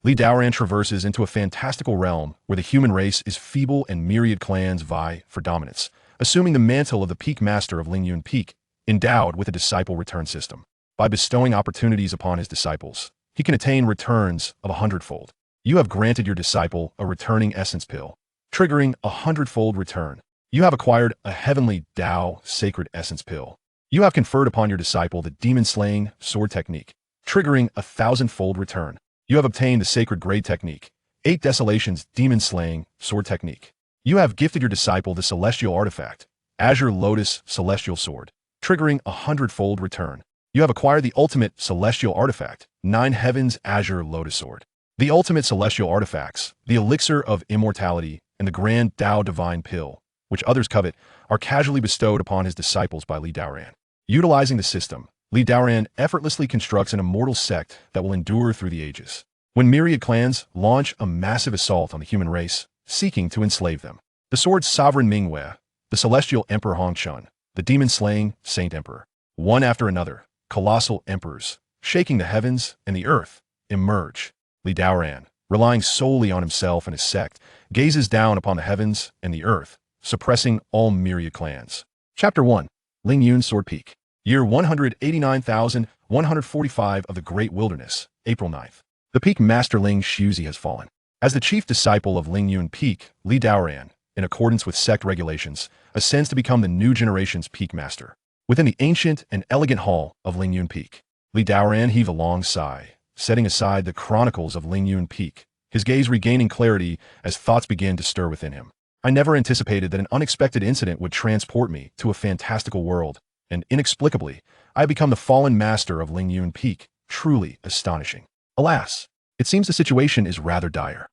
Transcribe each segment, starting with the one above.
Li Daoran traverses into a fantastical realm where the human race is feeble and myriad clans vie for dominance, assuming the mantle of the Peak Master of Lingyun Peak, endowed with a disciple return system. By bestowing opportunities upon his disciples, he can attain returns of 100-fold. You have granted your disciple a returning essence pill, triggering a 100-fold return. You have acquired a heavenly Dao sacred essence pill. You have conferred upon your disciple the demon-slaying sword technique, triggering a 1,000-fold return. You have obtained the sacred grade technique, 8 Desolations Demon-Slaying Sword technique. You have gifted your disciple the celestial artifact, Azure Lotus Celestial Sword, triggering a 100-fold return. You have acquired the ultimate celestial artifact, 9 Heavens Azure Lotus Sword. The ultimate celestial artifacts, the elixir of immortality and the grand Dao divine pill, which others covet, are casually bestowed upon his disciples by Li Daoran. Utilizing the system, Li Daoran effortlessly constructs an immortal sect that will endure through the ages. When myriad clans launch a massive assault on the human race, seeking to enslave them, the sword's sovereign Minghua, the celestial emperor Hongshun, the demon-slaying Saint Emperor, one after another, colossal emperors, shaking the heavens and the earth, emerge. Li Daoran, relying solely on himself and his sect, gazes down upon the heavens and the earth, suppressing all myriad clans. Chapter 1. Lingyun Sword Peak. Year 189,145 of the Great Wilderness, April 9th. The Peak Master Ling Shuzi has fallen. As the chief disciple of Lingyun Peak, Li Daoran, in accordance with sect regulations, ascends to become the new generation's Peak Master. Within the ancient and elegant hall of Lingyun Peak, Li Daoran heaved a long sigh, setting aside the chronicles of Lingyun Peak, his gaze regaining clarity as thoughts began to stir within him. I never anticipated that an unexpected incident would transport me to a fantastical world, and inexplicably, I become the fallen master of Lingyun Peak, truly astonishing. Alas, it seems the situation is rather dire.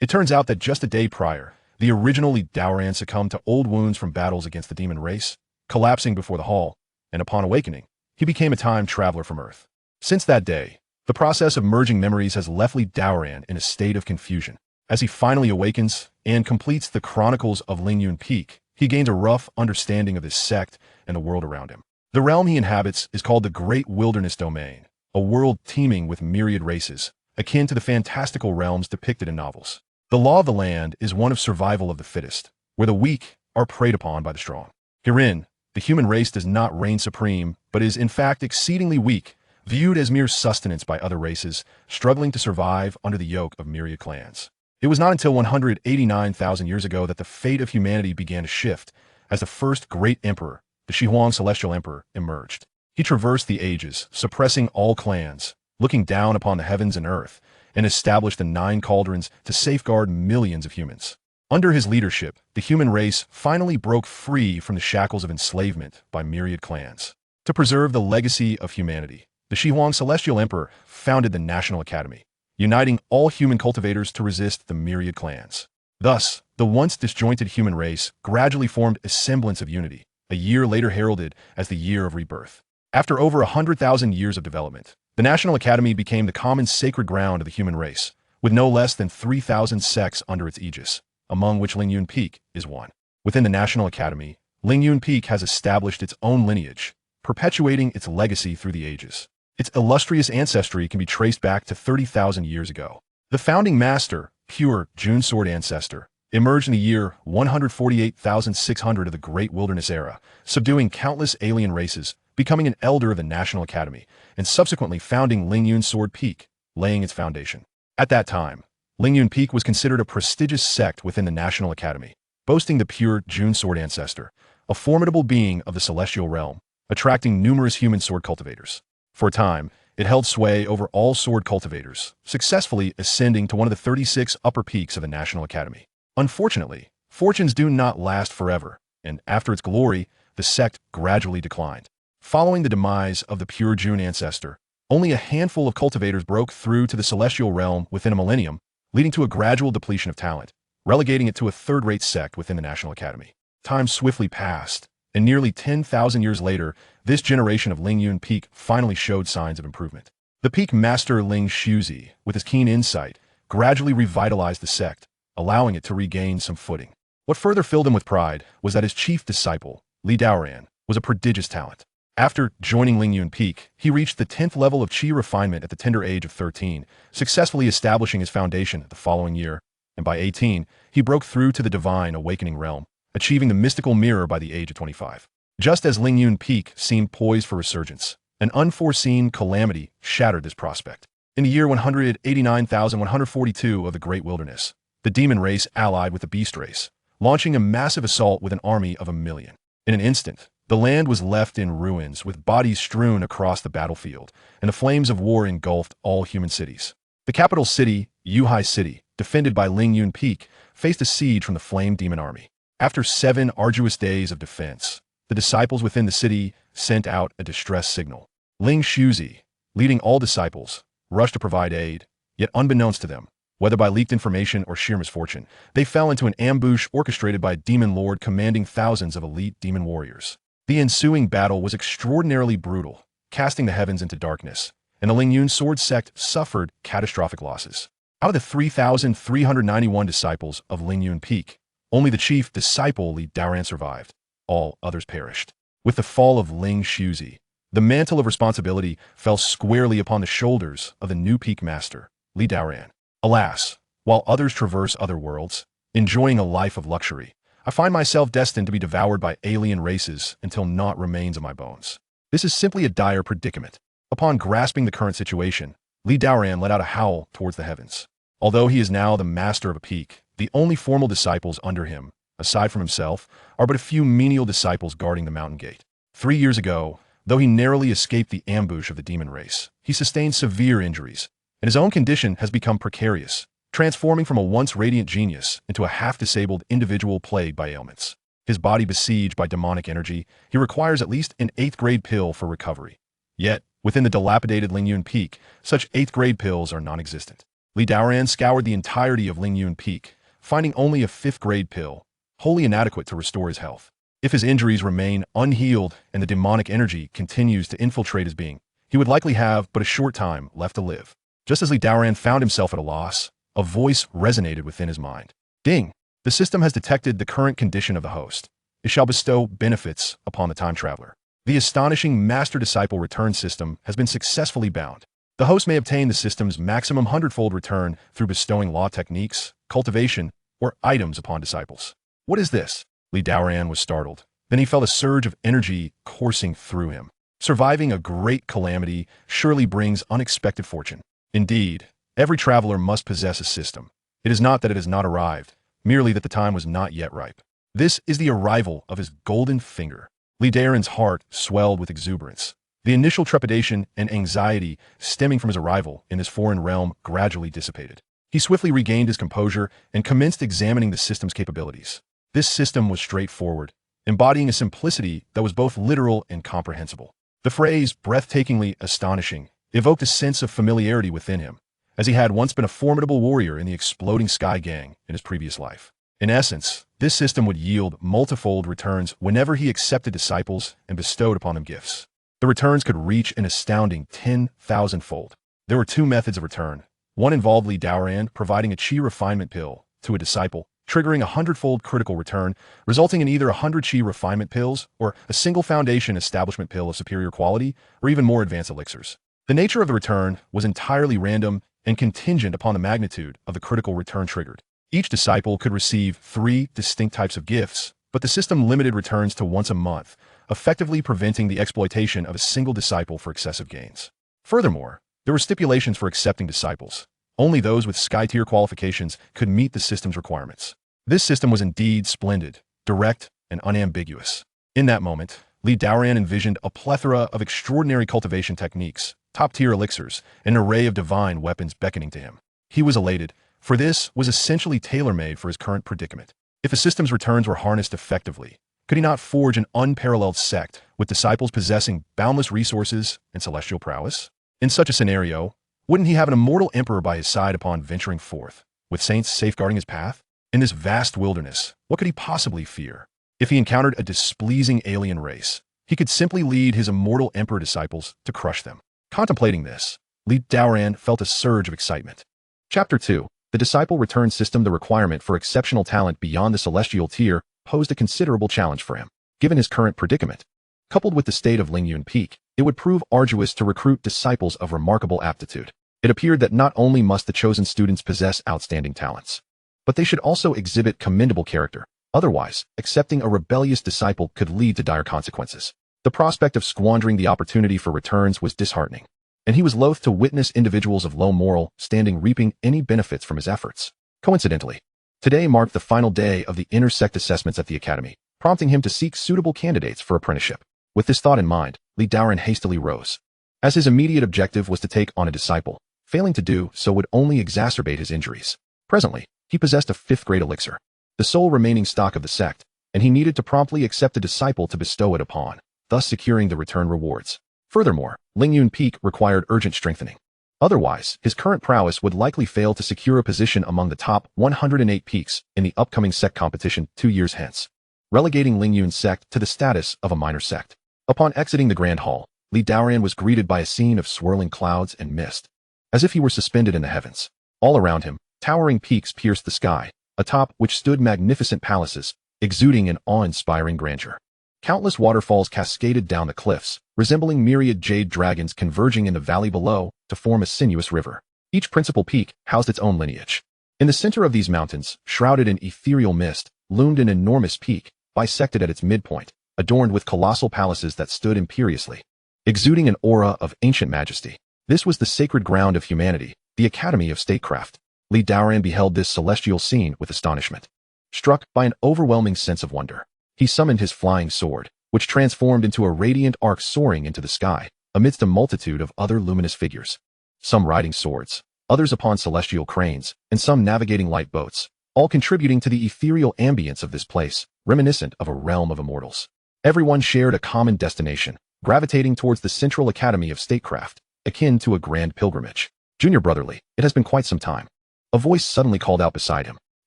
It turns out that just a day prior, the original Li Daoran succumbed to old wounds from battles against the demon race, collapsing before the hall, and upon awakening, he became a time traveler from Earth. Since that day, the process of merging memories has left Li Daoran in a state of confusion. As he finally awakens and completes the chronicles of Lingyun Peak, he gains a rough understanding of his sect and the world around him. The realm he inhabits is called the Great Wilderness Domain, a world teeming with myriad races, akin to the fantastical realms depicted in novels. The law of the land is one of survival of the fittest, where the weak are preyed upon by the strong. Herein, the human race does not reign supreme, but is in fact exceedingly weak, viewed as mere sustenance by other races, struggling to survive under the yoke of myriad clans. It was not until 189,000 years ago that the fate of humanity began to shift, as the first great emperor, the Shihuang Celestial Emperor, emerged. He traversed the ages, suppressing all clans, looking down upon the heavens and earth, and established the 9 cauldrons to safeguard millions of humans. Under his leadership, the human race finally broke free from the shackles of enslavement by myriad clans. To preserve the legacy of humanity, the Shihuang Celestial Emperor founded the National Academy, uniting all human cultivators to resist the myriad clans. Thus, the once disjointed human race gradually formed a semblance of unity, a year later heralded as the Year of Rebirth. After over 100,000 years of development, the National Academy became the common sacred ground of the human race, with no less than 3,000 sects under its aegis, among which Lingyun Peak is one. Within the National Academy, Lingyun Peak has established its own lineage, perpetuating its legacy through the ages. Its illustrious ancestry can be traced back to 30,000 years ago. The founding master, pure June Sword ancestor, emerged in the year 148,600 of the Great Wilderness Era, subduing countless alien races, becoming an elder of the National Academy, and subsequently founding Lingyun Sword Peak, laying its foundation. At that time, Lingyun Peak was considered a prestigious sect within the National Academy, boasting the pure June Sword ancestor, a formidable being of the celestial realm, attracting numerous human sword cultivators. For a time, it held sway over all sword cultivators, successfully ascending to one of the 36 upper peaks of the National Academy. Unfortunately, fortunes do not last forever, and after its glory, the sect gradually declined. Following the demise of the pure June ancestor, only a handful of cultivators broke through to the celestial realm within a millennium, leading to a gradual depletion of talent, relegating it to a third-rate sect within the National Academy. Time swiftly passed, and nearly 10,000 years later, this generation of Lingyun Peak finally showed signs of improvement. The Peak Master Ling Shuzi, with his keen insight, gradually revitalized the sect, allowing it to regain some footing. What further filled him with pride was that his chief disciple, Li Daoran, was a prodigious talent. After joining Lingyun Peak, he reached the 10th level of Qi refinement at the tender age of 13, successfully establishing his foundation the following year, and by 18, he broke through to the divine awakening realm, achieving the mystical mirror by the age of 25. Just as Lingyun Peak seemed poised for resurgence, an unforeseen calamity shattered this prospect. In the year 189,142 of the Great Wilderness, the demon race allied with the beast race, launching a massive assault with an army of 1,000,000. In an instant, the land was left in ruins, with bodies strewn across the battlefield, and the flames of war engulfed all human cities. The capital city, Yuhai City, defended by Lingyun Peak, faced a siege from the flame demon army. After 7 arduous days of defense, the disciples within the city sent out a distress signal. Ling Shuzi, leading all disciples, rushed to provide aid, yet unbeknownst to them, whether by leaked information or sheer misfortune, they fell into an ambush orchestrated by a demon lord commanding thousands of elite demon warriors. The ensuing battle was extraordinarily brutal, casting the heavens into darkness, and the Lingyun Sword Sect suffered catastrophic losses. Out of the 3,391 disciples of Lingyun Peak, only the chief disciple Li Daoran survived. All others perished. With the fall of Ling Shuzi, the mantle of responsibility fell squarely upon the shoulders of the new peak master, Li Daoran. Alas, while others traverse other worlds, enjoying a life of luxury, I find myself destined to be devoured by alien races until naught remains of my bones. This is simply a dire predicament. Upon grasping the current situation, Li Daoran let out a howl towards the heavens. Although he is now the master of a peak, the only formal disciples under him, aside from himself, are but a few menial disciples guarding the mountain gate. 3 years ago, though he narrowly escaped the ambush of the demon race, he sustained severe injuries, and his own condition has become precarious, transforming from a once radiant genius into a half-disabled individual plagued by ailments. His body besieged by demonic energy, he requires at least an 8th-grade pill for recovery. Yet, within the dilapidated Lingyun Peak, such 8th-grade pills are non-existent. Li Daoran scoured the entirety of Lingyun Peak, finding only a 5th-grade pill, wholly inadequate to restore his health. If his injuries remain unhealed and the demonic energy continues to infiltrate his being, he would likely have but a short time left to live. Just as Li Daoran found himself at a loss, a voice resonated within his mind. Ding! The system has detected the current condition of the host. It shall bestow benefits upon the time traveler. The astonishing master-disciple return system has been successfully bound. The host may obtain the system's maximum 100-fold return through bestowing law techniques, cultivation, or items upon disciples. What is this? Li Daoran was startled. Then he felt a surge of energy coursing through him. Surviving a great calamity surely brings unexpected fortune. Indeed, every traveler must possess a system. It is not that it has not arrived, merely that the time was not yet ripe. This is the arrival of his golden finger. Li Daoran's heart swelled with exuberance. The initial trepidation and anxiety stemming from his arrival in this foreign realm gradually dissipated. He swiftly regained his composure and commenced examining the system's capabilities. This system was straightforward, embodying a simplicity that was both literal and comprehensible. The phrase, breathtakingly astonishing, evoked a sense of familiarity within him, as he had once been a formidable warrior in the Exploding Sky Gang in his previous life. In essence, this system would yield multifold returns whenever he accepted disciples and bestowed upon them gifts. The returns could reach an astounding 10,000-fold. There were 2 methods of return. One involved Li Daoran providing a Qi refinement pill to a disciple, triggering a 100-fold critical return, resulting in either 100 Qi refinement pills or a single foundation establishment pill of superior quality or even more advanced elixirs. The nature of the return was entirely random and contingent upon the magnitude of the critical return triggered. Each disciple could receive 3 distinct types of gifts, but the system limited returns to once a month, effectively preventing the exploitation of a single disciple for excessive gains. Furthermore, there were stipulations for accepting disciples. Only those with sky-tier qualifications could meet the system's requirements. This system was indeed splendid, direct, and unambiguous. In that moment, Li Daoran envisioned a plethora of extraordinary cultivation techniques, top-tier elixirs, and an array of divine weapons beckoning to him. He was elated, for this was essentially tailor-made for his current predicament. If the system's returns were harnessed effectively, could he not forge an unparalleled sect with disciples possessing boundless resources and celestial prowess? In such a scenario, wouldn't he have an immortal emperor by his side upon venturing forth, with saints safeguarding his path? In this vast wilderness, what could he possibly fear? If he encountered a displeasing alien race, he could simply lead his immortal emperor disciples to crush them. Contemplating this, Li Daoran felt a surge of excitement. Chapter 2. The Disciple Return System. The requirement for exceptional talent beyond the celestial tier posed a considerable challenge for him. Given his current predicament, Coupled with the state of Lingyun Peak, it would prove arduous to recruit disciples of remarkable aptitude. It appeared that not only must the chosen students possess outstanding talents, but they should also exhibit commendable character. Otherwise, accepting a rebellious disciple could lead to dire consequences. The prospect of squandering the opportunity for returns was disheartening, and he was loath to witness individuals of low moral standing reaping any benefits from his efforts. Coincidentally, today marked the final day of the inner sect assessments at the academy, prompting him to seek suitable candidates for apprenticeship. With this thought in mind, Daoran hastily rose, as his immediate objective was to take on a disciple. Failing to do so would only exacerbate his injuries. Presently, he possessed a 5th-grade elixir, the sole remaining stock of the sect, and he needed to promptly accept a disciple to bestow it upon, thus securing the return rewards. Furthermore, Lingyun Peak required urgent strengthening. Otherwise, his current prowess would likely fail to secure a position among the top 108 peaks in the upcoming sect competition 2 years hence, relegating Lingyun sect to the status of a minor sect. Upon exiting the Grand Hall, Daoran was greeted by a scene of swirling clouds and mist, as if he were suspended in the heavens. All around him, towering peaks pierced the sky, atop which stood magnificent palaces, exuding an awe-inspiring grandeur. Countless waterfalls cascaded down the cliffs, resembling myriad jade dragons converging in the valley below to form a sinuous river. Each principal peak housed its own lineage. In the center of these mountains, shrouded in ethereal mist, loomed an enormous peak, bisected at its midpoint, adorned with colossal palaces that stood imperiously, exuding an aura of ancient majesty. This was the sacred ground of humanity, the Academy of Statecraft. Daoran beheld this celestial scene with astonishment. Struck by an overwhelming sense of wonder, he summoned his flying sword, which transformed into a radiant arc soaring into the sky, amidst a multitude of other luminous figures. Some riding swords, others upon celestial cranes, and some navigating light boats, all contributing to the ethereal ambience of this place, reminiscent of a realm of immortals. Everyone shared a common destination, gravitating towards the Central Academy of Statecraft, akin to a grand pilgrimage. "Junior Brotherly, it has been quite some time." A voice suddenly called out beside him.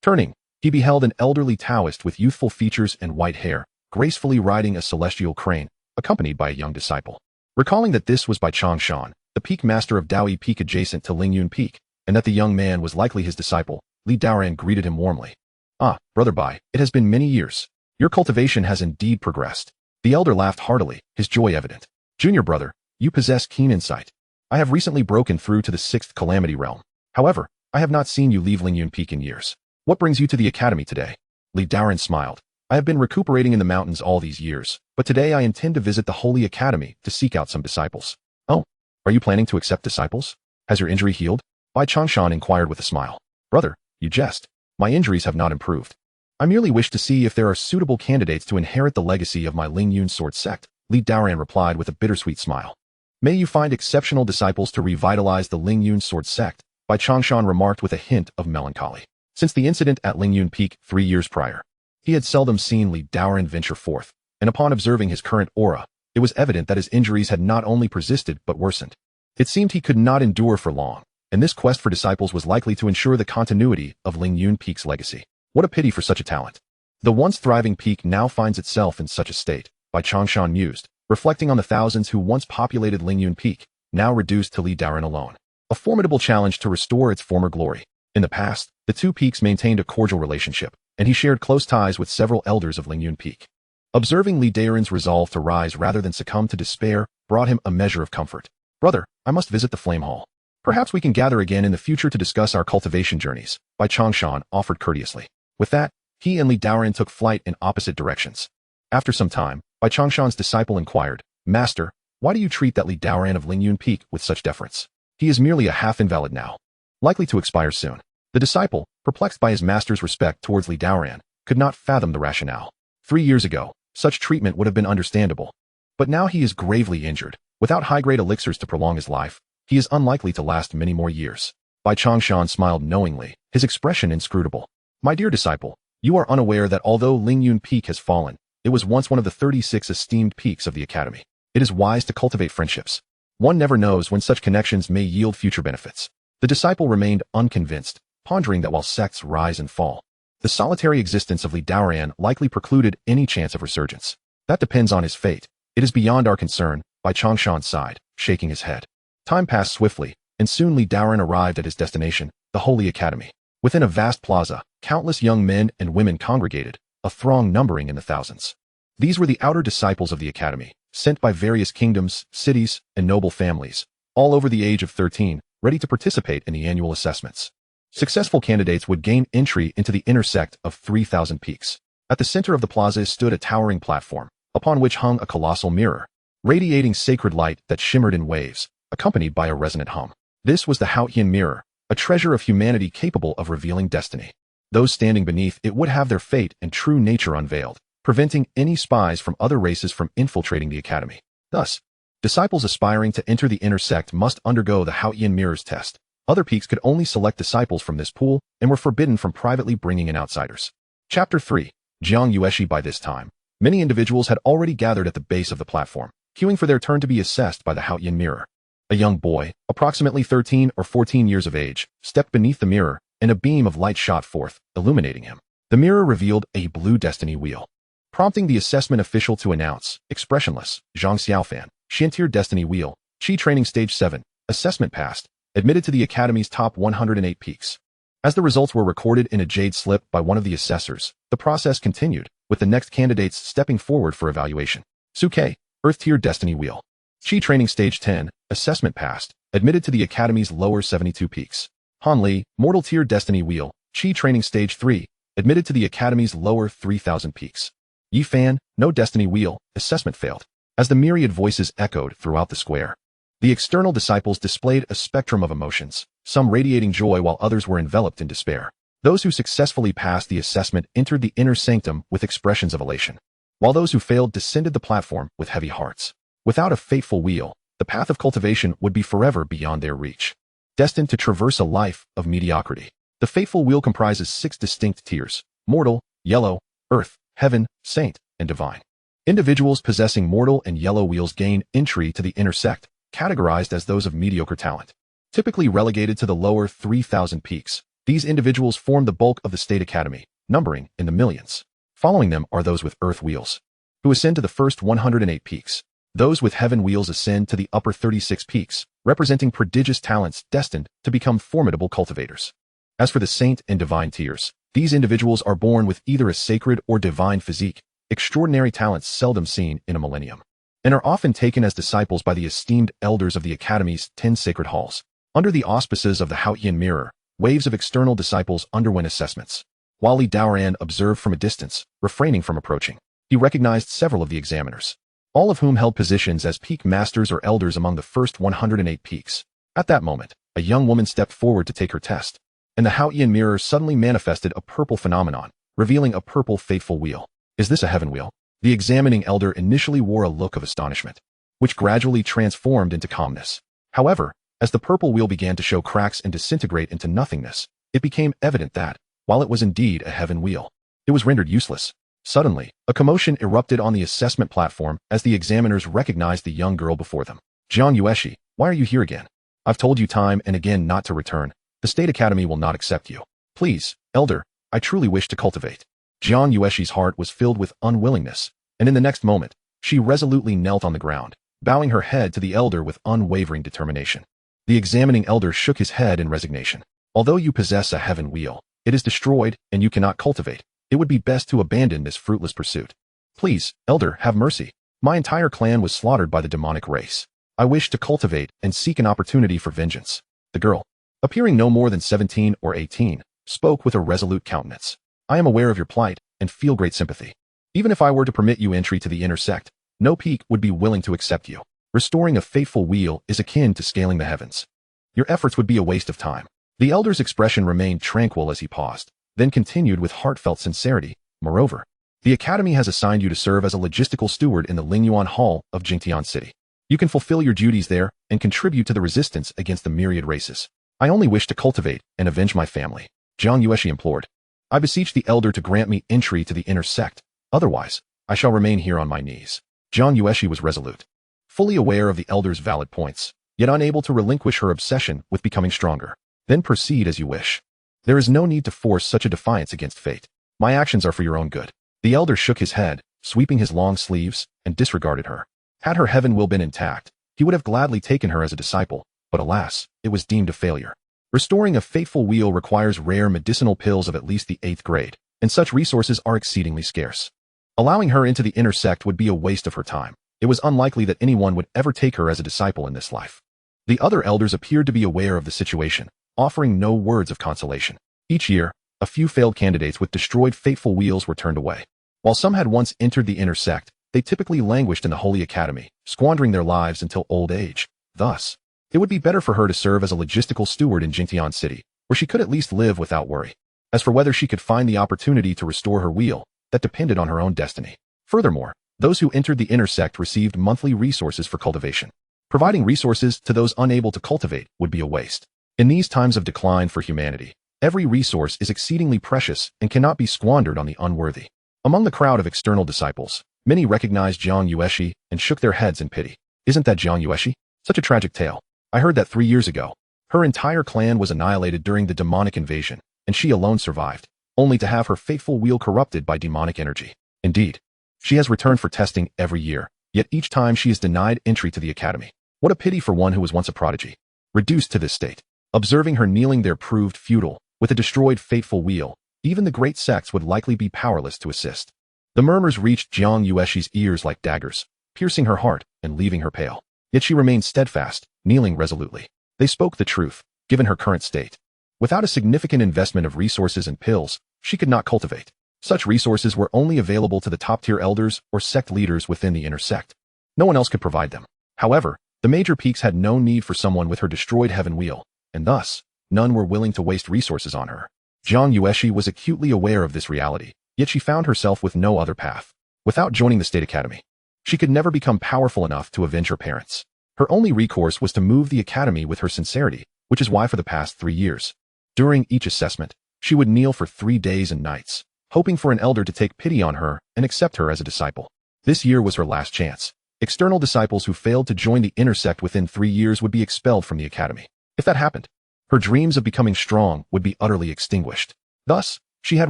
Turning, he beheld an elderly Taoist with youthful features and white hair, gracefully riding a celestial crane, accompanied by a young disciple. Recalling that this was by Changshan, the peak master of Daoyi Peak adjacent to Lingyun Peak, and that the young man was likely his disciple, Daoran greeted him warmly. "Ah, Brother Bai, it has been many years. Your cultivation has indeed progressed." The elder laughed heartily, his joy evident. "Junior brother, you possess keen insight. I have recently broken through to the 6th Calamity realm. However, I have not seen you leave Lingyun Peak in years. What brings you to the academy today?" Daoran smiled. "I have been recuperating in the mountains all these years, but today I intend to visit the Holy Academy to seek out some disciples." "Oh, are you planning to accept disciples? Has your injury healed?" Bai Changshan inquired with a smile. "Brother, you jest. My injuries have not improved. I merely wish to see if there are suitable candidates to inherit the legacy of my Lingyun Sword sect," Daoran replied with a bittersweet smile. "May you find exceptional disciples to revitalize the Lingyun Sword sect," Bai Changshan remarked with a hint of melancholy. Since the incident at Lingyun Peak 3 years prior, he had seldom seen Daoran venture forth, and upon observing his current aura, it was evident that his injuries had not only persisted but worsened. It seemed he could not endure for long, and this quest for disciples was likely to ensure the continuity of Lingyun Peak's legacy. What a pity for such a talent. The once thriving peak now finds itself in such a state, Bai Changshan mused, reflecting on the thousands who once populated Lingyun Peak, now reduced to Daoran alone. A formidable challenge to restore its former glory. In the past, the two peaks maintained a cordial relationship, and he shared close ties with several elders of Lingyun Peak. Observing Daoran's resolve to rise rather than succumb to despair brought him a measure of comfort. "Brother, I must visit the Flame Hall. Perhaps we can gather again in the future to discuss our cultivation journeys," Bai Changshan offered courteously. With that, he and Daoran took flight in opposite directions. After some time, Bai Changshan's disciple inquired, "Master, why do you treat that Daoran of Lingyun Peak with such deference? He is merely a half-invalid now, likely to expire soon." The disciple, perplexed by his master's respect towards Daoran, could not fathom the rationale. 3 years ago, such treatment would have been understandable. But now he is gravely injured. Without high-grade elixirs to prolong his life, he is unlikely to last many more years. Bai Changshan smiled knowingly, his expression inscrutable. "My dear disciple, you are unaware that although Lingyun Peak has fallen, it was once one of the 36 esteemed peaks of the Academy. It is wise to cultivate friendships. One never knows when such connections may yield future benefits." The disciple remained unconvinced, pondering that while sects rise and fall, the solitary existence of Daoran likely precluded any chance of resurgence. "That depends on his fate. It is beyond our concern," Bai Changshan sighed, shaking his head. Time passed swiftly, and soon Daoran arrived at his destination, the Holy Academy. Within a vast plaza, countless young men and women congregated, a throng numbering in the thousands. These were the outer disciples of the academy, sent by various kingdoms, cities, and noble families, all over the age of 13, ready to participate in the annual assessments. Successful candidates would gain entry into the inner sect of 3,000 peaks. At the center of the plaza stood a towering platform, upon which hung a colossal mirror, radiating sacred light that shimmered in waves, accompanied by a resonant hum. This was the Haotian mirror, a treasure of humanity capable of revealing destiny. Those standing beneath it would have their fate and true nature unveiled, preventing any spies from other races from infiltrating the academy. Thus, disciples aspiring to enter the inner sect must undergo the Haotian mirrors test. Other peaks could only select disciples from this pool and were forbidden from privately bringing in outsiders. Chapter 3. Jiang Yueshi. By this time, many individuals had already gathered at the base of the platform, queuing for their turn to be assessed by the Haotian mirror. A young boy, approximately 13 or 14 years of age, stepped beneath the mirror, and a beam of light shot forth, illuminating him. The mirror revealed a blue destiny wheel, prompting the assessment official to announce, expressionless, Zhang Xiaofan, Shantir Destiny Wheel, Qi Training Stage 7, assessment passed, admitted to the Academy's top 108 peaks. As the results were recorded in a jade slip by one of the assessors, the process continued, with the next candidates stepping forward for evaluation. Suke, Earth Tier Destiny Wheel, Qi Training Stage 10, assessment passed, admitted to the Academy's lower 72 peaks. Han Li, Mortal Tier Destiny Wheel, Qi Training Stage 3, admitted to the Academy's lower 3,000 peaks. Yi Fan, No Destiny Wheel, assessment failed. As the myriad voices echoed throughout the square, the external disciples displayed a spectrum of emotions, some radiating joy while others were enveloped in despair. Those who successfully passed the assessment entered the inner sanctum with expressions of elation, while those who failed descended the platform with heavy hearts. Without a fateful wheel, the path of cultivation would be forever beyond their reach, destined to traverse a life of mediocrity. The fateful wheel comprises 6 distinct tiers: mortal, yellow, earth, heaven, saint, and divine. Individuals possessing mortal and yellow wheels gain entry to the inner sect, categorized as those of mediocre talent. Typically relegated to the lower 3,000 peaks, these individuals form the bulk of the state academy, numbering in the millions. Following them are those with earth wheels, who ascend to the first 108 peaks. Those with heaven wheels ascend to the upper 36 peaks, representing prodigious talents destined to become formidable cultivators. As for the saint and divine tiers, these individuals are born with either a sacred or divine physique, extraordinary talents seldom seen in a millennium, and are often taken as disciples by the esteemed elders of the Academy's 10 sacred halls. Under the auspices of the Haotian mirror, waves of external disciples underwent assessments. While Daoran observed from a distance, refraining from approaching, he recognized several of the examiners, all of whom held positions as peak masters or elders among the first 108 peaks. At that moment, a young woman stepped forward to take her test, and the Haotian mirror suddenly manifested a purple phenomenon, revealing a purple fateful wheel. Is this a heaven wheel? The examining elder initially wore a look of astonishment, which gradually transformed into calmness. However, as the purple wheel began to show cracks and disintegrate into nothingness, it became evident that, while it was indeed a heaven wheel, it was rendered useless. Suddenly, a commotion erupted on the assessment platform as the examiners recognized the young girl before them. Jiang Yueshi, why are you here again? I've told you time and again not to return. The State Academy will not accept you. Please, elder, I truly wish to cultivate. Jiang Yueshi's heart was filled with unwillingness, and in the next moment, she resolutely knelt on the ground, bowing her head to the elder with unwavering determination. The examining elder shook his head in resignation. Although you possess a heaven wheel, it is destroyed and you cannot cultivate. It would be best to abandon this fruitless pursuit. Please, elder, have mercy. My entire clan was slaughtered by the demonic race. I wish to cultivate and seek an opportunity for vengeance. The girl, appearing no more than 17 or 18, spoke with a resolute countenance. I am aware of your plight and feel great sympathy. Even if I were to permit you entry to the inner sect, no peak would be willing to accept you. Restoring a faithful wheel is akin to scaling the heavens. Your efforts would be a waste of time. The elder's expression remained tranquil as he paused, then continued with heartfelt sincerity. Moreover, the Academy has assigned you to serve as a logistical steward in the Lingyun Hall of Jingtian City. You can fulfill your duties there and contribute to the resistance against the myriad races. I only wish to cultivate and avenge my family. Jiang Yueshi implored. I beseech the elder to grant me entry to the inner sect. Otherwise, I shall remain here on my knees. Jiang Yueshi was resolute, fully aware of the elder's valid points, yet unable to relinquish her obsession with becoming stronger. Then proceed as you wish. There is no need to force such a defiance against fate. My actions are for your own good. The elder shook his head, sweeping his long sleeves, and disregarded her. Had her heaven will been intact, he would have gladly taken her as a disciple, but alas, it was deemed a failure. Restoring a faithful wheel requires rare medicinal pills of at least the 8th grade, and such resources are exceedingly scarce. Allowing her into the inner sect would be a waste of her time. it was unlikely that anyone would ever take her as a disciple in this life. The other elders appeared to be aware of the situation, offering no words of consolation. Each year, a few failed candidates with destroyed fateful wheels were turned away. While some had once entered the inner sect, they typically languished in the Holy Academy, squandering their lives until old age. Thus, it would be better for her to serve as a logistical steward in Jingtian City, where she could at least live without worry. As for whether she could find the opportunity to restore her wheel, that depended on her own destiny. Furthermore, those who entered the inner sect received monthly resources for cultivation. Providing resources to those unable to cultivate would be a waste. In these times of decline for humanity, every resource is exceedingly precious and cannot be squandered on the unworthy. Among the crowd of external disciples, many recognized Jiang Yueshi and shook their heads in pity. Isn't that Jiang Yueshi? Such a tragic tale. I heard that 3 years ago. Her entire clan was annihilated during the demonic invasion, and she alone survived, only to have her fateful wheel corrupted by demonic energy. Indeed, she has returned for testing every year, yet each time she is denied entry to the academy. What a pity for one who was once a prodigy. Reduced to this state, observing her kneeling there proved futile. With a destroyed fateful wheel, even the great sects would likely be powerless to assist. The murmurs reached Jiang Yueshi's ears like daggers, piercing her heart and leaving her pale. Yet she remained steadfast, kneeling resolutely. They spoke the truth, given her current state. Without a significant investment of resources and pills, she could not cultivate. Such resources were only available to the top-tier elders or sect leaders within the inner sect. No one else could provide them. However, the major peaks had no need for someone with her destroyed heaven wheel, and thus, none were willing to waste resources on her. Jiang Yueshi was acutely aware of this reality, yet she found herself with no other path. Without joining the State Academy, she could never become powerful enough to avenge her parents. Her only recourse was to move the academy with her sincerity, which is why for the past 3 years, during each assessment, she would kneel for 3 days and nights, hoping for an elder to take pity on her and accept her as a disciple. This year was her last chance. External disciples who failed to join the inner sect within 3 years would be expelled from the academy. If that happened, her dreams of becoming strong would be utterly extinguished. Thus, she had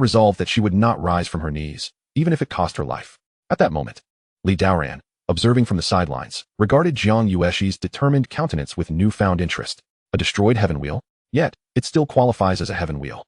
resolved that she would not rise from her knees, even if it cost her life. At that moment, Daoran, observing from the sidelines, regarded Jiang Yueshi's determined countenance with newfound interest. A destroyed heaven wheel? Yet, it still qualifies as a heaven wheel.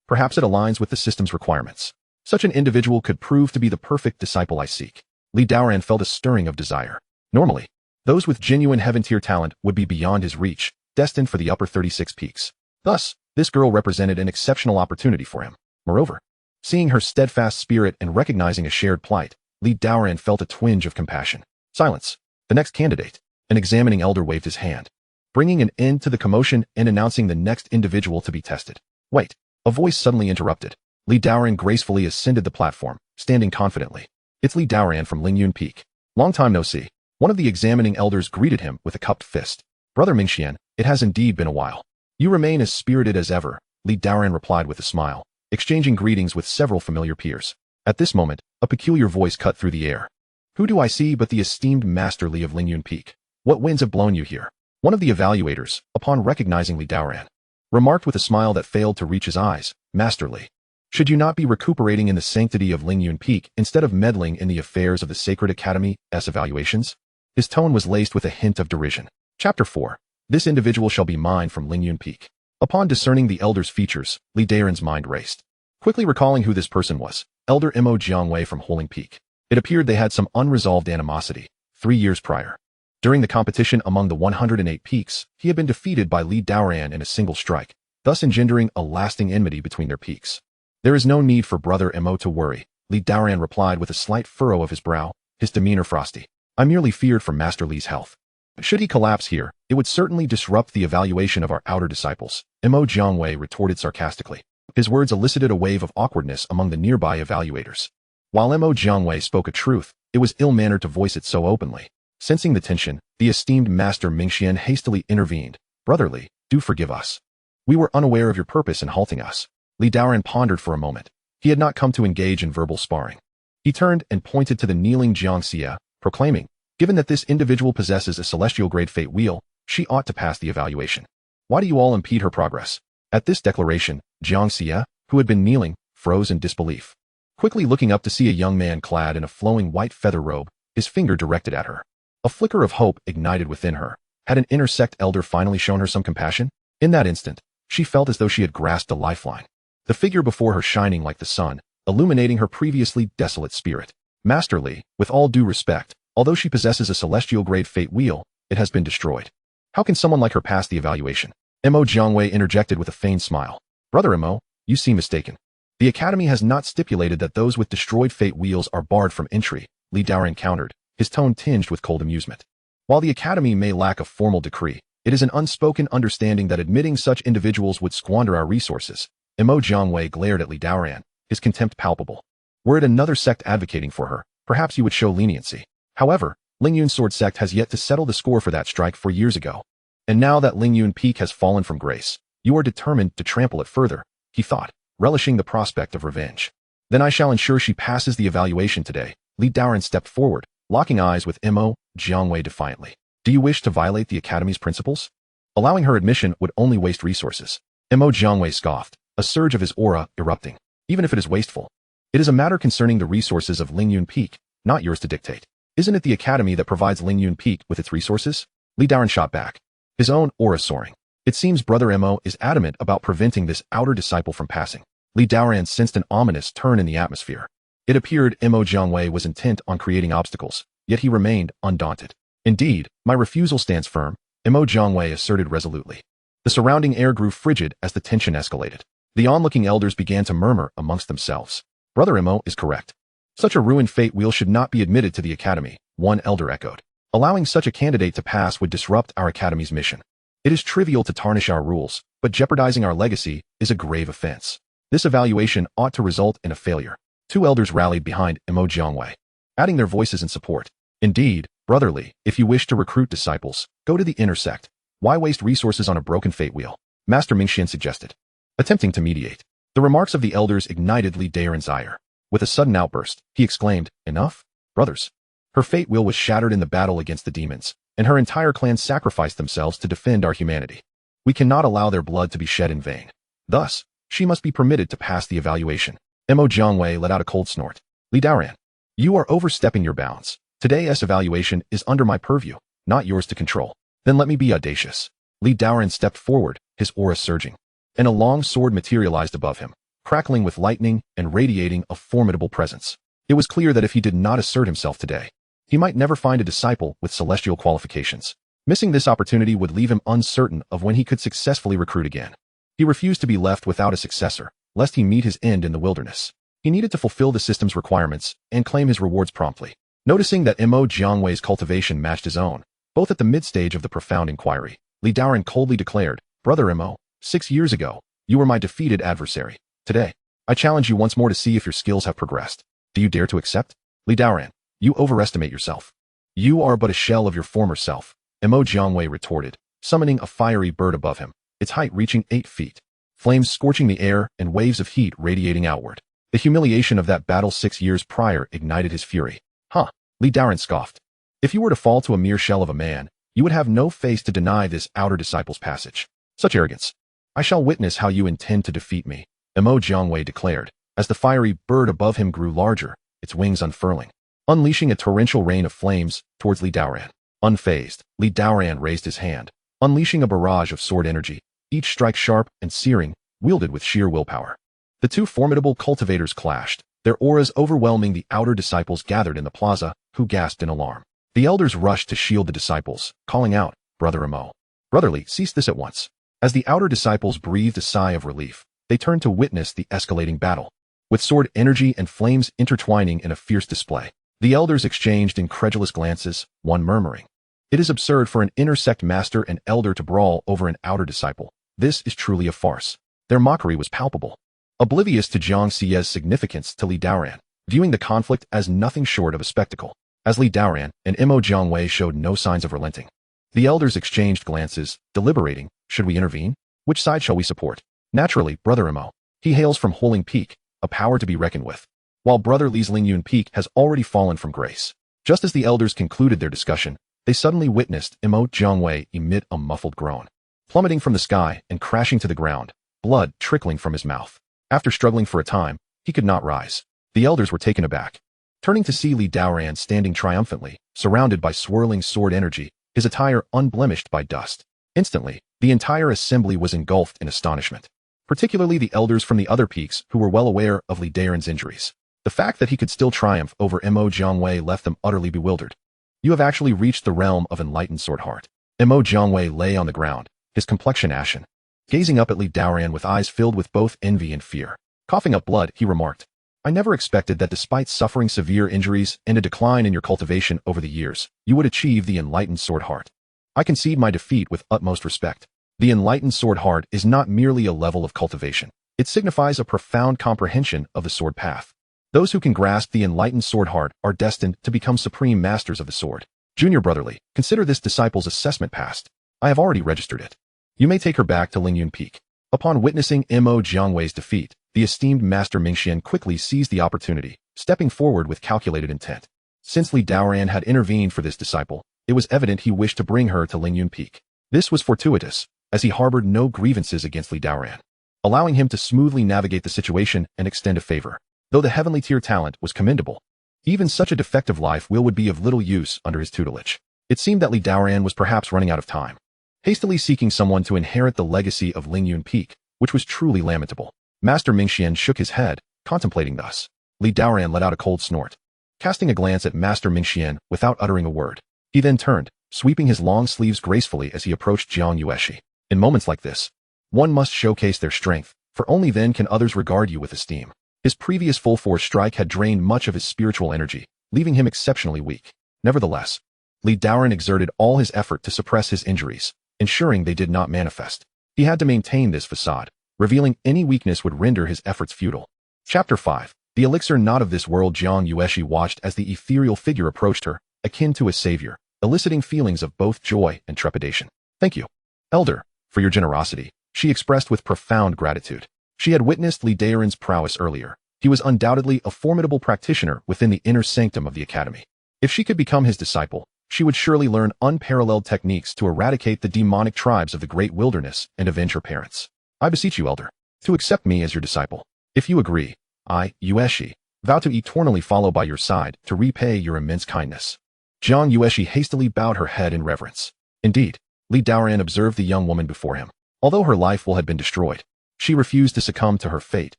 Perhaps it aligns with the system's requirements. Such an individual could prove to be the perfect disciple I seek. Daoran felt a stirring of desire. Normally, those with genuine heaven-tier talent would be beyond his reach, destined for the upper 36 peaks. Thus, this girl represented an exceptional opportunity for him. Moreover, seeing her steadfast spirit and recognizing a shared plight, Daoran felt a twinge of compassion. Silence. The next candidate, an examining elder, waved his hand, bringing an end to the commotion and announcing the next individual to be tested. Wait. A voice suddenly interrupted. Daoran gracefully ascended the platform, standing confidently. It's Daoran from Lingyun Peak. Long time no see. One of the examining elders greeted him with a cupped fist. Brother Mingxian, it has indeed been a while. You remain as spirited as ever, Daoran replied with a smile, exchanging greetings with several familiar peers. At this moment, a peculiar voice cut through the air. Who do I see but the esteemed Master Li of Lingyun Peak? What winds have blown you here? One of the evaluators, upon recognizing Daoran, remarked with a smile that failed to reach his eyes, Master Li, should you not be recuperating in the sanctity of Lingyun Peak instead of meddling in the affairs of the Sacred Academy's evaluations? His tone was laced with a hint of derision. Chapter 4. This individual shall be mine from Lingyun Peak. Upon discerning the elder's features, Daoran's mind raced. Quickly recalling who this person was, Elder Mo Jiangwei from Holing Peak. It appeared they had some unresolved animosity 3 years prior. During the competition among the 108 peaks, he had been defeated by Daoran in a single strike, thus engendering a lasting enmity between their peaks. There is no need for Brother Mo to worry, Daoran replied with a slight furrow of his brow, his demeanor frosty. I merely feared for Master Li's health. Should he collapse here, it would certainly disrupt the evaluation of our outer disciples, Mo Jiangwei retorted sarcastically. His words elicited a wave of awkwardness among the nearby evaluators. While Mo Jiangwei spoke a truth, it was ill-mannered to voice it so openly. Sensing the tension, the esteemed Master Mingxian hastily intervened. Brother Li, do forgive us. We were unaware of your purpose in halting us. Daoran pondered for a moment. He had not come to engage in verbal sparring. He turned and pointed to the kneeling Jiang Xia, proclaiming, given that this individual possesses a celestial-grade fate wheel, she ought to pass the evaluation. Why do you all impede her progress? At this declaration, Jiang Xia, who had been kneeling, froze in disbelief. Quickly looking up to see a young man clad in a flowing white feather robe, his finger directed at her. A flicker of hope ignited within her. Had an inner sect elder finally shown her some compassion? In that instant, she felt as though she had grasped a lifeline. The figure before her shining like the sun, illuminating her previously desolate spirit. Master Li, with all due respect, Although she possesses a celestial-grade fate wheel, it has been destroyed. How can someone like her pass the evaluation? Mo Jiangwei interjected with a feigned smile. Brother Mo, you seem mistaken. The Academy has not stipulated that those with destroyed fate wheels are barred from entry, Li Daoran countered, his tone tinged with cold amusement. While the Academy may lack a formal decree, it is an unspoken understanding that admitting such individuals would squander our resources. Mo Jiangwei glared at Li Daoran, his contempt palpable. Were it another sect advocating for her, perhaps he would show leniency. However, Lingyun Sword Sect has yet to settle the score for that strike 4 years ago. And now that Lingyun Peak has fallen from grace, you are determined to trample it further, he thought, relishing the prospect of revenge. Then I shall ensure she passes the evaluation today. Li Daoran stepped forward, locking eyes with Mo Jiangwei defiantly. Do you wish to violate the Academy's principles? Allowing her admission would only waste resources. Mo Jiangwei scoffed, a surge of his aura erupting. Even if it is wasteful. It is a matter concerning the resources of Lingyun Peak, not yours to dictate. Isn't it the Academy that provides Lingyun Peak with its resources? Li Daoran shot back, his own aura soaring. It seems Brother Mo is adamant about preventing this outer disciple from passing. Li Daoran sensed an ominous turn in the atmosphere. It appeared Mo Jiangwei was intent on creating obstacles, yet he remained undaunted. Indeed, my refusal stands firm, Mo Jiangwei asserted resolutely. The surrounding air grew frigid as the tension escalated. The onlooking elders began to murmur amongst themselves. Brother Mo is correct. Such a ruined fate wheel should not be admitted to the Academy, one elder echoed. Allowing such a candidate to pass would disrupt our Academy's mission. It is trivial to tarnish our rules, but jeopardizing our legacy is a grave offense. This evaluation ought to result in a failure. 2 elders rallied behind Mo Jiangwei, adding their voices in support. Indeed, brotherly, if you wish to recruit disciples, go to the inner sect. Why waste resources on a broken fate wheel? Master Mingxian suggested, attempting to mediate. The remarks of the elders ignited Li Daoran's ire. With a sudden outburst, he exclaimed, Enough? Brothers. Her fate wheel was shattered in the battle against the demons, and her entire clan sacrificed themselves to defend our humanity. We cannot allow their blood to be shed in vain. Thus, she must be permitted to pass the evaluation. Mo Jiangwei let out a cold snort. Li Daoran, you are overstepping your bounds. Today's evaluation is under my purview, not yours to control. Then let me be audacious. Li Daoran stepped forward, his aura surging, and a long sword materialized above him, crackling with lightning and radiating a formidable presence. It was clear that if he did not assert himself today, he might never find a disciple with celestial qualifications. Missing this opportunity would leave him uncertain of when he could successfully recruit again. He refused to be left without a successor, lest he meet his end in the wilderness. He needed to fulfill the system's requirements and claim his rewards promptly. Noticing that Mo Jiangwei's cultivation matched his own, both at the mid-stage of the profound inquiry, Li Daoran coldly declared, Brother Mo, 6 years ago, you were my defeated adversary. Today, I challenge you once more to see if your skills have progressed. Do you dare to accept? Li Daoran, you overestimate yourself. You are but a shell of your former self, Mo Jiangwei retorted, summoning a fiery bird above him, its height reaching 8 feet. Flames scorching the air and waves of heat radiating outward. The humiliation of that battle 6 years prior ignited his fury. Huh, Li Daoran scoffed. If you were to fall to a mere shell of a man, you would have no face to deny this outer disciple's passage. Such arrogance. I shall witness how you intend to defeat me, Mo Jiangwei declared, as the fiery bird above him grew larger, its wings unfurling, unleashing a torrential rain of flames towards Li Daoran. Unfazed, Li Daoran raised his hand, unleashing a barrage of sword energy, each strike sharp and searing, wielded with sheer willpower. The 2 formidable cultivators clashed, their auras overwhelming the outer disciples gathered in the plaza, who gasped in alarm. The elders rushed to shield the disciples, calling out, Brother Mo. Brotherly, cease this at once. As the outer disciples breathed a sigh of relief, they turned to witness the escalating battle. With sword energy and flames intertwining in a fierce display, the elders exchanged incredulous glances, one murmuring, It is absurd for an inner sect master and elder to brawl over an outer disciple. This is truly a farce. Their mockery was palpable. Oblivious to Jiang Xie's significance to Li Daoran, viewing the conflict as nothing short of a spectacle, as Li Daoran and Mo Jiangwei showed no signs of relenting. The elders exchanged glances, deliberating, should we intervene? Which side shall we support? Naturally, Brother Mo. He hails from Lingyun Peak, a power to be reckoned with, while Brother Li's Lingyun Peak has already fallen from grace. Just as the elders concluded their discussion, they suddenly witnessed Mo Jiangwei emit a muffled groan, plummeting from the sky and crashing to the ground, blood trickling from his mouth. After struggling for a time, he could not rise. The elders were taken aback. Turning to see Li Daoran standing triumphantly, surrounded by swirling sword energy, his attire unblemished by dust. Instantly, the entire assembly was engulfed in astonishment, particularly the elders from the other peaks who were well aware of Li Daoran's injuries. The fact that he could still triumph over Mo Jiangwei left them utterly bewildered. You have actually reached the realm of enlightened sword heart. Mo Jiangwei lay on the ground, his complexion ashen, gazing up at Li Daoran with eyes filled with both envy and fear. Coughing up blood, he remarked, I never expected that despite suffering severe injuries and a decline in your cultivation over the years, you would achieve the enlightened sword heart. I concede my defeat with utmost respect. The enlightened sword heart is not merely a level of cultivation. It signifies a profound comprehension of the sword path. Those who can grasp the enlightened sword heart are destined to become supreme masters of the sword. Junior brotherly, consider this disciple's assessment passed. I have already registered it. You may take her back to Lingyun Peak. Upon witnessing Mo Jiangwei's defeat, the esteemed Master Mingxian quickly seized the opportunity, stepping forward with calculated intent. Since Li Daoran had intervened for this disciple, it was evident he wished to bring her to Lingyun Peak. This was fortuitous, as he harbored no grievances against Li Daoran, allowing him to smoothly navigate the situation and extend a favor. Though the heavenly tier talent was commendable, even such a defective life would be of little use under his tutelage. It seemed that Li Daoran was perhaps running out of time, hastily seeking someone to inherit the legacy of Lingyun Peak, which was truly lamentable. Master Mingxian shook his head, contemplating thus. Li Daoran let out a cold snort, casting a glance at Master Mingxian without uttering a word. He then turned, sweeping his long sleeves gracefully as he approached Jiang Yueshi. In moments like this, one must showcase their strength, for only then can others regard you with esteem. His previous full-force strike had drained much of his spiritual energy, leaving him exceptionally weak. Nevertheless, Li Daoran exerted all his effort to suppress his injuries, ensuring they did not manifest. He had to maintain this facade. Revealing any weakness would render his efforts futile. Chapter 5. The elixir not of this world. Jiang Yueshi watched as the ethereal figure approached her, akin to a savior, eliciting feelings of both joy and trepidation. Thank you, Elder, for your generosity, she expressed with profound gratitude. She had witnessed Li Daoran's prowess earlier. He was undoubtedly a formidable practitioner within the inner sanctum of the academy. If she could become his disciple, she would surely learn unparalleled techniques to eradicate the demonic tribes of the great wilderness and avenge her parents. I beseech you, Elder, to accept me as your disciple. If you agree, I, Yueshi, vow to eternally follow by your side to repay your immense kindness. Jiang Yueshi hastily bowed her head in reverence. Indeed, Li Daoran observed the young woman before him. Although her life had been destroyed, she refused to succumb to her fate,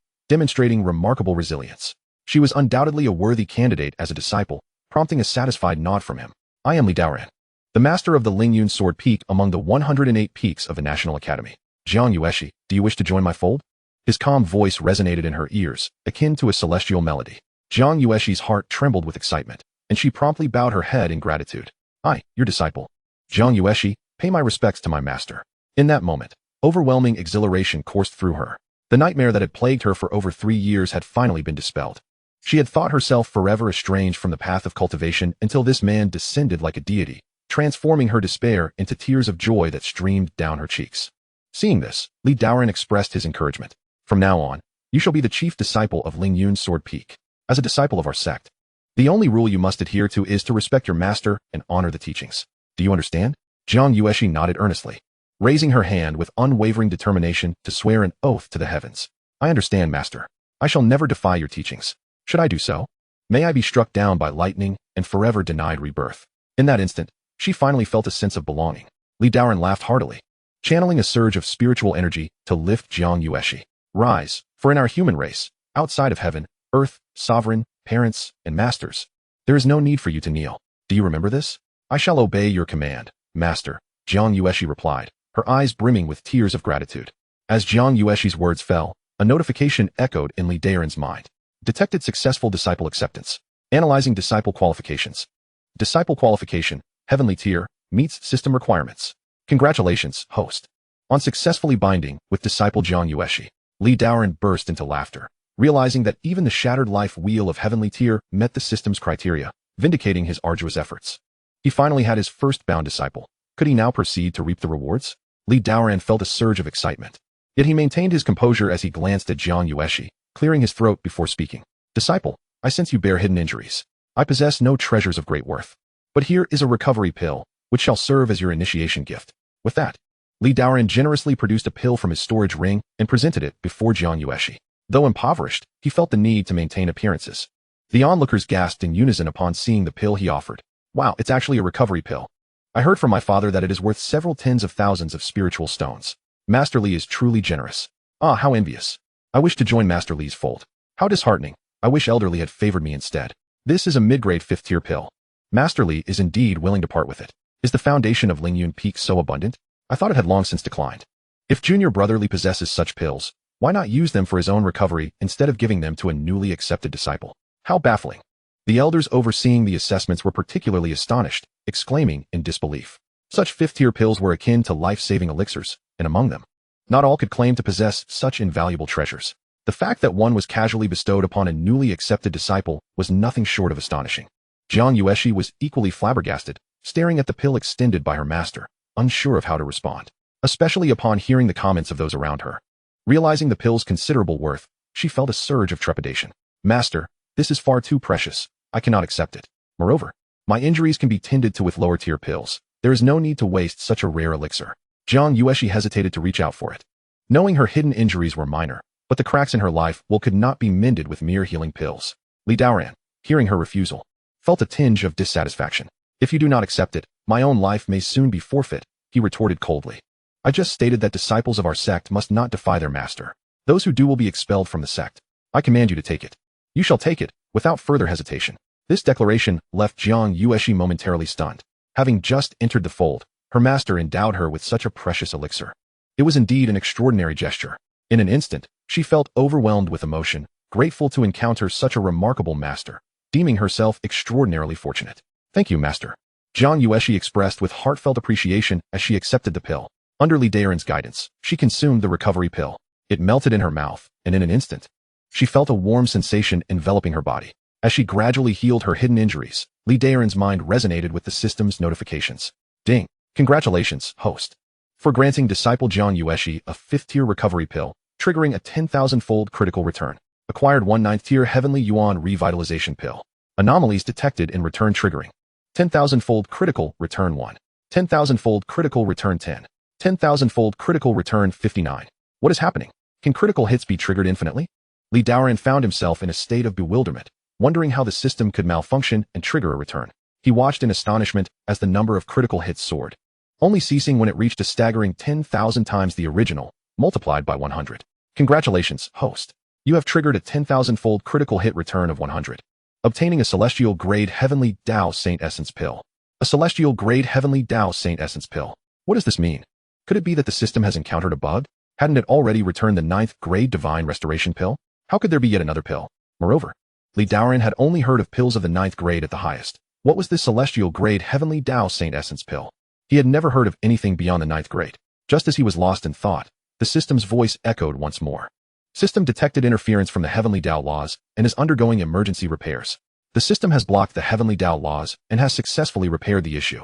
demonstrating remarkable resilience. She was undoubtedly a worthy candidate as a disciple, prompting a satisfied nod from him. I am Li Daoran, the master of the Lingyun Sword Peak among the 108 peaks of the National Academy. Jiang Yueshi, do you wish to join my fold? His calm voice resonated in her ears, akin to a celestial melody. Jiang Yueshi's heart trembled with excitement, and she promptly bowed her head in gratitude. I, your disciple. Jiang Yueshi, pay my respects to my master. In that moment, overwhelming exhilaration coursed through her. The nightmare that had plagued her for over 3 years had finally been dispelled. She had thought herself forever estranged from the path of cultivation until this man descended like a deity, transforming her despair into tears of joy that streamed down her cheeks. Seeing this, Li Daoran expressed his encouragement. From now on, you shall be the chief disciple of Lingyun Sword Peak. As a disciple of our sect, the only rule you must adhere to is to respect your master and honor the teachings. Do you understand? Jiang Yueshi nodded earnestly, raising her hand with unwavering determination to swear an oath to the heavens. I understand, master. I shall never defy your teachings. Should I do so? May I be struck down by lightning and forever denied rebirth. In that instant, she finally felt a sense of belonging. Li Daoran laughed heartily, channeling a surge of spiritual energy to lift Jiang Yueshi. Rise, for in our human race, outside of heaven, earth, sovereign, parents, and masters, there is no need for you to kneel. Do you remember this? I shall obey your command, master, Jiang Yueshi replied, her eyes brimming with tears of gratitude. As Jiang Yueshi's words fell, a notification echoed in Li Daoran's mind. Detected successful disciple acceptance. Analyzing disciple qualifications. Disciple qualification, heavenly tier, meets system requirements. Congratulations, host. On successfully binding with disciple Jiang Yueshi, Li Daoran burst into laughter, realizing that even the shattered life wheel of heavenly tier met the system's criteria, vindicating his arduous efforts. He finally had his first bound disciple. Could he now proceed to reap the rewards? Li Daoran felt a surge of excitement. Yet he maintained his composure as he glanced at Jiang Yueshi, clearing his throat before speaking. Disciple, I sense you bear hidden injuries. I possess no treasures of great worth. But here is a recovery pill, which shall serve as your initiation gift. With that, Li Daoran generously produced a pill from his storage ring and presented it before Jiang Yueshi. Though impoverished, he felt the need to maintain appearances. The onlookers gasped in unison upon seeing the pill he offered. Wow, it's actually a recovery pill. I heard from my father that it is worth several tens of thousands of spiritual stones. Master Li is truly generous. Ah, how envious. I wish to join Master Li's fold. How disheartening. I wish Elder Li had favored me instead. This is a mid-grade 5th tier pill. Master Li is indeed willing to part with it. Is the foundation of Lingyun Peak so abundant? I thought it had long since declined. If junior brother Li possesses such pills, why not use them for his own recovery instead of giving them to a newly accepted disciple? How baffling. The elders overseeing the assessments were particularly astonished, exclaiming in disbelief. Such fifth-tier pills were akin to life-saving elixirs, and among them, not all could claim to possess such invaluable treasures. The fact that one was casually bestowed upon a newly accepted disciple was nothing short of astonishing. Jiang Yueshi was equally flabbergasted, staring at the pill extended by her master, unsure of how to respond, especially upon hearing the comments of those around her. Realizing the pill's considerable worth, she felt a surge of trepidation. Master, this is far too precious. I cannot accept it. Moreover, my injuries can be tended to with lower-tier pills. There is no need to waste such a rare elixir. Jiang Yueshi hesitated to reach out for it. Knowing her hidden injuries were minor, but the cracks in her life could not be mended with mere healing pills. Li Daoran, hearing her refusal, felt a tinge of dissatisfaction. If you do not accept it, my own life may soon be forfeit, he retorted coldly. I just stated that disciples of our sect must not defy their master. Those who do will be expelled from the sect. I command you to take it. You shall take it, without further hesitation. This declaration left Jiang Yueshi momentarily stunned. Having just entered the fold, her master endowed her with such a precious elixir. It was indeed an extraordinary gesture. In an instant, she felt overwhelmed with emotion, grateful to encounter such a remarkable master, deeming herself extraordinarily fortunate. Thank you, master. Jiang Yueshi expressed with heartfelt appreciation as she accepted the pill. Under Li Daoran's guidance, she consumed the recovery pill. It melted in her mouth, and in an instant, she felt a warm sensation enveloping her body. As she gradually healed her hidden injuries, Li Daoran's mind resonated with the system's notifications. Ding! Congratulations, host, for granting disciple Jiang Yueshi a 5th-tier recovery pill, triggering a 10,000-fold critical return. Acquired 1 9th-tier Heavenly Yuan Revitalization Pill. Anomalies detected in return triggering. 10,000-fold critical return 1. 10,000-fold critical return 10. 10,000-fold critical return 59. What is happening? Can critical hits be triggered infinitely? Li Daoran found himself in a state of bewilderment, wondering how the system could malfunction and trigger a return. He watched in astonishment as the number of critical hits soared, only ceasing when it reached a staggering 10,000 times the original, multiplied by 100. Congratulations, host. You have triggered a 10,000-fold critical hit return of 100. Obtaining a celestial grade Heavenly Dao Saint Essence Pill. A celestial grade Heavenly Dao Saint Essence Pill. What does this mean? Could it be that the system has encountered a bug? Hadn't it already returned the 9th grade Divine Restoration Pill? How could there be yet another pill? Moreover, Li Daoran had only heard of pills of the 9th grade at the highest. What was this celestial grade Heavenly Dao Saint Essence Pill? He had never heard of anything beyond the 9th grade. Just as he was lost in thought, the system's voice echoed once more. System detected interference from the Heavenly Dao laws and is undergoing emergency repairs. The system has blocked the Heavenly Dao laws and has successfully repaired the issue.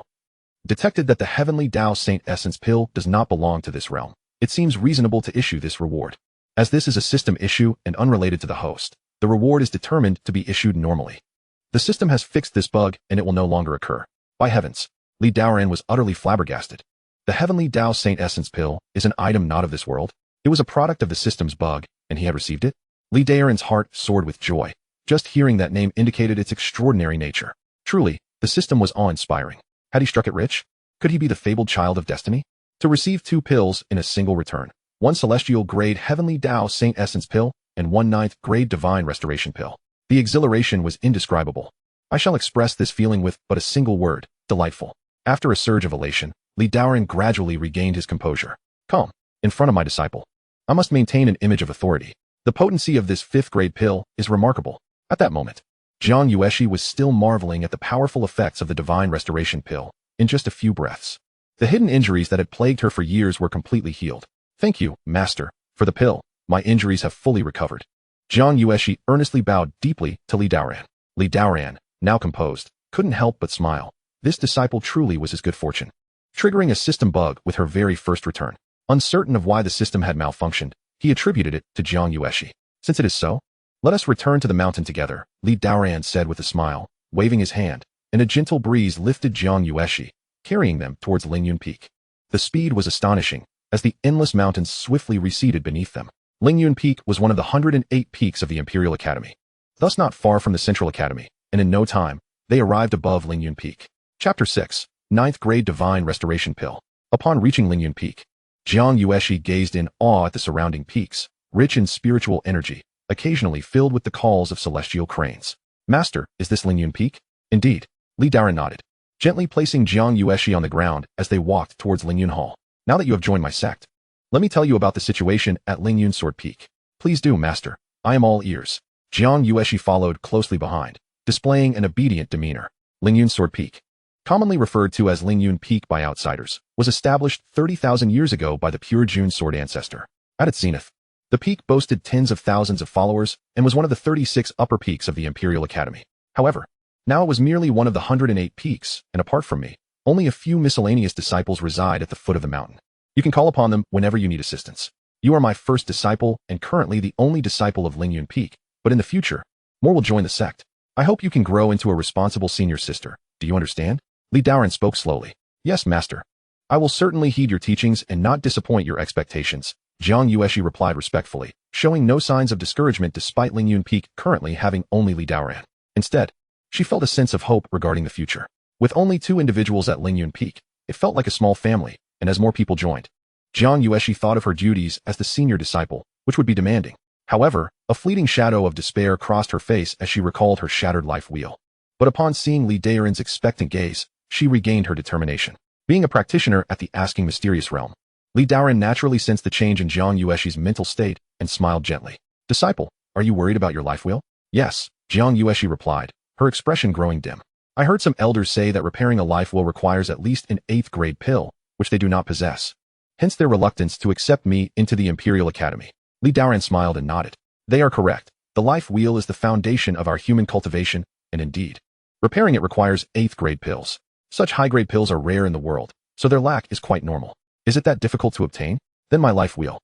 Detected that the Heavenly Dao Saint Essence Pill does not belong to this realm. It seems reasonable to issue this reward. As this is a system issue and unrelated to the host, the reward is determined to be issued normally. The system has fixed this bug and it will no longer occur. By heavens, Li Daoran was utterly flabbergasted. The Heavenly Dao Saint Essence Pill is an item not of this world. It was a product of the system's bug, and he had received it? Li Daoran's heart soared with joy. Just hearing that name indicated its extraordinary nature. Truly, the system was awe-inspiring. Had he struck it rich? Could he be the fabled child of destiny? To receive 2 pills in a single return. 1 celestial grade Heavenly Dao Saint Essence Pill, and 1 9th grade Divine Restoration Pill. The exhilaration was indescribable. I shall express this feeling with but a single word: delightful. After a surge of elation, Li Daoran gradually regained his composure. Calm. In front of my disciple, I must maintain an image of authority. The potency of this 5th grade pill is remarkable. At that moment, Jiang Yueshi was still marveling at the powerful effects of the Divine Restoration Pill. In just a few breaths, the hidden injuries that had plagued her for years were completely healed. Thank you, master, for the pill. My injuries have fully recovered. Jiang Yueshi earnestly bowed deeply to Li Daoran. Li Daoran, now composed, couldn't help but smile. This disciple truly was his good fortune. Triggering a system bug with her very first return. Uncertain of why the system had malfunctioned, he attributed it to Jiang Yueshi. Since it is so, let us return to the mountain together, Li Daoran said with a smile, waving his hand, and a gentle breeze lifted Jiang Yueshi, carrying them towards Lingyun Peak. The speed was astonishing, as the endless mountains swiftly receded beneath them. Lingyun Peak was one of the 108 peaks of the Imperial Academy, thus not far from the Central Academy, and in no time, they arrived above Lingyun Peak. Chapter 6, 9th Grade Divine Restoration Pill. Upon reaching Lingyun Peak, Jiang Yueshi gazed in awe at the surrounding peaks, rich in spiritual energy, occasionally filled with the calls of celestial cranes. Master, is this Lingyun Peak? Indeed. Li Daoran nodded, gently placing Jiang Yueshi on the ground as they walked towards Lingyun Hall. Now that you have joined my sect, let me tell you about the situation at Lingyun Sword Peak. Please do, master. I am all ears. Jiang Yueshi followed closely behind, displaying an obedient demeanor. Lingyun Sword Peak, commonly referred to as Lingyun Peak by outsiders, was established 30,000 years ago by the pure June sword ancestor. At its zenith, the peak boasted tens of thousands of followers and was one of the 36 upper peaks of the Imperial Academy. However, now it was merely one of the 108 peaks, and apart from me, only a few miscellaneous disciples reside at the foot of the mountain. You can call upon them whenever you need assistance. You are my first disciple and currently the only disciple of Lingyun Peak, but in the future, more will join the sect. I hope you can grow into a responsible senior sister. Do you understand? Li Daoran spoke slowly. Yes, master. I will certainly heed your teachings and not disappoint your expectations, Jiang Yueshi replied respectfully, showing no signs of discouragement despite Lingyun Peak currently having only Li Daoran. Instead, she felt a sense of hope regarding the future. With only 2 individuals at Lingyun Peak, it felt like a small family, and as more people joined, Jiang Yueshi thought of her duties as the senior disciple, which would be demanding. However, a fleeting shadow of despair crossed her face as she recalled her shattered life wheel. But upon seeing Li Daoran's expectant gaze, she regained her determination. Being a practitioner at the asking mysterious realm, Li Daoran naturally sensed the change in Jiang Yueshi's mental state and smiled gently. Disciple, are you worried about your life wheel? Yes, Jiang Yueshi replied, her expression growing dim. I heard some elders say that repairing a life wheel requires at least an 8th grade pill, which they do not possess. Hence their reluctance to accept me into the Imperial Academy. Li Daoran smiled and nodded. They are correct. The life wheel is the foundation of our human cultivation, and indeed, repairing it requires 8th grade pills. Such high-grade pills are rare in the world, so their lack is quite normal. Is it that difficult to obtain? Then my life wheel.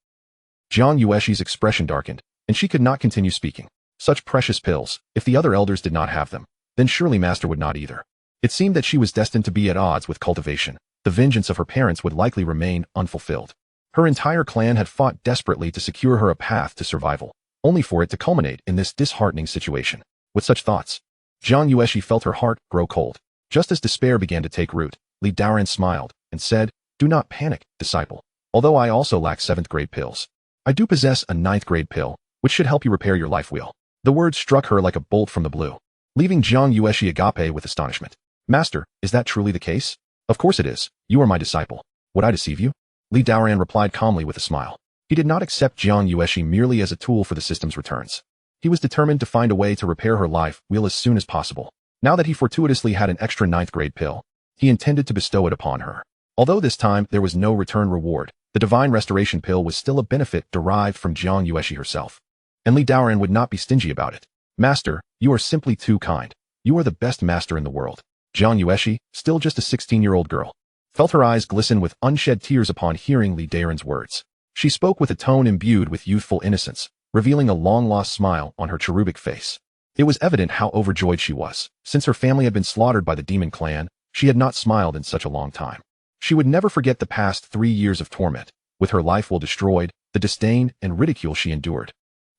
Jiang Yueshi's expression darkened, and she could not continue speaking. Such precious pills, if the other elders did not have them, then surely master would not either. It seemed that she was destined to be at odds with cultivation. The vengeance of her parents would likely remain unfulfilled. Her entire clan had fought desperately to secure her a path to survival, only for it to culminate in this disheartening situation. With such thoughts, Jiang Yueshi felt her heart grow cold. Just as despair began to take root, Li Daoran smiled and said, do not panic, disciple. Although I also lack 7th grade pills, I do possess a 9th grade pill, which should help you repair your life wheel. The words struck her like a bolt from the blue, leaving Jiang Yueshi agape with astonishment. Master, is that truly the case? Of course it is. You are my disciple. Would I deceive you? Li Daoran replied calmly with a smile. He did not accept Jiang Yueshi merely as a tool for the system's returns. He was determined to find a way to repair her life wheel as soon as possible. Now that he fortuitously had an extra 9th grade pill, he intended to bestow it upon her. Although this time there was no return reward, the Divine Restoration Pill was still a benefit derived from Jiang Yueshi herself. And Li Daoran would not be stingy about it. Master, you are simply too kind. You are the best master in the world. Jiang Yueshi, still just a 16-year-old girl, felt her eyes glisten with unshed tears upon hearing Li Daoran's words. She spoke with a tone imbued with youthful innocence, revealing a long-lost smile on her cherubic face. It was evident how overjoyed she was. Since her family had been slaughtered by the demon clan, she had not smiled in such a long time. She would never forget the past 3 years of torment, with her life well destroyed, the disdain and ridicule she endured,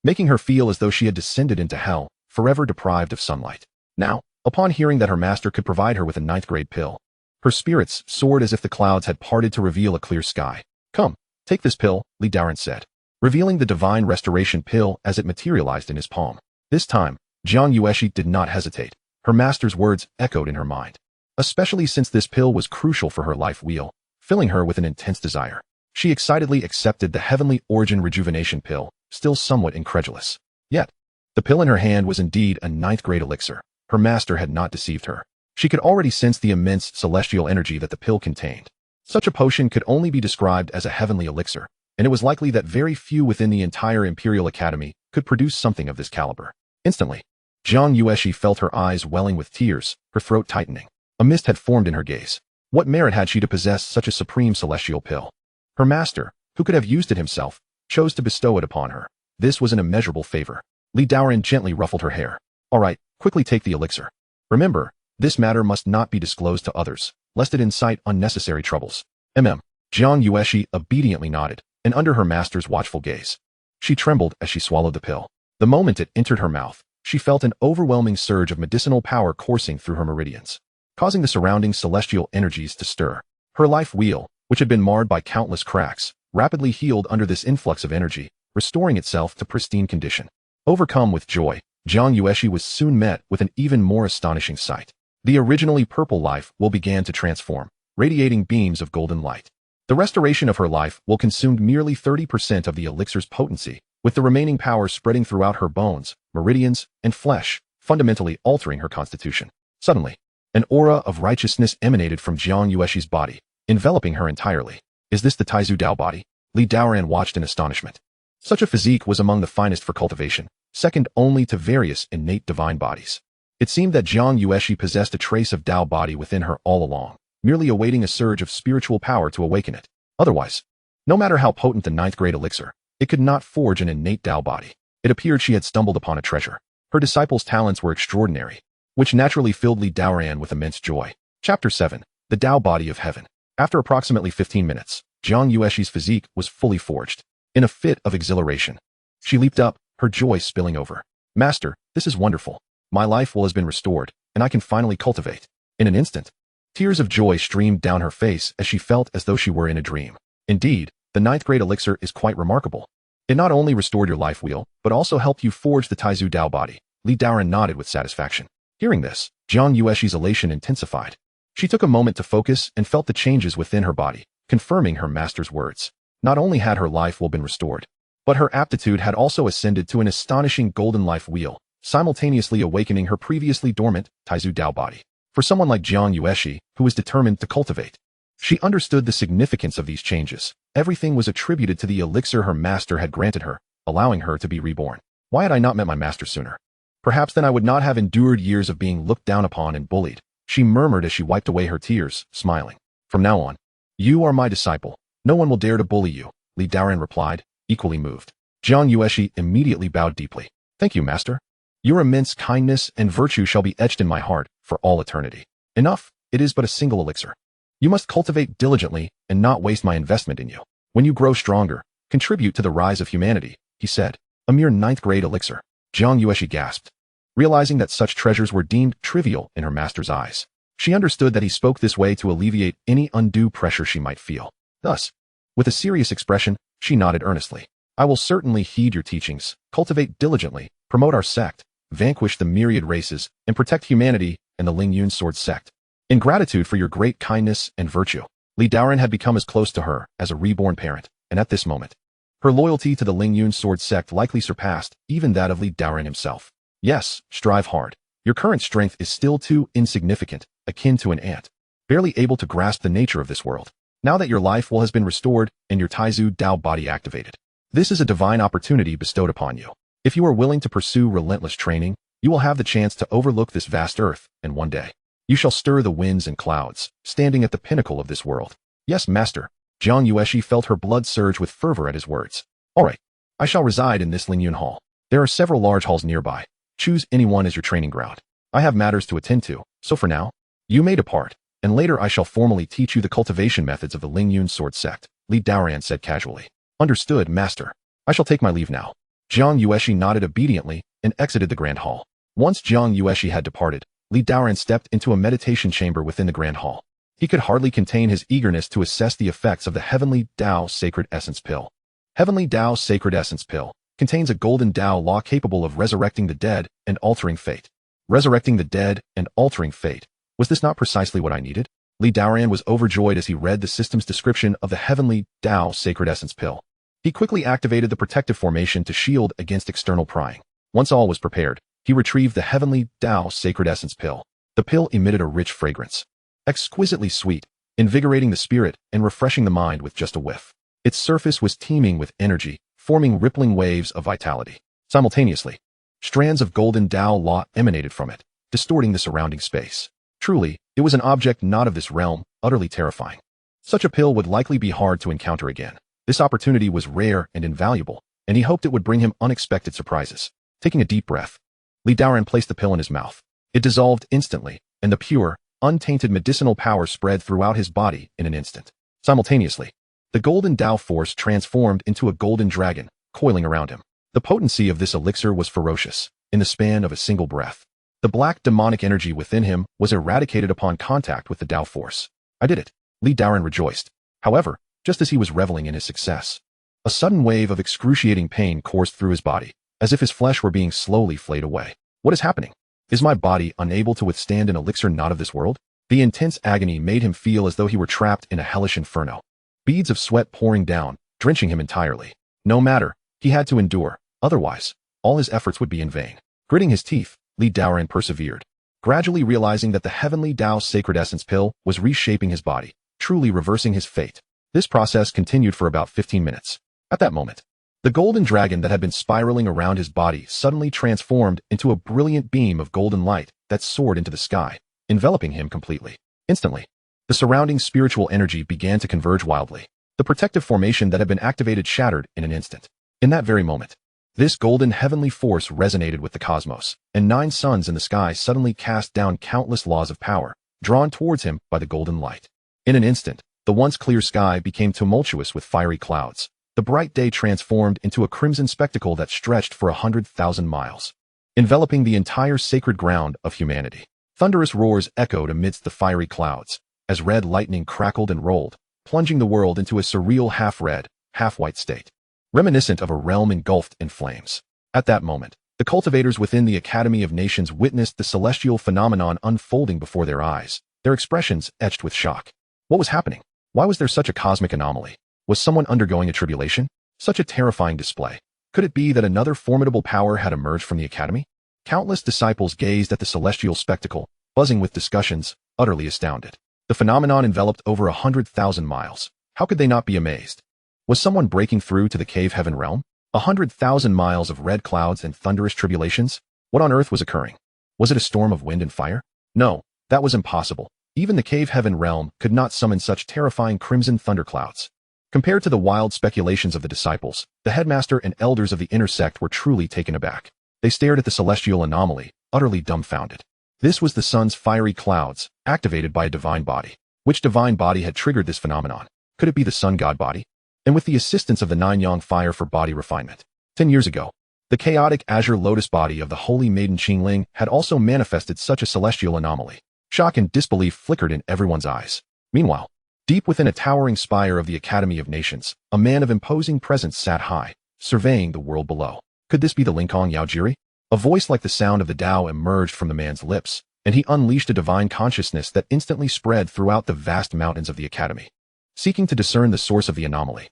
making her feel as though she had descended into hell, forever deprived of sunlight. Now, upon hearing that her master could provide her with a 9th grade pill, her spirits soared as if the clouds had parted to reveal a clear sky. Come, take this pill, Li Daoran said, revealing the Divine Restoration Pill as it materialized in his palm. This time, Jiang Yueshi did not hesitate. Her master's words echoed in her mind, especially since this pill was crucial for her life wheel, filling her with an intense desire. She excitedly accepted the heavenly origin Rejuvenation Pill, still somewhat incredulous. Yet, the pill in her hand was indeed a 9th grade elixir. Her master had not deceived her. She could already sense the immense celestial energy that the pill contained. Such a potion could only be described as a heavenly elixir, and it was likely that very few within the entire Imperial Academy could produce something of this caliber. Instantly, Jiang Yueshi felt her eyes welling with tears, her throat tightening. A mist had formed in her gaze. What merit had she to possess such a supreme celestial pill? Her master, who could have used it himself, chose to bestow it upon her. This was an immeasurable favor. Li Daoran gently ruffled her hair. All right, quickly take the elixir. Remember, this matter must not be disclosed to others, lest it incite unnecessary troubles. Jiang Yueshi obediently nodded, and under her master's watchful gaze, she trembled as she swallowed the pill. The moment it entered her mouth, she felt an overwhelming surge of medicinal power coursing through her meridians, causing the surrounding celestial energies to stir. Her life wheel, which had been marred by countless cracks, rapidly healed under this influx of energy, restoring itself to pristine condition. Overcome with joy, Jiang Yueshi was soon met with an even more astonishing sight. The originally purple life will begin to transform, radiating beams of golden light. The restoration of her life will consume merely 30% of the elixir's potency, with the remaining power spreading throughout her bones, meridians, and flesh, fundamentally altering her constitution. Suddenly, an aura of righteousness emanated from Jiang Yuexi's body, enveloping her entirely. Is this the Taizu Dao body? Li Daoran watched in astonishment. Such a physique was among the finest for cultivation, second only to various innate divine bodies. It seemed that Jiang Yuexi possessed a trace of Dao body within her all along, merely awaiting a surge of spiritual power to awaken it. Otherwise, no matter how potent the ninth-grade elixir, it could not forge an innate Dao body. It appeared she had stumbled upon a treasure. Her disciple's talents were extraordinary, which naturally filled Li Daoran with immense joy. Chapter 7. The Dao Body of Heaven. After approximately 15 minutes, Jiang Yuexi's physique was fully forged. In a fit of exhilaration, she leaped up, her joy spilling over. Master, this is wonderful. My life has been restored, and I can finally cultivate. In an instant, tears of joy streamed down her face as she felt as though she were in a dream. Indeed, the ninth-grade elixir is quite remarkable. It not only restored your life wheel, but also helped you forge the Taizu Dao body. Li Daoran nodded with satisfaction. Hearing this, Jiang Yuexi's elation intensified. She took a moment to focus and felt the changes within her body, confirming her master's words. Not only had her life wheel been restored, but her aptitude had also ascended to an astonishing golden life wheel, simultaneously awakening her previously dormant Taizu Dao body. For someone like Jiang Yuexi, who was determined to cultivate, she understood the significance of these changes. Everything was attributed to the elixir her master had granted her, allowing her to be reborn. Why had I not met my master sooner? Perhaps then I would not have endured years of being looked down upon and bullied, she murmured as she wiped away her tears, smiling. From now on, you are my disciple. No one will dare to bully you, Li Daoran replied, equally moved. Jiang Yuexi immediately bowed deeply. Thank you, master. Your immense kindness and virtue shall be etched in my heart for all eternity. Enough, it is but a single elixir. You must cultivate diligently and not waste my investment in you. When you grow stronger, contribute to the rise of humanity, he said. A mere ninth-grade elixir. Jiang Yuexi gasped, realizing that such treasures were deemed trivial in her master's eyes. She understood that he spoke this way to alleviate any undue pressure she might feel. Thus, with a serious expression, she nodded earnestly. I will certainly heed your teachings, cultivate diligently, promote our sect, vanquish the myriad races, and protect humanity and the Lingyun Sword sect. In gratitude for your great kindness and virtue, Li Daoran had become as close to her as a reborn parent, and at this moment, her loyalty to the Lingyun Sword sect likely surpassed even that of Li Daoran himself. Yes, strive hard. Your current strength is still too insignificant, akin to an ant, barely able to grasp the nature of this world. Now that your life has been restored and your Taizu Dao body activated, this is a divine opportunity bestowed upon you. If you are willing to pursue relentless training, you will have the chance to overlook this vast earth, and one day, you shall stir the winds and clouds, standing at the pinnacle of this world. Yes, master. Jiang Yuexi felt her blood surge with fervor at his words. All right, I shall reside in this Lingyun hall. There are several large halls nearby. Choose any one as your training ground. I have matters to attend to, so for now, you may depart, and later I shall formally teach you the cultivation methods of the Lingyun Sword sect, Li Daoran said casually. Understood, master. I shall take my leave now. Jiang Yuexi nodded obediently and exited the grand hall. Once Jiang Yuexi had departed, Li Daoran stepped into a meditation chamber within the grand hall. He could hardly contain his eagerness to assess the effects of the Heavenly Dao Sacred Essence Pill. Heavenly Dao Sacred Essence Pill contains a golden Dao law capable of resurrecting the dead and altering fate. Resurrecting the dead and altering fate. Was this not precisely what I needed? Li Daoran was overjoyed as he read the system's description of the Heavenly Dao Sacred Essence Pill. He quickly activated the protective formation to shield against external prying. Once all was prepared, he retrieved the Heavenly Dao Sacred Essence Pill. The pill emitted a rich fragrance, exquisitely sweet, invigorating the spirit and refreshing the mind with just a whiff. Its surface was teeming with energy, forming rippling waves of vitality. Simultaneously, strands of golden Dao law emanated from it, distorting the surrounding space. Truly, it was an object not of this realm, utterly terrifying. Such a pill would likely be hard to encounter again. This opportunity was rare and invaluable, and he hoped it would bring him unexpected surprises. Taking a deep breath, Li Daoran placed the pill in his mouth. It dissolved instantly, and the pure, untainted medicinal power spread throughout his body in an instant. Simultaneously, the golden Dao force transformed into a golden dragon, coiling around him. The potency of this elixir was ferocious. In the span of a single breath, the black demonic energy within him was eradicated upon contact with the Dao force. I did it. Li Daoran rejoiced. However, just as he was reveling in his success, a sudden wave of excruciating pain coursed through his body, as if his flesh were being slowly flayed away. What is happening? Is my body unable to withstand an elixir not of this world? The intense agony made him feel as though he were trapped in a hellish inferno. Beads of sweat pouring down, drenching him entirely. No matter, he had to endure, otherwise, all his efforts would be in vain. Gritting his teeth, Daoran persevered, gradually realizing that the Heavenly Dao Sacred Essence Pill was reshaping his body, truly reversing his fate. This process continued for about 15 minutes. At that moment, the golden dragon that had been spiraling around his body suddenly transformed into a brilliant beam of golden light that soared into the sky, enveloping him completely. Instantly, the surrounding spiritual energy began to converge wildly. The protective formation that had been activated shattered in an instant. In that very moment, this golden heavenly force resonated with the cosmos, and 9 suns in the sky suddenly cast down countless laws of power, drawn towards him by the golden light. In an instant, the once clear sky became tumultuous with fiery clouds. The bright day transformed into a crimson spectacle that stretched for 100,000 miles, enveloping the entire sacred ground of humanity. Thunderous roars echoed amidst the fiery clouds, as red lightning crackled and rolled, plunging the world into a surreal half-red, half-white state, reminiscent of a realm engulfed in flames. At that moment, the cultivators within the Academy of Nations witnessed the celestial phenomenon unfolding before their eyes, their expressions etched with shock. What was happening? Why was there such a cosmic anomaly? Was someone undergoing a tribulation? Such a terrifying display. Could it be that another formidable power had emerged from the Academy? Countless disciples gazed at the celestial spectacle, buzzing with discussions, utterly astounded. The phenomenon enveloped over 100,000 miles. How could they not be amazed? Was someone breaking through to the cave heaven realm? 100,000 miles of red clouds and thunderous tribulations? What on earth was occurring? Was it a storm of wind and fire? No, that was impossible. Even the cave heaven realm could not summon such terrifying crimson thunderclouds. Compared to the wild speculations of the disciples, the headmaster and elders of the inner sect were truly taken aback. They stared at the celestial anomaly, utterly dumbfounded. This was the sun's fiery clouds, activated by a divine body. Which divine body had triggered this phenomenon? Could it be the sun god body? And with the assistance of the 9 yang fire for body refinement. 10 years ago, the chaotic azure lotus body of the holy maiden Qingling had also manifested such a celestial anomaly. Shock and disbelief flickered in everyone's eyes. Meanwhile, deep within a towering spire of the Academy of Nations, a man of imposing presence sat high, surveying the world below. Could this be the Lingyun Peak? A voice like the sound of the Tao emerged from the man's lips, and he unleashed a divine consciousness that instantly spread throughout the vast mountains of the Academy. Seeking to discern the source of the anomaly.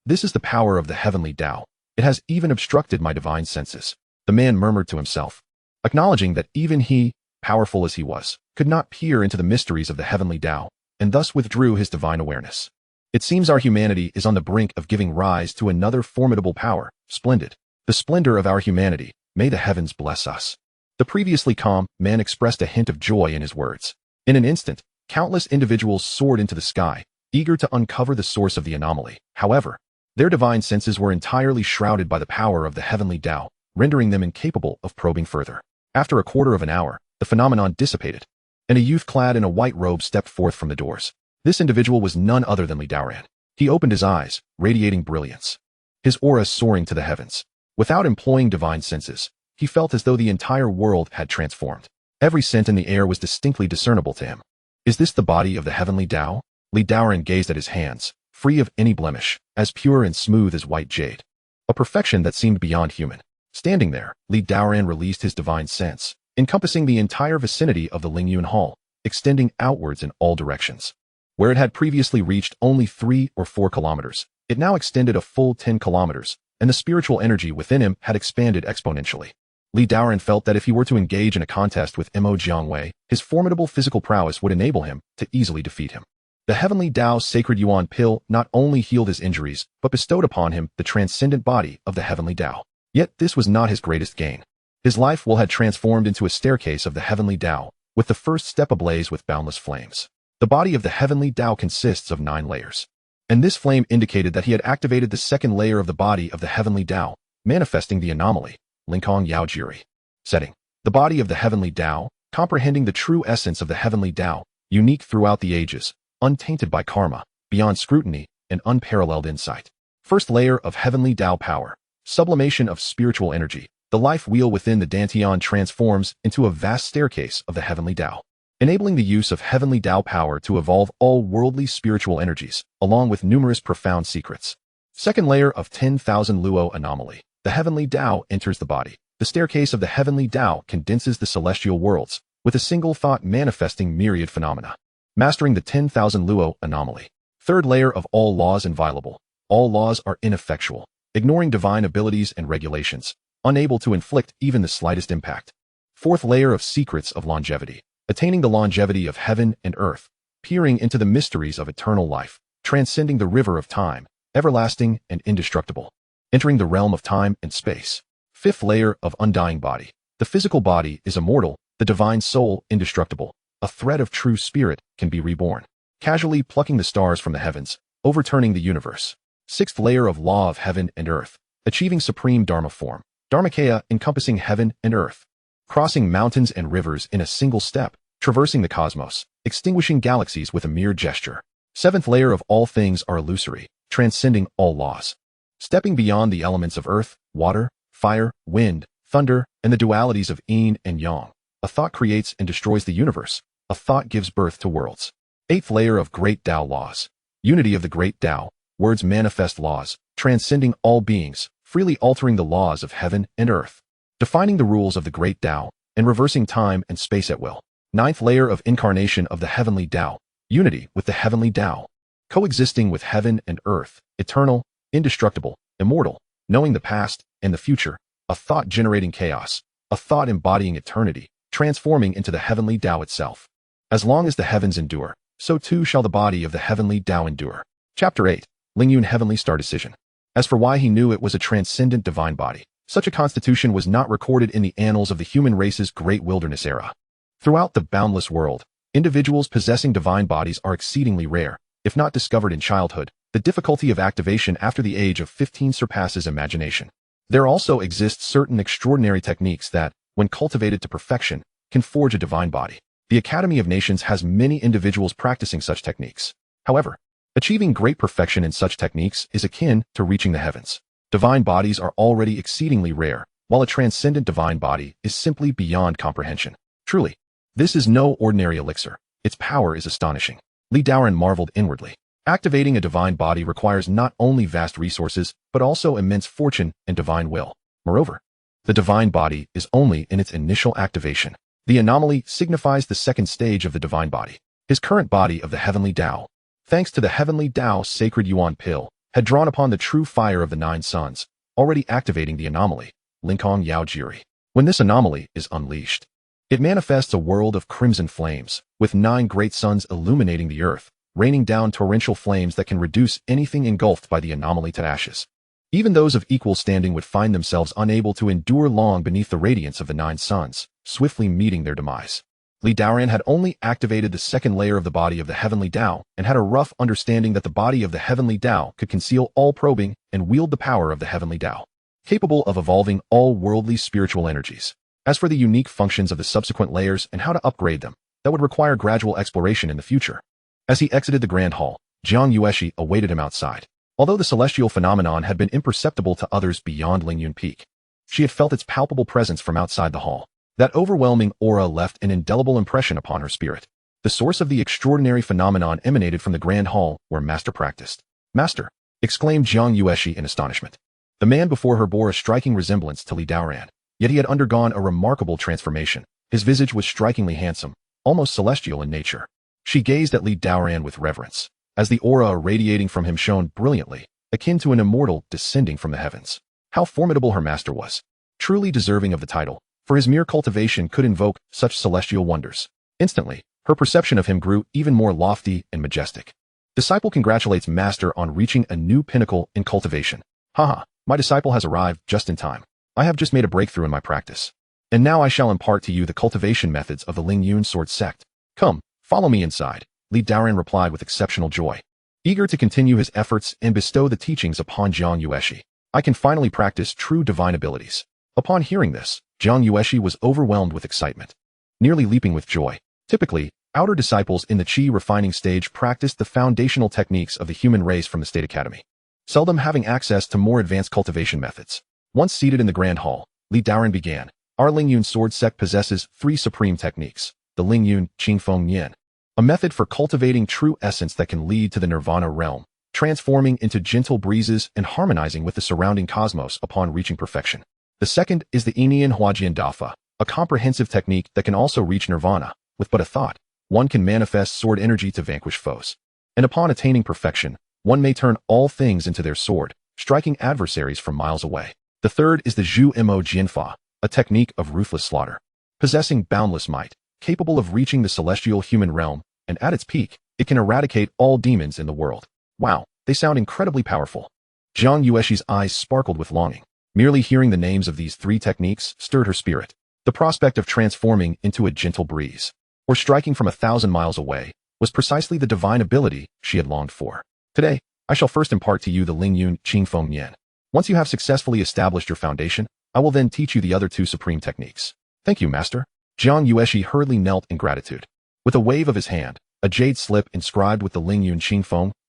This is the power of the Heavenly Tao. It has even obstructed my divine senses. The man murmured to himself, acknowledging that even he, powerful as he was, could not peer into the mysteries of the Heavenly Tao, and thus withdrew his divine awareness. It seems our humanity is on the brink of giving rise to another formidable power, splendid. The splendor of our humanity, may the heavens bless us. The previously calm man expressed a hint of joy in his words. In an instant, countless individuals soared into the sky, eager to uncover the source of the anomaly. However, their divine senses were entirely shrouded by the power of the Heavenly Tao, rendering them incapable of probing further. After a quarter of an hour, the phenomenon dissipated, and a youth clad in a white robe stepped forth from the doors. This individual was none other than Daoran. He opened his eyes, radiating brilliance, his aura soaring to the heavens. Without employing divine senses, he felt as though the entire world had transformed. Every scent in the air was distinctly discernible to him. Is this the body of the Heavenly Tao? Daoran gazed at his hands, free of any blemish, as pure and smooth as white jade. A perfection that seemed beyond human. Standing there, Daoran released his divine sense, encompassing the entire vicinity of the Lingyun Hall, extending outwards in all directions. Where it had previously reached only 3 or 4 kilometers, it now extended a full 10 kilometers, and the spiritual energy within him had expanded exponentially. Daoran felt that if he were to engage in a contest with Mo Jiangwei, his formidable physical prowess would enable him to easily defeat him. The Heavenly Dao Sacred Yuan Pill not only healed his injuries, but bestowed upon him the transcendent body of the Heavenly Tao. Yet this was not his greatest gain. His life had transformed into a staircase of the Heavenly Tao, with the first step ablaze with boundless flames. The body of the Heavenly Tao consists of 9 layers. And this flame indicated that he had activated the second layer of the body of the Heavenly Tao, manifesting the anomaly, Lingyun Peak. Setting. The body of the Heavenly Tao, comprehending the true essence of the Heavenly Tao, unique throughout the ages, untainted by karma, beyond scrutiny, and unparalleled insight. First layer of Heavenly Tao power. Sublimation of spiritual energy. The life wheel within the Dantian transforms into a vast staircase of the Heavenly Tao, enabling the use of Heavenly Tao power to evolve all worldly spiritual energies, along with numerous profound secrets. Second layer of 10,000 Luo anomaly. The Heavenly Tao enters the body, The staircase of the heavenly Tao condenses the celestial worlds, with a single thought manifesting myriad phenomena. Mastering the 10,000 luo anomaly. Third layer of all laws inviolable. All laws are ineffectual, ignoring divine abilities and regulations, unable to inflict even the slightest impact. Fourth layer of secrets of longevity. Attaining the longevity of heaven and earth, peering into the mysteries of eternal life, transcending the river of time, everlasting and indestructible. Entering the realm of time and space. Fifth layer of undying body. The physical body is immortal, the divine soul indestructible. A thread of true spirit can be reborn. Casually plucking the stars from the heavens, overturning the universe. Sixth layer of law of heaven and earth. Achieving supreme dharma form. Dharmakaya encompassing heaven and earth. Crossing mountains and rivers in a single step, traversing the cosmos, extinguishing galaxies with a mere gesture. Seventh layer of all things are illusory, transcending all laws. Stepping beyond the elements of earth, water, fire, wind, thunder, and the dualities of yin and yang. A thought creates and destroys the universe. A thought gives birth to worlds. Eighth layer of great Tao laws. Unity of the great Tao. Words manifest laws, transcending all beings, freely altering the laws of heaven and earth. Defining the rules of the great Tao, and reversing time and space at will. Ninth layer of incarnation of the heavenly Tao. Unity with the heavenly Tao. Coexisting with heaven and earth, eternal, indestructible, immortal, knowing the past and the future. A thought generating chaos. A thought embodying eternity, transforming into the heavenly Tao itself. As long as the heavens endure, so too shall the body of the heavenly Tao endure. Chapter 8. Lingyun Heavenly Star Decision. As for why he knew it was a transcendent divine body, such a constitution was not recorded in the annals of the human race's great wilderness era. Throughout the boundless world, individuals possessing divine bodies are exceedingly rare, if not discovered in childhood. The difficulty of activation after the age of 15 surpasses imagination. There also exist certain extraordinary techniques that, when cultivated to perfection, can forge a divine body. The Academy of Nations has many individuals practicing such techniques. However, achieving great perfection in such techniques is akin to reaching the heavens. Divine bodies are already exceedingly rare, while a transcendent divine body is simply beyond comprehension. Truly, this is no ordinary elixir. Its power is astonishing. Daoran marveled inwardly. Activating a divine body requires not only vast resources, but also immense fortune and divine will. Moreover, the divine body is only in its initial activation. The anomaly signifies the second stage of the divine body. His current body of the heavenly Tao, thanks to the Heavenly Dao Sacred Yuan Pill, had drawn upon the true fire of the 9 suns, already activating the anomaly, Linkong Yao Jiri. When this anomaly is unleashed, it manifests a world of crimson flames, with 9 great suns illuminating the earth, raining down torrential flames that can reduce anything engulfed by the anomaly to ashes. Even those of equal standing would find themselves unable to endure long beneath the radiance of the 9 suns, swiftly meeting their demise. Daoran had only activated the second layer of the body of the heavenly Tao and had a rough understanding that the body of the heavenly Tao could conceal all probing and wield the power of the heavenly Tao, capable of evolving all worldly spiritual energies. As for the unique functions of the subsequent layers and how to upgrade them, that would require gradual exploration in the future. As he exited the Grand Hall, Jiang Yueshi awaited him outside. Although the celestial phenomenon had been imperceptible to others beyond Lingyun Peak, she had felt its palpable presence from outside the hall. That overwhelming aura left an indelible impression upon her spirit. The source of the extraordinary phenomenon emanated from the Grand Hall where Master practiced. Master! Exclaimed Jiang Yueshi in astonishment. The man before her bore a striking resemblance to Daoran, yet he had undergone a remarkable transformation. His visage was strikingly handsome, almost celestial in nature. She gazed at Daoran with reverence, as the aura radiating from him shone brilliantly, akin to an immortal descending from the heavens. How formidable her master was. Truly deserving of the title, for his mere cultivation could invoke such celestial wonders. Instantly, her perception of him grew even more lofty and majestic. Disciple congratulates master on reaching a new pinnacle in cultivation. Haha, my disciple has arrived just in time. I have just made a breakthrough in my practice. And now I shall impart to you the cultivation methods of the Lingyun Sword Sect. Come, follow me inside, Daoran replied with exceptional joy. Eager to continue his efforts and bestow the teachings upon Jiang Yueshi, I can finally practice true divine abilities. Upon hearing this, Jiang Yueshi was overwhelmed with excitement, nearly leaping with joy. Typically, outer disciples in the Qi refining stage practiced the foundational techniques of the human race from the State Academy, seldom having access to more advanced cultivation methods. Once seated in the Grand Hall, Daoran began. Our Lingyun Sword Sect possesses 3 supreme techniques. The Lingyun Qingfeng Yin, a method for cultivating true essence that can lead to the nirvana realm, transforming into gentle breezes and harmonizing with the surrounding cosmos upon reaching perfection. The second is the Manhwaedit, a comprehensive technique that can also reach nirvana. With but a thought, one can manifest sword energy to vanquish foes. And upon attaining perfection, one may turn all things into their sword, striking adversaries from miles away. The third is the Zhu-Mo-Jianfa, a technique of ruthless slaughter. Possessing boundless might, capable of reaching the celestial human realm, and at its peak, it can eradicate all demons in the world. Wow, they sound incredibly powerful. Jiang Yuexi's eyes sparkled with longing. Merely hearing the names of these three techniques stirred her spirit. The prospect of transforming into a gentle breeze, or striking from 1,000 miles away, was precisely the divine ability she had longed for. Today, I shall first impart to you the Lingyun Qinglian. Once you have successfully established your foundation, I will then teach you the other two supreme techniques. Thank you, Master. Jiang Yuexi hurriedly knelt in gratitude. With a wave of his hand, a jade slip inscribed with the Lingyun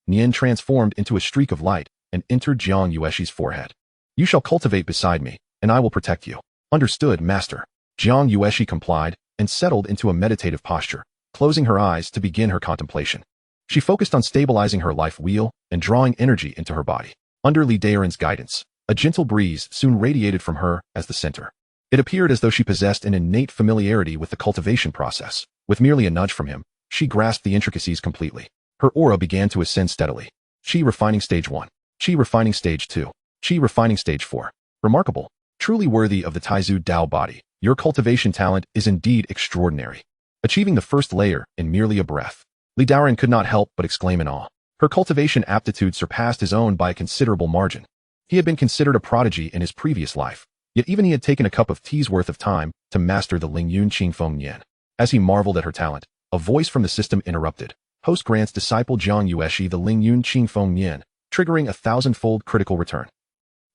Qinglian transformed into a streak of light and entered Jiang Yuexi's forehead. You shall cultivate beside me, and I will protect you. Understood, Master. Jiang Yuexi complied and settled into a meditative posture, closing her eyes to begin her contemplation. She focused on stabilizing her life wheel and drawing energy into her body. Under Li Daoran's guidance, a gentle breeze soon radiated from her as the center. It appeared as though she possessed an innate familiarity with the cultivation process. With merely a nudge from him, she grasped the intricacies completely. Her aura began to ascend steadily. Qi refining stage 1. Qi refining stage 2. Qi refining stage 4. Remarkable. Truly worthy of the Taizu Dao body. Your cultivation talent is indeed extraordinary. Achieving the first layer in merely a breath, Li Daoran could not help but exclaim in awe. Her cultivation aptitude surpassed his own by a considerable margin. He had been considered a prodigy in his previous life, yet even he had taken a cup of tea's worth of time to master the Lingyun Qinglian. As he marveled at her talent, a voice from the system interrupted. Host grants disciple Jiang Yuexi the Lingyun Qinglian, triggering 1,000-fold critical return.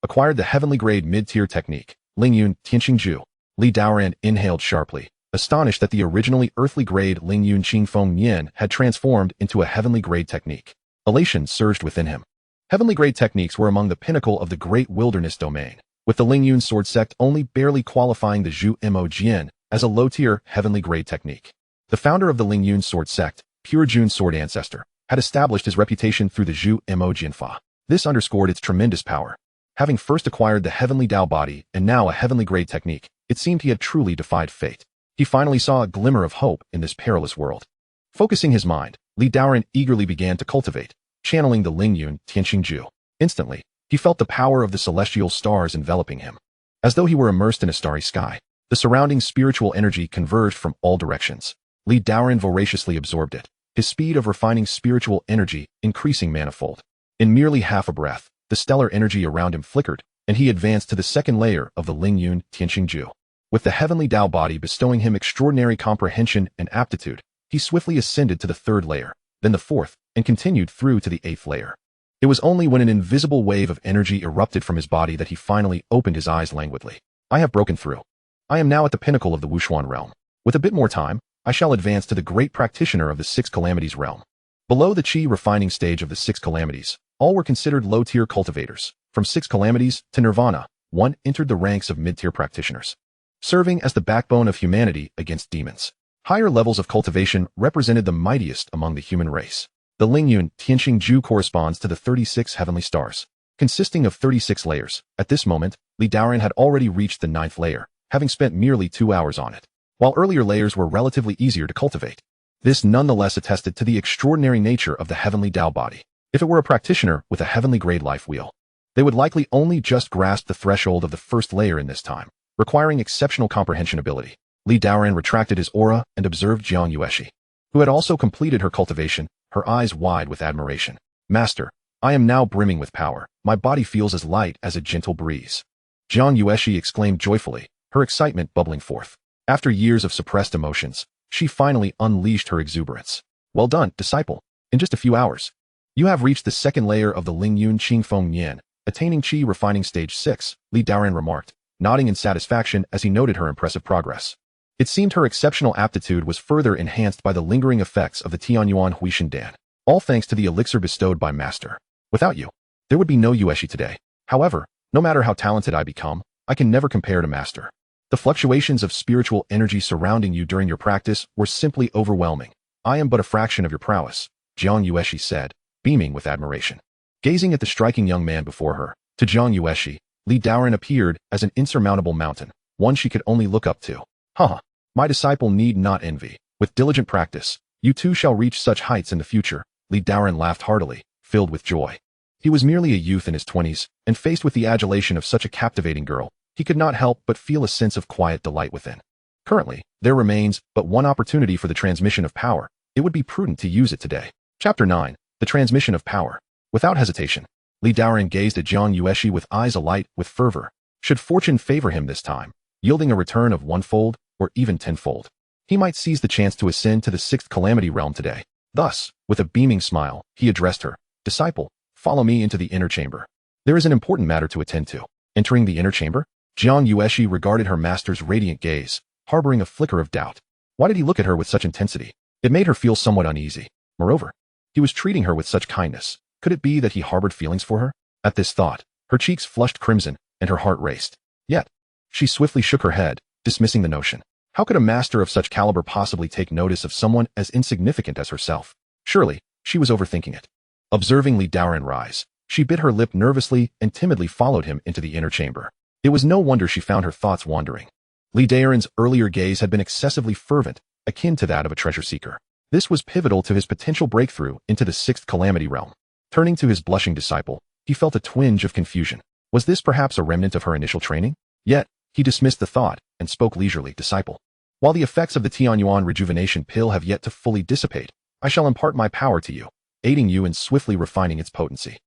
Acquired the heavenly grade mid-tier technique, Lingyun Tianqingju. Li Daoran inhaled sharply, astonished that the originally earthly grade Lingyun Qinglian had transformed into a heavenly grade technique. Elation surged within him. Heavenly grade techniques were among the pinnacle of the great wilderness domain, with the Lingyun Sword Sect only barely qualifying the Zhu-Mo-Jian as a low-tier heavenly grade technique. The founder of the Lingyun Sword Sect, Pure Jun Sword Ancestor, had established his reputation through the Zhu-Mo-Jianfa. This underscored its tremendous power. Having first acquired the heavenly Dao body and now a heavenly grade technique, it seemed he had truly defied fate. He finally saw a glimmer of hope in this perilous world. Focusing his mind, Li Daoran eagerly began to cultivate, channeling the Lingyun Tianqingju. Instantly, he felt the power of the celestial stars enveloping him. As though he were immersed in a starry sky, the surrounding spiritual energy converged from all directions. Li Daoran voraciously absorbed it, his speed of refining spiritual energy increasing manifold. In merely half a breath, the stellar energy around him flickered, and he advanced to the second layer of the Lingyun Tianqingju. With the heavenly Dao body bestowing him extraordinary comprehension and aptitude, he swiftly ascended to the third layer, then the fourth, and continued through to the eighth layer. It was only when an invisible wave of energy erupted from his body that he finally opened his eyes languidly. I have broken through. I am now at the pinnacle of the Wuxian realm. With a bit more time, I shall advance to the great practitioner of the Six Calamities realm. Below the Qi refining stage of the Six Calamities, all were considered low-tier cultivators. From Six Calamities to Nirvana, one entered the ranks of mid-tier practitioners, serving as the backbone of humanity against demons. Higher levels of cultivation represented the mightiest among the human race. The Lingyun Tianqingju corresponds to the 36 heavenly stars, consisting of 36 layers. At this moment, Li Daoran had already reached the 9th layer, having spent merely 2 hours on it, while earlier layers were relatively easier to cultivate. This nonetheless attested to the extraordinary nature of the heavenly Dao body. If it were a practitioner with a heavenly grade life wheel, they would likely only just grasp the threshold of the first layer in this time, requiring exceptional comprehension ability. Li Daoran retracted his aura and observed Jiang Yuexi, who had also completed her cultivation, her eyes wide with admiration. Master, I am now brimming with power. My body feels as light as a gentle breeze. Jiang Yuexi exclaimed joyfully, her excitement bubbling forth. After years of suppressed emotions, she finally unleashed her exuberance. Well done, disciple. In just a few hours, you have reached the second layer of the Lingyun Qinglian, attaining Qi refining stage 6, Li Daoran remarked, nodding in satisfaction as he noted her impressive progress. It seemed her exceptional aptitude was further enhanced by the lingering effects of the Tianyuan Huishan, all thanks to the elixir bestowed by Master. Without you, there would be no Yuexi today. However, no matter how talented I become, I can never compare to Master. The fluctuations of spiritual energy surrounding you during your practice were simply overwhelming. I am but a fraction of your prowess, Jiang Yuexi said, beaming with admiration. Gazing at the striking young man before her, to Jiang Yuexi, Li Daoran appeared as an insurmountable mountain, one she could only look up to. Haha, my disciple need not envy. With diligent practice, you too shall reach such heights in the future. Li Daoran laughed heartily, filled with joy. He was merely a youth in his 20s, and faced with the adulation of such a captivating girl, he could not help but feel a sense of quiet delight within. Currently, there remains but one opportunity for the transmission of power. It would be prudent to use it today. Chapter 9. The Transmission of Power. Without hesitation, Li Daoran gazed at Jiang Yueshi with eyes alight with fervor. Should fortune favor him this time, yielding a return of 1-fold or even 10-fold, he might seize the chance to ascend to the 6th calamity realm today. Thus, with a beaming smile, he addressed her. Disciple, follow me into the inner chamber. There is an important matter to attend to. Entering the inner chamber, Jiang Yueshi regarded her master's radiant gaze, harboring a flicker of doubt. Why did he look at her with such intensity? It made her feel somewhat uneasy. Moreover, he was treating her with such kindness. Could it be that he harbored feelings for her? At this thought, her cheeks flushed crimson, and her heart raced. Yet, she swiftly shook her head, dismissing the notion. How could a master of such caliber possibly take notice of someone as insignificant as herself? Surely, she was overthinking it. Observing Li Daoran rise, she bit her lip nervously and timidly followed him into the inner chamber. It was no wonder she found her thoughts wandering. Li Daoran's earlier gaze had been excessively fervent, akin to that of a treasure seeker. This was pivotal to his potential breakthrough into the 6th calamity realm. Turning to his blushing disciple, he felt a twinge of confusion. Was this perhaps a remnant of her initial training? Yet, he dismissed the thought and spoke leisurely. Disciple, while the effects of the Tianyuan Rejuvenation Pill have yet to fully dissipate, I shall impart my power to you, aiding you in swiftly refining its potency.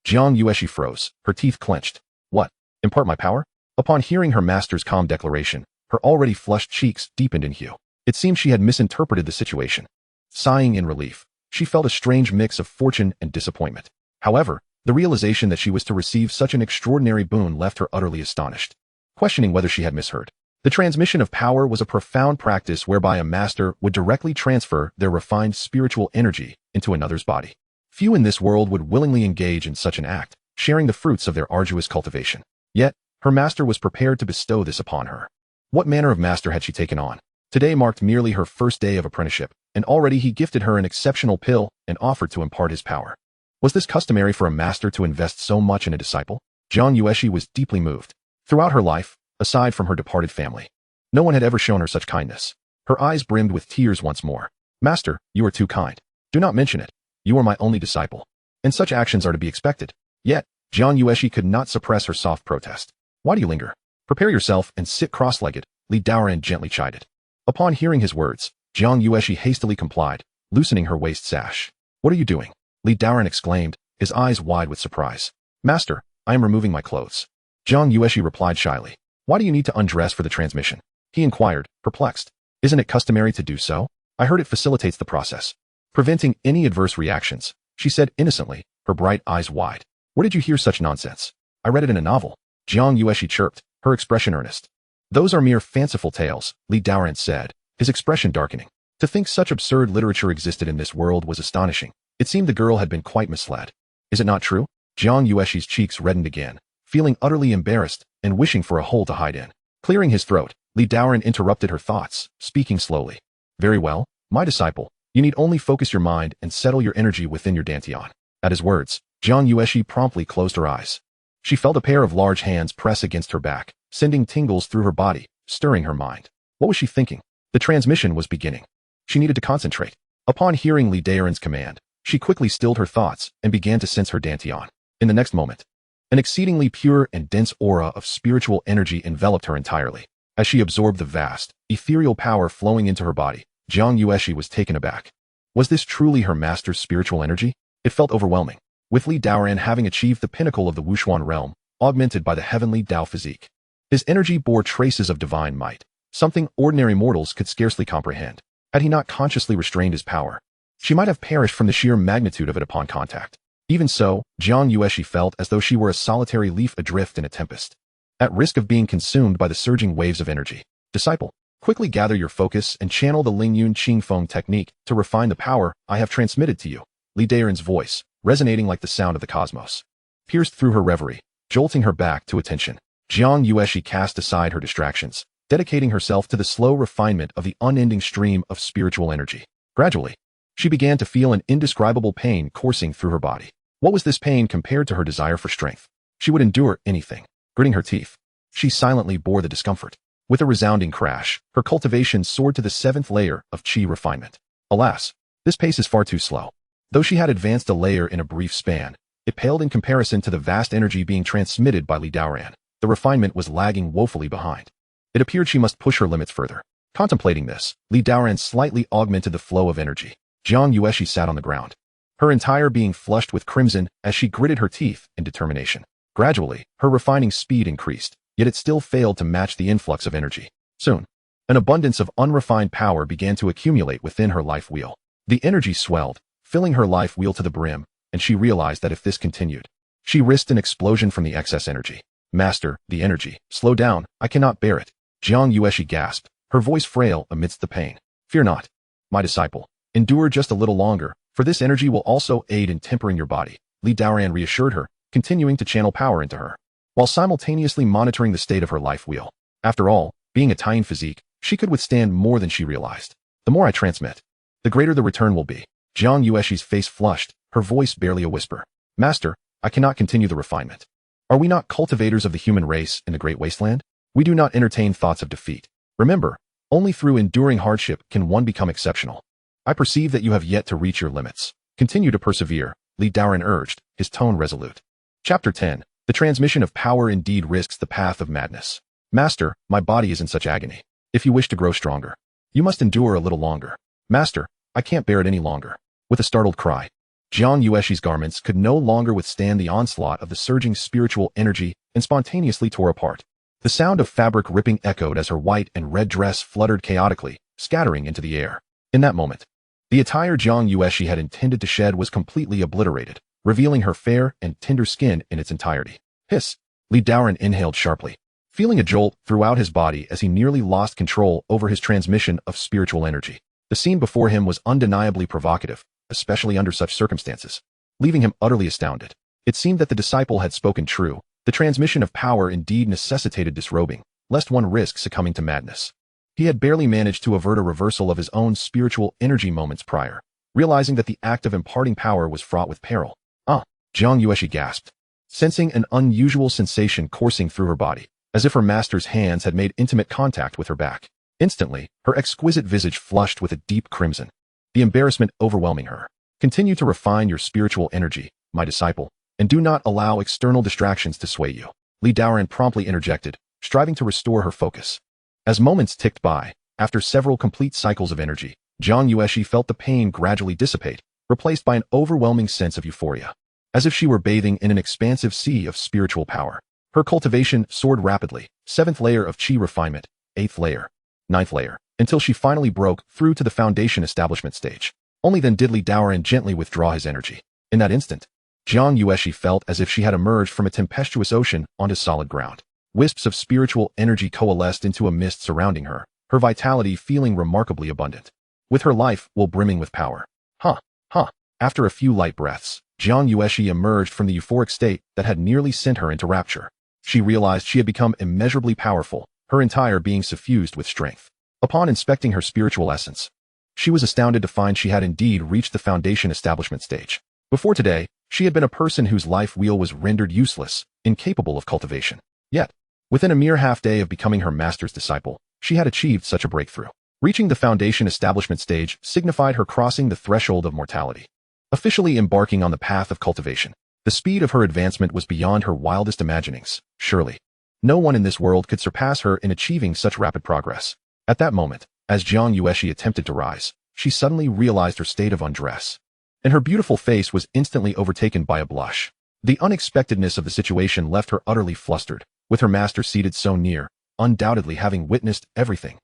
Jiang Yueshi froze, her teeth clenched. What? Impart my power? Upon hearing her master's calm declaration, her already flushed cheeks deepened in hue. It seemed she had misinterpreted the situation. Sighing in relief, she felt a strange mix of fortune and disappointment. However, the realization that she was to receive such an extraordinary boon left her utterly astonished, questioning whether she had misheard. The transmission of power was a profound practice whereby a master would directly transfer their refined spiritual energy into another's body. Few in this world would willingly engage in such an act, sharing the fruits of their arduous cultivation. Yet, her master was prepared to bestow this upon her. What manner of master had she taken on? Today marked merely her first day of apprenticeship, and already he gifted her an exceptional pill and offered to impart his power. Was this customary for a master to invest so much in a disciple? Jiang Yueshi was deeply moved. Throughout her life, aside from her departed family, no one had ever shown her such kindness. Her eyes brimmed with tears once more. Master, you are too kind. Do not mention it. You are my only disciple, and such actions are to be expected. Yet, Jiang Yueshi could not suppress her soft protest. Why do you linger? Prepare yourself and sit cross-legged, Li Daoran gently chided. Upon hearing his words, Jiang Yueshi hastily complied, loosening her waist sash. What are you doing? Li Daoran exclaimed, his eyes wide with surprise. Master, I am removing my clothes. Jiang Yueshi replied shyly. Why do you need to undress for the transmission? He inquired, perplexed. Isn't it customary to do so? I heard it facilitates the process, preventing any adverse reactions, she said innocently, her bright eyes wide. Where did you hear such nonsense? I read it in a novel. Jiang Yueshi chirped, her expression earnest. Those are mere fanciful tales, Li Daoran said, his expression darkening. To think such absurd literature existed in this world was astonishing. It seemed the girl had been quite misled. Is it not true? Jiang Yueshi's cheeks reddened again, feeling utterly embarrassed and wishing for a hole to hide in. Clearing his throat, Li Daoran interrupted her thoughts, speaking slowly. Very well, my disciple, you need only focus your mind and settle your energy within your dantian. At his words, Jiang Yueshi promptly closed her eyes. She felt a pair of large hands press against her back, sending tingles through her body, stirring her mind. What was she thinking? The transmission was beginning. She needed to concentrate. Upon hearing Li Daoran's command, she quickly stilled her thoughts and began to sense her dantian. In the next moment, an exceedingly pure and dense aura of spiritual energy enveloped her entirely. As she absorbed the vast, ethereal power flowing into her body, Jiang Yueshi was taken aback. Was this truly her master's spiritual energy? It felt overwhelming, with Li Daoran having achieved the pinnacle of the Wuxuan realm, augmented by the heavenly Dao physique. His energy bore traces of divine might, something ordinary mortals could scarcely comprehend. Had he not consciously restrained his power, she might have perished from the sheer magnitude of it upon contact. Even so, Jiang Yueshi felt as though she were a solitary leaf adrift in a tempest, at risk of being consumed by the surging waves of energy. Disciple, quickly gather your focus and channel the Lingyun Qingfeng technique to refine the power I have transmitted to you. Li Daoran's voice, resonating like the sound of the cosmos, pierced through her reverie, jolting her back to attention. Jiang Yueshi cast aside her distractions, dedicating herself to the slow refinement of the unending stream of spiritual energy. Gradually, she began to feel an indescribable pain coursing through her body. What was this pain compared to her desire for strength? She would endure anything. Gritting her teeth, she silently bore the discomfort. With a resounding crash, her cultivation soared to the 7th layer of qi refinement. Alas, this pace is far too slow. Though she had advanced a layer in a brief span, it paled in comparison to the vast energy being transmitted by Li Daoran. The refinement was lagging woefully behind. It appeared she must push her limits further. Contemplating this, Li Daoran slightly augmented the flow of energy. Jiang Yueshi sat on the ground, her entire being flushed with crimson as she gritted her teeth in determination. Gradually, her refining speed increased, yet it still failed to match the influx of energy. Soon, an abundance of unrefined power began to accumulate within her life wheel. The energy swelled, filling her life wheel to the brim, and she realized that if this continued, she risked an explosion from the excess energy. Master, the energy. Slow down, I cannot bear it. Jiang Yueshi gasped, her voice frail amidst the pain. Fear not, my disciple. Endure just a little longer, for this energy will also aid in tempering your body. Li Daoran reassured her, continuing to channel power into her, while simultaneously monitoring the state of her life wheel. After all, being a Tian physique, she could withstand more than she realized. The more I transmit, the greater the return will be. Jiang Yueshi's face flushed, her voice barely a whisper. Master, I cannot continue the refinement. Are we not cultivators of the human race in the great wasteland? We do not entertain thoughts of defeat. Remember, only through enduring hardship can one become exceptional. I perceive that you have yet to reach your limits. Continue to persevere, Li Daoran urged, his tone resolute. Chapter 10. The transmission of power indeed risks the path of madness. Master, my body is in such agony. If you wish to grow stronger, you must endure a little longer. Master, I can't bear it any longer. With a startled cry, Jiang Yueshi's garments could no longer withstand the onslaught of the surging spiritual energy and spontaneously tore apart. The sound of fabric ripping echoed as her white and red dress fluttered chaotically, scattering into the air. In that moment, the attire Jiang Yueshi had intended to shed was completely obliterated, revealing her fair and tender skin in its entirety. Hiss! Li Daoran inhaled sharply, feeling a jolt throughout his body as he nearly lost control over his transmission of spiritual energy. The scene before him was undeniably provocative, especially under such circumstances, leaving him utterly astounded. It seemed that the disciple had spoken true. The transmission of power indeed necessitated disrobing, lest one risk succumbing to madness. He had barely managed to avert a reversal of his own spiritual energy moments prior, realizing that the act of imparting power was fraught with peril. Jiang Yueshi gasped, sensing an unusual sensation coursing through her body, as if her master's hands had made intimate contact with her back. Instantly, her exquisite visage flushed with a deep crimson, the embarrassment overwhelming her. Continue to refine your spiritual energy, my disciple, and do not allow external distractions to sway you. Li Daoran promptly interjected, striving to restore her focus. As moments ticked by, after several complete cycles of energy, Jiang Yueshi felt the pain gradually dissipate, replaced by an overwhelming sense of euphoria, as if she were bathing in an expansive sea of spiritual power. Her cultivation soared rapidly, 7th layer of qi refinement, 8th layer, 9th layer, until she finally broke through to the foundation establishment stage. Only then did Li Daoran gently withdraw his energy. In that instant, Jiang Yueshi felt as if she had emerged from a tempestuous ocean onto solid ground. Wisps of spiritual energy coalesced into a mist surrounding her, her vitality feeling remarkably abundant, with her life well brimming with power. After a few light breaths, Jiang Yueshi emerged from the euphoric state that had nearly sent her into rapture. She realized she had become immeasurably powerful, her entire being suffused with strength. Upon inspecting her spiritual essence, she was astounded to find she had indeed reached the foundation establishment stage. Before today, she had been a person whose life wheel was rendered useless, incapable of cultivation. Yet, within a mere half-day of becoming her master's disciple, she had achieved such a breakthrough. Reaching the foundation establishment stage signified her crossing the threshold of mortality, officially embarking on the path of cultivation. The speed of her advancement was beyond her wildest imaginings. Surely, no one in this world could surpass her in achieving such rapid progress. At that moment, as Jiang Yueshi attempted to rise, she suddenly realized her state of undress, and her beautiful face was instantly overtaken by a blush. The unexpectedness of the situation left her utterly flustered, with her master seated so near, undoubtedly having witnessed everything.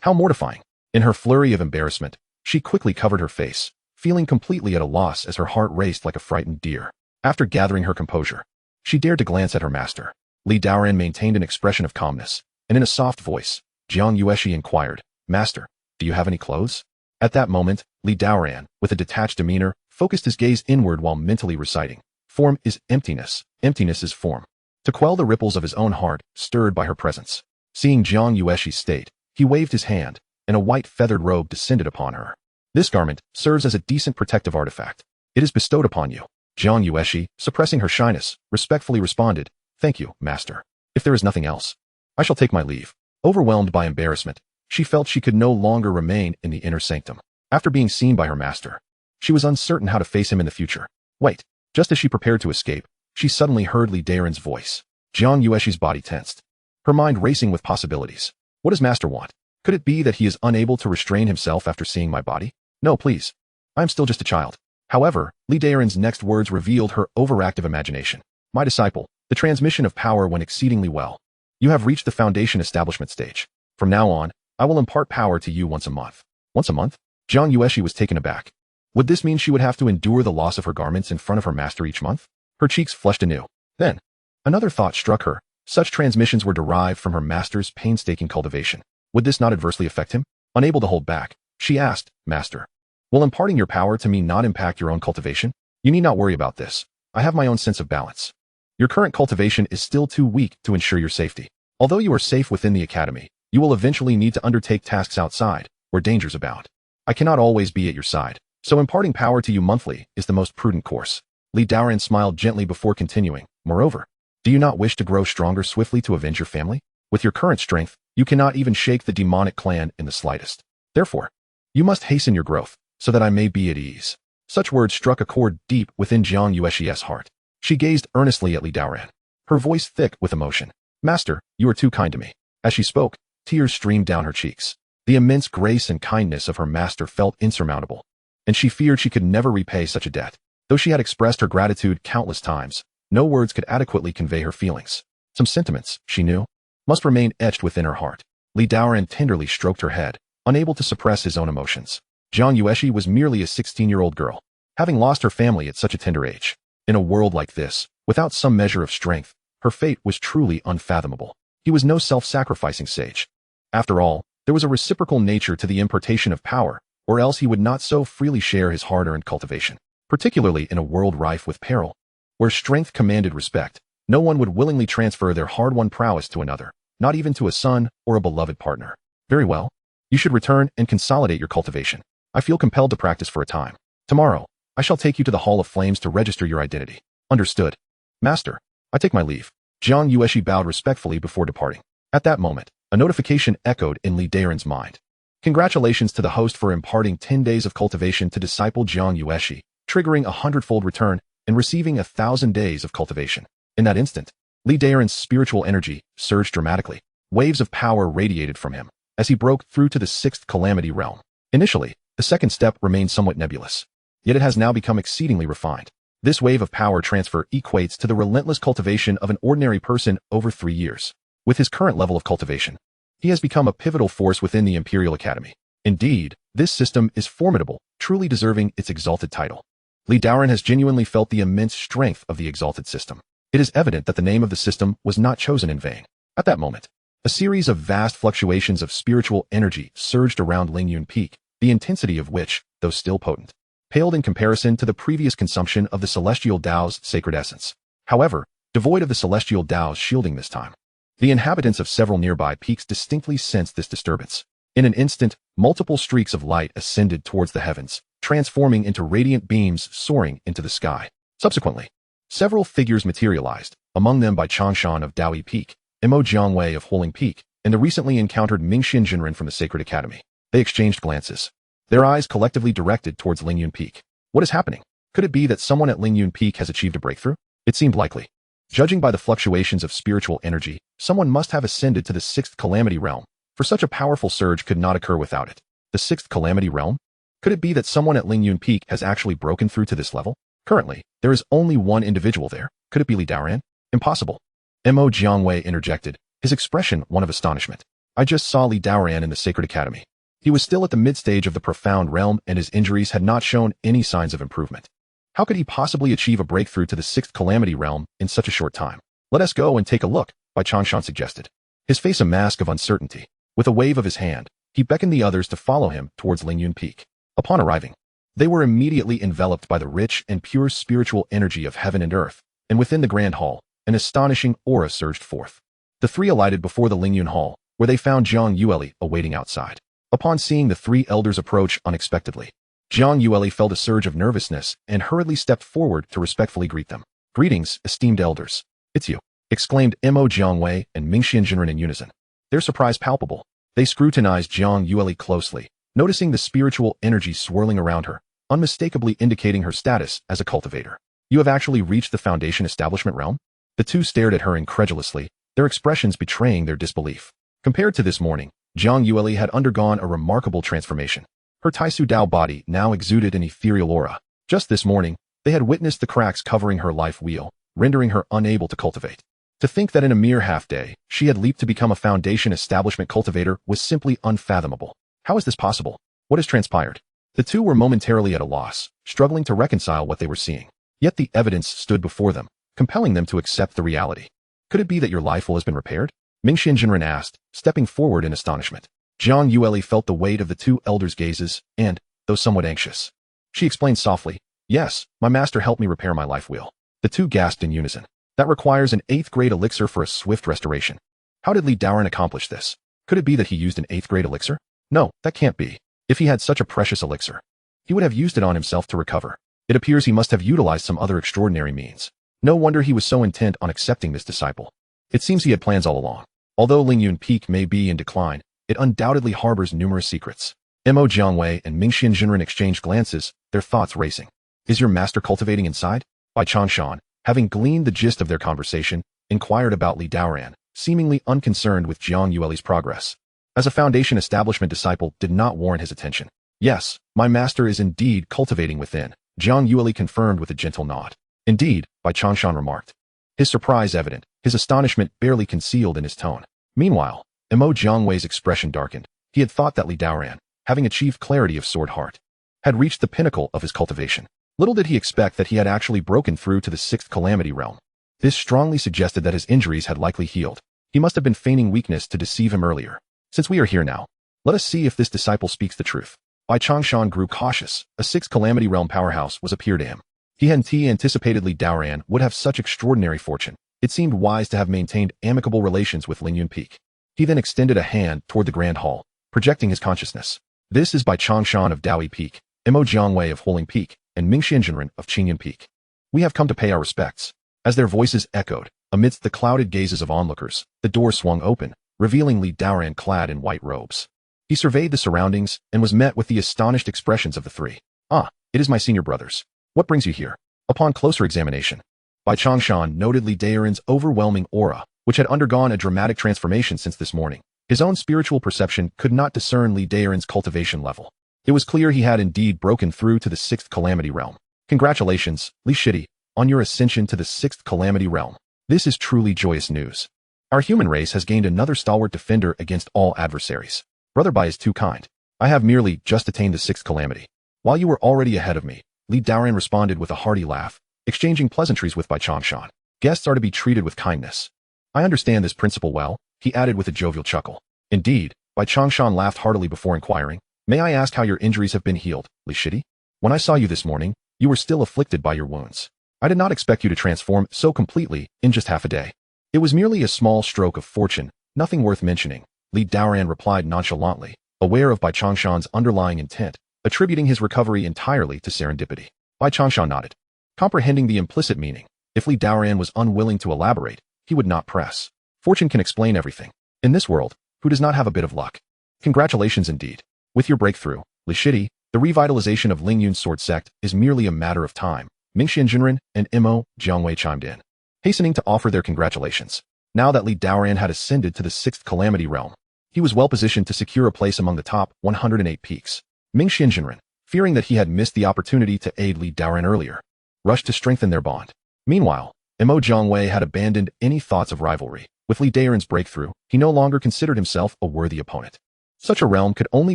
How mortifying! In her flurry of embarrassment, she quickly covered her face, feeling completely at a loss as her heart raced like a frightened deer. After gathering her composure, she dared to glance at her master. Li Daoran maintained an expression of calmness, and in a soft voice, Jiang Yueshi inquired, Master, do you have any clothes? At that moment, Li Daoran, with a detached demeanor, focused his gaze inward while mentally reciting, Form is emptiness, emptiness is form, to quell the ripples of his own heart, stirred by her presence. Seeing Jiang Yueshi's state, he waved his hand, and a white feathered robe descended upon her. This garment serves as a decent protective artifact. It is bestowed upon you. Jiang Yueshi, suppressing her shyness, respectfully responded, Thank you, master. If there is nothing else, I shall take my leave. Overwhelmed by embarrassment, she felt she could no longer remain in the inner sanctum. After being seen by her master, she was uncertain how to face him in the future. Wait, just as she prepared to escape, she suddenly heard Li Daoran's voice. Jiang Yuexi's body tensed, her mind racing with possibilities. What does master want? Could it be that he is unable to restrain himself after seeing my body? No, please. I am still just a child. However, Li Daoran's next words revealed her overactive imagination. My disciple, the transmission of power went exceedingly well. You have reached the foundation establishment stage. From now on, I will impart power to you once a month. Once a month? Jiang Yuexi was taken aback. Would this mean she would have to endure the loss of her garments in front of her master each month? Her cheeks flushed anew. Then, another thought struck her. Such transmissions were derived from her master's painstaking cultivation. Would this not adversely affect him? Unable to hold back, she asked, Master, will imparting your power to me not impact your own cultivation? You need not worry about this. I have my own sense of balance. Your current cultivation is still too weak to ensure your safety. Although you are safe within the academy, you will eventually need to undertake tasks outside, where dangers abound. I cannot always be at your side, so imparting power to you monthly is the most prudent course. Li Daoran smiled gently before continuing. Moreover, do you not wish to grow stronger swiftly to avenge your family? With your current strength, you cannot even shake the demonic clan in the slightest. Therefore, you must hasten your growth, so that I may be at ease. Such words struck a chord deep within Jiang Yuexi's heart. She gazed earnestly at Li Daoran, her voice thick with emotion. Master, you are too kind to me. As she spoke, tears streamed down her cheeks. The immense grace and kindness of her master felt insurmountable, and she feared she could never repay such a debt. Though she had expressed her gratitude countless times, no words could adequately convey her feelings. Some sentiments, she knew, must remain etched within her heart. Li Daoran tenderly stroked her head, unable to suppress his own emotions. Jiang Yuexi was merely a 16-year-old girl, having lost her family at such a tender age. In a world like this, without some measure of strength, her fate was truly unfathomable. He was no self-sacrificing sage. After all, there was a reciprocal nature to the impartation of power, or else he would not so freely share his hard-earned cultivation. Particularly in a world rife with peril, where strength commanded respect, no one would willingly transfer their hard-won prowess to another, not even to a son or a beloved partner. Very well. You should return and consolidate your cultivation. I feel compelled to practice for a time. Tomorrow, I shall take you to the Hall of Flames to register your identity. Understood. Master, I take my leave. Jiang Yuexi bowed respectfully before departing. At that moment, a notification echoed in Li Daoran's mind. Congratulations to the host for imparting 10 days of cultivation to disciple Jiang Yuexi, triggering a 100-fold return and receiving 1,000 days of cultivation. In that instant, Li Daoran's spiritual energy surged dramatically. Waves of power radiated from him as he broke through to the 6th calamity realm. Initially, the second step remained somewhat nebulous, yet it has now become exceedingly refined. This wave of power transfer equates to the relentless cultivation of an ordinary person over 3 years. With his current level of cultivation, he has become a pivotal force within the Imperial Academy. Indeed, this system is formidable, truly deserving its exalted title. Li Daoran has genuinely felt the immense strength of the exalted system. It is evident that the name of the system was not chosen in vain. At that moment, a series of vast fluctuations of spiritual energy surged around Lingyun Peak, the intensity of which, though still potent, paled in comparison to the previous consumption of the Celestial Dao's sacred essence. However, devoid of the Celestial Dao's shielding this time, the inhabitants of several nearby peaks distinctly sensed this disturbance. In an instant, multiple streaks of light ascended towards the heavens, transforming into radiant beams soaring into the sky. Subsequently, several figures materialized, among them by Changshan of Daoyi Peak, Imo Jiangwei of Huling Peak, and the recently encountered Mingxian Jinren from the Sacred Academy. They exchanged glances, their eyes collectively directed towards Lingyun Peak. What is happening? Could it be that someone at Lingyun Peak has achieved a breakthrough? It seemed likely. Judging by the fluctuations of spiritual energy, someone must have ascended to the 6th calamity realm, for such a powerful surge could not occur without it. The 6th calamity realm? Could it be that someone at Lingyun Peak has actually broken through to this level? Currently, there is only one individual there. Could it be Li Daoran? Impossible. Mo Jiangwei interjected, his expression one of astonishment. I just saw Li Daoran in the Sacred Academy. He was still at the mid-stage of the profound realm and his injuries had not shown any signs of improvement. How could he possibly achieve a breakthrough to the 6th calamity realm in such a short time? Let us go and take a look, Bai Changshan suggested, his face a mask of uncertainty. With a wave of his hand, he beckoned the others to follow him towards Lingyun Peak. Upon arriving, they were immediately enveloped by the rich and pure spiritual energy of heaven and earth, and within the grand hall, an astonishing aura surged forth. The three alighted before the Lingyun Hall, where they found Jiang Yueli awaiting outside. Upon seeing the three elders approach unexpectedly, Jiang Yueli felt a surge of nervousness and hurriedly stepped forward to respectfully greet them. Greetings, esteemed elders. It's you. exclaimed Mo Jiangwei and Mingxian Jinren in unison. Their surprise palpable. They scrutinized Jiang Yueli closely, noticing the spiritual energy swirling around her, unmistakably indicating her status as a cultivator. You have actually reached the foundation establishment realm? The two stared at her incredulously, their expressions betraying their disbelief. Compared to this morning, Jiang Yueli had undergone a remarkable transformation. Her Taisu Dao body now exuded an ethereal aura. Just this morning, they had witnessed the cracks covering her life wheel, rendering her unable to cultivate. To think that in a mere half-day, she had leaped to become a foundation establishment cultivator was simply unfathomable. How is this possible? What has transpired? The two were momentarily at a loss, struggling to reconcile what they were seeing. Yet the evidence stood before them, compelling them to accept the reality. Could it be that your life will has been repaired? Mingxian Jinren asked, stepping forward in astonishment. Jiang Yueli felt the weight of the two elders' gazes and, though somewhat anxious, she explained softly, "Yes, my master helped me repair my life wheel." The two gasped in unison. That requires an 8th grade elixir for a swift restoration. How did Li Daoran accomplish this? Could it be that he used an 8th grade elixir? No, that can't be. If he had such a precious elixir, he would have used it on himself to recover. It appears he must have utilized some other extraordinary means. No wonder he was so intent on accepting this disciple. It seems he had plans all along. Although Lingyun Peak may be in decline, it undoubtedly harbors numerous secrets. Mo Jiangwei and Mingxian Jinren exchanged glances, their thoughts racing. Is your master cultivating inside? Bai Changshan, having gleaned the gist of their conversation, inquired about Li Daoran, seemingly unconcerned with Jiang Yueli's progress. As a foundation establishment disciple did not warrant his attention. Yes, my master is indeed cultivating within, Jiang Yueli confirmed with a gentle nod. Indeed, Bai Changshan remarked. His surprise evident, his astonishment barely concealed in his tone. Meanwhile, Mo Jiangwei's expression darkened. He had thought that Li Daoran, having achieved clarity of sword heart, had reached the pinnacle of his cultivation. Little did he expect that he had actually broken through to the 6th calamity realm. This strongly suggested that his injuries had likely healed. He must have been feigning weakness to deceive him earlier. Since we are here now, let us see if this disciple speaks the truth. Bai Changshan grew cautious. A 6th calamity realm powerhouse was appear to him. He hadn't anticipated Li Daoran would have such extraordinary fortune. It seemed wise to have maintained amicable relations with Lingyun Peak. He then extended a hand toward the Grand Hall, projecting his consciousness. This is Bai Changshan of Daoi Peak, Mo Jiangwei of Holing Peak, and Mingxian Jinren of Qinglian Peak. We have come to pay our respects. As their voices echoed, amidst the clouded gazes of onlookers, the door swung open, revealing Li Daoran clad in white robes. He surveyed the surroundings and was met with the astonished expressions of the three. Ah, it is my senior brothers. What brings you here? Upon closer examination, Bai Changshan noted Li Daoran's overwhelming aura, which had undergone a dramatic transformation since this morning. His own spiritual perception could not discern Li Daoran's cultivation level. It was clear he had indeed broken through to the 6th calamity realm. Congratulations, Li Shidi, on your ascension to the 6th calamity realm. This is truly joyous news. Our human race has gained another stalwart defender against all adversaries. Brother Bai is too kind. I have merely just attained the 6th calamity. While you were already ahead of me, Li Daoran responded with a hearty laugh, exchanging pleasantries with Bai Changshan. Guests are to be treated with kindness. I understand this principle well, he added with a jovial chuckle. Indeed, Bai Changshan laughed heartily before inquiring, may I ask how your injuries have been healed, Li Shidi? When I saw you this morning, you were still afflicted by your wounds. I did not expect you to transform so completely in just half a day. It was merely a small stroke of fortune, nothing worth mentioning, Li Daoran replied nonchalantly, aware of Bai Changshan's underlying intent, attributing his recovery entirely to serendipity. Bai Changshan nodded, comprehending the implicit meaning. If Li Daoran was unwilling to elaborate, he would not press. Fortune can explain everything. In this world, who does not have a bit of luck? Congratulations indeed. With your breakthrough, Li Shidi, the revitalization of Lingyun's sword sect is merely a matter of time. Mingxian Jinren and Mo Jiangwei chimed in, hastening to offer their congratulations. Now that Li Daoran had ascended to the 6th calamity realm, he was well positioned to secure a place among the top 108 peaks. Mingxian Jinren, fearing that he had missed the opportunity to aid Li Daoran earlier, rushed to strengthen their bond. Meanwhile, Mo Jiangwei had abandoned any thoughts of rivalry. With Li Daoran's breakthrough, he no longer considered himself a worthy opponent. Such a realm could only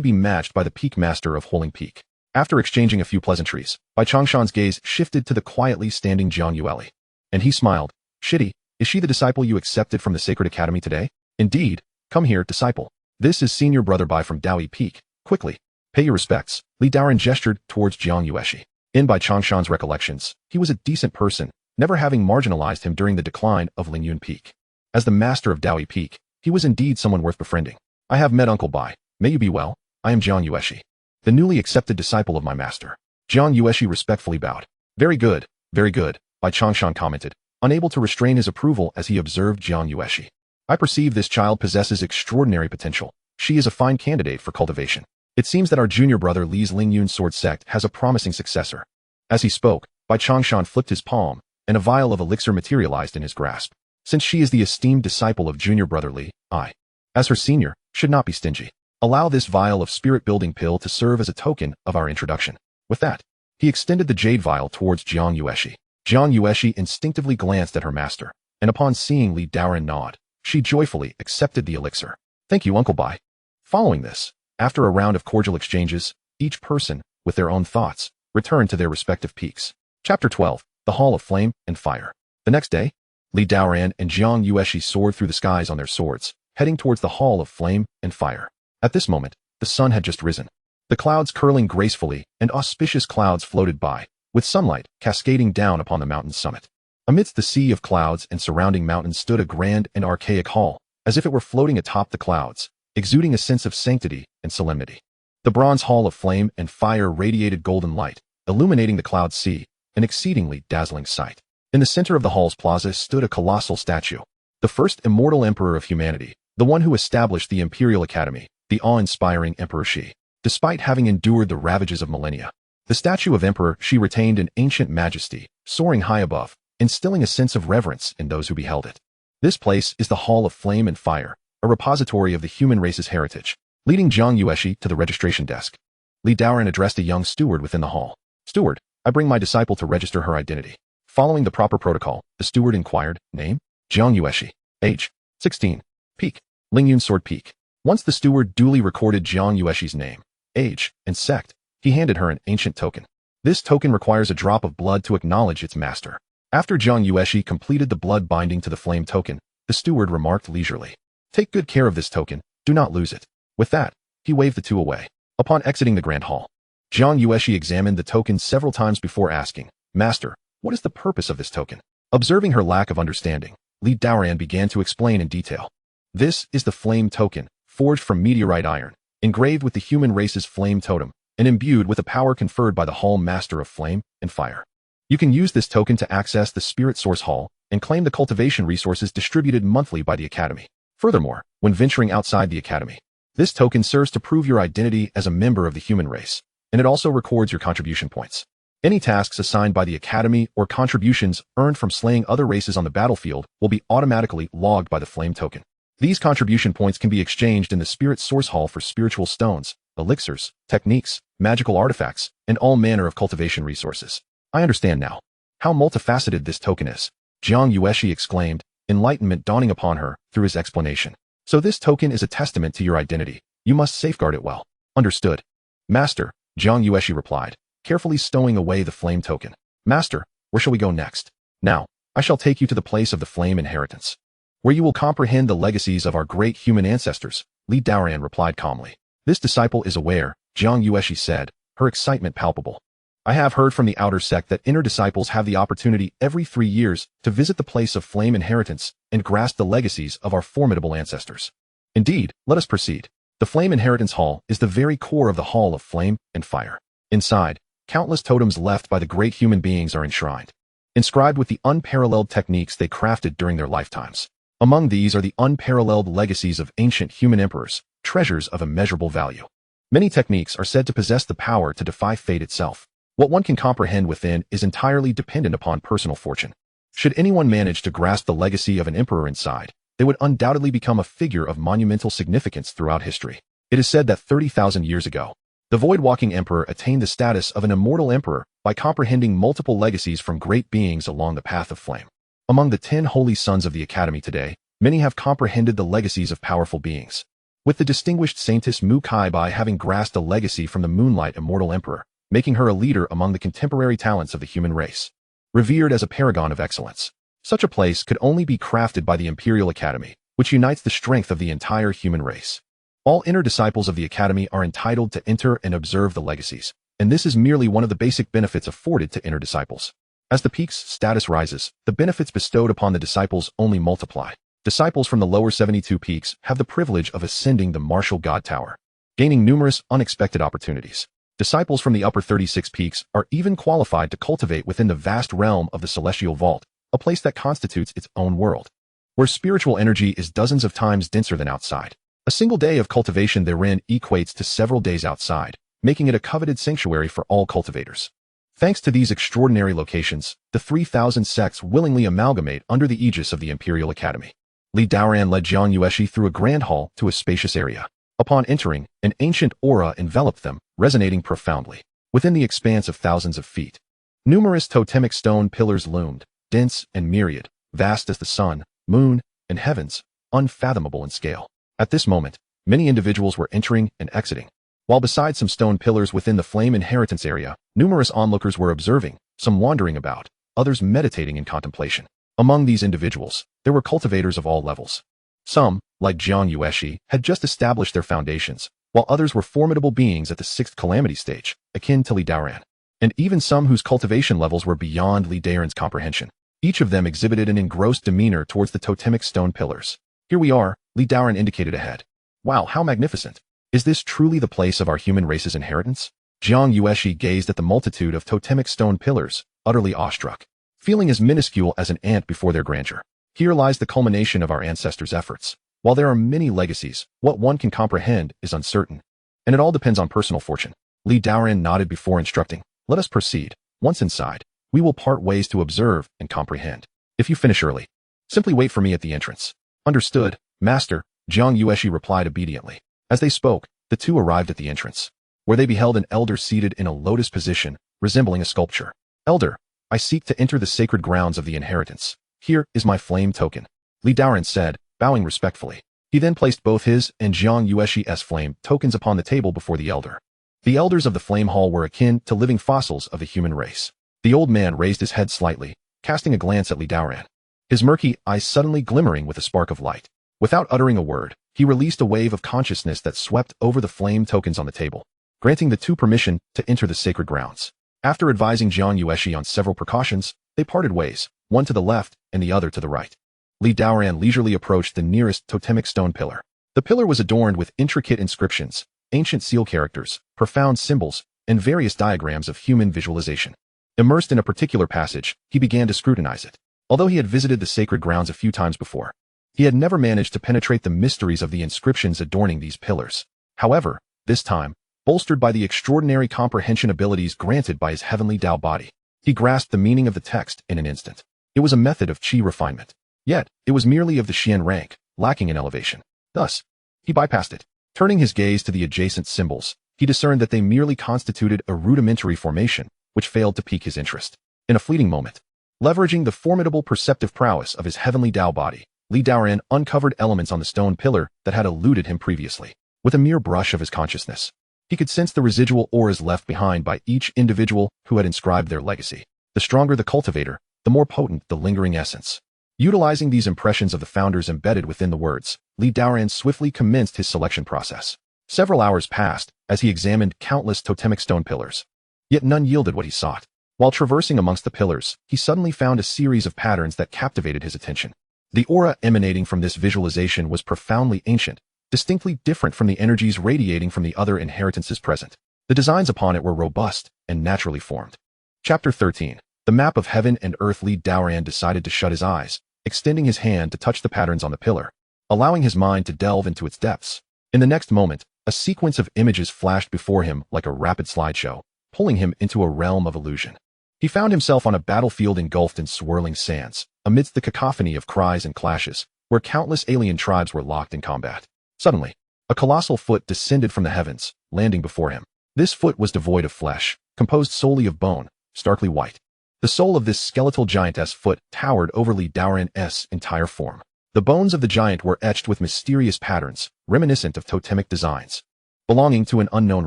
be matched by the Peak Master of Holing Peak. After exchanging a few pleasantries, Bai Changshan's gaze shifted to the quietly standing Jiang Yueli. And he smiled. Shidi, is she the disciple you accepted from the Sacred Academy today? Indeed. Come here, disciple. This is senior brother Bai from Daoi Peak. Quickly. Pay your respects. Li Daoran gestured towards Jiang Yueshi. In Bai Changshan's recollections, he was a decent person, never having marginalized him during the decline of Lingyun Peak. As the master of Daoi Peak, he was indeed someone worth befriending. I have met Uncle Bai. May you be well. I am Jiang Yueshi, the newly accepted disciple of my master. Jiang Yueshi respectfully bowed. Very good, Bai Changshan commented, unable to restrain his approval as he observed Jiang Yueshi. I perceive this child possesses extraordinary potential. She is a fine candidate for cultivation. It seems that our junior brother Li's Lingyun Sword sect has a promising successor. As he spoke, Bai Changshan flipped his palm, and a vial of elixir materialized in his grasp. Since she is the esteemed disciple of junior brother Li, I, as her senior, should not be stingy. Allow this vial of spirit-building pill to serve as a token of our introduction. With that, he extended the jade vial towards Jiang Yueshi. Jiang Yueshi instinctively glanced at her master, and upon seeing Li Daoran nod, she joyfully accepted the elixir. Thank you, Uncle Bai. Following this, after a round of cordial exchanges, each person, with their own thoughts, returned to their respective peaks. Chapter 12, The Hall of Flame and Fire. The next day, Li Daoran and Jiang Yueshi soared through the skies on their swords, heading towards the Hall of Flame and Fire. At this moment, the sun had just risen. The clouds curling gracefully and auspicious clouds floated by, with sunlight cascading down upon the mountain's summit. Amidst the sea of clouds and surrounding mountains stood a grand and archaic hall, as if it were floating atop the clouds, exuding a sense of sanctity and solemnity. The bronze hall of flame and fire radiated golden light, illuminating the cloud sea, an exceedingly dazzling sight. In the center of the hall's plaza stood a colossal statue, the first immortal emperor of humanity, the one who established the Imperial Academy, the awe-inspiring Emperor Shi. Despite having endured the ravages of millennia, the statue of Emperor Shi retained an ancient majesty, soaring high above, instilling a sense of reverence in those who beheld it. This place is the Hall of Flame and Fire, a repository of the human race's heritage. Leading Jiang Yueshi to the registration desk, Li Daoran addressed a young steward within the hall. Steward, I bring my disciple to register her identity. Following the proper protocol, the steward inquired, name? Jiang Yueshi. Age? 16. Peak? Lingyun Sword Peak. Once the steward duly recorded Jiang Yueshi's name, age, and sect, he handed her an ancient token. This token requires a drop of blood to acknowledge its master. After Jiang Yueshi completed the blood binding to the flame token, the steward remarked leisurely, take good care of this token, do not lose it. With that, he waved the two away. Upon exiting the grand hall, Jiang Yueshi examined the token several times before asking, Master, what is the purpose of this token? Observing her lack of understanding, Li Daoran began to explain in detail. This is the flame token, forged from meteorite iron, engraved with the human race's flame totem, and imbued with a power conferred by the Hall Master of Flame and Fire. You can use this token to access the Spirit Source Hall and claim the cultivation resources distributed monthly by the Academy. Furthermore, when venturing outside the Academy, this token serves to prove your identity as a member of the human race, and it also records your contribution points. Any tasks assigned by the Academy or contributions earned from slaying other races on the battlefield will be automatically logged by the flame token. These contribution points can be exchanged in the Spirit Source Hall for spiritual stones, elixirs, techniques, magical artifacts, and all manner of cultivation resources. I understand now how multifaceted this token is, Jiang Yueshi exclaimed, enlightenment dawning upon her through his explanation. So this token is a testament to your identity. You must safeguard it well. Understood. Master, Jiang Yueshi replied, carefully stowing away the flame token. Master, where shall we go next? Now, I shall take you to the place of the flame inheritance, where you will comprehend the legacies of our great human ancestors, Li Daoran replied calmly. This disciple is aware, Jiang Yueshi said, her excitement palpable. I have heard from the outer sect that inner disciples have the opportunity every 3 years to visit the place of flame inheritance and grasp the legacies of our formidable ancestors. Indeed, let us proceed. The Flame Inheritance Hall is the very core of the Hall of Flame and Fire. Inside, countless totems left by the great human beings are enshrined, inscribed with the unparalleled techniques they crafted during their lifetimes. Among these are the unparalleled legacies of ancient human emperors, treasures of immeasurable value. Many techniques are said to possess the power to defy fate itself. What one can comprehend within is entirely dependent upon personal fortune. Should anyone manage to grasp the legacy of an emperor inside, they would undoubtedly become a figure of monumental significance throughout history. It is said that 30,000 years ago, the void-walking emperor attained the status of an immortal emperor by comprehending multiple legacies from great beings along the path of flame. Among the 10 holy sons of the Academy today, many have comprehended the legacies of powerful beings, with the distinguished Saintess Mu Kai Bai having grasped a legacy from the Moonlight Immortal Emperor, making her a leader among the contemporary talents of the human race. Revered as a paragon of excellence, such a place could only be crafted by the Imperial Academy, which unites the strength of the entire human race. All inner disciples of the Academy are entitled to enter and observe the legacies, and this is merely one of the basic benefits afforded to inner disciples. As the peak's status rises, the benefits bestowed upon the disciples only multiply. Disciples from the lower 72 peaks have the privilege of ascending the martial god tower, gaining numerous unexpected opportunities. Disciples from the upper 36 peaks are even qualified to cultivate within the vast realm of the celestial vault, a place that constitutes its own world, where spiritual energy is dozens of times denser than outside. A single day of cultivation therein equates to several days outside, making it a coveted sanctuary for all cultivators. Thanks to these extraordinary locations, the 3,000 sects willingly amalgamate under the aegis of the Imperial Academy. Li Daoran led Jiang Yueshi through a grand hall to a spacious area. Upon entering, an ancient aura enveloped them, resonating profoundly. Within the expanse of thousands of feet, numerous totemic stone pillars loomed, dense and myriad, vast as the sun, moon, and heavens, unfathomable in scale. At this moment, many individuals were entering and exiting. While beside some stone pillars within the flame inheritance area, numerous onlookers were observing, some wandering about, others meditating in contemplation. Among these individuals, there were cultivators of all levels. Some, like Jiang Yueshi, had just established their foundations, while others were formidable beings at the 6th calamity stage, akin to Li Daoran, and even some whose cultivation levels were beyond Li Daoran's comprehension. Each of them exhibited an engrossed demeanor towards the totemic stone pillars. Here we are, Li Daoran indicated ahead. Wow, how magnificent! Is this truly the place of our human race's inheritance? Jiang Yueshi gazed at the multitude of totemic stone pillars, utterly awestruck, feeling as minuscule as an ant before their grandeur. Here lies the culmination of our ancestors' efforts. While there are many legacies, what one can comprehend is uncertain, and it all depends on personal fortune. Li Daoran nodded before instructing, "Let us proceed. Once inside, we will part ways to observe and comprehend. If you finish early, simply wait for me at the entrance." "Understood, Master," Jiang Yueshi replied obediently. As they spoke, the two arrived at the entrance, where they beheld an elder seated in a lotus position, resembling a sculpture. "Elder, I seek to enter the sacred grounds of the inheritance. Here is my flame token," Li Daoran said, bowing respectfully. He then placed both his and Jiang Yueshi's flame tokens upon the table before the elder. The elders of the flame hall were akin to living fossils of the human race. The old man raised his head slightly, casting a glance at Li Daoran, his murky eyes suddenly glimmering with a spark of light. Without uttering a word, he released a wave of consciousness that swept over the flame tokens on the table, granting the two permission to enter the sacred grounds. After advising Jiang Yueshi on several precautions, they parted ways, one to the left and the other to the right. Li Daoran leisurely approached the nearest totemic stone pillar. The pillar was adorned with intricate inscriptions, ancient seal characters, profound symbols, and various diagrams of human visualization. Immersed in a particular passage, he began to scrutinize it. Although he had visited the sacred grounds a few times before, he had never managed to penetrate the mysteries of the inscriptions adorning these pillars. However, this time, bolstered by the extraordinary comprehension abilities granted by his heavenly Dao body, he grasped the meaning of the text in an instant. It was a method of qi refinement. Yet, it was merely of the Xian rank, lacking in elevation. Thus, he bypassed it. Turning his gaze to the adjacent symbols, he discerned that they merely constituted a rudimentary formation, which failed to pique his interest. In a fleeting moment, leveraging the formidable perceptive prowess of his heavenly Dao body, Li Daoran uncovered elements on the stone pillar that had eluded him previously. With a mere brush of his consciousness, he could sense the residual auras left behind by each individual who had inscribed their legacy. The stronger the cultivator, the more potent the lingering essence. Utilizing these impressions of the founders embedded within the words, Li Daoran swiftly commenced his selection process. Several hours passed as he examined countless totemic stone pillars. Yet none yielded what he sought. While traversing amongst the pillars, he suddenly found a series of patterns that captivated his attention. The aura emanating from this visualization was profoundly ancient, distinctly different from the energies radiating from the other inheritances present. The designs upon it were robust and naturally formed. Chapter 13. The Map of Heaven and Earth. Li Daoran decided to shut his eyes, extending his hand to touch the patterns on the pillar, allowing his mind to delve into its depths. In the next moment, a sequence of images flashed before him like a rapid slideshow, pulling him into a realm of illusion. He found himself on a battlefield engulfed in swirling sands, amidst the cacophony of cries and clashes, where countless alien tribes were locked in combat. Suddenly, a colossal foot descended from the heavens, landing before him. This foot was devoid of flesh, composed solely of bone, starkly white. The soul of this skeletal giantess foot towered over Li Daoran's entire form. The bones of the giant were etched with mysterious patterns, reminiscent of totemic designs, belonging to an unknown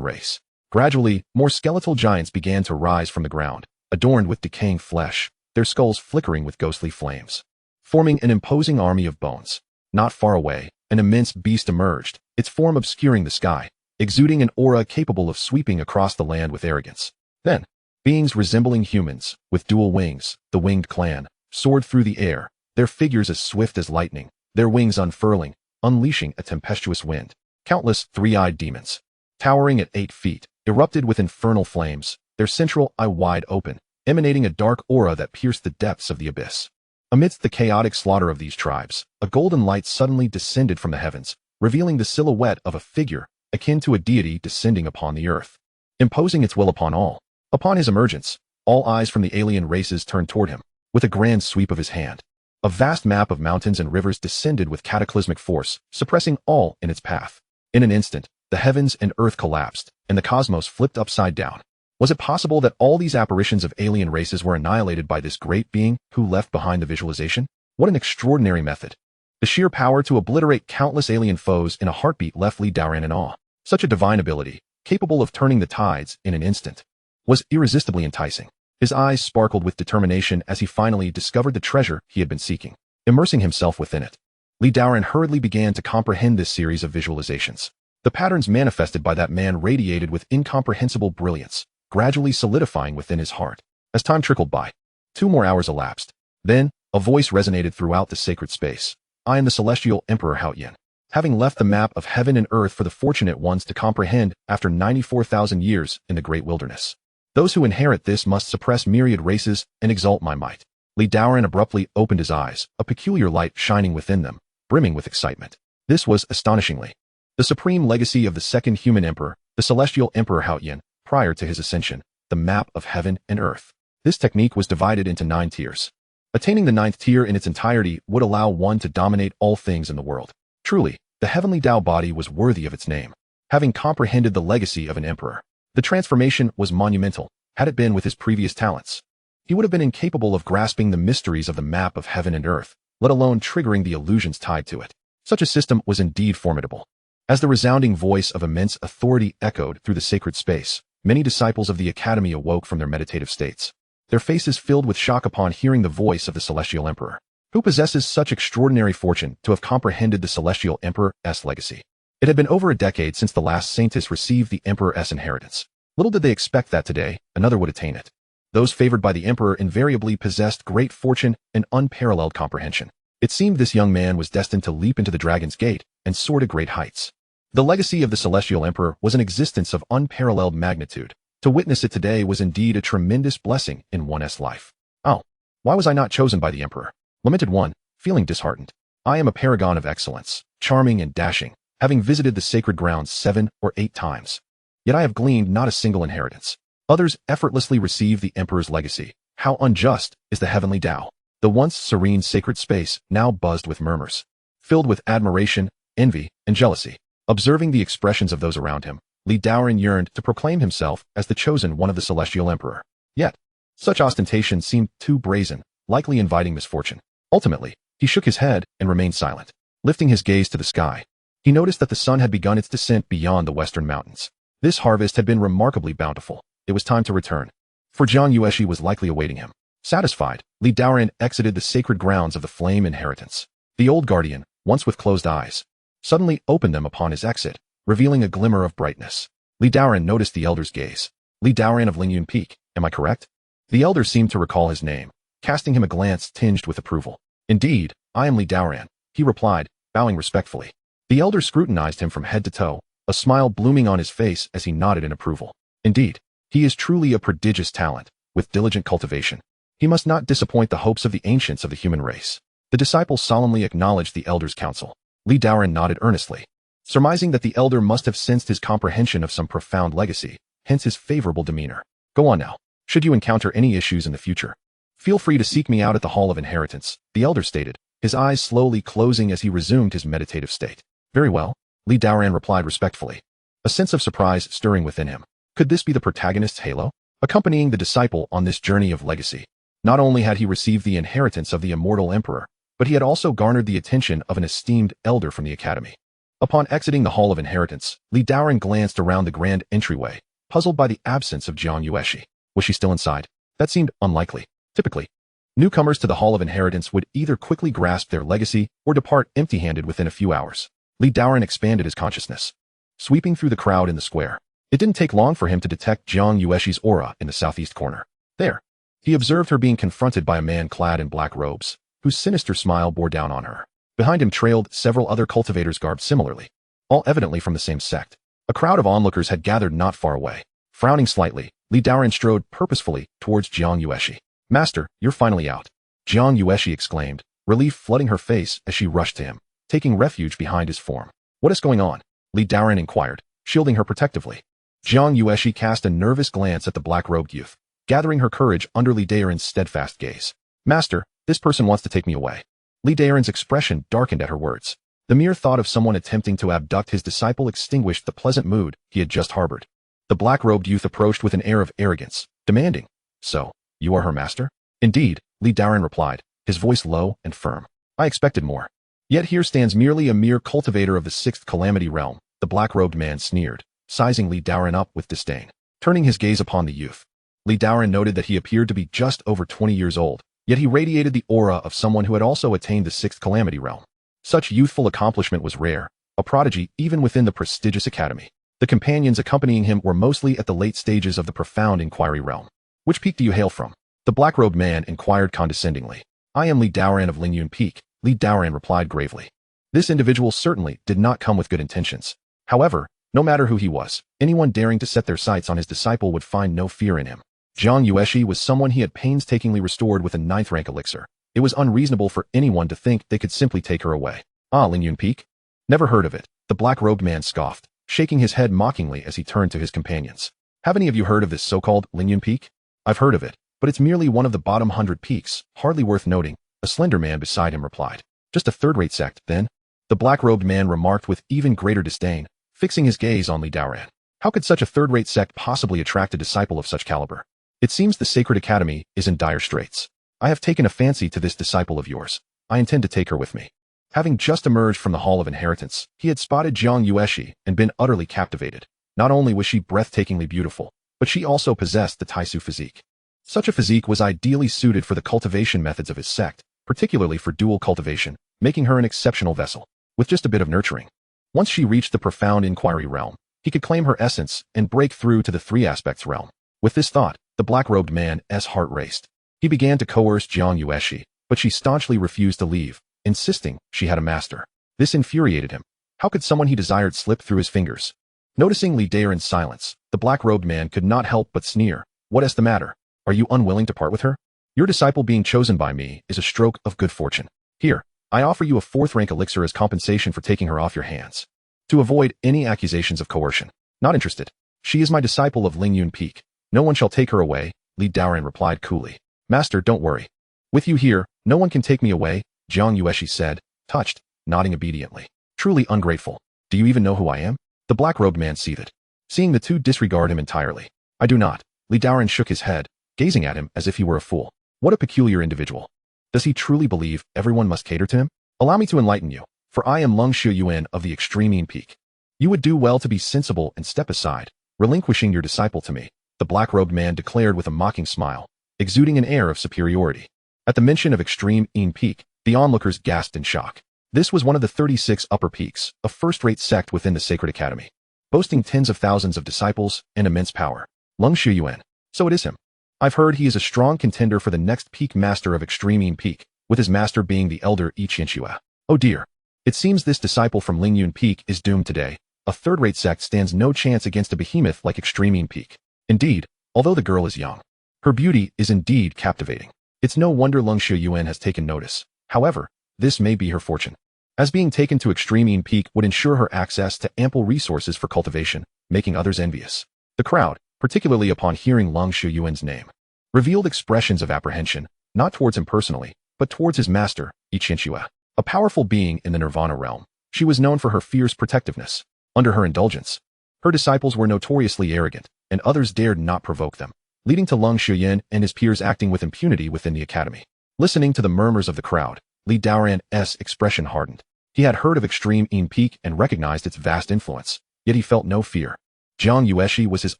race. Gradually, more skeletal giants began to rise from the ground, adorned with decaying flesh, their skulls flickering with ghostly flames, forming an imposing army of bones. Not far away, an immense beast emerged, its form obscuring the sky, exuding an aura capable of sweeping across the land with arrogance. Then, beings resembling humans, with dual wings, the winged clan, soared through the air, their figures as swift as lightning, their wings unfurling, unleashing a tempestuous wind. Countless three-eyed demons, towering at 8 feet, erupted with infernal flames, their central eye wide open, emanating a dark aura that pierced the depths of the abyss. Amidst the chaotic slaughter of these tribes, a golden light suddenly descended from the heavens, revealing the silhouette of a figure akin to a deity descending upon the earth, imposing its will upon all. Upon his emergence, all eyes from the alien races turned toward him. With a grand sweep of his hand, a vast map of mountains and rivers descended with cataclysmic force, suppressing all in its path. In an instant, the heavens and earth collapsed, and the cosmos flipped upside down. Was it possible that all these apparitions of alien races were annihilated by this great being who left behind the visualization? What an extraordinary method. The sheer power to obliterate countless alien foes in a heartbeat left Li Daoran in awe. Such a divine ability, capable of turning the tides in an instant, was irresistibly enticing. His eyes sparkled with determination as he finally discovered the treasure he had been seeking. Immersing himself within it, Li Daoran hurriedly began to comprehend this series of visualizations. The patterns manifested by that man radiated with incomprehensible brilliance, gradually solidifying within his heart. As time trickled by, 2 more hours elapsed. Then, a voice resonated throughout the sacred space. I am the celestial Emperor Haoyan, having left the map of heaven and earth for the fortunate ones to comprehend after 94,000 years in the great wilderness. Those who inherit this must suppress myriad races and exalt my might. Li Daoran abruptly opened his eyes, a peculiar light shining within them, brimming with excitement. This was astonishingly the supreme legacy of the second human emperor, the celestial Emperor Haoyan, prior to his ascension, the map of heaven and earth. This technique was divided into 9 tiers. Attaining the 9th tier in its entirety would allow one to dominate all things in the world. Truly, the heavenly Dao body was worthy of its name. Having comprehended the legacy of an emperor, the transformation was monumental. Had it been with his previous talents, he would have been incapable of grasping the mysteries of the map of heaven and earth, let alone triggering the illusions tied to it. Such a system was indeed formidable. As the resounding voice of immense authority echoed through the sacred space, many disciples of the academy awoke from their meditative states, their faces filled with shock upon hearing the voice of the celestial emperor. Who possesses such extraordinary fortune to have comprehended the celestial emperor's legacy? It had been over a decade since the last saintess received the emperor's inheritance. Little did they expect that today, another would attain it. Those favored by the emperor invariably possessed great fortune and unparalleled comprehension. It seemed this young man was destined to leap into the dragon's gate and soar to great heights. The legacy of the celestial emperor was an existence of unparalleled magnitude. To witness it today was indeed a tremendous blessing in one's life. Oh, why was I not chosen by the emperor? Lamented one, feeling disheartened. I am a paragon of excellence, charming and dashing, having visited the sacred grounds 7 or 8 times. Yet I have gleaned not a single inheritance. Others effortlessly receive the emperor's legacy. How unjust is the heavenly Dao. The once serene sacred space now buzzed with murmurs, filled with admiration, envy, and jealousy. Observing the expressions of those around him, Li Daoran yearned to proclaim himself as the chosen one of the celestial emperor. Yet, such ostentation seemed too brazen, likely inviting misfortune. Ultimately, he shook his head and remained silent. Lifting his gaze to the sky, he noticed that the sun had begun its descent beyond the western mountains. This harvest had been remarkably bountiful. It was time to return, for Jiang Yueshi was likely awaiting him. Satisfied, Li Daoran exited the sacred grounds of the flame inheritance. The old guardian, once with closed eyes, suddenly opened them upon his exit, revealing a glimmer of brightness. Li Daoran noticed the elder's gaze. Li Daoran of Lingyun Peak, am I correct? The elder seemed to recall his name, casting him a glance tinged with approval. Indeed, I am Li Daoran, he replied, bowing respectfully. The elder scrutinized him from head to toe, a smile blooming on his face as he nodded in approval. Indeed, he is truly a prodigious talent, with diligent cultivation. He must not disappoint the hopes of the ancients of the human race. The disciples solemnly acknowledged the elder's counsel. Li Daoran nodded earnestly, surmising that the elder must have sensed his comprehension of some profound legacy, hence his favorable demeanor. Go on now. Should you encounter any issues in the future, feel free to seek me out at the Hall of Inheritance, the elder stated, his eyes slowly closing as he resumed his meditative state. Very well, Li Daoran replied respectfully, a sense of surprise stirring within him. Could this be the protagonist's halo, accompanying the disciple on this journey of legacy? Not only had he received the inheritance of the immortal emperor, but he had also garnered the attention of an esteemed elder from the academy. Upon exiting the Hall of Inheritance, Li Daoran glanced around the grand entryway, puzzled by the absence of Jiang Yueshi. Was she still inside? That seemed unlikely. Typically, newcomers to the Hall of Inheritance would either quickly grasp their legacy or depart empty-handed within a few hours. Li Daoran expanded his consciousness, sweeping through the crowd in the square. It didn't take long for him to detect Jiang Yueshi's aura in the southeast corner. There, he observed her being confronted by a man clad in black robes, whose sinister smile bore down on her. Behind him trailed several other cultivators garbed similarly, all evidently from the same sect. A crowd of onlookers had gathered not far away. Frowning slightly, Li Daoran strode purposefully towards Jiang Yueshi. Master, you're finally out. Jiang Yueshi exclaimed, relief flooding her face as she rushed to him, taking refuge behind his form. What is going on? Li Daoran inquired, shielding her protectively. Jiang Yueshi cast a nervous glance at the black-robed youth, gathering her courage under Li Daoran's steadfast gaze. Master, this person wants to take me away. Li Daoran's expression darkened at her words. The mere thought of someone attempting to abduct his disciple extinguished the pleasant mood he had just harbored. The black-robed youth approached with an air of arrogance, demanding, "So, you are her master?" "Indeed," Li Daoran replied, his voice low and firm. "I expected more. Yet here stands merely a mere cultivator of the sixth calamity realm," the black-robed man sneered, sizing Li Daoran up with disdain. Turning his gaze upon the youth, Li Daoran noted that he appeared to be just over 20 years old, yet he radiated the aura of someone who had also attained the sixth calamity realm. Such youthful accomplishment was rare, a prodigy even within the prestigious academy. The companions accompanying him were mostly at the late stages of the profound inquiry realm. "Which peak do you hail from?" the black-robed man inquired condescendingly. "I am Li Daoran of Lingyun Peak," Li Daoran replied gravely. This individual certainly did not come with good intentions. However, no matter who he was, anyone daring to set their sights on his disciple would find no fear in him. Jiang Yueshi was someone he had painstakingly restored with a 9th rank elixir. It was unreasonable for anyone to think they could simply take her away. "Ah, Lingyun Peak? Never heard of it," the black-robed man scoffed, shaking his head mockingly as he turned to his companions. "Have any of you heard of this so-called Lingyun Peak?" "I've heard of it, but it's merely one of the bottom 100 peaks, hardly worth noting," a slender man beside him replied. "Just a third-rate sect, then?" the black-robed man remarked with even greater disdain, fixing his gaze on Li Daoran. "How could such a third-rate sect possibly attract a disciple of such caliber? It seems the Sacred Academy is in dire straits. I have taken a fancy to this disciple of yours. I intend to take her with me." Having just emerged from the Hall of Inheritance, he had spotted Jiang Yueshi and been utterly captivated. Not only was she breathtakingly beautiful, but she also possessed the Taisu physique. Such a physique was ideally suited for the cultivation methods of his sect, particularly for dual cultivation, making her an exceptional vessel, with just a bit of nurturing. Once she reached the profound inquiry realm, he could claim her essence and break through to the three aspects realm. With this thought, the black-robed man's heart raced. He began to coerce Jiang Yueshi, but she staunchly refused to leave, insisting she had a master. This infuriated him. How could someone he desired slip through his fingers? Noticing Li Daoran's silence, the black-robed man could not help but sneer. "What is the matter? Are you unwilling to part with her? Your disciple being chosen by me is a stroke of good fortune. Here, I offer you a 4th rank elixir as compensation for taking her off your hands. To avoid any accusations of coercion. Not interested. She is my disciple of Lingyun Peak. No one shall take her away," Li Daoran replied coolly. "Master, don't worry. With you here, no one can take me away," Jiang Yueshi said, touched, nodding obediently. "Truly ungrateful. Do you even know who I am?" the black-robed man seethed, seeing the two disregard him entirely. "I do not." Li Daoran shook his head, gazing at him as if he were a fool. What a peculiar individual. Does he truly believe everyone must cater to him? "Allow me to enlighten you, for I am Wuxianovel of the Extreme Peak. You would do well to be sensible and step aside, relinquishing your disciple to me," the black-robed man declared with a mocking smile, exuding an air of superiority. At the mention of Extreme Peak, the onlookers gasped in shock. This was one of the 36 upper peaks, a first-rate sect within the Sacred Academy, boasting tens of thousands of disciples and immense power. Wuxianovel. So it is him. I've heard he is a strong contender for the next peak master of Extreme Peak, with his master being the elder Ichinsua. Oh dear. It seems this disciple from Lingyun Peak is doomed today. A third-rate sect stands no chance against a behemoth like Extreme Peak. Indeed, although the girl is young, her beauty is indeed captivating. It's no wonder Wuxianovel has taken notice. However, this may be her fortune, as being taken to Extreme Peak would ensure her access to ample resources for cultivation, making others envious. The crowd, particularly upon hearing Wuxianovel's name, revealed expressions of apprehension, not towards him personally, but towards his master, Ichinsua. A powerful being in the Nirvana realm, she was known for her fierce protectiveness. Under her indulgence, her disciples were notoriously arrogant, and others dared not provoke them, leading to Wuxianovel and his peers acting with impunity within the academy. Listening to the murmurs of the crowd, Li Daoran's expression hardened. He had heard of Extreme Peak and recognized its vast influence, yet he felt no fear. Jiang Yueshi was his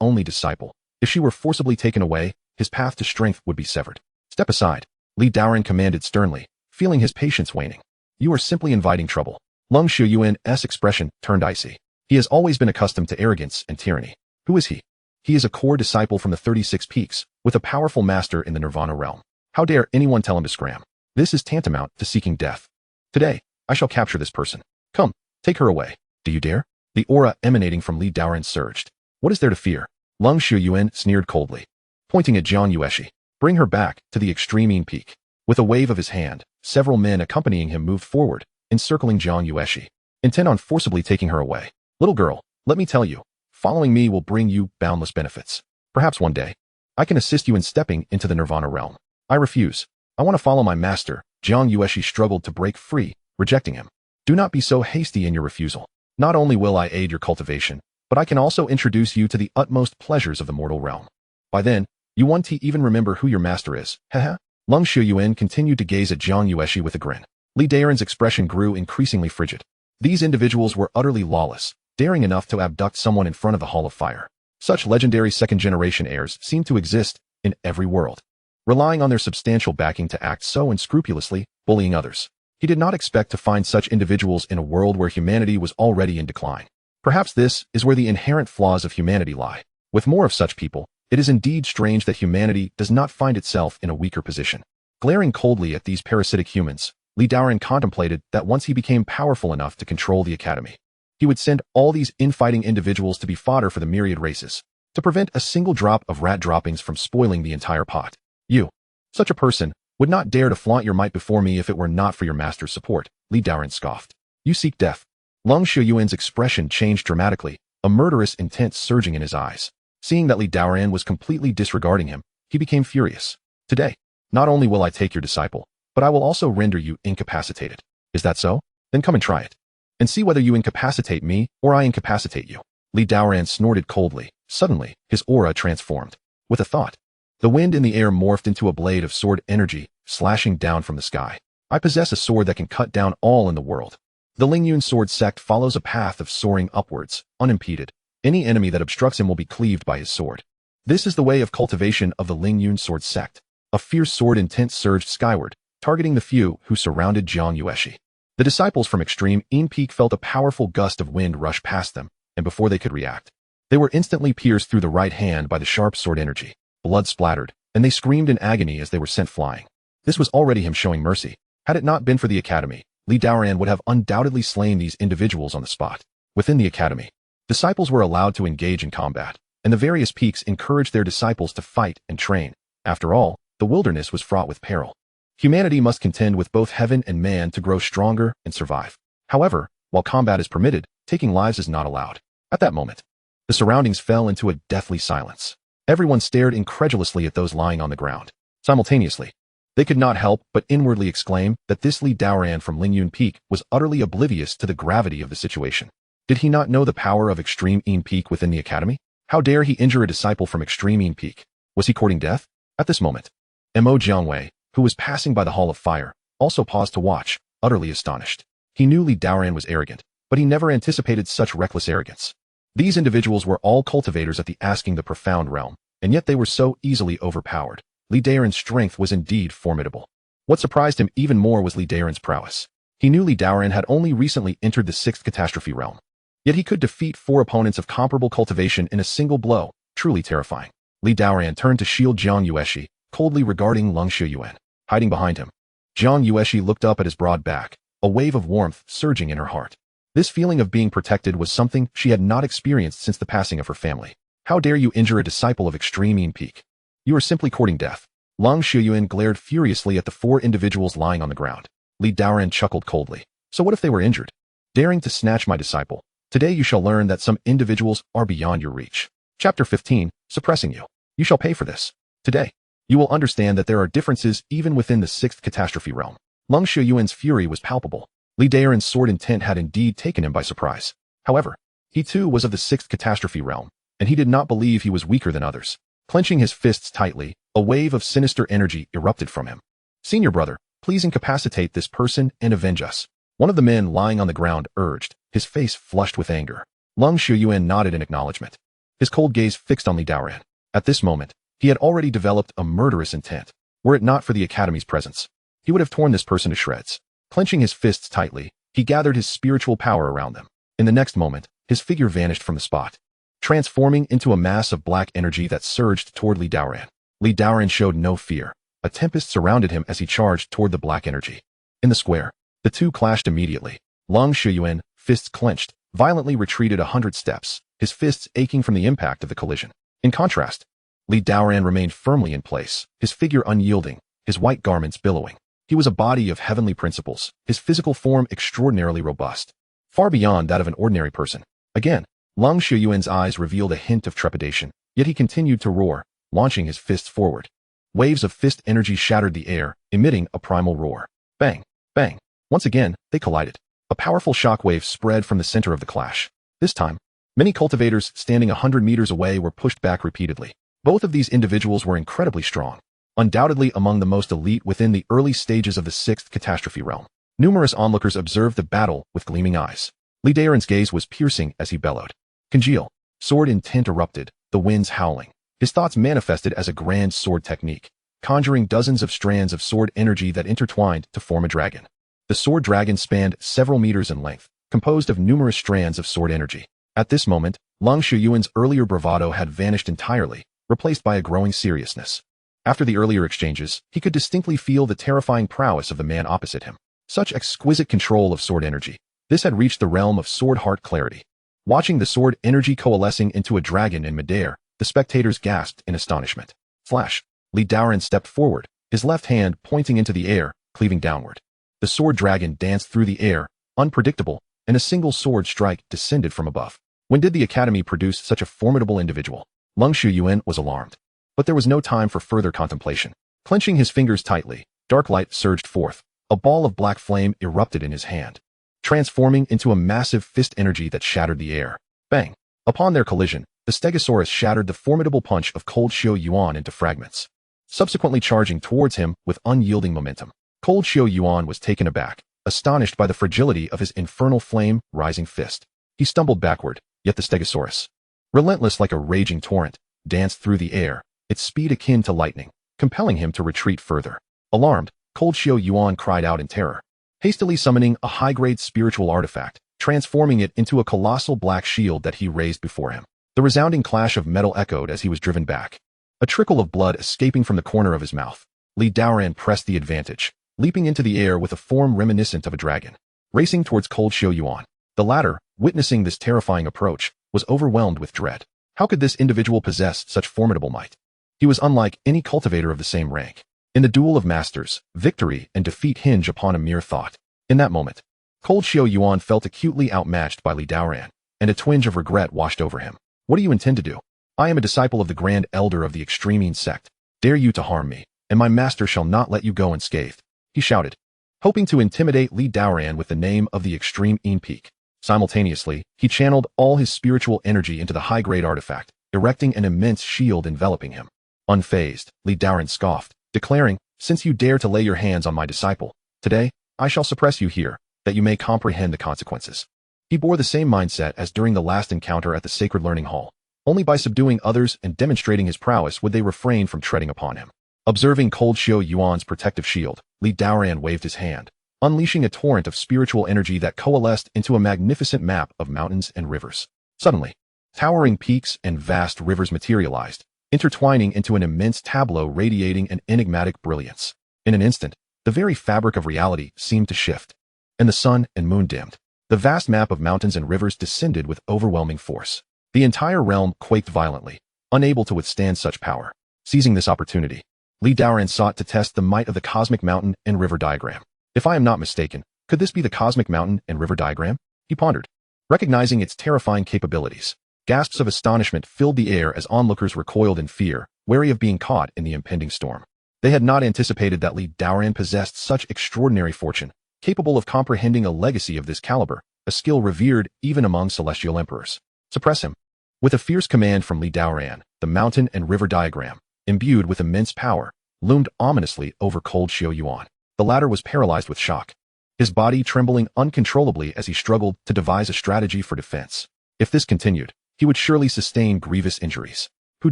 only disciple. If she were forcibly taken away, his path to strength would be severed. "Step aside," Li Daoran commanded sternly, feeling his patience waning. "You are simply inviting trouble." Wuxianovel's expression turned icy. He has always been accustomed to arrogance and tyranny. Who is he? He is a core disciple from the 36 peaks, with a powerful master in the Nirvana realm. How dare anyone tell him to scram? This is tantamount to seeking death. Today, I shall capture this person. Come, take her away. Do you dare? The aura emanating from Li Daoran surged. What is there to fear? Wuxianovel sneered coldly, pointing at Jiang Yueshi. Bring her back to the Extreme Peak. With a wave of his hand, several men accompanying him moved forward, encircling Jiang Yueshi, intent on forcibly taking her away. Little girl, let me tell you, following me will bring you boundless benefits. Perhaps one day, I can assist you in stepping into the Nirvana realm. I refuse. I want to follow my master. Jiang Yueshi struggled to break free, rejecting him. Do not be so hasty in your refusal. Not only will I aid your cultivation, but I can also introduce you to the utmost pleasures of the mortal realm. By then, you won't even remember who your master is. Haha. Lung Shuyuan continued to gaze at Jiang Yueshi with a grin. Li Daoran's expression grew increasingly frigid. These individuals were utterly lawless, daring enough to abduct someone in front of the Hall of Fire. Such legendary second-generation heirs seem to exist in every world, relying on their substantial backing to act so unscrupulously, bullying others. He did not expect to find such individuals in a world where humanity was already in decline. Perhaps this is where the inherent flaws of humanity lie. With more of such people, it is indeed strange that humanity does not find itself in a weaker position. Glaring coldly at these parasitic humans, Li Daoran contemplated that once he became powerful enough to control the academy, he would send all these infighting individuals to be fodder for the myriad races, to prevent a single drop of rat droppings from spoiling the entire pot. You, such a person, would not dare to flaunt your might before me if it were not for your master's support, Li Daoran scoffed. You seek death. Lung Shuyuan's expression changed dramatically, a murderous intent surging in his eyes. Seeing that Li Daoran was completely disregarding him, he became furious. Today, not only will I take your disciple, but I will also render you incapacitated. Is that so? Then come and try it. And see whether you incapacitate me or I incapacitate you. Li Daoran snorted coldly. Suddenly, his aura transformed. With a thought, the wind in the air morphed into a blade of sword energy, slashing down from the sky. I possess a sword that can cut down all in the world. The Lingyun Sword Sect follows a path of soaring upwards, unimpeded. Any enemy that obstructs him will be cleaved by his sword. This is the way of cultivation of the Lingyun Sword Sect. A fierce sword intent surged skyward, targeting the few who surrounded Jiang Yueshi. The disciples from extreme Peak felt a powerful gust of wind rush past them, and before they could react, they were instantly pierced through the right hand by the sharp sword energy. Blood splattered, and they screamed in agony as they were sent flying. This was already him showing mercy. Had it not been for the academy, Li Daoran would have undoubtedly slain these individuals on the spot. Within the academy, disciples were allowed to engage in combat, and the various peaks encouraged their disciples to fight and train. After all, the wilderness was fraught with peril. Humanity must contend with both heaven and man to grow stronger and survive. However, while combat is permitted, taking lives is not allowed. At that moment, the surroundings fell into a deathly silence. Everyone stared incredulously at those lying on the ground. Simultaneously, they could not help but inwardly exclaim that this Li Daoran from Lingyun Peak was utterly oblivious to the gravity of the situation. Did he not know the power of extreme Peak within the academy? How dare he injure a disciple from extreme Peak? Was he courting death? At this moment, Mo Jiangwei, who was passing by the Hall of Fire, also paused to watch, utterly astonished. He knew Li Daoran was arrogant, but he never anticipated such reckless arrogance. These individuals were all cultivators at the asking the profound realm, and yet they were so easily overpowered. Li Daoran's strength was indeed formidable. What surprised him even more was Li Daoran's prowess. He knew Li Daoran had only recently entered the 6th catastrophe realm. Yet he could defeat 4 opponents of comparable cultivation in a single blow, truly terrifying. Li Daoran turned to shield Jiang Yueshi, coldly regarding Lung Shuyuan. Hiding behind him, Jiang Yueshi looked up at his broad back, a wave of warmth surging in her heart. This feeling of being protected was something she had not experienced since the passing of her family. How dare you injure a disciple of extreme Peak? You are simply courting death. Lung Shuyuan glared furiously at the 4 individuals lying on the ground. Li Daoran chuckled coldly. So what if they were injured? Daring to snatch my disciple. Today you shall learn that some individuals are beyond your reach. Chapter 15, Suppressing You. You shall pay for this. Today, you will understand that there are differences even within the 6th catastrophe realm. Lung Shuyuan's fury was palpable. Li Daoran's sword intent had indeed taken him by surprise. However, he too was of the 6th catastrophe realm, and he did not believe he was weaker than others. Clenching his fists tightly, a wave of sinister energy erupted from him. Senior brother, please incapacitate this person and avenge us. One of the men lying on the ground urged, his face flushed with anger. Lung Shuyuan nodded in acknowledgement, his cold gaze fixed on Li Daoran. At this moment, he had already developed a murderous intent. Were it not for the academy's presence, he would have torn this person to shreds. Clenching his fists tightly, he gathered his spiritual power around them. In the next moment, his figure vanished from the spot, transforming into a mass of black energy that surged toward Li Daoran. Li Daoran showed no fear. A tempest surrounded him as he charged toward the black energy. In the square, the two clashed immediately. Lung Shuyuan, fists clenched, violently retreated 100 steps, his fists aching from the impact of the collision. In contrast, Li Daoran remained firmly in place, his figure unyielding, his white garments billowing. He was a body of heavenly principles, his physical form extraordinarily robust, far beyond that of an ordinary person. Again, Lung Shuyuan's eyes revealed a hint of trepidation, yet he continued to roar, launching his fists forward. Waves of fist energy shattered the air, emitting a primal roar. Bang! Bang! Once again, they collided. A powerful shockwave spread from the center of the clash. This time, many cultivators standing 100 meters away were pushed back repeatedly. Both of these individuals were incredibly strong, undoubtedly among the most elite within the early stages of the sixth catastrophe realm. Numerous onlookers observed the battle with gleaming eyes. Li Daoran's gaze was piercing as he bellowed. Congeal. Sword intent erupted, the winds howling. His thoughts manifested as a grand sword technique, conjuring dozens of strands of sword energy that intertwined to form a dragon. The sword dragon spanned several meters in length, composed of numerous strands of sword energy. At this moment, Lung Shuyuan's earlier bravado had vanished entirely, replaced by a growing seriousness. After the earlier exchanges, he could distinctly feel the terrifying prowess of the man opposite him. Such exquisite control of sword energy. This had reached the realm of sword heart clarity. Watching the sword energy coalescing into a dragon in midair, the spectators gasped in astonishment. Flash! Li Daoran stepped forward, his left hand pointing into the air, cleaving downward. The sword dragon danced through the air, unpredictable, and a single sword strike descended from above. When did the Academy produce such a formidable individual? Lung Shuyuan was alarmed. But there was no time for further contemplation. Clenching his fingers tightly, dark light surged forth. A ball of black flame erupted in his hand, transforming into a massive fist energy that shattered the air. Bang! Upon their collision, the Stegosaurus shattered the formidable punch of Cold Xiao Yuan into fragments, subsequently charging towards him with unyielding momentum. Cold Xiao Yuan was taken aback, astonished by the fragility of his infernal flame rising fist. He stumbled backward, yet the Stegosaurus, relentless like a raging torrent, danced through the air, its speed akin to lightning, compelling him to retreat further. Alarmed, Cold Xiao Yuan cried out in terror, hastily summoning a high-grade spiritual artifact, transforming it into a colossal black shield that he raised before him. The resounding clash of metal echoed as he was driven back, a trickle of blood escaping from the corner of his mouth. Li Daoran pressed the advantage, leaping into the air with a form reminiscent of a dragon, racing towards Cold Xiao Yuan. The latter, witnessing this terrifying approach, was overwhelmed with dread. How could this individual possess such formidable might? He was unlike any cultivator of the same rank. In the duel of masters, victory and defeat hinge upon a mere thought. In that moment, Cold Xiao Yuan felt acutely outmatched by Li Daoran, and a twinge of regret washed over him. What do you intend to do? I am a disciple of the Grand Elder of the Extreme Sect. Dare you to harm me, and my master shall not let you go unscathed, he shouted, hoping to intimidate Li Daoran with the name of the Extreme Peak. Simultaneously, he channeled all his spiritual energy into the high-grade artifact, erecting an immense shield enveloping him. Unfazed, Li Daoran scoffed, declaring, "Since you dare to lay your hands on my disciple, today, I shall suppress you here, that you may comprehend the consequences." He bore the same mindset as during the last encounter at the Sacred Learning Hall. Only by subduing others and demonstrating his prowess would they refrain from treading upon him. Observing Cold Xiao Yuan's protective shield, Li Daoran waved his hand, unleashing a torrent of spiritual energy that coalesced into a magnificent map of mountains and rivers. Suddenly, towering peaks and vast rivers materialized, intertwining into an immense tableau radiating an enigmatic brilliance. In an instant, the very fabric of reality seemed to shift, and the sun and moon dimmed. The vast map of mountains and rivers descended with overwhelming force. The entire realm quaked violently, unable to withstand such power. Seizing this opportunity, Li Daoran sought to test the might of the cosmic mountain and river diagram. If I am not mistaken, could this be the cosmic mountain and river diagram? He pondered, recognizing its terrifying capabilities. Gasps of astonishment filled the air as onlookers recoiled in fear, wary of being caught in the impending storm. They had not anticipated that Li Daoran possessed such extraordinary fortune, capable of comprehending a legacy of this caliber, a skill revered even among celestial emperors. Suppress him. With a fierce command from Li Daoran, the mountain and river diagram, imbued with immense power, loomed ominously over Cold Xiao Yuan. The latter was paralyzed with shock, his body trembling uncontrollably as he struggled to devise a strategy for defense. If this continued, he would surely sustain grievous injuries. Who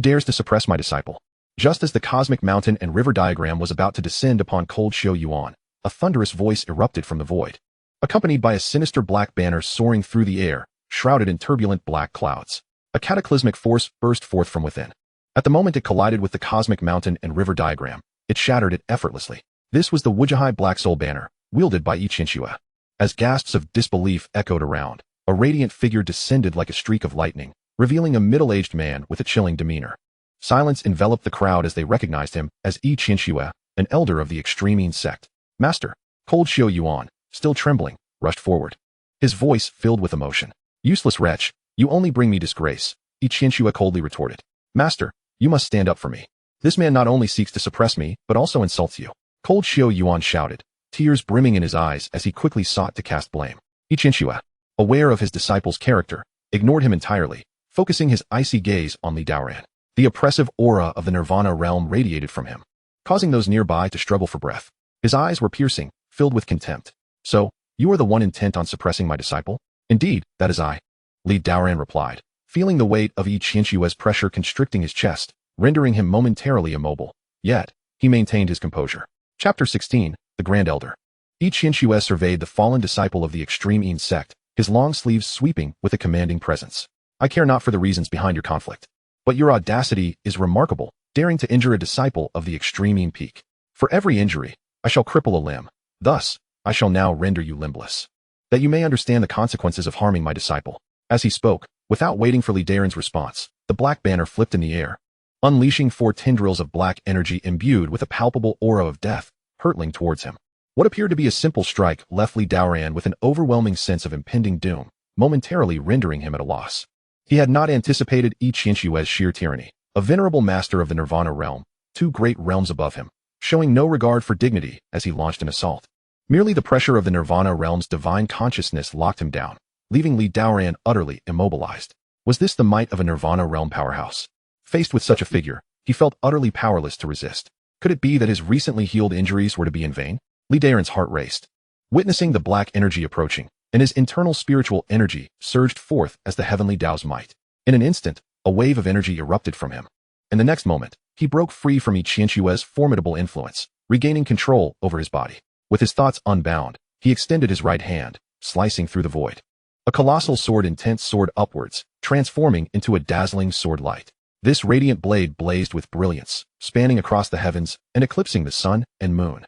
dares to suppress my disciple? Just as the cosmic mountain and river diagram was about to descend upon Cold Xiao Yuan, a thunderous voice erupted from the void, accompanied by a sinister black banner soaring through the air, shrouded in turbulent black clouds. A cataclysmic force burst forth from within. At the moment it collided with the cosmic mountain and river diagram, it shattered it effortlessly. This was the Wujihai Black Soul banner, wielded by Yi Qianxue. As gasps of disbelief echoed around, a radiant figure descended like a streak of lightning, revealing a middle-aged man with a chilling demeanor. Silence enveloped the crowd as they recognized him as Yi Qianxue, an elder of the extreme sect. Master, Cold Xiao Yuan, still trembling, rushed forward. His voice filled with emotion. Useless wretch, you only bring me disgrace, Qianxue coldly retorted. Master, you must stand up for me. This man not only seeks to suppress me, but also insults you. Cold Xiao Yuan shouted, tears brimming in his eyes as he quickly sought to cast blame. Qianxue, aware of his disciple's character, ignored him entirely, focusing his icy gaze on Li Daoran. The oppressive aura of the Nirvana realm radiated from him, causing those nearby to struggle for breath. His eyes were piercing, filled with contempt. So, you are the one intent on suppressing my disciple? Indeed, that is I. Li Daoran replied, feeling the weight of Qianxue's pressure constricting his chest, rendering him momentarily immobile. Yet, he maintained his composure. Chapter 16, The Grand Elder. Qianxue surveyed the fallen disciple of the extreme sect, his long sleeves sweeping with a commanding presence. I care not for the reasons behind your conflict, but your audacity is remarkable, daring to injure a disciple of the extreme peak. For every injury, I shall cripple a limb. Thus, I shall now render you limbless, that you may understand the consequences of harming my disciple. As he spoke, without waiting for Li Daoran's response, the black banner flipped in the air, unleashing 4 tendrils of black energy imbued with a palpable aura of death, hurtling towards him. What appeared to be a simple strike left Li Daoran with an overwhelming sense of impending doom, momentarily rendering him at a loss. He had not anticipated Qianxue's sheer tyranny, a venerable master of the Nirvana realm, 2 great realms above him, showing no regard for dignity as he launched an assault. Merely the pressure of the Nirvana realm's divine consciousness locked him down, leaving Li Daoran utterly immobilized. Was this the might of a Nirvana realm powerhouse? Faced with such a figure, he felt utterly powerless to resist. Could it be that his recently healed injuries were to be in vain? Li Daoran's heart raced. Witnessing the black energy approaching, and his internal spiritual energy surged forth as the heavenly Dao's might. In an instant, a wave of energy erupted from him. In the next moment, he broke free from Qianxue's formidable influence, regaining control over his body. With his thoughts unbound, he extended his right hand, slicing through the void. A colossal sword intense soared upwards, transforming into a dazzling sword light. This radiant blade blazed with brilliance, spanning across the heavens and eclipsing the sun and moon.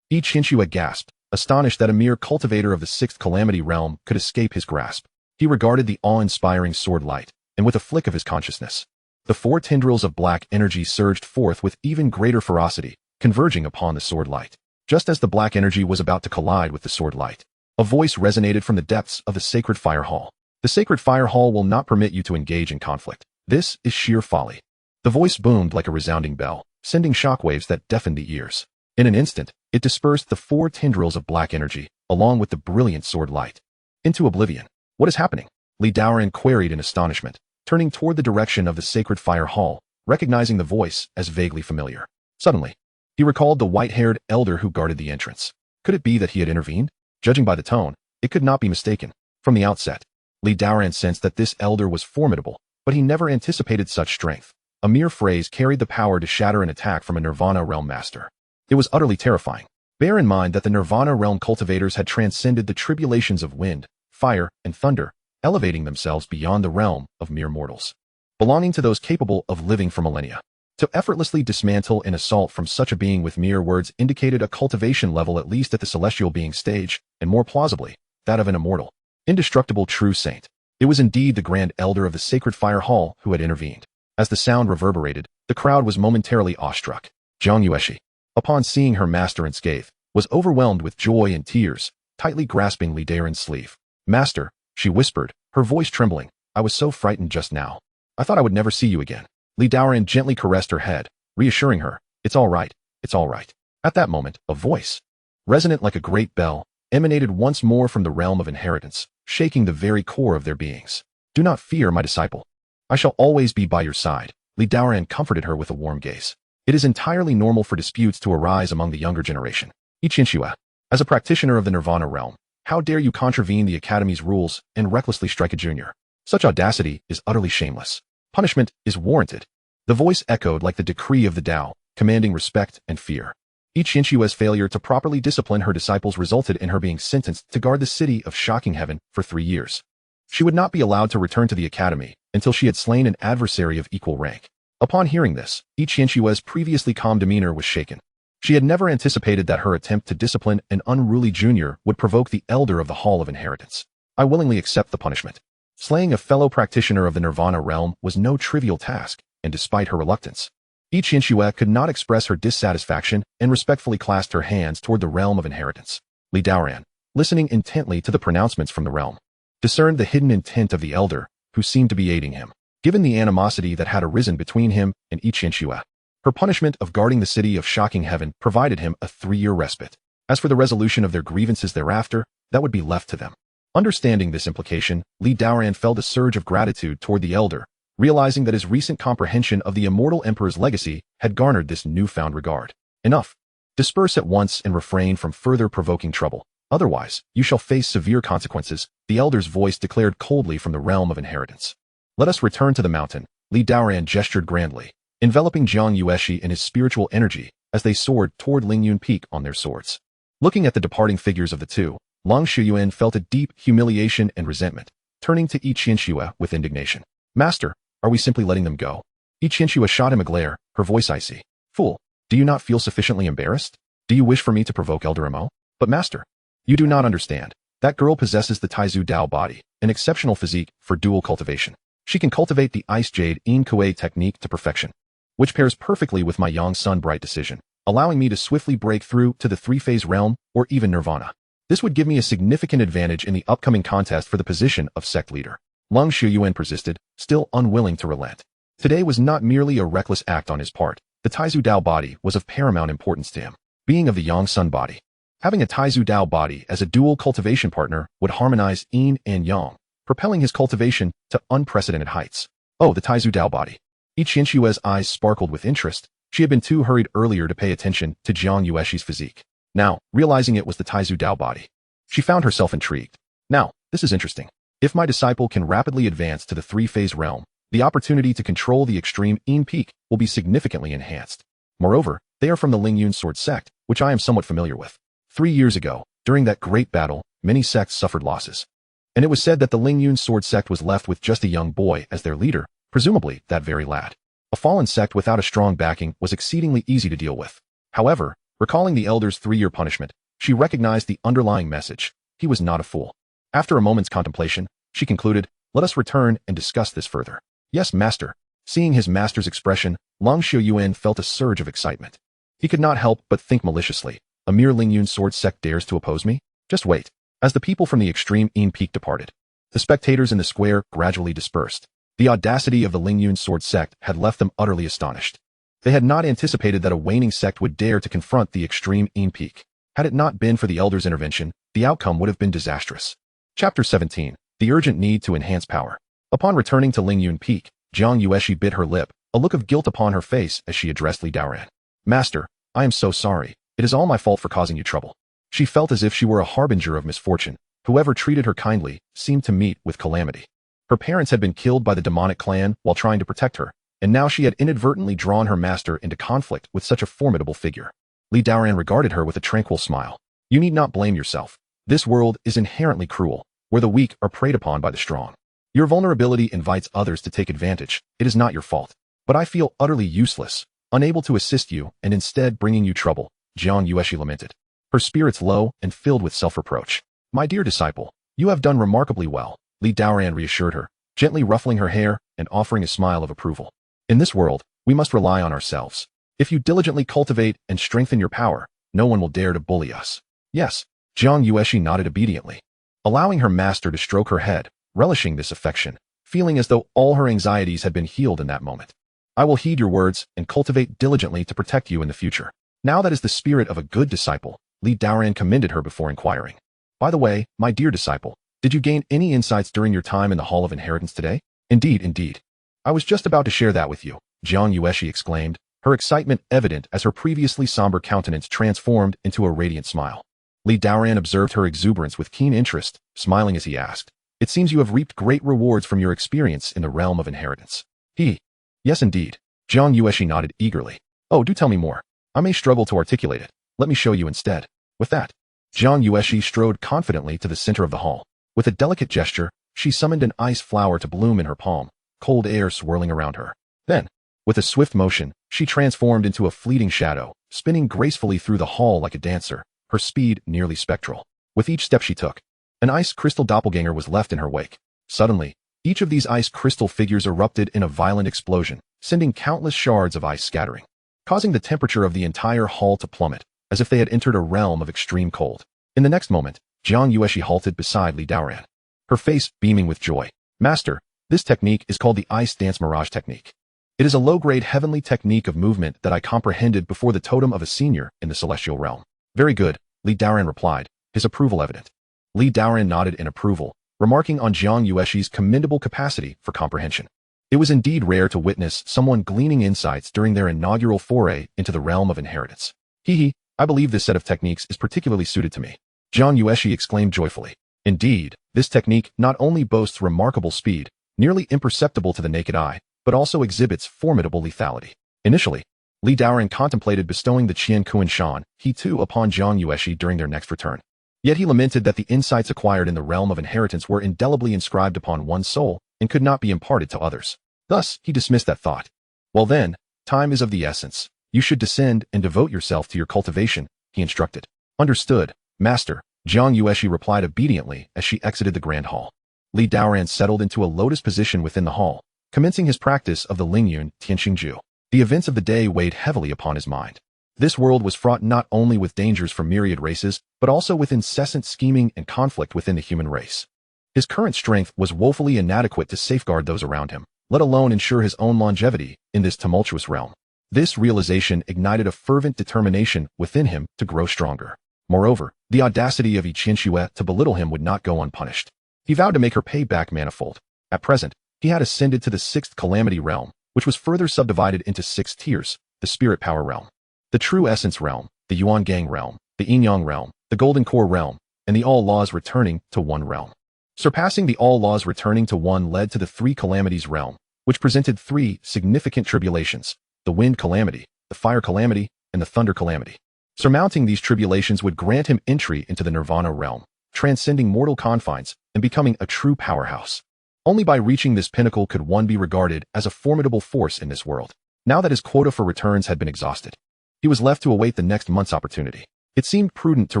Qianxue gasped, astonished that a mere cultivator of the 6th calamity realm could escape his grasp. He regarded the awe-inspiring sword light, and with a flick of his consciousness, the 4 tendrils of black energy surged forth with even greater ferocity, converging upon the sword light. Just as the black energy was about to collide with the sword light, a voice resonated from the depths of the sacred fire hall. The sacred fire hall will not permit you to engage in conflict. This is sheer folly. The voice boomed like a resounding bell, sending shockwaves that deafened the ears. In an instant, it dispersed the 4 tendrils of black energy, along with the brilliant sword light, into oblivion. What is happening? Li Daoran queried in astonishment, turning toward the direction of the sacred fire hall, recognizing the voice as vaguely familiar. Suddenly, he recalled the white-haired elder who guarded the entrance. Could it be that he had intervened? Judging by the tone, it could not be mistaken. From the outset, Li Daoran sensed that this elder was formidable, but he never anticipated such strength. A mere phrase carried the power to shatter an attack from a Nirvana realm master. It was utterly terrifying. Bear in mind that the Nirvana realm cultivators had transcended the tribulations of wind, fire, and thunder, elevating themselves beyond the realm of mere mortals, belonging to those capable of living for millennia. To effortlessly dismantle an assault from such a being with mere words indicated a cultivation level at least at the celestial being stage, and more plausibly, that of an immortal, indestructible true saint. It was indeed the Grand Elder of the Sacred Fire Hall who had intervened. As the sound reverberated, the crowd was momentarily awestruck. Zhang Yueshi, upon seeing her master unscathed, was overwhelmed with joy and tears, tightly grasping Li Daoran's sleeve. Master, she whispered, her voice trembling, I was so frightened just now. I thought I would never see you again. Li Daoran gently caressed her head, reassuring her, it's all right, it's all right. At that moment, a voice, resonant like a great bell, emanated once more from the realm of inheritance, shaking the very core of their beings. Do not fear, my disciple. I shall always be by your side. Li Daoran comforted her with a warm gaze. It is entirely normal for disputes to arise among the younger generation. Qianxue, as a practitioner of the Nirvana realm, how dare you contravene the Academy's rules and recklessly strike a junior? Such audacity is utterly shameless. Punishment is warranted. The voice echoed like the decree of the Dao, commanding respect and fear. Qianxue's failure to properly discipline her disciples resulted in her being sentenced to guard the city of Shocking Heaven for 3 years. She would not be allowed to return to the Academy until she had slain an adversary of equal rank. Upon hearing this, Qianxue's previously calm demeanor was shaken. She had never anticipated that her attempt to discipline an unruly junior would provoke the Elder of the Hall of Inheritance. I willingly accept the punishment. Slaying a fellow practitioner of the Nirvana realm was no trivial task, and despite her reluctance, Yiqianxue could not express her dissatisfaction and respectfully clasped her hands toward the realm of inheritance. Li Daoran, listening intently to the pronouncements from the realm, discerned the hidden intent of the elder, who seemed to be aiding him. Given the animosity that had arisen between him and Yiqianxue, her punishment of guarding the city of shocking heaven provided him a 3-year respite. As for the resolution of their grievances thereafter, that would be left to them. Understanding this implication, Li Daoran felt a surge of gratitude toward the elder, realizing that his recent comprehension of the immortal emperor's legacy had garnered this newfound regard. Enough. Disperse at once and refrain from further provoking trouble. Otherwise, you shall face severe consequences, the elder's voice declared coldly from the realm of inheritance. Let us return to the mountain. Li Daoran gestured grandly, enveloping Jiang Yueshi in his spiritual energy as they soared toward Lingyun Peak on their swords. Looking at the departing figures of the two, Long Shuyuan felt a deep humiliation and resentment, turning to Yiqianxue with indignation. Master, are we simply letting them go? Yiqianxue shot him a glare, her voice icy. Fool, do you not feel sufficiently embarrassed? Do you wish for me to provoke Elder Imo? But master, you do not understand. That girl possesses the Taizu Dao body, an exceptional physique for dual cultivation. She can cultivate the Ice Jade In Kuei technique to perfection, which pairs perfectly with my Yang Sun Bright decision, allowing me to swiftly break through to the 3-phase realm or even nirvana. This would give me a significant advantage in the upcoming contest for the position of sect leader. Long Shuyuan persisted, still unwilling to relent. Today was not merely a reckless act on his part. The Taizu Dao body was of paramount importance to him. Being of the Yang Sun body, having a Taizu Dao body as a dual cultivation partner would harmonize Yin and Yang, propelling his cultivation to unprecedented heights. Oh, the Taizu Dao body. Yiqianxue's eyes sparkled with interest. She had been too hurried earlier to pay attention to Jiang Yueshi's physique. Now, realizing it was the Taizu Dao body, she found herself intrigued. Now, this is interesting. If my disciple can rapidly advance to the 3-phase realm, the opportunity to control the extreme Yin Peak will be significantly enhanced. Moreover, they are from the Lingyun Sword Sect, which I am somewhat familiar with. 3 years ago, during that great battle, many sects suffered losses. And it was said that the Lingyun Sword Sect was left with just a young boy as their leader, presumably that very lad. A fallen sect without a strong backing was exceedingly easy to deal with. However, recalling the elder's 3-year punishment, she recognized the underlying message. He was not a fool. After a moment's contemplation, she concluded, let us return and discuss this further. Yes, master. Seeing his master's expression, Long Shuyuan felt a surge of excitement. He could not help but think maliciously. A mere Lingyun Sword Sect dares to oppose me? Just wait. As the people from the extreme Yin Peak departed, the spectators in the square gradually dispersed. The audacity of the Lingyun Sword Sect had left them utterly astonished. They had not anticipated that a waning sect would dare to confront the extreme Yin Peak. Had it not been for the elder's intervention, the outcome would have been disastrous. Chapter 17. The urgent need to enhance power. Upon returning to Lingyun Peak, Jiang Yueshi bit her lip, a look of guilt upon her face as she addressed Li Daoran. Master, I am so sorry. It is all my fault for causing you trouble. She felt as if she were a harbinger of misfortune. Whoever treated her kindly seemed to meet with calamity. Her parents had been killed by the demonic clan while trying to protect her, and now she had inadvertently drawn her master into conflict with such a formidable figure. Li Daoran regarded her with a tranquil smile. You need not blame yourself. This world is inherently cruel, where the weak are preyed upon by the strong. Your vulnerability invites others to take advantage. It is not your fault. But I feel utterly useless, unable to assist you and instead bringing you trouble, Jiang Yueshi lamented, her spirits low and filled with self-reproach. My dear disciple, you have done remarkably well, Li Daoran reassured her, gently ruffling her hair and offering a smile of approval. In this world, we must rely on ourselves. If you diligently cultivate and strengthen your power, no one will dare to bully us. Yes, Jiang Yueshi nodded obediently, allowing her master to stroke her head, relishing this affection, feeling as though all her anxieties had been healed in that moment. I will heed your words and cultivate diligently to protect you in the future. Now that is the spirit of a good disciple, Li Daoran commended her before inquiring. By the way, my dear disciple, did you gain any insights during your time in the Hall of Inheritance today? Indeed. I was just about to share that with you, Jiang Yueshi exclaimed, her excitement evident as her previously somber countenance transformed into a radiant smile. Li Daoran observed her exuberance with keen interest, smiling as he asked, It seems you have reaped great rewards from your experience in the realm of inheritance. Yes indeed. Jiang Yueshi nodded eagerly. Oh, do tell me more. I may struggle to articulate it. Let me show you instead. With that, Jiang Yueshi strode confidently to the center of the hall. With a delicate gesture, she summoned an ice flower to bloom in her palm, cold air swirling around her. Then, with a swift motion, she transformed into a fleeting shadow, spinning gracefully through the hall like a dancer, her speed nearly spectral. With each step she took, an ice crystal doppelganger was left in her wake. Suddenly, each of these ice crystal figures erupted in a violent explosion, sending countless shards of ice scattering, causing the temperature of the entire hall to plummet, as if they had entered a realm of extreme cold. In the next moment, Jiang Yueshi halted beside Li Daoran, her face beaming with joy. Master, this technique is called the Ice Dance Mirage technique. It is a low-grade heavenly technique of movement that I comprehended before the totem of a senior in the celestial realm. Very good, Li Daoran replied, his approval evident. Li Daoran nodded in approval, remarking on Jiang Yueshi's commendable capacity for comprehension. It was indeed rare to witness someone gleaning insights during their inaugural foray into the realm of inheritance. Hee, I believe this set of techniques is particularly suited to me. Jiang Yueshi exclaimed joyfully. Indeed, this technique not only boasts remarkable speed, nearly imperceptible to the naked eye, but also exhibits formidable lethality. Initially, Li Daoran contemplated bestowing the Qian Kuan Shan, he too, upon Jiang Yueshi during their next return. Yet he lamented that the insights acquired in the realm of inheritance were indelibly inscribed upon one's soul and could not be imparted to others. Thus, he dismissed that thought. Well then, time is of the essence. You should descend and devote yourself to your cultivation, he instructed. Understood, Master, Jiang Yueshi replied obediently as she exited the grand hall. Li Daoran settled into a lotus position within the hall, commencing his practice of the Lingyun Tianxingju. The events of the day weighed heavily upon his mind. This world was fraught not only with dangers from myriad races, but also with incessant scheming and conflict within the human race. His current strength was woefully inadequate to safeguard those around him, let alone ensure his own longevity in this tumultuous realm. This realization ignited a fervent determination within him to grow stronger. Moreover, the audacity of Yi Qianxue to belittle him would not go unpunished. He vowed to make her pay back manifold. At present, he had ascended to the 6th calamity realm, which was further subdivided into 6 tiers, the spirit power realm, the true essence realm, the Yuan Gang realm, the Yin Yang realm, the golden core realm, and the all laws returning to one realm. Surpassing the all laws returning to one led to the 3 calamities realm, which presented 3 significant tribulations, the wind calamity, the fire calamity, and the thunder calamity. Surmounting these tribulations would grant him entry into the nirvana realm, transcending mortal confines and becoming a true powerhouse. Only by reaching this pinnacle could one be regarded as a formidable force in this world. Now that his quota for returns had been exhausted, he was left to await the next month's opportunity. It seemed prudent to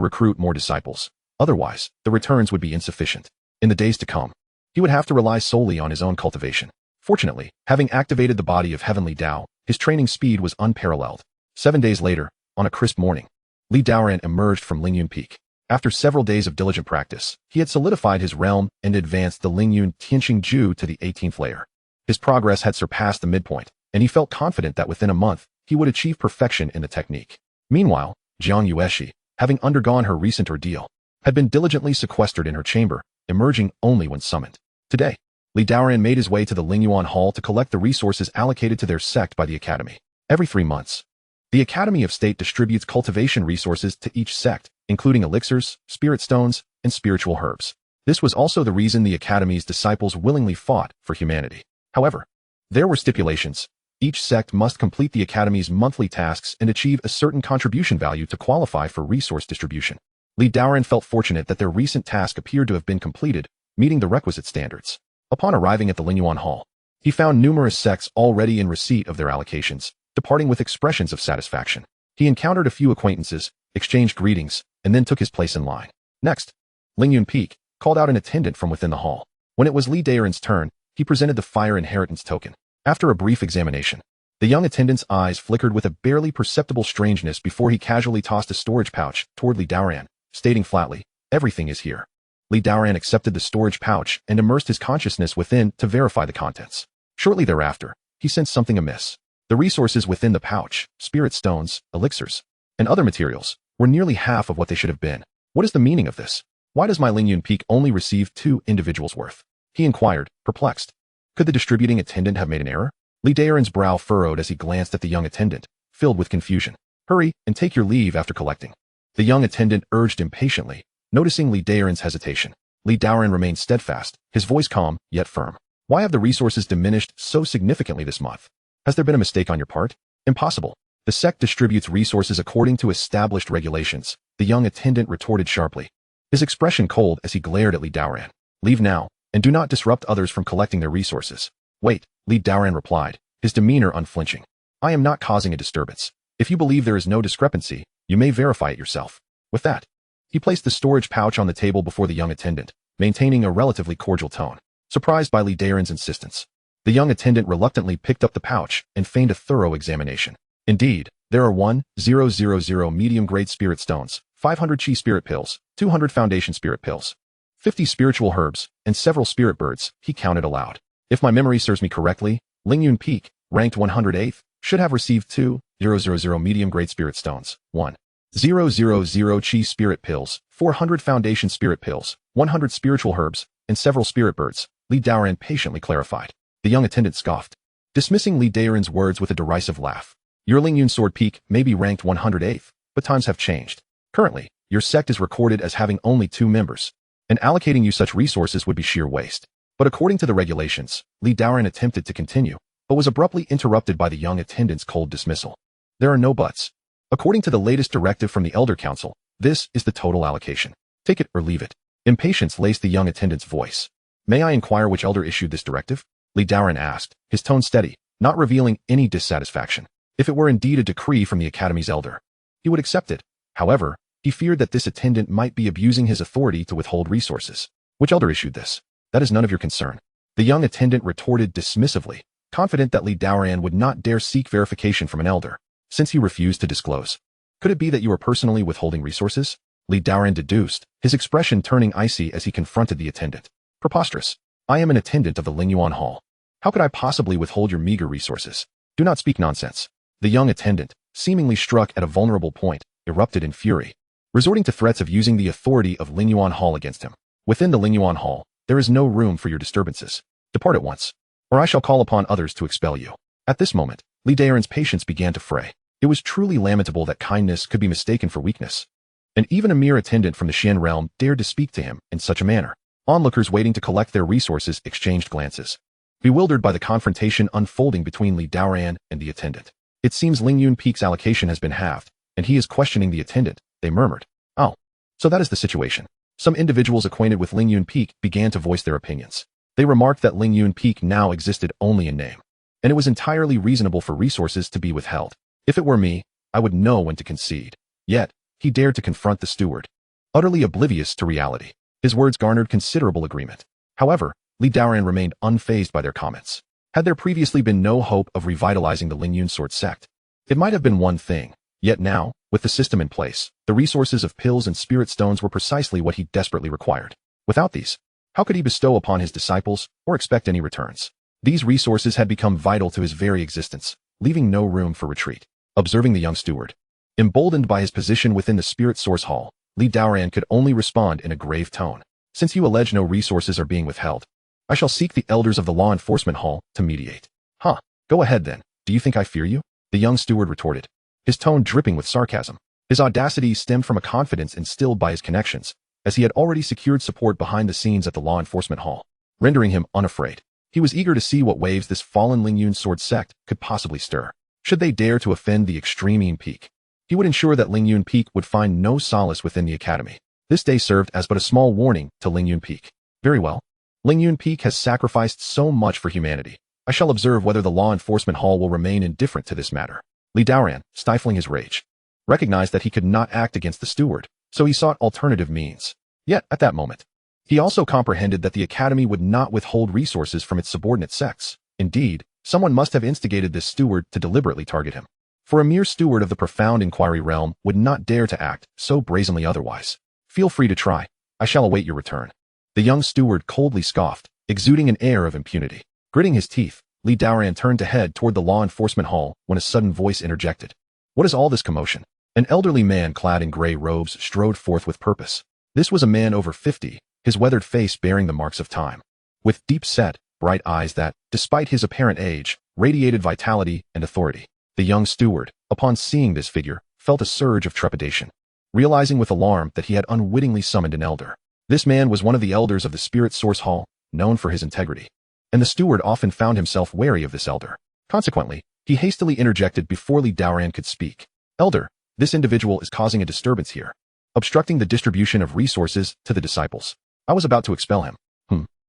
recruit more disciples. Otherwise, the returns would be insufficient. In the days to come, he would have to rely solely on his own cultivation. Fortunately, having activated the body of Heavenly Dao, his training speed was unparalleled. 7 days later, on a crisp morning, Li Daoran emerged from Lingyun Peak. After several days of diligent practice, he had solidified his realm and advanced the Lingyun Tianxingju to the 18th layer. His progress had surpassed the midpoint, and he felt confident that within a month, he would achieve perfection in the technique. Meanwhile, Jiang Yueshi, having undergone her recent ordeal, had been diligently sequestered in her chamber, emerging only when summoned. Today, Li Daoran made his way to the Lingyuan Hall to collect the resources allocated to their sect by the Academy. Every 3 months, the Academy of State distributes cultivation resources to each sect, including elixirs, spirit stones, and spiritual herbs. This was also the reason the Academy's disciples willingly fought for humanity. However, there were stipulations. Each sect must complete the Academy's monthly tasks and achieve a certain contribution value to qualify for resource distribution. Li Daoran felt fortunate that their recent task appeared to have been completed, meeting the requisite standards. Upon arriving at the Lingyuan Hall, he found numerous sects already in receipt of their allocations, departing with expressions of satisfaction. He encountered a few acquaintances, exchanged greetings, and then took his place in line. Next, Lingyun Peak called out an attendant from within the hall. When it was Li Daoran's turn, he presented the fire inheritance token. After a brief examination, the young attendant's eyes flickered with a barely perceptible strangeness before he casually tossed a storage pouch toward Li Daoran, stating flatly, "Everything is here." Li Daoran accepted the storage pouch and immersed his consciousness within to verify the contents. Shortly thereafter, he sensed something amiss. The resources within the pouch, spirit stones, elixirs, and other materials, were nearly half of what they should have been. What is the meaning of this? Why does my Lingyun Peak only receive 2 individuals' worth? He inquired, perplexed. Could the distributing attendant have made an error? Li Daoran's brow furrowed as he glanced at the young attendant, filled with confusion. Hurry and take your leave after collecting. The young attendant urged impatiently, noticing Li Daoran's hesitation. Li Daoran remained steadfast, his voice calm, yet firm. Why have the resources diminished so significantly this month? Has there been a mistake on your part? Impossible. The sect distributes resources according to established regulations, the young attendant retorted sharply, his expression cold as he glared at Li Daoran. Leave now, and do not disrupt others from collecting their resources. Wait, Li Daoran replied, his demeanor unflinching. I am not causing a disturbance. If you believe there is no discrepancy, you may verify it yourself. With that, he placed the storage pouch on the table before the young attendant, maintaining a relatively cordial tone. Surprised by Li Daoran's insistence, The young attendant reluctantly picked up the pouch and feigned a thorough examination. Indeed, there are 1,000 medium-grade spirit stones, 500 chi spirit pills, 200 foundation spirit pills, 50 spiritual herbs, and several spirit birds, he counted aloud. If my memory serves me correctly, Lingyun Peak, ranked 108th, should have received 2,000 medium-grade spirit stones, 1,000 chi spirit pills, 400 foundation spirit pills, 100 spiritual herbs, and several spirit birds, Li Daoran patiently clarified. The young attendant scoffed, dismissing Li Daoran's words with a derisive laugh. Your Lingyun Sword Peak may be ranked 108th, but times have changed. Currently, your sect is recorded as having only 2 members, and allocating you such resources would be sheer waste. But according to the regulations, Li Daoran attempted to continue, but was abruptly interrupted by the young attendant's cold dismissal. There are no buts. According to the latest directive from the Elder Council, this is the total allocation. Take it or leave it. Impatience laced the young attendant's voice. May I inquire which elder issued this directive? Li Daoran asked, his tone steady, not revealing any dissatisfaction. If it were indeed a decree from the Academy's elder, he would accept it. However, he feared that this attendant might be abusing his authority to withhold resources. Which elder issued this? That is none of your concern. The young attendant retorted dismissively, confident that Li Daoran would not dare seek verification from an elder, since he refused to disclose. Could it be that you are personally withholding resources? Li Daoran deduced, his expression turning icy as he confronted the attendant. Preposterous. I am an attendant of the Lingyuan Hall. How could I possibly withhold your meager resources? Do not speak nonsense. The young attendant, seemingly struck at a vulnerable point, erupted in fury, resorting to threats of using the authority of Lingyuan Hall against him. Within the Lingyuan Hall, there is no room for your disturbances. Depart at once, or I shall call upon others to expel you. At this moment, Li Daoran's patience began to fray. It was truly lamentable that kindness could be mistaken for weakness. And even a mere attendant from the Xian realm dared to speak to him in such a manner. Onlookers waiting to collect their resources exchanged glances, bewildered by the confrontation unfolding between Li Daoran and the attendant. It seems Lingyun Peak's allocation has been halved, and he is questioning the attendant, they murmured. Oh, so that is the situation. Some individuals acquainted with Lingyun Peak began to voice their opinions. They remarked that Lingyun Peak now existed only in name, and it was entirely reasonable for resources to be withheld. If it were me, I would know when to concede. Yet, he dared to confront the steward, utterly oblivious to reality. His words garnered considerable agreement. However, Li Daoran remained unfazed by their comments. Had there previously been no hope of revitalizing the Lingyun Sword sect, it might have been one thing. Yet now, with the system in place, the resources of pills and spirit stones were precisely what he desperately required. Without these, how could he bestow upon his disciples or expect any returns? These resources had become vital to his very existence, leaving no room for retreat. Observing the young steward, emboldened by his position within the spirit source hall, Li Daoran could only respond in a grave tone. Since you allege no resources are being withheld, I shall seek the elders of the law enforcement hall to mediate. Huh, go ahead then. Do you think I fear you? The young steward retorted, his tone dripping with sarcasm. His audacity stemmed from a confidence instilled by his connections, as he had already secured support behind the scenes at the law enforcement hall, rendering him unafraid. He was eager to see what waves this fallen Lingyun Sword sect could possibly stir. Should they dare to offend the extreme Peak, he would ensure that Lingyun Peak would find no solace within the academy. This day served as but a small warning to Lingyun Peak. Very well. Lingyun Peak has sacrificed so much for humanity. I shall observe whether the law enforcement hall will remain indifferent to this matter. Li Daoran, stifling his rage, recognized that he could not act against the steward, so he sought alternative means. Yet, at that moment, he also comprehended that the academy would not withhold resources from its subordinate sects. Indeed, someone must have instigated this steward to deliberately target him. For a mere steward of the profound inquiry realm would not dare to act so brazenly otherwise. Feel free to try. I shall await your return. The young steward coldly scoffed, exuding an air of impunity. Gritting his teeth, Li Daoran turned to head toward the law enforcement hall when a sudden voice interjected. What is all this commotion? An elderly man clad in gray robes strode forth with purpose. This was a man over 50, his weathered face bearing the marks of time, with deep-set, bright eyes that, despite his apparent age, radiated vitality and authority. The young steward, upon seeing this figure, felt a surge of trepidation, realizing with alarm that he had unwittingly summoned an elder. This man was one of the elders of the Spirit Source Hall, known for his integrity, and the steward often found himself wary of this elder. Consequently, he hastily interjected before Li Daoran could speak. Elder, this individual is causing a disturbance here, obstructing the distribution of resources to the disciples. I was about to expel him.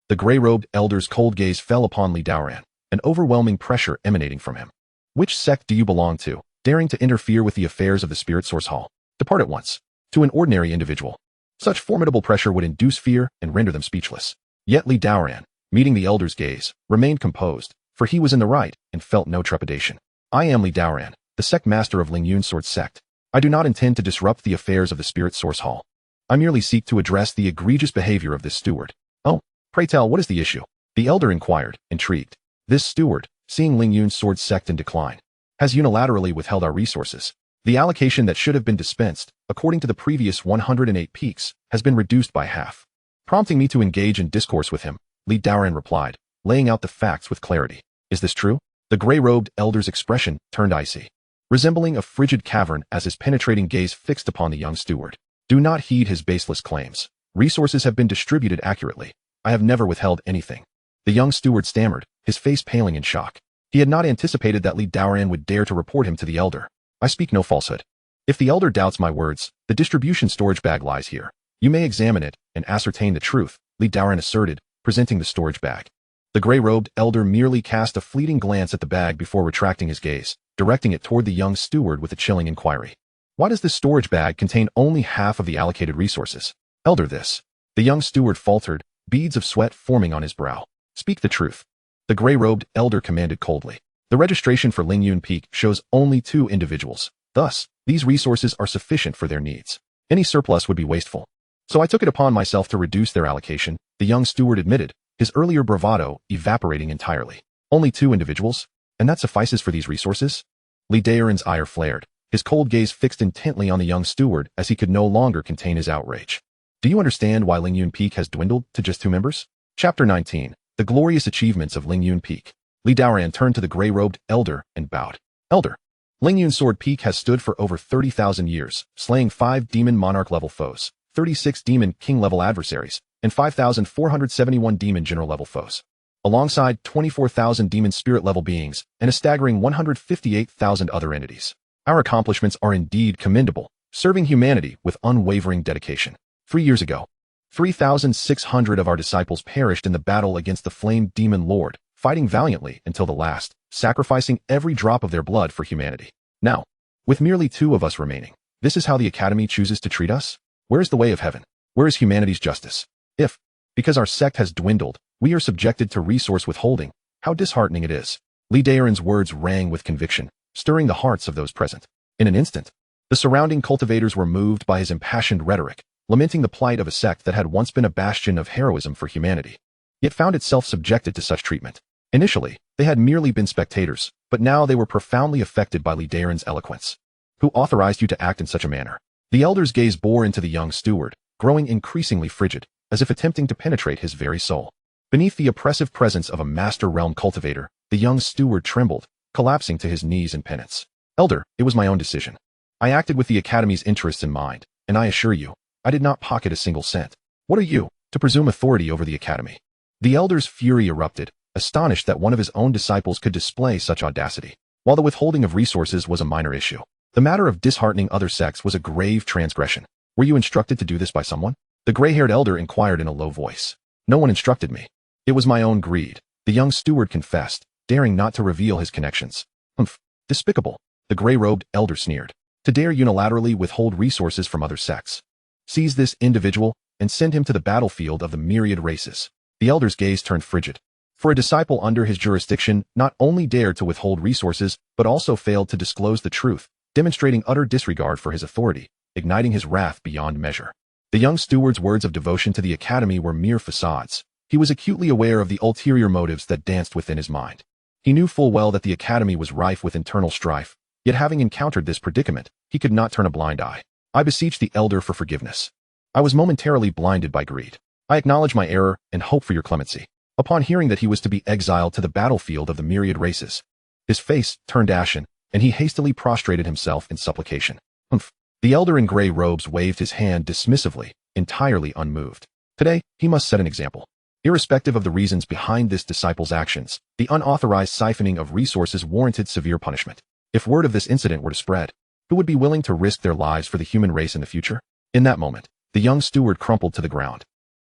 The gray-robed elder's cold gaze fell upon Li Daoran, an overwhelming pressure emanating from him. Which sect do you belong to, daring to interfere with the affairs of the Spirit Source Hall? Depart at once. To an ordinary individual, such formidable pressure would induce fear and render them speechless. Yet Li Daoran, meeting the elder's gaze, remained composed, for he was in the right and felt no trepidation. I am Li Daoran, the sect master of Lingyun Sword Sect. I do not intend to disrupt the affairs of the Spirit Source Hall. I merely seek to address the egregious behavior of this steward. Oh, pray tell, what is the issue? The elder inquired, intrigued. This steward, seeing Lingyun Sword Sect in decline, has unilaterally withheld our resources. The allocation that should have been dispensed, according to the previous 108 peaks, has been reduced by half. Prompting me to engage in discourse with him, Li Daoran replied, laying out the facts with clarity. Is this true? The gray-robed elder's expression turned icy, resembling a frigid cavern as his penetrating gaze fixed upon the young steward. Do not heed his baseless claims. Resources have been distributed accurately. I have never withheld anything. The young steward stammered, his face paling in shock. He had not anticipated that Li Daoran would dare to report him to the elder. I speak no falsehood. If the elder doubts my words, the distribution storage bag lies here. You may examine it and ascertain the truth, Li Daoran asserted, presenting the storage bag. The gray-robed elder merely cast a fleeting glance at the bag before retracting his gaze, directing it toward the young steward with a chilling inquiry. Why does this storage bag contain only half of the allocated resources? Elder, this. The young steward faltered, beads of sweat forming on his brow. Speak the truth. The gray-robed elder commanded coldly. The registration for Lingyun Peak shows only 2 individuals. Thus, these resources are sufficient for their needs. Any surplus would be wasteful. So I took it upon myself to reduce their allocation, the young steward admitted, his earlier bravado evaporating entirely. Only 2 individuals? And that suffices for these resources? Li Daoran's ire flared, his cold gaze fixed intently on the young steward as he could no longer contain his outrage. Do you understand why Lingyun Peak has dwindled to just 2 members? Chapter 19. The Glorious Achievements of Lingyun Peak. Li Daoran turned to the gray-robed elder and bowed. Elder, Lingyun Sword Peak has stood for over 30,000 years, slaying 5 demon monarch-level foes, 36 demon king-level adversaries, and 5,471 demon general-level foes, alongside 24,000 demon spirit-level beings and a staggering 158,000 other entities. Our accomplishments are indeed commendable, serving humanity with unwavering dedication. 3 years ago, 3,600 of our disciples perished in the battle against the Flame Demon Lord, fighting valiantly until the last, sacrificing every drop of their blood for humanity. Now, with merely 2 of us remaining, this is how the Academy chooses to treat us? Where is the way of heaven? Where is humanity's justice? If, because our sect has dwindled, we are subjected to resource withholding, how disheartening it is. Li Daoran's words rang with conviction, stirring the hearts of those present. In an instant, the surrounding cultivators were moved by his impassioned rhetoric, lamenting the plight of a sect that had once been a bastion of heroism for humanity, yet found itself subjected to such treatment. Initially, they had merely been spectators, but now they were profoundly affected by Li Daoran's eloquence. Who authorized you to act in such a manner? The elder's gaze bore into the young steward, growing increasingly frigid, as if attempting to penetrate his very soul. Beneath the oppressive presence of a master realm cultivator, the young steward trembled, collapsing to his knees in penance. Elder, it was my own decision. I acted with the Academy's interests in mind, and I assure you, I did not pocket a single cent. What are you, to presume authority over the Academy? The elder's fury erupted, astonished that one of his own disciples could display such audacity. While the withholding of resources was a minor issue, the matter of disheartening other sects was a grave transgression. Were you instructed to do this by someone? The gray-haired elder inquired in a low voice. No one instructed me. It was my own greed, the young steward confessed, daring not to reveal his connections. Humph, despicable, the gray-robed elder sneered. To dare unilaterally withhold resources from other sects. Seize this individual and send him to the battlefield of the myriad races. The elder's gaze turned frigid. For a disciple under his jurisdiction not only dared to withhold resources, but also failed to disclose the truth, demonstrating utter disregard for his authority, igniting his wrath beyond measure. The young steward's words of devotion to the Academy were mere facades. He was acutely aware of the ulterior motives that danced within his mind. He knew full well that the Academy was rife with internal strife, yet having encountered this predicament, he could not turn a blind eye. I beseech the elder for forgiveness. I was momentarily blinded by greed. I acknowledge my error and hope for your clemency. Upon hearing that he was to be exiled to the battlefield of the myriad races, his face turned ashen, and he hastily prostrated himself in supplication. Humph. The elder in gray robes waved his hand dismissively, entirely unmoved. Today, he must set an example. Irrespective of the reasons behind this disciple's actions, the unauthorized siphoning of resources warranted severe punishment. If word of this incident were to spread, who would be willing to risk their lives for the human race in the future? In that moment, the young steward crumpled to the ground,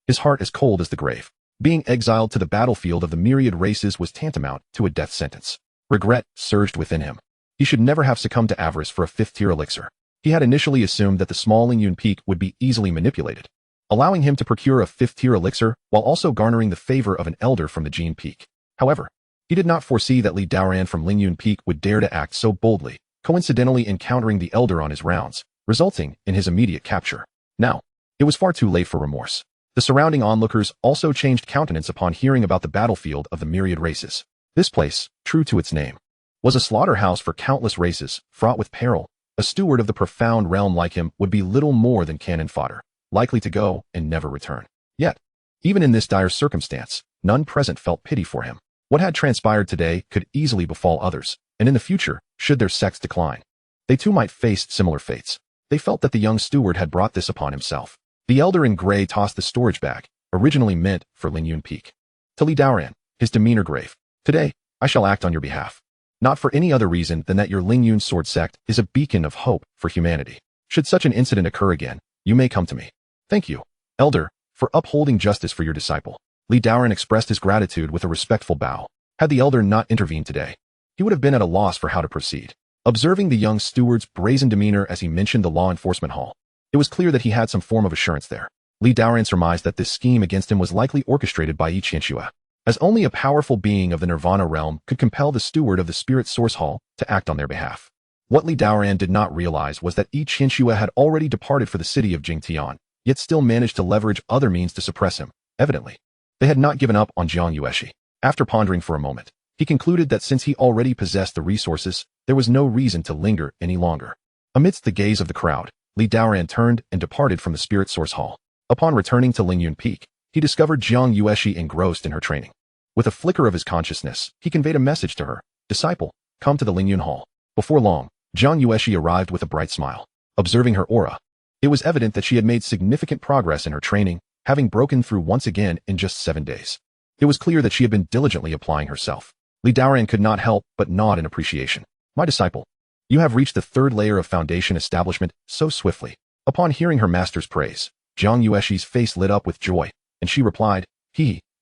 his heart as cold as the grave. Being exiled to the battlefield of the myriad races was tantamount to a death sentence. Regret surged within him. He should never have succumbed to avarice for a 5th-tier elixir. He had initially assumed that the small Lingyun Peak would be easily manipulated, allowing him to procure a 5th-tier elixir while also garnering the favor of an elder from the Gene Peak. However, He did not foresee that Li Daoran from Lingyun Peak would dare to act so boldly, coincidentally encountering the elder on his rounds, resulting in his immediate capture. Now, it was far too late for remorse. The surrounding onlookers also changed countenance upon hearing about the battlefield of the myriad races. This place, true to its name, was a slaughterhouse for countless races, fraught with peril. A steward of the profound realm like him would be little more than cannon fodder, likely to go and never return. Yet, even in this dire circumstance, none present felt pity for him. What had transpired today could easily befall others, and in the future, should their sects decline, they too might face similar fates. They felt that the young steward had brought this upon himself. The elder in gray tossed the storage bag, originally meant for Lingyun Peak, to Li Daoran, his demeanor grave. Today, I shall act on your behalf. Not for any other reason than that your Lingyun sword sect is a beacon of hope for humanity. Should such an incident occur again, you may come to me. Thank you, elder, for upholding justice for your disciple. Li Daoran expressed his gratitude with a respectful bow. Had the elder not intervened today, he would have been at a loss for how to proceed. Observing the young steward's brazen demeanor as he mentioned the law enforcement hall, it was clear that he had some form of assurance there. Li Daoran surmised that this scheme against him was likely orchestrated by Yiqianxue, as only a powerful being of the Nirvana realm could compel the steward of the Spirit Source Hall to act on their behalf. What Li Daoran did not realize was that Yiqianxue had already departed for the city of Jingtian, yet still managed to leverage other means to suppress him. Evidently, they had not given up on Jiang Yueshi. After pondering for a moment, he concluded that since he already possessed the resources, there was no reason to linger any longer. Amidst the gaze of the crowd, Li Daoran turned and departed from the Spirit Source Hall. Upon returning to Lingyun Peak, he discovered Jiang Yueshi engrossed in her training. With a flicker of his consciousness, he conveyed a message to her. Disciple, come to the Lingyun Hall. Before long, Jiang Yueshi arrived with a bright smile. Observing her aura, it was evident that she had made significant progress in her training, having broken through once again in just 7 days. It was clear that she had been diligently applying herself. Li Daoran could not help but nod in appreciation. My disciple, you have reached the 3rd layer of foundation establishment so swiftly. Upon hearing her master's praise, Jiang Yueshi's face lit up with joy, and she replied,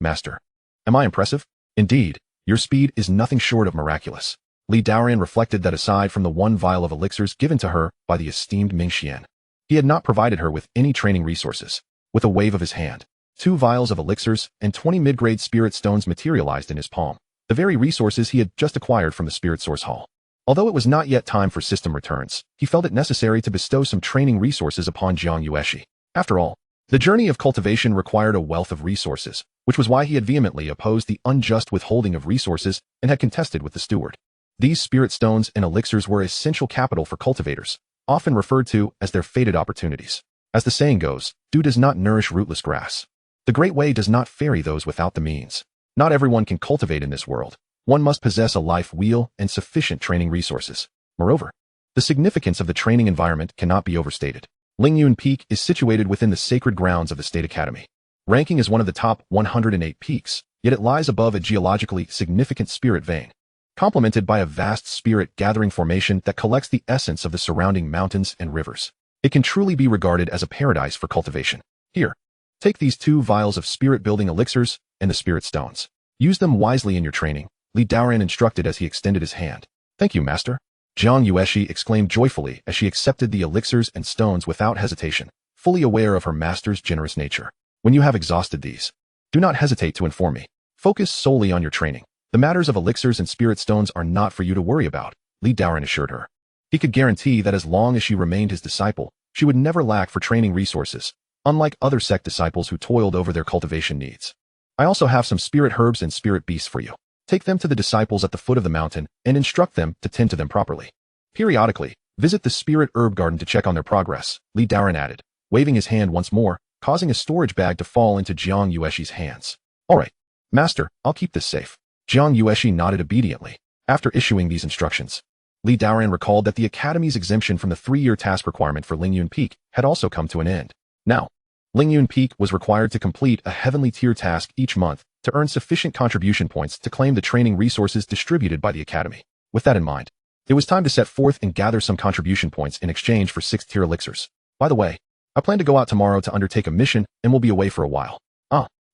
Master. Am I impressive? Indeed, your speed is nothing short of miraculous. Li Daoran reflected that aside from the 1 vial of elixirs given to her by the esteemed Ming Xian, he had not provided her with any training resources. With a wave of his hand, 2 vials of elixirs and 20 mid-grade spirit stones materialized in his palm, the very resources he had just acquired from the Spirit Source Hall. Although it was not yet time for system returns, he felt it necessary to bestow some training resources upon Jiang Yueshi. After all, the journey of cultivation required a wealth of resources, which was why he had vehemently opposed the unjust withholding of resources and had contested with the steward. These spirit stones and elixirs were essential capital for cultivators, often referred to as their fated opportunities. As the saying goes, dew does not nourish rootless grass. The Great Way does not ferry those without the means. Not everyone can cultivate in this world. One must possess a life wheel and sufficient training resources. Moreover, the significance of the training environment cannot be overstated. Lingyun Peak is situated within the sacred grounds of the State Academy. Ranking as one of the top 108 peaks, yet it lies above a geologically significant spirit vein, complemented by a vast spirit-gathering formation that collects the essence of the surrounding mountains and rivers. It can truly be regarded as a paradise for cultivation. Here, take these 2 vials of spirit-building elixirs and the spirit stones. Use them wisely in your training, Li Daoran instructed as he extended his hand. Thank you, Master. Jiang Yueshi exclaimed joyfully as she accepted the elixirs and stones without hesitation, fully aware of her master's generous nature. When you have exhausted these, do not hesitate to inform me. Focus solely on your training. The matters of elixirs and spirit stones are not for you to worry about, Li Daoran assured her. He could guarantee that as long as she remained his disciple, she would never lack for training resources, unlike other sect disciples who toiled over their cultivation needs. I also have some spirit herbs and spirit beasts for you. Take them to the disciples at the foot of the mountain and instruct them to tend to them properly. Periodically, visit the spirit herb garden to check on their progress, Li Daoran added, waving his hand once more, causing a storage bag to fall into Jiang Yueshi's hands. All right, Master, I'll keep this safe. Jiang Yueshi nodded obediently. After issuing these instructions, Li Daoran recalled that the Academy's exemption from the 3-year task requirement for Lingyun Peak had also come to an end. Now, Lingyun Peak was required to complete a heavenly tier task each month to earn sufficient contribution points to claim the training resources distributed by the Academy. With that in mind, it was time to set forth and gather some contribution points in exchange for 6th tier elixirs. By the way, I plan to go out tomorrow to undertake a mission and will be away for a while.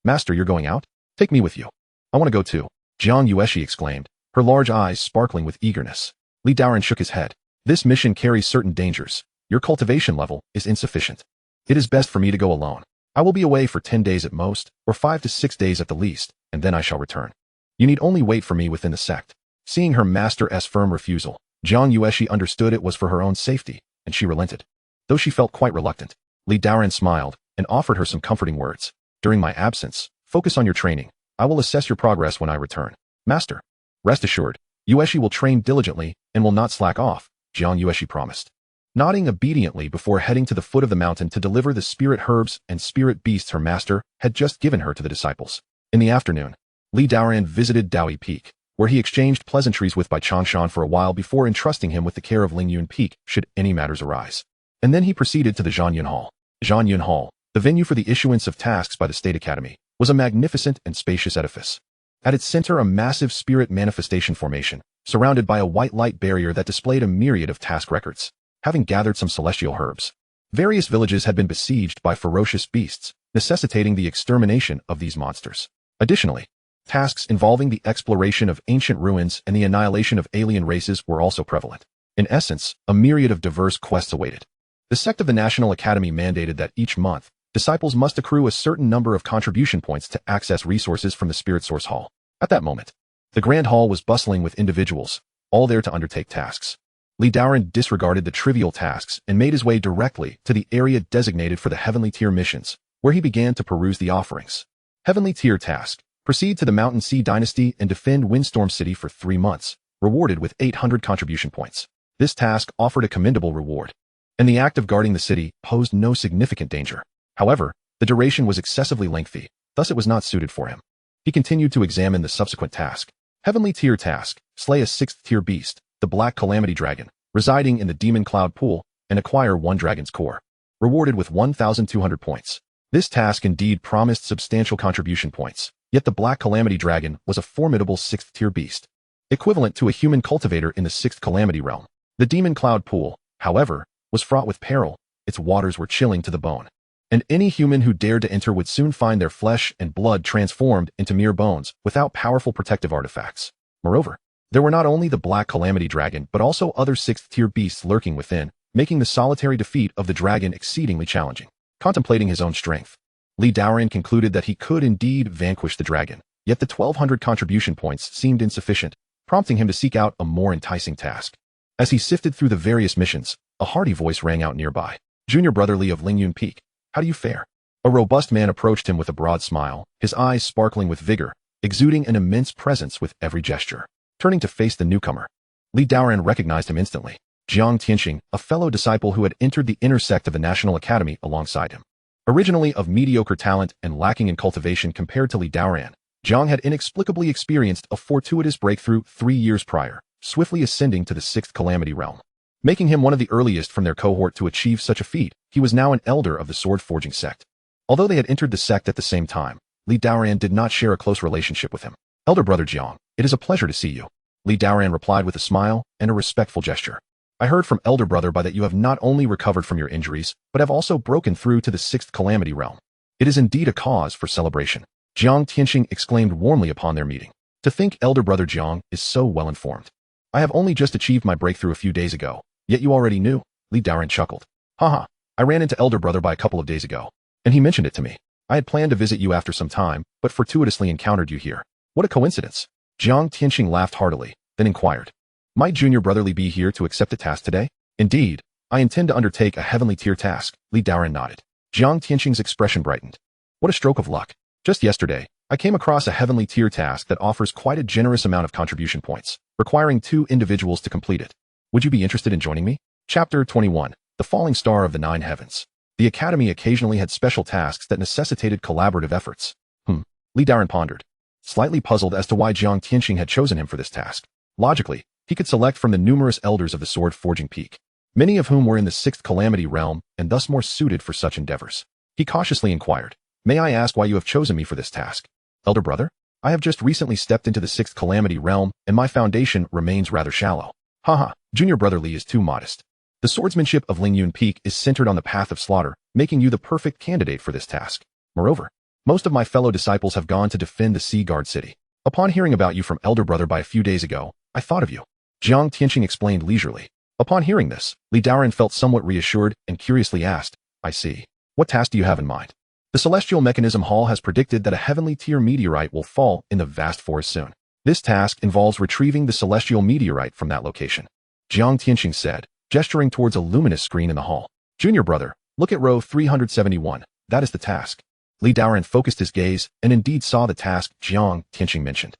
Master, you're going out? Take me with you. I want to go too, Jiang Yueshi exclaimed, her large eyes sparkling with eagerness. Li Daoran shook his head. This mission carries certain dangers. Your cultivation level is insufficient. It is best for me to go alone. I will be away for 10 days at most, or 5 to 6 days at the least, and then I shall return. You need only wait for me within the sect. Seeing her master's firm refusal, Jiang Yueshi understood it was for her own safety, and she relented. Though she felt quite reluctant, Li Daoran smiled and offered her some comforting words. During my absence, focus on your training. I will assess your progress when I return. Master. Rest assured, Yueshi will train diligently and will not slack off, Jiang Yueshi promised. Nodding obediently before heading to the foot of the mountain to deliver the spirit herbs and spirit beasts her master had just given her to the disciples. In the afternoon, Li Daoran visited Daoyi Peak, where he exchanged pleasantries with Bai Changshan for a while before entrusting him with the care of Lingyun Peak should any matters arise. And then he proceeded to the Zhanyun Hall. Zhanyun Hall, the venue for the issuance of tasks by the State Academy, was a magnificent and spacious edifice. At its center, a massive spirit manifestation formation, surrounded by a white light barrier that displayed a myriad of task records. Having gathered some celestial herbs, various villages had been besieged by ferocious beasts, necessitating the extermination of these monsters. Additionally, tasks involving the exploration of ancient ruins and the annihilation of alien races were also prevalent. In essence, a myriad of diverse quests awaited. The sect of the National Academy mandated that each month, disciples must accrue a certain number of contribution points to access resources from the Spirit Source Hall. At that moment, the Grand Hall was bustling with individuals, all there to undertake tasks. Li Daoran disregarded the trivial tasks and made his way directly to the area designated for the Heavenly Tier missions, where he began to peruse the offerings. Heavenly Tier task: proceed to the Mountain Sea Dynasty and defend Windstorm City for 3 months, rewarded with 800 contribution points. This task offered a commendable reward, and the act of guarding the city posed no significant danger. However, the duration was excessively lengthy, thus it was not suited for him. He continued to examine the subsequent task. Heavenly Tier task: slay a 6th tier beast, the Black Calamity Dragon, residing in the Demon Cloud Pool, and acquire 1 dragon's core, rewarded with 1,200 points. This task indeed promised substantial contribution points, yet the Black Calamity Dragon was a formidable 6th tier beast, equivalent to a human cultivator in the 6th Calamity realm. The Demon Cloud Pool, however, was fraught with peril. Its waters were chilling to the bone, and any human who dared to enter would soon find their flesh and blood transformed into mere bones without powerful protective artifacts. Moreover, there were not only the Black Calamity Dragon but also other 6th tier beasts lurking within, making the solitary defeat of the dragon exceedingly challenging. Contemplating his own strength, Li Daoran concluded that he could indeed vanquish the dragon, yet the 1,200 contribution points seemed insufficient, prompting him to seek out a more enticing task. As he sifted through the various missions, a hearty voice rang out nearby. Junior Brother Li of Lingyun Peak, how do you fare? A robust man approached him with a broad smile, his eyes sparkling with vigor, exuding an immense presence with every gesture. Turning to face the newcomer, Li Daoran recognized him instantly. Jiang Tianxing, a fellow disciple who had entered the inner sect of the National Academy alongside him. Originally of mediocre talent and lacking in cultivation compared to Li Daoran, Jiang had inexplicably experienced a fortuitous breakthrough 3 years prior, swiftly ascending to the 6th Calamity realm. Making him one of the earliest from their cohort to achieve such a feat, he was now an elder of the sword-forging sect. Although they had entered the sect at the same time, Li Daoran did not share a close relationship with him. Elder Brother Jiang, it is a pleasure to see you, Li Daoran replied with a smile and a respectful gesture. I heard from Elder Brother Bai that you have not only recovered from your injuries, but have also broken through to the 6th Calamity realm. It is indeed a cause for celebration. Jiang Tianxing exclaimed warmly upon their meeting. To think Elder Brother Jiang is so well informed. I have only just achieved my breakthrough a few days ago, yet you already knew, Li Daoran chuckled. Haha, I ran into Elder Brother Bai a couple of days ago, and he mentioned it to me. I had planned to visit you after some time, but fortuitously encountered you here. What a coincidence. Jiang Tianxing laughed heartily, then inquired. Might Junior Brother Li be here to accept a task today? Indeed, I intend to undertake a heavenly tier task, Li Daoran nodded. Jiang Tianxing's expression brightened. What a stroke of luck. Just yesterday, I came across a heavenly tier task that offers quite a generous amount of contribution points, requiring 2 individuals to complete it. Would you be interested in joining me? Chapter 21, The Falling Star of the 9 Heavens. The Academy occasionally had special tasks that necessitated collaborative efforts. Li Daoran pondered, slightly puzzled as to why Jiang Tianxing had chosen him for this task. Logically, he could select from the numerous elders of the sword-forging peak, many of whom were in the 6th Calamity realm and thus more suited for such endeavors. He cautiously inquired, May I ask why you have chosen me for this task? Elder Brother, I have just recently stepped into the 6th Calamity realm and my foundation remains rather shallow. Haha, Junior Brother Li is too modest. The swordsmanship of Lingyun Peak is centered on the path of slaughter, making you the perfect candidate for this task. Moreover, most of my fellow disciples have gone to defend the Sea Guard City. Upon hearing about you from Elder Brother Bai a few days ago, I thought of you. Jiang Tianxing explained leisurely. Upon hearing this, Li Daoran felt somewhat reassured and curiously asked, I see. What task do you have in mind? The Celestial Mechanism Hall has predicted that a heavenly tier meteorite will fall in the vast forest soon. This task involves retrieving the celestial meteorite from that location. Jiang Tianxing said, gesturing towards a luminous screen in the hall. Junior brother, look at row 371. That is the task. Li Daoran focused his gaze and indeed saw the task Jiang Tianxing mentioned.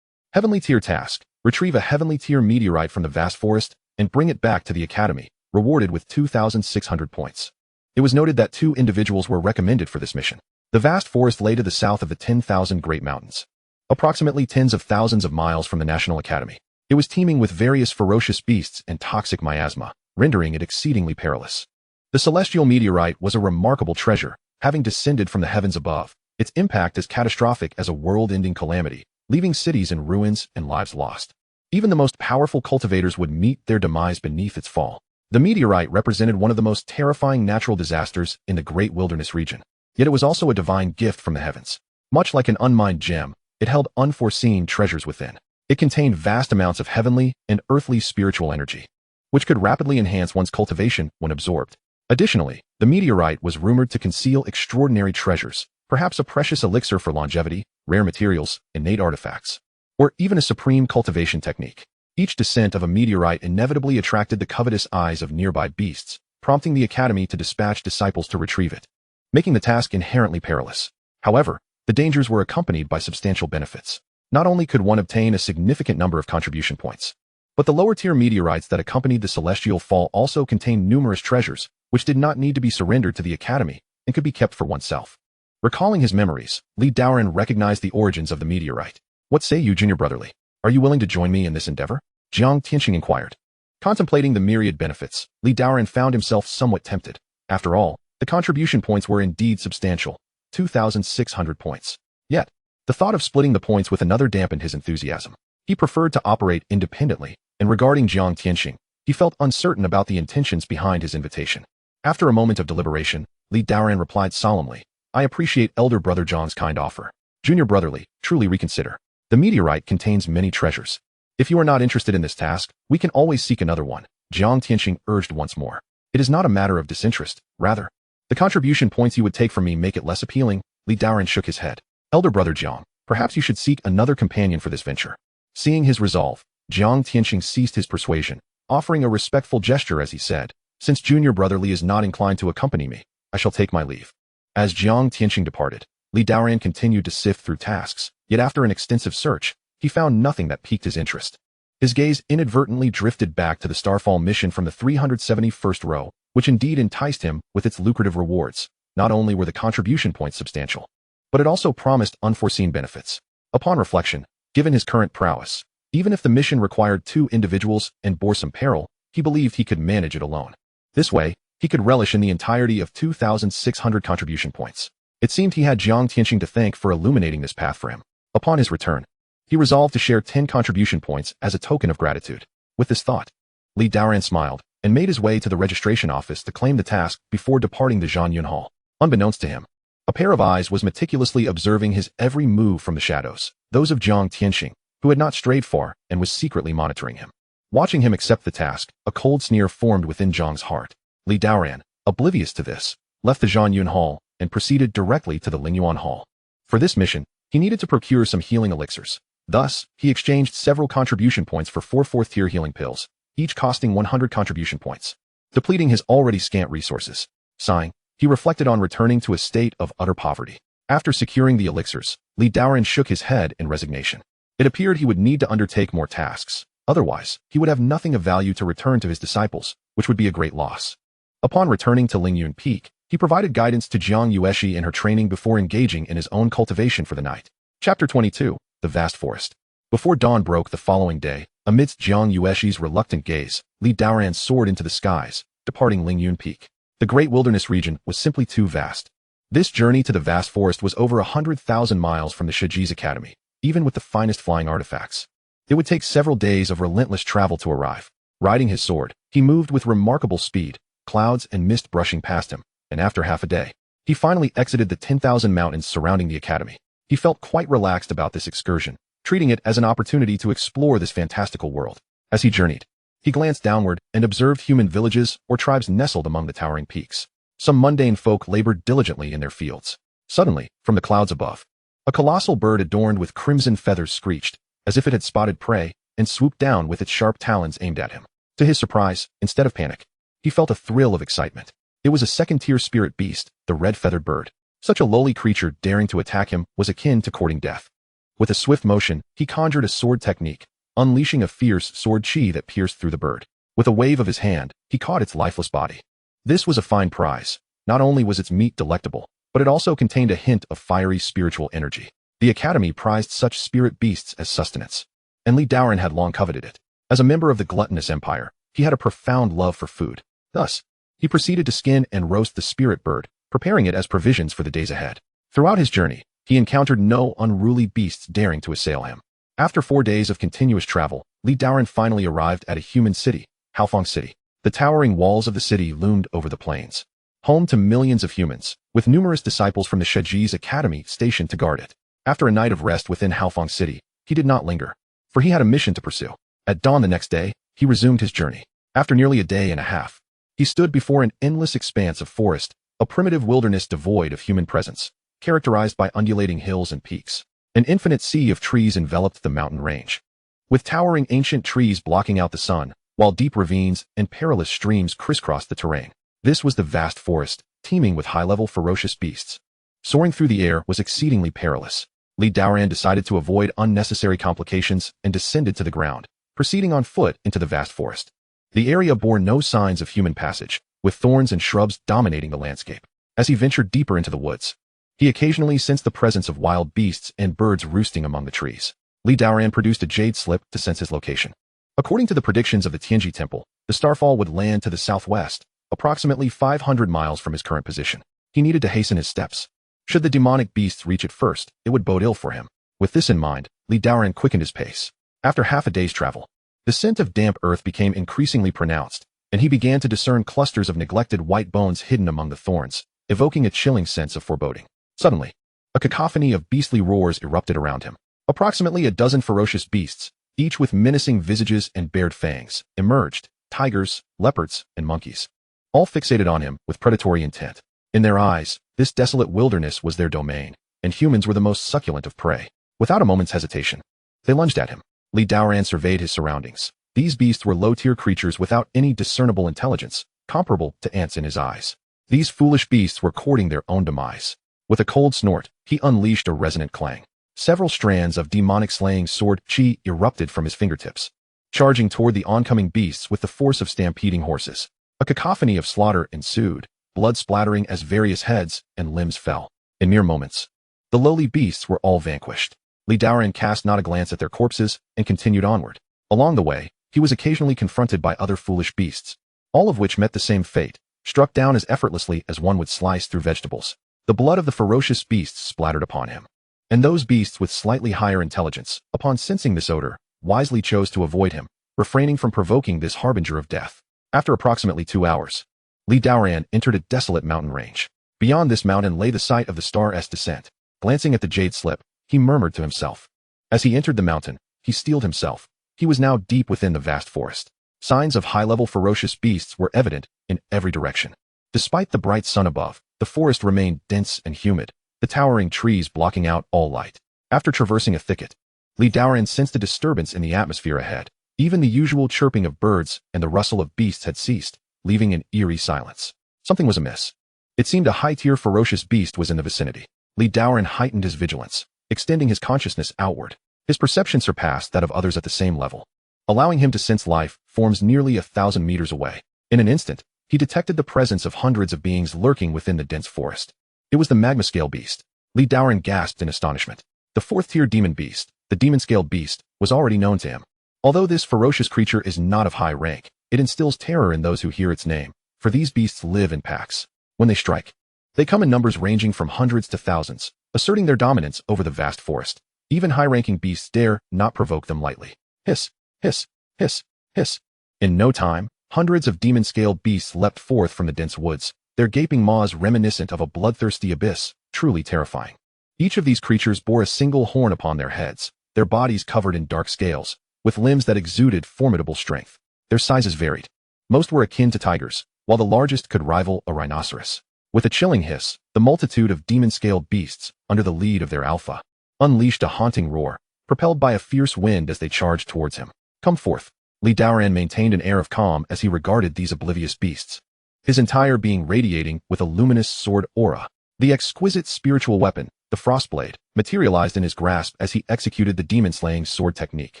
Heavenly tier task. Retrieve a heavenly tier meteorite from the vast forest and bring it back to the academy, rewarded with 2,600 points. It was noted that 2 individuals were recommended for this mission. The vast forest lay to the south of the 10,000 Great Mountains, approximately tens of thousands of miles from the National Academy. It was teeming with various ferocious beasts and toxic miasma, rendering it exceedingly perilous. The celestial meteorite was a remarkable treasure, having descended from the heavens above. Its impact is catastrophic as a world-ending calamity, leaving cities in ruins and lives lost. Even the most powerful cultivators would meet their demise beneath its fall. The meteorite represented one of the most terrifying natural disasters in the Great Wilderness region. Yet it was also a divine gift from the heavens. Much like an unmined gem, it held unforeseen treasures within. It contained vast amounts of heavenly and earthly spiritual energy, which could rapidly enhance one's cultivation when absorbed. Additionally, the meteorite was rumored to conceal extraordinary treasures, perhaps a precious elixir for longevity, rare materials, innate artifacts, or even a supreme cultivation technique. Each descent of a meteorite inevitably attracted the covetous eyes of nearby beasts, prompting the academy to dispatch disciples to retrieve it, making the task inherently perilous. However, the dangers were accompanied by substantial benefits. Not only could one obtain a significant number of contribution points, but the lower-tier meteorites that accompanied the celestial fall also contained numerous treasures, which did not need to be surrendered to the academy and could be kept for oneself. Recalling his memories, Li Daoran recognized the origins of the meteorite. What say you, junior brotherly? Are you willing to join me in this endeavor? Jiang Tianxing inquired. Contemplating the myriad benefits, Li Daoran found himself somewhat tempted. After all, the contribution points were indeed substantial, 2,600 points. Yet, the thought of splitting the points with another dampened his enthusiasm. He preferred to operate independently, and regarding Jiang Tianxing, he felt uncertain about the intentions behind his invitation. After a moment of deliberation, Li Daoran replied solemnly, I appreciate elder brother Jiang's kind offer. Junior brotherly, truly reconsider. The meteorite contains many treasures. If you are not interested in this task, we can always seek another one, Jiang Tianxing urged once more. It is not a matter of disinterest, rather. The contribution points you would take from me make it less appealing. Li Daoran shook his head. Elder brother Jiang, perhaps you should seek another companion for this venture. Seeing his resolve, Jiang Tianxing ceased his persuasion, offering a respectful gesture as he said, Since junior brotherly is not inclined to accompany me, I shall take my leave. As Jiang Tianxing departed, Li Daoran continued to sift through tasks, yet after an extensive search, he found nothing that piqued his interest. His gaze inadvertently drifted back to the Starfall mission from the 371st row, which indeed enticed him with its lucrative rewards. Not only were the contribution points substantial, but it also promised unforeseen benefits. Upon reflection, given his current prowess, even if the mission required 2 individuals and bore some peril, he believed he could manage it alone. This way, he could relish in the entirety of 2,600 contribution points. It seemed he had Jiang Tianxing to thank for illuminating this path for him. Upon his return, he resolved to share 10 contribution points as a token of gratitude. With this thought, Li Daoran smiled and made his way to the registration office to claim the task before departing the Zhanyun Hall. Unbeknownst to him, a pair of eyes was meticulously observing his every move from the shadows, those of Jiang Tianxing, who had not strayed far and was secretly monitoring him. Watching him accept the task, a cold sneer formed within Jiang's heart. Li Daoran, oblivious to this, left the Zhanyun Hall and proceeded directly to the Lingyuan Hall. For this mission, he needed to procure some healing elixirs. Thus, he exchanged several contribution points for 4 4th-tier healing pills, each costing 100 contribution points, depleting his already scant resources. Sighing, he reflected on returning to a state of utter poverty. After securing the elixirs, Li Daoran shook his head in resignation. It appeared he would need to undertake more tasks. Otherwise, he would have nothing of value to return to his disciples, which would be a great loss. Upon returning to Lingyun Peak, he provided guidance to Jiang Yueshi in her training before engaging in his own cultivation for the night. Chapter 22. The Vast Forest. Before dawn broke the following day, amidst Jiang Yueshi's reluctant gaze, Li Daoran soared into the skies, departing Lingyun Peak. The Great Wilderness region was simply too vast. This journey to the vast forest was over 100,000 miles from the Shiji's academy, even with the finest flying artifacts. It would take several days of relentless travel to arrive. Riding his sword, he moved with remarkable speed, clouds and mist brushing past him, and after half a day, he finally exited the 10,000 mountains surrounding the academy. He felt quite relaxed about this excursion, treating it as an opportunity to explore this fantastical world. As he journeyed, he glanced downward and observed human villages or tribes nestled among the towering peaks. Some mundane folk labored diligently in their fields. Suddenly, from the clouds above, a colossal bird adorned with crimson feathers screeched, as if it had spotted prey, and swooped down with its sharp talons aimed at him. To his surprise, instead of panic, he felt a thrill of excitement. It was a second-tier spirit beast, the red-feathered bird. Such a lowly creature daring to attack him was akin to courting death. With a swift motion, he conjured a sword technique, unleashing a fierce sword chi that pierced through the bird. With a wave of his hand, he caught its lifeless body. This was a fine prize. Not only was its meat delectable, but it also contained a hint of fiery spiritual energy. The Academy prized such spirit beasts as sustenance, and Daoran had long coveted it. As a member of the gluttonous empire, he had a profound love for food. Thus, he proceeded to skin and roast the spirit bird, preparing it as provisions for the days ahead. Throughout his journey, he encountered no unruly beasts daring to assail him. After 4 days of continuous travel, Daoran finally arrived at a human city, Haofeng City. The towering walls of the city loomed over the plains, home to millions of humans, with numerous disciples from the Sheji's Academy stationed to guard it. After a night of rest within Haofeng City, he did not linger, for he had a mission to pursue. At dawn the next day, he resumed his journey. After nearly a day and a half, he stood before an endless expanse of forest, a primitive wilderness devoid of human presence, characterized by undulating hills and peaks. An infinite sea of trees enveloped the mountain range, with towering ancient trees blocking out the sun, while deep ravines and perilous streams crisscrossed the terrain. This was the vast forest, teeming with high-level ferocious beasts. Soaring through the air was exceedingly perilous. Daoran decided to avoid unnecessary complications and descended to the ground, proceeding on foot into the vast forest. The area bore no signs of human passage, with thorns and shrubs dominating the landscape. As he ventured deeper into the woods, he occasionally sensed the presence of wild beasts and birds roosting among the trees. Daoran produced a jade slip to sense his location. According to the predictions of the Tianji Temple, the starfall would land to the southwest, approximately 500 miles from his current position. He needed to hasten his steps. Should the demonic beasts reach it first, it would bode ill for him. With this in mind, Daoran quickened his pace. After half a day's travel, the scent of damp earth became increasingly pronounced, and he began to discern clusters of neglected white bones hidden among the thorns, evoking a chilling sense of foreboding. Suddenly, a cacophony of beastly roars erupted around him. Approximately a dozen ferocious beasts, each with menacing visages and bared fangs, emerged: tigers, leopards, and monkeys, all fixated on him with predatory intent. In their eyes, this desolate wilderness was their domain, and humans were the most succulent of prey. Without a moment's hesitation, they lunged at him. Daoran surveyed his surroundings. These beasts were low-tier creatures without any discernible intelligence, comparable to ants in his eyes. These foolish beasts were courting their own demise. With a cold snort, he unleashed a resonant clang. Several strands of demonic slaying sword chi erupted from his fingertips, charging toward the oncoming beasts with the force of stampeding horses. A cacophony of slaughter ensued, blood splattering as various heads and limbs fell. In mere moments, the lowly beasts were all vanquished. Daoran cast not a glance at their corpses and continued onward. Along the way, he was occasionally confronted by other foolish beasts, all of which met the same fate, struck down as effortlessly as one would slice through vegetables. The blood of the ferocious beasts splattered upon him, and those beasts with slightly higher intelligence, upon sensing this odor, wisely chose to avoid him, refraining from provoking this harbinger of death. After approximately 2 hours, Daoran entered a desolate mountain range. Beyond this mountain lay the site of the star's descent. Glancing at the jade slip, he murmured to himself. As he entered the mountain, he steeled himself. He was now deep within the vast forest. Signs of high-level ferocious beasts were evident in every direction. Despite the bright sun above, the forest remained dense and humid, the towering trees blocking out all light. After traversing a thicket, Daoran sensed a disturbance in the atmosphere ahead. Even the usual chirping of birds and the rustle of beasts had ceased, leaving an eerie silence. Something was amiss. It seemed a high-tier ferocious beast was in the vicinity. Daoran heightened his vigilance, extending his consciousness outward. His perception surpassed that of others at the same level, allowing him to sense life forms nearly 1,000 meters away. In an instant, he detected the presence of hundreds of beings lurking within the dense forest. It was the magma-scale beast. Daoran gasped in astonishment. The 4th-tier demon beast, the demon-scale beast, was already known to him. Although this ferocious creature is not of high rank, it instills terror in those who hear its name, for these beasts live in packs. When they strike, they come in numbers ranging from hundreds to thousands, asserting their dominance over the vast forest. Even high-ranking beasts dare not provoke them lightly. Hiss, hiss, hiss, hiss. In no time, hundreds of demon-scale beasts leapt forth from the dense woods, their gaping maws reminiscent of a bloodthirsty abyss, truly terrifying. Each of these creatures bore a single horn upon their heads, their bodies covered in dark scales, with limbs that exuded formidable strength. Their sizes varied. Most were akin to tigers, while the largest could rival a rhinoceros. With a chilling hiss, the multitude of demon-scale beasts, under the lead of their alpha, unleashed a haunting roar, propelled by a fierce wind as they charged towards him. Come forth. Daoran maintained an air of calm as he regarded these oblivious beasts, his entire being radiating with a luminous sword aura. The exquisite spiritual weapon, the Frostblade, materialized in his grasp as he executed the demon-slaying sword technique,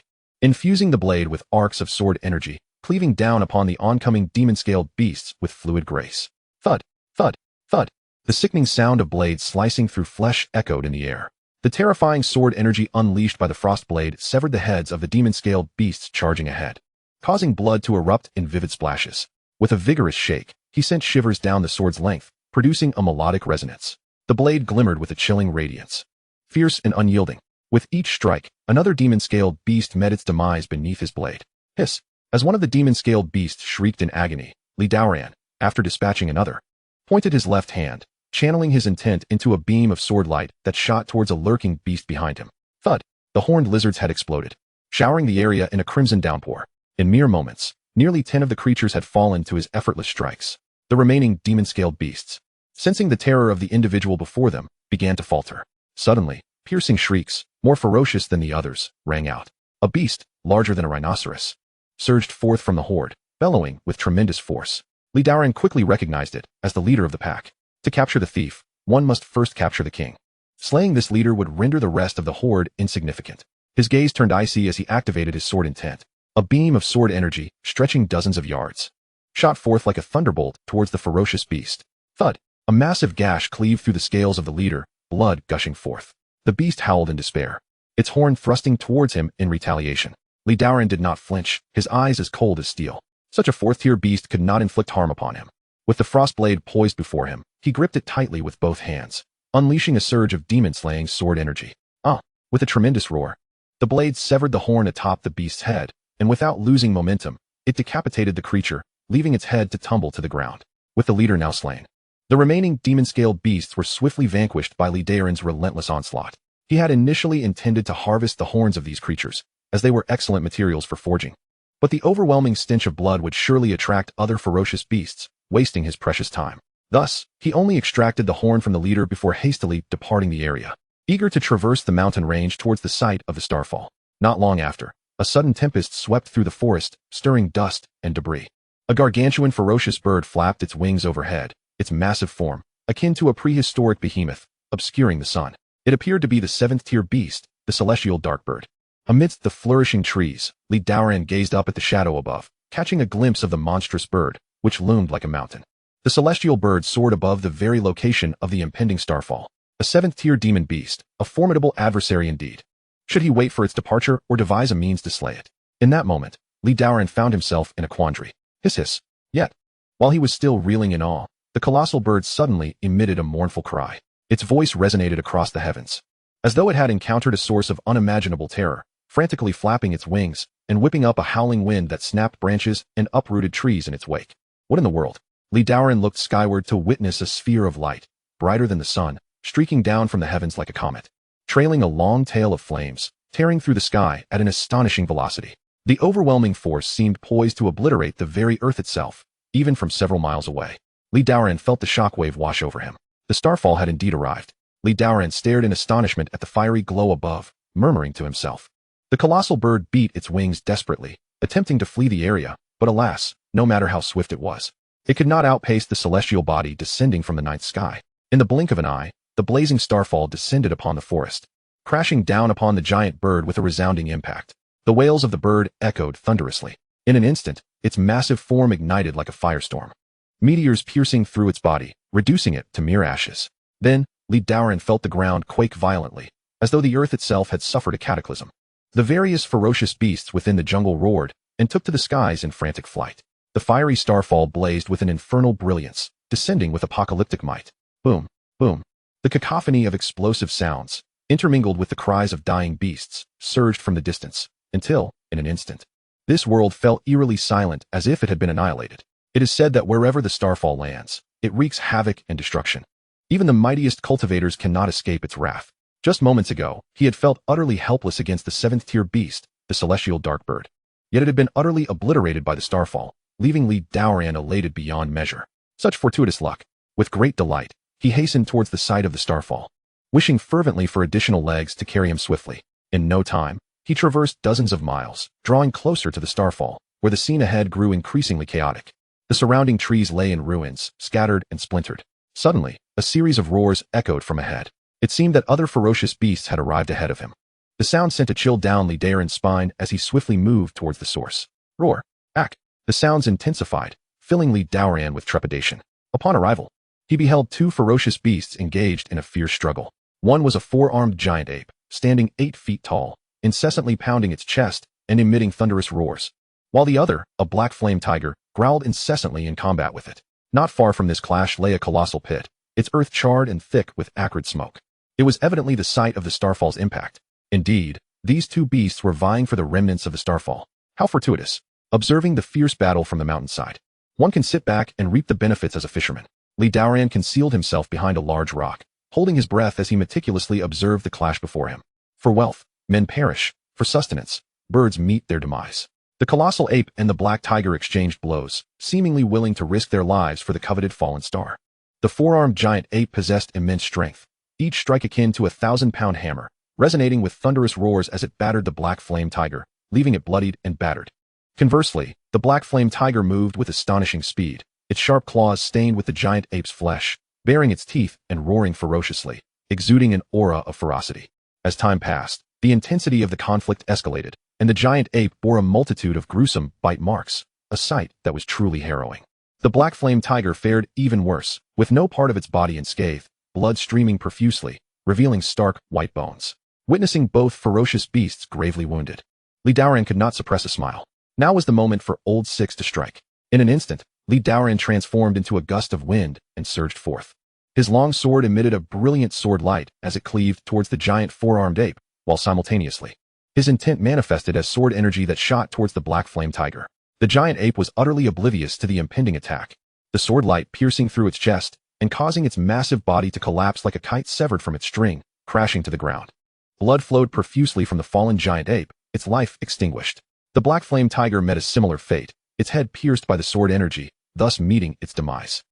infusing the blade with arcs of sword energy, cleaving down upon the oncoming demon-scaled beasts with fluid grace. Thud, thud, thud. The sickening sound of blades slicing through flesh echoed in the air. The terrifying sword energy unleashed by the Frostblade severed the heads of the demon-scaled beasts charging ahead, causing blood to erupt in vivid splashes. With a vigorous shake, he sent shivers down the sword's length, producing a melodic resonance. The blade glimmered with a chilling radiance, fierce and unyielding. With each strike, another demon-scaled beast met its demise beneath his blade. Hiss! As one of the demon-scaled beasts shrieked in agony, Daoran, after dispatching another, pointed his left hand, channeling his intent into a beam of sword light that shot towards a lurking beast behind him. Thud! The horned lizard's head exploded, showering the area in a crimson downpour. In mere moments, nearly 10 of the creatures had fallen to his effortless strikes. The remaining demon-scaled beasts, sensing the terror of the individual before them, began to falter. Suddenly, piercing shrieks, more ferocious than the others, rang out. A beast, larger than a rhinoceros, surged forth from the horde, bellowing with tremendous force. Daoran quickly recognized it as the leader of the pack. To capture the thief, one must first capture the king. Slaying this leader would render the rest of the horde insignificant. His gaze turned icy as he activated his sword intent. A beam of sword energy, stretching dozens of yards, shot forth like a thunderbolt towards the ferocious beast. Thud! A massive gash cleaved through the scales of the leader, blood gushing forth. The beast howled in despair, its horn thrusting towards him in retaliation. Daoran did not flinch, his eyes as cold as steel. Such a fourth-tier beast could not inflict harm upon him. With the Frostblade poised before him, he gripped it tightly with both hands, unleashing a surge of demon-slaying sword energy. With a tremendous roar, the blade severed the horn atop the beast's head, and without losing momentum, it decapitated the creature, leaving its head to tumble to the ground. With the leader now slain, the remaining demon-scaled beasts were swiftly vanquished by Daoran's relentless onslaught. He had initially intended to harvest the horns of these creatures, as they were excellent materials for forging. But the overwhelming stench of blood would surely attract other ferocious beasts, wasting his precious time. Thus, he only extracted the horn from the leader before hastily departing the area, eager to traverse the mountain range towards the site of the starfall. Not long after, a sudden tempest swept through the forest, stirring dust and debris. A gargantuan ferocious bird flapped its wings overhead, its massive form, akin to a prehistoric behemoth, obscuring the sun. It appeared to be the seventh-tier beast, the celestial darkbird. Amidst the flourishing trees, Daoran gazed up at the shadow above, catching a glimpse of the monstrous bird, which loomed like a mountain. The celestial bird soared above the very location of the impending starfall. A seventh-tier demon beast, a formidable adversary indeed. Should he wait for its departure or devise a means to slay it? In that moment, Daoran found himself in a quandary. Hiss hiss. Yet, while he was still reeling in awe, the colossal bird suddenly emitted a mournful cry. Its voice resonated across the heavens, as though it had encountered a source of unimaginable terror, frantically flapping its wings and whipping up a howling wind that snapped branches and uprooted trees in its wake. What in the world? Daoran looked skyward to witness a sphere of light, brighter than the sun, streaking down from the heavens like a comet, trailing a long tail of flames, tearing through the sky at an astonishing velocity. The overwhelming force seemed poised to obliterate the very earth itself, even from several miles away. Daoran felt the shockwave wash over him. The starfall had indeed arrived. Daoran stared in astonishment at the fiery glow above, murmuring to himself. The colossal bird beat its wings desperately, attempting to flee the area, but alas, no matter how swift it was, it could not outpace the celestial body descending from the ninth sky. In the blink of an eye, the blazing starfall descended upon the forest, crashing down upon the giant bird with a resounding impact. The wails of the bird echoed thunderously. In an instant, its massive form ignited like a firestorm, meteors piercing through its body, reducing it to mere ashes. Then, Daoran felt the ground quake violently, as though the earth itself had suffered a cataclysm. The various ferocious beasts within the jungle roared and took to the skies in frantic flight. The fiery starfall blazed with an infernal brilliance, descending with apocalyptic might. Boom, boom. The cacophony of explosive sounds, intermingled with the cries of dying beasts, surged from the distance, until, in an instant, this world fell eerily silent as if it had been annihilated. It is said that wherever the starfall lands, it wreaks havoc and destruction. Even the mightiest cultivators cannot escape its wrath. Just moments ago, he had felt utterly helpless against the seventh-tier beast, the celestial darkbird. Yet it had been utterly obliterated by the starfall, leaving Daoran elated beyond measure. Such fortuitous luck. With great delight, he hastened towards the site of the starfall, wishing fervently for additional legs to carry him swiftly. In no time, he traversed dozens of miles, drawing closer to the starfall, where the scene ahead grew increasingly chaotic. The surrounding trees lay in ruins, scattered and splintered. Suddenly, a series of roars echoed from ahead. It seemed that other ferocious beasts had arrived ahead of him. The sound sent a chill down Daoran's spine as he swiftly moved towards the source. Roar! Ack! The sounds intensified, filling Daoran with trepidation. Upon arrival, he beheld two ferocious beasts engaged in a fierce struggle. One was a four-armed giant ape, standing 8 feet tall, incessantly pounding its chest and emitting thunderous roars, while the other, a black flame tiger, growled incessantly in combat with it. Not far from this clash lay a colossal pit, its earth charred and thick with acrid smoke. It was evidently the site of the starfall's impact. Indeed, these two beasts were vying for the remnants of the starfall. How fortuitous! Observing the fierce battle from the mountainside, one can sit back and reap the benefits as a fisherman. Daoran concealed himself behind a large rock, holding his breath as he meticulously observed the clash before him. For wealth, men perish. For sustenance, birds meet their demise. The colossal ape and the black tiger exchanged blows, seemingly willing to risk their lives for the coveted fallen star. The four-armed giant ape possessed immense strength, each strike akin to a 1,000-pound hammer, resonating with thunderous roars as it battered the black flame tiger, leaving it bloodied and battered. Conversely, the black flame tiger moved with astonishing speed, its sharp claws stained with the giant ape's flesh, baring its teeth and roaring ferociously, exuding an aura of ferocity. As time passed, the intensity of the conflict escalated, and the giant ape bore a multitude of gruesome bite marks, a sight that was truly harrowing. The black flame tiger fared even worse, with no part of its body unscathed, blood streaming profusely, revealing stark, white bones. Witnessing both ferocious beasts gravely wounded, Daoran could not suppress a smile. Now was the moment for Old Six to strike. In an instant, Daoran transformed into a gust of wind and surged forth. His long sword emitted a brilliant sword light as it cleaved towards the giant four-armed ape, while simultaneously, his intent manifested as sword energy that shot towards the black flame tiger. The giant ape was utterly oblivious to the impending attack, the sword light piercing through its chest and causing its massive body to collapse like a kite severed from its string, crashing to the ground. Blood flowed profusely from the fallen giant ape, its life extinguished. The black flame tiger met a similar fate, its head pierced by the sword energy, thus meeting its demise.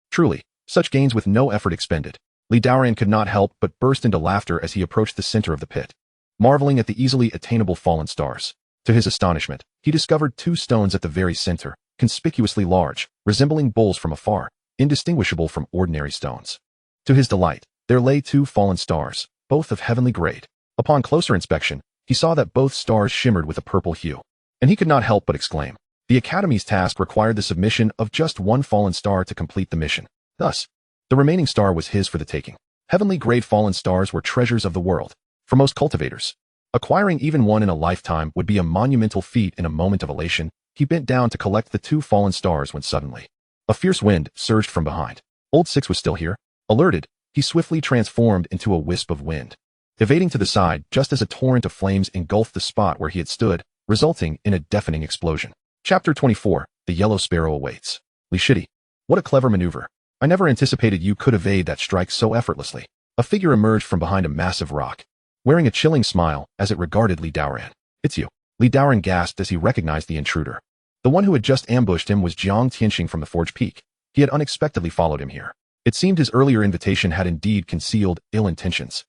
Truly, such gains with no effort expended. Daoran could not help but burst into laughter as he approached the center of the pit, marveling at the easily attainable fallen stars. To his astonishment, he discovered 2 stones at the very center, conspicuously large, resembling bowls from afar, indistinguishable from ordinary stones. To his delight, there lay 2 fallen stars, both of heavenly grade. Upon closer inspection, he saw that both stars shimmered with a purple hue, and he could not help but exclaim. The Academy's task required the submission of just 1 fallen star to complete the mission. Thus, the remaining star was his for the taking. Heavenly grade fallen stars were treasures of the world. For most cultivators, acquiring even one in a lifetime would be a monumental feat. In a moment of elation, he bent down to collect the 2 fallen stars when suddenly, a fierce wind surged from behind. Old Six was still here. Alerted, he swiftly transformed into a wisp of wind, evading to the side just as a torrent of flames engulfed the spot where he had stood, resulting in a deafening explosion. Chapter 24, The Yellow Sparrow Awaits. Shitty. What a clever maneuver. I never anticipated you could evade that strike so effortlessly. A figure emerged from behind a massive rock, wearing a chilling smile as it regarded Daoran. It's you. Daoran gasped as he recognized the intruder. The one who had just ambushed him was Jiang Tianxing from the Forge Peak. He had unexpectedly followed him here. It seemed his earlier invitation had indeed concealed ill intentions.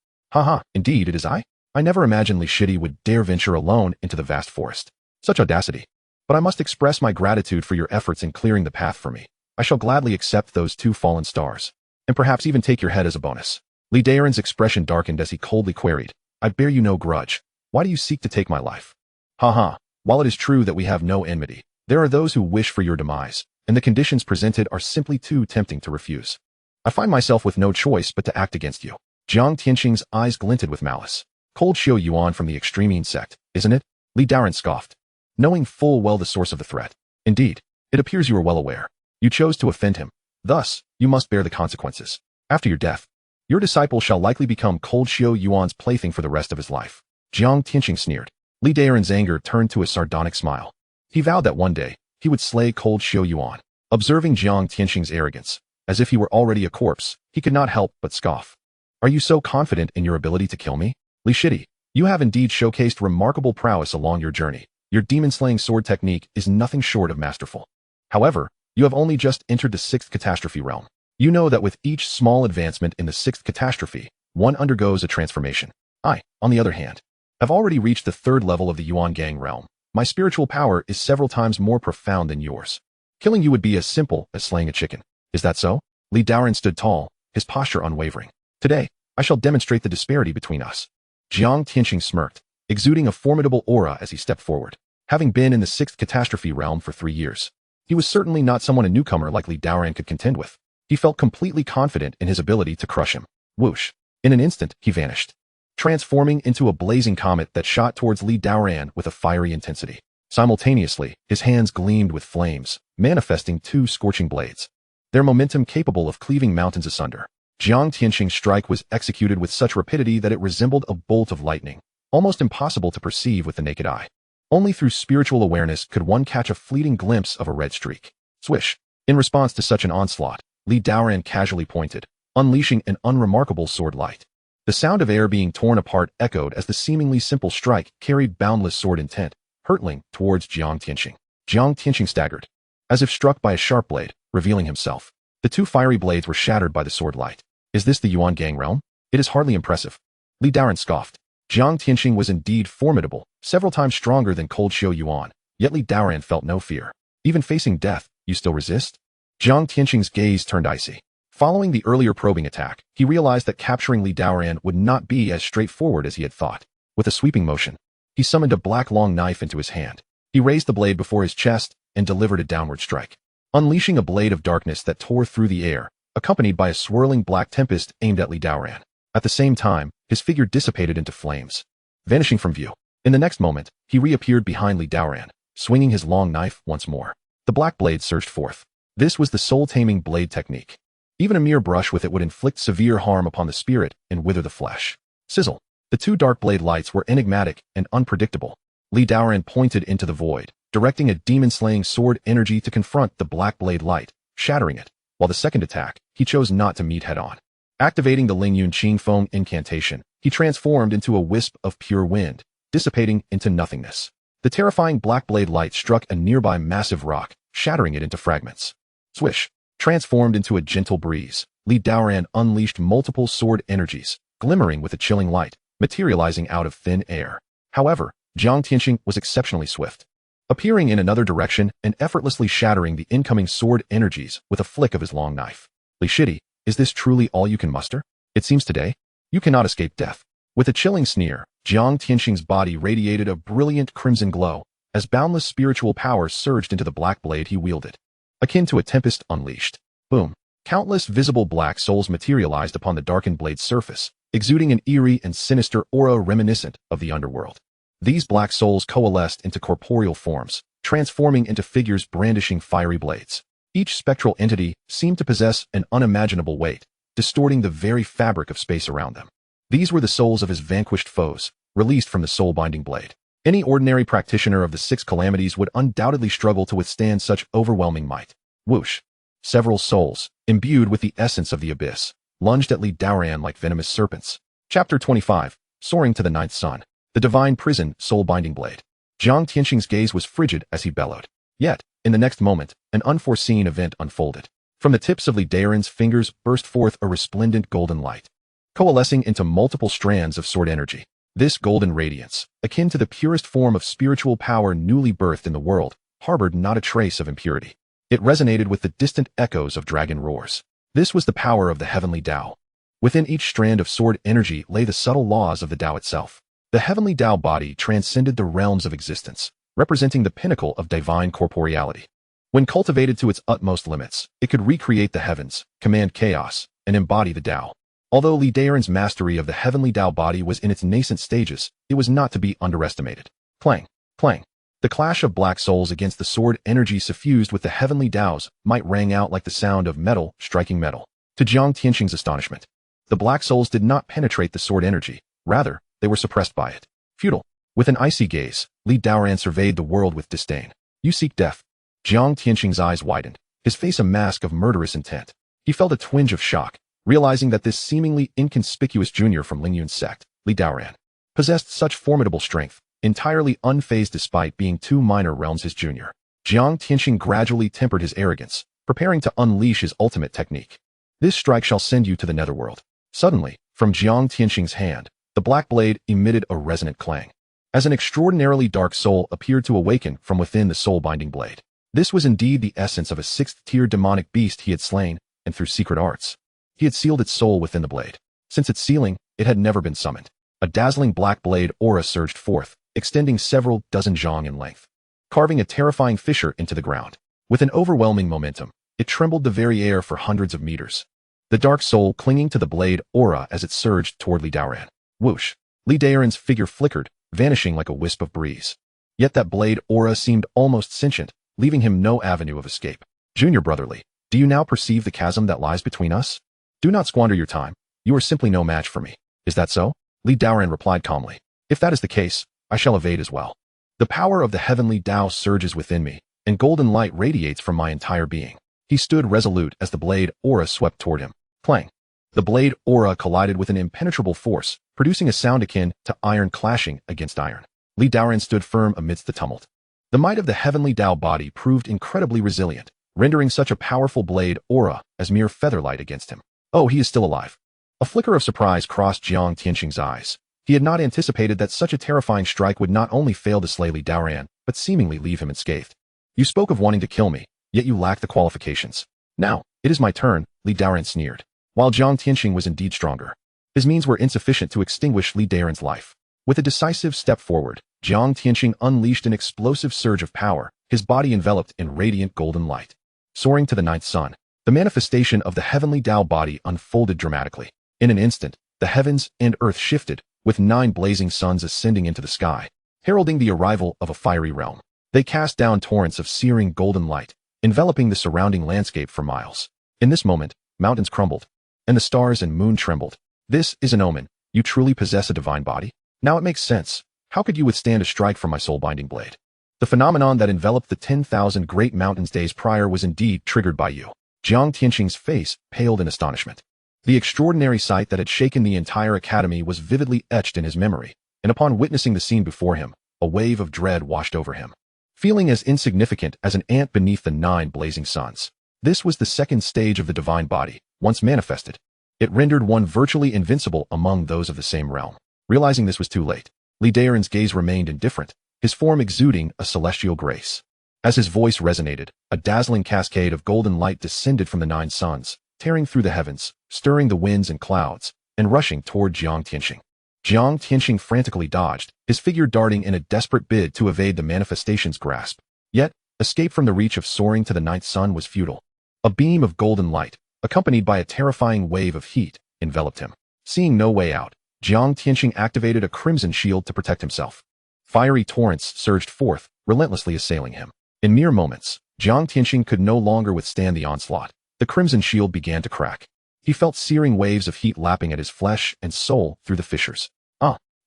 Indeed it is I. I never imagined Shitty would dare venture alone into the vast forest. Such audacity. But I must express my gratitude for your efforts in clearing the path for me. I shall gladly accept those 2 fallen stars, and perhaps even take your head as a bonus. Daoran's expression darkened as he coldly queried, I bear you no grudge. Why do you seek to take my life? While it is true that we have no enmity, there are those who wish for your demise, and the conditions presented are simply too tempting to refuse. I find myself with no choice but to act against you. Jiang Tianxing's eyes glinted with malice. Cold Xiao Yuan from the Extremine Sect, isn't it? Daoran scoffed, knowing full well the source of the threat. Indeed, it appears you are well aware. You chose to offend him. Thus, you must bear the consequences. After your death, your disciple shall likely become Cold Xiao Yuan's plaything for the rest of his life. Jiang Tianxing sneered. Daoran's anger turned to a sardonic smile. He vowed that one day, he would slay Cold Xiao Yuan. Observing Jiang Tianxing's arrogance, as if he were already a corpse, he could not help but scoff. Are you so confident in your ability to kill me? Shitty, you have indeed showcased remarkable prowess along your journey. Your demon-slaying sword technique is nothing short of masterful. However, you have only just entered the 6th catastrophe realm. You know that with each small advancement in the 6th catastrophe, one undergoes a transformation. I, on the other hand, I've already reached the 3rd level of the Yuan Gang realm. My spiritual power is several times more profound than yours. Killing you would be as simple as slaying a chicken. Is that so? Li Daoran stood tall, his posture unwavering. Today, I shall demonstrate the disparity between us. Jiang Tianqing smirked, exuding a formidable aura as he stepped forward. Having been in the 6th catastrophe realm for 3 years, he was certainly not someone a newcomer like Li Daoran could contend with. He felt completely confident in his ability to crush him. Whoosh. In an instant, he vanished, transforming into a blazing comet that shot towards Li Daoran with a fiery intensity. Simultaneously, his hands gleamed with flames, manifesting 2 scorching blades, their momentum capable of cleaving mountains asunder. Jiang Tianqing's strike was executed with such rapidity that it resembled a bolt of lightning, almost impossible to perceive with the naked eye. Only through spiritual awareness could one catch a fleeting glimpse of a red streak. Swish. In response to such an onslaught, Li Daoran casually pointed, unleashing an unremarkable sword light. The sound of air being torn apart echoed as the seemingly simple strike carried boundless sword intent, hurtling towards Jiang Tianqing. Jiang Tianqing staggered, as if struck by a sharp blade, revealing himself. The 2 fiery blades were shattered by the sword light. Is this the Yuan Gang realm? It is hardly impressive. Li Daoran scoffed. Jiang Tianqing was indeed formidable, several times stronger than Cold Xiu Yuan, yet Li Daoran felt no fear. Even facing death, you still resist? Jiang Tianqing's gaze turned icy. Following the earlier probing attack, he realized that capturing Li Daoran would not be as straightforward as he had thought. With a sweeping motion, he summoned a black long knife into his hand. He raised the blade before his chest and delivered a downward strike, unleashing a blade of darkness that tore through the air, accompanied by a swirling black tempest aimed at Li Daoran. At the same time, his figure dissipated into flames, vanishing from view. In the next moment, he reappeared behind Li Daoran, swinging his long knife once more. The black blade surged forth. This was the soul-taming blade technique. Even a mere brush with it would inflict severe harm upon the spirit and wither the flesh. Sizzle. The 2 dark blade lights were enigmatic and unpredictable. Li Daoran pointed into the void, directing a demon-slaying sword energy to confront the black blade light, shattering it. While the second attack, he chose not to meet head-on. Activating the Lingyun Qingfeng incantation, he transformed into a wisp of pure wind, dissipating into nothingness. The terrifying black blade light struck a nearby massive rock, shattering it into fragments. Swish. Transformed into a gentle breeze, Li Daoran unleashed multiple sword energies, glimmering with a chilling light, materializing out of thin air. However, Jiang Tianqing was exceptionally swift, appearing in another direction and effortlessly shattering the incoming sword energies with a flick of his long knife. Li Shidi, is this truly all you can muster? It seems today, you cannot escape death. With a chilling sneer, Jiang Tianqing's body radiated a brilliant crimson glow, as boundless spiritual power surged into the black blade he wielded, akin to a tempest unleashed. Boom. Countless visible black souls materialized upon the darkened blade's surface, exuding an eerie and sinister aura reminiscent of the underworld. These black souls coalesced into corporeal forms, transforming into figures brandishing fiery blades. Each spectral entity seemed to possess an unimaginable weight, distorting the very fabric of space around them. These were the souls of his vanquished foes, released from the soul-binding blade. Any ordinary practitioner of the 6 calamities would undoubtedly struggle to withstand such overwhelming might. Whoosh. Several souls, imbued with the essence of the abyss, lunged at Li Daoran like venomous serpents. Chapter 25. Soaring to the 9th sun. The Divine Prison Soul-Binding Blade. Jiang Tianqing's gaze was frigid as he bellowed. Yet, in the next moment, an unforeseen event unfolded. From the tips of Li Daoran's fingers burst forth a resplendent golden light, coalescing into multiple strands of sword energy. This golden radiance, akin to the purest form of spiritual power newly birthed in the world, harbored not a trace of impurity. It resonated with the distant echoes of dragon roars. This was the power of the heavenly Dao. Within each strand of sword energy lay the subtle laws of the Dao itself. The heavenly Dao body transcended the realms of existence, representing the pinnacle of divine corporeality. When cultivated to its utmost limits, it could recreate the heavens, command chaos, and embody the Dao. Although Li Daoran's mastery of the heavenly Dao body was in its nascent stages, it was not to be underestimated. Clang, clang. The clash of black souls against the sword energy suffused with the heavenly Daos might rang out like the sound of metal striking metal. To Jiang Tianqing's astonishment, the black souls did not penetrate the sword energy. Rather, they were suppressed by it. Futile. With an icy gaze, Li Daoran surveyed the world with disdain. You seek death. Jiang Tianqing's eyes widened, his face a mask of murderous intent. He felt a twinge of shock, realizing that this seemingly inconspicuous junior from Lingyun's sect, Li Daoran, possessed such formidable strength, entirely unfazed despite being 2 minor realms his junior. Jiang Tianqing gradually tempered his arrogance, preparing to unleash his ultimate technique. This strike shall send you to the netherworld. Suddenly, from Jiang Tianqing's hand, The black blade emitted a resonant clang, as an extraordinarily dark soul appeared to awaken from within the soul-binding blade. This was indeed the essence of a sixth-tier demonic beast he had slain, and through secret arts, he had sealed its soul within the blade. Since its sealing, it had never been summoned. A dazzling black blade aura surged forth, extending several dozen zhang in length, carving a terrifying fissure into the ground. With an overwhelming momentum, it trembled the very air for hundreds of meters, the dark soul clinging to the blade aura as it surged toward Li Daoran. Whoosh! Li Daoran's figure flickered, vanishing like a wisp of breeze. Yet that blade aura seemed almost sentient, leaving him no avenue of escape. Junior brotherly, do you now perceive the chasm that lies between us? Do not squander your time. You are simply no match for me. Is that so? Li Daoran replied calmly. If that is the case, I shall evade as well. The power of the heavenly Dao surges within me, and golden light radiates from my entire being. He stood resolute as the blade aura swept toward him. Clang! The blade aura collided with an impenetrable force, producing a sound akin to iron clashing against iron. Li Daoran stood firm amidst the tumult. The might of the heavenly Dao body proved incredibly resilient, rendering such a powerful blade aura as mere featherlight against him. Oh, he is still alive. A flicker of surprise crossed Jiang Tianqing's eyes. He had not anticipated that such a terrifying strike would not only fail to slay Li Daoran, but seemingly leave him unscathed. You spoke of wanting to kill me, yet you lack the qualifications. Now, it is my turn, Li Daoran sneered. While Jiang Tianqing was indeed stronger, his means were insufficient to extinguish Li Daoran's life. With a decisive step forward, Jiang Tianqing unleashed an explosive surge of power, his body enveloped in radiant golden light. Soaring to the ninth sun, the manifestation of the heavenly Dao body unfolded dramatically. In an instant, the heavens and earth shifted, with 9 blazing suns ascending into the sky, heralding the arrival of a fiery realm. They cast down torrents of searing golden light, enveloping the surrounding landscape for miles. In this moment, mountains crumbled, and the stars and moon trembled. This is an omen. You truly possess a divine body? Now it makes sense. How could you withstand a strike from my soul-binding blade? The phenomenon that enveloped the 10,000 great mountains days prior was indeed triggered by you. Jiang Tianqing's face paled in astonishment. The extraordinary sight that had shaken the entire academy was vividly etched in his memory, and upon witnessing the scene before him, a wave of dread washed over him. Feeling as insignificant as an ant beneath the 9 blazing suns, this was the second stage of the divine body. Once manifested, it rendered one virtually invincible among those of the same realm. Realizing this was too late, Li Daoran's gaze remained indifferent, his form exuding a celestial grace. As his voice resonated, a dazzling cascade of golden light descended from the 9 suns, tearing through the heavens, stirring the winds and clouds, and rushing toward Jiang Tianqing. Jiang Tianqing frantically dodged, his figure darting in a desperate bid to evade the manifestation's grasp. Yet, escape from the reach of soaring to the 9th sun was futile. A beam of golden light, accompanied by a terrifying wave of heat, enveloped him. Seeing no way out, Jiang Tianqing activated a crimson shield to protect himself. Fiery torrents surged forth, relentlessly assailing him. In mere moments, Jiang Tianqing could no longer withstand the onslaught. The crimson shield began to crack. He felt searing waves of heat lapping at his flesh and soul through the fissures.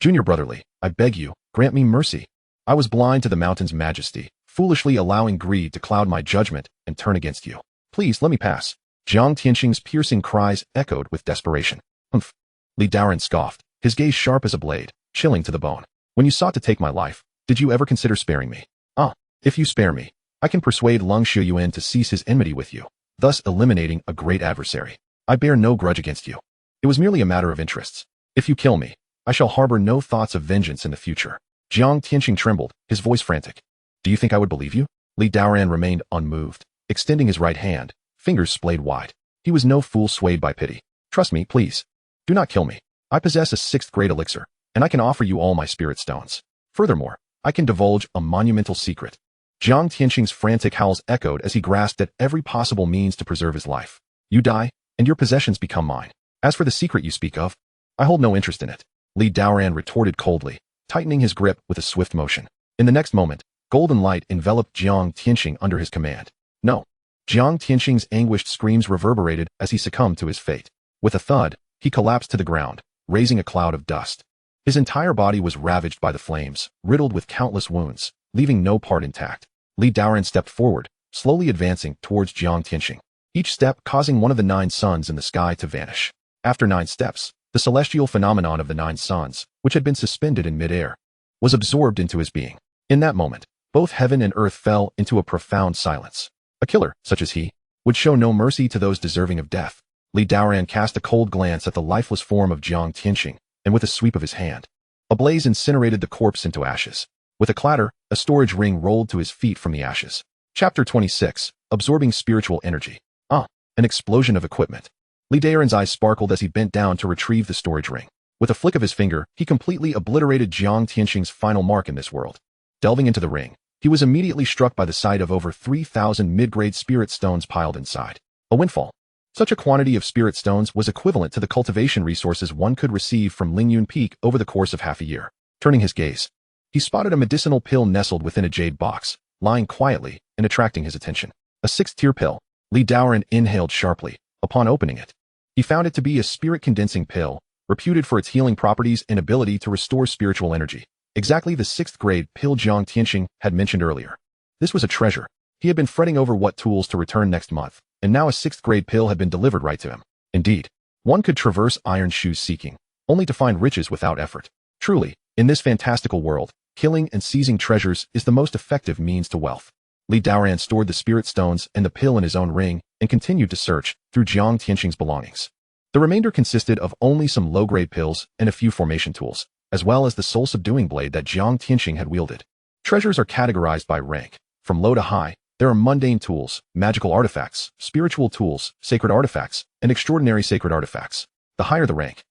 Junior brotherly, I beg you, grant me mercy. I was blind to the mountain's majesty, foolishly allowing greed to cloud my judgment and turn against you. Please let me pass. Jiang Tianqing's piercing cries echoed with desperation. Humph. Li Daoran scoffed, his gaze sharp as a blade, chilling to the bone. When you sought to take my life, did you ever consider sparing me? If you spare me, I can persuade Lingyun to cease his enmity with you, thus eliminating a great adversary. I bear no grudge against you. It was merely a matter of interests. If you kill me, I shall harbor no thoughts of vengeance in the future. Jiang Tianqing trembled, his voice frantic. Do you think I would believe you? Li Daoran remained unmoved, extending his right hand, fingers splayed wide. He was no fool swayed by pity. Trust me, please. Do not kill me. I possess a 6th grade elixir, and I can offer you all my spirit stones. Furthermore, I can divulge a monumental secret. Jiang Tianqing's frantic howls echoed as he grasped at every possible means to preserve his life. You die, and your possessions become mine. As for the secret you speak of, I hold no interest in it. Li Daoran retorted coldly, tightening his grip with a swift motion. In the next moment, golden light enveloped Jiang Tianqing under his command. No. Jiang Tianqing's anguished screams reverberated as he succumbed to his fate. With a thud, he collapsed to the ground, raising a cloud of dust. His entire body was ravaged by the flames, riddled with countless wounds, leaving no part intact. Li Daoran stepped forward, slowly advancing towards Jiang Tianqing, each step causing one of the 9 suns in the sky to vanish. After 9 steps, the celestial phenomenon of the 9 suns, which had been suspended in midair, was absorbed into his being. In that moment, both heaven and earth fell into a profound silence. A killer, such as he, would show no mercy to those deserving of death. Li Daoran cast a cold glance at the lifeless form of Jiang Tianqing, and with a sweep of his hand, a blaze incinerated the corpse into ashes. With a clatter, a storage ring rolled to his feet from the ashes. Chapter 26. Absorbing Spiritual Energy. An explosion of equipment. Li Daoran's eyes sparkled as he bent down to retrieve the storage ring. With a flick of his finger, he completely obliterated Jiang Tianxing's final mark in this world. Delving into the ring, he was immediately struck by the sight of over 3,000 mid-grade spirit stones piled inside. A windfall. Such a quantity of spirit stones was equivalent to the cultivation resources one could receive from Lingyun Peak over the course of half a year. Turning his gaze, he spotted a medicinal pill nestled within a jade box, lying quietly and attracting his attention. A 6th-tier pill. Li Daoran inhaled sharply. Upon opening it, he found it to be a spirit-condensing pill, reputed for its healing properties and ability to restore spiritual energy. Exactly the 6th-grade pill Jiang Tianxing had mentioned earlier. This was a treasure. He had been fretting over what tools to return next month, and now a 6th-grade pill had been delivered right to him. Indeed, one could traverse iron shoes seeking, only to find riches without effort. Truly, in this fantastical world, killing and seizing treasures is the most effective means to wealth. Li Daoran stored the spirit stones and the pill in his own ring and continued to search through Jiang Tianxing's belongings. The remainder consisted of only some low-grade pills and a few formation tools, as well as the soul-subduing blade that Jiang Tianxing had wielded. Treasures are categorized by rank. From low to high, there are mundane tools, magical artifacts, spiritual tools, sacred artifacts, and extraordinary sacred artifacts. The higher the rank,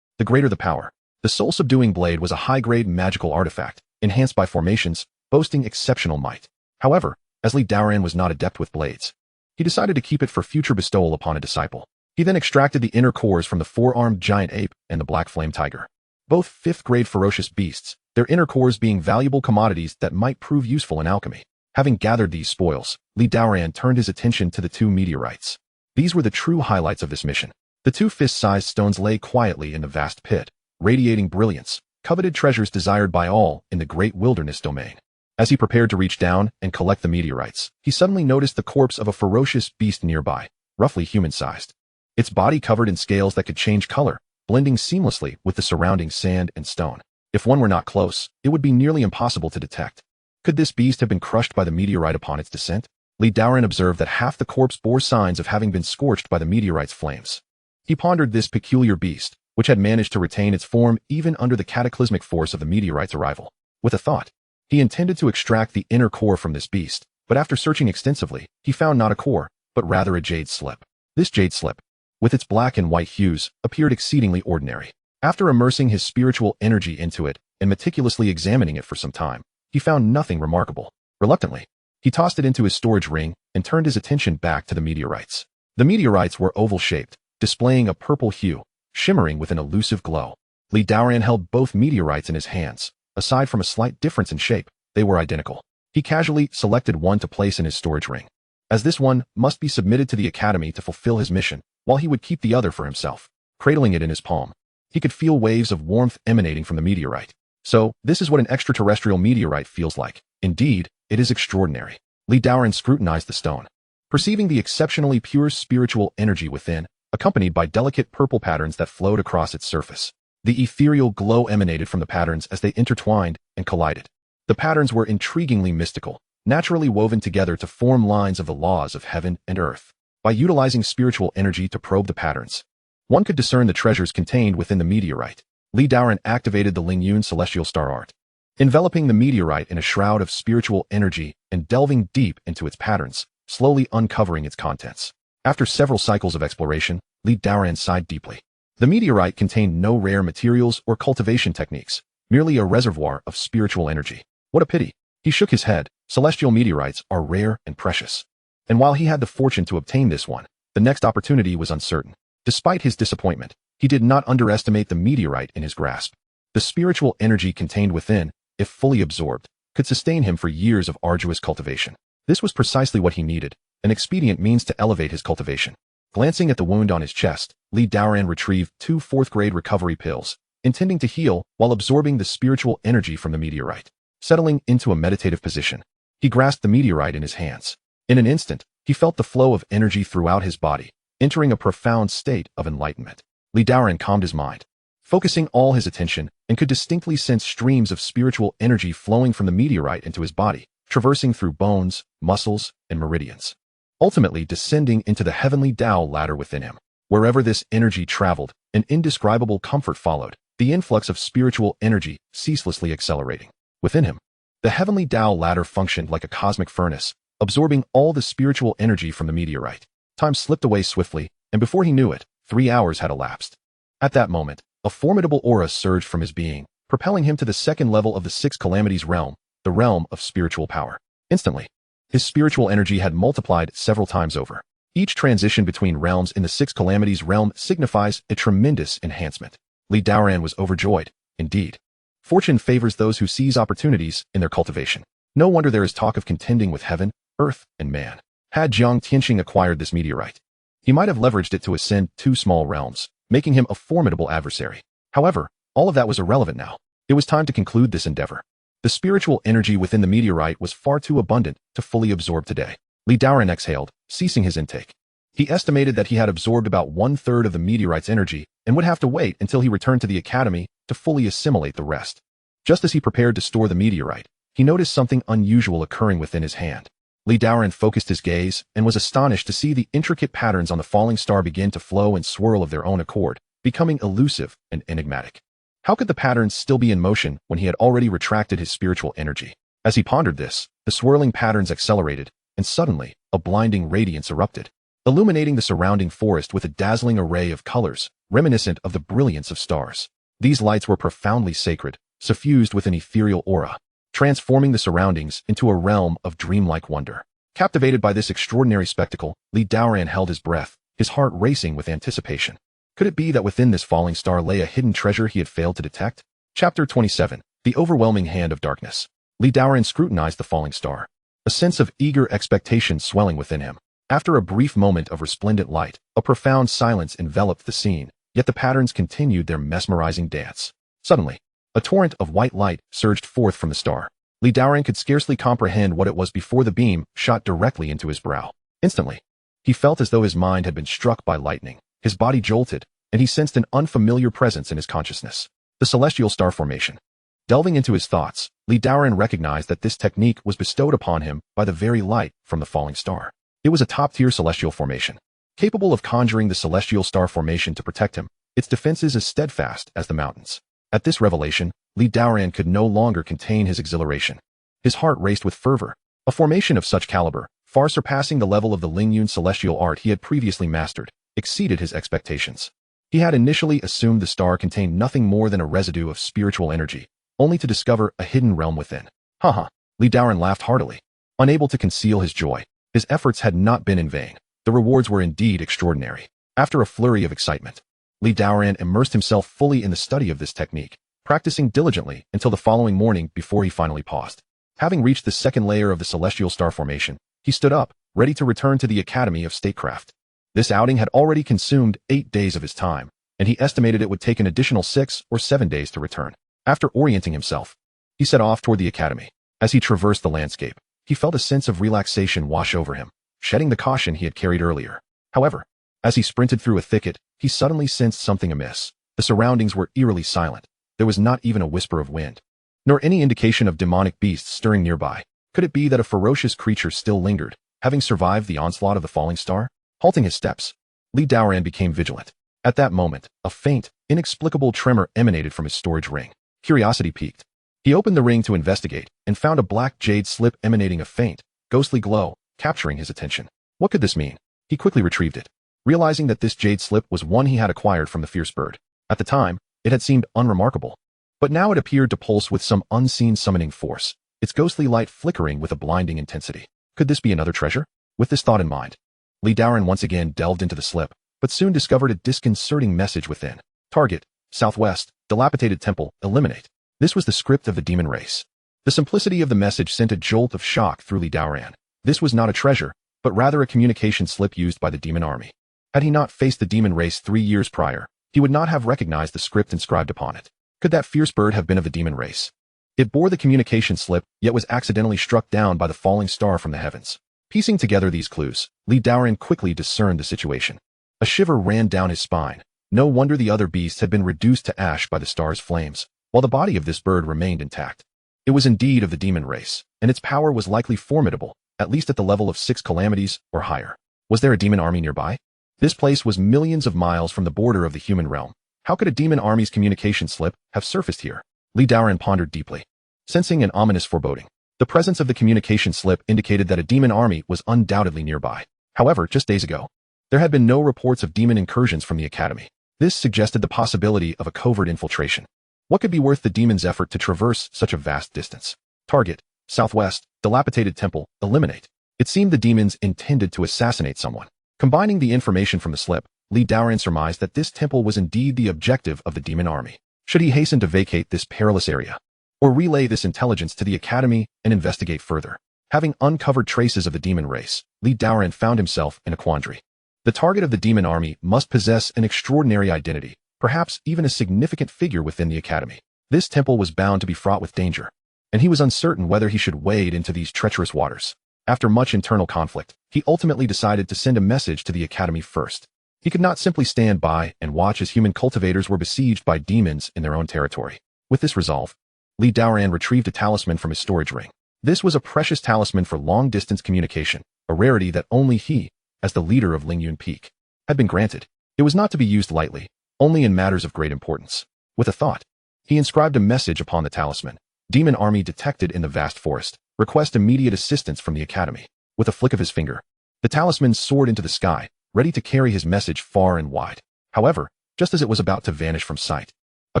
the greater the power. The soul-subduing blade was a high-grade magical artifact, enhanced by formations, boasting exceptional might. However, as Li Daoran was not adept with blades, he decided to keep it for future bestowal upon a disciple. He then extracted the inner cores from the 4-armed giant ape and the black flame tiger. Both 5th-grade ferocious beasts, their inner cores being valuable commodities that might prove useful in alchemy. Having gathered these spoils, Li Daoran turned his attention to the 2 meteorites. These were the true highlights of this mission. The 2 fist-sized stones lay quietly in the vast pit, radiating brilliance, coveted treasures desired by all in the great wilderness domain. As he prepared to reach down and collect the meteorites, he suddenly noticed the corpse of a ferocious beast nearby, roughly human-sized. Its body covered in scales that could change color, blending seamlessly with the surrounding sand and stone. If one were not close, it would be nearly impossible to detect. Could this beast have been crushed by the meteorite upon its descent? Li Daoran observed that half the corpse bore signs of having been scorched by the meteorite's flames. He pondered this peculiar beast, which had managed to retain its form even under the cataclysmic force of the meteorite's arrival. With a thought, he intended to extract the inner core from this beast, but after searching extensively, he found not a core, but rather a jade slip. This jade slip, with its black and white hues, appeared exceedingly ordinary. After immersing his spiritual energy into it and meticulously examining it for some time, he found nothing remarkable. Reluctantly, he tossed it into his storage ring and turned his attention back to the meteorites. The meteorites were oval-shaped, displaying a purple hue, shimmering with an elusive glow. Li Daoran held both meteorites in his hands. Aside from a slight difference in shape, they were identical. He casually selected one to place in his storage ring, as this one must be submitted to the academy to fulfill his mission, while he would keep the other for himself. Cradling it in his palm, he could feel waves of warmth emanating from the meteorite. So, this is what an extraterrestrial meteorite feels like. Indeed, it is extraordinary. Li Daoran scrutinized the stone, perceiving the exceptionally pure spiritual energy within, accompanied by delicate purple patterns that flowed across its surface. The ethereal glow emanated from the patterns as they intertwined and collided. The patterns were intriguingly mystical, naturally woven together to form lines of the laws of heaven and earth. By utilizing spiritual energy to probe the patterns, one could discern the treasures contained within the meteorite. Li Daoran activated the Lingyun celestial star art, enveloping the meteorite in a shroud of spiritual energy and delving deep into its patterns, slowly uncovering its contents. After several cycles of exploration, Li Daoran sighed deeply. The meteorite contained no rare materials or cultivation techniques, merely a reservoir of spiritual energy. What a pity. He shook his head. Celestial meteorites are rare and precious. And while he had the fortune to obtain this one, the next opportunity was uncertain. Despite his disappointment, he did not underestimate the meteorite in his grasp. The spiritual energy contained within, if fully absorbed, could sustain him for years of arduous cultivation. This was precisely what he needed, an expedient means to elevate his cultivation. Glancing at the wound on his chest, Li Daoran retrieved 2 4th-grade recovery pills, intending to heal while absorbing the spiritual energy from the meteorite. Settling into a meditative position, he grasped the meteorite in his hands. In an instant, he felt the flow of energy throughout his body, entering a profound state of enlightenment. Li Daoran calmed his mind, focusing all his attention, and could distinctly sense streams of spiritual energy flowing from the meteorite into his body, traversing through bones, muscles, and meridians, ultimately descending into the heavenly Dao ladder within him. Wherever this energy traveled, an indescribable comfort followed, the influx of spiritual energy ceaselessly accelerating. Within him, the heavenly Dao ladder functioned like a cosmic furnace, absorbing all the spiritual energy from the meteorite. Time slipped away swiftly, and before he knew it, 3 hours had elapsed. At that moment, a formidable aura surged from his being, propelling him to the second level of the Six Calamities realm, the realm of spiritual power. Instantly, his spiritual energy had multiplied several times over. Each transition between realms in the Six Calamities realm signifies a tremendous enhancement. Daoran was overjoyed. Indeed, fortune favors those who seize opportunities in their cultivation. No wonder there is talk of contending with heaven, earth, and man. Had Jiang Tianxing acquired this meteorite, he might have leveraged it to ascend 2 small realms, making him a formidable adversary. However, all of that was irrelevant now. It was time to conclude this endeavor. The spiritual energy within the meteorite was far too abundant to fully absorb today. Daoran exhaled, ceasing his intake. He estimated that he had absorbed about 1/3 of the meteorite's energy and would have to wait until he returned to the academy to fully assimilate the rest. Just as he prepared to store the meteorite, he noticed something unusual occurring within his hand. Daoran focused his gaze and was astonished to see the intricate patterns on the falling star begin to flow and swirl of their own accord, becoming elusive and enigmatic. How could the patterns still be in motion when he had already retracted his spiritual energy? As he pondered this, the swirling patterns accelerated, and suddenly, a blinding radiance erupted, illuminating the surrounding forest with a dazzling array of colors, reminiscent of the brilliance of stars. These lights were profoundly sacred, suffused with an ethereal aura, transforming the surroundings into a realm of dreamlike wonder. Captivated by this extraordinary spectacle, Daoran held his breath, his heart racing with anticipation. Could it be that within this falling star lay a hidden treasure he had failed to detect? Chapter 27. The Overwhelming Hand of Darkness. Daoran scrutinized the falling star, a sense of eager expectation swelling within him. After a brief moment of resplendent light, a profound silence enveloped the scene, yet the patterns continued their mesmerizing dance. Suddenly, a torrent of white light surged forth from the star. Daoran could scarcely comprehend what it was before the beam shot directly into his brow. Instantly, he felt as though his mind had been struck by lightning. His body jolted, and he sensed an unfamiliar presence in his consciousness. The celestial star formation. Delving into his thoughts, Daoran recognized that this technique was bestowed upon him by the very light from the falling star. It was a top-tier celestial formation, capable of conjuring the celestial star formation to protect him, its defenses as steadfast as the mountains. At this revelation, Daoran could no longer contain his exhilaration. His heart raced with fervor. A formation of such caliber, far surpassing the level of the Lingyun celestial art he had previously mastered, exceeded his expectations. He had initially assumed the star contained nothing more than a residue of spiritual energy, only to discover a hidden realm within. Daoran laughed heartily. Unable to conceal his joy, his efforts had not been in vain. The rewards were indeed extraordinary. After a flurry of excitement, Daoran immersed himself fully in the study of this technique, practicing diligently until the following morning before he finally paused. Having reached the second layer of the celestial star formation, he stood up, ready to return to the Academy of Statecraft. This outing had already consumed 8 days of his time, and he estimated it would take an additional 6 or 7 days to return. After orienting himself, he set off toward the academy. As he traversed the landscape, he felt a sense of relaxation wash over him, shedding the caution he had carried earlier. However, as he sprinted through a thicket, he suddenly sensed something amiss. The surroundings were eerily silent. There was not even a whisper of wind, nor any indication of demonic beasts stirring nearby. Could it be that a ferocious creature still lingered, having survived the onslaught of the falling star? Halting his steps, Daoran became vigilant. At that moment, a faint, inexplicable tremor emanated from his storage ring. Curiosity piqued. He opened the ring to investigate and found a black jade slip emanating a faint, ghostly glow, capturing his attention. What could this mean? He quickly retrieved it, realizing that this jade slip was one he had acquired from the fierce bird. At the time, it had seemed unremarkable, but now it appeared to pulse with some unseen summoning force, its ghostly light flickering with a blinding intensity. Could this be another treasure? With this thought in mind, Daoran once again delved into the slip, but soon discovered a disconcerting message within. Target, southwest, dilapidated temple, eliminate. This was the script of the demon race. The simplicity of the message sent a jolt of shock through Daoran. This was not a treasure, but rather a communication slip used by the demon army. Had he not faced the demon race 3 years prior, he would not have recognized the script inscribed upon it. Could that fierce bird have been of the demon race? It bore the communication slip, yet was accidentally struck down by the falling star from the heavens. Piecing together these clues, Daoran quickly discerned the situation. A shiver ran down his spine. No wonder the other beasts had been reduced to ash by the star's flames, while the body of this bird remained intact. It was indeed of the demon race, and its power was likely formidable, at least at the level of 6 calamities or higher. Was there a demon army nearby? This place was millions of miles from the border of the human realm. How could a demon army's communication slip have surfaced here? Li Daoran pondered deeply, sensing an ominous foreboding. The presence of the communication slip indicated that a demon army was undoubtedly nearby. However, just days ago, there had been no reports of demon incursions from the academy. This suggested the possibility of a covert infiltration. What could be worth the demon's effort to traverse such a vast distance? Target: southwest, dilapidated temple, eliminate. It seemed the demons intended to assassinate someone. Combining the information from the slip, Li Daoran surmised that this temple was indeed the objective of the demon army. Should he hasten to vacate this perilous area, or relay this intelligence to the academy and investigate further? Having uncovered traces of the demon race, Li Daoran found himself in a quandary. The target of the demon army must possess an extraordinary identity, perhaps even a significant figure within the academy. This temple was bound to be fraught with danger, and he was uncertain whether he should wade into these treacherous waters. After much internal conflict, he ultimately decided to send a message to the academy first. He could not simply stand by and watch as human cultivators were besieged by demons in their own territory. With this resolve, Li Daoran retrieved a talisman from his storage ring. This was a precious talisman for long-distance communication, a rarity that only he, as the leader of Lingyun Peak, had been granted. It was not to be used lightly, only in matters of great importance. With a thought, he inscribed a message upon the talisman. Demon army detected in the vast forest. Request immediate assistance from the academy. With a flick of his finger, the talisman soared into the sky, ready to carry his message far and wide. However, just as it was about to vanish from sight, a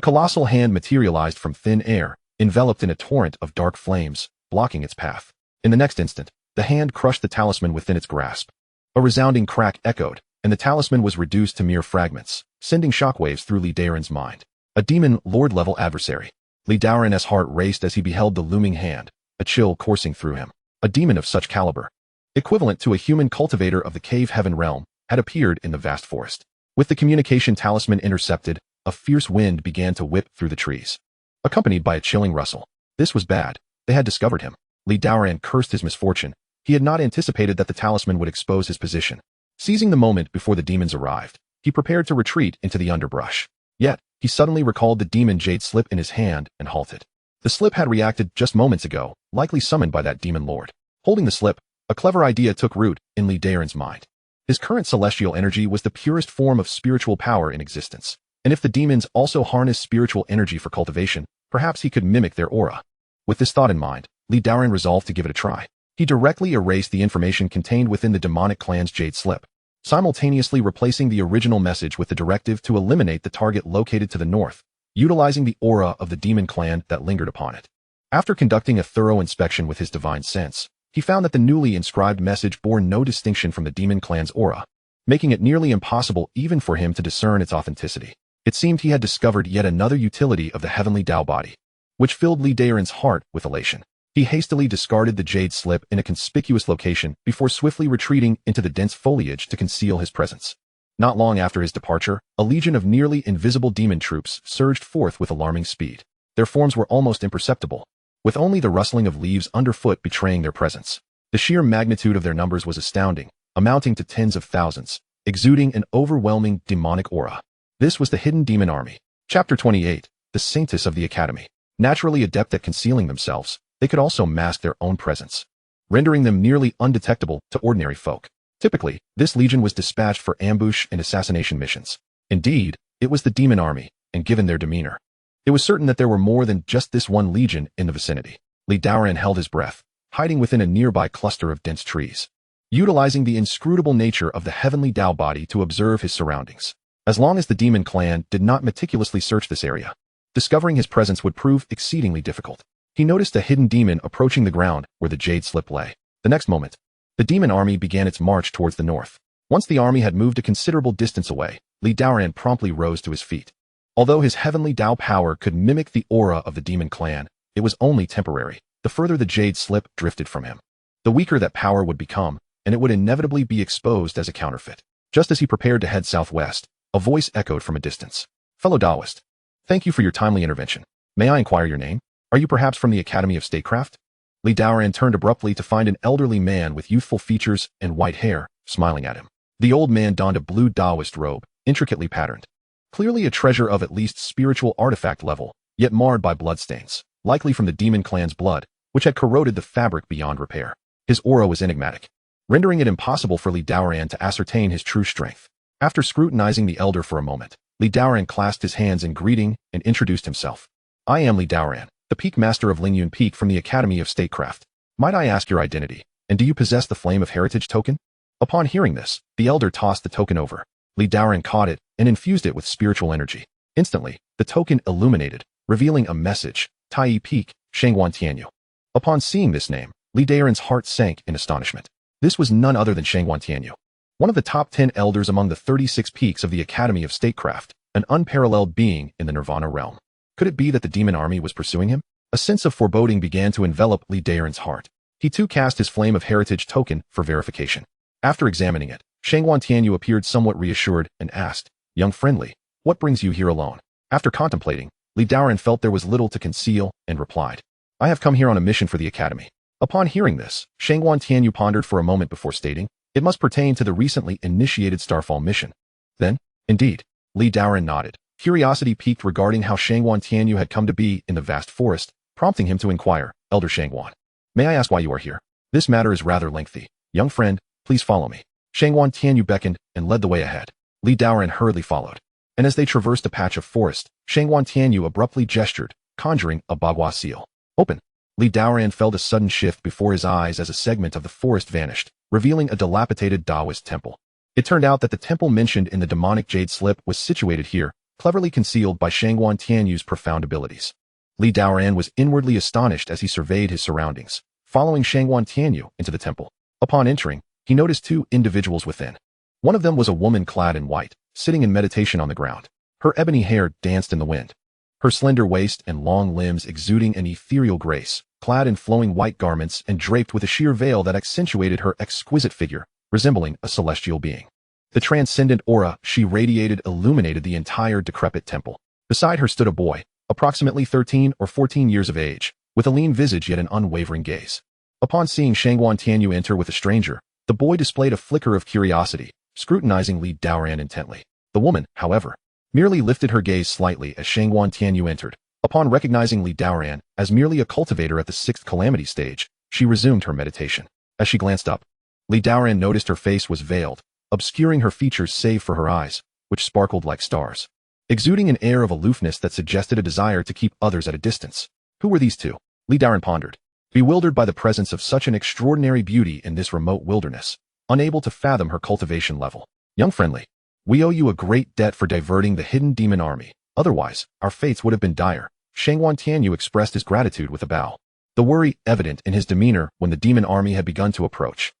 colossal hand materialized from thin air, enveloped in a torrent of dark flames, blocking its path. In the next instant, the hand crushed the talisman within its grasp. A resounding crack echoed, and the talisman was reduced to mere fragments, sending shockwaves through Li Daoran's mind. A demon lord-level adversary. Li Daoran's heart raced as he beheld the looming hand, a chill coursing through him. A demon of such caliber, equivalent to a human cultivator of the cave heaven realm, had appeared in the vast forest. With the communication talisman intercepted, a fierce wind began to whip through the trees, accompanied by a chilling rustle. This was bad. They had discovered him. Li Daoran cursed his misfortune. He had not anticipated that the talisman would expose his position. Seizing the moment before the demons arrived, he prepared to retreat into the underbrush. Yet, he suddenly recalled the demon jade slip in his hand and halted. The slip had reacted just moments ago, likely summoned by that demon lord. Holding the slip, a clever idea took root in Li Daoran's mind. His current celestial energy was the purest form of spiritual power in existence. And if the demons also harnessed spiritual energy for cultivation, perhaps he could mimic their aura. With this thought in mind, Li Daoran resolved to give it a try. He directly erased the information contained within the demonic clan's jade slip, simultaneously replacing the original message with the directive to eliminate the target located to the north, utilizing the aura of the demon clan that lingered upon it. After conducting a thorough inspection with his divine sense, he found that the newly inscribed message bore no distinction from the demon clan's aura, making it nearly impossible even for him to discern its authenticity. It seemed he had discovered yet another utility of the heavenly Dao body, which filled Li Daoran's heart with elation. He hastily discarded the jade slip in a conspicuous location before swiftly retreating into the dense foliage to conceal his presence. Not long after his departure, a legion of nearly invisible demon troops surged forth with alarming speed. Their forms were almost imperceptible, with only the rustling of leaves underfoot betraying their presence. The sheer magnitude of their numbers was astounding, amounting to tens of thousands, exuding an overwhelming demonic aura. This was the hidden demon army. Chapter 28, the Saintess of the Academy. Naturally adept at concealing themselves, they could also mask their own presence, rendering them nearly undetectable to ordinary folk. Typically, this legion was dispatched for ambush and assassination missions. Indeed, it was the demon army, and given their demeanor, it was certain that there were more than just this one legion in the vicinity. Li Daoran held his breath, hiding within a nearby cluster of dense trees, utilizing the inscrutable nature of the heavenly Dao body to observe his surroundings. As long as the demon clan did not meticulously search this area, discovering his presence would prove exceedingly difficult. He noticed a hidden demon approaching the ground where the jade slip lay. The next moment, the demon army began its march towards the north. Once the army had moved a considerable distance away, Li Daoran promptly rose to his feet. Although his heavenly Dao power could mimic the aura of the demon clan, it was only temporary. The further the jade slip drifted from him, the weaker that power would become, and it would inevitably be exposed as a counterfeit. Just as he prepared to head southwest, a voice echoed from a distance. Fellow Taoist, thank you for your timely intervention. May I inquire your name? Are you perhaps from the Academy of Statecraft? Li Daoran turned abruptly to find an elderly man with youthful features and white hair, smiling at him. The old man donned a blue Taoist robe, intricately patterned. Clearly a treasure of at least spiritual artifact level, yet marred by bloodstains, likely from the demon clan's blood, which had corroded the fabric beyond repair. His aura was enigmatic, rendering it impossible for Li Daoran to ascertain his true strength. After scrutinizing the elder for a moment, Li Daoran clasped his hands in greeting and introduced himself. I am Li Daoran, the Peak Master of Lingyun Peak from the Academy of Statecraft. Might I ask your identity, and do you possess the Flame of Heritage token? Upon hearing this, the elder tossed the token over. Li Daoran caught it and infused it with spiritual energy. Instantly, the token illuminated, revealing a message, Tai Peak, Shangguan Tianyu. Upon seeing this name, Li Daoran's heart sank in astonishment. This was none other than Shangguan Tianyu, one of the top 10 elders among the 36 peaks of the Academy of Statecraft, an unparalleled being in the Nirvana realm. Could it be that the demon army was pursuing him? A sense of foreboding began to envelop Li Daoran's heart. He too cast his Flame of Heritage token for verification. After examining it, Shangguan Tianyu appeared somewhat reassured and asked, Young friendly, what brings you here alone? After contemplating, Li Daoran felt there was little to conceal and replied, I have come here on a mission for the Academy. Upon hearing this, Shangguan Tianyu pondered for a moment before stating, it must pertain to the recently initiated Starfall mission. Then, indeed, Li Daoran nodded. Curiosity piqued regarding how Shangguan Tianyu had come to be in the vast forest, prompting him to inquire, Elder Shangguan, may I ask why you are here? This matter is rather lengthy. Young friend, please follow me. Shangguan Tianyu beckoned and led the way ahead. Li Daoran hurriedly followed. And as they traversed a patch of forest, Shangguan Tianyu abruptly gestured, conjuring a bagua seal. Open. Li Daoran felt a sudden shift before his eyes as a segment of the forest vanished, revealing a dilapidated Taoist temple. It turned out that the temple mentioned in the demonic jade slip was situated here, cleverly concealed by Shangguan Tianyu's profound abilities. Li Daoran was inwardly astonished as he surveyed his surroundings, following Shangguan Tianyu into the temple. Upon entering, he noticed two individuals within. One of them was a woman clad in white, sitting in meditation on the ground. Her ebony hair danced in the wind. Her slender waist and long limbs exuding an ethereal grace, clad in flowing white garments and draped with a sheer veil that accentuated her exquisite figure, resembling a celestial being. The transcendent aura she radiated illuminated the entire decrepit temple. Beside her stood a boy, approximately 13 or 14 years of age, with a lean visage yet an unwavering gaze. Upon seeing Shangguan Tianyu enter with a stranger, the boy displayed a flicker of curiosity, scrutinizing Li Daoran intently. The woman, however, merely lifted her gaze slightly as Shangguan Tianyu entered. Upon recognizing Li Daoran as merely a cultivator at the 6th calamity stage, she resumed her meditation. As she glanced up, Li Daoran noticed her face was veiled, obscuring her features save for her eyes, which sparkled like stars, exuding an air of aloofness that suggested a desire to keep others at a distance. Who were these two? Li Daoran pondered, bewildered by the presence of such an extraordinary beauty in this remote wilderness, unable to fathom her cultivation level. Young friendly, we owe you a great debt for diverting the hidden demon army. Otherwise, our fates would have been dire. Shangguan Tianyu expressed his gratitude with a bow, the worry evident in his demeanor when the demon army had begun to approach.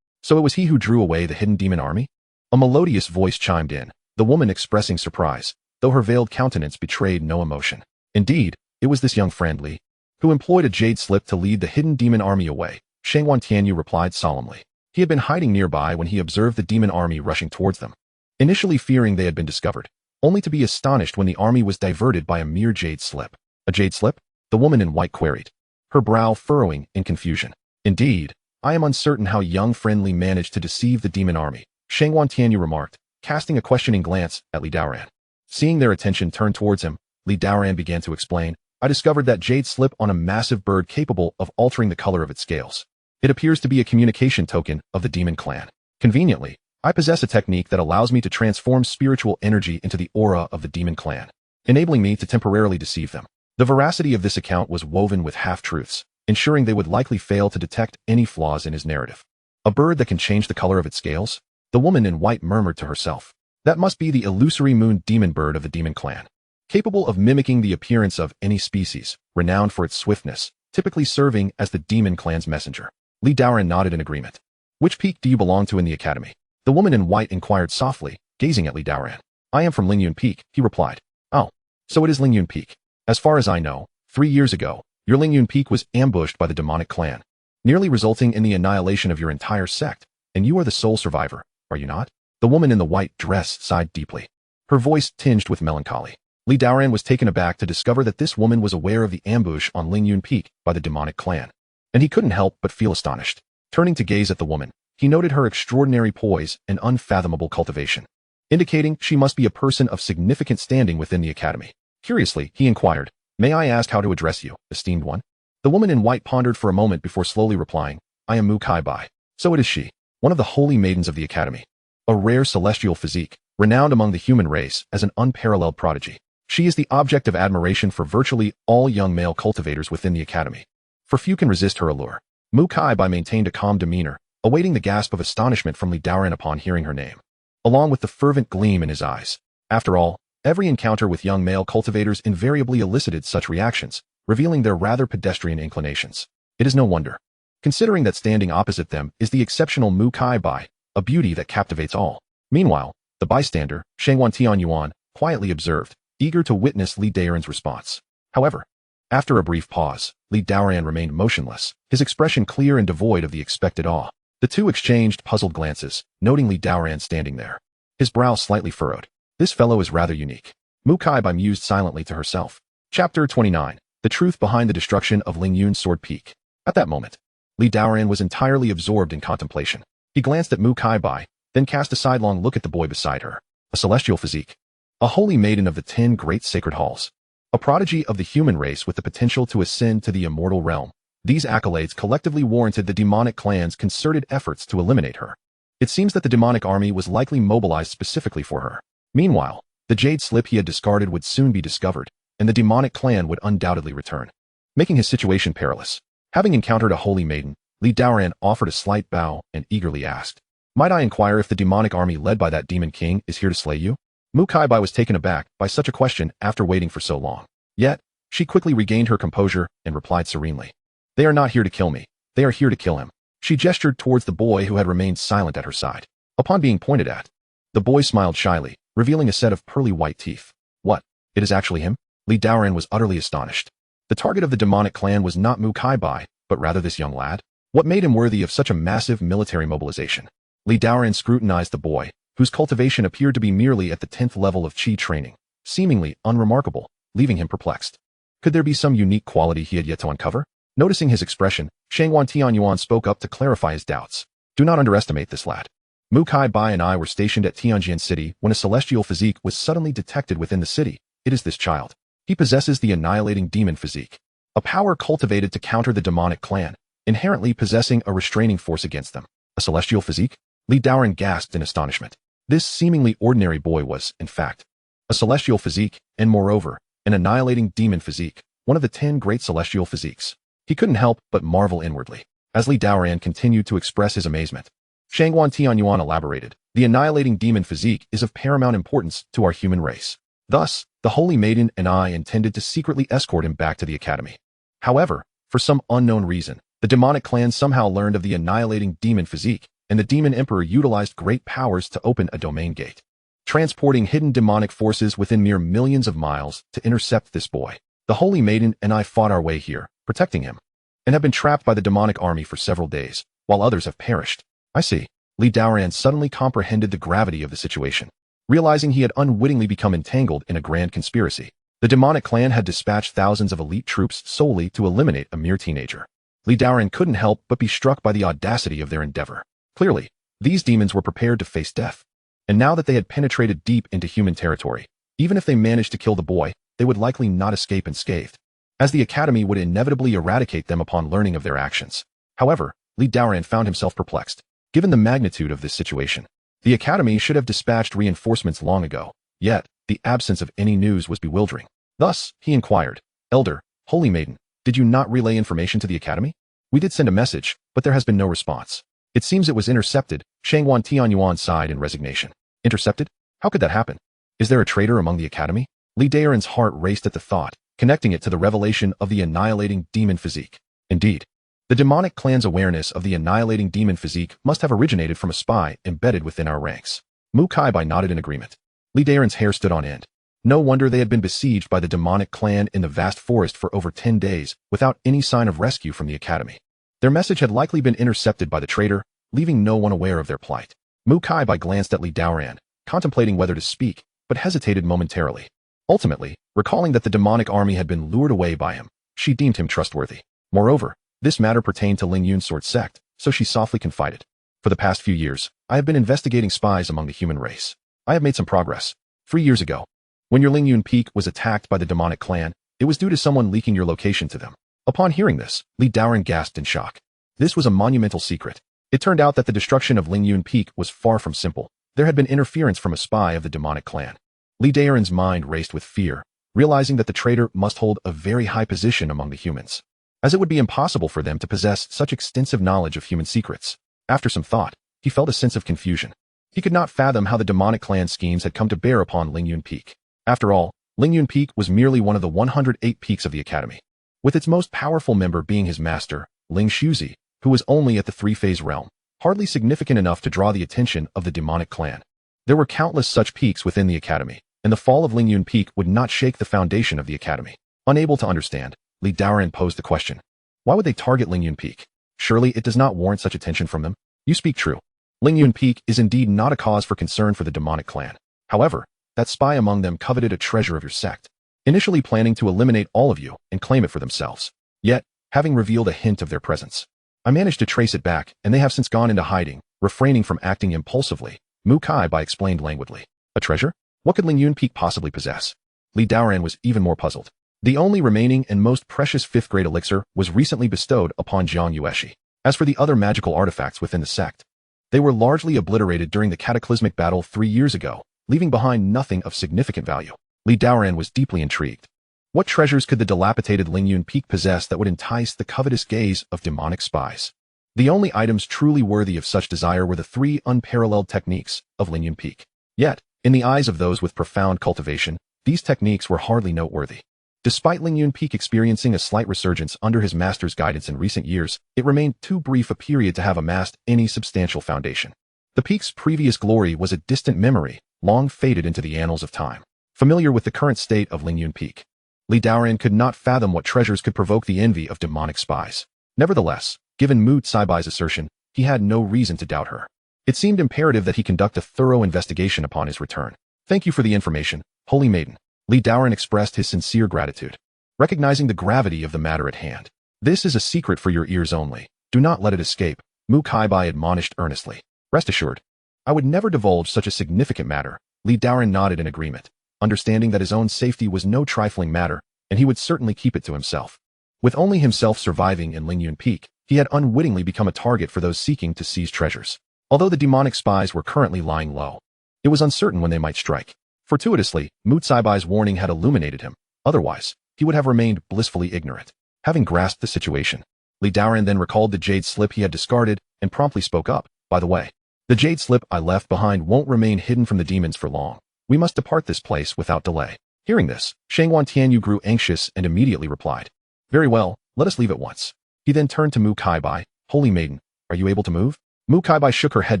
So it was he who drew away the hidden demon army? A melodious voice chimed in, the woman expressing surprise, though her veiled countenance betrayed no emotion. Indeed, it was this young friend Li, who employed a jade slip to lead the hidden demon army away. Shangguan Tianyu replied solemnly. He had been hiding nearby when he observed the demon army rushing towards them, initially fearing they had been discovered, only to be astonished when the army was diverted by a mere jade slip. A jade slip? The woman in white queried, her brow furrowing in confusion. Indeed, I am uncertain how young friend Li managed to deceive the demon army, Shangguan Tianyu remarked, casting a questioning glance at Li Daoran. Seeing their attention turn towards him, Li Daoran began to explain, I discovered that jade slip on a massive bird capable of altering the color of its scales. It appears to be a communication token of the demon clan. Conveniently, I possess a technique that allows me to transform spiritual energy into the aura of the demon clan, enabling me to temporarily deceive them. The veracity of this account was woven with half-truths, ensuring they would likely fail to detect any flaws in his narrative. A bird that can change the color of its scales? The woman in white murmured to herself. That must be the illusory moon demon bird of the demon clan, capable of mimicking the appearance of any species, renowned for its swiftness, typically serving as the demon clan's messenger. Li Daoran nodded in agreement. Which peak do you belong to in the academy? The woman in white inquired softly, gazing at Li Daoran. I am from Lingyun Peak, he replied. Oh, so it is Lingyun Peak. As far as I know, 3 years ago, your Lingyun Peak was ambushed by the demonic clan, nearly resulting in the annihilation of your entire sect, and you are the sole survivor, are you not? The woman in the white dress sighed deeply, her voice tinged with melancholy. Li Daoran was taken aback to discover that this woman was aware of the ambush on Lingyun Peak by the demonic clan, and he couldn't help but feel astonished. Turning to gaze at the woman, he noted her extraordinary poise and unfathomable cultivation, indicating she must be a person of significant standing within the academy. Curiously, he inquired, May I ask how to address you, esteemed one? The woman in white pondered for a moment before slowly replying, I am Mu Kai Bai. So it is she, one of the holy maidens of the academy. A rare celestial physique, renowned among the human race as an unparalleled prodigy. She is the object of admiration for virtually all young male cultivators within the academy. For few can resist her allure. Mu Kai Bai maintained a calm demeanor, awaiting the gasp of astonishment from Li Daoran upon hearing her name, along with the fervent gleam in his eyes. After all, every encounter with young male cultivators invariably elicited such reactions, revealing their rather pedestrian inclinations. It is no wonder, considering that standing opposite them is the exceptional Mu Kai Bai, a beauty that captivates all. Meanwhile, the bystander, Shangwan Tianyuan, quietly observed, eager to witness Li Daoran's response. However, after a brief pause, Li Daoran remained motionless, his expression clear and devoid of the expected awe. The two exchanged puzzled glances, noting Li Daoran standing there, his brow slightly furrowed. This fellow is rather unique. Mu Kai Bai mused silently to herself. Chapter 29. The Truth Behind the Destruction of Lingyun Sword Peak. At that moment, Li Daoran was entirely absorbed in contemplation. He glanced at Mu Kai Bai, then cast a sidelong look at the boy beside her. A celestial physique. A holy maiden of the 10 great sacred halls. A prodigy of the human race with the potential to ascend to the immortal realm. These accolades collectively warranted the demonic clan's concerted efforts to eliminate her. It seems that the demonic army was likely mobilized specifically for her. Meanwhile, the jade slip he had discarded would soon be discovered, and the demonic clan would undoubtedly return, making his situation perilous. Having encountered a holy maiden, Li Daoran offered a slight bow and eagerly asked, "Might I inquire if the demonic army led by that demon king is here to slay you?" Mu Kai Bai was taken aback by such a question after waiting for so long. Yet, she quickly regained her composure and replied serenely, "They are not here to kill me. They are here to kill him." She gestured towards the boy who had remained silent at her side. Upon being pointed at, the boy smiled shyly, revealing a set of pearly white teeth. "What? It is actually him?" Li Daoran was utterly astonished. The target of the demonic clan was not Mu Kai Bai, but rather this young lad. What made him worthy of such a massive military mobilization? Li Daoran scrutinized the boy, whose cultivation appeared to be merely at the 10th level of Qi training, seemingly unremarkable, leaving him perplexed. Could there be some unique quality he had yet to uncover? Noticing his expression, Shangwan Tianyuan spoke up to clarify his doubts. "Do not underestimate this lad. Mu Kai Bai and I were stationed at Tianjian City when a celestial physique was suddenly detected within the city. It is this child. He possesses the annihilating demon physique, a power cultivated to counter the demonic clan, inherently possessing a restraining force against them." A celestial physique? Li Daoran gasped in astonishment. This seemingly ordinary boy was, in fact, a celestial physique, and moreover, an annihilating demon physique, one of the 10 great celestial physiques. He couldn't help but marvel inwardly. As Li Daoran continued to express his amazement, Shangwan Tianyuan elaborated, "The annihilating demon physique is of paramount importance to our human race. Thus, the Holy Maiden and I intended to secretly escort him back to the academy. However, for some unknown reason, the demonic clan somehow learned of the annihilating demon physique, and the demon emperor utilized great powers to open a domain gate, transporting hidden demonic forces within mere millions of miles to intercept this boy. The Holy Maiden and I fought our way here, protecting him, and have been trapped by the demonic army for several days, while others have perished." "I see." Li Daoran suddenly comprehended the gravity of the situation. Realizing he had unwittingly become entangled in a grand conspiracy, the demonic clan had dispatched thousands of elite troops solely to eliminate a mere teenager. Li Daoran couldn't help but be struck by the audacity of their endeavor. Clearly, these demons were prepared to face death. And now that they had penetrated deep into human territory, even if they managed to kill the boy, they would likely not escape unscathed, as the academy would inevitably eradicate them upon learning of their actions. However, Li Daoran found himself perplexed. Given the magnitude of this situation, the academy should have dispatched reinforcements long ago, yet the absence of any news was bewildering. Thus, he inquired, "Elder, Holy Maiden, did you not relay information to the academy?" "We did send a message, but there has been no response. It seems it was intercepted." Shangwan Tianyuan sighed in resignation. "Intercepted? How could that happen? Is there a traitor among the academy?" Li Daoran's heart raced at the thought, connecting it to the revelation of the annihilating demon physique. Indeed, the demonic clan's awareness of the annihilating demon physique must have originated from a spy embedded within our ranks. Mu Kai Bai nodded in agreement. Li Daoran's hair stood on end. No wonder they had been besieged by the demonic clan in the vast forest for over 10 days without any sign of rescue from the academy. Their message had likely been intercepted by the traitor, leaving no one aware of their plight. Mu Kai Bai glanced at Li Daoran, contemplating whether to speak, but hesitated momentarily. Ultimately, recalling that the demonic army had been lured away by him, she deemed him trustworthy. Moreover, this matter pertained to Lingyun Sword Sect, so she softly confided, "For the past few years, I have been investigating spies among the human race. I have made some progress. 3 years ago, when your Lingyun Peak was attacked by the demonic clan, it was due to someone leaking your location to them." Upon hearing this, Li Daoran gasped in shock. This was a monumental secret. It turned out that the destruction of Lingyun Peak was far from simple. There had been interference from a spy of the demonic clan. Li Daoran's mind raced with fear, realizing that the traitor must hold a very high position among the humans, as it would be impossible for them to possess such extensive knowledge of human secrets. After some thought, he felt a sense of confusion. He could not fathom how the demonic clan schemes had come to bear upon Lingyun Peak. After all, Lingyun Peak was merely one of the 108 peaks of the academy, with its most powerful member being his master, Ling Shuzi, who was only at the three-phase realm, hardly significant enough to draw the attention of the demonic clan. There were countless such peaks within the academy, and the fall of Lingyun Peak would not shake the foundation of the academy. Unable to understand, Li Daoran posed the question. Why would they target Lingyun Peak? Surely it does not warrant such attention from them. You speak true. Lingyun Peak is indeed not a cause for concern for the demonic clan. However, that spy among them coveted a treasure of your sect, initially planning to eliminate all of you and claim it for themselves. Yet, having revealed a hint of their presence, I managed to trace it back, and they have since gone into hiding, refraining from acting impulsively. Mu Kai-bai explained languidly. A treasure? What could Lingyun Peak possibly possess? Li Daoran was even more puzzled. The only remaining and most precious fifth-grade elixir was recently bestowed upon Jiang Yueshi. As for the other magical artifacts within the sect, they were largely obliterated during the cataclysmic battle 3 years ago, leaving behind nothing of significant value. Li Daoran was deeply intrigued. What treasures could the dilapidated Lingyun Peak possess that would entice the covetous gaze of demonic spies? The only items truly worthy of such desire were the 3 unparalleled techniques of Lingyun Peak. Yet, in the eyes of those with profound cultivation, these techniques were hardly noteworthy. Despite Lingyun Peak experiencing a slight resurgence under his master's guidance in recent years, it remained too brief a period to have amassed any substantial foundation. The peak's previous glory was a distant memory, long faded into the annals of time. Familiar with the current state of Lingyun Peak, Li Daoran could not fathom what treasures could provoke the envy of demonic spies. Nevertheless, given Mu Caibai's assertion, he had no reason to doubt her. It seemed imperative that he conduct a thorough investigation upon his return. Thank you for the information, Holy Maiden. Li Daoran expressed his sincere gratitude, recognizing the gravity of the matter at hand. This is a secret for your ears only. Do not let it escape, Mu Kai-bai admonished earnestly. Rest assured, I would never divulge such a significant matter. Li Daoran nodded in agreement, understanding that his own safety was no trifling matter, and he would certainly keep it to himself. With only himself surviving in Lingyun Peak, he had unwittingly become a target for those seeking to seize treasures. Although the demonic spies were currently lying low, it was uncertain when they might strike. Fortuitously, Mu Caibai's warning had illuminated him. Otherwise, he would have remained blissfully ignorant. Having grasped the situation, Li Daoran then recalled the jade slip he had discarded and promptly spoke up. By the way, the jade slip I left behind won't remain hidden from the demons for long. We must depart this place without delay. Hearing this, Shangwan Tianyu grew anxious and immediately replied. Very well, let us leave at once. He then turned to Mu Kai-bai. Holy Maiden, are you able to move? Mu Kai-bai shook her head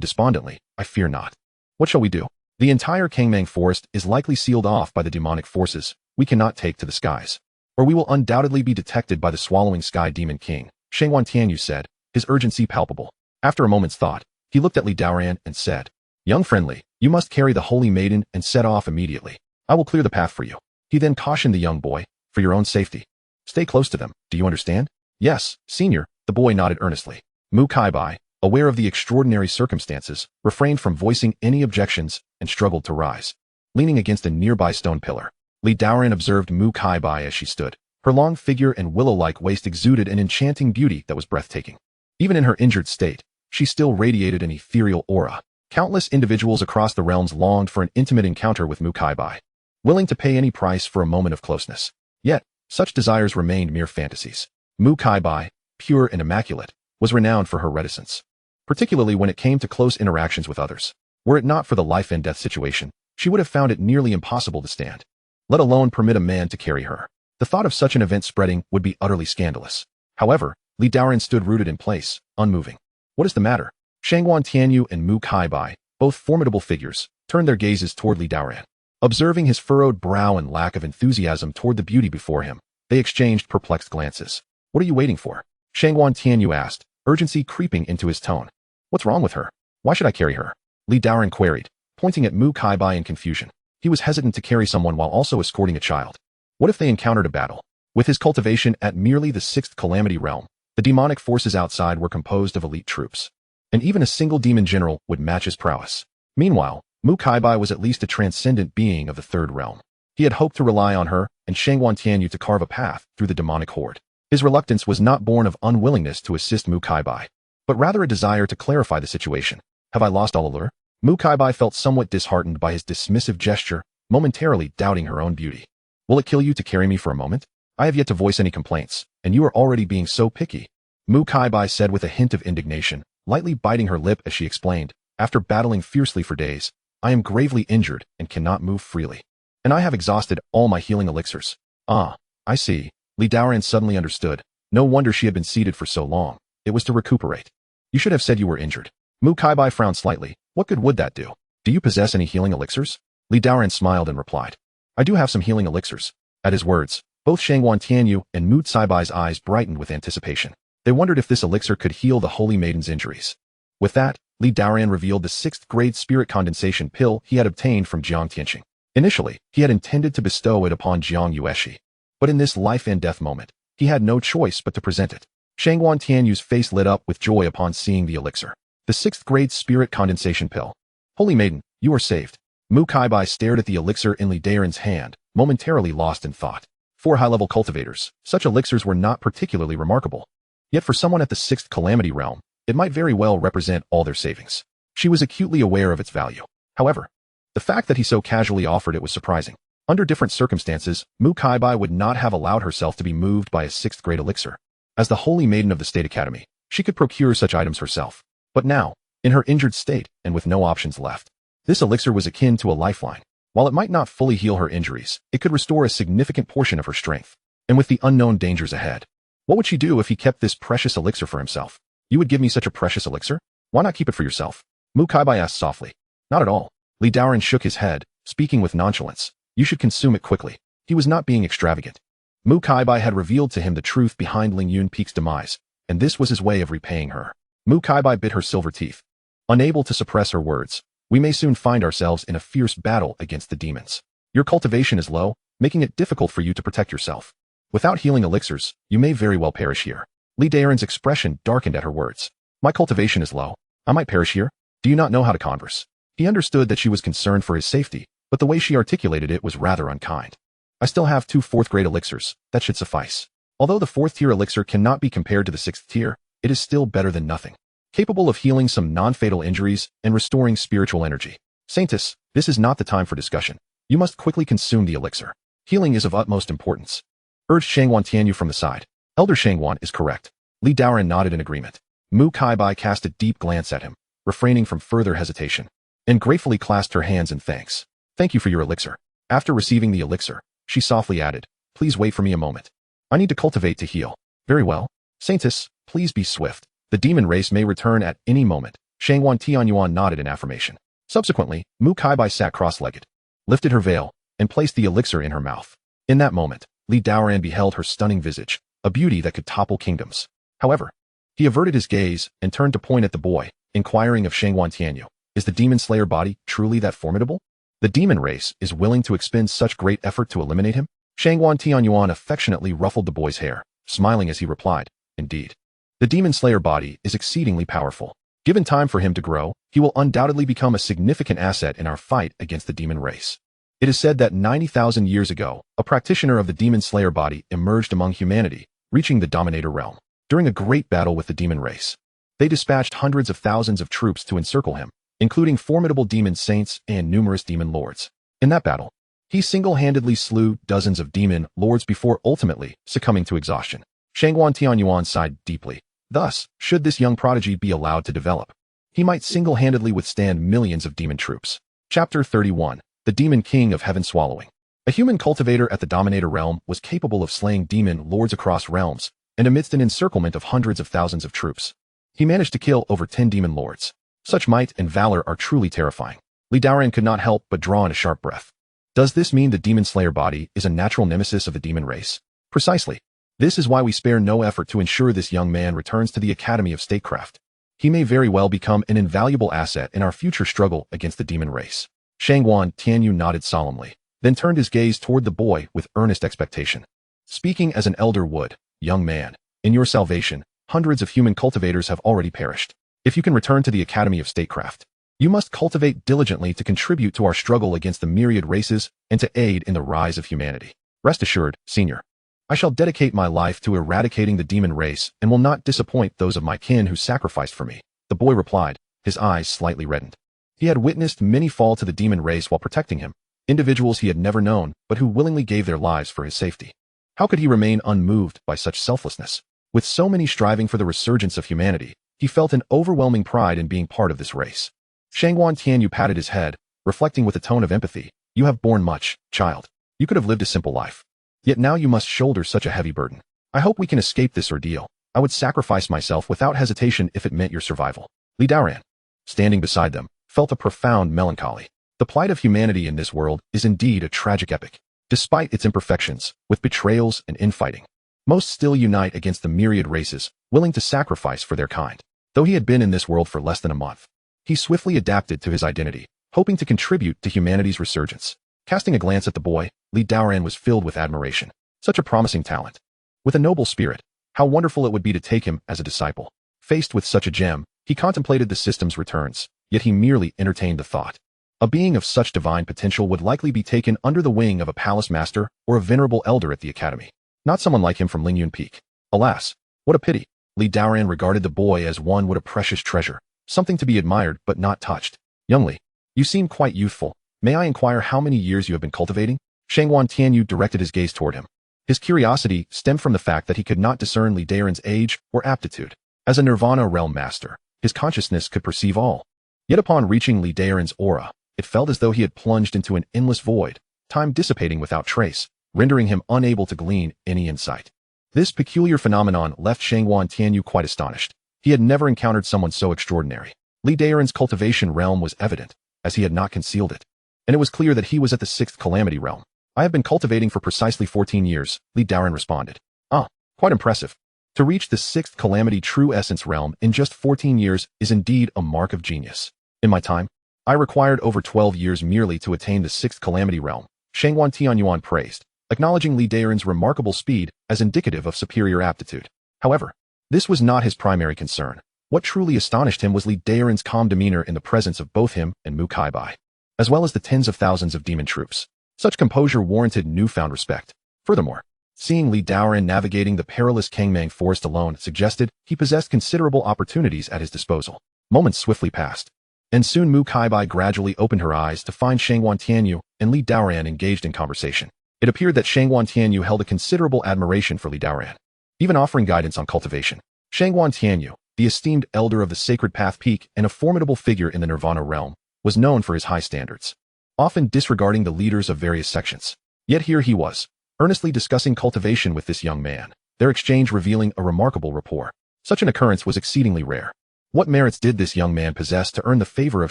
despondently. I fear not. What shall we do? The entire Kangmang forest is likely sealed off by the demonic forces we cannot take to the skies, or we will undoubtedly be detected by the swallowing sky demon king, Shangwan Tianyu said, his urgency palpable. After a moment's thought, he looked at Li Daoran and said, Young friendly, you must carry the Holy Maiden and set off immediately. I will clear the path for you. He then cautioned the young boy, for your own safety. Stay close to them, do you understand? Yes, senior, the boy nodded earnestly. Mu Kai-bai, aware of the extraordinary circumstances, refrained from voicing any objections and struggled to rise. Leaning against a nearby stone pillar, Li Daoran observed Mu Kai-bai as she stood. Her long figure and willow-like waist exuded an enchanting beauty that was breathtaking. Even in her injured state, she still radiated an ethereal aura. Countless individuals across the realms longed for an intimate encounter with Mu Kai-bai, willing to pay any price for a moment of closeness. Yet, such desires remained mere fantasies. Mu Kai-bai, pure and immaculate, was renowned for her reticence, particularly when it came to close interactions with others. Were it not for the life and death situation, she would have found it nearly impossible to stand, let alone permit a man to carry her. The thought of such an event spreading would be utterly scandalous. However, Li Daoran stood rooted in place, unmoving. What is the matter? Shangwan Tianyu and Mu Kai-bai, both formidable figures, turned their gazes toward Li Daoran. Observing his furrowed brow and lack of enthusiasm toward the beauty before him, they exchanged perplexed glances. What are you waiting for? Shangwan Tianyu asked, urgency creeping into his tone. What's wrong with her? Why should I carry her? Li Daoran queried, pointing at Mu Kai-bai in confusion. He was hesitant to carry someone while also escorting a child. What if they encountered a battle? With his cultivation at merely the 6th calamity realm, the demonic forces outside were composed of elite troops, and even a single demon general would match his prowess. Meanwhile, Mu Kai-bai was at least a transcendent being of the 3rd realm. He had hoped to rely on her and Shangwan Tianyu to carve a path through the demonic horde. His reluctance was not born of unwillingness to assist Mu Kai-bai, but rather a desire to clarify the situation. Have I lost all allure? Mu Kaibai felt somewhat disheartened by his dismissive gesture, momentarily doubting her own beauty. Will it kill you to carry me for a moment? I have yet to voice any complaints, and you are already being so picky. Mu Kaibai said with a hint of indignation, lightly biting her lip as she explained, after battling fiercely for days, I am gravely injured and cannot move freely. And I have exhausted all my healing elixirs. Ah, I see. Li Daoran suddenly understood. No wonder she had been seated for so long. It was to recuperate. You should have said you were injured. Mu Kaibai frowned slightly. What good would that do? Do you possess any healing elixirs? Li Daoran smiled and replied. I do have some healing elixirs. At his words, both Shangwan Tianyu and Mu Caibai's eyes brightened with anticipation. They wondered if this elixir could heal the Holy Maiden's injuries. With that, Li Daoran revealed the 6th grade spirit condensation pill he had obtained from Jiang Tianqing. Initially, he had intended to bestow it upon Jiang Yueshi. But in this life and death moment, he had no choice but to present it. Shangwan Tianyu's face lit up with joy upon seeing the elixir. The 6th grade spirit condensation pill. Holy Maiden, you are saved. Mu Kaibai stared at the elixir in Li Daoran's hand, momentarily lost in thought. For high-level cultivators, such elixirs were not particularly remarkable. Yet for someone at the 6th calamity realm, it might very well represent all their savings. She was acutely aware of its value. However, the fact that he so casually offered it was surprising. Under different circumstances, Mu Kaibai would not have allowed herself to be moved by a 6th grade elixir. As the Holy Maiden of the State Academy, she could procure such items herself. But now, in her injured state and with no options left, this elixir was akin to a lifeline. While it might not fully heal her injuries, it could restore a significant portion of her strength. And with the unknown dangers ahead, what would she do if he kept this precious elixir for himself? You would give me such a precious elixir? Why not keep it for yourself? Mu Kaibai asked softly. Not at all. Li Daoran shook his head, speaking with nonchalance. You should consume it quickly. He was not being extravagant. Mu Kaibai had revealed to him the truth behind Lingyun Peak's demise, and this was his way of repaying her. Mu Kaibai bit her silver teeth. Unable to suppress her words, we may soon find ourselves in a fierce battle against the demons. Your cultivation is low, making it difficult for you to protect yourself. Without healing elixirs, you may very well perish here. Li Daoran's expression darkened at her words. My cultivation is low. I might perish here. Do you not know how to converse? He understood that she was concerned for his safety, but the way she articulated it was rather unkind. I still have 2 4th grade elixirs. That should suffice. Although the 4th tier elixir cannot be compared to the 6th tier, it is still better than nothing. Capable of healing some non-fatal injuries and restoring spiritual energy. Saintess, this is not the time for discussion. You must quickly consume the elixir. Healing is of utmost importance. Urged Shangwan Tianyu from the side. Elder Shangwan is correct. Li Daoran nodded in agreement. Mu Kaibai cast a deep glance at him, refraining from further hesitation, and gratefully clasped her hands in thanks. Thank you for your elixir. After receiving the elixir, she softly added, please wait for me a moment. I need to cultivate to heal. Very well. Saintess, please be swift. The demon race may return at any moment. Shangwan Tianyuan nodded in affirmation. Subsequently, Mu Kaibai sat cross-legged, lifted her veil, and placed the elixir in her mouth. In that moment, Li Daoran beheld her stunning visage, a beauty that could topple kingdoms. However, he averted his gaze and turned to point at the boy, inquiring of Shangwan Tianyu, is the demon slayer body truly that formidable? The demon race is willing to expend such great effort to eliminate him? Shangwan Tianyuan affectionately ruffled the boy's hair, smiling as he replied, indeed. The demon slayer body is exceedingly powerful. Given time for him to grow, he will undoubtedly become a significant asset in our fight against the demon race. It is said that 90,000 years ago, a practitioner of the demon slayer body emerged among humanity, reaching the Dominator realm. During a great battle with the demon race, they dispatched hundreds of thousands of troops to encircle him, including formidable demon saints and numerous demon lords. In that battle, he single-handedly slew dozens of demon lords before ultimately succumbing to exhaustion. Shangwan Tianyuan sighed deeply. Thus, should this young prodigy be allowed to develop, he might single-handedly withstand millions of demon troops. Chapter 31. The Demon King of Heaven Swallowing. A human cultivator at the Dominator realm was capable of slaying demon lords across realms, and amidst an encirclement of hundreds of thousands of troops, he managed to kill over 10 demon lords. Such might and valor are truly terrifying. Li Daoran could not help but draw in a sharp breath. Does this mean the demon slayer body is a natural nemesis of the demon race? Precisely. This is why we spare no effort to ensure this young man returns to the Academy of Statecraft. He may very well become an invaluable asset in our future struggle against the demon race. Shangwan Tianyu nodded solemnly, then turned his gaze toward the boy with earnest expectation. Speaking as an elder would, young man, in your salvation, hundreds of human cultivators have already perished. If you can return to the Academy of Statecraft, you must cultivate diligently to contribute to our struggle against the myriad races and to aid in the rise of humanity. Rest assured, senior, I shall dedicate my life to eradicating the demon race and will not disappoint those of my kin who sacrificed for me, the boy replied, his eyes slightly reddened. He had witnessed many fall to the demon race while protecting him, individuals he had never known but who willingly gave their lives for his safety. How could he remain unmoved by such selflessness? With so many striving for the resurgence of humanity, he felt an overwhelming pride in being part of this race. Shangguan Tianyu patted his head, reflecting with a tone of empathy, "You have borne much, child. You could have lived a simple life. Yet now you must shoulder such a heavy burden. I hope we can escape this ordeal. I would sacrifice myself without hesitation if it meant your survival." Li Daoran, standing beside them, felt a profound melancholy. The plight of humanity in this world is indeed a tragic epic. Despite its imperfections, with betrayals and infighting, most still unite against the myriad races, willing to sacrifice for their kind. Though he had been in this world for less than a month, he swiftly adapted to his identity, hoping to contribute to humanity's resurgence. Casting a glance at the boy, Li Daoran was filled with admiration. Such a promising talent. With a noble spirit, how wonderful it would be to take him as a disciple. Faced with such a gem, he contemplated the system's returns, yet he merely entertained the thought. A being of such divine potential would likely be taken under the wing of a palace master or a venerable elder at the academy. Not someone like him from Lingyun Peak. Alas, what a pity. Li Daoran regarded the boy as one would a precious treasure, something to be admired but not touched. "Young Li, you seem quite youthful. May I inquire how many years you have been cultivating?" Shangguan Tianyu directed his gaze toward him. His curiosity stemmed from the fact that he could not discern Li Daoran's age or aptitude. As a Nirvana realm master, his consciousness could perceive all. Yet upon reaching Li Daoran's aura, it felt as though he had plunged into an endless void, time dissipating without trace, rendering him unable to glean any insight. This peculiar phenomenon left Shangguan Tianyu quite astonished. He had never encountered someone so extraordinary. Li Daoran's cultivation realm was evident, as he had not concealed it. And it was clear that he was at the 6th calamity realm. "I have been cultivating for precisely 14 years, Li Daoran responded. "Ah, quite impressive. To reach the 6th calamity true essence realm in just 14 years is indeed a mark of genius. In my time, I required over 12 years merely to attain the 6th calamity realm," Shangguan Tianyuan praised, acknowledging Li Daoran's remarkable speed as indicative of superior aptitude. However, this was not his primary concern. What truly astonished him was Li Daoran's calm demeanor in the presence of both him and Mu Kaibai, as well as the tens of thousands of demon troops. Such composure warranted newfound respect. Furthermore, seeing Li Daoran navigating the perilous Kangmang forest alone suggested he possessed considerable opportunities at his disposal. Moments swiftly passed, and soon Mu Kaibai gradually opened her eyes to find Shangguan Tianyu and Li Daoran engaged in conversation. It appeared that Shangguan Tianyu held a considerable admiration for Li Daoran, even offering guidance on cultivation. Shangguan Tianyu, the esteemed elder of the Sacred Path Peak and a formidable figure in the Nirvana realm, was known for his high standards, often disregarding the leaders of various sections. Yet here he was, earnestly discussing cultivation with this young man, their exchange revealing a remarkable rapport. Such an occurrence was exceedingly rare. What merits did this young man possess to earn the favor of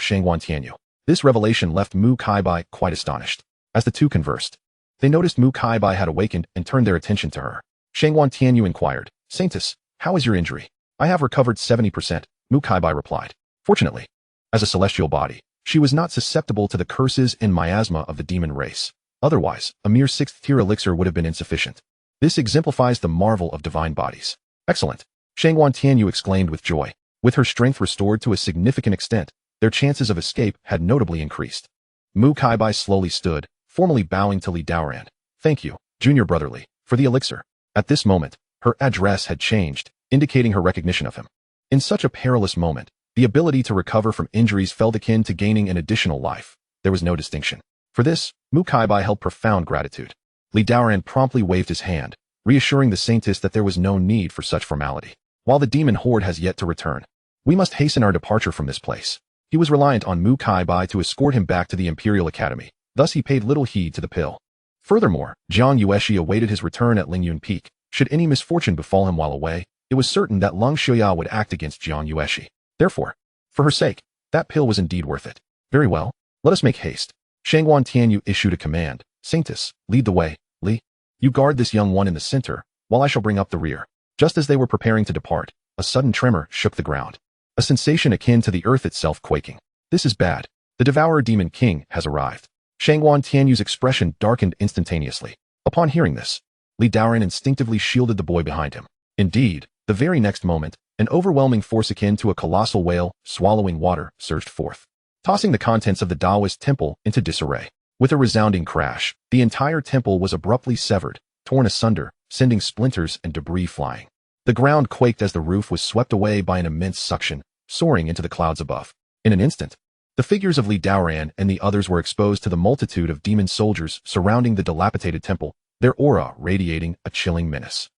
Shangguan Tianyu? This revelation left Mu Kaibai quite astonished. As the two conversed, they noticed Mu Kaibai had awakened and turned their attention to her. Shangguan Tianyu inquired, "Saintess, how is your injury?" "I have recovered 70%, Mu Kaibai replied. Fortunately, as a celestial body, she was not susceptible to the curses and miasma of the demon race. Otherwise, a mere 6th-tier elixir would have been insufficient. This exemplifies the marvel of divine bodies." "Excellent," Shangguan Tianyu exclaimed with joy. With her strength restored to a significant extent, their chances of escape had notably increased. Mu Kaibai slowly stood, formally bowing to Li Daoran. "Thank you, Junior Brother Li, for the elixir." At this moment, her address had changed, indicating her recognition of him. In such a perilous moment, the ability to recover from injuries felt akin to gaining an additional life. There was no distinction. For this, Mu Kaibai held profound gratitude. Li Daoran promptly waved his hand, reassuring the saintess that there was no need for such formality. "While the demon horde has yet to return, we must hasten our departure from this place." He was reliant on Mu Kaibai to escort him back to the Imperial Academy, thus he paid little heed to the pill. Furthermore, Jiang Yueshi awaited his return at Lingyun Peak. Should any misfortune befall him while away, it was certain that Lung Xiuya would act against Jiang Yueshi. Therefore, for her sake, that pill was indeed worth it. "Very well, let us make haste." Shangguan Tianyu issued a command. "Saintess, lead the way, Li. You guard this young one in the center, while I shall bring up the rear." Just as they were preparing to depart, a sudden tremor shook the ground. A sensation akin to the earth itself quaking. "This is bad. The Devourer Demon King has arrived." Shangguan Tianyu's expression darkened instantaneously. Upon hearing this, Li Daoran instinctively shielded the boy behind him. Indeed, the very next moment, an overwhelming force akin to a colossal whale swallowing water surged forth, tossing the contents of the Taoist temple into disarray. With a resounding crash, the entire temple was abruptly severed, torn asunder, sending splinters and debris flying. The ground quaked as the roof was swept away by an immense suction, soaring into the clouds above. In an instant, The figures of Li Daoran and the others were exposed to the multitude of demon soldiers surrounding the dilapidated temple, their aura radiating a chilling menace.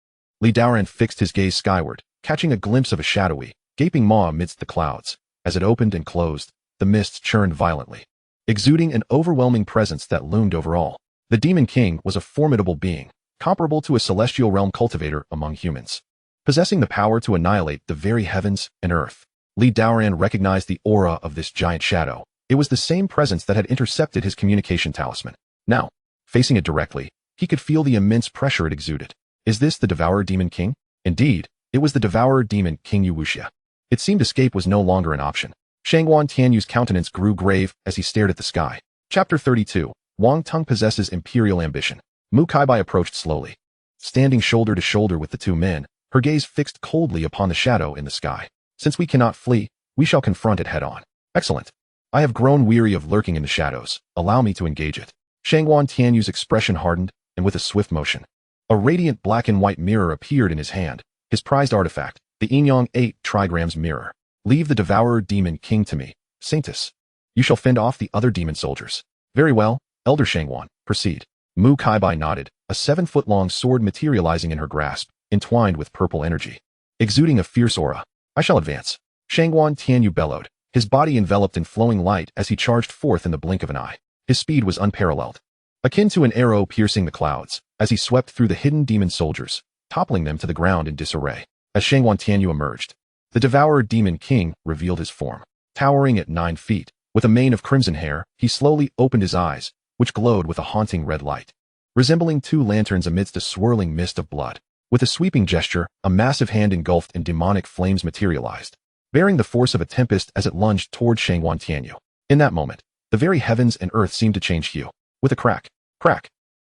Li Daoran fixed his gaze skyward, catching a glimpse of a shadowy, gaping maw amidst the clouds. As it opened and closed, the mists churned violently, exuding an overwhelming presence that loomed over all. The Demon King was a formidable being, comparable to a celestial realm cultivator among humans, possessing the power to annihilate the very heavens and earth. Li Daoran recognized the aura of this giant shadow. It was the same presence that had intercepted his communication talisman. Now, facing it directly, he could feel the immense pressure it exuded. Is this the Devourer Demon King? Indeed, it was the Devourer Demon King Wuxia. It seemed escape was no longer an option. Shangguan Tianyu's countenance grew grave as he stared at the sky. Chapter 32. Wang Tung possesses imperial ambition. Mu Kaibai approached slowly. Standing shoulder to shoulder with the two men, her gaze fixed coldly upon the shadow in the sky. Since we cannot flee, we shall confront it head-on. Excellent. I have grown weary of lurking in the shadows. Allow me to engage it. Shangguan Tianyu's expression hardened, and with a swift motion, a radiant black and white mirror appeared in his hand, his prized artifact, the Inyang 8 trigrams mirror. Leave the Devourer Demon King to me, Saintess. You shall fend off the other demon soldiers. Very well, Elder Shangguan, proceed. Mu Kaibai nodded, a 7-foot-long sword materializing in her grasp, entwined with purple energy, exuding a fierce aura. I shall advance. Shangguan Tianyu bellowed, his body enveloped in flowing light as he charged forth in the blink of an eye. His speed was unparalleled, akin to an arrow piercing the clouds, as he swept through the hidden demon soldiers, toppling them to the ground in disarray. As Shangguan Tianyu emerged, the Devourer Demon King revealed his form. Towering at 9 feet, with a mane of crimson hair, he slowly opened his eyes, which glowed with a haunting red light, resembling 2 lanterns amidst a swirling mist of blood. With a sweeping gesture, a massive hand engulfed in demonic flames materialized, bearing the force of a tempest as it lunged toward Shangguan Tianyu. In that moment, the very heavens and earth seemed to change hue. With a crack,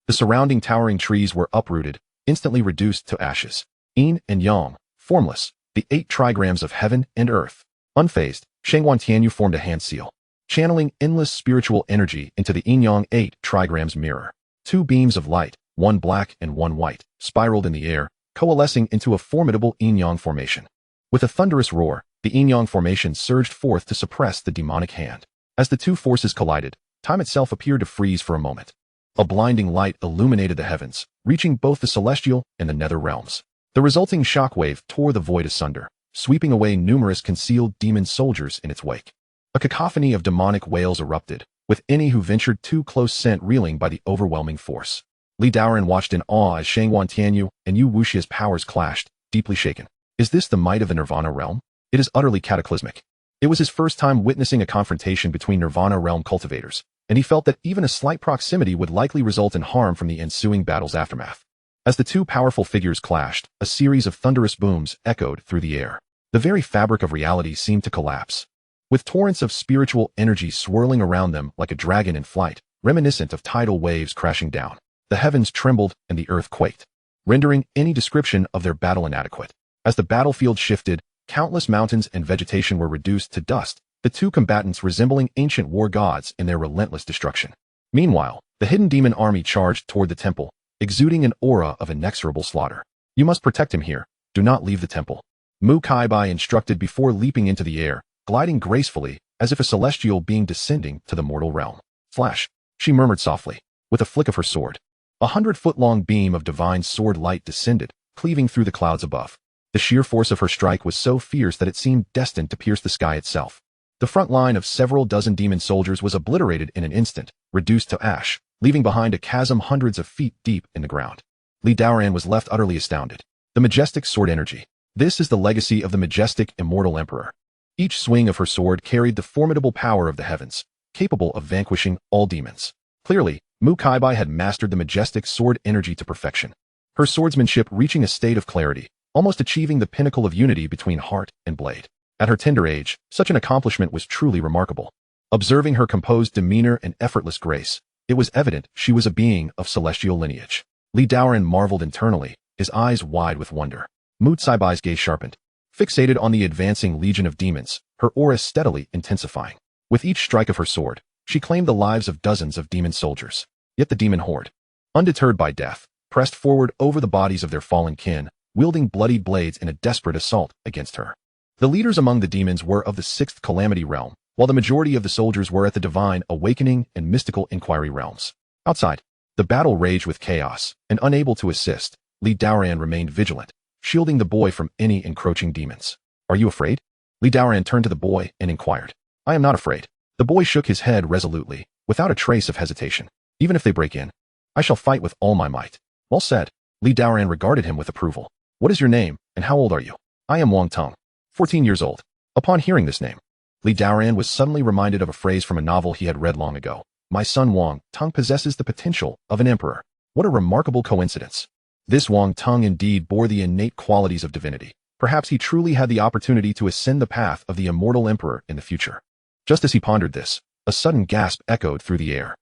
the surrounding towering trees were uprooted, instantly reduced to ashes. Yin and Yang, formless, the 8 trigrams of heaven and earth. Unfazed, Shangguan Tianyu formed a hand seal, channeling endless spiritual energy into the Inyang 8 trigrams mirror. 2 beams of light, one black and one white, spiraled in the air, coalescing into a formidable yin-yang formation. With a thunderous roar, the yin-yang formation surged forth to suppress the demonic hand. As the 2 forces collided, time itself appeared to freeze for a moment. A blinding light illuminated the heavens, reaching both the celestial and the nether realms. The resulting shockwave tore the void asunder, sweeping away numerous concealed demon soldiers in its wake. A cacophony of demonic wails erupted, with any who ventured too close sent reeling by the overwhelming force. Li Daoran watched in awe as Shangguan Tianyu and Yu Wuxia's powers clashed, deeply shaken. Is this the might of the Nirvana realm? It is utterly cataclysmic. It was his first time witnessing a confrontation between Nirvana realm cultivators, and he felt that even a slight proximity would likely result in harm from the ensuing battle's aftermath. As the 2 powerful figures clashed, a series of thunderous booms echoed through the air. The very fabric of reality seemed to collapse, with torrents of spiritual energy swirling around them like a dragon in flight, reminiscent of tidal waves crashing down. The heavens trembled and the earth quaked, rendering any description of their battle inadequate. As the battlefield shifted, countless mountains and vegetation were reduced to dust, the 2 combatants resembling ancient war gods in their relentless destruction. Meanwhile, the hidden demon army charged toward the temple, exuding an aura of inexorable slaughter. You must protect him here. Do not leave the temple. Mu Kaibai instructed before leaping into the air, gliding gracefully, as if a celestial being descending to the mortal realm. Flash, she murmured softly. With a flick of her sword, a 100-foot-long beam of divine sword light descended, cleaving through the clouds above. The sheer force of her strike was so fierce that it seemed destined to pierce the sky itself. The front line of several dozen demon soldiers was obliterated in an instant, reduced to ash, leaving behind a chasm hundreds of feet deep in the ground. Li Daoran was left utterly astounded. The majestic sword energy. This is the legacy of the majestic immortal emperor. Each swing of her sword carried the formidable power of the heavens, capable of vanquishing all demons. Clearly, Mu Kaibai had mastered the majestic sword energy to perfection, her swordsmanship reaching a state of clarity, almost achieving the pinnacle of unity between heart and blade. At her tender age, such an accomplishment was truly remarkable. Observing her composed demeanor and effortless grace, it was evident she was a being of celestial lineage. Li Daoran marveled internally, his eyes wide with wonder. Mu Kaibai's gaze sharpened, fixated on the advancing legion of demons, her aura steadily intensifying. With each strike of her sword, she claimed the lives of dozens of demon soldiers. Yet the demon horde, undeterred by death, pressed forward over the bodies of their fallen kin, wielding bloody blades in a desperate assault against her. The leaders among the demons were of the 6th Calamity realm, while the majority of the soldiers were at the divine awakening and mystical inquiry realms. Outside, the battle raged with chaos, and unable to assist, Daoran remained vigilant, shielding the boy from any encroaching demons. "Are you afraid?" Daoran turned to the boy and inquired. "I am not afraid." The boy shook his head resolutely, without a trace of hesitation. "Even if they break in, I shall fight with all my might." "Well said." Daoran regarded him with approval. "What is your name, and how old are you?" "I am Wang Tung, 14 years old." Upon hearing this name, Daoran was suddenly reminded of a phrase from a novel he had read long ago. "My son Wang Tung possesses the potential of an emperor." What a remarkable coincidence. This Wang Tung indeed bore the innate qualities of divinity. Perhaps he truly had the opportunity to ascend the path of the immortal emperor in the future. Just as he pondered this, a sudden gasp echoed through the air.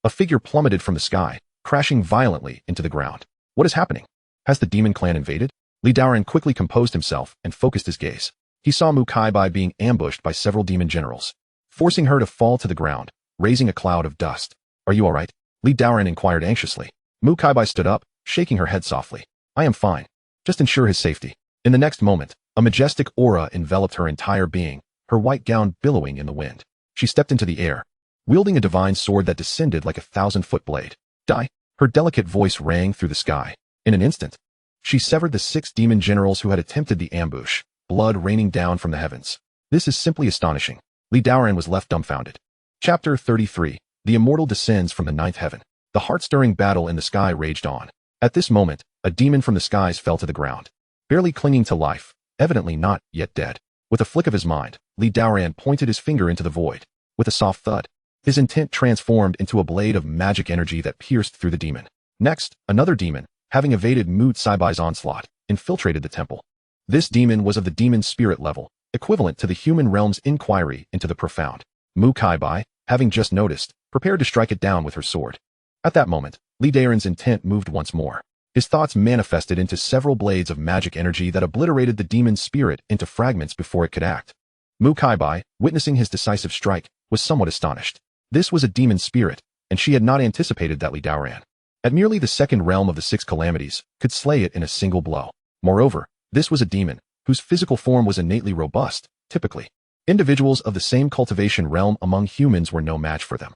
A figure plummeted from the sky, crashing violently into the ground. What is happening? Has the demon clan invaded? Daoran quickly composed himself and focused his gaze. He saw Mu Kaibai being ambushed by several demon generals, forcing her to fall to the ground, raising a cloud of dust. "Are you all right?" Daoran inquired anxiously. Mu Kaibai stood up, shaking her head softly. "I am fine. Just ensure his safety." In the next moment, a majestic aura enveloped her entire being, her white gown billowing in the wind. She stepped into the air, wielding a divine sword that descended like a 1,000-foot blade. "Die!" Her delicate voice rang through the sky. In an instant, she severed the 6 demon generals who had attempted the ambush, blood raining down from the heavens. This is simply astonishing. Daoran was left dumbfounded. Chapter 33. The Immortal descends from the 9th heaven. The heart-stirring battle in the sky raged on. At this moment, a demon from the skies fell to the ground, barely clinging to life, evidently not yet dead. With a flick of his mind, Daoran pointed his finger into the void. With a soft thud, his intent transformed into a blade of magic energy that pierced through the demon. Next, another demon, having evaded Mu Saibai's onslaught, infiltrated the temple. This demon was of the demon spirit level, equivalent to the human realm's inquiry into the profound. Mu Kaibai, having just noticed, prepared to strike it down with her sword. At that moment, Daoran's intent moved once more. His thoughts manifested into several blades of magic energy that obliterated the demon's spirit into fragments before it could act. Mu Kaibai, witnessing his decisive strike, was somewhat astonished. This was a demon spirit, and she had not anticipated that Daoran, at merely the second realm of the 6 calamities, could slay it in a single blow. Moreover, this was a demon, whose physical form was innately robust. Typically, individuals of the same cultivation realm among humans were no match for them.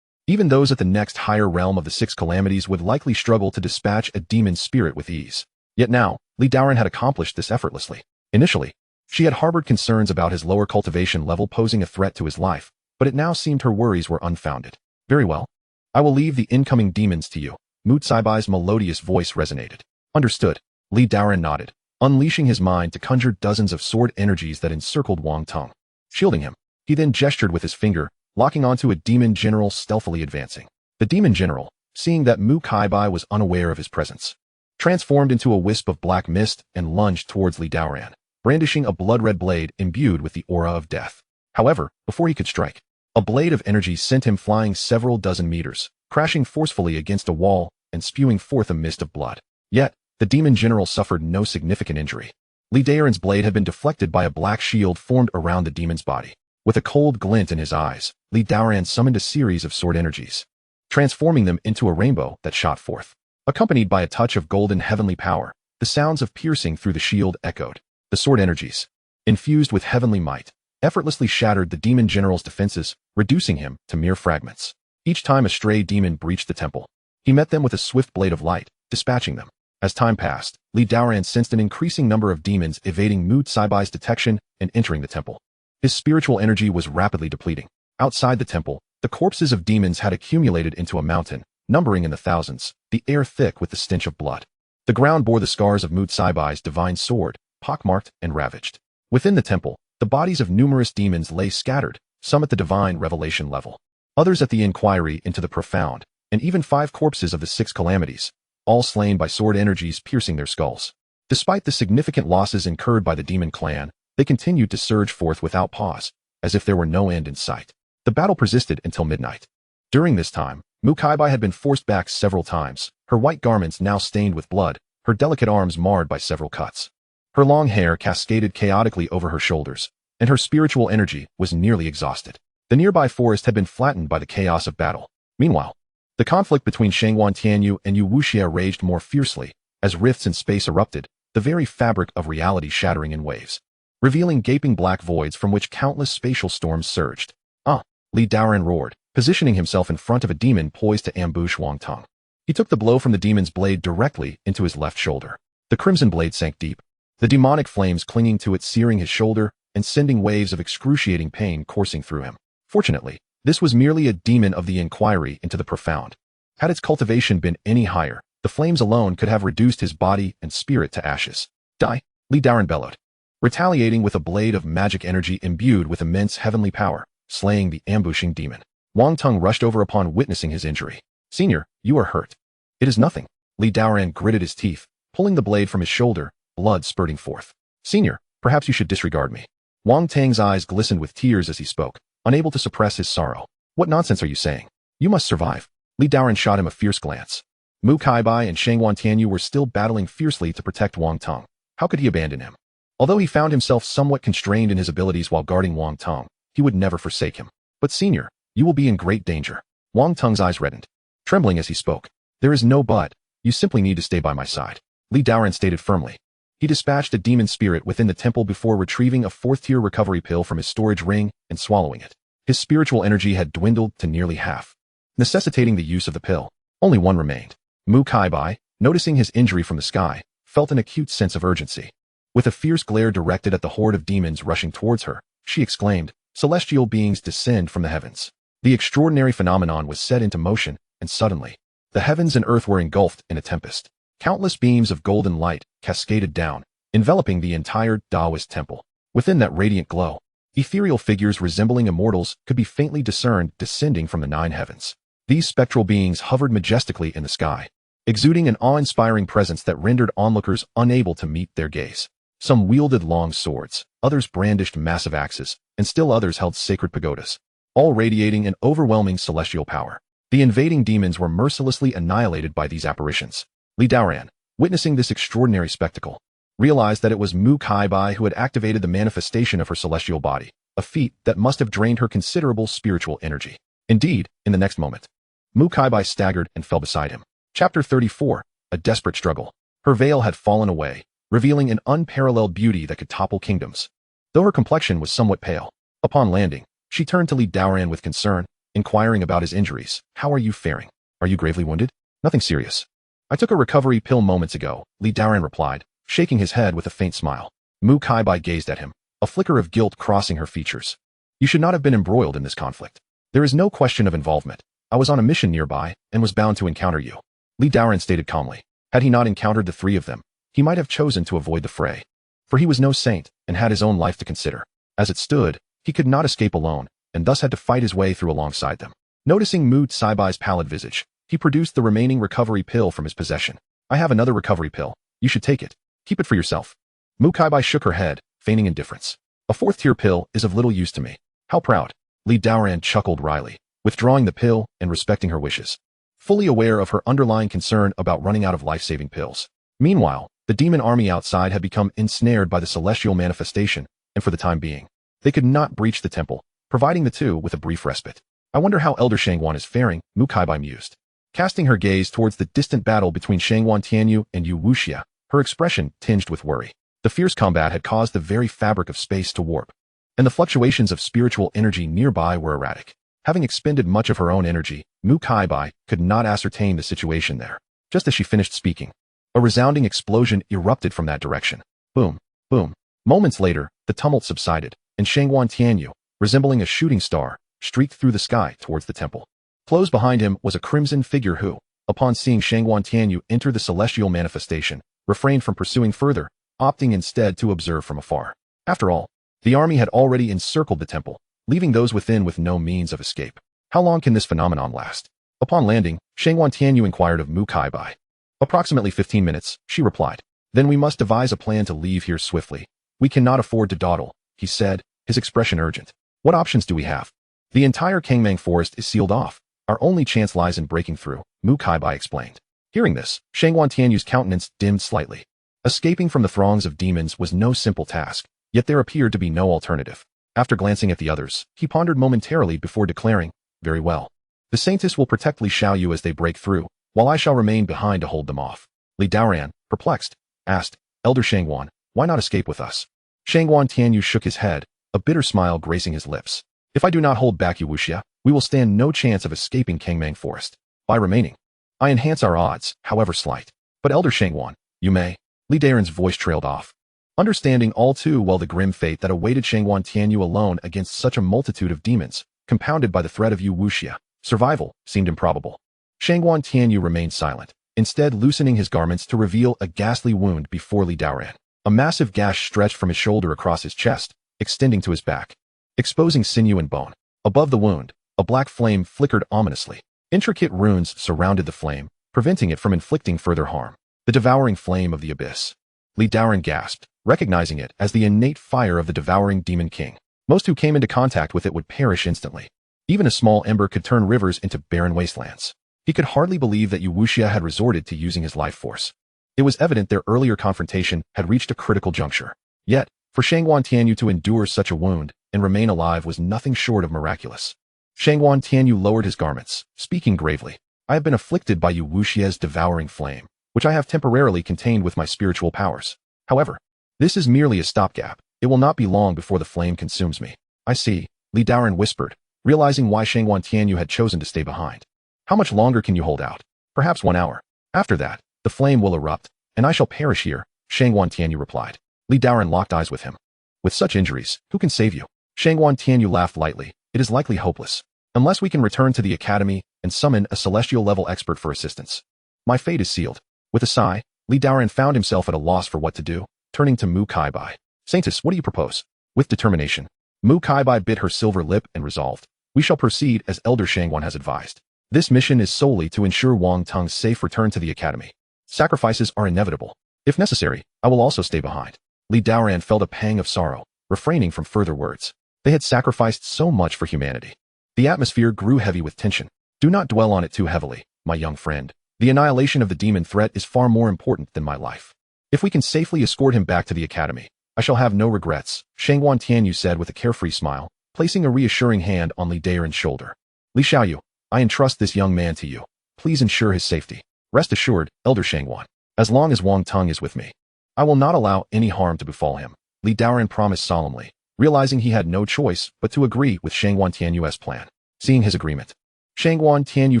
Even those at the next higher realm of the 6 calamities would likely struggle to dispatch a demon spirit with ease. Yet now, Daoran had accomplished this effortlessly. Initially, she had harbored concerns about his lower cultivation level posing a threat to his life, but it now seemed her worries were unfounded. "Very well. I will leave the incoming demons to you." Mu Saibai's melodious voice resonated. "Understood." Daoran nodded, unleashing his mind to conjure dozens of sword energies that encircled Wang Tung. Shielding him, he then gestured with his finger, locking onto a demon general stealthily advancing. The demon general, seeing that Mu Kaibai was unaware of his presence, transformed into a wisp of black mist and lunged towards Daoran, brandishing a blood-red blade imbued with the aura of death. However, before he could strike, a blade of energy sent him flying several dozen meters, crashing forcefully against a wall and spewing forth a mist of blood. Yet, the demon general suffered no significant injury. Daoran's blade had been deflected by a black shield formed around the demon's body. With a cold glint in his eyes, Daoran summoned a series of sword energies, transforming them into a rainbow that shot forth. Accompanied by a touch of golden heavenly power, the sounds of piercing through the shield echoed. The sword energies, infused with heavenly might, effortlessly shattered the demon general's defenses, reducing him to mere fragments. Each time a stray demon breached the temple, he met them with a swift blade of light, dispatching them. As time passed, Daoran sensed an increasing number of demons evading Mu Saibai's detection and entering the temple. His spiritual energy was rapidly depleting. Outside the temple, the corpses of demons had accumulated into a mountain, numbering in the thousands, the air thick with the stench of blood. The ground bore the scars of Mu Saibai's divine sword, pockmarked and ravaged. Within the temple, the bodies of numerous demons lay scattered, some at the divine revelation level, others at the inquiry into the profound, and even 5 corpses of the 6 calamities, all slain by sword energies piercing their skulls. Despite the significant losses incurred by the demon clan, they continued to surge forth without pause, as if there were no end in sight. The battle persisted until midnight. During this time, Mu Kaibai had been forced back several times, her white garments now stained with blood, her delicate arms marred by several cuts. Her long hair cascaded chaotically over her shoulders, and her spiritual energy was nearly exhausted. The nearby forest had been flattened by the chaos of battle. Meanwhile, the conflict between Shangguan Tianyu and Yu Wuxia raged more fiercely, as rifts in space erupted, the very fabric of reality shattering in waves. revealing gaping black voids from which countless spatial storms surged. "Ah!" Li Daoran roared, positioning himself in front of a demon poised to ambush Wang Tong. He took the blow from the demon's blade directly into his left shoulder. The crimson blade sank deep, the demonic flames clinging to it searing his shoulder and sending waves of excruciating pain coursing through him. Fortunately, this was merely a demon of the inquiry into the profound. Had its cultivation been any higher, the flames alone could have reduced his body and spirit to ashes. "Die!" Li Daoran bellowed, retaliating with a blade of magic energy imbued with immense heavenly power, slaying the ambushing demon. Wang Tong rushed over upon witnessing his injury. "Senior, you are hurt." "It is nothing." Li Daoran gritted his teeth, pulling the blade from his shoulder, blood spurting forth. "Senior, perhaps you should disregard me." Wang Tang's eyes glistened with tears as he spoke, unable to suppress his sorrow. "What nonsense are you saying? You must survive." Li Daoran shot him a fierce glance. Mu Kaibai and Shangwan Tianyu were still battling fiercely to protect Wang Tong. How could he abandon him? Although he found himself somewhat constrained in his abilities while guarding Wang Tong, he would never forsake him. "But senior, you will be in great danger." Wang Tong's eyes reddened, trembling as he spoke. "There is no but. You simply need to stay by my side," Li Daoran stated firmly. He dispatched a demon spirit within the temple before retrieving a fourth-tier recovery pill from his storage ring and swallowing it. His spiritual energy had dwindled to nearly half, necessitating the use of the pill. Only one remained. Mu Kaibai, noticing his injury from the sky, felt an acute sense of urgency. With a fierce glare directed at the horde of demons rushing towards her, she exclaimed, "Celestial beings descend from the heavens." The extraordinary phenomenon was set into motion, and suddenly, the heavens and earth were engulfed in a tempest. Countless beams of golden light cascaded down, enveloping the entire Taoist temple. Within that radiant glow, ethereal figures resembling immortals could be faintly discerned descending from the nine heavens. These spectral beings hovered majestically in the sky, exuding an awe-inspiring presence that rendered onlookers unable to meet their gaze. Some wielded long swords, others brandished massive axes, and still others held sacred pagodas, all radiating an overwhelming celestial power. The invading demons were mercilessly annihilated by these apparitions. Li Daoran, witnessing this extraordinary spectacle, realized that it was Mu Kaibai who had activated the manifestation of her celestial body, a feat that must have drained her considerable spiritual energy. Indeed, in the next moment, Mu Kaibai staggered and fell beside him. Chapter 34, A Desperate Struggle. Her veil had fallen away, revealing an unparalleled beauty that could topple kingdoms. Though her complexion was somewhat pale, upon landing, she turned to Li Daoran with concern, inquiring about his injuries. "How are you faring? Are you gravely wounded?" "Nothing serious. I took a recovery pill moments ago," Li Daoran replied, shaking his head with a faint smile. Mu Kaibai gazed at him, a flicker of guilt crossing her features. "You should not have been embroiled in this conflict. There is no question of involvement. I was on a mission nearby and was bound to encounter you," Li Daoran stated calmly. Had he not encountered the three of them, he might have chosen to avoid the fray. For he was no saint and had his own life to consider. As it stood, he could not escape alone, and thus had to fight his way through alongside them. Noticing Mu Kaibai's pallid visage, he produced the remaining recovery pill from his possession. "I have another recovery pill. You should take it. Keep it for yourself." Mu Kaibai shook her head, feigning indifference. "A fourth-tier pill is of little use to me." "How proud." Li Daoran chuckled wryly, withdrawing the pill and respecting her wishes, fully aware of her underlying concern about running out of life-saving pills. Meanwhile, the demon army outside had become ensnared by the celestial manifestation, and for the time being, they could not breach the temple, providing the two with a brief respite. "I wonder how Elder Shangwan is faring," Mu Kaibai mused, casting her gaze towards the distant battle between Shangwan Tianyu and Yu Wuxia, her expression tinged with worry. The fierce combat had caused the very fabric of space to warp, and the fluctuations of spiritual energy nearby were erratic. Having expended much of her own energy, Mu Kaibai could not ascertain the situation there. Just as she finished speaking, a resounding explosion erupted from that direction. Boom, boom. Moments later, the tumult subsided, and Shangwan Tianyu, resembling a shooting star, streaked through the sky towards the temple. Close behind him was a crimson figure who, upon seeing Shangwan Tianyu enter the celestial manifestation, refrained from pursuing further, opting instead to observe from afar. After all, the army had already encircled the temple, leaving those within with no means of escape. How long can this phenomenon last? Upon landing, Shangwan Tianyu inquired of Mu Kaibai. "Approximately 15 minutes, she replied. "Then we must devise a plan to leave here swiftly. We cannot afford to dawdle," he said, his expression urgent. "What options do we have?" "The entire Kangmang forest is sealed off. Our only chance lies in breaking through," Mu Kaibai explained. Hearing this, Shangwan Tianyu's countenance dimmed slightly. Escaping from the throngs of demons was no simple task, yet there appeared to be no alternative. After glancing at the others, he pondered momentarily before declaring, "Very well. The Saintess will protect Li Xiaoyu as they break through, while I shall remain behind to hold them off." Li Daoran, perplexed, asked, "Elder Shangwan, why not escape with us?" Shangguan Tianyu shook his head, a bitter smile gracing his lips. If I do not hold back you wuxia, we will stand no chance of escaping Kangmang Forest. By remaining, I enhance our odds, however slight. But Elder Shangguan, you may. Li Daoran's voice trailed off. Understanding all too well the grim fate that awaited Shangguan Tianyu alone against such a multitude of demons, compounded by the threat of Yu Wuxia, survival seemed improbable. Shangguan Tianyu remained silent, instead loosening his garments to reveal a ghastly wound before Li Daoran. A massive gash stretched from his shoulder across his chest, extending to his back, exposing sinew and bone. Above the wound, a black flame flickered ominously. Intricate runes surrounded the flame, preventing it from inflicting further harm. The devouring flame of the abyss. Li Daoran gasped, recognizing it as the innate fire of the devouring demon king. Most who came into contact with it would perish instantly. Even a small ember could turn rivers into barren wastelands. He could hardly believe that Yu Wuxia had resorted to using his life force. It was evident their earlier confrontation had reached a critical juncture. Yet, for Shangguan Tianyu to endure such a wound and remain alive was nothing short of miraculous. Shangguan Tianyu lowered his garments, speaking gravely. I have been afflicted by Yu Wuxia's devouring flame, which I have temporarily contained with my spiritual powers. However, this is merely a stopgap. It will not be long before the flame consumes me. I see, Li Daoran whispered, realizing why Shangguan Tianyu had chosen to stay behind. How much longer can you hold out? Perhaps 1 hour. After that, the flame will erupt, and I shall perish here, Shangguan Tianyu replied. Li Daoran locked eyes with him. With such injuries, who can save you? Shangguan Tianyu laughed lightly. It is likely hopeless. Unless we can return to the academy and summon a celestial-level expert for assistance. My fate is sealed. With a sigh, Li Daoran found himself at a loss for what to do, turning to Mu Kaibai. Saintess, what do you propose? With determination, Mu Kaibai bit her silver lip and resolved. We shall proceed as Elder Shangguan has advised. This mission is solely to ensure Wang Tung's safe return to the academy. Sacrifices are inevitable. If necessary, I will also stay behind. Li Daoran felt a pang of sorrow, refraining from further words. They had sacrificed so much for humanity. The atmosphere grew heavy with tension. Do not dwell on it too heavily, my young friend. The annihilation of the demon threat is far more important than my life. If we can safely escort him back to the academy, I shall have no regrets, Shangguan Tianyu said with a carefree smile, placing a reassuring hand on Li Daoran's shoulder. Li Xiaoyu, I entrust this young man to you. Please ensure his safety. Rest assured, Elder Shangguan. As long as Wang Tung is with me, I will not allow any harm to befall him. Li Daoran promised solemnly, realizing he had no choice but to agree with Shangguan Tianyu's plan. Seeing his agreement, Shangguan Tianyu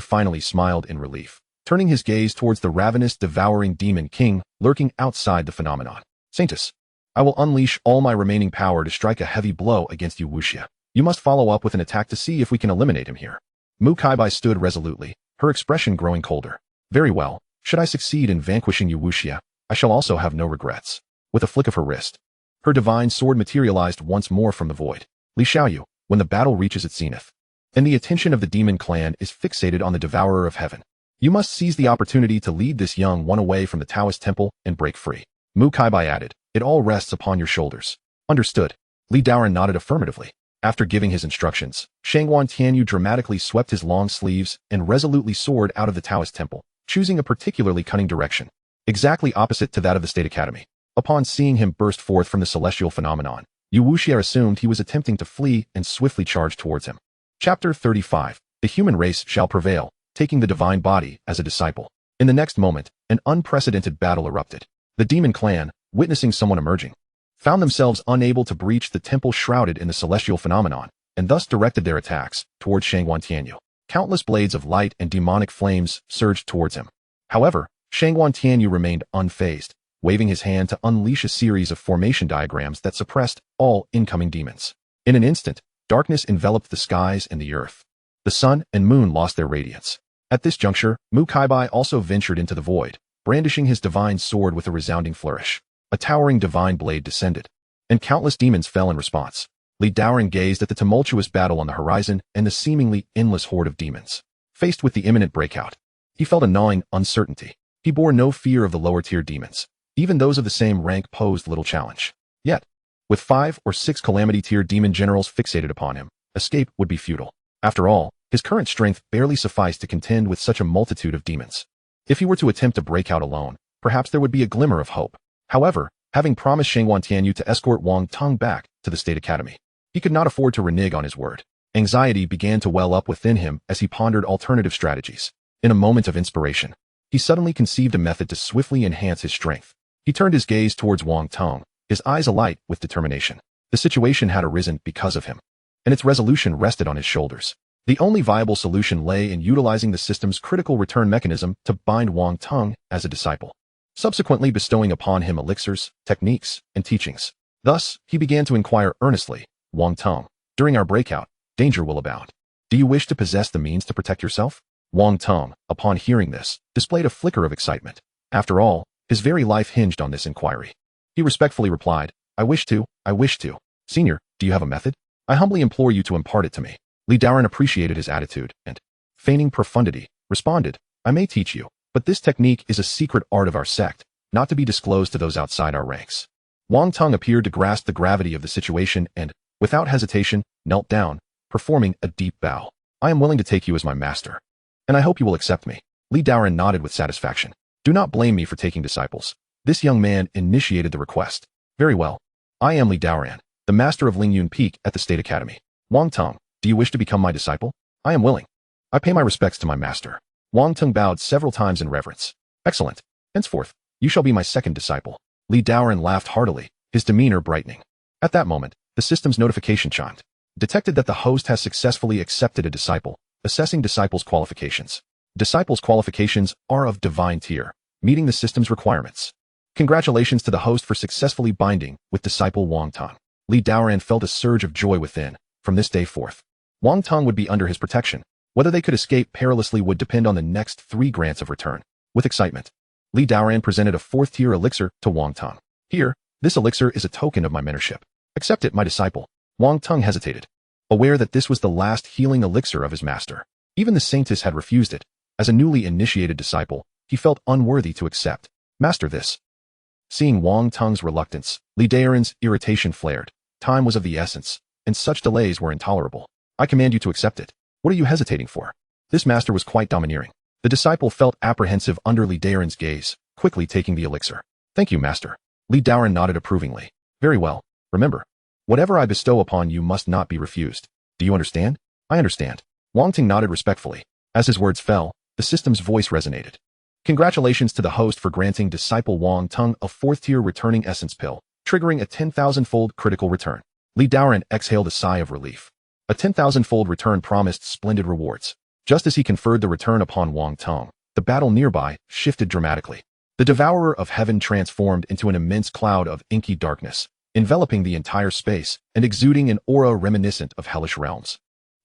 finally smiled in relief, turning his gaze towards the ravenous, devouring demon king lurking outside the phenomenon. Saintess, I will unleash all my remaining power to strike a heavy blow against Yu Wuxia. You must follow up with an attack to see if we can eliminate him here. Mu Kaibai stood resolutely, her expression growing colder. Very well, should I succeed in vanquishing Yu Wuxia, I shall also have no regrets. With a flick of her wrist, her divine sword materialized once more from the void. Li Xiaoyu, when the battle reaches its zenith, and the attention of the demon clan is fixated on the devourer of heaven, you must seize the opportunity to lead this young one away from the Taoist temple and break free. Mu Kaibai added, it all rests upon your shoulders. Understood. Li Daoran nodded affirmatively. After giving his instructions, Shangguan Tianyu dramatically swept his long sleeves and resolutely soared out of the Taoist temple, choosing a particularly cunning direction, exactly opposite to that of the State Academy. Upon seeing him burst forth from the celestial phenomenon, Yu Wuxia assumed he was attempting to flee and swiftly charged towards him. Chapter 35. The human race shall prevail, taking the divine body as a disciple. In the next moment, an unprecedented battle erupted. The demon clan, witnessing someone emerging, found themselves unable to breach the temple shrouded in the celestial phenomenon, and thus directed their attacks towards Shangguan Tianyu. Countless blades of light and demonic flames surged towards him. However, Shangguan Tianyu remained unfazed, waving his hand to unleash a series of formation diagrams that suppressed all incoming demons. In an instant, darkness enveloped the skies and the earth. The sun and moon lost their radiance. At this juncture, Mu Kaibai also ventured into the void, brandishing his divine sword with a resounding flourish. A towering divine blade descended, and countless demons fell in response. Li Daoran gazed at the tumultuous battle on the horizon and the seemingly endless horde of demons. Faced with the imminent breakout, he felt a gnawing uncertainty. He bore no fear of the lower-tier demons. Even those of the same rank posed little challenge. Yet, with 5 or 6 calamity-tier demon generals fixated upon him, escape would be futile. After all, his current strength barely sufficed to contend with such a multitude of demons. If he were to attempt to break out alone, perhaps there would be a glimmer of hope. However, having promised Shangguan Tianyu to escort Wang Tung back to the State Academy, he could not afford to renege on his word. Anxiety began to well up within him as he pondered alternative strategies. In a moment of inspiration, he suddenly conceived a method to swiftly enhance his strength. He turned his gaze towards Wang Tung, his eyes alight with determination. The situation had arisen because of him, and its resolution rested on his shoulders. The only viable solution lay in utilizing the system's critical return mechanism to bind Wang Tong as a disciple, subsequently bestowing upon him elixirs, techniques, and teachings. Thus, he began to inquire earnestly, Wang Tong, during our breakout, danger will abound. Do you wish to possess the means to protect yourself? Wang Tong, upon hearing this, displayed a flicker of excitement. After all, his very life hinged on this inquiry. He respectfully replied, I wish to. Senior, do you have a method? I humbly implore you to impart it to me. Daoran appreciated his attitude and, feigning profundity, responded, I may teach you, but this technique is a secret art of our sect, not to be disclosed to those outside our ranks. Wang Tong appeared to grasp the gravity of the situation and, without hesitation, knelt down, performing a deep bow. I am willing to take you as my master, and I hope you will accept me. Daoran nodded with satisfaction. Do not blame me for taking disciples. This young man initiated the request. Very well. I am Daoran, the master of Lingyun Peak at the State Academy. Wang Tong, do you wish to become my disciple? I am willing. I pay my respects to my master. Wang Tong bowed several times in reverence. Excellent. Henceforth, you shall be my second disciple. Daoran laughed heartily, his demeanor brightening. At that moment, the system's notification chimed. Detected that the host has successfully accepted a disciple, assessing disciples' qualifications. Disciples' qualifications are of divine tier, meeting the system's requirements. Congratulations to the host for successfully binding with disciple Wang Tong. Daoran felt a surge of joy within. From this day forth, Wang Tong would be under his protection. Whether they could escape perilously would depend on the next 3 grants of return. With excitement, Daoran presented a 4th-tier elixir to Wang Tong. Here, this elixir is a token of my mentorship. Accept it, my disciple. Wang Tong hesitated, aware that this was the last healing elixir of his master. Even the saintess had refused it. As a newly initiated disciple, he felt unworthy to accept. Master this. Seeing Wang Tong's reluctance, Daoran's irritation flared. Time was of the essence, and such delays were intolerable. I command you to accept it. What are you hesitating for? This master was quite domineering. The disciple felt apprehensive under Daoran's gaze, quickly taking the elixir. Thank you, master. Daoran nodded approvingly. Very well. Remember, whatever I bestow upon you must not be refused. Do you understand? I understand. Wang Tong nodded respectfully. As his words fell, the system's voice resonated. Congratulations to the host for granting disciple Wang Tong a 4th-tier returning essence pill, triggering a 10,000-fold critical return. Daoran exhaled a sigh of relief. A 10,000-fold return promised splendid rewards. Just as he conferred the return upon Wang Tong, the battle nearby shifted dramatically. The devourer of heaven transformed into an immense cloud of inky darkness, enveloping the entire space and exuding an aura reminiscent of hellish realms,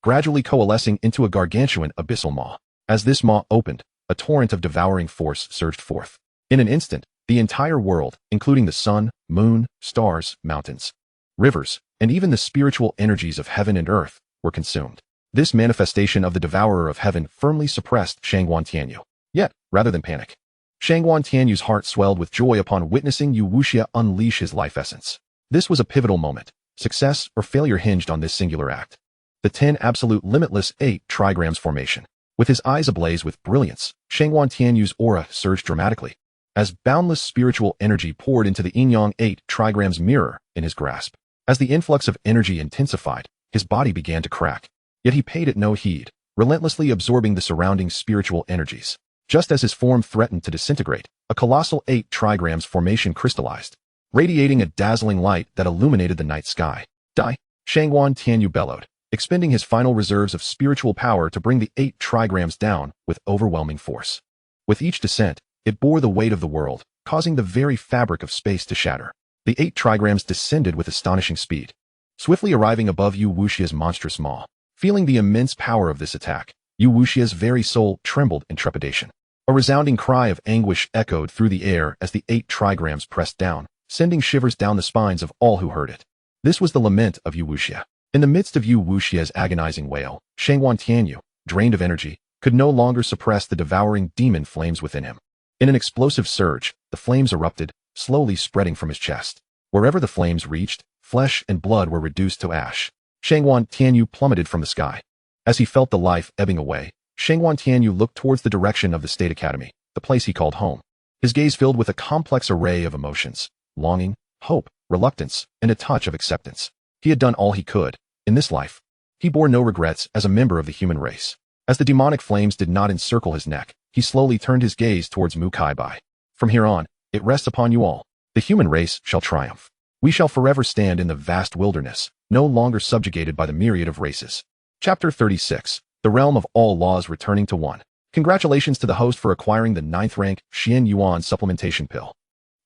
gradually coalescing into a gargantuan abyssal maw. As this maw opened, a torrent of devouring force surged forth. In an instant, the entire world, including the sun, moon, stars, mountains, rivers, and even the spiritual energies of heaven and earth, were consumed. This manifestation of the devourer of heaven firmly suppressed Shangguan Tianyu. Yet, rather than panic, Shangguan Tianyu's heart swelled with joy upon witnessing Yu Wuxia unleash his life essence. This was a pivotal moment. Success or failure hinged on this singular act. The 10 absolute limitless 8 trigrams formation. With his eyes ablaze with brilliance, Shangguan Tianyu's aura surged dramatically, as boundless spiritual energy poured into the yin-yang 8 trigrams mirror in his grasp. As the influx of energy intensified, his body began to crack. Yet he paid it no heed, relentlessly absorbing the surrounding spiritual energies. Just as his form threatened to disintegrate, a colossal 8 trigrams formation crystallized, radiating a dazzling light that illuminated the night sky. Die! Shangguan Tianyu bellowed, expending his final reserves of spiritual power to bring the 8 trigrams down with overwhelming force. With each descent, it bore the weight of the world, causing the very fabric of space to shatter. The 8 trigrams descended with astonishing speed, swiftly arriving above Yu Wuxia's monstrous maw. Feeling the immense power of this attack, Yu Wuxia's very soul trembled in trepidation. A resounding cry of anguish echoed through the air as the 8 trigrams pressed down, sending shivers down the spines of all who heard it. This was the lament of Yu Wuxia. In the midst of Yu Wuxia's agonizing wail, Shangguan Tianyu, drained of energy, could no longer suppress the devouring demon flames within him. In an explosive surge, the flames erupted, slowly spreading from his chest. Wherever the flames reached, flesh and blood were reduced to ash. Shangguan Tianyu plummeted from the sky. As he felt the life ebbing away, Shangguan Tianyu looked towards the direction of the State Academy, the place he called home. His gaze filled with a complex array of emotions, longing, hope, reluctance, and a touch of acceptance. He had done all he could. In this life, he bore no regrets as a member of the human race. As the demonic flames did not encircle his neck, he slowly turned his gaze towards Mu Kai Bai. From here on, it rests upon you all. The human race shall triumph. We shall forever stand in the vast wilderness, no longer subjugated by the myriad of races. Chapter 36. The Realm of All Laws Returning to One. Congratulations to the host for acquiring the 9th rank Xian Yuan Supplementation Pill.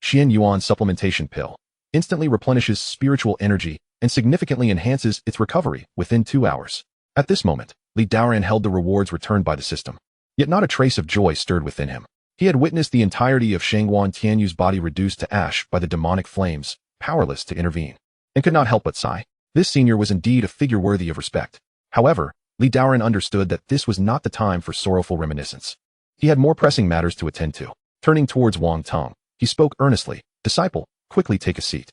Xian Yuan Supplementation Pill instantly replenishes spiritual energy and significantly enhances its recovery within 2 hours. At this moment, Li Daoran held the rewards returned by the system. Yet not a trace of joy stirred within him. He had witnessed the entirety of Shangguan Tianyu's body reduced to ash by the demonic flames, powerless to intervene, and could not help but sigh. This senior was indeed a figure worthy of respect. However, Li Daoran understood that this was not the time for sorrowful reminiscence. He had more pressing matters to attend to. Turning towards Wang Tong, he spoke earnestly, "Disciple, quickly take a seat.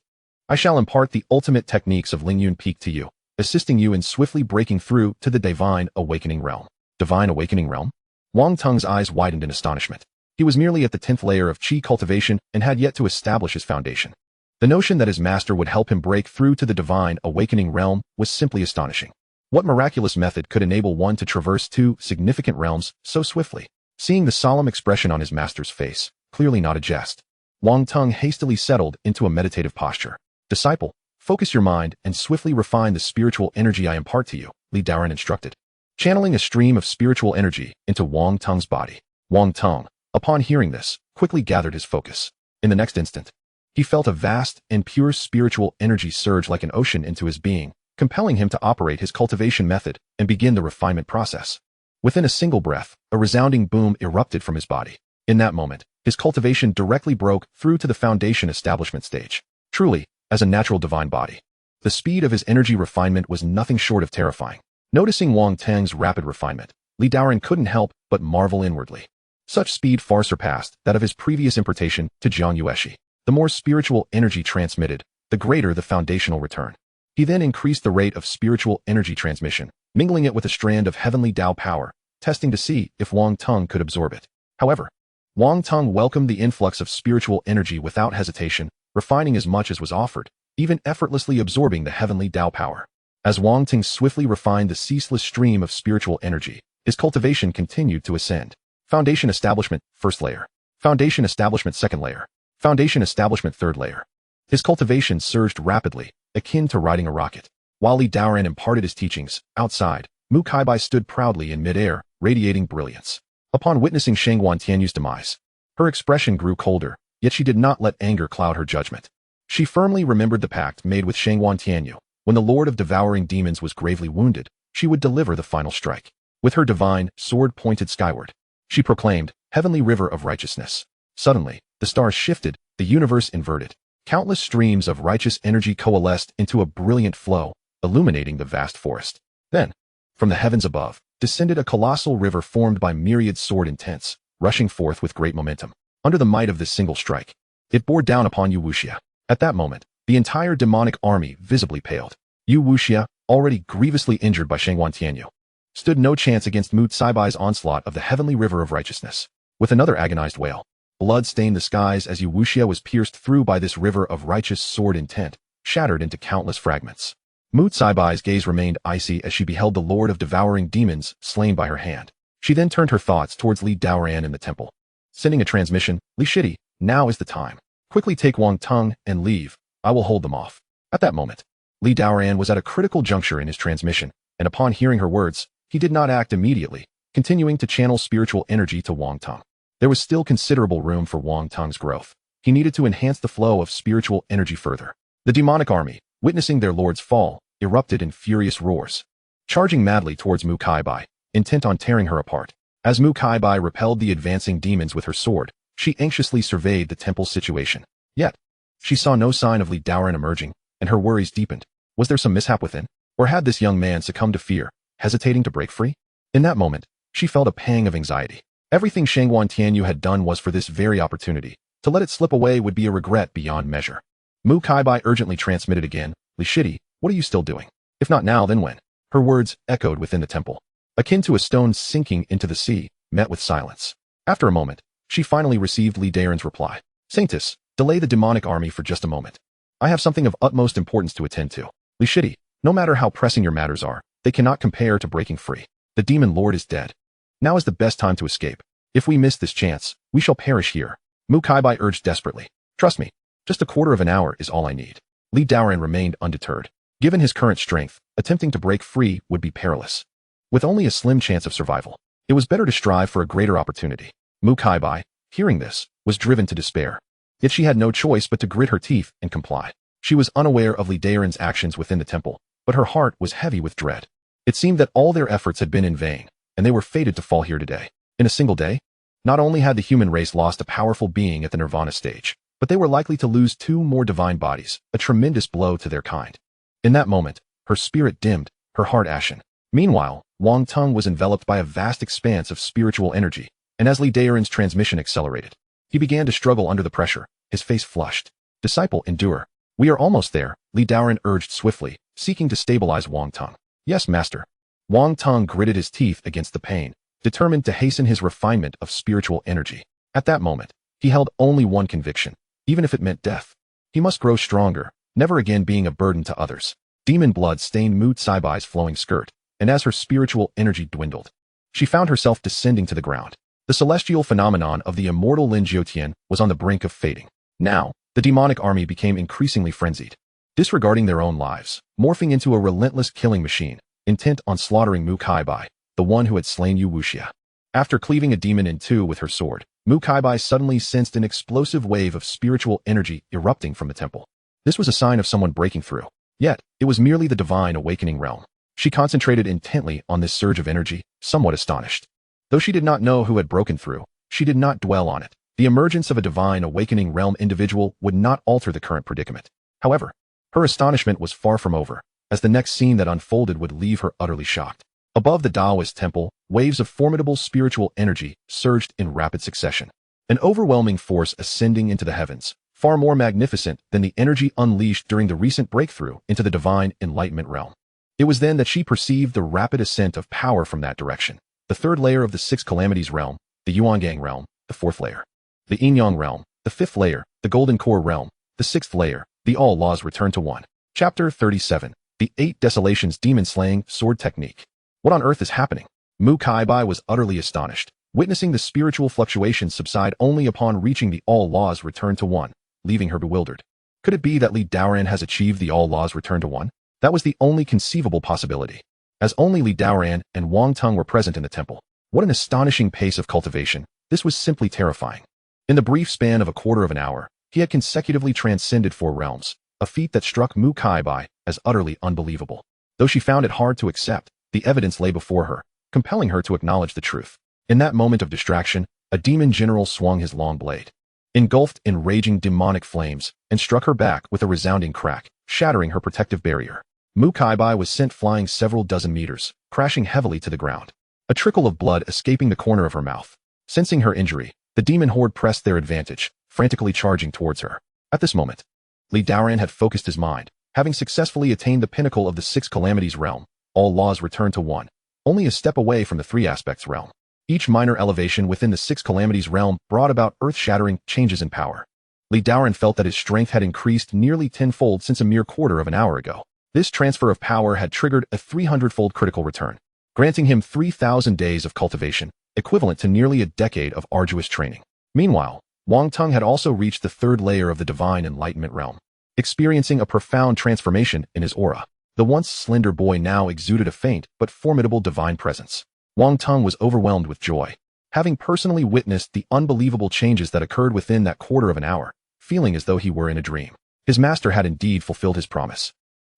I shall impart the ultimate techniques of Lingyun Peak to you, assisting you in swiftly breaking through to the Divine Awakening Realm." Divine Awakening Realm? Wang Tong's eyes widened in astonishment. He was merely at the 10th layer of Qi cultivation and had yet to establish his foundation. The notion that his master would help him break through to the Divine Awakening Realm was simply astonishing. What miraculous method could enable one to traverse 2 significant realms so swiftly? Seeing the solemn expression on his master's face, clearly not a jest, Wang Tong hastily settled into a meditative posture. "Disciple, focus your mind and swiftly refine the spiritual energy I impart to you," Li Daoran instructed, channeling a stream of spiritual energy into Wang Tong's body. Wang Tong, upon hearing this, quickly gathered his focus. In the next instant, he felt a vast and pure spiritual energy surge like an ocean into his being, compelling him to operate his cultivation method and begin the refinement process. Within a single breath, a resounding boom erupted from his body. In that moment, his cultivation directly broke through to the foundation establishment stage. Truly, as a natural divine body, the speed of his energy refinement was nothing short of terrifying. Noticing Wang Tong's rapid refinement, Li Daoran couldn't help but marvel inwardly. Such speed far surpassed that of his previous importation to Jiang Yueshi. The more spiritual energy transmitted, the greater the foundational return. He then increased the rate of spiritual energy transmission, mingling it with a strand of heavenly Dao power, testing to see if Wang Tong could absorb it. However, Wang Tong welcomed the influx of spiritual energy without hesitation, refining as much as was offered, even effortlessly absorbing the heavenly Dao power. As Wang Tong swiftly refined the ceaseless stream of spiritual energy, his cultivation continued to ascend. Foundation establishment, 1st layer. Foundation establishment, 2nd layer. Foundation establishment, 3rd layer. His cultivation surged rapidly, akin to riding a rocket. While Li Daoran imparted his teachings, outside, Mu Kaibai stood proudly in midair, radiating brilliance. Upon witnessing Shangguan Tianyu's demise, her expression grew colder, yet she did not let anger cloud her judgment. She firmly remembered the pact made with Shangguan Tianyu. When the Lord of Devouring Demons was gravely wounded, she would deliver the final strike. With her divine sword pointed skyward, she proclaimed, "Heavenly River of Righteousness." Suddenly, the stars shifted, the universe inverted. Countless streams of righteous energy coalesced into a brilliant flow, illuminating the vast forest. Then, from the heavens above, descended a colossal river formed by myriad sword intents, rushing forth with great momentum. Under the might of this single strike, it bore down upon Yu Wuxia. At that moment, the entire demonic army visibly paled. Yu Wuxia, already grievously injured by Shangguan Tianyu, stood no chance against Mu Caibai's onslaught of the heavenly river of righteousness. With another agonized wail, blood stained the skies as Yu Wuxia was pierced through by this river of righteous sword intent, shattered into countless fragments. Mu Caibai's gaze remained icy as she beheld the Lord of Devouring Demons slain by her hand. She then turned her thoughts towards Li Daoran in the temple. Sending a transmission, "Li Shidi, now is the time. Quickly take Wang Tong and leave. I will hold them off." At that moment, Li Daoran was at a critical juncture in his transmission, and upon hearing her words, he did not act immediately, continuing to channel spiritual energy to Wang Tong. There was still considerable room for Wang Tong's growth. He needed to enhance the flow of spiritual energy further. The demonic army, witnessing their lord's fall, erupted in furious roars, charging madly towards Mu Kaibai, intent on tearing her apart. As Mu Kaibai repelled the advancing demons with her sword, she anxiously surveyed the temple's situation. Yet, she saw no sign of Li Daoran emerging, and her worries deepened. Was there some mishap within? Or had this young man succumbed to fear, hesitating to break free? In that moment, she felt a pang of anxiety. Everything Shangguan Tianyu had done was for this very opportunity. To let it slip away would be a regret beyond measure. Mu Kaibai urgently transmitted again, "Li Shidi, what are you still doing? If not now, then when?" Her words echoed within the temple, akin to a stone sinking into the sea, met with silence. After a moment, she finally received Li Daoran's reply. "Saintess, delay the demonic army for just a moment. I have something of utmost importance to attend to. Li Shidi, no matter how pressing your matters are, they cannot compare to breaking free. The demon lord is dead. Now is the best time to escape. If we miss this chance, we shall perish here." Mu Kaibai urged desperately. "Trust me, just a quarter of an hour is all I need." Li Daoran remained undeterred. Given his current strength, attempting to break free would be perilous. With only a slim chance of survival, it was better to strive for a greater opportunity. Mu Kaibai, hearing this, was driven to despair. Yet she had no choice but to grit her teeth and comply. She was unaware of Li Daoran's actions within the temple, but her heart was heavy with dread. It seemed that all their efforts had been in vain, and they were fated to fall here today. In a single day, not only had the human race lost a powerful being at the nirvana stage, but they were likely to lose 2 more divine bodies, a tremendous blow to their kind. In that moment, her spirit dimmed, her heart ashen. Meanwhile, Wang Tung was enveloped by a vast expanse of spiritual energy, and as Li Daoran's transmission accelerated, he began to struggle under the pressure, his face flushed. Disciple, endure. We are almost there, Li Daoran urged swiftly, seeking to stabilize Wang Tung. Yes, master. Wang Tung gritted his teeth against the pain, determined to hasten his refinement of spiritual energy. At that moment, he held only one conviction, even if it meant death. He must grow stronger, never again being a burden to others. Demon blood stained Mu Caibai's flowing skirt, and as her spiritual energy dwindled, she found herself descending to the ground. The celestial phenomenon of the immortal Lin Jiutian was on the brink of fading. Now, the demonic army became increasingly frenzied, disregarding their own lives, morphing into a relentless killing machine, intent on slaughtering Mu Kaibai, the one who had slain Yu Wuxia. After cleaving a demon in 2 with her sword, Mu Kaibai suddenly sensed an explosive wave of spiritual energy erupting from the temple. This was a sign of someone breaking through. Yet, it was merely the divine awakening realm. She concentrated intently on this surge of energy, somewhat astonished. Though she did not know who had broken through, she did not dwell on it. The emergence of a divine awakening realm individual would not alter the current predicament. However, her astonishment was far from over, as the next scene that unfolded would leave her utterly shocked. Above the Taoist temple, waves of formidable spiritual energy surged in rapid succession. An overwhelming force ascending into the heavens, far more magnificent than the energy unleashed during the recent breakthrough into the divine enlightenment realm. It was then that she perceived the rapid ascent of power from that direction. The 3rd layer of the 6 calamities realm, the Yuangang realm, the 4th layer. The Yinyang realm, the 5th layer, the Golden Core realm, the 6th layer, the all laws return to one. Chapter 37. The 8 Desolations Demon-Slaying Sword Technique. What on earth is happening? Mu Kaibai was utterly astonished, witnessing the spiritual fluctuations subside only upon reaching the all laws return to one, leaving her bewildered. Could it be that Li Daoran has achieved the all laws return to one? That was the only conceivable possibility, as only Li Daoran and Wang Tung were present in the temple. What an astonishing pace of cultivation. This was simply terrifying. In the brief span of a quarter of an hour, he had consecutively transcended 4 realms, a feat that struck Mu Kaibai as utterly unbelievable. Though she found it hard to accept, the evidence lay before her, compelling her to acknowledge the truth. In that moment of distraction, a demon general swung his long blade, engulfed in raging demonic flames, and struck her back with a resounding crack, shattering her protective barrier. Mu Kaibai was sent flying several dozen meters, crashing heavily to the ground, a trickle of blood escaping the corner of her mouth. Sensing her injury, the demon horde pressed their advantage, frantically charging towards her. At this moment, Li Daoran had focused his mind, having successfully attained the pinnacle of the 6 calamities realm. All laws returned to one, only a step away from the 3 aspects realm. Each minor elevation within the 6 calamities realm brought about earth-shattering changes in power. Li Daoran felt that his strength had increased nearly 10-fold since a mere quarter of an hour ago. This transfer of power had triggered a 300-fold critical return, granting him 3,000 days of cultivation, equivalent to nearly a decade of arduous training. Meanwhile, Wang Tung had also reached the 3rd layer of the divine enlightenment realm, experiencing a profound transformation in his aura. The once slender boy now exuded a faint but formidable divine presence. Wang Tung was overwhelmed with joy, having personally witnessed the unbelievable changes that occurred within that quarter of an hour, feeling as though he were in a dream. His master had indeed fulfilled his promise,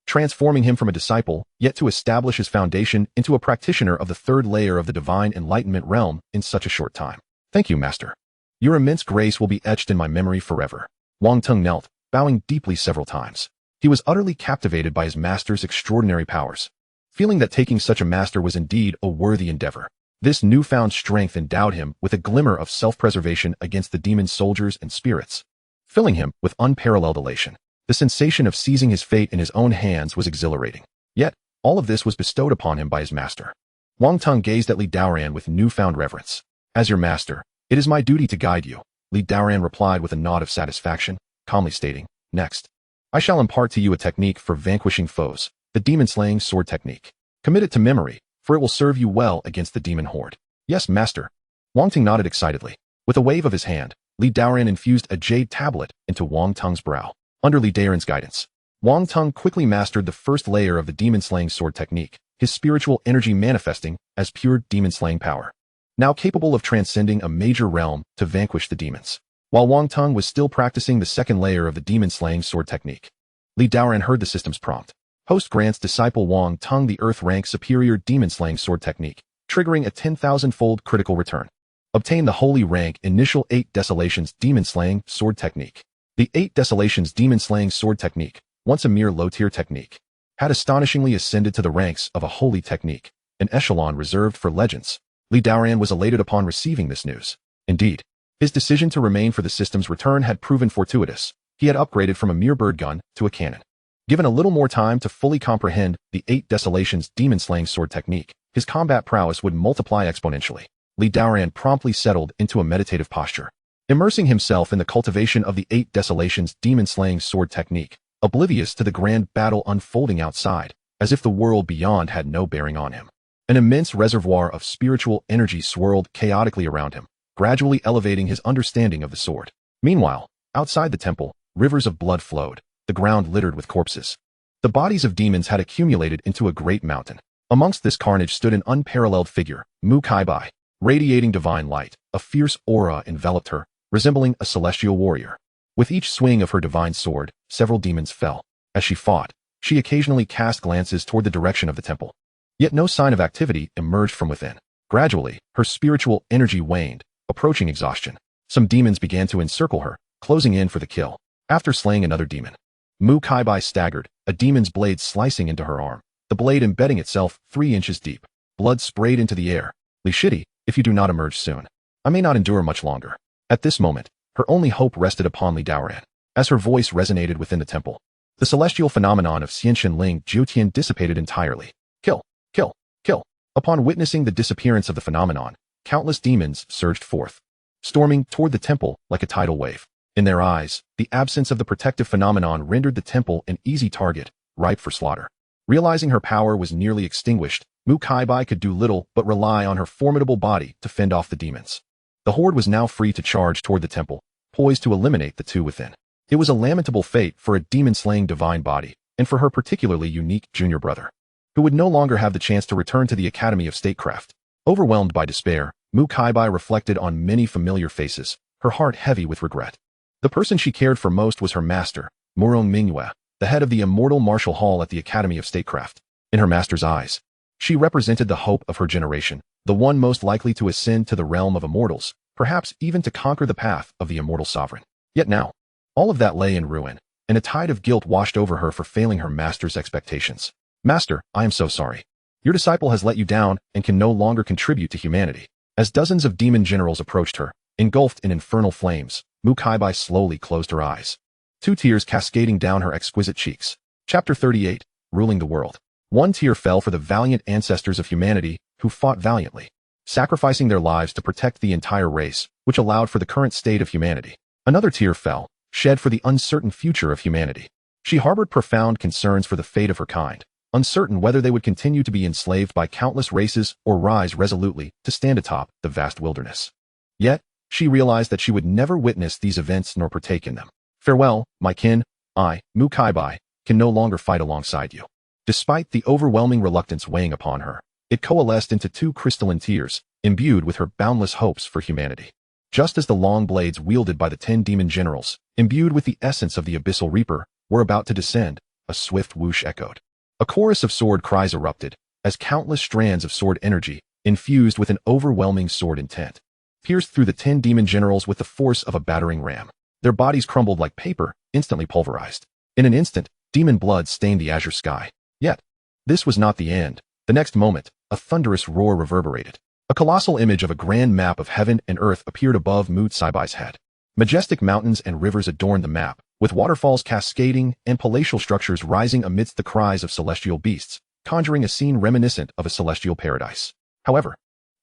transforming him from a disciple, yet to establish his foundation into a practitioner of the 3rd layer of the divine enlightenment realm in such a short time. Thank you, master. Your immense grace will be etched in my memory forever. Wang Tung knelt, bowing deeply several times. He was utterly captivated by his master's extraordinary powers, feeling that taking such a master was indeed a worthy endeavor. This newfound strength endowed him with a glimmer of self-preservation against the demon soldiers and spirits, filling him with unparalleled elation. The sensation of seizing his fate in his own hands was exhilarating. Yet, all of this was bestowed upon him by his master. Wang Tung gazed at Li Daoran with newfound reverence. As your master, it is my duty to guide you, Li Daoran replied with a nod of satisfaction, calmly stating, next, I shall impart to you a technique for vanquishing foes, the demon-slaying sword technique. Commit it to memory, for it will serve you well against the demon horde. Yes, master. Wang Tung nodded excitedly. With a wave of his hand, Li Daoran infused a jade tablet into Wang Tung's brow. Under Li Daoran's guidance, Wang Tung quickly mastered the first layer of the demon-slaying sword technique, his spiritual energy manifesting as pure demon-slaying power, now capable of transcending a major realm to vanquish the demons. While Wang Tung was still practicing the second layer of the demon-slaying sword technique, Li Daoran heard the system's prompt. Host grants disciple Wang Tung the Earth-rank superior demon-slaying sword technique, triggering a 10,000-fold critical return. Obtain the holy rank initial 8 Desolations Demon-Slaying Sword technique. The 8 Desolations Demon-Slaying Sword technique, once a mere low-tier technique, had astonishingly ascended to the ranks of a holy technique, an echelon reserved for legends. Li Daoran was elated upon receiving this news. Indeed, his decision to remain for the system's return had proven fortuitous. He had upgraded from a mere bird gun to a cannon. Given a little more time to fully comprehend the 8 Desolations Demon-Slaying Sword technique, his combat prowess would multiply exponentially. Li Daoran promptly settled into a meditative posture, immersing himself in the cultivation of the 8 Desolations Demon-Slaying Sword technique, oblivious to the grand battle unfolding outside, as if the world beyond had no bearing on him. An immense reservoir of spiritual energy swirled chaotically around him, gradually elevating his understanding of the sword. Meanwhile, outside the temple, rivers of blood flowed, the ground littered with corpses. The bodies of demons had accumulated into a great mountain. Amongst this carnage stood an unparalleled figure, Mu Kaibai, radiating divine light. A fierce aura enveloped her, resembling a celestial warrior. With each swing of her divine sword, several demons fell. As she fought, she occasionally cast glances toward the direction of the temple. Yet no sign of activity emerged from within. Gradually, her spiritual energy waned, approaching exhaustion. Some demons began to encircle her, closing in for the kill. After slaying another demon, Mu Kaibai staggered, a demon's blade slicing into her arm, the blade embedding itself 3 inches deep. Blood sprayed into the air. Li Shidi, if you do not emerge soon, I may not endure much longer. At this moment, her only hope rested upon Li Daoran. As her voice resonated within the temple, the celestial phenomenon of Xianxian Ling Jiutian dissipated entirely. Kill, kill, kill. Upon witnessing the disappearance of the phenomenon, countless demons surged forth, storming toward the temple like a tidal wave. In their eyes, the absence of the protective phenomenon rendered the temple an easy target, ripe for slaughter. Realizing her power was nearly extinguished, Mu Kaibai could do little but rely on her formidable body to fend off the demons. The horde was now free to charge toward the temple, poised to eliminate the two within. It was a lamentable fate for a demon-slaying divine body, and for her particularly unique junior brother, who would no longer have the chance to return to the Academy of Statecraft. Overwhelmed by despair, Mu Kaibai reflected on many familiar faces, her heart heavy with regret. The person she cared for most was her master, Murong Mingyue, the head of the immortal martial hall at the Academy of Statecraft. In her master's eyes, she represented the hope of her generation, the one most likely to ascend to the realm of immortals, perhaps even to conquer the path of the immortal sovereign. Yet now, all of that lay in ruin, and a tide of guilt washed over her for failing her master's expectations. Master, I am so sorry. Your disciple has let you down and can no longer contribute to humanity. As dozens of demon generals approached her, engulfed in infernal flames, Mu Kaibai slowly closed her eyes, 2 tears cascading down her exquisite cheeks. Chapter 38, Ruling the World. 1 tear fell for the valiant ancestors of humanity who fought valiantly, sacrificing their lives to protect the entire race, which allowed for the current state of humanity. Another tear fell, shed for the uncertain future of humanity. She harbored profound concerns for the fate of her kind, uncertain whether they would continue to be enslaved by countless races or rise resolutely to stand atop the vast wilderness. Yet, she realized that she would never witness these events nor partake in them. Farewell, my kin. I, Mu Kaibai, can no longer fight alongside you. Despite the overwhelming reluctance weighing upon her, it coalesced into 2 crystalline tears, imbued with her boundless hopes for humanity. Just as the long blades wielded by the 10 demon generals, imbued with the essence of the Abyssal Reaper, were about to descend, a swift whoosh echoed. A chorus of sword cries erupted, as countless strands of sword energy, infused with an overwhelming sword intent, pierced through the 10 demon generals with the force of a battering ram. Their bodies crumbled like paper, instantly pulverized. In an instant, demon blood stained the azure sky. Yet, this was not the end. The next moment, a thunderous roar reverberated. A colossal image of a grand map of heaven and earth appeared above Mu Kaibai's head. Majestic mountains and rivers adorned the map, with waterfalls cascading and palatial structures rising amidst the cries of celestial beasts, conjuring a scene reminiscent of a celestial paradise. However,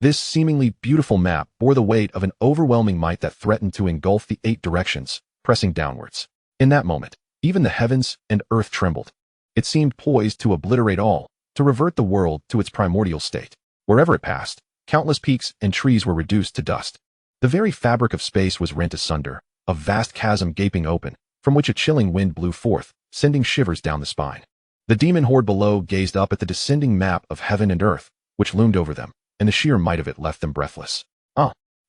this seemingly beautiful map bore the weight of an overwhelming might that threatened to engulf the 8 directions, pressing downwards. In that moment, even the heavens and earth trembled. It seemed poised to obliterate all, to revert the world to its primordial state. Wherever it passed, countless peaks and trees were reduced to dust. The very fabric of space was rent asunder, a vast chasm gaping open, from which a chilling wind blew forth, sending shivers down the spine. The demon horde below gazed up at the descending map of heaven and earth, which loomed over them, and the sheer might of it left them breathless.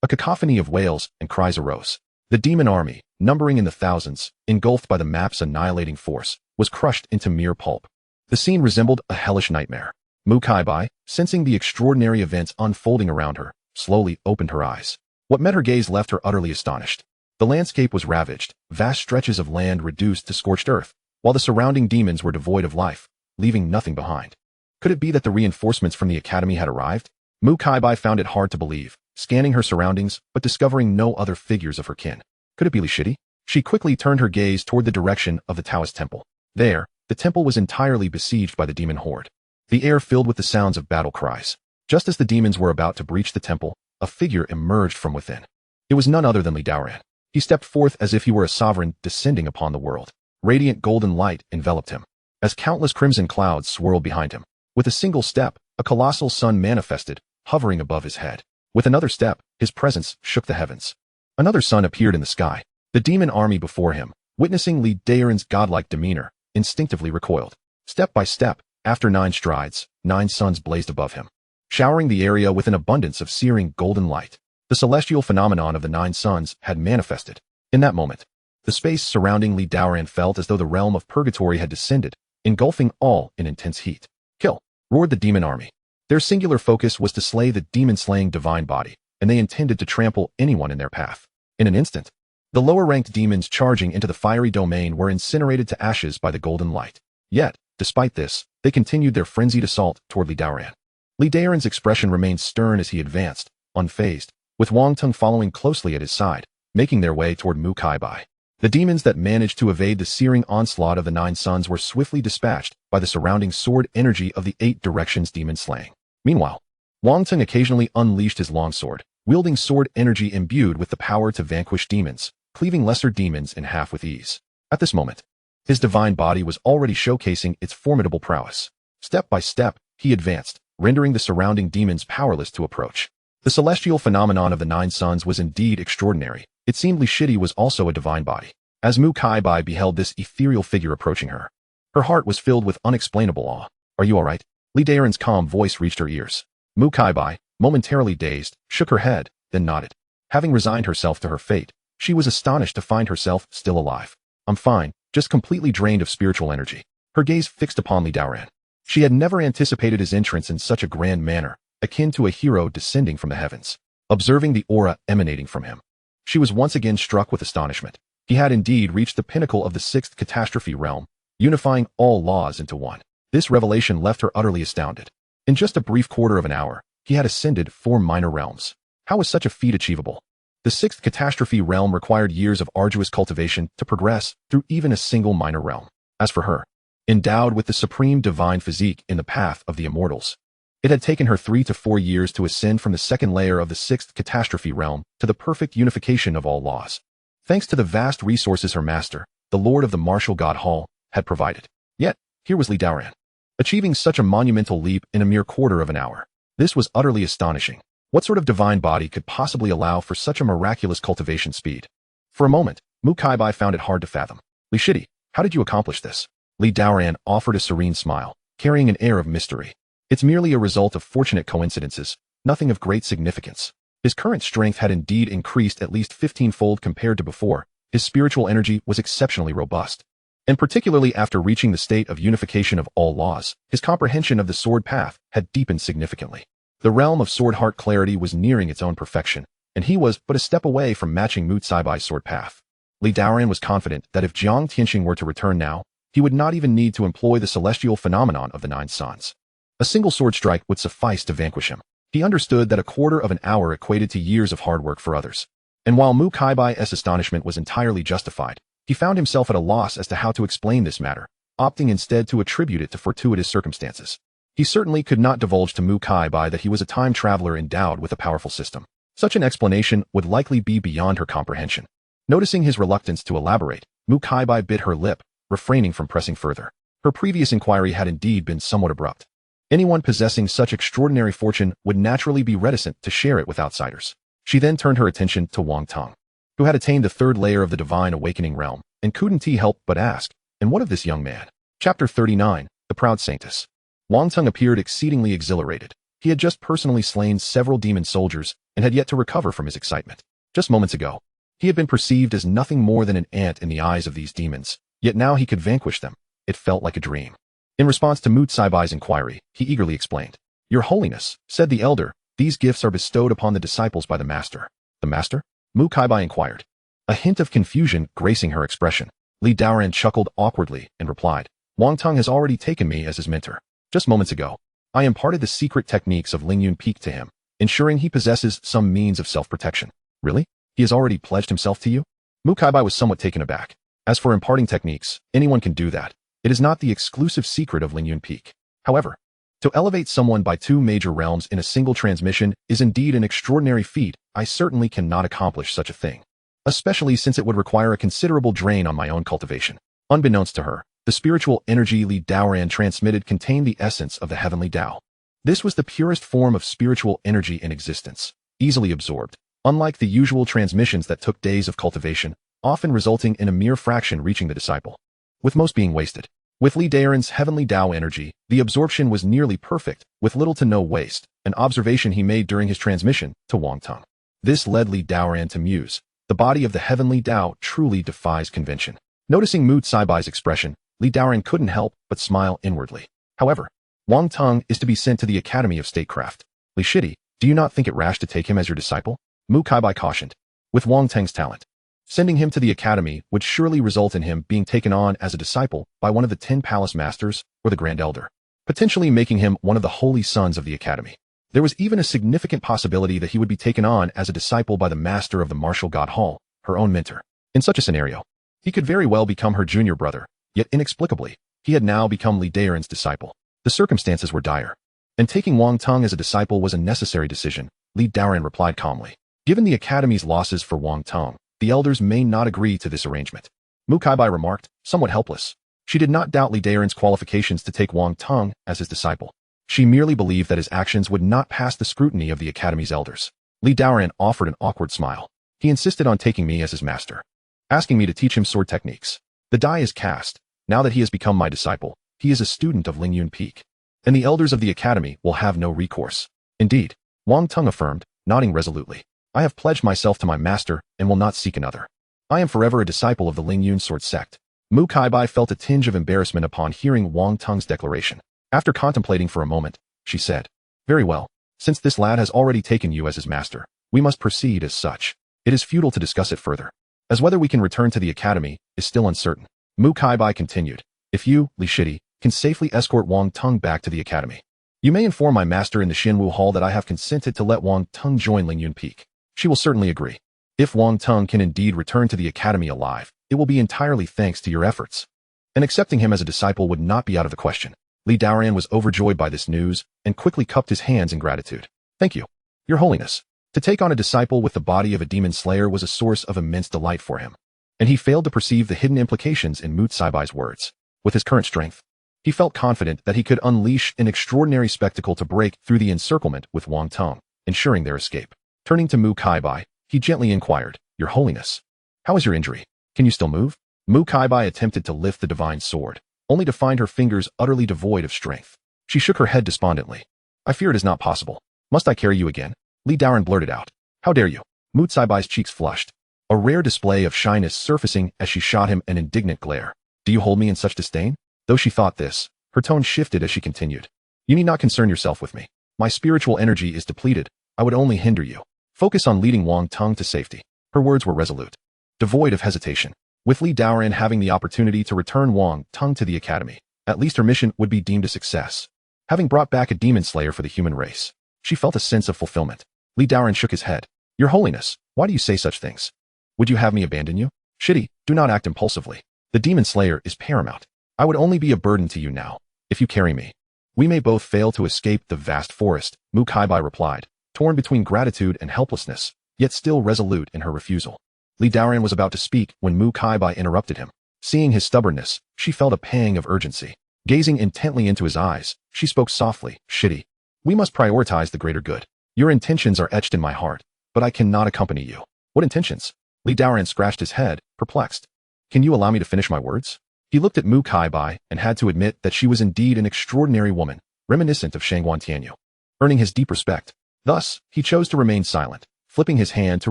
A cacophony of wails and cries arose. The demon army, numbering in the thousands, engulfed by the map's annihilating force, was crushed into mere pulp. The scene resembled a hellish nightmare. Mu-Kai-Bai, sensing the extraordinary events unfolding around her, slowly opened her eyes. What met her gaze left her utterly astonished. The landscape was ravaged, vast stretches of land reduced to scorched earth, while the surrounding demons were devoid of life, leaving nothing behind. Could it be that the reinforcements from the academy had arrived? Mu-Kai-Bai found it hard to believe, scanning her surroundings but discovering no other figures of her kin. Could it be Li Shidi? She quickly turned her gaze toward the direction of the Taoist temple. There, the temple was entirely besieged by the demon horde. The air filled with the sounds of battle cries. Just as the demons were about to breach the temple, a figure emerged from within. It was none other than Li Daoran. He stepped forth as if he were a sovereign descending upon the world. Radiant golden light enveloped him, as countless crimson clouds swirled behind him. With a single step, a colossal sun manifested, hovering above his head. With another step, his presence shook the heavens. Another sun appeared in the sky. The demon army before him, witnessing Li Daoran's godlike demeanor, instinctively recoiled. Step by step, after 9 strides, 9 suns blazed above him, showering the area with an abundance of searing golden light. The celestial phenomenon of the 9 suns had manifested. In that moment, the space surrounding Li Daoran felt as though the realm of purgatory had descended, engulfing all in intense heat. Kill! Roared the demon army. Their singular focus was to slay the demon-slaying divine body, and they intended to trample anyone in their path. In an instant, the lower-ranked demons charging into the fiery domain were incinerated to ashes by the golden light. Yet, despite this, they continued their frenzied assault toward Li Daoran. Li Daoran's expression remained stern as he advanced, unfazed, with Wang Teng following closely at his side, making their way toward Mu-Kai-Bai. The demons that managed to evade the searing onslaught of the 9 suns were swiftly dispatched by the surrounding sword energy of the 8 directions demon-slaying. Meanwhile, Wang Teng occasionally unleashed his longsword, wielding sword energy imbued with the power to vanquish demons, cleaving lesser demons in half with ease. At this moment, his divine body was already showcasing its formidable prowess. Step by step, he advanced, rendering the surrounding demons powerless to approach. The celestial phenomenon of the 9 suns was indeed extraordinary. It seemed Li Shidi was also a divine body. As Mu-Kai-Bai beheld this ethereal figure approaching her, her heart was filled with unexplainable awe. Are you all right? Li Daoran's calm voice reached her ears. Mu-Kai-Bai, momentarily dazed, shook her head, then nodded. Having resigned herself to her fate, she was astonished to find herself still alive. I'm fine, just completely drained of spiritual energy. Her gaze fixed upon Li Daoran. She had never anticipated his entrance in such a grand manner, akin to a hero descending from the heavens. Observing the aura emanating from him, she was once again struck with astonishment. He had indeed reached the pinnacle of the 6th catastrophe realm, unifying all laws into one. This revelation left her utterly astounded. In just a brief quarter of an hour, he had ascended 4 minor realms. How was such a feat achievable? The 6th catastrophe realm required years of arduous cultivation to progress through even a single minor realm. As for her, endowed with the supreme divine physique in the path of the immortals, it had taken her 3 to 4 years to ascend from the 2nd layer of the 6th catastrophe realm to the perfect unification of all laws. Thanks to the vast resources her master, the Lord of the Martial God Hall, had provided. Yet, here was Li Daoran, achieving such a monumental leap in a mere quarter of an hour. This was utterly astonishing. What sort of divine body could possibly allow for such a miraculous cultivation speed? For a moment, Mu-Kai-Bai found it hard to fathom. Li Shidi, how did you accomplish this? Li Daoran offered a serene smile, carrying an air of mystery. It's merely a result of fortunate coincidences, nothing of great significance. His current strength had indeed increased at least 15-fold compared to before. His spiritual energy was exceptionally robust. And particularly after reaching the state of unification of all laws, his comprehension of the sword path had deepened significantly. The realm of sword heart clarity was nearing its own perfection, and he was but a step away from matching Mu-Kai-Bai's sword path. Li Daoran was confident that if Jiang Tianxing were to return now, he would not even need to employ the celestial phenomenon of the 9 suns. A single sword strike would suffice to vanquish him. He understood that a quarter of an hour equated to years of hard work for others. And while Mu-Kai-Bai's astonishment was entirely justified, he found himself at a loss as to how to explain this matter, opting instead to attribute it to fortuitous circumstances. He certainly could not divulge to Mu-Kai-Bai that he was a time traveler endowed with a powerful system. Such an explanation would likely be beyond her comprehension. Noticing his reluctance to elaborate, Mu-Kai-Bai bit her lip, refraining from pressing further. Her previous inquiry had indeed been somewhat abrupt. Anyone possessing such extraordinary fortune would naturally be reticent to share it with outsiders. She then turned her attention to Wang Teng, who had attained the 3rd layer of the divine awakening realm, and couldn't he help but ask, And what of this young man? Chapter 39, The Proud Saintess. Wang Teng appeared exceedingly exhilarated. He had just personally slain several demon soldiers and had yet to recover from his excitement. Just moments ago, he had been perceived as nothing more than an ant in the eyes of these demons, yet now he could vanquish them. It felt like a dream. In response to Mu Caibai's inquiry, he eagerly explained. Your Holiness, said the elder, these gifts are bestowed upon the disciples by the master. The master? Mu Caibai inquired. A hint of confusion gracing her expression. Li Daoran chuckled awkwardly and replied, Wang Teng has already taken me as his mentor. Just moments ago, I imparted the secret techniques of Lingyun Peak to him, ensuring he possesses some means of self-protection. Really? He has already pledged himself to you? Mu Caibai was somewhat taken aback. As for imparting techniques, anyone can do that. It is not the exclusive secret of Lingyun Peak. However, to elevate someone by 2 major realms in a single transmission is indeed an extraordinary feat. I certainly cannot accomplish such a thing, especially since it would require a considerable drain on my own cultivation. Unbeknownst to her, the spiritual energy Li Daoran transmitted contained the essence of the heavenly Dao. This was the purest form of spiritual energy in existence, easily absorbed, unlike the usual transmissions that took days of cultivation, often resulting in a mere fraction reaching the disciple, with most being wasted. With Li Daoran's heavenly Dao energy, the absorption was nearly perfect, with little to no waste, an observation he made during his transmission to Wang Teng. This led Li Daoran to muse. The body of the heavenly Dao truly defies convention. Noticing Mu Caibai's expression, Li Daoran couldn't help but smile inwardly. However, Wang Teng is to be sent to the Academy of Statecraft. Li Shidi, do you not think it rash to take him as your disciple? Mu Caibai cautioned. With Wang Teng's talent, sending him to the academy would surely result in him being taken on as a disciple by one of the 10 palace masters or the Grand Elder, potentially making him one of the holy sons of the academy. There was even a significant possibility that he would be taken on as a disciple by the master of the martial god Hall, her own mentor. In such a scenario, he could very well become her junior brother, yet inexplicably, he had now become Li Daoran's disciple. The circumstances were dire, and taking Wang Teng as a disciple was a necessary decision. Li Daoran replied calmly. Given the academy's losses for Wang Teng, the elders may not agree to this arrangement. Mu Caibai remarked, somewhat helpless. She did not doubt Li Daoran's qualifications to take Wang Teng as his disciple. She merely believed that his actions would not pass the scrutiny of the academy's elders. Li Daoran offered an awkward smile. He insisted on taking me as his master, asking me to teach him sword techniques. The die is cast. Now that he has become my disciple, he is a student of Lingyun Peak, and the elders of the academy will have no recourse. Indeed, Wang Teng affirmed, nodding resolutely. I have pledged myself to my master and will not seek another. I am forever a disciple of the Lingyun Sword Sect. Mu Caibai felt a tinge of embarrassment upon hearing Wang Teng's declaration. After contemplating for a moment, she said, very well, since this lad has already taken you as his master, we must proceed as such. It is futile to discuss it further, as whether we can return to the academy is still uncertain. Mu Caibai continued, if you, Li Shidi, can safely escort Wang Teng back to the academy, you may inform my master in the Xinwu Hall that I have consented to let Wang Teng join Lingyun Peak. She will certainly agree. If Wang Teng can indeed return to the academy alive, it will be entirely thanks to your efforts. And accepting him as a disciple would not be out of the question. Li Daoran was overjoyed by this news and quickly cupped his hands in gratitude. Thank you, Your Holiness. To take on a disciple with the body of a demon slayer was a source of immense delight for him, and he failed to perceive the hidden implications in Mu Caibai's words. With his current strength, he felt confident that he could unleash an extraordinary spectacle to break through the encirclement with Wang Teng, ensuring their escape. Turning to Mu Caibai, he gently inquired, Your Holiness, how is your injury? Can you still move? Mu Caibai attempted to lift the divine sword, only to find her fingers utterly devoid of strength. She shook her head despondently. I fear it is not possible. Must I carry you again? Li Daoran blurted out. How dare you? Mu Caibai's cheeks flushed, a rare display of shyness surfacing as she shot him an indignant glare. Do you hold me in such disdain? Though she thought this, her tone shifted as she continued. You need not concern yourself with me. My spiritual energy is depleted. I would only hinder you. Focus on leading Wang Teng to safety. Her words were resolute, devoid of hesitation. With Li Daoran having the opportunity to return Wang Teng to the academy, at least her mission would be deemed a success. Having brought back a demon slayer for the human race, she felt a sense of fulfillment. Li Daoran shook his head. Your Holiness, why do you say such things? Would you have me abandon you? Shidi, do not act impulsively. The demon slayer is paramount. I would only be a burden to you now, if you carry me. We may both fail to escape the vast forest, Mu Caibai replied, torn between gratitude and helplessness, yet still resolute in her refusal. Li Daoran was about to speak when Mu Caibai interrupted him. Seeing his stubbornness, she felt a pang of urgency. Gazing intently into his eyes, she spoke softly, Shidi, we must prioritize the greater good. Your intentions are etched in my heart, but I cannot accompany you. What intentions? Li Daoran scratched his head, perplexed. Can you allow me to finish my words? He looked at Mu Kaibai and had to admit that she was indeed an extraordinary woman, reminiscent of Shangguan Tianyu, earning his deep respect. Thus, he chose to remain silent, flipping his hand to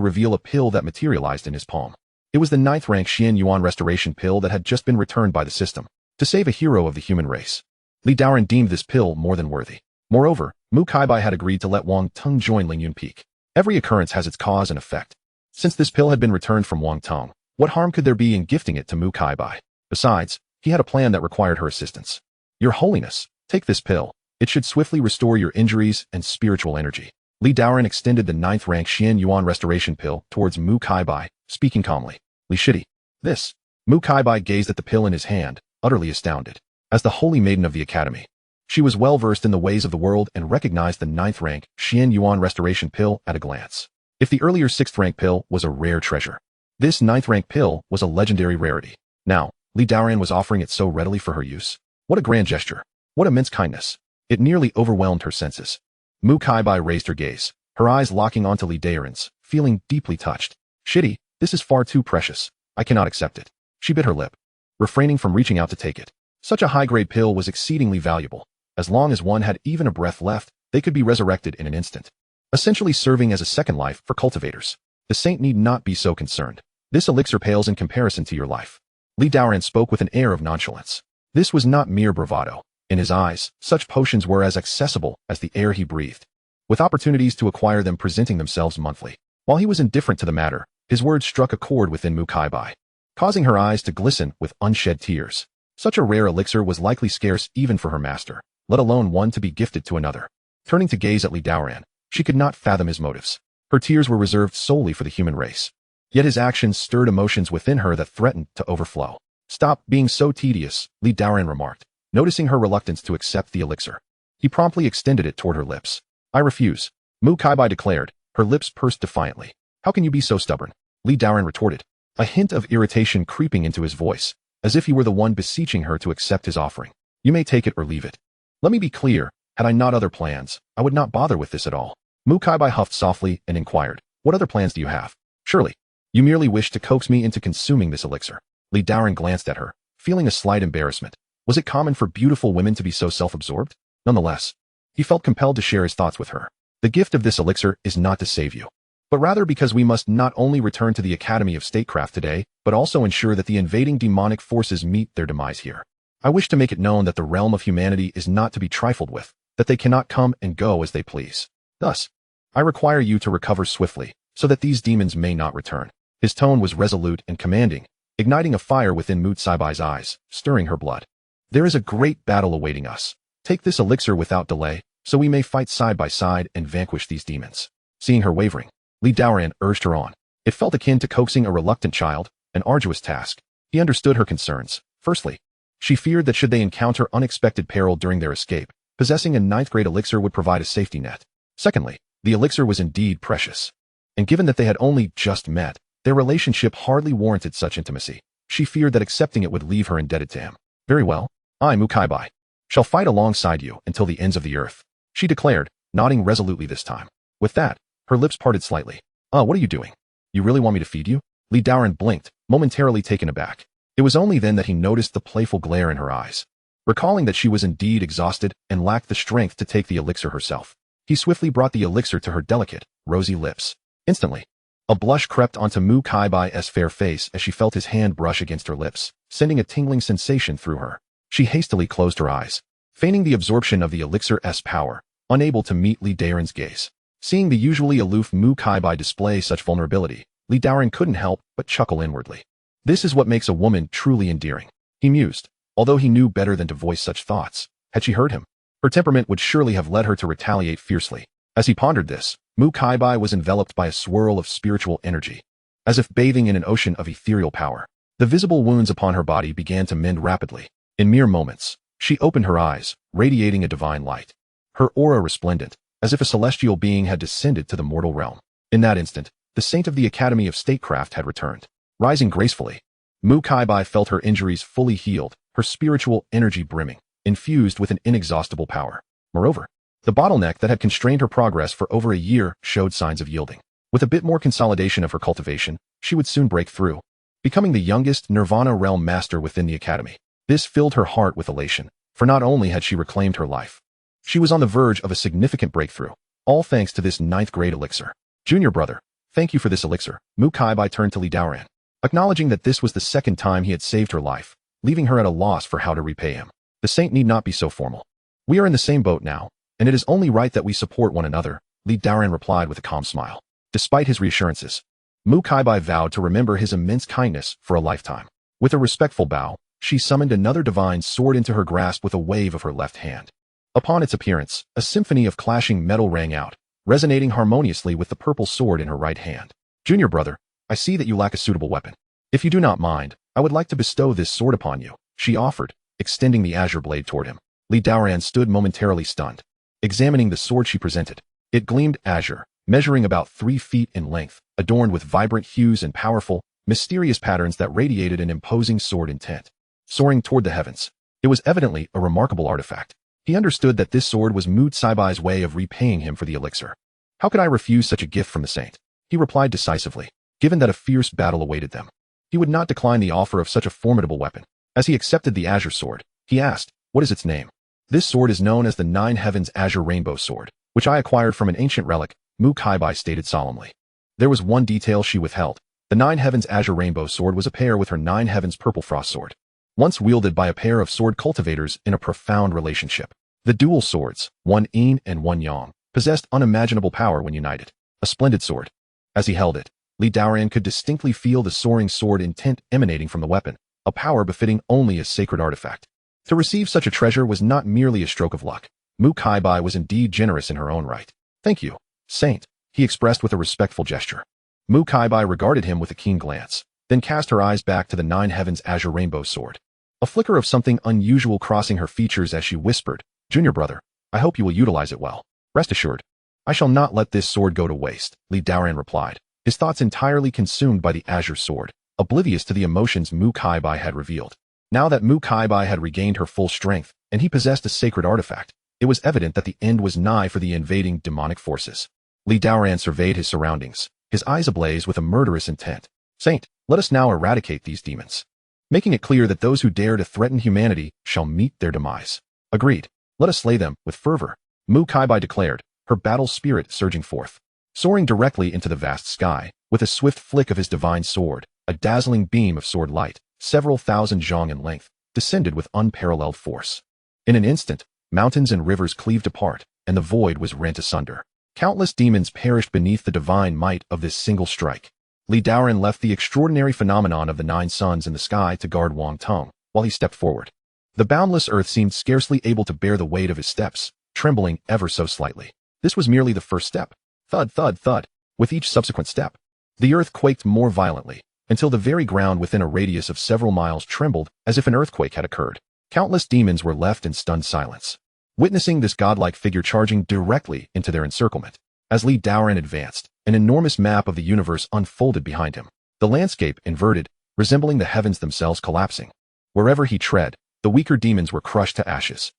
reveal a pill that materialized in his palm. It was the 9th rank Xian Yuan Restoration Pill that had just been returned by the system to save a hero of the human race. Li Daoran deemed this pill more than worthy. Moreover, Mu Kaibai had agreed to let Wang Teng join Lingyun Peak. Every occurrence has its cause and effect. Since this pill had been returned from Wang Teng, what harm could there be in gifting it to Mu Kaibai? Besides, he had a plan that required her assistance. Your Holiness, take this pill. It should swiftly restore your injuries and spiritual energy. Li Daoran extended the 9th rank Xian Yuan Restoration Pill towards Mu Kaibai, speaking calmly. Li Shidi. This. Mu Kaibai gazed at the pill in his hand, utterly astounded. As the holy maiden of the academy, she was well versed in the ways of the world and recognized the 9th rank Xian Yuan Restoration Pill at a glance. If the earlier 6th rank pill was a rare treasure, this 9th rank pill was a legendary rarity. Now, Li Daoran was offering it so readily for her use. What a grand gesture. What immense kindness. It nearly overwhelmed her senses. Mu Kaibai raised her gaze, her eyes locking onto Li Daoran's, feeling deeply touched. Shidi, this is far too precious. I cannot accept it. She bit her lip, refraining from reaching out to take it. Such a high-grade pill was exceedingly valuable. As long as one had even a breath left, they could be resurrected in an instant, essentially serving as a second life for cultivators. The saint need not be so concerned. This elixir pales in comparison to your life. Li Daoran spoke with an air of nonchalance. This was not mere bravado. In his eyes, such potions were as accessible as the air he breathed, with opportunities to acquire them presenting themselves monthly. While he was indifferent to the matter, his words struck a chord within Mu Kaibai, causing her eyes to glisten with unshed tears. Such a rare elixir was likely scarce even for her master, let alone one to be gifted to another. Turning to gaze at Li Daoran, she could not fathom his motives. Her tears were reserved solely for the human race. Yet his actions stirred emotions within her that threatened to overflow. Stop being so tedious, Li Daoran remarked, noticing her reluctance to accept the elixir. He promptly extended it toward her lips. I refuse, Mu Kaibai declared, her lips pursed defiantly. How can you be so stubborn? Li Daoran retorted, a hint of irritation creeping into his voice, as if he were the one beseeching her to accept his offering. You may take it or leave it. Let me be clear, had I not other plans, I would not bother with this at all. Mu Kaibai huffed softly and inquired, what other plans do you have? Surely, you merely wish to coax me into consuming this elixir. Li Daoran glanced at her, feeling a slight embarrassment. Was it common for beautiful women to be so self-absorbed? Nonetheless, he felt compelled to share his thoughts with her. The gift of this elixir is not to save you, but rather because we must not only return to the Academy of Statecraft today, but also ensure that the invading demonic forces meet their demise here. I wish to make it known that the realm of humanity is not to be trifled with, that they cannot come and go as they please. Thus, I require you to recover swiftly, so that these demons may not return. His tone was resolute and commanding, igniting a fire within Mu Kaibai's eyes, stirring her blood. There is a great battle awaiting us. Take this elixir without delay, so we may fight side by side and vanquish these demons. Seeing her wavering, Li Daoran urged her on. It felt akin to coaxing a reluctant child, an arduous task. He understood her concerns. Firstly, she feared that should they encounter unexpected peril during their escape, possessing a 9th-grade elixir would provide a safety net. Secondly, the elixir was indeed precious. And given that they had only just met, their relationship hardly warranted such intimacy. She feared that accepting it would leave her indebted to him. Very well, I, Mu Kaibai, shall fight alongside you until the ends of the earth, she declared, nodding resolutely this time. With that, her lips parted slightly. What are you doing? You really want me to feed you? Li Daoran blinked, momentarily taken aback. It was only then that he noticed the playful glare in her eyes. Recalling that she was indeed exhausted and lacked the strength to take the elixir herself, he swiftly brought the elixir to her delicate, rosy lips. Instantly, a blush crept onto Mu Kaibai's fair face as she felt his hand brush against her lips, sending a tingling sensation through her. She hastily closed her eyes, feigning the absorption of the elixir's power, unable to meet Li Daoran's gaze. Seeing the usually aloof Mu Kaibai display such vulnerability, Li Daoran couldn't help but chuckle inwardly. This is what makes a woman truly endearing, he mused, although he knew better than to voice such thoughts. Had she heard him, her temperament would surely have led her to retaliate fiercely. As he pondered this, Mu Kaibai was enveloped by a swirl of spiritual energy, as if bathing in an ocean of ethereal power. The visible wounds upon her body began to mend rapidly. In mere moments, she opened her eyes, radiating a divine light, her aura resplendent, as if a celestial being had descended to the mortal realm. In that instant, the saint of the Academy of Statecraft had returned. Rising gracefully, Mu Kaibai felt her injuries fully healed, her spiritual energy brimming, infused with an inexhaustible power. Moreover, the bottleneck that had constrained her progress for over a year showed signs of yielding. With a bit more consolidation of her cultivation, she would soon break through, becoming the youngest Nirvana realm master within the Academy. This filled her heart with elation, for not only had she reclaimed her life, she was on the verge of a significant breakthrough, all thanks to this 9th-grade elixir. Junior brother, thank you for this elixir. Mu Kaibai turned to Li Daoran, acknowledging that this was the second time he had saved her life, leaving her at a loss for how to repay him. The saint need not be so formal. We are in the same boat now, and it is only right that we support one another, Li Daoran replied with a calm smile. Despite his reassurances, Mu Kaibai vowed to remember his immense kindness for a lifetime. With a respectful bow, she summoned another divine sword into her grasp with a wave of her left hand. Upon its appearance, a symphony of clashing metal rang out, resonating harmoniously with the purple sword in her right hand. Junior brother, I see that you lack a suitable weapon. If you do not mind, I would like to bestow this sword upon you, she offered, extending the azure blade toward him. Li Daoran stood momentarily stunned, examining the sword she presented. It gleamed azure, measuring about 3 feet in length, adorned with vibrant hues and powerful, mysterious patterns that radiated an imposing sword intent. Soaring toward the heavens, it was evidently a remarkable artifact. He understood that this sword was Mu Caibai's way of repaying him for the elixir. How could I refuse such a gift from the saint? He replied decisively, given that a fierce battle awaited them. He would not decline the offer of such a formidable weapon. As he accepted the azure sword, he asked, what is its name? This sword is known as the 9 Heavens Azure Rainbow Sword, which I acquired from an ancient relic, Mu Kaibai stated solemnly. There was one detail she withheld. The 9 Heavens Azure Rainbow Sword was a pair with her 9 Heavens Purple Frost Sword, once wielded by a pair of sword cultivators in a profound relationship. The dual swords, one yin and one yang, possessed unimaginable power when united. A splendid sword. As he held it, Li Daoran could distinctly feel the soaring sword intent emanating from the weapon, a power befitting only a sacred artifact. To receive such a treasure was not merely a stroke of luck. Mu Kaibai was indeed generous in her own right. Thank you, saint, he expressed with a respectful gesture. Mu Kaibai regarded him with a keen glance, then cast her eyes back to the 9 Heavens Azure Rainbow Sword. A flicker of something unusual crossing her features as she whispered, Junior brother, I hope you will utilize it well. Rest assured, I shall not let this sword go to waste, Li Daoran replied, his thoughts entirely consumed by the azure sword, oblivious to the emotions Mu Kaibai had revealed. Now that Mu Kaibai had regained her full strength, and he possessed a sacred artifact, it was evident that the end was nigh for the invading demonic forces. Li Daoran surveyed his surroundings, his eyes ablaze with a murderous intent. Saint, let us now eradicate these demons, making it clear that those who dare to threaten humanity shall meet their demise. Agreed. Let us slay them with fervor, Mu Kaibai declared, her battle spirit surging forth. Soaring directly into the vast sky, with a swift flick of his divine sword, a dazzling beam of sword light, several thousand zhang in length, descended with unparalleled force. In an instant, mountains and rivers cleaved apart, and the void was rent asunder. Countless demons perished beneath the divine might of this single strike. Li Daoran left the extraordinary phenomenon of the 9 suns in the sky to guard Wang Tong, while he stepped forward. The boundless earth seemed scarcely able to bear the weight of his steps, trembling ever so slightly. This was merely the first step. Thud, thud, thud. With each subsequent step, the earth quaked more violently, until the very ground within a radius of several miles trembled as if an earthquake had occurred. Countless demons were left in stunned silence, witnessing this godlike figure charging directly into their encirclement. As Li Daoran advanced, an enormous map of the universe unfolded behind him. The landscape inverted, resembling the heavens themselves collapsing. Wherever he tread, the weaker demons were crushed to ashes.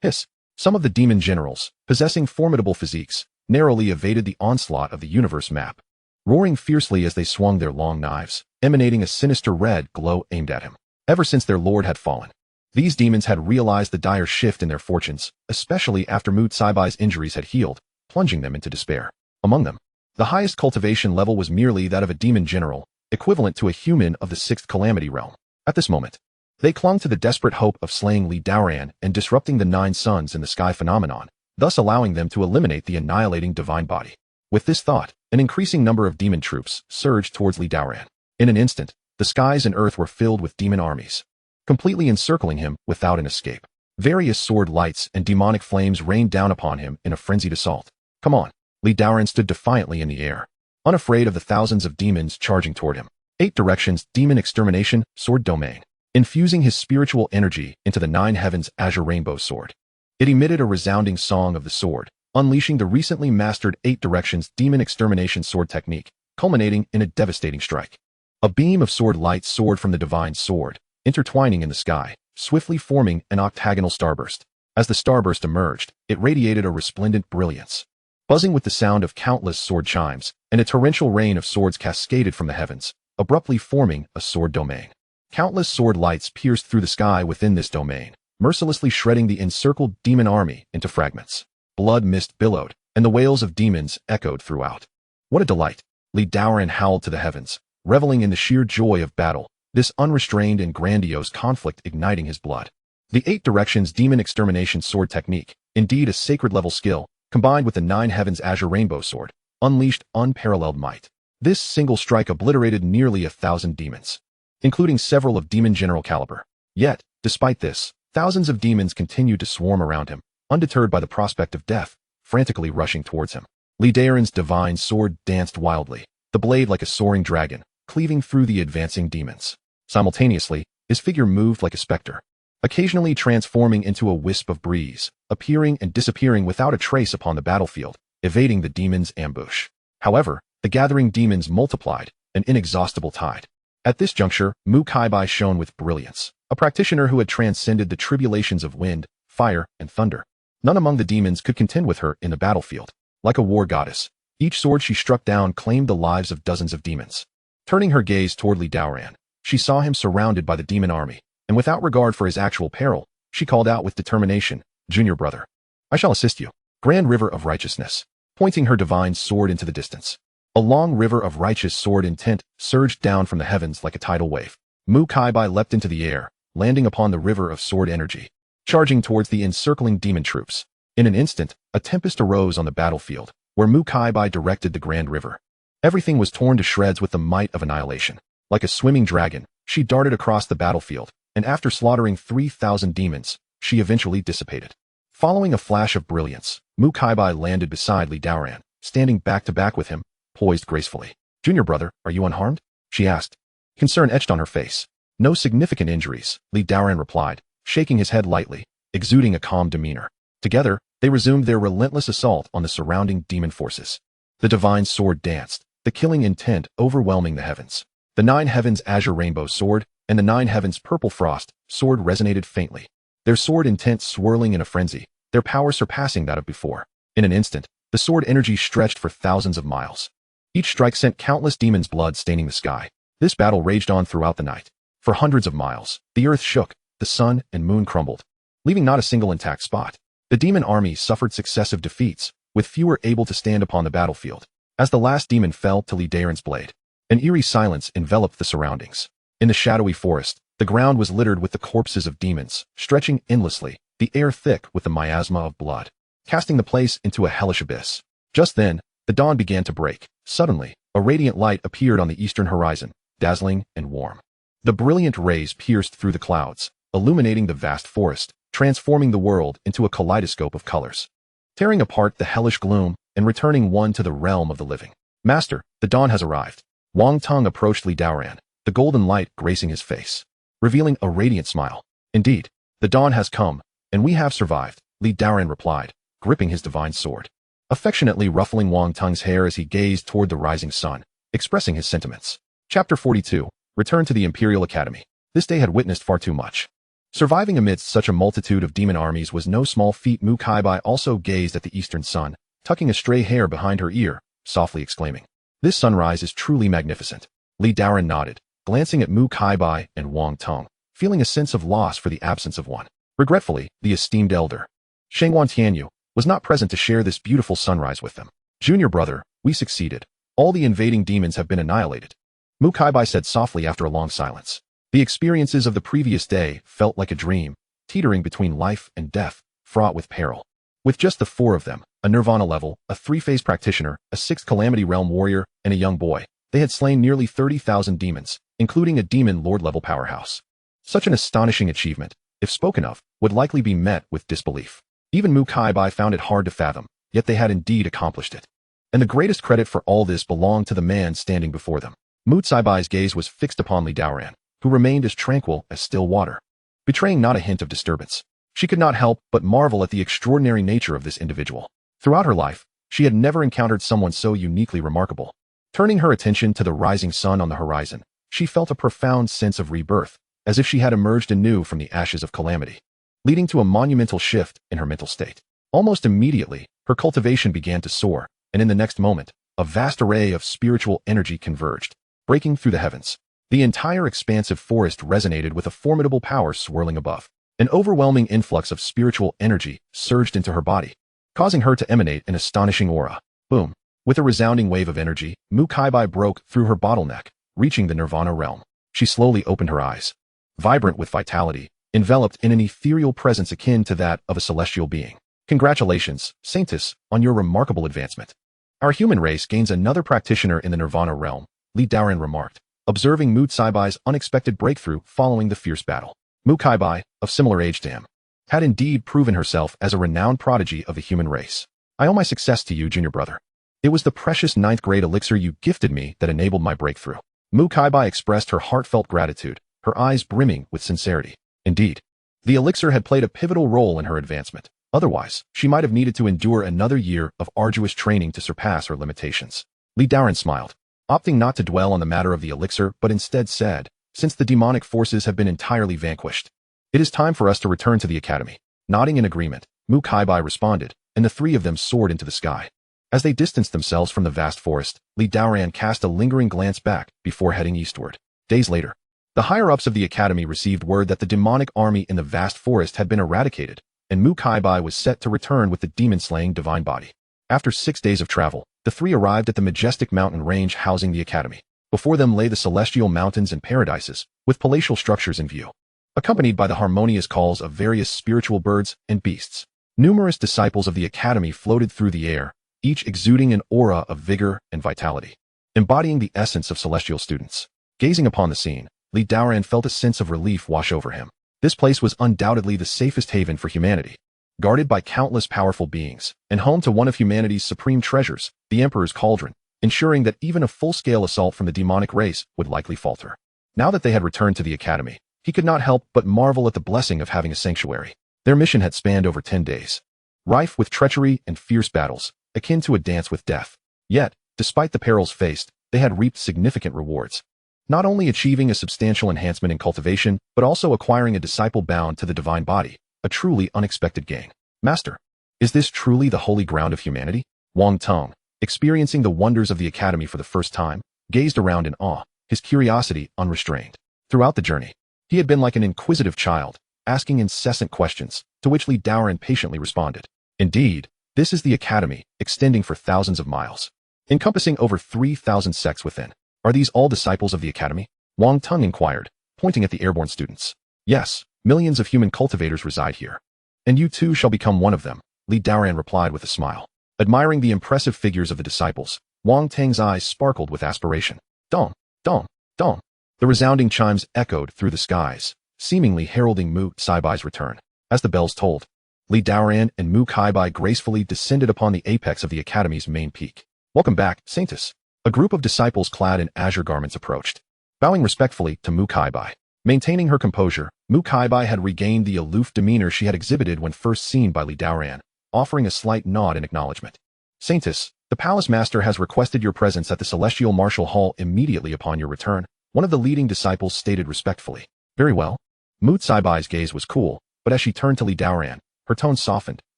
Hiss. Some of the demon generals, possessing formidable physiques, narrowly evaded the onslaught of the universe map, roaring fiercely as they swung their long knives, emanating a sinister red glow aimed at him. Ever since their lord had fallen, these demons had realized the dire shift in their fortunes, especially after Mu Caibai's injuries had healed, plunging them into despair. Among them, the highest cultivation level was merely that of a demon general, equivalent to a human of the 6th calamity realm. At this moment, they clung to the desperate hope of slaying Li Daoran and disrupting the 9 suns in the sky phenomenon, thus allowing them to eliminate the annihilating divine body. With this thought, an increasing number of demon troops surged towards Li Daoran. In an instant, the skies and earth were filled with demon armies, completely encircling him without an escape. Various sword lights and demonic flames rained down upon him in a frenzied assault. Come on! Li Daoran stood defiantly in the air, unafraid of the thousands of demons charging toward him. 8 directions, demon extermination, sword domain. Infusing his spiritual energy into the 9 Heavens Azure Rainbow Sword, it emitted a resounding song of the sword, unleashing the recently mastered 8 directions demon extermination sword technique, culminating in a devastating strike. A beam of sword light soared from the divine sword, intertwining in the sky, swiftly forming an octagonal starburst. As the starburst emerged, it radiated a resplendent brilliance, buzzing with the sound of countless sword chimes, and a torrential rain of swords cascaded from the heavens, abruptly forming a sword domain. Countless sword lights pierced through the sky within this domain, mercilessly shredding the encircled demon army into fragments. Blood mist billowed, and the wails of demons echoed throughout. What a delight! Daoran howled to the heavens, reveling in the sheer joy of battle, this unrestrained and grandiose conflict igniting his blood. The 8 Directions Demon Extermination Sword technique, indeed a sacred-level skill, combined with the 9 Heavens Azure Rainbow Sword, unleashed unparalleled might. This single strike obliterated nearly 1,000 demons, including several of demon general caliber. Yet, despite this, thousands of demons continued to swarm around him, undeterred by the prospect of death, frantically rushing towards him. Daoran's divine sword danced wildly, the blade like a soaring dragon, cleaving through the advancing demons. Simultaneously, his figure moved like a specter, occasionally transforming into a wisp of breeze, appearing and disappearing without a trace upon the battlefield, evading the demons' ambush. However, the gathering demons multiplied, an inexhaustible tide. At this juncture, Mu Kaibai shone with brilliance, a practitioner who had transcended the tribulations of wind, fire, and thunder. None among the demons could contend with her in the battlefield. Like a war goddess, each sword she struck down claimed the lives of dozens of demons. Turning her gaze toward Daoran, she saw him surrounded by the demon army, and without regard for his actual peril, she called out with determination, "Junior brother, I shall assist you." Grand River of Righteousness, pointing her divine sword into the distance. A long river of righteous sword intent surged down from the heavens like a tidal wave. Mu Kaibai leapt into the air, landing upon the river of sword energy, charging towards the encircling demon troops. In an instant, a tempest arose on the battlefield, where Mu Kaibai directed the Grand River. Everything was torn to shreds with the might of annihilation. Like a swimming dragon, she darted across the battlefield, and after slaughtering 3,000 demons, she eventually dissipated. Following a flash of brilliance, Mu Kaibai landed beside Daoran, standing back to back with him, poised gracefully. "Junior brother, are you unharmed?" she asked. Concern etched on her face. "No significant injuries," Daoran replied, shaking his head lightly, exuding a calm demeanor. Together, they resumed their relentless assault on the surrounding demon forces. The divine sword danced, the killing intent overwhelming the heavens. The 9 Heavens Azure Rainbow Sword and the 9 Heavens Purple Frost Sword resonated faintly, their sword intent swirling in a frenzy, their power surpassing that of before. In an instant, the sword energy stretched for thousands of miles. Each strike sent countless demons' blood staining the sky. This battle raged on throughout the night. For hundreds of miles, the earth shook, the sun and moon crumbled, leaving not a single intact spot. The demon army suffered successive defeats, with fewer able to stand upon the battlefield, as the last demon fell to Daoran's blade. An eerie silence enveloped the surroundings. In the shadowy forest, the ground was littered with the corpses of demons, stretching endlessly, the air thick with the miasma of blood, casting the place into a hellish abyss. Just then, the dawn began to break. Suddenly, a radiant light appeared on the eastern horizon, dazzling and warm. The brilliant rays pierced through the clouds, illuminating the vast forest, transforming the world into a kaleidoscope of colors, tearing apart the hellish gloom and returning one to the realm of the living. "Master, the dawn has arrived." Wang Tung approached Daoran, the golden light gracing his face, revealing a radiant smile. "Indeed, the dawn has come, and we have survived," Daoran replied, gripping his divine sword, affectionately ruffling Wang Tung's hair as he gazed toward the rising sun, expressing his sentiments. Chapter 42, Return to the Imperial Academy. This day had witnessed far too much. Surviving amidst such a multitude of demon armies was no small feat. Mu Kaibai also gazed at the eastern sun, tucking a stray hair behind her ear, softly exclaiming, "This sunrise is truly magnificent." Daoran nodded, glancing at Mu Kaibai and Wang Tung, feeling a sense of loss for the absence of one. Regretfully, the esteemed elder, Shengguan Tianyu, was not present to share this beautiful sunrise with them. "Junior brother, we succeeded. All the invading demons have been annihilated," Mu Kaibai said softly after a long silence. The experiences of the previous day felt like a dream, teetering between life and death, fraught with peril. With just the 4 of them, a Nirvana level, a 3-phase practitioner, a 6th Calamity Realm warrior, and a young boy, they had slain nearly 30,000 demons, including a demon lord level powerhouse. Such an astonishing achievement, if spoken of, would likely be met with disbelief. Even Mu Kaibai found it hard to fathom, yet they had indeed accomplished it. And the greatest credit for all this belonged to the man standing before them. Mu Kaibai's gaze was fixed upon Daoran, who remained as tranquil as still water, betraying not a hint of disturbance. She could not help but marvel at the extraordinary nature of this individual. Throughout her life, she had never encountered someone so uniquely remarkable. Turning her attention to the rising sun on the horizon, she felt a profound sense of rebirth, as if she had emerged anew from the ashes of calamity, leading to a monumental shift in her mental state. Almost immediately, her cultivation began to soar, and in the next moment, a vast array of spiritual energy converged, breaking through the heavens. The entire expansive forest resonated with a formidable power swirling above. An overwhelming influx of spiritual energy surged into her body, causing her to emanate an astonishing aura. Boom! With a resounding wave of energy, Mu Kaibai broke through her bottleneck, reaching the nirvana realm. She slowly opened her eyes, vibrant with vitality, enveloped in an ethereal presence akin to that of a celestial being. Congratulations, Saintess, on your remarkable advancement. Our human race gains another practitioner in the nirvana realm, Li Daoran remarked, observing Mu Kaibai's unexpected breakthrough following the fierce battle. Mu Kaibai, of similar age to him, had indeed proven herself as a renowned prodigy of the human race. I owe my success to you, junior brother. It was the precious 9th grade elixir you gifted me that enabled my breakthrough. Mu Kaibai expressed her heartfelt gratitude, her eyes brimming with sincerity. Indeed, the elixir had played a pivotal role in her advancement. Otherwise, she might have needed to endure another year of arduous training to surpass her limitations. Li Daoran smiled, opting not to dwell on the matter of the elixir but instead said, since the demonic forces have been entirely vanquished, it is time for us to return to the academy. Nodding in agreement, Mu Kaibai responded, and the three of them soared into the sky. As they distanced themselves from the vast forest, Li Daoran cast a lingering glance back before heading eastward. Days later, the higher-ups of the academy received word that the demonic army in the vast forest had been eradicated, and Mu Kaibai was set to return with the demon-slaying divine body. After 6 days of travel, the three arrived at the majestic mountain range housing the academy. Before them lay the celestial mountains and paradises, with palatial structures in view, accompanied by the harmonious calls of various spiritual birds and beasts. Numerous disciples of the academy floated through the air, each exuding an aura of vigor and vitality, embodying the essence of celestial students. Gazing upon the scene, Li Daoran felt a sense of relief wash over him. This place was undoubtedly the safest haven for humanity, guarded by countless powerful beings, and home to one of humanity's supreme treasures, the Emperor's Cauldron, ensuring that even a full-scale assault from the demonic race would likely falter. Now that they had returned to the academy, he could not help but marvel at the blessing of having a sanctuary. Their mission had spanned over 10 days, rife with treachery and fierce battles, akin to a dance with death. Yet, despite the perils faced, they had reaped significant rewards. Not only achieving a substantial enhancement in cultivation, but also acquiring a disciple bound to the divine body, a truly unexpected gain. Master, is this truly the holy ground of humanity? Wang Tong, experiencing the wonders of the academy for the first time, gazed around in awe, his curiosity unrestrained. Throughout the journey, he had been like an inquisitive child, asking incessant questions, to which Li Daoran patiently responded. Indeed, this is the academy, extending for thousands of miles, encompassing over 3,000 sects within. Are these all disciples of the academy? Wang Tong inquired, pointing at the airborne students. Yes, millions of human cultivators reside here. And you too shall become one of them, Li Daoran replied with a smile. Admiring the impressive figures of the disciples, Wang Tang's eyes sparkled with aspiration. Dong, dong, dong. The resounding chimes echoed through the skies, seemingly heralding Mu Kaibai's return. As the bells tolled, Li Daoran and Mu Kaibai gracefully descended upon the apex of the academy's main peak. Welcome back, Saintess. A group of disciples clad in azure garments approached, bowing respectfully to Mu Kaibai. Maintaining her composure, Mu Kaibai had regained the aloof demeanor she had exhibited when first seen by Li Daoran, offering a slight nod in acknowledgement. Saintess, the palace master has requested your presence at the celestial martial hall immediately upon your return, one of the leading disciples stated respectfully. Very well. Mu Kaibai's gaze was cool, but as she turned to Li Daoran, her tone softened.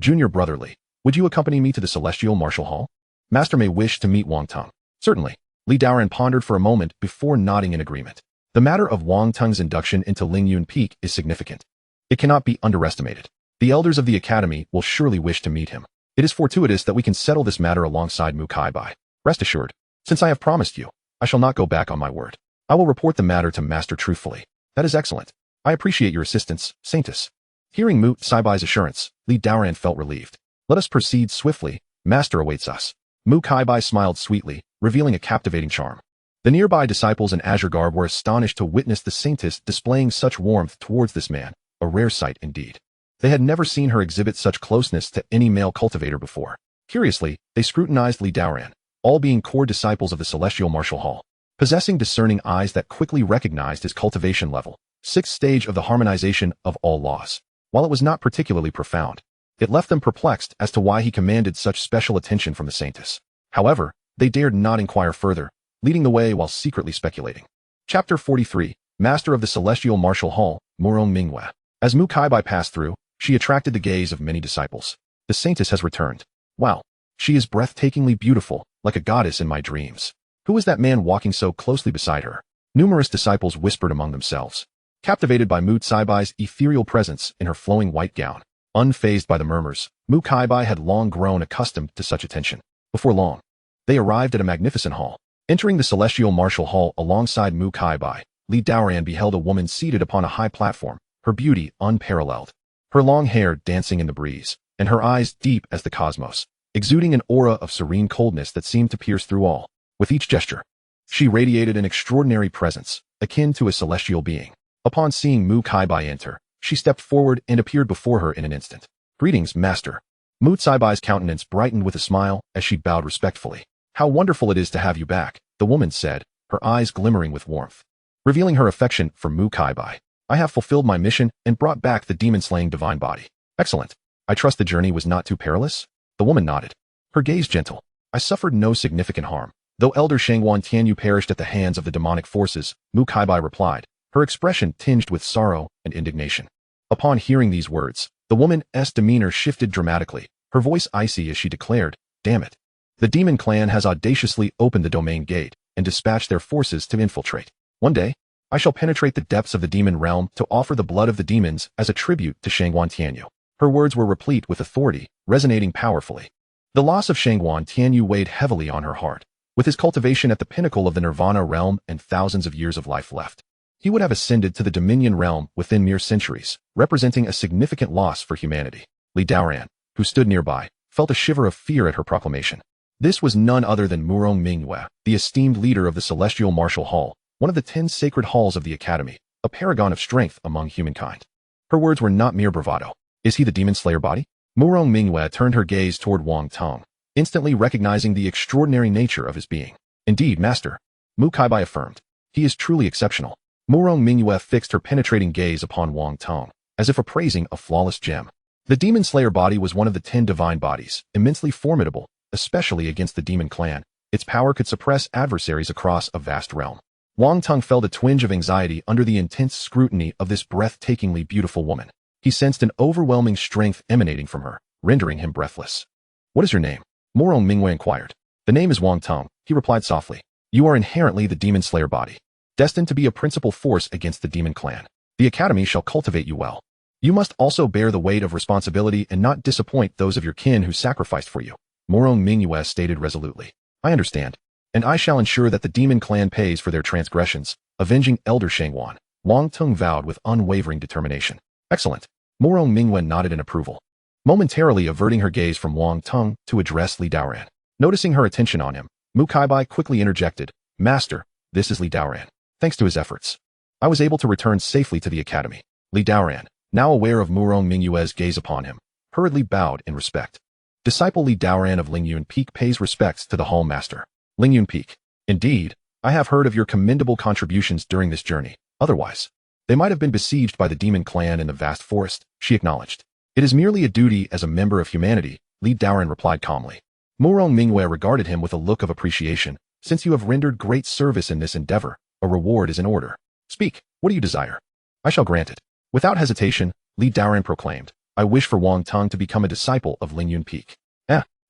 Junior brotherly, would you accompany me to the celestial martial hall? Master may wish to meet Wang Tong. Certainly. Li Daoran pondered for a moment before nodding in agreement. The matter of Wang Tong's induction into Lingyun Peak is significant. It cannot be underestimated. The elders of the academy will surely wish to meet him. It is fortuitous that we can settle this matter alongside Mu Kaibai. Rest assured, since I have promised you, I shall not go back on my word. I will report the matter to Master truthfully. That is excellent. I appreciate your assistance, Saintess. Hearing Mu Kaibai's assurance, Li Daoran felt relieved. Let us proceed swiftly. Master awaits us. Mu Kaibai smiled sweetly, revealing a captivating charm. The nearby disciples in azure garb were astonished to witness the Saintess displaying such warmth towards this man, a rare sight indeed. They had never seen her exhibit such closeness to any male cultivator before. Curiously, they scrutinized Li Daoran, all being core disciples of the celestial martial hall, possessing discerning eyes that quickly recognized his cultivation level, 6th stage of the harmonization of all laws. While it was not particularly profound, it left them perplexed as to why he commanded such special attention from the Saintess. However, they dared not inquire further, leading the way while secretly speculating. Chapter 43, Master of the Celestial Martial Hall, Murong Minghua. As Mu Kaibai passed through, she attracted the gaze of many disciples. The Saintess has returned. Wow, she is breathtakingly beautiful, like a goddess in my dreams. Who is that man walking so closely beside her? Numerous disciples whispered among themselves, captivated by Mu Caibai's ethereal presence in her flowing white gown. Unfazed by the murmurs, Mu Caibai had long grown accustomed to such attention. Before long, they arrived at a magnificent hall. Entering the celestial martial hall alongside Mu Caibai, Li Daoran beheld a woman seated upon a high platform, her beauty unparalleled, her long hair dancing in the breeze, and her eyes deep as the cosmos, exuding an aura of serene coldness that seemed to pierce through all. With each gesture, she radiated an extraordinary presence, akin to a celestial being. Upon seeing Mu Caibai enter, she stepped forward and appeared before her in an instant. "Greetings, Master." Mu Caibai's countenance brightened with a smile as she bowed respectfully. "How wonderful it is to have you back," the woman said, her eyes glimmering with warmth. Revealing her affection for Mu Caibai, "I have fulfilled my mission and brought back the demon-slaying divine body." "Excellent. I trust the journey was not too perilous?" The woman nodded, her gaze gentle. "I suffered no significant harm, though Elder Shangguan Tianyu perished at the hands of the demonic forces," Mu Caibai replied, her expression tinged with sorrow and indignation. Upon hearing these words, the woman's demeanor shifted dramatically, her voice icy as she declared, "Damn it. The demon clan has audaciously opened the domain gate and dispatched their forces to infiltrate. One day, I shall penetrate the depths of the demon realm to offer the blood of the demons as a tribute to Shangguan Tianyu." Her words were replete with authority, resonating powerfully. The loss of Shangguan Tianyu weighed heavily on her heart. With his cultivation at the pinnacle of the nirvana realm and thousands of years of life left, he would have ascended to the dominion realm within mere centuries, representing a significant loss for humanity. Li Daoran, who stood nearby, felt a shiver of fear at her proclamation. This was none other than Murong Mingyue, the esteemed leader of the Celestial Martial Hall, one of the 10 sacred halls of the Academy, a paragon of strength among humankind. Her words were not mere bravado. "Is he the demon slayer body?" Murong Mingyue turned her gaze toward Wang Tong, instantly recognizing the extraordinary nature of his being. "Indeed, Master," Mu Caibai affirmed. "He is truly exceptional." Murong Mingyue fixed her penetrating gaze upon Wang Tong, as if appraising a flawless gem. The demon slayer body was one of the 10 divine bodies, immensely formidable, especially against the demon clan. Its power could suppress adversaries across a vast realm. Wang Tong felt a twinge of anxiety under the intense scrutiny of this breathtakingly beautiful woman. He sensed an overwhelming strength emanating from her, rendering him breathless. "What is your name?" Murong Mingyue inquired. "The name is Wang Tong," he replied softly. "You are inherently the demon slayer body, destined to be a principal force against the demon clan. The Academy shall cultivate you well. You must also bear the weight of responsibility and not disappoint those of your kin who sacrificed for you," Murong Mingyue stated resolutely. "I understand, and I shall ensure that the demon clan pays for their transgressions, avenging Elder Shangguan," Wang Tong vowed with unwavering determination. "Excellent." Murong Mingyue nodded in approval, momentarily averting her gaze from Wang Tong to address Li Daoran. Noticing her attention on him, Mu Caibai quickly interjected, "Master, this is Li Daoran. Thanks to his efforts, I was able to return safely to the Academy." Li Daoran, now aware of Murong Mingyue's gaze upon him, hurriedly bowed in respect. Disciple Li Daoran of Lingyun Peak pays respects to the Hall Master. Lingyun Peak. "Indeed, I have heard of your commendable contributions during this journey. Otherwise, they might have been besieged by the demon clan in the vast forest," she acknowledged. "It is merely a duty as a member of humanity," Li Daoran replied calmly. Murong Mingyue regarded him with a look of appreciation. "Since you have rendered great service in this endeavor, a reward is in order. Speak, what do you desire? I shall grant it." Without hesitation, Li Daoran proclaimed, "I wish for Wang Tong to become a disciple of Lingyun Peak."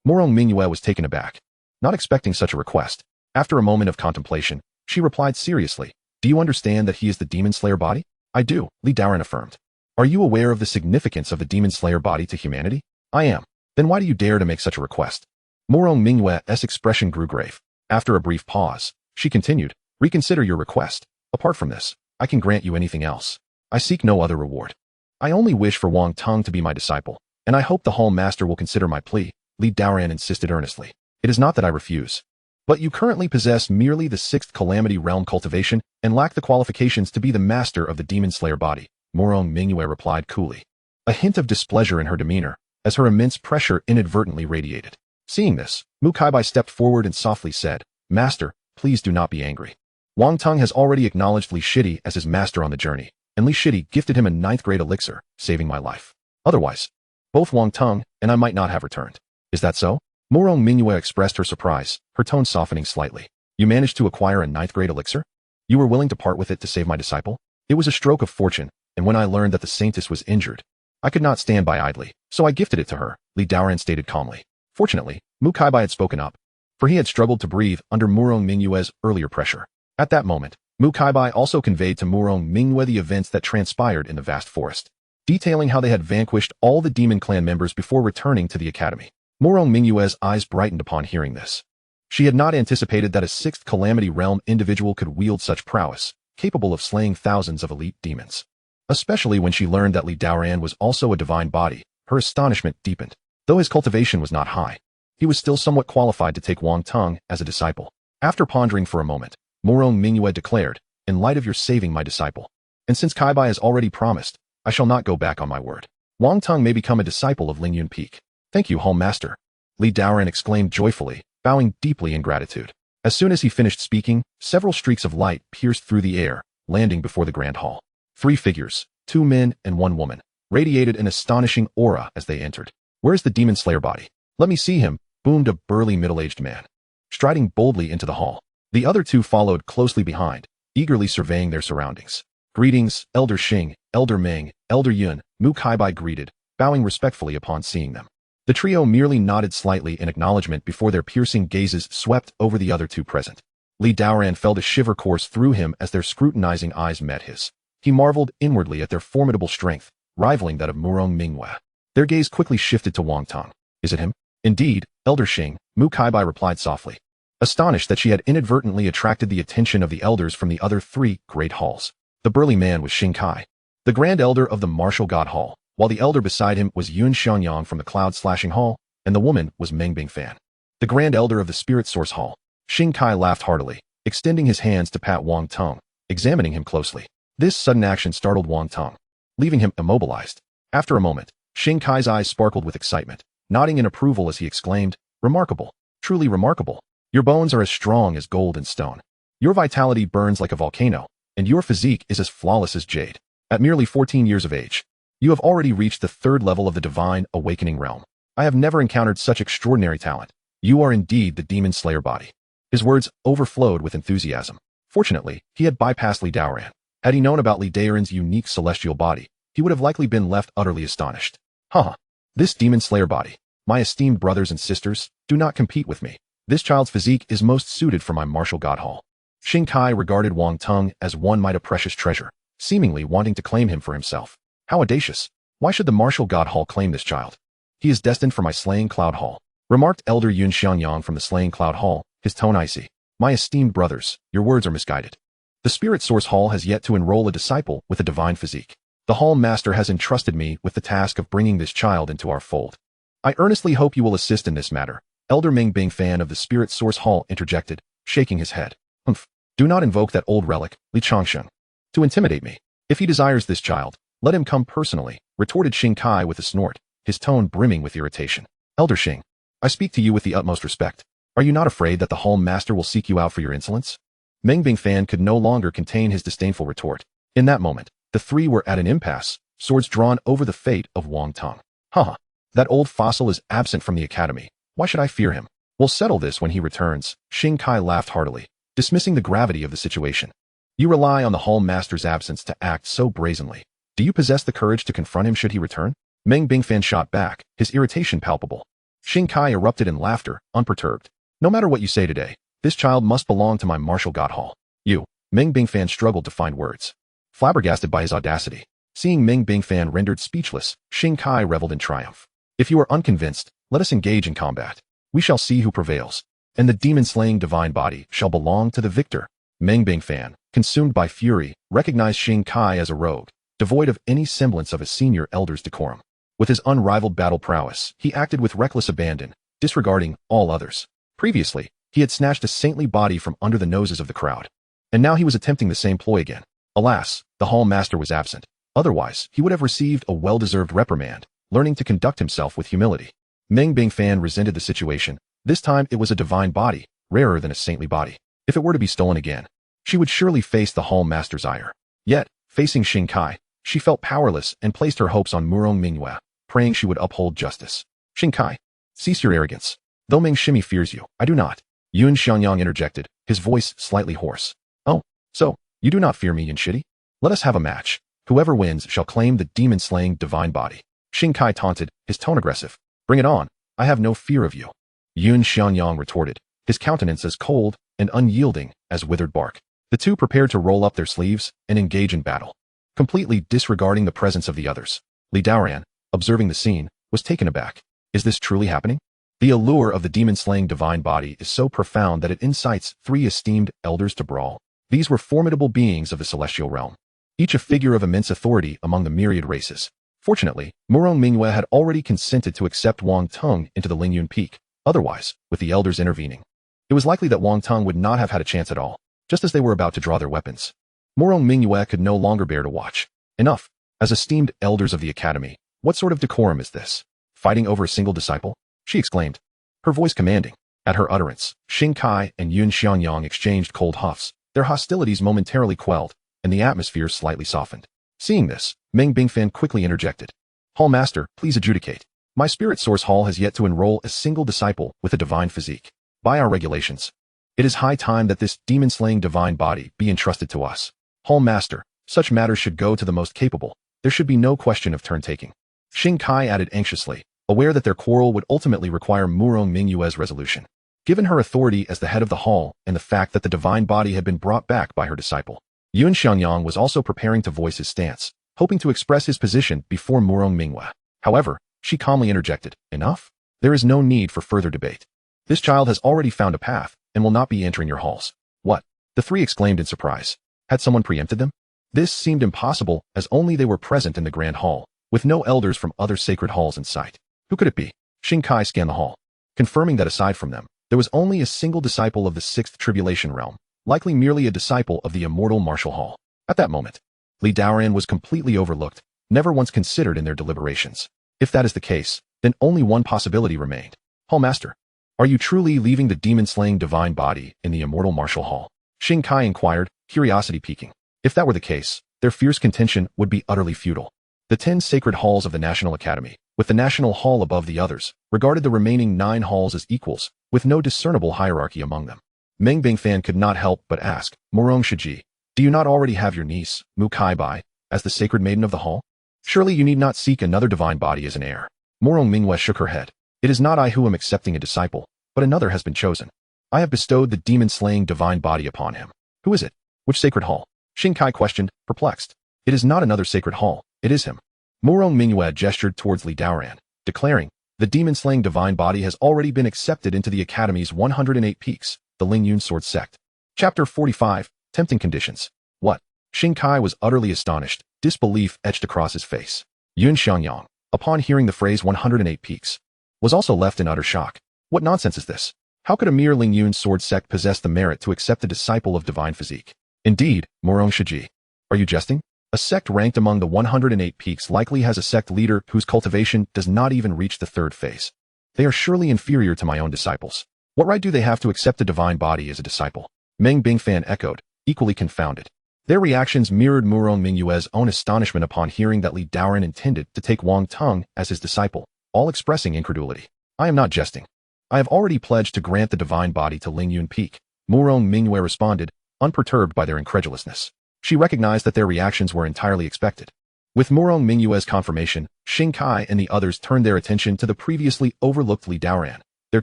Murong Mingyue was taken aback, not expecting such a request. After a moment of contemplation, she replied seriously, "Do you understand that he is the demon slayer body?" "I do," Li Daoran affirmed. "Are you aware of the significance of the demon slayer body to humanity?" "I am." "Then why do you dare to make such a request?" Murong Mingyue's expression grew grave. After a brief pause, she continued, "Reconsider your request. Apart from this, I can grant you anything else. I seek no other reward. I only wish for Wang Tong to be my disciple, and I hope the Hall Master will consider my plea," Li Daoran insisted earnestly. "It is not that I refuse. But you currently possess merely the 6th Calamity Realm cultivation and lack the qualifications to be the master of the demon slayer body," Murong Mingyue replied coolly, a hint of displeasure in her demeanor, as her immense pressure inadvertently radiated. Seeing this, Mu Caibai stepped forward and softly said, "Master, please do not be angry. Wang Tong has already acknowledged Li Shidi as his master on the journey, and Li Shidi gifted him a 9th grade elixir, saving my life. Otherwise, both Wang Tong and I might not have returned." "Is that so?" Murong Mingyue expressed her surprise, her tone softening slightly. "You managed to acquire a 9th grade elixir? You were willing to part with it to save my disciple?" "It was a stroke of fortune, and when I learned that the saintess was injured, I could not stand by idly, so I gifted it to her," Li Daoran stated calmly. Fortunately, Mu Caibai had spoken up, for he had struggled to breathe under Murong Mingyue's earlier pressure. At that moment, Mu Kaibai also conveyed to Murong Mingyue the events that transpired in the vast forest, detailing how they had vanquished all the demon clan members before returning to the academy. Murong Mingyue's eyes brightened upon hearing this. She had not anticipated that a sixth Calamity Realm individual could wield such prowess, capable of slaying thousands of elite demons. Especially when she learned that Li Daoran was also a divine body, her astonishment deepened. Though his cultivation was not high, he was still somewhat qualified to take Wang Teng as a disciple. After pondering for a moment, Murong Mingyue declared, "In light of your saving my disciple, and since Kaibai has already promised, I shall not go back on my word. Wang Teng may become a disciple of Lingyun Peak." "Thank you, Home Master," Li Daoran exclaimed joyfully, bowing deeply in gratitude. As soon as he finished speaking, several streaks of light pierced through the air, landing before the grand hall. 3 figures, 2 men and 1 woman, radiated an astonishing aura as they entered. "Where's the demon slayer body? Let me see him," boomed a burly middle-aged man, striding boldly into the hall. The other 2 followed closely behind, eagerly surveying their surroundings. "Greetings, Elder Xing, Elder Meng, Elder Yun," Mu Kaibai greeted, bowing respectfully upon seeing them. The trio merely nodded slightly in acknowledgement before their piercing gazes swept over the other 2 present. Li Daoran felt a shiver course through him as their scrutinizing eyes met his. He marveled inwardly at their formidable strength, rivaling that of Murong Mingyue. Their gaze quickly shifted to Wang Teng. "Is it him?" "Indeed, Elder Xing," Mu Kaibai replied softly, astonished that she had inadvertently attracted the attention of the elders from the other 3 great halls. The burly man was Xing Kai, the Grand Elder of the Martial God Hall, while the elder beside him was Yun Xianyang from the Cloud Slashing Hall, and the woman was Meng Bingfan, the Grand Elder of the Spirit Source Hall. Xing Kai laughed heartily, extending his hands to pat Wang Teng, examining him closely. This sudden action startled Wang Teng, leaving him immobilized. After a moment, Xing Kai's eyes sparkled with excitement, nodding in approval as he exclaimed, "Remarkable, truly remarkable. Your bones are as strong as gold and stone. Your vitality burns like a volcano, and your physique is as flawless as jade. At merely 14 years of age, you have already reached the 3rd level of the divine awakening realm. I have never encountered such extraordinary talent. You are indeed the demon slayer body." His words overflowed with enthusiasm. Fortunately, he had bypassed Li Daoran. Had he known about Li Daoran's unique celestial body, he would have likely been left utterly astonished. "Haha, this demon slayer body, my esteemed brothers and sisters, do not compete with me. This child's physique is most suited for my martial god hall." Xing Kai regarded Wang Teng as one might a precious treasure, seemingly wanting to claim him for himself. "How audacious! Why should the martial god hall claim this child? He is destined for my Slaying Cloud Hall," remarked Elder Yun Xianyang from the Slaying Cloud Hall, his tone icy. "My esteemed brothers, your words are misguided. The Spirit Source Hall has yet to enroll a disciple with a divine physique. The Hall Master has entrusted me with the task of bringing this child into our fold. I earnestly hope you will assist in this matter." Elder Meng Bingfan of the Spirit Source Hall interjected, shaking his head. "Humph, do not invoke that old relic, Li Changsheng, to intimidate me. If he desires this child, let him come personally," retorted Xing Kai with a snort, his tone brimming with irritation. "Elder Xing, I speak to you with the utmost respect. Are you not afraid that the Hall Master will seek you out for your insolence?" Meng Bingfan could no longer contain his disdainful retort. In that moment, the 3 were at an impasse, swords drawn over the fate of Wang Teng. "Haha, that old fossil is absent from the academy. Why should I fear him? We'll settle this when he returns." Xing Kai laughed heartily, dismissing the gravity of the situation. "You rely on the Hall Master's absence to act so brazenly. Do you possess the courage to confront him should he return?" Meng Bingfan shot back, his irritation palpable. Xing Kai erupted in laughter, unperturbed. "No matter what you say today, this child must belong to my martial god hall." "You." Meng Bingfan struggled to find words, flabbergasted by his audacity. Seeing Meng Bingfan rendered speechless, Xing Kai reveled in triumph. "If you are unconvinced, let us engage in combat. We shall see who prevails, and the demon-slaying divine body shall belong to the victor." Meng Bingfan, consumed by fury, recognized Xing Kai as a rogue, devoid of any semblance of a senior elder's decorum. With his unrivaled battle prowess, he acted with reckless abandon, disregarding all others. Previously, he had snatched a saintly body from under the noses of the crowd, and now he was attempting the same ploy again. Alas, the Hall Master was absent. Otherwise, he would have received a well-deserved reprimand, learning to conduct himself with humility. Meng Bingfan resented the situation. This time it was a divine body, rarer than a saintly body. If it were to be stolen again, she would surely face the Hall Master's ire. Yet, facing Xing Kai, she felt powerless and placed her hopes on Murong Mingyue, praying she would uphold justice. "Xing Kai, cease your arrogance. Though Meng Shimi fears you, I do not." Yun Xianyang interjected, his voice slightly hoarse. "Oh, so, you do not fear me, Yin Shidi? Let us have a match. Whoever wins shall claim the demon-slaying divine body." Xing Kai taunted, his tone aggressive. "Bring it on. I have no fear of you." Yun Xianyang retorted, his countenance as cold and unyielding as withered bark. The two prepared to roll up their sleeves and engage in battle, completely disregarding the presence of the others. Li Daoran, observing the scene, was taken aback. Is this truly happening? The allure of the demon-slaying divine body is so profound that it incites 3 esteemed elders to brawl. These were formidable beings of the celestial realm, each a figure of immense authority among the myriad races. Fortunately, Murong Mingyue had already consented to accept Wang Teng into the Lingyun Peak. Otherwise, with the elders intervening, it was likely that Wang Teng would not have had a chance at all, just as they were about to draw their weapons. Murong Mingyue could no longer bear to watch. Enough. As esteemed elders of the academy, what sort of decorum is this? Fighting over a single disciple? She exclaimed, her voice commanding. At her utterance, Xing Kai and Yun Xianyang exchanged cold huffs, their hostilities momentarily quelled, and the atmosphere slightly softened. Seeing this, Meng Bingfan quickly interjected. Hall Master, please adjudicate. My spirit source hall has yet to enroll a single disciple with a divine physique. By our regulations, it is high time that this demon-slaying divine body be entrusted to us. Hall Master, such matters should go to the most capable. There should be no question of turn-taking. Xing Kai added anxiously, aware that their quarrel would ultimately require Murong Mingyue's resolution. Given her authority as the head of the hall and the fact that the divine body had been brought back by her disciple, Yun Xianyang was also preparing to voice his stance, hoping to express his position before Murong Mingyue. However, she calmly interjected, enough? There is no need for further debate. This child has already found a path and will not be entering your halls. What? The 3 exclaimed in surprise. Had someone preempted them? This seemed impossible as only they were present in the grand hall, with no elders from other sacred halls in sight. Who could it be? Xing Kai scanned the hall, confirming that aside from them, there was only a single disciple of the 6th Tribulation Realm, likely merely a disciple of the Immortal Martial Hall. At that moment, Li Daoran was completely overlooked, never once considered in their deliberations. If that is the case, then only one possibility remained. Hall Master, are you truly leaving the demon-slaying divine body in the Immortal Martial Hall? Xing Kai inquired, curiosity piquing. If that were the case, their fierce contention would be utterly futile. The 10 sacred halls of the National Academy, with the National Hall above the others, regarded the remaining 9 halls as equals, with no discernible hierarchy among them. Meng Bingfan could not help but ask, Murong Shiji, do you not already have your niece, Mu Kai Bai, as the sacred maiden of the hall? Surely you need not seek another divine body as an heir. Murong Mingyue shook her head. It is not I who am accepting a disciple, but another has been chosen. I have bestowed the demon-slaying divine body upon him. Who is it? Which sacred hall? Xing Kai questioned, perplexed. It is not another sacred hall, it is him. Murong Mingyue gestured towards Li Daoran, declaring, the demon-slaying divine body has already been accepted into the Academy's 108 peaks, the Lingyun Sword Sect. Chapter 45, Tempting Conditions. What? Xing Kai was utterly astonished, disbelief etched across his face. Yun Xianyang, upon hearing the phrase 108 peaks, was also left in utter shock. What nonsense is this? How could a mere Lingyun Sword Sect possess the merit to accept a disciple of divine physique? Indeed, Murong Shiji. Are you jesting? A sect ranked among the 108 peaks likely has a sect leader whose cultivation does not even reach the 3rd phase. They are surely inferior to my own disciples. What right do they have to accept a divine body as a disciple? Meng Bingfan echoed, equally confounded. Their reactions mirrored Murong Mingyue's own astonishment upon hearing that Li Daoran intended to take Wang Teng as his disciple, all expressing incredulity. I am not jesting. I have already pledged to grant the divine body to Lingyun Peak, Murong Mingyue responded, unperturbed by their incredulousness. She recognized that their reactions were entirely expected. With Murong Mingyue's confirmation, Xing Kai and the others turned their attention to the previously overlooked Li Daoran, their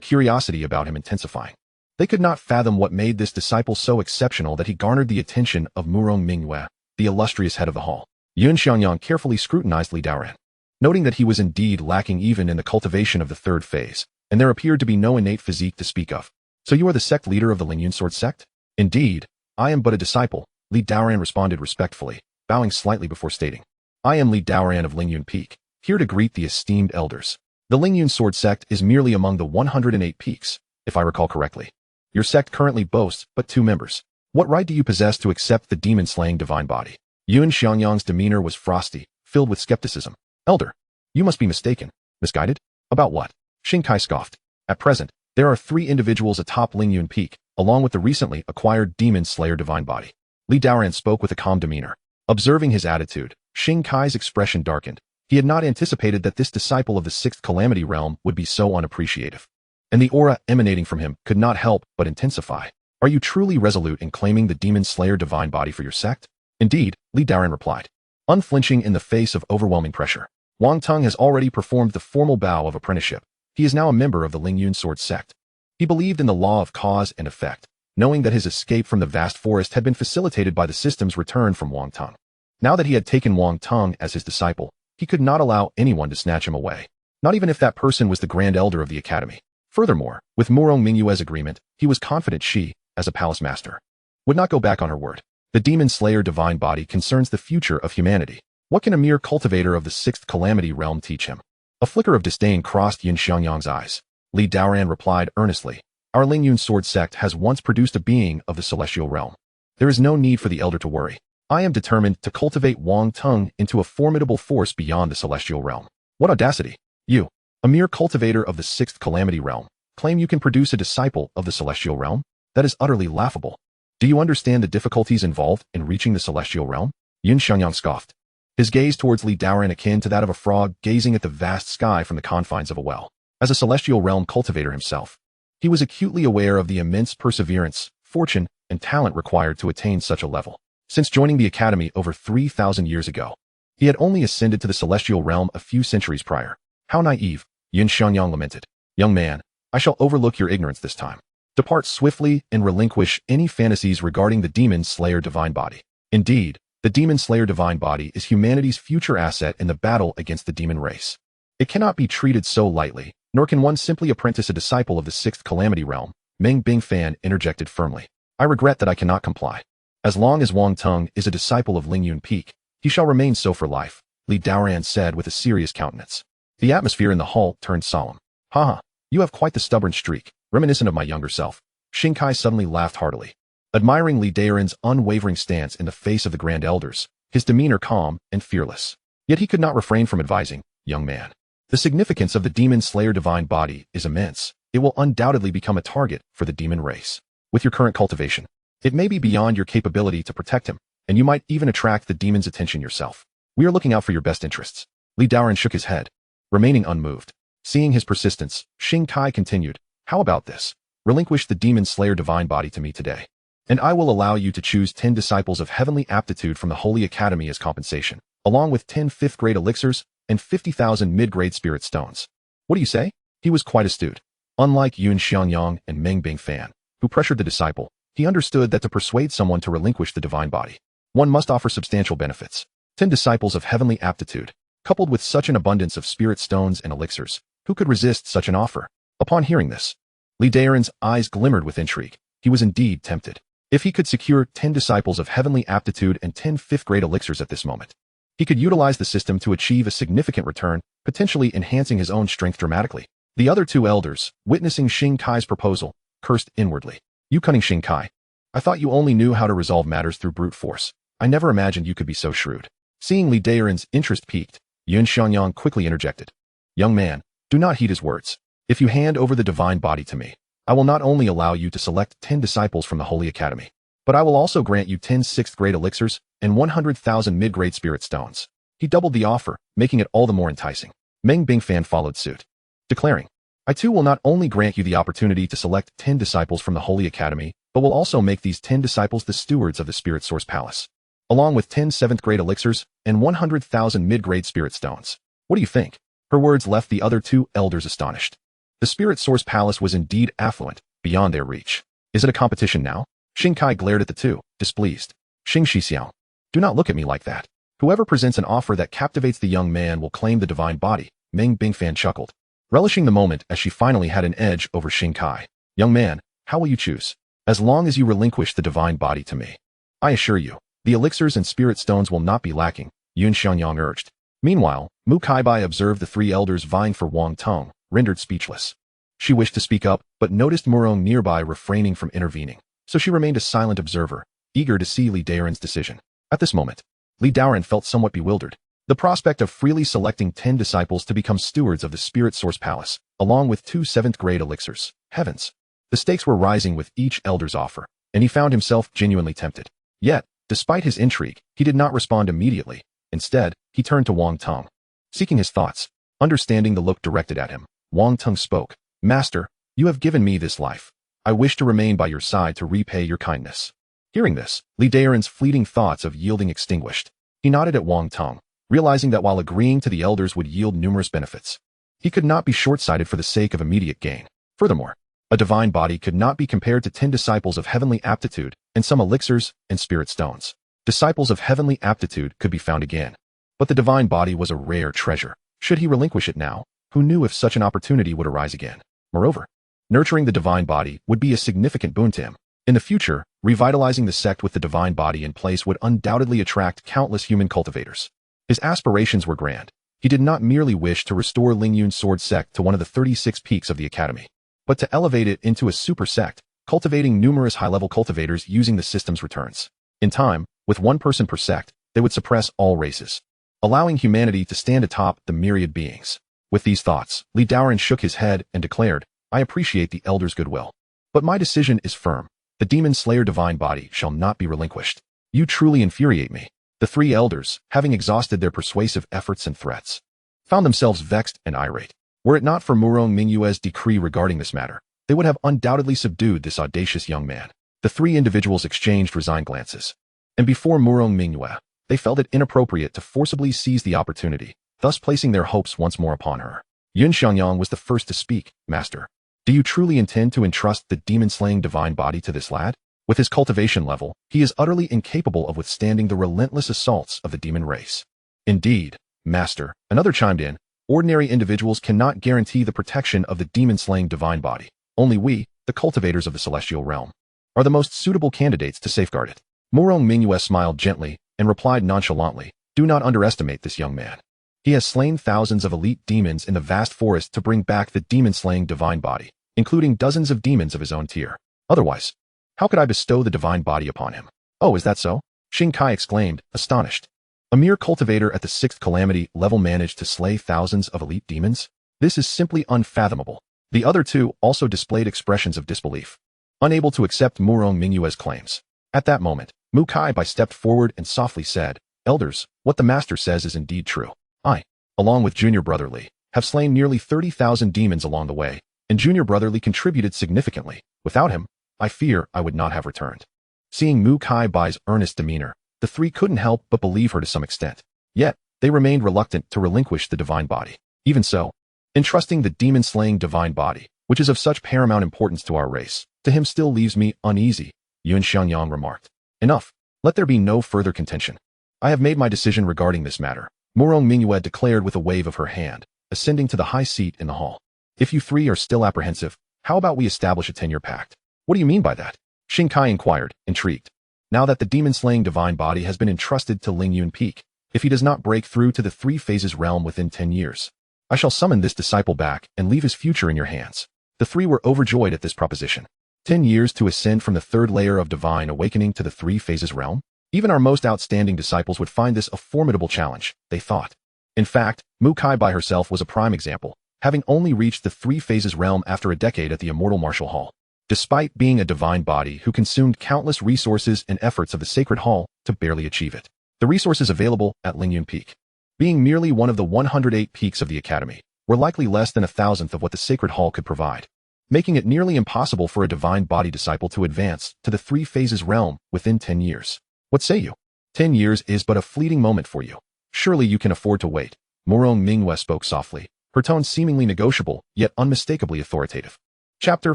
curiosity about him intensifying. They could not fathom what made this disciple so exceptional that he garnered the attention of Murong Mingyue, the illustrious head of the hall. Yun Xianyang carefully scrutinized Li Daoran, noting that he was indeed lacking even in the cultivation of the 3rd phase, and there appeared to be no innate physique to speak of. So you are the sect leader of the Lingyun Sword Sect? Indeed, I am but a disciple, Li Daoran responded respectfully, bowing slightly before stating, I am Li Daoran of Lingyun Peak, here to greet the esteemed elders. The Lingyun Sword Sect is merely among the 108 peaks, if I recall correctly. Your sect currently boasts but 2 members. What right do you possess to accept the demon-slaying divine body? Yun Xianyang's demeanor was frosty, filled with skepticism. Elder, you must be mistaken. Misguided? About what? Xing Kai scoffed. At present, there are 3 individuals atop Lingyun Peak, along with the recently acquired demon slayer divine body. Li Daoran spoke with a calm demeanor. Observing his attitude, Xing Kai's expression darkened. He had not anticipated that this disciple of the 6th Calamity Realm would be so unappreciative. And the aura emanating from him could not help but intensify. Are you truly resolute in claiming the demon slayer divine body for your sect? Indeed, Li Daoran replied, unflinching in the face of overwhelming pressure. Wang Teng has already performed the formal vow of apprenticeship. He is now a member of the Lingyun Sword Sect. He believed in the law of cause and effect, knowing that his escape from the vast forest had been facilitated by the system's return from Wang Teng. Now that he had taken Wang Teng as his disciple, he could not allow anyone to snatch him away, not even if that person was the Grand Elder of the Academy. Furthermore, with Murong Mingyue's agreement, he was confident she, as a palace master, would not go back on her word. The Demon Slayer divine body concerns the future of humanity. What can a mere cultivator of the sixth calamity realm teach him? A flicker of disdain crossed Yin Xiangyang's eyes. Li Daoran replied earnestly, "Our Lingyun Sword sect has once produced a being of the celestial realm. There is no need for the elder to worry. I am determined to cultivate Wang Teng into a formidable force beyond the celestial realm." What audacity! You, a mere cultivator of the sixth calamity realm, claim you can produce a disciple of the celestial realm? That is utterly laughable. Do you understand the difficulties involved in reaching the celestial realm? Yin Xiangyang scoffed, his gaze towards Li Daoran akin to that of a frog gazing at the vast sky from the confines of a well. As a celestial realm cultivator himself, he was acutely aware of the immense perseverance, fortune, and talent required to attain such a level. Since joining the Academy over 3,000 years ago, he had only ascended to the celestial realm a few centuries prior. How naive, Yin Xiangyang lamented. Young man, I shall overlook your ignorance this time. Depart swiftly and relinquish any fantasies regarding the Demon Slayer divine body. Indeed, the Demon Slayer divine body is humanity's future asset in the battle against the demon race. It cannot be treated so lightly, nor can one simply apprentice a disciple of the sixth calamity realm. Meng Bingfan interjected firmly. I regret that I cannot comply. As long as Wang Teng is a disciple of Lingyun Peak, he shall remain so for life, Li Daoran said with a serious countenance. The atmosphere in the hall turned solemn. Haha, you have quite the stubborn streak, reminiscent of my younger self. Xingkai suddenly laughed heartily. Admiring Li Daoran's unwavering stance in the face of the Grand Elders, his demeanor calm and fearless. Yet he could not refrain from advising, young man. The significance of the Demon Slayer divine body is immense. It will undoubtedly become a target for the demon race. With your current cultivation, it may be beyond your capability to protect him, and you might even attract the demon's attention yourself. We are looking out for your best interests. Li Daoran shook his head, remaining unmoved. Seeing his persistence, Xingkai continued, how about this? Relinquish the Demon Slayer divine body to me today, and I will allow you to choose 10 disciples of heavenly aptitude from the Holy Academy as compensation, along with 10 fifth-grade elixirs and 50,000 mid-grade spirit stones. What do you say? He was quite astute. Unlike Yun Xiangyang and Meng Bingfan, who pressured the disciple, he understood that to persuade someone to relinquish the divine body, one must offer substantial benefits. 10 disciples of heavenly aptitude, coupled with such an abundance of spirit stones and elixirs, who could resist such an offer? Upon hearing this, Li Daoran's eyes glimmered with intrigue. He was indeed tempted. If he could secure 10 disciples of heavenly aptitude and 10 fifth-grade elixirs at this moment, he could utilize the system to achieve a significant return, potentially enhancing his own strength dramatically. The other two elders, witnessing Xingkai's proposal, cursed inwardly. You cunning Xingkai. I thought you only knew how to resolve matters through brute force. I never imagined you could be so shrewd. Seeing Li Daoran's interest piqued, Yun Xiangyang quickly interjected. Young man, do not heed his words. If you hand over the divine body to me, I will not only allow you to select 10 disciples from the Holy Academy, but I will also grant you 10 sixth-grade elixirs and 100,000 mid-grade spirit stones. He doubled the offer, making it all the more enticing. Meng Bingfan followed suit, declaring, I too will not only grant you the opportunity to select 10 disciples from the Holy Academy, but will also make these 10 disciples the stewards of the Spirit Source Palace, along with 10 seventh-grade elixirs and 100,000 mid-grade spirit stones. What do you think? Her words left the other two elders astonished. The Spirit Source Palace was indeed affluent, beyond their reach. Is it a competition now? Xingkai glared at the two, displeased. Xing Shixiao, do not look at me like that. Whoever presents an offer that captivates the young man will claim the divine body, Meng Bingfan chuckled, relishing the moment as she finally had an edge over Xingkai. Young man, how will you choose? As long as you relinquish the divine body to me, I assure you, the elixirs and spirit stones will not be lacking, Yun Xiangyang urged. Meanwhile, Mu Kaibai observed the three elders vying for Wang Teng, rendered speechless. She wished to speak up, but noticed Murong nearby refraining from intervening, so she remained a silent observer, eager to see Li Daoran's decision. At this moment, Li Daoran felt somewhat bewildered. The prospect of freely selecting 10 disciples to become stewards of the Spirit Source Palace, along with 2 seventh-grade elixirs, heavens. The stakes were rising with each elder's offer, and he found himself genuinely tempted. Yet, despite his intrigue, he did not respond immediately. Instead, he turned to Wang Teng. Seeking his thoughts, understanding the look directed at him, Wang Teng spoke. Master, you have given me this life. I wish to remain by your side to repay your kindness. Hearing this, Li Daoran's fleeting thoughts of yielding extinguished. He nodded at Wang Teng, realizing that while agreeing to the elders would yield numerous benefits, he could not be short-sighted for the sake of immediate gain. Furthermore, A divine body could not be compared to 10 disciples of heavenly aptitude and some elixirs and spirit stones. Disciples of heavenly aptitude could be found again. But the divine body was a rare treasure. Should he relinquish it now? Who knew if such an opportunity would arise again? Moreover, nurturing the divine body would be a significant boon to him. In the future, revitalizing the sect with the divine body in place would undoubtedly attract countless human cultivators. His aspirations were grand. He did not merely wish to restore Lingyun Sword Sect to one of the 36 peaks of the academy, but to elevate it into a super sect, cultivating numerous high-level cultivators using the system's returns. In time, with one person per sect, they would suppress all races, allowing humanity to stand atop the myriad beings. With these thoughts, Daoran shook his head and declared, I appreciate the elder's goodwill, but my decision is firm. The demon slayer divine body shall not be relinquished. You truly infuriate me. The three elders, having exhausted their persuasive efforts and threats, found themselves vexed and irate. Were it not for Murong Mingyue's decree regarding this matter, they would have undoubtedly subdued this audacious young man. The three individuals exchanged resigned glances, and before Murong Mingyue, they felt it inappropriate to forcibly seize the opportunity, thus placing their hopes once more upon her. Yun Xiangyang was the first to speak. Master, do you truly intend to entrust the demon-slaying divine body to this lad? With his cultivation level, he is utterly incapable of withstanding the relentless assaults of the demon race. Indeed, Master, another chimed in, ordinary individuals cannot guarantee the protection of the demon-slaying divine body. Only we, the cultivators of the celestial realm, are the most suitable candidates to safeguard it. Murong Mingyue smiled gently and replied nonchalantly, do not underestimate this young man. He has slain thousands of elite demons in the vast forest to bring back the demon-slaying divine body, including dozens of demons of his own tier. Otherwise, how could I bestow the divine body upon him? Oh, is that so? Xing Kai exclaimed, astonished. A mere cultivator at the 6th calamity level managed to slay thousands of elite demons? This is simply unfathomable. The other two also displayed expressions of disbelief, unable to accept Murong Mingyue's claims. At that moment, Mu Kai stepped forward and softly said, Elders, what the master says is indeed true. I, along with Junior Brother Li, have slain nearly 30,000 demons along the way, and Junior Brother Li contributed significantly. Without him, I fear I would not have returned. Seeing Mu Kai's earnest demeanor, the three couldn't help but believe her to some extent. Yet, they remained reluctant to relinquish the divine body. Even so, entrusting the demon-slaying divine body, which is of such paramount importance to our race, to him still leaves me uneasy, Yun Xiangyang remarked. Enough. Let there be no further contention. I have made my decision regarding this matter, Murong Mingyue declared with a wave of her hand, ascending to the high seat in the hall. If you three are still apprehensive, how about we establish a 10-year pact? What do you mean by that? Xing Kai inquired, intrigued. Now that the demon-slaying divine body has been entrusted to Lingyun Peak, if he does not break through to the 3 phases realm within 10 years, I shall summon this disciple back and leave his future in your hands. The three were overjoyed at this proposition. 10 years to ascend from the 3rd layer of divine awakening to the 3 phases realm? Even our most outstanding disciples would find this a formidable challenge, they thought. In fact, Mu Kai by herself was a prime example, having only reached the 3 phases realm after a decade at the Immortal Martial Hall, despite being a divine body who consumed countless resources and efforts of the Sacred Hall to barely achieve it. The resources available at Lingyun Peak, being merely one of the 108 peaks of the Academy, were likely less than 1,000th of what the Sacred Hall could provide, making it nearly impossible for a divine body disciple to advance to the 3 phases realm within 10 years. What say you? 10 years is but a fleeting moment for you. Surely you can afford to wait. Murong Mingyue spoke softly, her tone seemingly negotiable, yet unmistakably authoritative. Chapter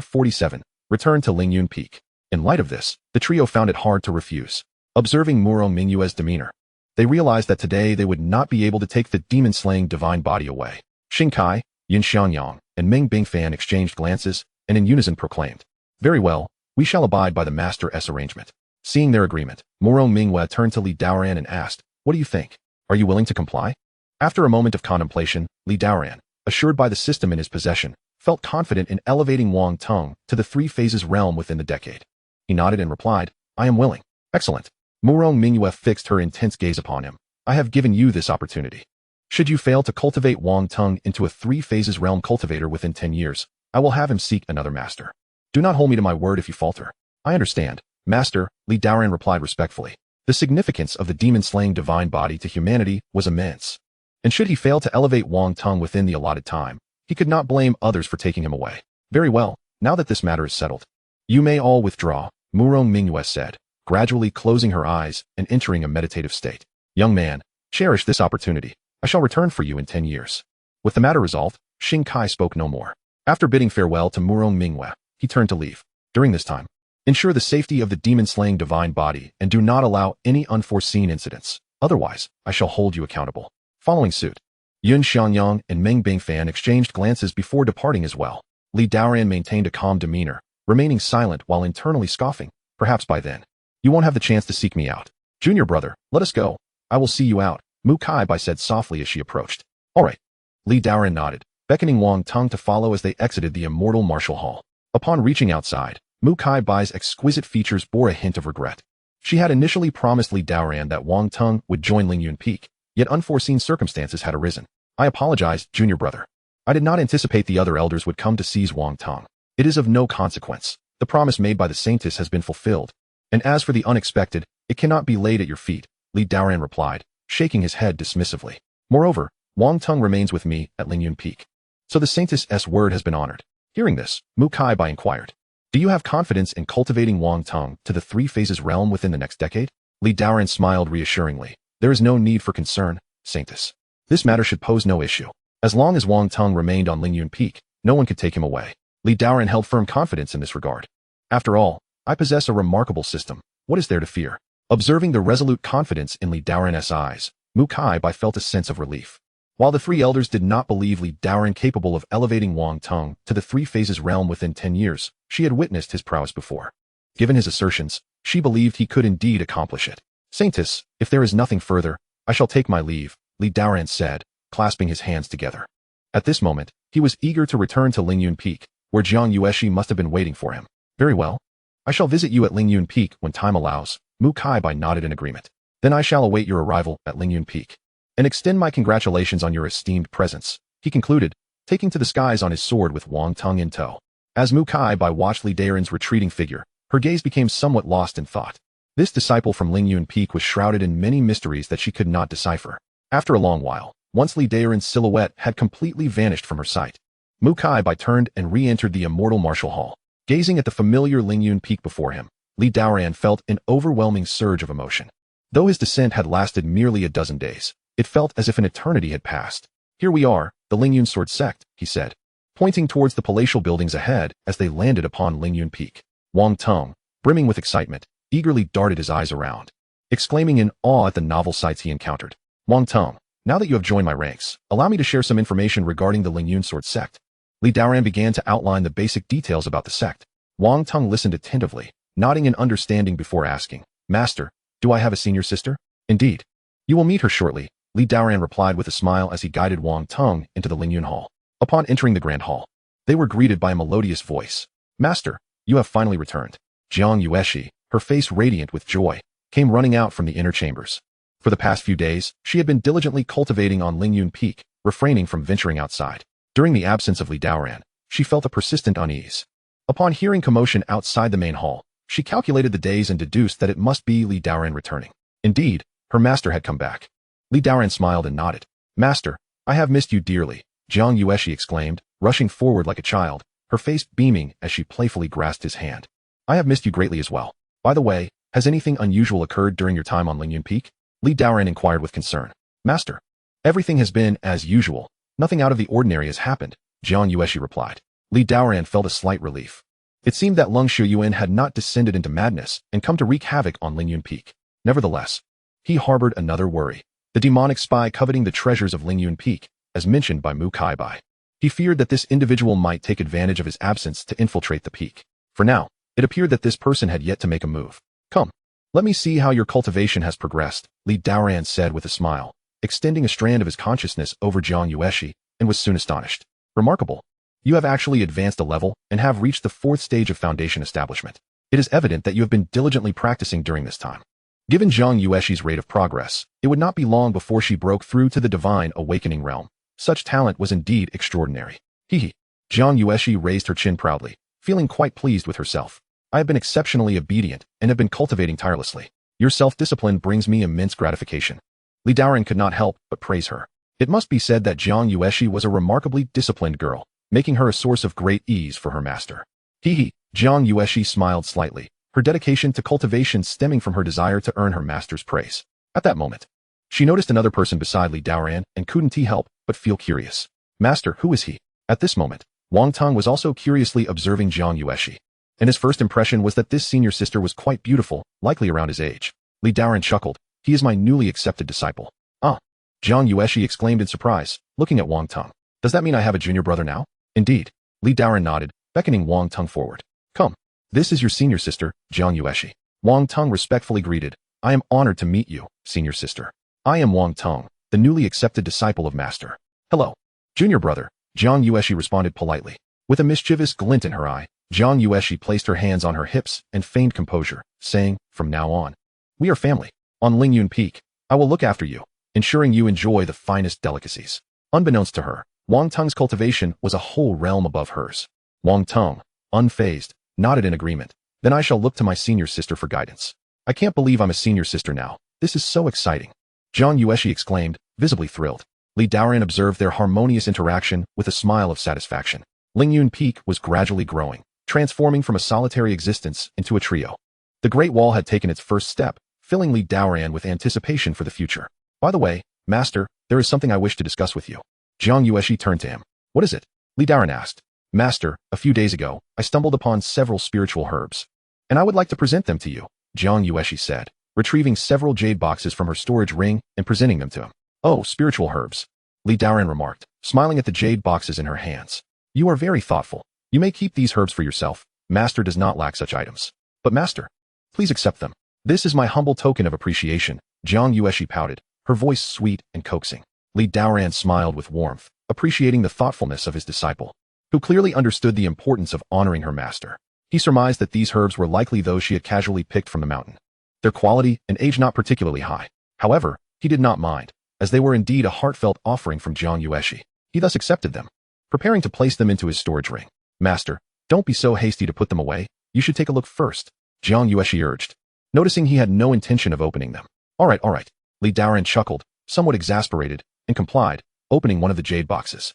47. Return to Lingyun Peak. In light of this, the trio found it hard to refuse. Observing Murong Mingyue's demeanor, they realized that today they would not be able to take the demon-slaying divine body away. Xing Kai, Yin Xiangyang, and Meng Bingfan exchanged glances, and in unison proclaimed, Very well, we shall abide by the Master's arrangement. Seeing their agreement, Murong Mingyue turned to Daoran and asked, What do you think? Are you willing to comply? After a moment of contemplation, Daoran, assured by the system in his possession, felt confident in elevating Wang Teng to the 3 phases realm within the decade. He nodded and replied, I am willing. Excellent. Murong Mingyue fixed her intense gaze upon him. I have given you this opportunity. Should you fail to cultivate Wang Teng into a 3 phases realm cultivator within 10 years, I will have him seek another master. Do not hold me to my word if you falter. I understand, Master, Daoran replied respectfully. The significance of the demon-slaying divine body to humanity was immense, and should he fail to elevate Wang Teng within the allotted time, he could not blame others for taking him away. Very well, now that this matter is settled, you may all withdraw, Murong Mingyue said, gradually closing her eyes and entering a meditative state. Young man, cherish this opportunity. I shall return for you in 10 years. With the matter resolved, Xing Kai spoke no more. After bidding farewell to Murong Mingyue, he turned to leave. During this time, ensure the safety of the demon-slaying divine body and do not allow any unforeseen incidents. Otherwise, I shall hold you accountable. Following suit, Yun Xianyang and Meng Bingfan exchanged glances before departing as well. Li Daoran maintained a calm demeanor, remaining silent while internally scoffing. Perhaps by then, you won't have the chance to seek me out. Junior brother, let us go. I will see you out, Mu Kai-bai said softly as she approached. All right. Li Daoran nodded, beckoning Wang Tung to follow as they exited the immortal martial hall. Upon reaching outside, Mu Kai-bai's exquisite features bore a hint of regret. She had initially promised Li Daoran that Wang Tung would join Lingyun Peak, yet unforeseen circumstances had arisen. I apologize, junior brother. I did not anticipate the other elders would come to seize Wang Tung. It is of no consequence. The promise made by the saintess has been fulfilled. And as for the unexpected, it cannot be laid at your feet, Li Daoran replied, shaking his head dismissively. Moreover, Wang Tung remains with me at Lingyun Peak. So the saintess's word has been honored. Hearing this, Mu Kai-bai inquired, do you have confidence in cultivating Wang Tung to the three phases realm within the next decade? Li Daoran smiled reassuringly. There is no need for concern, saintess. This matter should pose no issue. As long as Wang Tung remained on Lingyun Peak, no one could take him away. Li Daoran held firm confidence in this regard. After all, I possess a remarkable system. What is there to fear? Observing the resolute confidence in Li Daoran's eyes, Mu Kai-bai felt a sense of relief. While the three elders did not believe Li Daoran capable of elevating Wang Tung to the three phases realm within 10 years, she had witnessed his prowess before. Given his assertions, she believed he could indeed accomplish it. Saintess, if there is nothing further, I shall take my leave, Li Daoran said, clasping his hands together. At this moment, he was eager to return to Lingyun Peak, where Jiang Yueshi must have been waiting for him. Very well. I shall visit you at Lingyun Peak when time allows, Mu Kai-bai nodded in agreement. Then I shall await your arrival at Lingyun Peak. And extend my congratulations on your esteemed presence, he concluded, taking to the skies on his sword with Wang Tung in tow. As Mu Kai-bai watched Li Daoran's retreating figure, her gaze became somewhat lost in thought. This disciple from Lingyun Peak was shrouded in many mysteries that she could not decipher. After a long while, once Li Daoran's silhouette had completely vanished from her sight, Mu Kai-bai turned and re-entered the immortal martial hall. Gazing at the familiar Lingyun Peak before him, Li Daoran felt an overwhelming surge of emotion. Though his descent had lasted merely a dozen days, it felt as if an eternity had passed. Here we are, the Lingyun Sword Sect, he said, pointing towards the palatial buildings ahead as they landed upon Lingyun Peak. Wang Tung, brimming with excitement, eagerly darted his eyes around, exclaiming in awe at the novel sights he encountered. Wang Tung, now that you have joined my ranks, allow me to share some information regarding the Lingyun Sword Sect. Li Daoran began to outline the basic details about the sect. Wang Tung listened attentively, nodding in understanding before asking, Master, do I have a senior sister? Indeed. You will meet her shortly, Li Daoran replied with a smile as he guided Wang Tung into the Lingyun Hall. Upon entering the Grand Hall, they were greeted by a melodious voice. Master, you have finally returned. Jiang Yueshi, her face radiant with joy, came running out from the inner chambers. For the past few days, she had been diligently cultivating on Lingyun Peak, refraining from venturing outside. During the absence of Li Daoran, she felt a persistent unease. Upon hearing commotion outside the main hall, she calculated the days and deduced that it must be Li Daoran returning. Indeed, her master had come back. Li Daoran smiled and nodded. Master, I have missed you dearly, Jiang Yueshi exclaimed, rushing forward like a child, her face beaming as she playfully grasped his hand. I have missed you greatly as well. By the way, has anything unusual occurred during your time on Lingyun Peak? Li Daoran inquired with concern. Master, everything has been as usual. Nothing out of the ordinary has happened, Jiang Yueshi replied. Li Daoran felt a slight relief. It seemed that Lung Shuyuan had not descended into madness and come to wreak havoc on Lingyun Peak. Nevertheless, he harbored another worry. The demonic spy coveting the treasures of Lingyun Peak, as mentioned by Mu Kai-bai. He feared that this individual might take advantage of his absence to infiltrate the peak. For now, it appeared that this person had yet to make a move. Come, let me see how your cultivation has progressed, Li Daoran said with a smile, extending a strand of his consciousness over Jiang Yueshi, and was soon astonished. Remarkable. You have actually advanced a level and have reached the 4th stage of foundation establishment. It is evident that you have been diligently practicing during this time. Given Jiang Yueshi's rate of progress, it would not be long before she broke through to the divine awakening realm. Such talent was indeed extraordinary. Hee. Jiang Yueshi raised her chin proudly, feeling quite pleased with herself. I have been exceptionally obedient and have been cultivating tirelessly. Your self-discipline brings me immense gratification. Li Daoran could not help but praise her. It must be said that Jiang Yueshi was a remarkably disciplined girl, making her a source of great ease for her master. Hee. Jiang Yueshi smiled slightly, her dedication to cultivation stemming from her desire to earn her master's praise. At that moment, she noticed another person beside Li Daoran and couldn't help but feel curious. Master, who is he? At this moment, Wang Tong was also curiously observing Jiang Yueshi, and his first impression was that this senior sister was quite beautiful, likely around his age. Li Daoran chuckled. He is my newly accepted disciple. Ah! Jiang Yueshi exclaimed in surprise, looking at Wang Tong. Does that mean I have a junior brother now? Indeed. Li Daoran nodded, beckoning Wang Tong forward. Come. This is your senior sister, Jiang Yueshi. Wang Tong respectfully greeted. I am honored to meet you, senior sister. I am Wang Tong, the newly accepted disciple of Master. Hello. Junior brother, Jiang Yueshi responded politely. With a mischievous glint in her eye, Jiang Yueshi placed her hands on her hips and feigned composure, saying, from now on, we are family. On Lingyun Peak, I will look after you, ensuring you enjoy the finest delicacies. Unbeknownst to her, Wang Tong's cultivation was a whole realm above hers. Wang Tong, unfazed, nodded in agreement. Then I shall look to my senior sister for guidance. I can't believe I'm a senior sister now. This is so exciting. Jiang Yueshi exclaimed, visibly thrilled. Li Daoran observed their harmonious interaction with a smile of satisfaction. Lingyun Peak was gradually growing, transforming from a solitary existence into a trio. The Great Wall had taken its first step, filling Li Daoran with anticipation for the future. By the way, Master, there is something I wish to discuss with you. Jiang Yueshi turned to him. What is it? Li Daoran asked. Master, a few days ago, I stumbled upon several spiritual herbs, and I would like to present them to you, Jiang Yueshi said, retrieving several jade boxes from her storage ring and presenting them to him. Oh, spiritual herbs, Li Daoran remarked, smiling at the jade boxes in her hands. You are very thoughtful. You may keep these herbs for yourself. Master does not lack such items. But Master, please accept them. This is my humble token of appreciation, Jiang Yueshi pouted, her voice sweet and coaxing. Li Daoran smiled with warmth, appreciating the thoughtfulness of his disciple, who clearly understood the importance of honoring her master. He surmised that these herbs were likely those she had casually picked from the mountain. Their quality and age not particularly high. However, he did not mind, as they were indeed a heartfelt offering from Jiang Yueshi. He thus accepted them, preparing to place them into his storage ring. Master, don't be so hasty to put them away. You should take a look first, Jiang Yueshi urged, noticing he had no intention of opening them. All right. Li Daoran chuckled, somewhat exasperated, and complied, opening one of the jade boxes.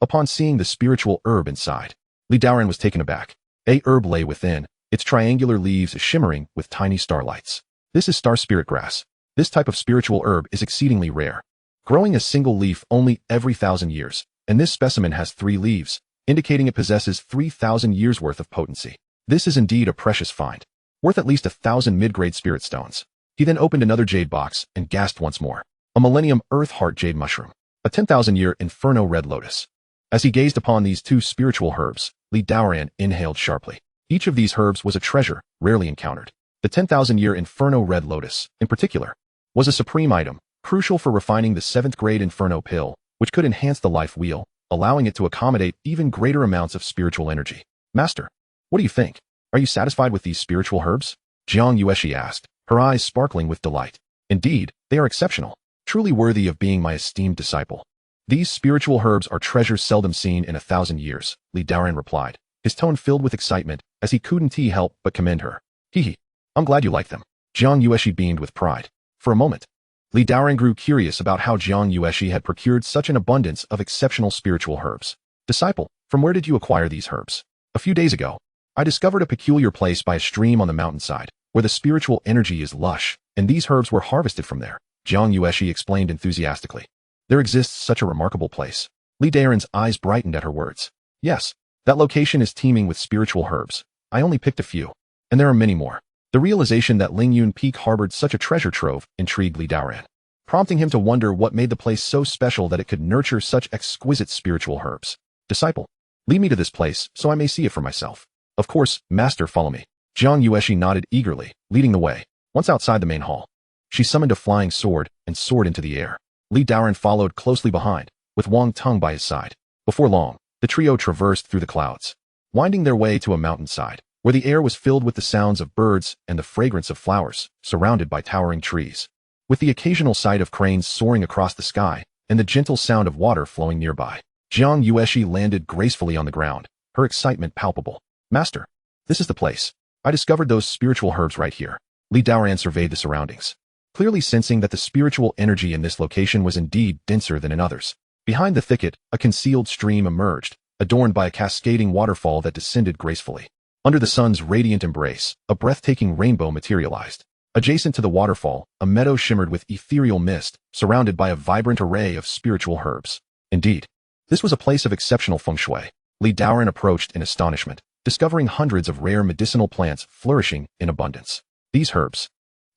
Upon seeing the spiritual herb inside, Li Daoran was taken aback. A herb lay within, its triangular leaves shimmering with tiny starlights. This is star spirit grass. This type of spiritual herb is exceedingly rare, growing a single leaf only every 1,000 years, and this specimen has 3 leaves, indicating it possesses 3,000 years worth of potency. This is indeed a precious find, worth at least 1,000 mid-grade spirit stones. He then opened another jade box and gasped once more. A Millennium Earth Heart Jade Mushroom, a 10,000-year Inferno Red Lotus. As he gazed upon these 2 spiritual herbs, Li Daoran inhaled sharply. Each of these herbs was a treasure, rarely encountered. The 10,000-year Inferno Red Lotus, in particular, was a supreme item, crucial for refining the 7th-grade Inferno Pill, which could enhance the life wheel, allowing it to accommodate even greater amounts of spiritual energy. Master, what do you think? Are you satisfied with these spiritual herbs? Jiang Yueshi asked, her eyes sparkling with delight. Indeed, they are exceptional, truly worthy of being my esteemed disciple. These spiritual herbs are treasures seldom seen in 1,000 years, Li Daoran replied, his tone filled with excitement, as he couldn't help but commend her. Hee. I'm glad you like them. Jiang Yueshi beamed with pride. For a moment, Li Daoran grew curious about how Jiang Yueshi had procured such an abundance of exceptional spiritual herbs. Disciple, from where did you acquire these herbs? A few days ago, I discovered a peculiar place by a stream on the mountainside, where the spiritual energy is lush, and these herbs were harvested from there, Jiang Yueshi explained enthusiastically. There exists such a remarkable place. Li Daoran's eyes brightened at her words. Yes, that location is teeming with spiritual herbs. I only picked a few, and there are many more. The realization that Lingyun Peak harbored such a treasure trove intrigued Li Daoran, prompting him to wonder what made the place so special that it could nurture such exquisite spiritual herbs. Disciple, lead me to this place so I may see it for myself. Of course, Master, follow me. Jiang Yueshi nodded eagerly, leading the way. Once outside the main hall, she summoned a flying sword and soared into the air. Li Daoran followed closely behind, with Wang Tong by his side. Before long, the trio traversed through the clouds, winding their way to a mountainside, where the air was filled with the sounds of birds and the fragrance of flowers, surrounded by towering trees, with the occasional sight of cranes soaring across the sky and the gentle sound of water flowing nearby. Jiang Yueshi landed gracefully on the ground, her excitement palpable. Master, this is the place. I discovered those spiritual herbs right here. Li Daoran surveyed the surroundings, clearly sensing that the spiritual energy in this location was indeed denser than in others. Behind the thicket, a concealed stream emerged, adorned by a cascading waterfall that descended gracefully. Under the sun's radiant embrace, a breathtaking rainbow materialized. Adjacent to the waterfall, a meadow shimmered with ethereal mist, surrounded by a vibrant array of spiritual herbs. Indeed, this was a place of exceptional feng shui. Li Daoran approached in astonishment, discovering hundreds of rare medicinal plants flourishing in abundance. These herbs,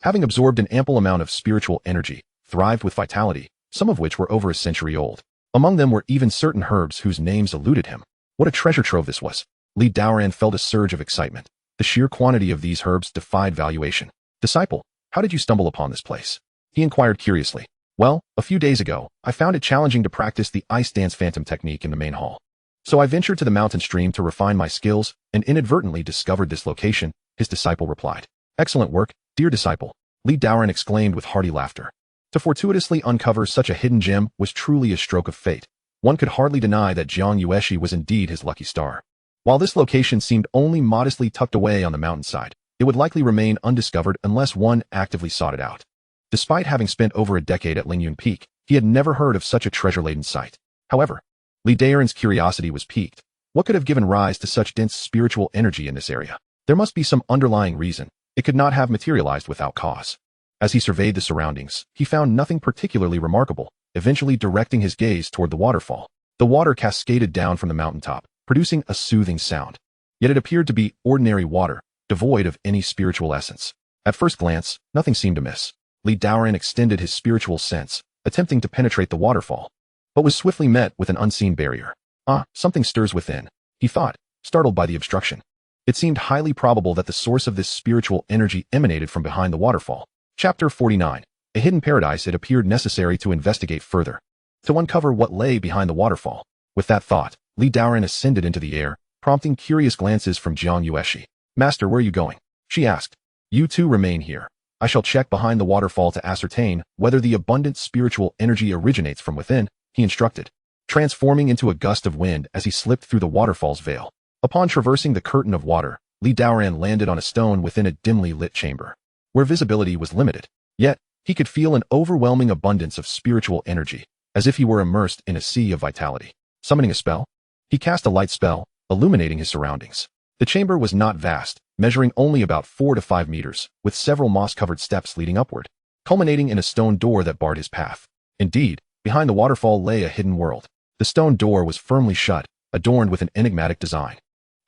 having absorbed an ample amount of spiritual energy, thrived with vitality, some of which were over a century old. Among them were even certain herbs whose names eluded him. What a treasure trove this was! Li Daoran felt a surge of excitement. The sheer quantity of these herbs defied valuation. Disciple, how did you stumble upon this place? He inquired curiously. Well, a few days ago, I found it challenging to practice the ice dance phantom technique in the main hall. So I ventured to the mountain stream to refine my skills and inadvertently discovered this location, his disciple replied. Excellent work, dear disciple, Li Daoran exclaimed with hearty laughter. To fortuitously uncover such a hidden gem was truly a stroke of fate. One could hardly deny that Jiang Yueshi was indeed his lucky star. While this location seemed only modestly tucked away on the mountainside, it would likely remain undiscovered unless one actively sought it out. Despite having spent over a decade at Lingyun Peak, he had never heard of such a treasure-laden site. However, Li Daoran's curiosity was piqued. What could have given rise to such dense spiritual energy in this area? There must be some underlying reason. It could not have materialized without cause. As he surveyed the surroundings, he found nothing particularly remarkable, eventually directing his gaze toward the waterfall. The water cascaded down from the mountaintop, producing a soothing sound. Yet it appeared to be ordinary water, devoid of any spiritual essence. At first glance, nothing seemed amiss. Li Daoran extended his spiritual sense, attempting to penetrate the waterfall, but was swiftly met with an unseen barrier. Something stirs within, he thought, startled by the obstruction. It seemed highly probable that the source of this spiritual energy emanated from behind the waterfall. Chapter 49. A hidden paradise. It appeared necessary to investigate further, to uncover what lay behind the waterfall. With that thought, Li Daoran ascended into the air, prompting curious glances from Jiang Yueshi. Master, where are you going? She asked. You two remain here. I shall check behind the waterfall to ascertain whether the abundant spiritual energy originates from within, he instructed, transforming into a gust of wind as he slipped through the waterfall's veil. Upon traversing the curtain of water, Li Daoran landed on a stone within a dimly lit chamber, where visibility was limited. Yet, he could feel an overwhelming abundance of spiritual energy, as if he were immersed in a sea of vitality. Summoning a spell, he cast a light spell, illuminating his surroundings. The chamber was not vast, measuring only about 4 to 5 meters, with several moss-covered steps leading upward, culminating in a stone door that barred his path. Indeed, behind the waterfall lay a hidden world. The stone door was firmly shut, adorned with an enigmatic design,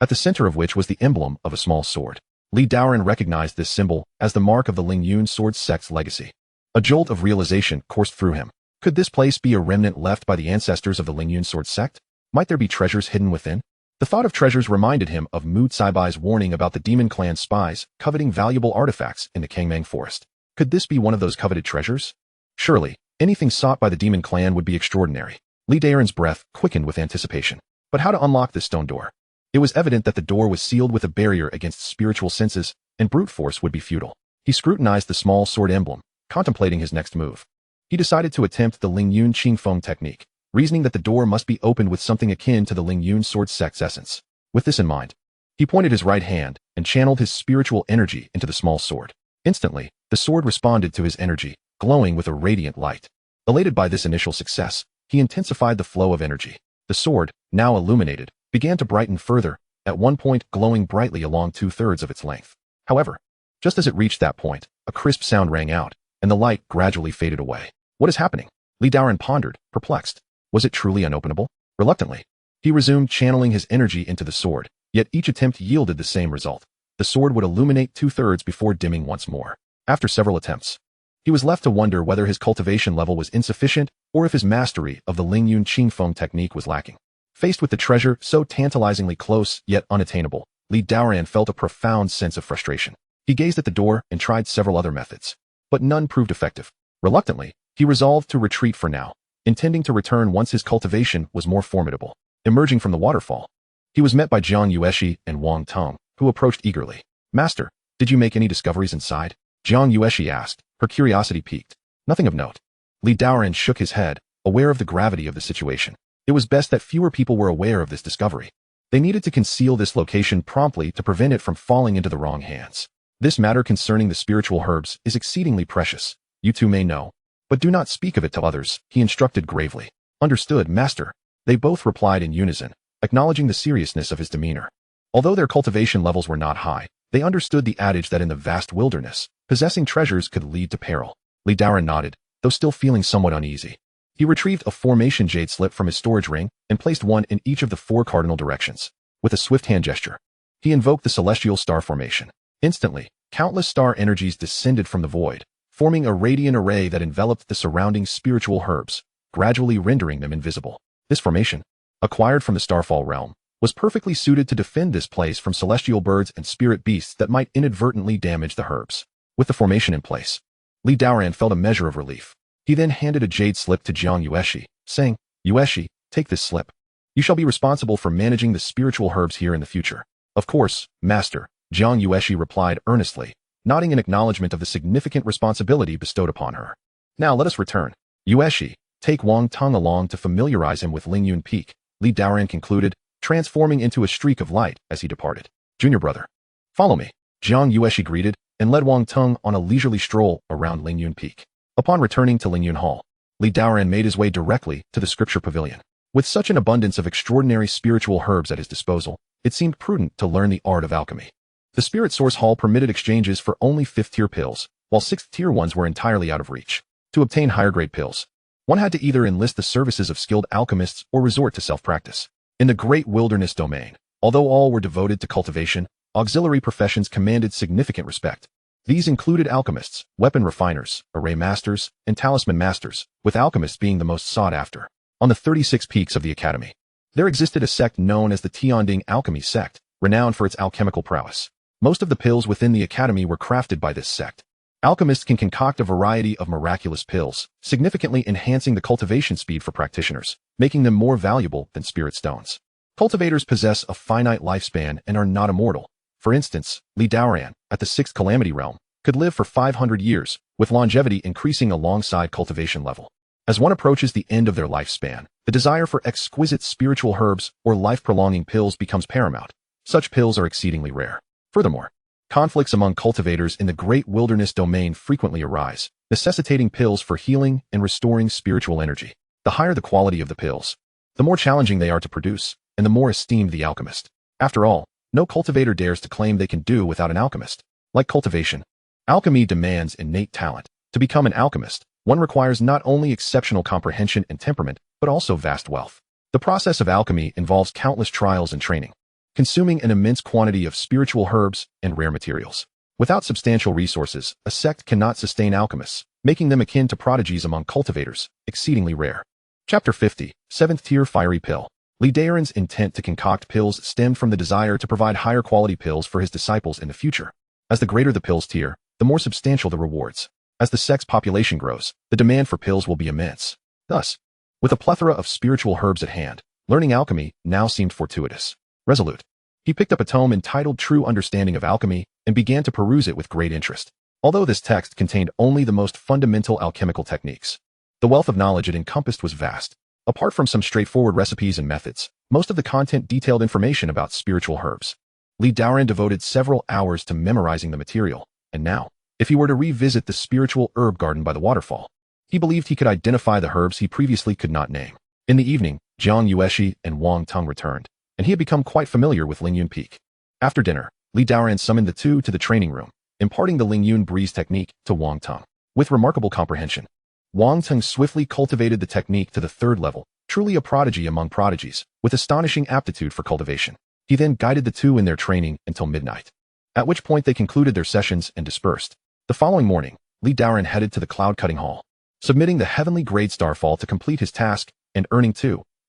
at the center of which was the emblem of a small sword. Li Daoran recognized this symbol as the mark of the Lingyun Sword Sect's legacy. A jolt of realization coursed through him. Could this place be a remnant left by the ancestors of the Lingyun Sword Sect? Might there be treasures hidden within? The thought of treasures reminded him of Mu Caibai's warning about the Demon Clan spies coveting valuable artifacts in the Kangmang Forest. Could this be one of those coveted treasures? Surely, anything sought by the Demon Clan would be extraordinary. Li Daoran's breath quickened with anticipation. But how to unlock this stone door? It was evident that the door was sealed with a barrier against spiritual senses, and brute force would be futile. He scrutinized the small sword emblem, contemplating his next move. He decided to attempt the Lingyun Qingfeng technique, reasoning that the door must be opened with something akin to the Lingyun Sword Sect's essence. With this in mind, he pointed his right hand and channeled his spiritual energy into the small sword. Instantly, the sword responded to his energy, glowing with a radiant light. Elated by this initial success, he intensified the flow of energy. The sword, now illuminated, began to brighten further, at one point glowing brightly along 2/3 of its length. However, just as it reached that point, a crisp sound rang out, and the light gradually faded away. What is happening? Li Daoran pondered, perplexed. Was it truly unopenable? Reluctantly, he resumed channeling his energy into the sword, yet each attempt yielded the same result. The sword would illuminate 2/3 before dimming once more. After several attempts, he was left to wonder whether his cultivation level was insufficient or if his mastery of the Lingyun Qingfeng technique was lacking. Faced with the treasure so tantalizingly close yet unattainable, Li Daoran felt a profound sense of frustration. He gazed at the door and tried several other methods, but none proved effective. Reluctantly, he resolved to retreat for now, intending to return once his cultivation was more formidable. Emerging from the waterfall, he was met by Jiang Yueshi and Wang Tong, who approached eagerly. Master, did you make any discoveries inside? Jiang Yueshi asked, her curiosity piqued. Nothing of note. Li Daoran shook his head, aware of the gravity of the situation. It was best that fewer people were aware of this discovery. They needed to conceal this location promptly to prevent it from falling into the wrong hands. This matter concerning the spiritual herbs is exceedingly precious. You two may know, but do not speak of it to others, he instructed gravely. Understood, master. They both replied in unison, acknowledging the seriousness of his demeanor. Although their cultivation levels were not high, they understood the adage that in the vast wilderness, possessing treasures could lead to peril. Li Daoran nodded, though still feeling somewhat uneasy. He retrieved a formation jade slip from his storage ring and placed one in each of the 4 cardinal directions. With a swift hand gesture, he invoked the celestial star formation. Instantly, countless star energies descended from the void, forming a radiant array that enveloped the surrounding spiritual herbs, gradually rendering them invisible. This formation, acquired from the Starfall realm, was perfectly suited to defend this place from celestial birds and spirit beasts that might inadvertently damage the herbs. With the formation in place, Li Daoran felt a measure of relief. He then handed a jade slip to Jiang Yueshi, saying, "Yueshi, take this slip. You shall be responsible for managing the spiritual herbs here in the future." "Of course, Master," Jiang Yueshi replied earnestly, nodding in acknowledgement of the significant responsibility bestowed upon her. "Now let us return. Yueshi, take Wang Tong along to familiarize him with Lingyun Peak," Li Daoran concluded, transforming into a streak of light as he departed. "Junior brother, follow me," Jiang Yueshi greeted, and led Wang Tong on a leisurely stroll around Lingyun Peak. Upon returning to Lingyun Hall, Li Daoran made his way directly to the scripture pavilion. With such an abundance of extraordinary spiritual herbs at his disposal, it seemed prudent to learn the art of alchemy. The Spirit Source Hall permitted exchanges for only 5th-tier pills, while 6th-tier ones were entirely out of reach. To obtain higher-grade pills, one had to either enlist the services of skilled alchemists or resort to self-practice. In the Great Wilderness domain, although all were devoted to cultivation, auxiliary professions commanded significant respect. These included alchemists, weapon refiners, array masters, and talisman masters, with alchemists being the most sought after. On the 36 peaks of the academy, there existed a sect known as the Tianding Alchemy Sect, renowned for its alchemical prowess. Most of the pills within the academy were crafted by this sect. Alchemists can concoct a variety of miraculous pills, significantly enhancing the cultivation speed for practitioners, making them more valuable than spirit stones. Cultivators possess a finite lifespan and are not immortal. For instance, Li Daoran, at the 6th Calamity Realm, could live for 500 years, with longevity increasing alongside cultivation level. As one approaches the end of their lifespan, the desire for exquisite spiritual herbs or life-prolonging pills becomes paramount. Such pills are exceedingly rare. Furthermore, conflicts among cultivators in the Great Wilderness domain frequently arise, necessitating pills for healing and restoring spiritual energy. The higher the quality of the pills, the more challenging they are to produce, and the more esteemed the alchemist. After all, no cultivator dares to claim they can do without an alchemist. Like cultivation, alchemy demands innate talent. To become an alchemist, one requires not only exceptional comprehension and temperament, but also vast wealth. The process of alchemy involves countless trials and training, consuming an immense quantity of spiritual herbs and rare materials. Without substantial resources, a sect cannot sustain alchemists, making them akin to prodigies among cultivators, exceedingly rare. Chapter 50, 7th Tier Fiery Pill. Li Daoran's intent to concoct pills stemmed from the desire to provide higher quality pills for his disciples in the future. As the greater the pill's tier, the more substantial the rewards. As the sect's population grows, the demand for pills will be immense. Thus, with a plethora of spiritual herbs at hand, learning alchemy now seemed fortuitous. Resolute, he picked up a tome entitled True Understanding of Alchemy and began to peruse it with great interest. Although this text contained only the most fundamental alchemical techniques, the wealth of knowledge it encompassed was vast. Apart from some straightforward recipes and methods, most of the content detailed information about spiritual herbs. Li Daoran devoted several hours to memorizing the material, and now, if he were to revisit the spiritual herb garden by the waterfall, he believed he could identify the herbs he previously could not name. In the evening, Jiang Yueshi and Wang Tong returned, and he had become quite familiar with Lingyun Peak. After dinner, Li Daoran summoned the two to the training room, imparting the Lingyun breeze technique to Wang Tong. With remarkable comprehension, Wang Tong swiftly cultivated the technique to the 3rd level, truly a prodigy among prodigies, with astonishing aptitude for cultivation. He then guided the two in their training until midnight, at which point they concluded their sessions and dispersed. The following morning, Li Daoran headed to the cloud-cutting hall, submitting the heavenly grade Starfall to complete his task and earning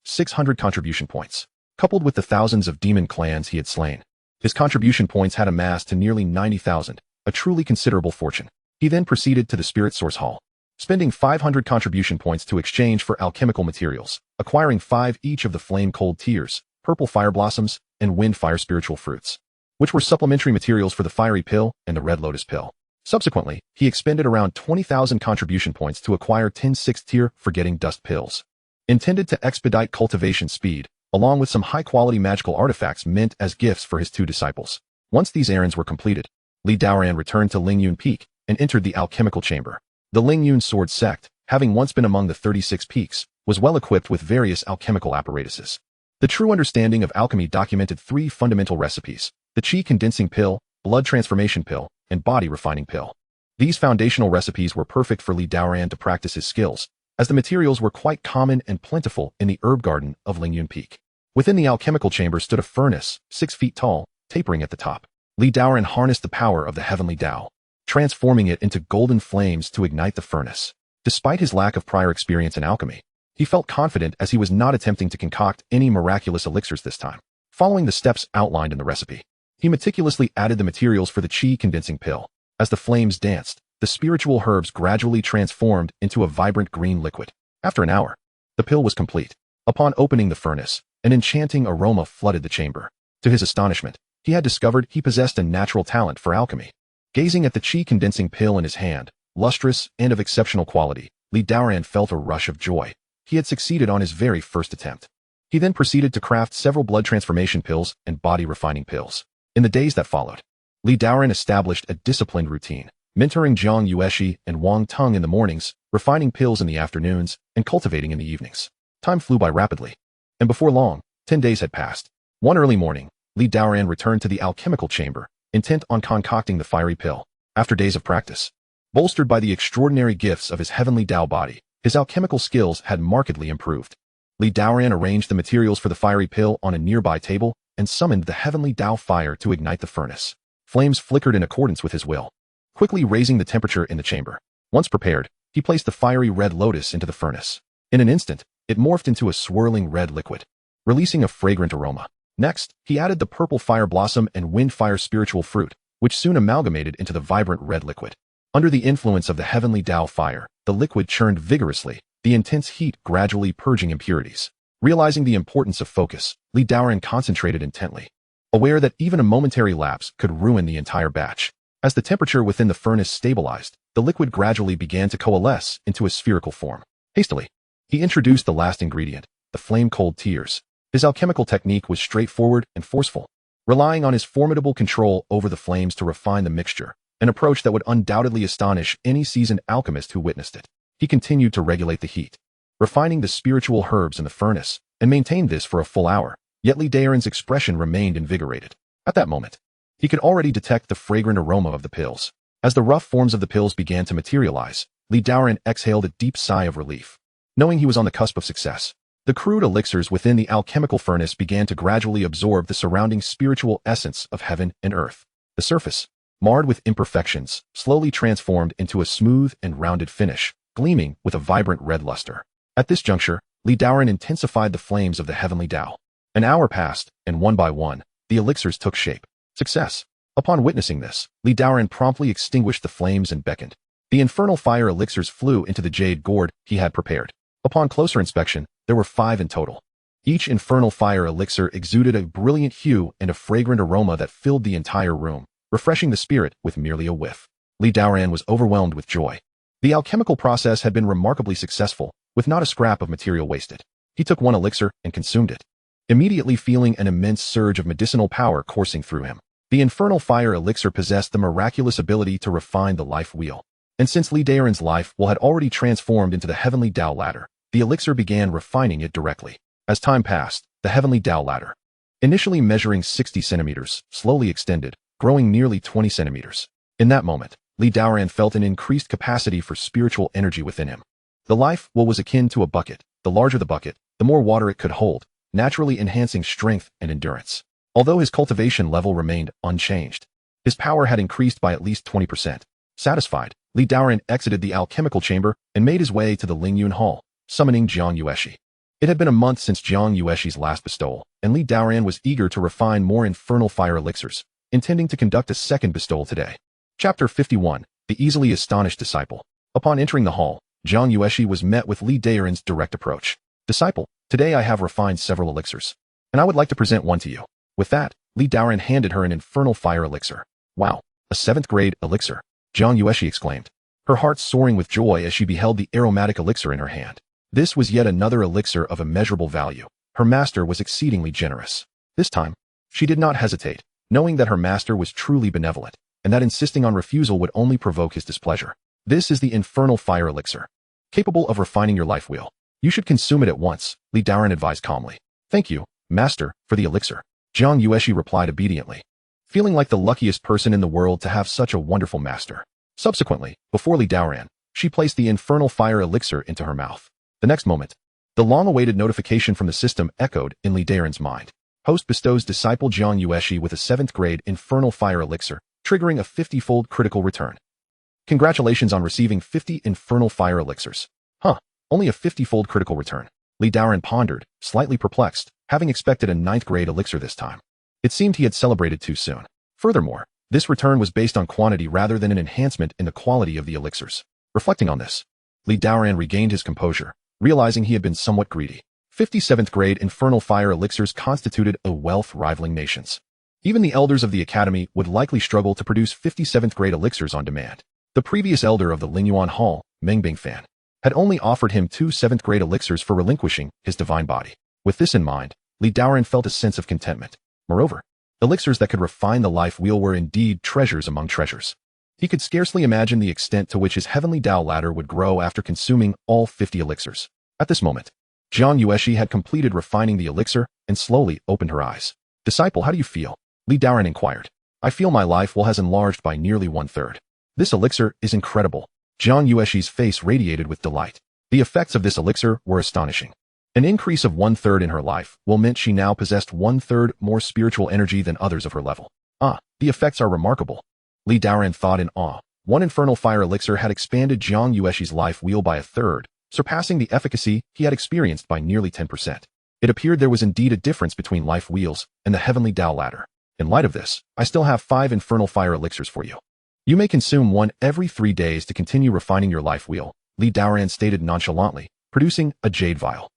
600 contribution points. Coupled with the thousands of demon clans he had slain, his contribution points had amassed to nearly 90,000, a truly considerable fortune. He then proceeded to the Spirit Source Hall, spending 500 contribution points to exchange for alchemical materials, acquiring 5 each of the Flame Cold Tears, Purple Fire Blossoms, and Wind Fire Spiritual Fruits, which were supplementary materials for the Fiery Pill and the Red Lotus Pill. Subsequently, he expended around 20,000 contribution points to acquire 10 6th-tier Forgetting Dust Pills, intended to expedite cultivation speed, along with some high-quality magical artifacts meant as gifts for his 2 disciples. Once these errands were completed, Li Daoran returned to Lingyun Peak and entered the alchemical chamber. The Lingyun Sword Sect, having once been among the 36 peaks, was well equipped with various alchemical apparatuses. The True Understanding of Alchemy documented 3 fundamental recipes: the Qi Condensing Pill, Blood Transformation Pill, and Body Refining Pill. These foundational recipes were perfect for Li Daoran to practice his skills, as the materials were quite common and plentiful in the herb garden of Lingyun Peak. Within the alchemical chamber stood a furnace, 6 feet tall, tapering at the top. Daoran harnessed the power of the heavenly Dao, transforming it into golden flames to ignite the furnace. Despite his lack of prior experience in alchemy, he felt confident as he was not attempting to concoct any miraculous elixirs this time. Following the steps outlined in the recipe, he meticulously added the materials for the qi condensing pill. As the flames danced, the spiritual herbs gradually transformed into a vibrant green liquid. After an hour, the pill was complete. Upon opening the furnace, an enchanting aroma flooded the chamber. To his astonishment, he had discovered he possessed a natural talent for alchemy. Gazing at the qi condensing pill in his hand, lustrous and of exceptional quality, Daoran felt a rush of joy. He had succeeded on his very first attempt. He then proceeded to craft several blood transformation pills and body refining pills. In the days that followed, Daoran established a disciplined routine, mentoring Jiang Yueshi and Wang Tung in the mornings, refining pills in the afternoons, and cultivating in the evenings. Time flew by rapidly, and before long, 10 days had passed. One early morning, Daoran returned to the alchemical chamber, intent on concocting the fiery pill. After days of practice, bolstered by the extraordinary gifts of his heavenly Dao body, his alchemical skills had markedly improved. Daoran arranged the materials for the fiery pill on a nearby table and summoned the heavenly Dao fire to ignite the furnace. Flames flickered in accordance with his will, quickly raising the temperature in the chamber. Once prepared, he placed the fiery red lotus into the furnace. In an instant, it morphed into a swirling red liquid, releasing a fragrant aroma. Next, he added the purple fire blossom and wind fire spiritual fruit, which soon amalgamated into the vibrant red liquid. Under the influence of the heavenly Dao fire, the liquid churned vigorously, the intense heat gradually purging impurities. Realizing the importance of focus, Daoran concentrated intently, aware that even a momentary lapse could ruin the entire batch. As the temperature within the furnace stabilized, the liquid gradually began to coalesce into a spherical form. Hastily, he introduced the last ingredient, the flame-cold tears. His alchemical technique was straightforward and forceful, relying on his formidable control over the flames to refine the mixture, an approach that would undoubtedly astonish any seasoned alchemist who witnessed it. He continued to regulate the heat, refining the spiritual herbs in the furnace, and maintained this for a full hour, yet Daoran's expression remained invigorated. At that moment, he could already detect the fragrant aroma of the pills. As the rough forms of the pills began to materialize, Daoran exhaled a deep sigh of relief. Knowing he was on the cusp of success, the crude elixirs within the alchemical furnace began to gradually absorb the surrounding spiritual essence of heaven and earth. The surface, marred with imperfections, slowly transformed into a smooth and rounded finish, gleaming with a vibrant red luster. At this juncture, Daoran intensified the flames of the heavenly Dao. An hour passed, and one by one, the elixirs took shape. Success. Upon witnessing this, Daoran promptly extinguished the flames and beckoned. The infernal fire elixirs flew into the jade gourd he had prepared. Upon closer inspection, there were 5 in total. Each infernal fire elixir exuded a brilliant hue and a fragrant aroma that filled the entire room, refreshing the spirit with merely a whiff. Daoran was overwhelmed with joy. The alchemical process had been remarkably successful, with not a scrap of material wasted. He took one elixir and consumed it, immediately feeling an immense surge of medicinal power coursing through him. The infernal fire elixir possessed the miraculous ability to refine the life wheel. And since Daoran's life wheel had already transformed into the heavenly Dao ladder, the elixir began refining it directly. As time passed, the heavenly Dao ladder, initially measuring 60 centimeters, slowly extended, growing nearly 20 centimeters. In that moment, Daoran felt an increased capacity for spiritual energy within him. The life well was akin to a bucket. The larger the bucket, the more water it could hold, naturally enhancing strength and endurance. Although his cultivation level remained unchanged, his power had increased by at least 20%. Satisfied, Daoran exited the alchemical chamber and made his way to the Lingyun Hall, summoning Jiang Yueshi. It had been a month since Jiang Yueshi's last bestowal, and Daoran was eager to refine more infernal fire elixirs, intending to conduct a second bestowal today. Chapter 51, The Easily Astonished Disciple. Upon entering the hall, Jiang Yueshi was met with Daoran's direct approach. Disciple, today I have refined several elixirs, and I would like to present one to you. With that, Daoran handed her an infernal fire elixir. Wow, a 7th grade elixir, Jiang Yueshi exclaimed, her heart soaring with joy as she beheld the aromatic elixir in her hand. This was yet another elixir of immeasurable value. Her master was exceedingly generous. This time, she did not hesitate, knowing that her master was truly benevolent, and that insisting on refusal would only provoke his displeasure. This is the infernal fire elixir, capable of refining your life wheel. You should consume it at once, Daoran advised calmly. Thank you, master, for the elixir, Jiang Yueshi replied obediently, feeling like the luckiest person in the world to have such a wonderful master. Subsequently, before Daoran, she placed the infernal fire elixir into her mouth. The next moment, the long-awaited notification from the system echoed in Li Daoran's mind. Host bestows disciple Jiang Yueshi with a 7th grade Infernal Fire Elixir, triggering a 50-fold critical return. Congratulations on receiving 50 Infernal Fire Elixirs. Only a 50-fold critical return. Li Daoran pondered, slightly perplexed, having expected a 9th grade elixir this time. It seemed he had celebrated too soon. Furthermore, this return was based on quantity rather than an enhancement in the quality of the elixirs. Reflecting on this, Li Daoran regained his composure, realizing he had been somewhat greedy. 57th grade Infernal Fire Elixirs constituted a wealth rivaling nations. Even the elders of the academy would likely struggle to produce 57th grade elixirs on demand. The previous elder of the Lingyuan Hall, Mengbing Fan, had only offered him 2 7th grade elixirs for relinquishing his divine body. With this in mind, Li Daoran felt a sense of contentment. Moreover, elixirs that could refine the life wheel were indeed treasures among treasures. He could scarcely imagine the extent to which his heavenly Dao ladder would grow after consuming all 50 elixirs. At this moment, Jiang Yueshi had completed refining the elixir and slowly opened her eyes. Disciple, how do you feel? Li Daoran inquired. I feel my life well has enlarged by nearly 1/3. This elixir is incredible. Jiang Yueshi's face radiated with delight. The effects of this elixir were astonishing. An increase of 1/3 in her life will meant she now possessed 1/3 more spiritual energy than others of her level. The effects are remarkable. Li Daoran thought in awe. One Infernal Fire Elixir had expanded Jiang Yueshi's life wheel by 1/3, surpassing the efficacy he had experienced by nearly 10%. It appeared there was indeed a difference between life wheels and the heavenly Dao ladder. In light of this, I still have 5 Infernal Fire Elixirs for you. You may consume one every 3 days to continue refining your life wheel, Li Daoran stated nonchalantly, producing a jade vial.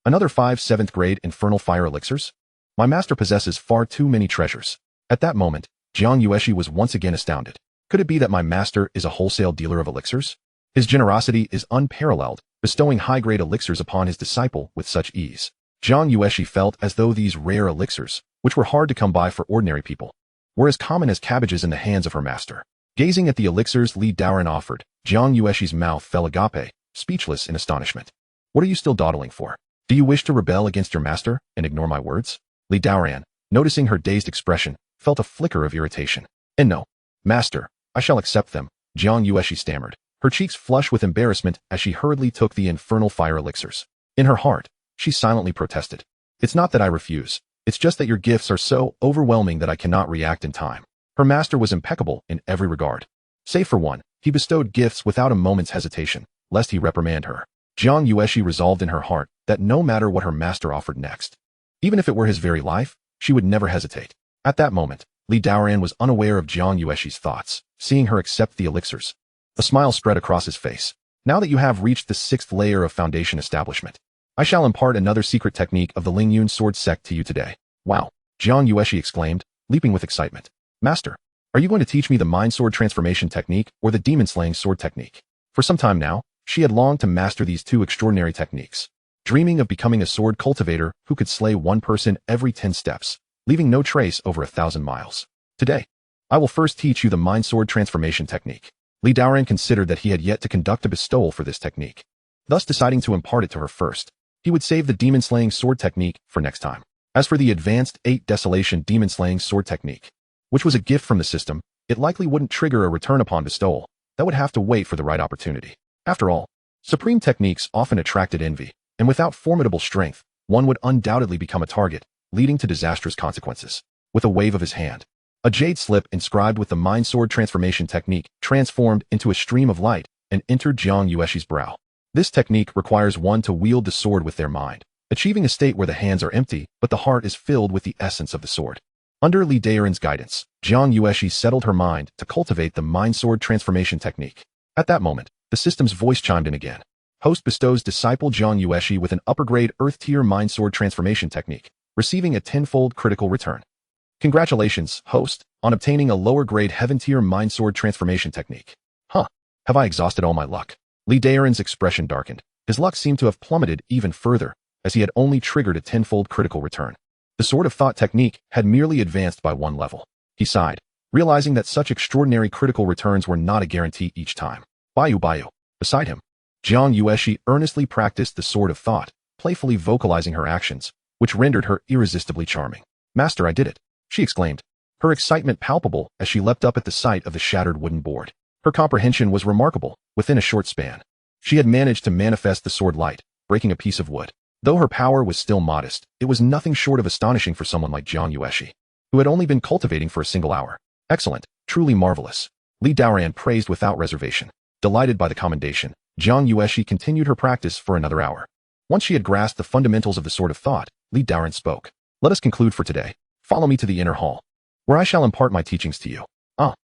Another 5 7th grade Infernal Fire Elixirs? My master possesses far too many treasures. At that moment, Jiang Yueshi was once again astounded. Could it be that my master is a wholesale dealer of elixirs? His generosity is unparalleled, bestowing high-grade elixirs upon his disciple with such ease. Jiang Yueshi felt as though these rare elixirs, which were hard to come by for ordinary people, were as common as cabbages in the hands of her master. Gazing at the elixirs Li Daoran offered, Jiang Yueshi's mouth fell agape, speechless in astonishment. What are you still dawdling for? Do you wish to rebel against your master and ignore my words? Li Daoran, noticing her dazed expression, felt a flicker of irritation. And no, master, I shall accept them, Jiang Yueshi stammered, her cheeks flushed with embarrassment as she hurriedly took the Infernal Fire Elixirs. In her heart, she silently protested. It's not that I refuse, it's just that your gifts are so overwhelming that I cannot react in time. Her master was impeccable in every regard. Save for one, he bestowed gifts without a moment's hesitation, lest he reprimand her. Jiang Yueshi resolved in her heart that no matter what her master offered next, even if it were his very life, she would never hesitate. At that moment, Li Daoran was unaware of Jiang Yueshi's thoughts, seeing her accept the elixirs. A smile spread across his face. Now that you have reached the 6th layer of foundation establishment, I shall impart another secret technique of the Lingyun Sword Sect to you today. Wow! Jiang Yueshi exclaimed, leaping with excitement. Master, are you going to teach me the Mind Sword Transformation Technique or the Demon-Slaying Sword Technique? For some time now, she had longed to master these 2 extraordinary techniques, dreaming of becoming a sword cultivator who could slay one person every 10 steps, leaving no trace over 1,000 miles. Today, I will first teach you the Mind Sword Transformation Technique. Li Daoran considered that he had yet to conduct a bestowal for this technique, thus deciding to impart it to her first. He would save the Demon-Slaying Sword Technique for next time. As for the advanced 8 Desolation Demon-Slaying Sword Technique, which was a gift from the system, it likely wouldn't trigger a return upon bestowal. That would have to wait for the right opportunity. After all, supreme techniques often attracted envy, and without formidable strength, one would undoubtedly become a target, leading to disastrous consequences. With a wave of his hand, a jade slip inscribed with the Mind Sword Transformation Technique transformed into a stream of light and entered Jiang Yueshi's brow. This technique requires one to wield the sword with their mind, achieving a state where the hands are empty but the heart is filled with the essence of the sword. Under Li Daoran's guidance, Jiang Yueshi settled her mind to cultivate the Mind Sword Transformation Technique. At that moment, the system's voice chimed in again. Host bestows disciple Jiang Yueshi with an upper-grade Earth-tier Mind Sword Transformation Technique, receiving a 10-fold critical return. Congratulations, host, on obtaining a lower-grade Heaven-tier Mind Sword Transformation Technique. Have I exhausted all my luck? Li Daoran's expression darkened. His luck seemed to have plummeted even further, as he had only triggered a 10-fold critical return. The Sword of Thought technique had merely advanced by 1 level. He sighed, realizing that such extraordinary critical returns were not a guarantee each time. Bayu. Beside him, Jiang Yueshi earnestly practiced the Sword of Thought, playfully vocalizing her actions, which rendered her irresistibly charming. Master, I did it, she exclaimed, her excitement palpable as she leapt up at the sight of the shattered wooden board. Her comprehension was remarkable. Within a short span, She had managed to manifest the sword light, breaking a piece of wood. Though her power was still modest, it was nothing short of astonishing for someone like Jiang Yueshi, who had only been cultivating for a single hour. Excellent, truly marvelous. Li Daoran praised without reservation. Delighted by the commendation, Jiang Yueshi continued her practice for another hour. Once she had grasped the fundamentals of the Sword of Thought, Li Daoran spoke. Let us conclude for today. Follow me to the inner hall, where I shall impart my teachings to you.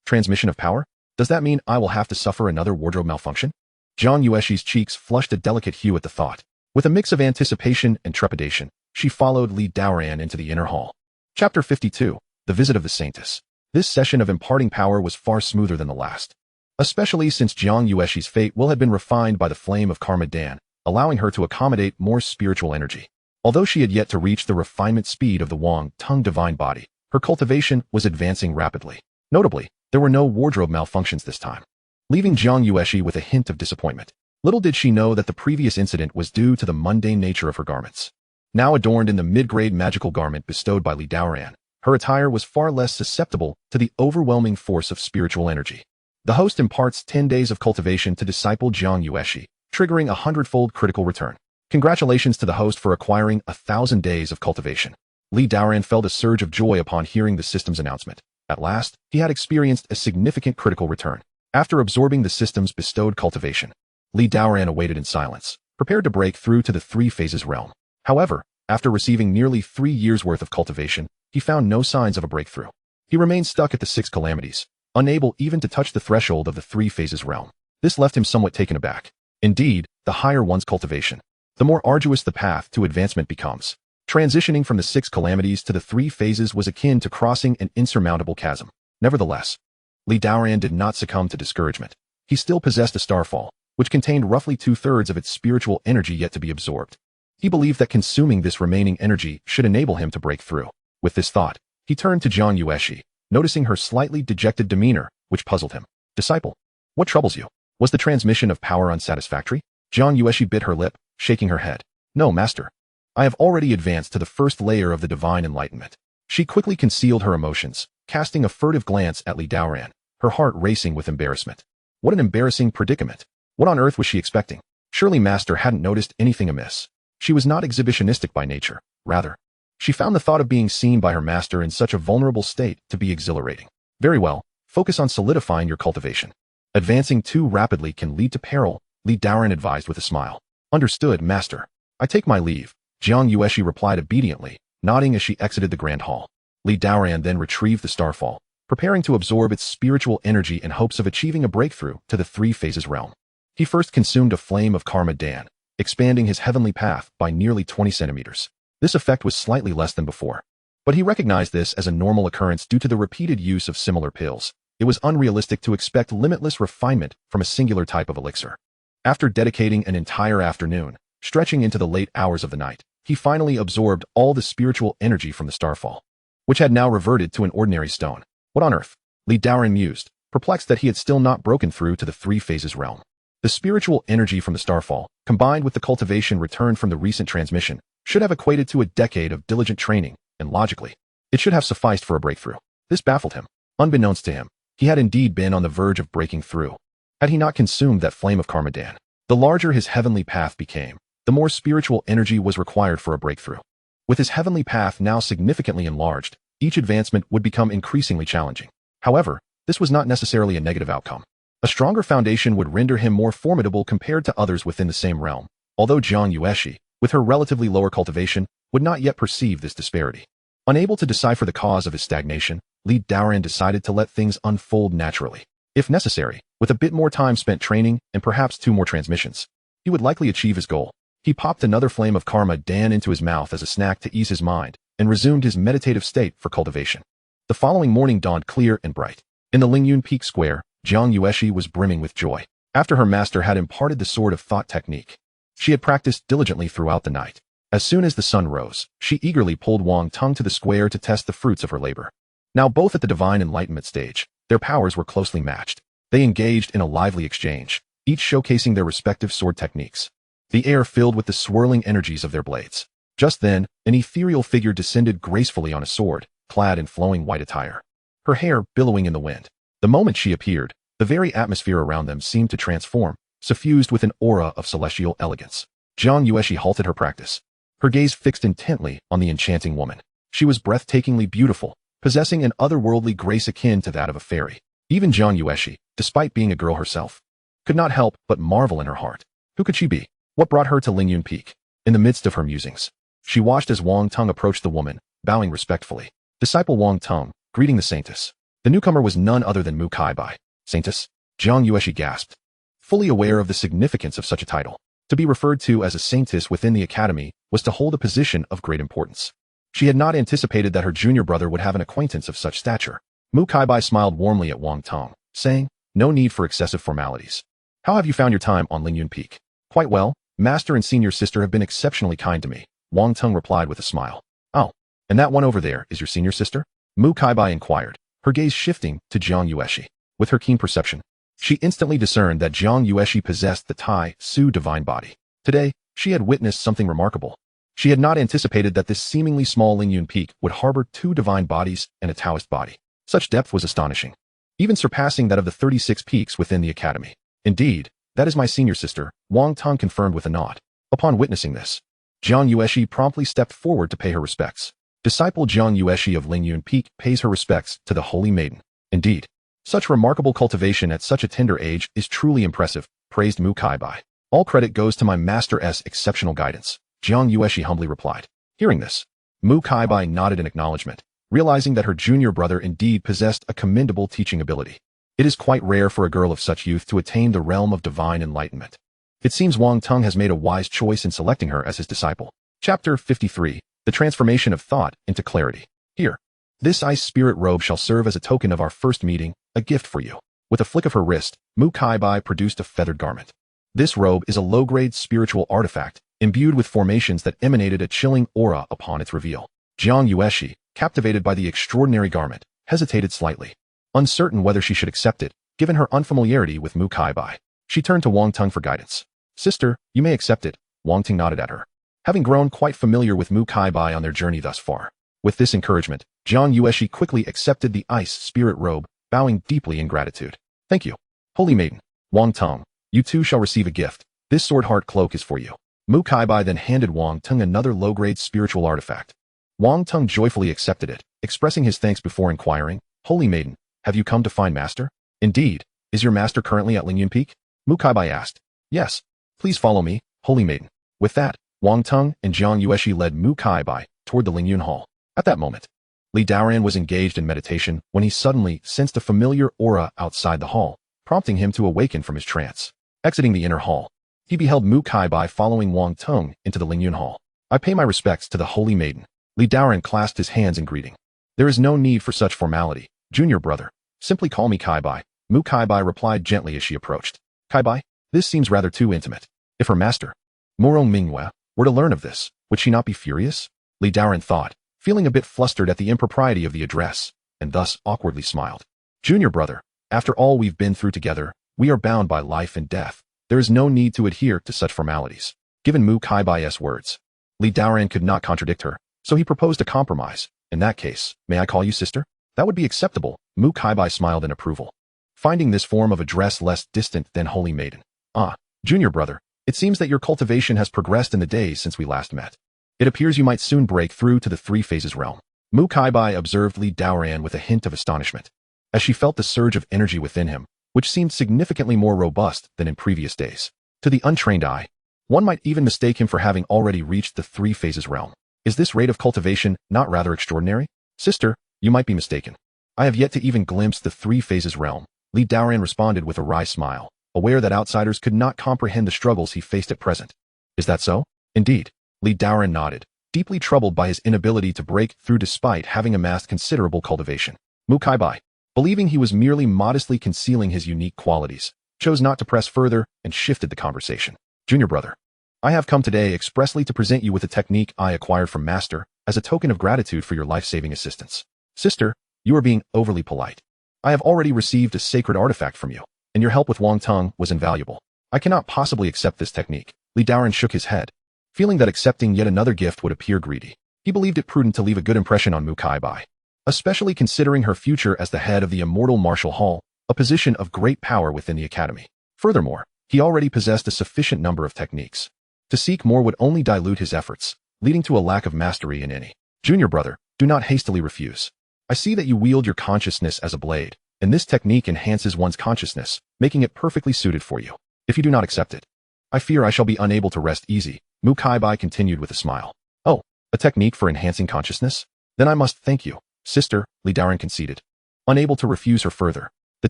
Transmission of power? Does that mean I will have to suffer another wardrobe malfunction? Jiang Yueshi's cheeks flushed a delicate hue at the thought. With a mix of anticipation and trepidation, she followed Li Daoran into the inner hall. Chapter 52. The Visit of the Saintess. This session of imparting power was far smoother than the last, especially since Jiang Yueshi's fate will had been refined by the flame of Karma Dan, allowing her to accommodate more spiritual energy. Although she had yet to reach the refinement speed of the Wang Tongue divine body, her cultivation was advancing rapidly. Notably, there were no wardrobe malfunctions this time, leaving Jiang Yueshi with a hint of disappointment. Little did she know that the previous incident was due to the mundane nature of her garments. Now adorned in the mid-grade magical garment bestowed by Li Daoran, her attire was far less susceptible to the overwhelming force of spiritual energy. The host imparts 10 days of cultivation to disciple Jiang Yueshi, triggering a 100-fold critical return. Congratulations to the host for acquiring 1,000 days of cultivation. Li Daoran felt a surge of joy upon hearing the system's announcement. At last, he had experienced a significant critical return. After absorbing the system's bestowed cultivation, Li Daoran awaited in silence, prepared to break through to the three phases realm. However, after receiving nearly 3 years' worth of cultivation, he found no signs of a breakthrough. He remained stuck at the 6 calamities, unable even to touch the threshold of the 3 phases realm. This left him somewhat taken aback. Indeed, the higher one's cultivation, the more arduous the path to advancement becomes. Transitioning from the 6 calamities to the 3 phases was akin to crossing an insurmountable chasm. Nevertheless, Li Daoran did not succumb to discouragement. He still possessed a starfall, which contained roughly 2/3 of its spiritual energy yet to be absorbed. He believed that consuming this remaining energy should enable him to break through. With this thought, he turned to Jiang Yueshi, noticing her slightly dejected demeanor, which puzzled him. Disciple, what troubles you? Was the transmission of power unsatisfactory? Jiang Yueshi bit her lip, shaking her head. No, master. I have already advanced to the first layer of the divine enlightenment. She quickly concealed her emotions, casting a furtive glance at Li Daoran, her heart racing with embarrassment. What an embarrassing predicament. What on earth was she expecting? Surely master hadn't noticed anything amiss. She was not exhibitionistic by nature. Rather, she found the thought of being seen by her master in such a vulnerable state to be exhilarating. Very well, focus on solidifying your cultivation. Advancing too rapidly can lead to peril, Li Daoran advised with a smile. Understood, master. I take my leave. Jiang Yueshi replied obediently, nodding as she exited the grand hall. Li Daoran then retrieved the starfall, preparing to absorb its spiritual energy in hopes of achieving a breakthrough to the 3 phases realm. He first consumed a flame of Karma Dan, expanding his heavenly path by nearly 20 centimeters. This effect was slightly less than before, but he recognized this as a normal occurrence due to the repeated use of similar pills. It was unrealistic to expect limitless refinement from a singular type of elixir. After dedicating an entire afternoon, stretching into the late hours of the night, he finally absorbed all the spiritual energy from the starfall, which had now reverted to an ordinary stone. What on earth? Li Daoran mused, perplexed that he had still not broken through to the 3 phases realm. The spiritual energy from the starfall, combined with the cultivation returned from the recent transmission, should have equated to a decade of diligent training, and logically, it should have sufficed for a breakthrough. This baffled him. Unbeknownst to him, he had indeed been on the verge of breaking through. Had he not consumed that flame of Karma Dan, the larger his heavenly path became, the more spiritual energy was required for a breakthrough. With his heavenly path now significantly enlarged, each advancement would become increasingly challenging. However, this was not necessarily a negative outcome. A stronger foundation would render him more formidable compared to others within the same realm, although Jiang Yueshi, with her relatively lower cultivation, would not yet perceive this disparity. Unable to decipher the cause of his stagnation, Li Daoran decided to let things unfold naturally. If necessary, with a bit more time spent training and perhaps 2 more transmissions, he would likely achieve his goal. He popped another flame of Karma Dan into his mouth as a snack to ease his mind, and resumed his meditative state for cultivation. The following morning dawned clear and bright. In the Lingyun Peak square, Jiang Yueshi was brimming with joy. After her master had imparted the Sword of Thought technique, she had practiced diligently throughout the night. As soon as the sun rose, she eagerly pulled Wang Tongue to the square to test the fruits of her labor. Now both at the divine enlightenment stage, their powers were closely matched. They engaged in a lively exchange, each showcasing their respective sword techniques. The air filled with the swirling energies of their blades. Just then, an ethereal figure descended gracefully on a sword, clad in flowing white attire, her hair billowing in the wind. The moment she appeared, the very atmosphere around them seemed to transform, suffused with an aura of celestial elegance. Jiang Yueshi halted her practice, her gaze fixed intently on the enchanting woman. She was breathtakingly beautiful, possessing an otherworldly grace akin to that of a fairy. Even Jiang Yueshi, despite being a girl herself, could not help but marvel in her heart. Who could she be? What brought her to Lingyun Peak? In the midst of her musings, she watched as Wang Tong approached the woman, bowing respectfully. Disciple Wang Tong, greeting the saintess. The newcomer was none other than Mu Kai-bai. Saintess? Jiang Yueshi gasped, fully aware of the significance of such a title. To be referred to as a saintess within the academy was to hold a position of great importance. She had not anticipated that her junior brother would have an acquaintance of such stature. Mu Kai-bai smiled warmly at Wang Tong, saying, "No need for excessive formalities. How have you found your time on Lingyun Peak?" "Quite well. Master and senior sister have been exceptionally kind to me," Wang Tong replied with a smile. "Oh, and that one over there is your senior sister?" Mu Kai-bai inquired, her gaze shifting to Jiang Yueshi. With her keen perception, she instantly discerned that Jiang Yueshi possessed the Tai Su divine body. Today, she had witnessed something remarkable. She had not anticipated that this seemingly small Lingyun Peak would harbor 2 divine bodies and a Taoist body. Such depth was astonishing, even surpassing that of the 36 peaks within the academy. "Indeed, that is my senior sister," Wang Tong confirmed with a nod. Upon witnessing this, Jiang Yueshi promptly stepped forward to pay her respects. Disciple Jiang Yueshi of Lingyun Peak pays her respects to the Holy Maiden. "Indeed, such remarkable cultivation at such a tender age is truly impressive," praised Mu Kai-bai. "All credit goes to my master's exceptional guidance," Jiang Yueshi humbly replied. Hearing this, Mu Kai-bai nodded in acknowledgement, realizing that her junior brother indeed possessed a commendable teaching ability. It is quite rare for a girl of such youth to attain the realm of divine enlightenment. It seems Wang Tong has made a wise choice in selecting her as his disciple. Chapter 53, The Transformation of Thought into Clarity. Here, this ice spirit robe shall serve as a token of our first meeting, a gift for you. With a flick of her wrist, Mu Kai-bai produced a feathered garment. This robe is a low-grade spiritual artifact, imbued with formations that emanated a chilling aura upon its reveal. Jiang Yueshi, captivated by the extraordinary garment, hesitated slightly, uncertain whether she should accept it, given her unfamiliarity with Mu Kai-bai. She turned to Wang Tong for guidance. "Sister, you may accept it," Wang Tong nodded at her, having grown quite familiar with Mu Kai-bai on their journey thus far. With this encouragement, Jiang Yueshi quickly accepted the ice spirit robe, bowing deeply in gratitude. "Thank you, Holy Maiden. Wang Tong, you too shall receive a gift. This sword heart cloak is for you." Mu Kai-bai then handed Wang Tong another low-grade spiritual artifact. Wang Tong joyfully accepted it, expressing his thanks before inquiring, "Holy Maiden, have you come to find Master?" "Indeed. Is your master currently at Lingyun Peak?" Mu Kai-bai asked. "Yes. Please follow me, Holy Maiden." With that, Wang Tong and Jiang Yueshi led Mu Kai-bai toward the Lingyun Hall. At that moment, Li Daoran was engaged in meditation when he suddenly sensed a familiar aura outside the hall, prompting him to awaken from his trance. Exiting the inner hall, he beheld Mu Kai-bai following Wang Tong into the Lingyun Hall. "I pay my respects to the Holy Maiden." Li Daoran clasped his hands in greeting. "There is no need for such formality, junior brother. Simply call me Kai-bai," Mu Kai-bai replied gently as she approached. "Kai-bai, this seems rather too intimate. If her master, Murong Minghua, were to learn of this, would she not be furious?" Li Daoran thought, feeling a bit flustered at the impropriety of the address, and thus awkwardly smiled. "Junior brother, after all we've been through together, we are bound by life and death. There is no need to adhere to such formalities." Given Mu Kai-bai's words, Li Daoran could not contradict her, so he proposed a compromise. "In that case, may I call you sister?" "That would be acceptable," Mu Kai-bai smiled in approval, finding this form of address less distant than Holy Maiden. "Ah, junior brother, it seems that your cultivation has progressed in the days since we last met. It appears you might soon break through to the 3 phases realm." Mu Kai-bai observed Li Daoran with a hint of astonishment, as she felt the surge of energy within him, which seemed significantly more robust than in previous days. To the untrained eye, one might even mistake him for having already reached the 3 phases realm. Is this rate of cultivation not rather extraordinary? "Sister, you might be mistaken. I have yet to even glimpse the 3 phases realm," Li Daoran responded with a wry smile, aware that outsiders could not comprehend the struggles he faced at present. "Is that so?" "Indeed." Li Daoran nodded, deeply troubled by his inability to break through despite having amassed considerable cultivation. Mu Kai-bai, believing he was merely modestly concealing his unique qualities, chose not to press further and shifted the conversation. "Junior brother, I have come today expressly to present you with a technique I acquired from Master as a token of gratitude for your life-saving assistance." "Sister, you are being overly polite. I have already received a sacred artifact from you, and your help with Wang Tong was invaluable. I cannot possibly accept this technique." Li Daoran shook his head, feeling that accepting yet another gift would appear greedy. He believed it prudent to leave a good impression on Mu Kai-bai, especially considering her future as the head of the Immortal Martial Hall, a position of great power within the academy. Furthermore, He already possessed a sufficient number of techniques. To seek more would only dilute his efforts, leading to a lack of mastery in any. Junior brother, do not hastily refuse. I see that you wield your consciousness as a blade, and this technique enhances one's consciousness, making it perfectly suited for you. If you do not accept it, I fear I shall be unable to rest easy, Mu Kaibai continued with a smile. Oh, a technique for enhancing consciousness? Then I must thank you, sister, Li Daoran conceded. Unable to refuse her further. The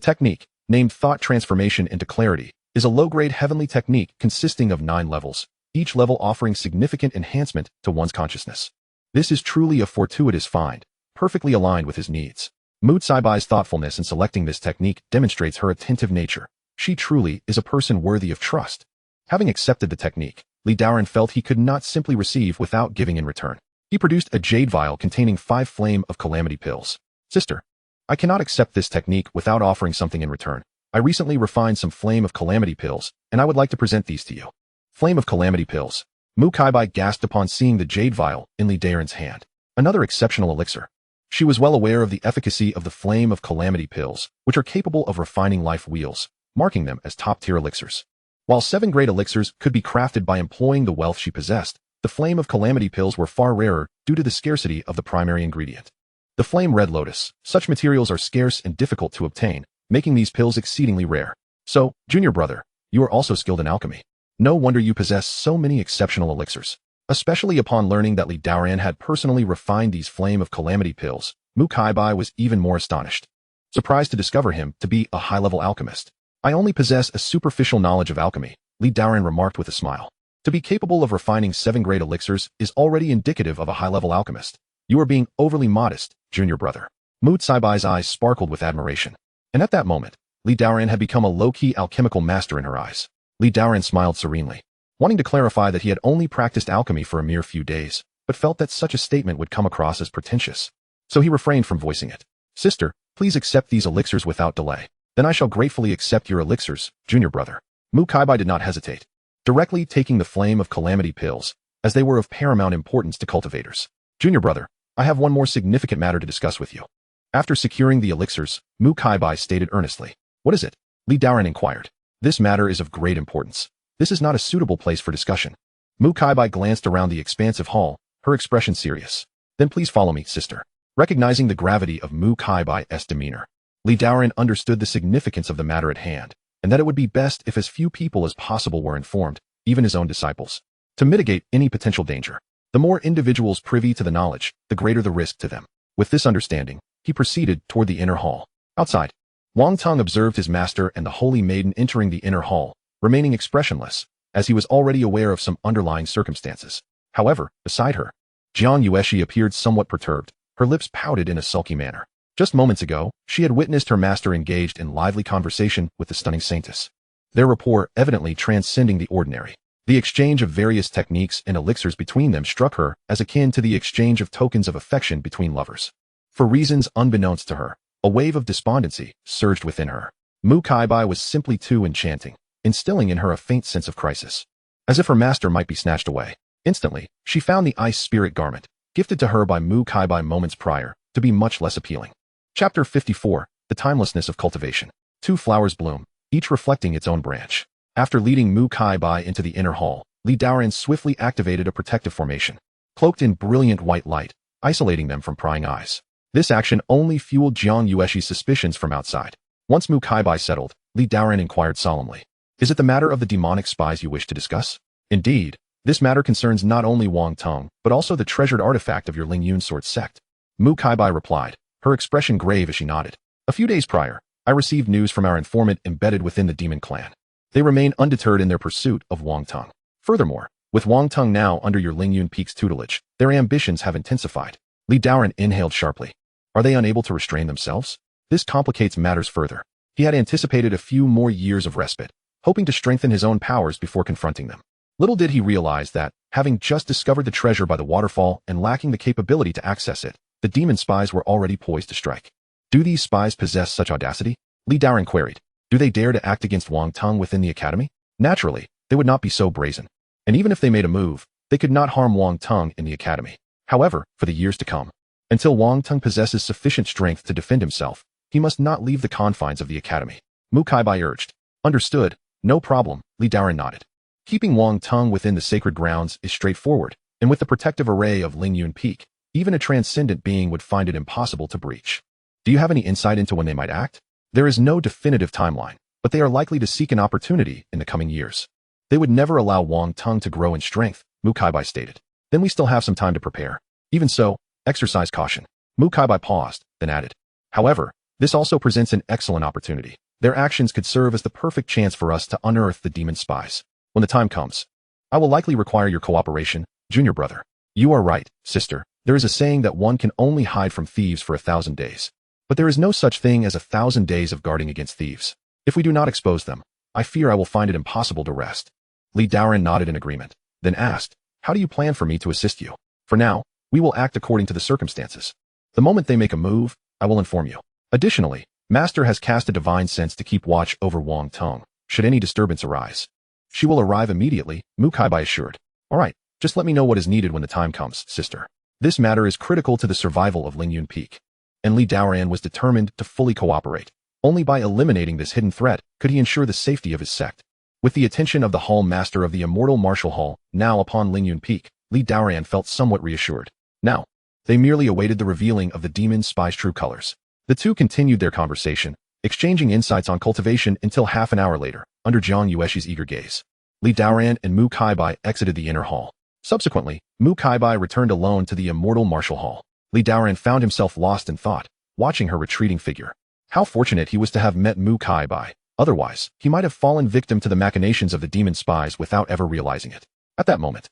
technique, named Thought Transformation into Clarity, is a low-grade heavenly technique consisting of 9 levels, each level offering significant enhancement to one's consciousness. This is truly a fortuitous find, perfectly aligned with his needs. Mu Caibai's thoughtfulness in selecting this technique demonstrates her attentive nature. She truly is a person worthy of trust. Having accepted the technique, Li Daoran felt he could not simply receive without giving in return. He produced a jade vial containing 5 Flame of Calamity pills. Sister, I cannot accept this technique without offering something in return. I recently refined some Flame of Calamity pills, and I would like to present these to you. Flame of Calamity pills. Mu Kaibai gasped upon seeing the jade vial in Li Daoran's hand. Another exceptional elixir. She was well aware of the efficacy of the Flame of Calamity pills, which are capable of refining life wheels, marking them as top-tier elixirs. While 7 great elixirs could be crafted by employing the wealth she possessed, the Flame of Calamity pills were far rarer due to the scarcity of the primary ingredient. The Flame Red Lotus. Such materials are scarce and difficult to obtain, making these pills exceedingly rare. So, junior brother, you are also skilled in alchemy. No wonder you possess so many exceptional elixirs. Especially upon learning that Li Daoran had personally refined these Flame of Calamity pills, Mu Kaibai was even more astonished. Surprised to discover him to be a high-level alchemist. I only possess a superficial knowledge of alchemy, Li Daoran remarked with a smile. To be capable of refining 7 great elixirs is already indicative of a high-level alchemist. You are being overly modest, junior brother. Mu Caibai's eyes sparkled with admiration. And at that moment, Li Daoran had become a low-key alchemical master in her eyes. Li Daoran smiled serenely, wanting to clarify that he had only practiced alchemy for a mere few days, but felt that such a statement would come across as pretentious. So he refrained from voicing it. Sister, please accept these elixirs without delay. Then I shall gratefully accept your elixirs, junior brother. Mu Kaibai did not hesitate, directly taking the Flame of Calamity pills, as they were of paramount importance to cultivators. Junior brother, I have one more significant matter to discuss with you. After securing the elixirs, Mu Kaibai stated earnestly. What is it? Li Daoran inquired. This matter is of great importance. This is not a suitable place for discussion. Mu Kaibai glanced around the expansive hall, her expression serious. Then please follow me, sister. Recognizing the gravity of Mu Kaibai's demeanor, Li Daoran understood the significance of the matter at hand, and that it would be best if as few people as possible were informed, even his own disciples, to mitigate any potential danger. The more individuals privy to the knowledge, the greater the risk to them. With this understanding, he proceeded toward the inner hall. Outside, Wang Tong observed his master and the holy maiden entering the inner hall, remaining expressionless, as he was already aware of some underlying circumstances. However, beside her, Jiang Yueshi appeared somewhat perturbed, her lips pouted in a sulky manner. Just moments ago, she had witnessed her master engaged in lively conversation with the stunning saintess. Their rapport evidently transcending the ordinary. The exchange of various techniques and elixirs between them struck her as akin to the exchange of tokens of affection between lovers. For reasons unbeknownst to her, a wave of despondency surged within her. Mu Kaibai was simply too enchanting, instilling in her a faint sense of crisis. As if her master might be snatched away. Instantly, she found the ice spirit garment, gifted to her by Mu Kaibai moments prior, to be much less appealing. Chapter 54, The Timelessness of Cultivation. 2 flowers bloom, each reflecting its own branch. After leading Mu Kaibai into the inner hall, Li Daoran swiftly activated a protective formation, cloaked in brilliant white light, isolating them from prying eyes. This action only fueled Jiang Yueshi's suspicions from outside. Once Mu Kaibai settled, Li Daoran inquired solemnly. Is it the matter of the demonic spies you wish to discuss? Indeed, this matter concerns not only Wang Tong, but also the treasured artifact of your Lingyun Sword Sect. Mu Kaibai replied, her expression grave as she nodded. A few days prior, I received news from our informant embedded within the demon clan. They remain undeterred in their pursuit of Wang Tong. Furthermore, with Wang Tong now under your Lingyun Peak's tutelage, their ambitions have intensified. Li Daoran inhaled sharply. Are they unable to restrain themselves? This complicates matters further. He had anticipated a few more years of respite, hoping to strengthen his own powers before confronting them. Little did he realize that, having just discovered the treasure by the waterfall and lacking the capability to access it, the demon spies were already poised to strike. Do these spies possess such audacity? Li Daoran queried. Do they dare to act against Wang Tong within the academy? Naturally, they would not be so brazen. And even if they made a move, they could not harm Wang Tong in the academy. However, for the years to come, until Wang Tong possesses sufficient strength to defend himself, he must not leave the confines of the academy. Mu Kaibai urged. Understood, No problem, Li Daoran nodded. Keeping Wang Tong within the sacred grounds is straightforward, and with the protective array of Lingyun Peak, even a transcendent being would find it impossible to breach. Do you have any insight into when they might act? There is no definitive timeline, but they are likely to seek an opportunity in the coming years. They would never allow Wang Tong to grow in strength, Mu Kaibai stated. Then we still have some time to prepare. Even so, exercise caution. Mu Kaibai paused, then added. However, this also presents an excellent opportunity. Their actions could serve as the perfect chance for us to unearth the demon spies. When the time comes, I will likely require your cooperation, junior brother. You are right, sister. There is a saying that one can only hide from thieves for 1,000 days. But there is no such thing as 1,000 days of guarding against thieves. If we do not expose them, I fear I will find it impossible to rest. Li Daoran nodded in agreement, then asked, how do you plan for me to assist you? For now, we will act according to the circumstances. The moment they make a move, I will inform you. Additionally, Master has cast a divine sense to keep watch over Wang Tong, should any disturbance arise. She will arrive immediately, Mu Kaibai assured. All right, just let me know what is needed when the time comes, sister. This matter is critical to the survival of Lingyun Peak. And Li Daoran was determined to fully cooperate. Only by eliminating this hidden threat could he ensure the safety of his sect. With the attention of the Hall Master of the Immortal Martial Hall now upon Lingyun Peak, Li Daoran felt somewhat reassured. Now, they merely awaited the revealing of the demon spy's true colors. The two continued their conversation, exchanging insights on cultivation until half an hour later, under Jiang Yueshi's eager gaze. Li Daoran and Mu Kaibai exited the inner hall. Subsequently, Mu Kaibai returned alone to the Immortal Martial Hall. Li Daoran found himself lost in thought, watching her retreating figure. How fortunate he was to have met Mu Kaibai. Otherwise, he might have fallen victim to the machinations of the demon spies without ever realizing it. At that moment,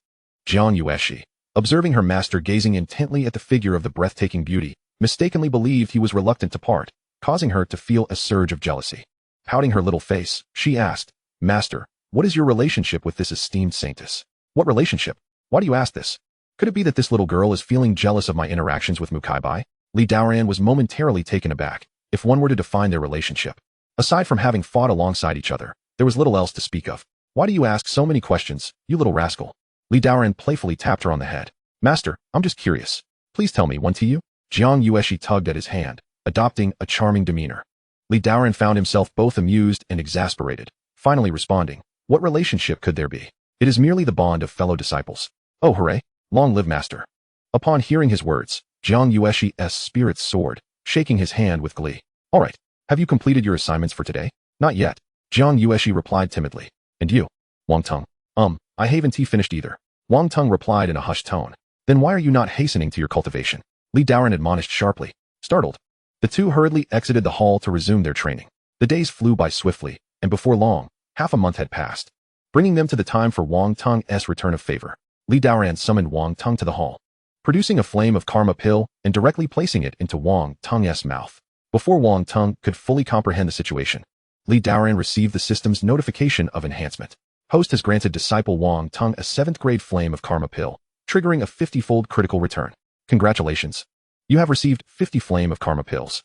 Jiang Yueshi, observing her master gazing intently at the figure of the breathtaking beauty, mistakenly believed he was reluctant to part, causing her to feel a surge of jealousy. Pouting her little face, she asked, Master, what is your relationship with this esteemed saintess? What relationship? Why do you ask this? Could it be that this little girl is feeling jealous of my interactions with Mu Kaibai? Li Daoran was momentarily taken aback, if one were to define their relationship. Aside from having fought alongside each other, there was little else to speak of. Why do you ask so many questions, you little rascal? Li Daoran playfully tapped her on the head. Master, I'm just curious. Please tell me, one to you? Jiang Yueshi tugged at his hand, adopting a charming demeanor. Li Daoran found himself both amused and exasperated, finally responding, what relationship could there be? It is merely the bond of fellow disciples. Oh hooray, long live Master. Upon hearing his words, Jiang Yueshi's spirits soared, shaking his hand with glee. All right, have you completed your assignments for today? Not yet, Jiang Yueshi replied timidly. And you? Wang Tong. I haven't finished either. Wang Tong replied in a hushed tone. Then why are you not hastening to your cultivation? Li Daoran admonished sharply. Startled, the two hurriedly exited the hall to resume their training. The days flew by swiftly, and before long, half a month had passed, bringing them to the time for Wang Tong's return of favor. Li Daoran summoned Wang Tong to the hall, producing a flame of karma pill and directly placing it into Wang Tong's mouth. Before Wang Tong could fully comprehend the situation, Li Daoran received the system's notification of enhancement. Host has granted disciple Wang Tong a 7th grade flame of karma pill, triggering a 50-fold critical return. Congratulations. You have received 50 flame of karma pills.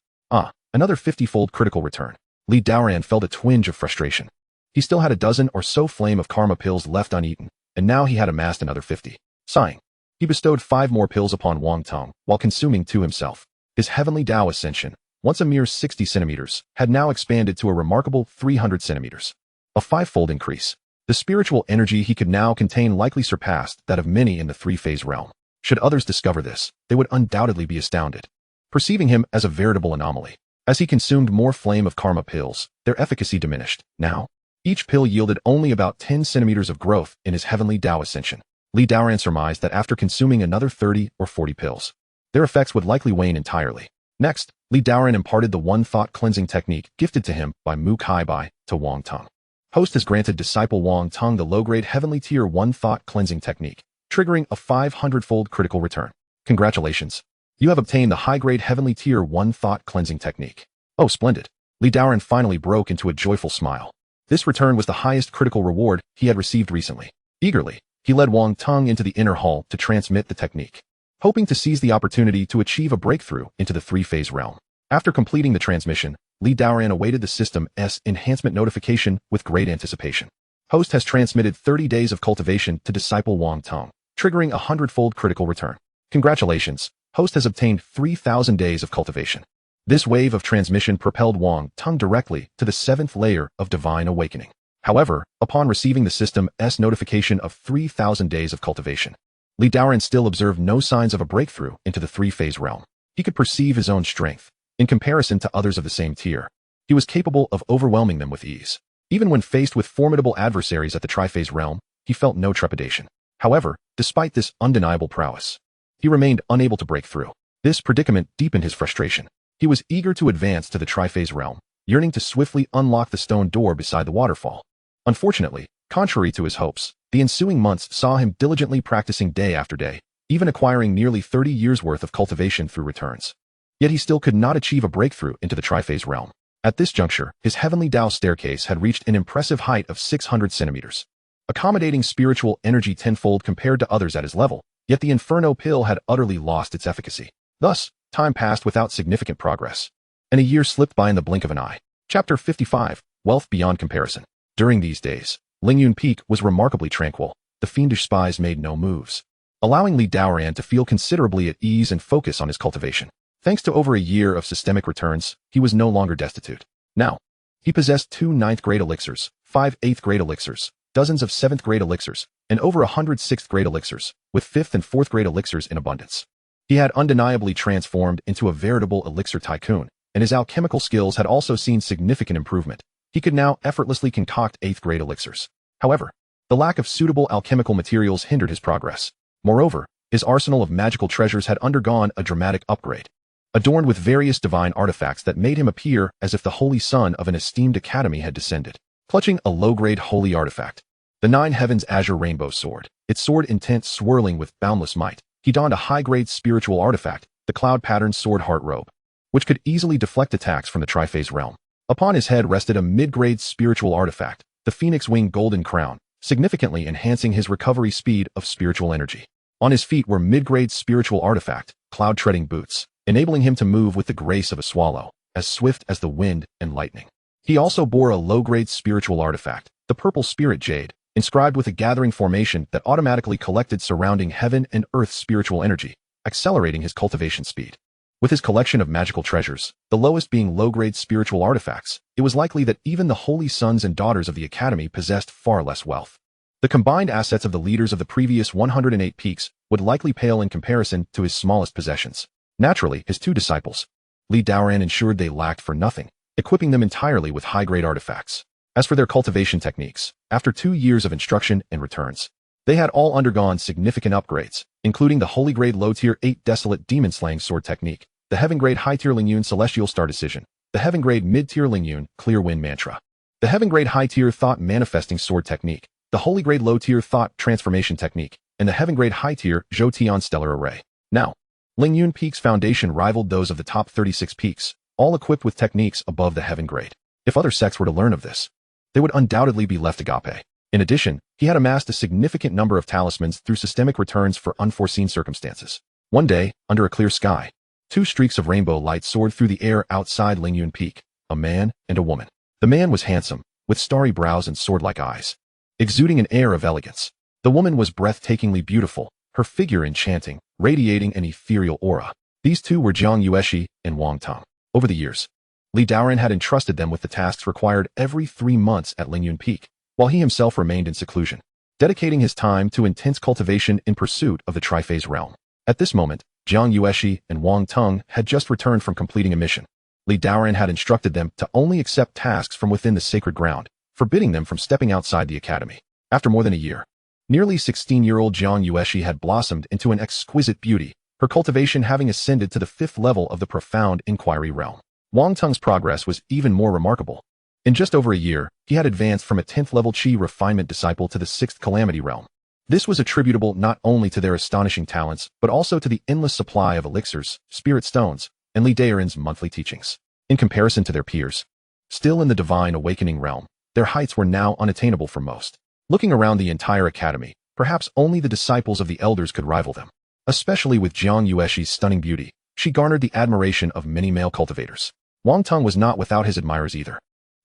Another 50-fold critical return. Li Daoran felt a twinge of frustration. He still had a dozen or so flame of karma pills left uneaten, and now he had amassed another 50. Sighing, he bestowed 5 more pills upon Wang Tong while consuming 2 himself. His heavenly Dao ascension, once a mere 60 centimeters, had now expanded to a remarkable 300 centimeters. A 5-fold increase. The spiritual energy he could now contain likely surpassed that of many in the 3-phase realm. Should others discover this, they would undoubtedly be astounded, perceiving him as a veritable anomaly. As he consumed more flame of karma pills, their efficacy diminished. Now, each pill yielded only about 10 centimeters of growth in his heavenly Dao ascension. Li Daoran surmised that after consuming another 30 or 40 pills, their effects would likely wane entirely. Next, Li Daoran imparted the one-thought cleansing technique gifted to him by Mu Kaibai to Wang Tong. Host has granted disciple Wang Tong the low-grade heavenly tier one-thought cleansing technique, triggering a 500-fold critical return. Congratulations. You have obtained the high-grade heavenly tier one-thought cleansing technique. Oh, splendid. Li Daoran finally broke into a joyful smile. This return was the highest critical reward he had received recently. Eagerly, he led Wang Tong into the inner hall to transmit the technique, hoping to seize the opportunity to achieve a breakthrough into the 3-phase realm. After completing the transmission, Li Daoran awaited the system's enhancement notification with great anticipation. Host has transmitted 30 days of cultivation to disciple Wang Tong, triggering a 100-fold critical return. Congratulations, Host has obtained 3,000 days of cultivation. This wave of transmission propelled Wang Tong directly to the 7th layer of divine awakening. However, upon receiving the system's notification of 3,000 days of cultivation, Li Daoran still observed no signs of a breakthrough into the three-phase realm. He could perceive his own strength. In comparison to others of the same tier, he was capable of overwhelming them with ease. Even when faced with formidable adversaries at the tri-phase realm, he felt no trepidation. However, despite this undeniable prowess, he remained unable to break through. This predicament deepened his frustration. He was eager to advance to the tri-phase realm, yearning to swiftly unlock the stone door beside the waterfall. Unfortunately, contrary to his hopes, the ensuing months saw him diligently practicing day after day, even acquiring nearly 30 years' worth of cultivation through returns. Yet he still could not achieve a breakthrough into the tri-phase realm. At this juncture, his heavenly Dao staircase had reached an impressive height of 600 centimeters, accommodating spiritual energy tenfold compared to others at his level, yet the Inferno pill had utterly lost its efficacy. Thus, time passed without significant progress, and a year slipped by in the blink of an eye. Chapter 55, Wealth Beyond Comparison. During these days, Lingyun Peak was remarkably tranquil. The fiendish spies made no moves, allowing Li Daoran to feel considerably at ease and focus on his cultivation. Thanks to over a year of systemic returns, he was no longer destitute. Now, he possessed 2 9th-grade elixirs, 5 8th-grade elixirs, dozens of 7th-grade elixirs, and over 100 6th-grade elixirs, with 5th and 4th-grade elixirs in abundance. He had undeniably transformed into a veritable elixir tycoon, and his alchemical skills had also seen significant improvement. He could now effortlessly concoct 8th-grade elixirs. However, the lack of suitable alchemical materials hindered his progress. Moreover, his arsenal of magical treasures had undergone a dramatic upgrade, adorned with various divine artifacts that made him appear as if the holy son of an esteemed academy had descended. Clutching a low-grade holy artifact, the 9 Heavens Azure Rainbow Sword, its sword intent swirling with boundless might, he donned a high-grade spiritual artifact, the cloud-patterned sword heart robe, which could easily deflect attacks from the tri-phase realm. Upon his head rested a mid-grade spiritual artifact, the Phoenix Wing Golden Crown, significantly enhancing his recovery speed of spiritual energy. On his feet were mid-grade spiritual artifact, cloud-treading boots, enabling him to move with the grace of a swallow, as swift as the wind and lightning. He also bore a low-grade spiritual artifact, the purple spirit jade, inscribed with a gathering formation that automatically collected surrounding heaven and earth spiritual energy, accelerating his cultivation speed. With his collection of magical treasures, the lowest being low-grade spiritual artifacts, it was likely that even the holy sons and daughters of the academy possessed far less wealth. The combined assets of the leaders of the previous 108 peaks would likely pale in comparison to his smallest possessions. Naturally, his 2 disciples, Li Daoran, ensured they lacked for nothing, equipping them entirely with high-grade artifacts. As for their cultivation techniques, after 2 years of instruction and returns, they had all undergone significant upgrades, including the Holy Grade Low-Tier 8 Desolate Demon-Slaying Sword technique, the Heaven Grade High-Tier Lingyun Celestial Star Decision, the Heaven Grade Mid-Tier Lingyun Clear Wind Mantra, the Heaven Grade High-Tier Thought Manifesting Sword technique, the Holy Grade Low-Tier Thought Transformation technique, and the Heaven Grade High-Tier Zhou Tian Stellar Array. Now, Lingyun Peak's foundation rivaled those of the top 36 peaks, all equipped with techniques above the Heaven Grade. If other sects were to learn of this, they would undoubtedly be left agape. In addition, he had amassed a significant number of talismans through systemic returns for unforeseen circumstances. One day, under a clear sky, 2 streaks of rainbow light soared through the air outside Lingyun Peak, a man and a woman. The man was handsome, with starry brows and sword-like eyes, exuding an air of elegance. The woman was breathtakingly beautiful, her figure enchanting, radiating an ethereal aura. These 2 were Jiang Yueshi and Wang Tong. Over the years, Li Daoran had entrusted them with the tasks required every 3 months at Lingyun Peak, while he himself remained in seclusion, dedicating his time to intense cultivation in pursuit of the tri-phase realm. At this moment, Jiang Yueshi and Wang Tong had just returned from completing a mission. Li Daoran had instructed them to only accept tasks from within the sacred ground, forbidding them from stepping outside the academy. After more than a year, nearly 16-year-old Jiang Yueshi had blossomed into an exquisite beauty, her cultivation having ascended to the 5th level of the profound inquiry realm. Wang Tong's progress was even more remarkable. In just over a year, he had advanced from a 10th-level Qi refinement disciple to the 6th calamity realm. This was attributable not only to their astonishing talents, but also to the endless supply of elixirs, spirit stones, and Li Daoran's monthly teachings. In comparison to their peers, still in the divine awakening realm, their heights were now unattainable for most. Looking around the entire academy, perhaps only the disciples of the elders could rival them. Especially with Jiang Yueshi's stunning beauty, she garnered the admiration of many male cultivators. Wang Tong was not without his admirers either,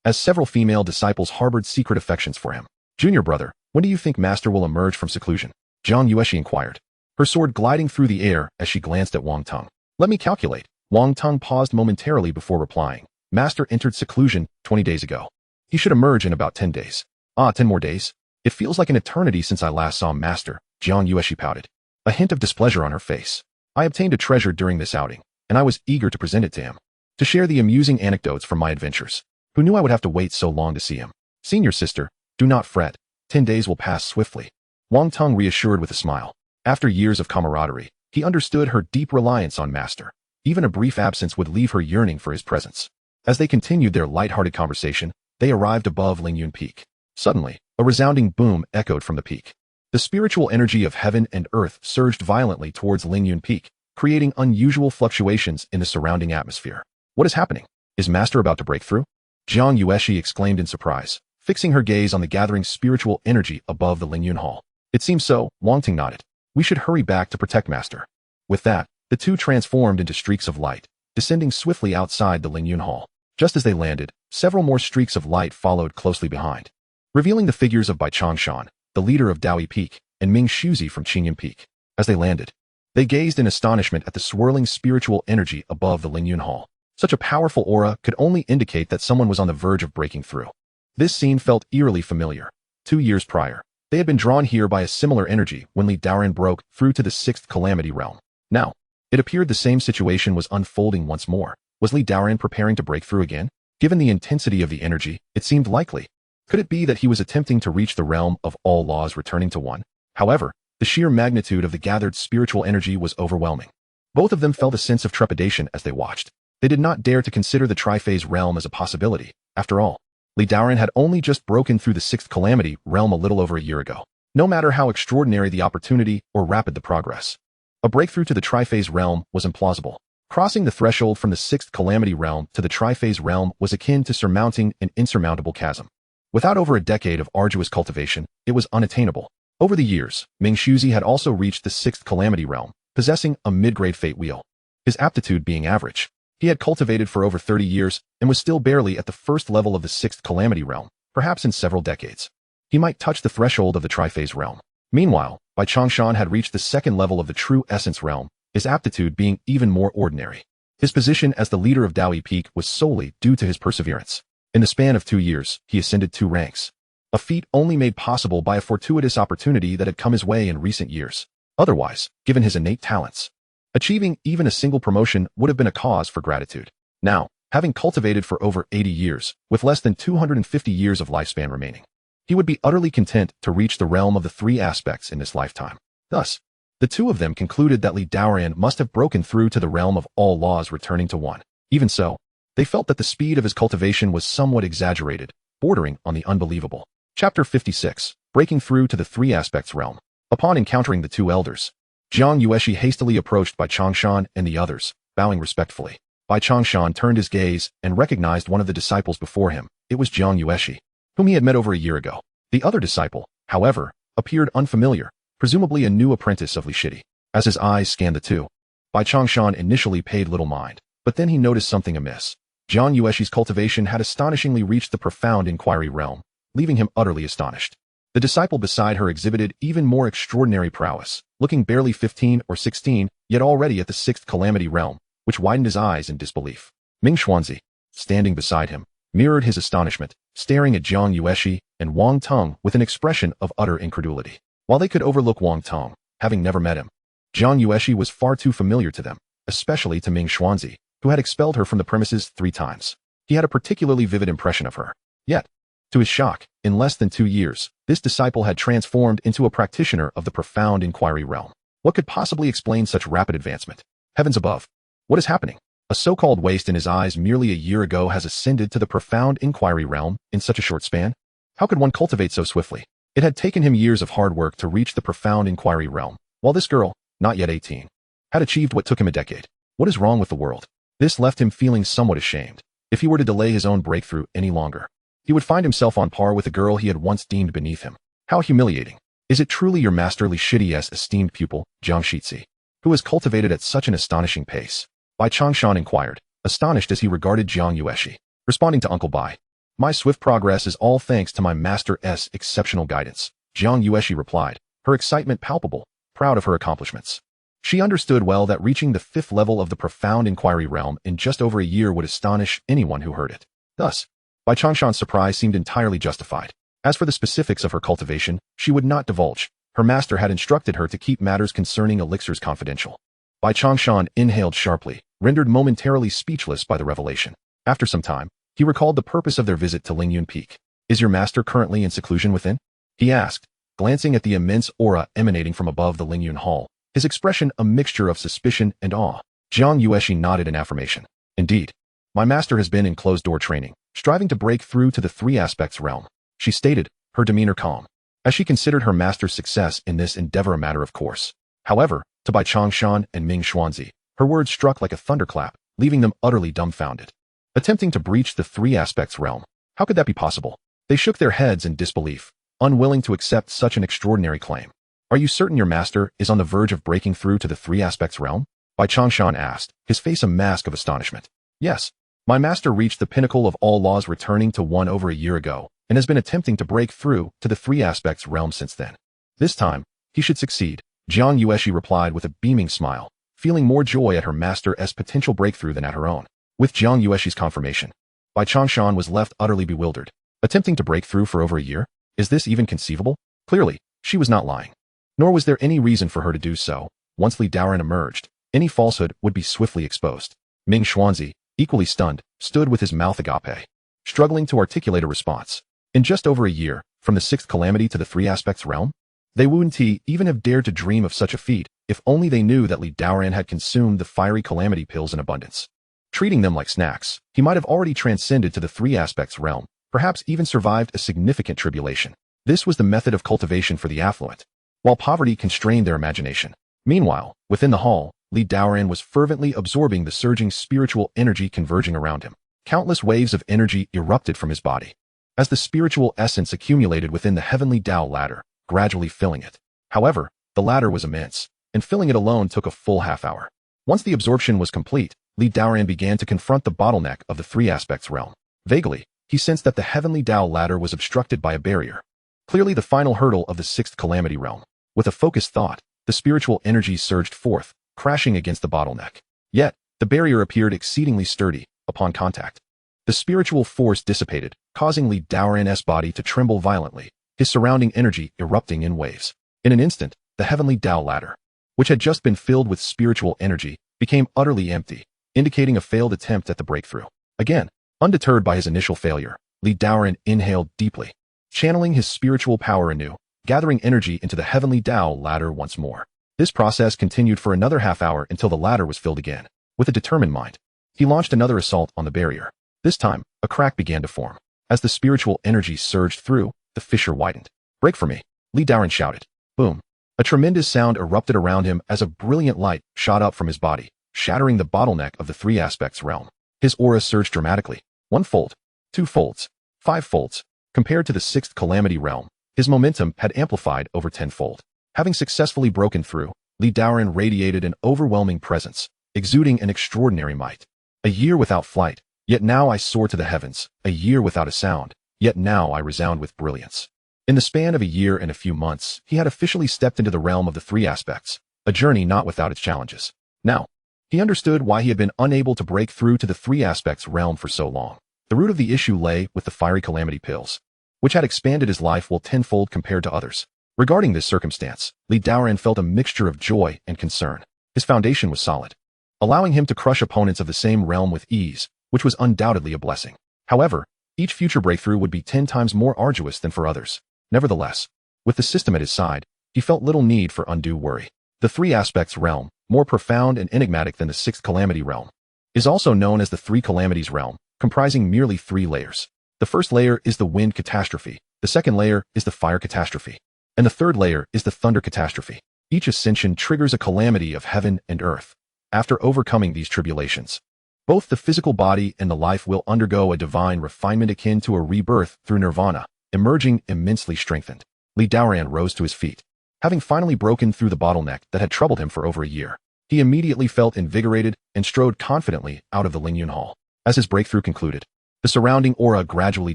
as several female disciples harbored secret affections for him. Junior brother, when do you think Master will emerge from seclusion? Jiang Yueshi inquired, her sword gliding through the air as she glanced at Wang Tong. Let me calculate. Wang Tong paused momentarily before replying. Master entered seclusion 20 days ago. He should emerge in about 10 days. Ah, 10 more days? It feels like an eternity since I last saw Master, Jiang Yueshi pouted, a hint of displeasure on her face. I obtained a treasure during this outing, and I was eager to present it to him, to share the amusing anecdotes from my adventures. Who knew I would have to wait so long to see him? Senior sister, do not fret. 10 days will pass swiftly. Wang Tong reassured with a smile. After years of camaraderie, he understood her deep reliance on Master. Even a brief absence would leave her yearning for his presence. As they continued their light-hearted conversation, they arrived above Lingyun Peak. Suddenly, a resounding boom echoed from the peak. The spiritual energy of heaven and earth surged violently towards Lingyun Peak, creating unusual fluctuations in the surrounding atmosphere. What is happening? Is Master about to break through? Jiang Yueshi exclaimed in surprise, fixing her gaze on the gathering spiritual energy above the Lingyun Hall. It seems so, Wang Ting nodded. We should hurry back to protect Master. With that, the two transformed into streaks of light, descending swiftly outside the Lingyun Hall. Just as they landed, several more streaks of light followed closely behind, revealing the figures of Bai Changshan, the leader of Daoyi Peak, and Ming Shuzi from Qingyun Peak. As they landed, they gazed in astonishment at the swirling spiritual energy above the Lingyun Hall. Such a powerful aura could only indicate that someone was on the verge of breaking through. This scene felt eerily familiar. 2 years prior, they had been drawn here by a similar energy when Daoran broke through to the 6th Calamity Realm. Now, it appeared the same situation was unfolding once more. Was Daoran preparing to break through again? Given the intensity of the energy, it seemed likely. Could it be that he was attempting to reach the realm of all laws returning to one? However, the sheer magnitude of the gathered spiritual energy was overwhelming. Both of them felt a sense of trepidation as they watched. They did not dare to consider the Triphase realm as a possibility. After all, Daoran had only just broken through the 6th Calamity realm a little over a year ago. No matter how extraordinary the opportunity or rapid the progress, a breakthrough to the Triphase realm was implausible. Crossing the threshold from the 6th Calamity realm to the Triphase realm was akin to surmounting an insurmountable chasm. Without over a decade of arduous cultivation, it was unattainable. Over the years, Ming Shuzi had also reached the 6th Calamity realm, possessing a mid-grade fate wheel. His aptitude being average, he had cultivated for over 30 years and was still barely at the first level of the 6th Calamity realm, perhaps in several decades. He might touch the threshold of the Triphase realm. Meanwhile, Bai Changshan had reached the second level of the True Essence realm, his aptitude being even more ordinary. His position as the leader of Daoyi Peak was solely due to his perseverance. In the span of 2 years, he ascended 2 ranks. A feat only made possible by a fortuitous opportunity that had come his way in recent years. Otherwise, given his innate talents, achieving even a single promotion would have been a cause for gratitude. Now, having cultivated for over 80 years, with less than 250 years of lifespan remaining, he would be utterly content to reach the realm of the 3 aspects in this lifetime. Thus, the two of them concluded that Daoran must have broken through to the realm of all laws returning to one. Even so, they felt that the speed of his cultivation was somewhat exaggerated, bordering on the unbelievable. Chapter 56, Breaking Through to the 3 Aspects Realm. Upon encountering the 2 elders, Jiang Yueshi hastily approached Bai Changshan and the others, bowing respectfully. Bai Changshan turned his gaze and recognized one of the disciples before him. It was Jiang Yueshi, whom he had met over a year ago. The other disciple, however, appeared unfamiliar, presumably a new apprentice of Li Shidi. As his eyes scanned the two, Bai Changshan initially paid little mind, but then he noticed something amiss. Jiang Yueshi's cultivation had astonishingly reached the profound inquiry realm, leaving him utterly astonished. The disciple beside her exhibited even more extraordinary prowess, looking barely 15 or 16, yet already at the 6th Calamity realm, which widened his eyes in disbelief. Ming Xuanzi, standing beside him, mirrored his astonishment, staring at Jiang Yueshi and Wang Tong with an expression of utter incredulity. While they could overlook Wang Tong, having never met him, Jiang Yueshi was far too familiar to them, especially to Ming Xuanzi, who had expelled her from the premises 3 times. He had a particularly vivid impression of her. Yet, to his shock, in less than 2 years, this disciple had transformed into a practitioner of the profound inquiry realm. What could possibly explain such rapid advancement? Heavens above! What is happening? A so-called waste in his eyes merely a year ago has ascended to the profound inquiry realm in such a short span? How could one cultivate so swiftly? It had taken him years of hard work to reach the profound inquiry realm, while this girl, not yet 18, had achieved what took him a decade. What is wrong with the world? This left him feeling somewhat ashamed. If he were to delay his own breakthrough any longer, he would find himself on par with the girl he had once deemed beneath him. How humiliating. Is it truly your master Li Shidi's esteemed pupil, Jiang Shitzi, who has cultivated at such an astonishing pace? Bai Changshan inquired, astonished as he regarded Jiang Yueshi. Responding to Uncle Bai, my swift progress is all thanks to my master's exceptional guidance, Jiang Yueshi replied, her excitement palpable, proud of her accomplishments. She understood well that reaching the 5th level of the profound inquiry realm in just over a year would astonish anyone who heard it. Thus, Bai Changshan's surprise seemed entirely justified. As for the specifics of her cultivation, she would not divulge. Her master had instructed her to keep matters concerning elixirs confidential. Bai Changshan inhaled sharply, rendered momentarily speechless by the revelation. After some time, he recalled the purpose of their visit to Lingyun Peak. Is your master currently in seclusion within? He asked, glancing at the immense aura emanating from above the Lingyun Hall, his expression a mixture of suspicion and awe. Jiang Yueshi nodded in affirmation. Indeed, my master has been in closed-door training, striving to break through to the three aspects realm, she stated, her demeanor calm, as she considered her master's success in this endeavor a matter of course. However, to Bai Changshan and Ming Xuanzi, her words struck like a thunderclap, leaving them utterly dumbfounded. Attempting to breach the three aspects realm, how could that be possible? They shook their heads in disbelief, unwilling to accept such an extraordinary claim. Are you certain your master is on the verge of breaking through to the three aspects realm? Bai Changshan asked, his face a mask of astonishment. Yes. My master reached the pinnacle of all laws returning to one over a year ago, and has been attempting to break through to the three aspects realm since then. This time, he should succeed, Jiang Yueshi replied with a beaming smile, feeling more joy at her master's potential breakthrough than at her own. With Jiang Yueshi's confirmation, Bai Changshan was left utterly bewildered. Attempting to break through for over a year? Is this even conceivable? Clearly, she was not lying. Nor was there any reason for her to do so. Once Li Daoran emerged, any falsehood would be swiftly exposed. Ming Xuanzi, equally stunned, stood with his mouth agape, struggling to articulate a response. In just over a year, from the sixth calamity to the three aspects realm, they wouldn't even have dared to dream of such a feat if only they knew that Li Daoran had consumed the fiery calamity pills in abundance. Treating them like snacks, he might have already transcended to the three aspects realm, perhaps even survived a significant tribulation. This was the method of cultivation for the affluent, while poverty constrained their imagination. Meanwhile, within the hall, Li Daoran was fervently absorbing the surging spiritual energy converging around him. Countless waves of energy erupted from his body, as the spiritual essence accumulated within the heavenly Dao ladder, gradually filling it. However, the ladder was immense, and filling it alone took a full half-hour. Once the absorption was complete, Li Daoran began to confront the bottleneck of the three aspects realm. Vaguely, he sensed that the heavenly Dao ladder was obstructed by a barrier, clearly the final hurdle of the sixth calamity realm. With a focused thought, the spiritual energy surged forth, crashing against the bottleneck. Yet, the barrier appeared exceedingly sturdy upon contact. The spiritual force dissipated, causing Li Daoran's body to tremble violently, his surrounding energy erupting in waves. In an instant, the heavenly Dao ladder, which had just been filled with spiritual energy, became utterly empty, indicating a failed attempt at the breakthrough. Again, undeterred by his initial failure, Li Daoran inhaled deeply, channeling his spiritual power anew, gathering energy into the heavenly Dao ladder once more. This process continued for another half-hour until the ladder was filled again. With a determined mind, he launched another assault on the barrier. This time, a crack began to form. As the spiritual energy surged through, the fissure widened. Break for me, Li Daoran shouted. Boom. A tremendous sound erupted around him as a brilliant light shot up from his body, shattering the bottleneck of the three aspects realm. His aura surged dramatically. 1 fold, 2 folds, 5 folds. Compared to the sixth calamity realm, his momentum had amplified over 10-fold. Having successfully broken through, Li Daoran radiated an overwhelming presence, exuding an extraordinary might. A year without flight, yet now I soar to the heavens. A year without a sound, yet now I resound with brilliance. In the span of a year and a few months, he had officially stepped into the realm of the three aspects, a journey not without its challenges. Now, he understood why he had been unable to break through to the three aspects realm for so long. The root of the issue lay with the fiery calamity pills, which had expanded his life well tenfold compared to others. Regarding this circumstance, Li Daoran felt a mixture of joy and concern. His foundation was solid, allowing him to crush opponents of the same realm with ease, which was undoubtedly a blessing. However, each future breakthrough would be 10 times more arduous than for others. Nevertheless, with the system at his side, he felt little need for undue worry. The three aspects realm, more profound and enigmatic than the sixth calamity realm, is also known as the three calamities realm, comprising merely 3 layers. The first layer is the wind catastrophe, the second layer is the fire catastrophe, and the third layer is the thunder catastrophe. Each ascension triggers a calamity of heaven and earth. After overcoming these tribulations, both the physical body and the life will undergo a divine refinement akin to a rebirth through nirvana, emerging immensely strengthened. Li Daoran rose to his feet. Having finally broken through the bottleneck that had troubled him for over a year, he immediately felt invigorated and strode confidently out of the Lingyun Hall. As his breakthrough concluded, the surrounding aura gradually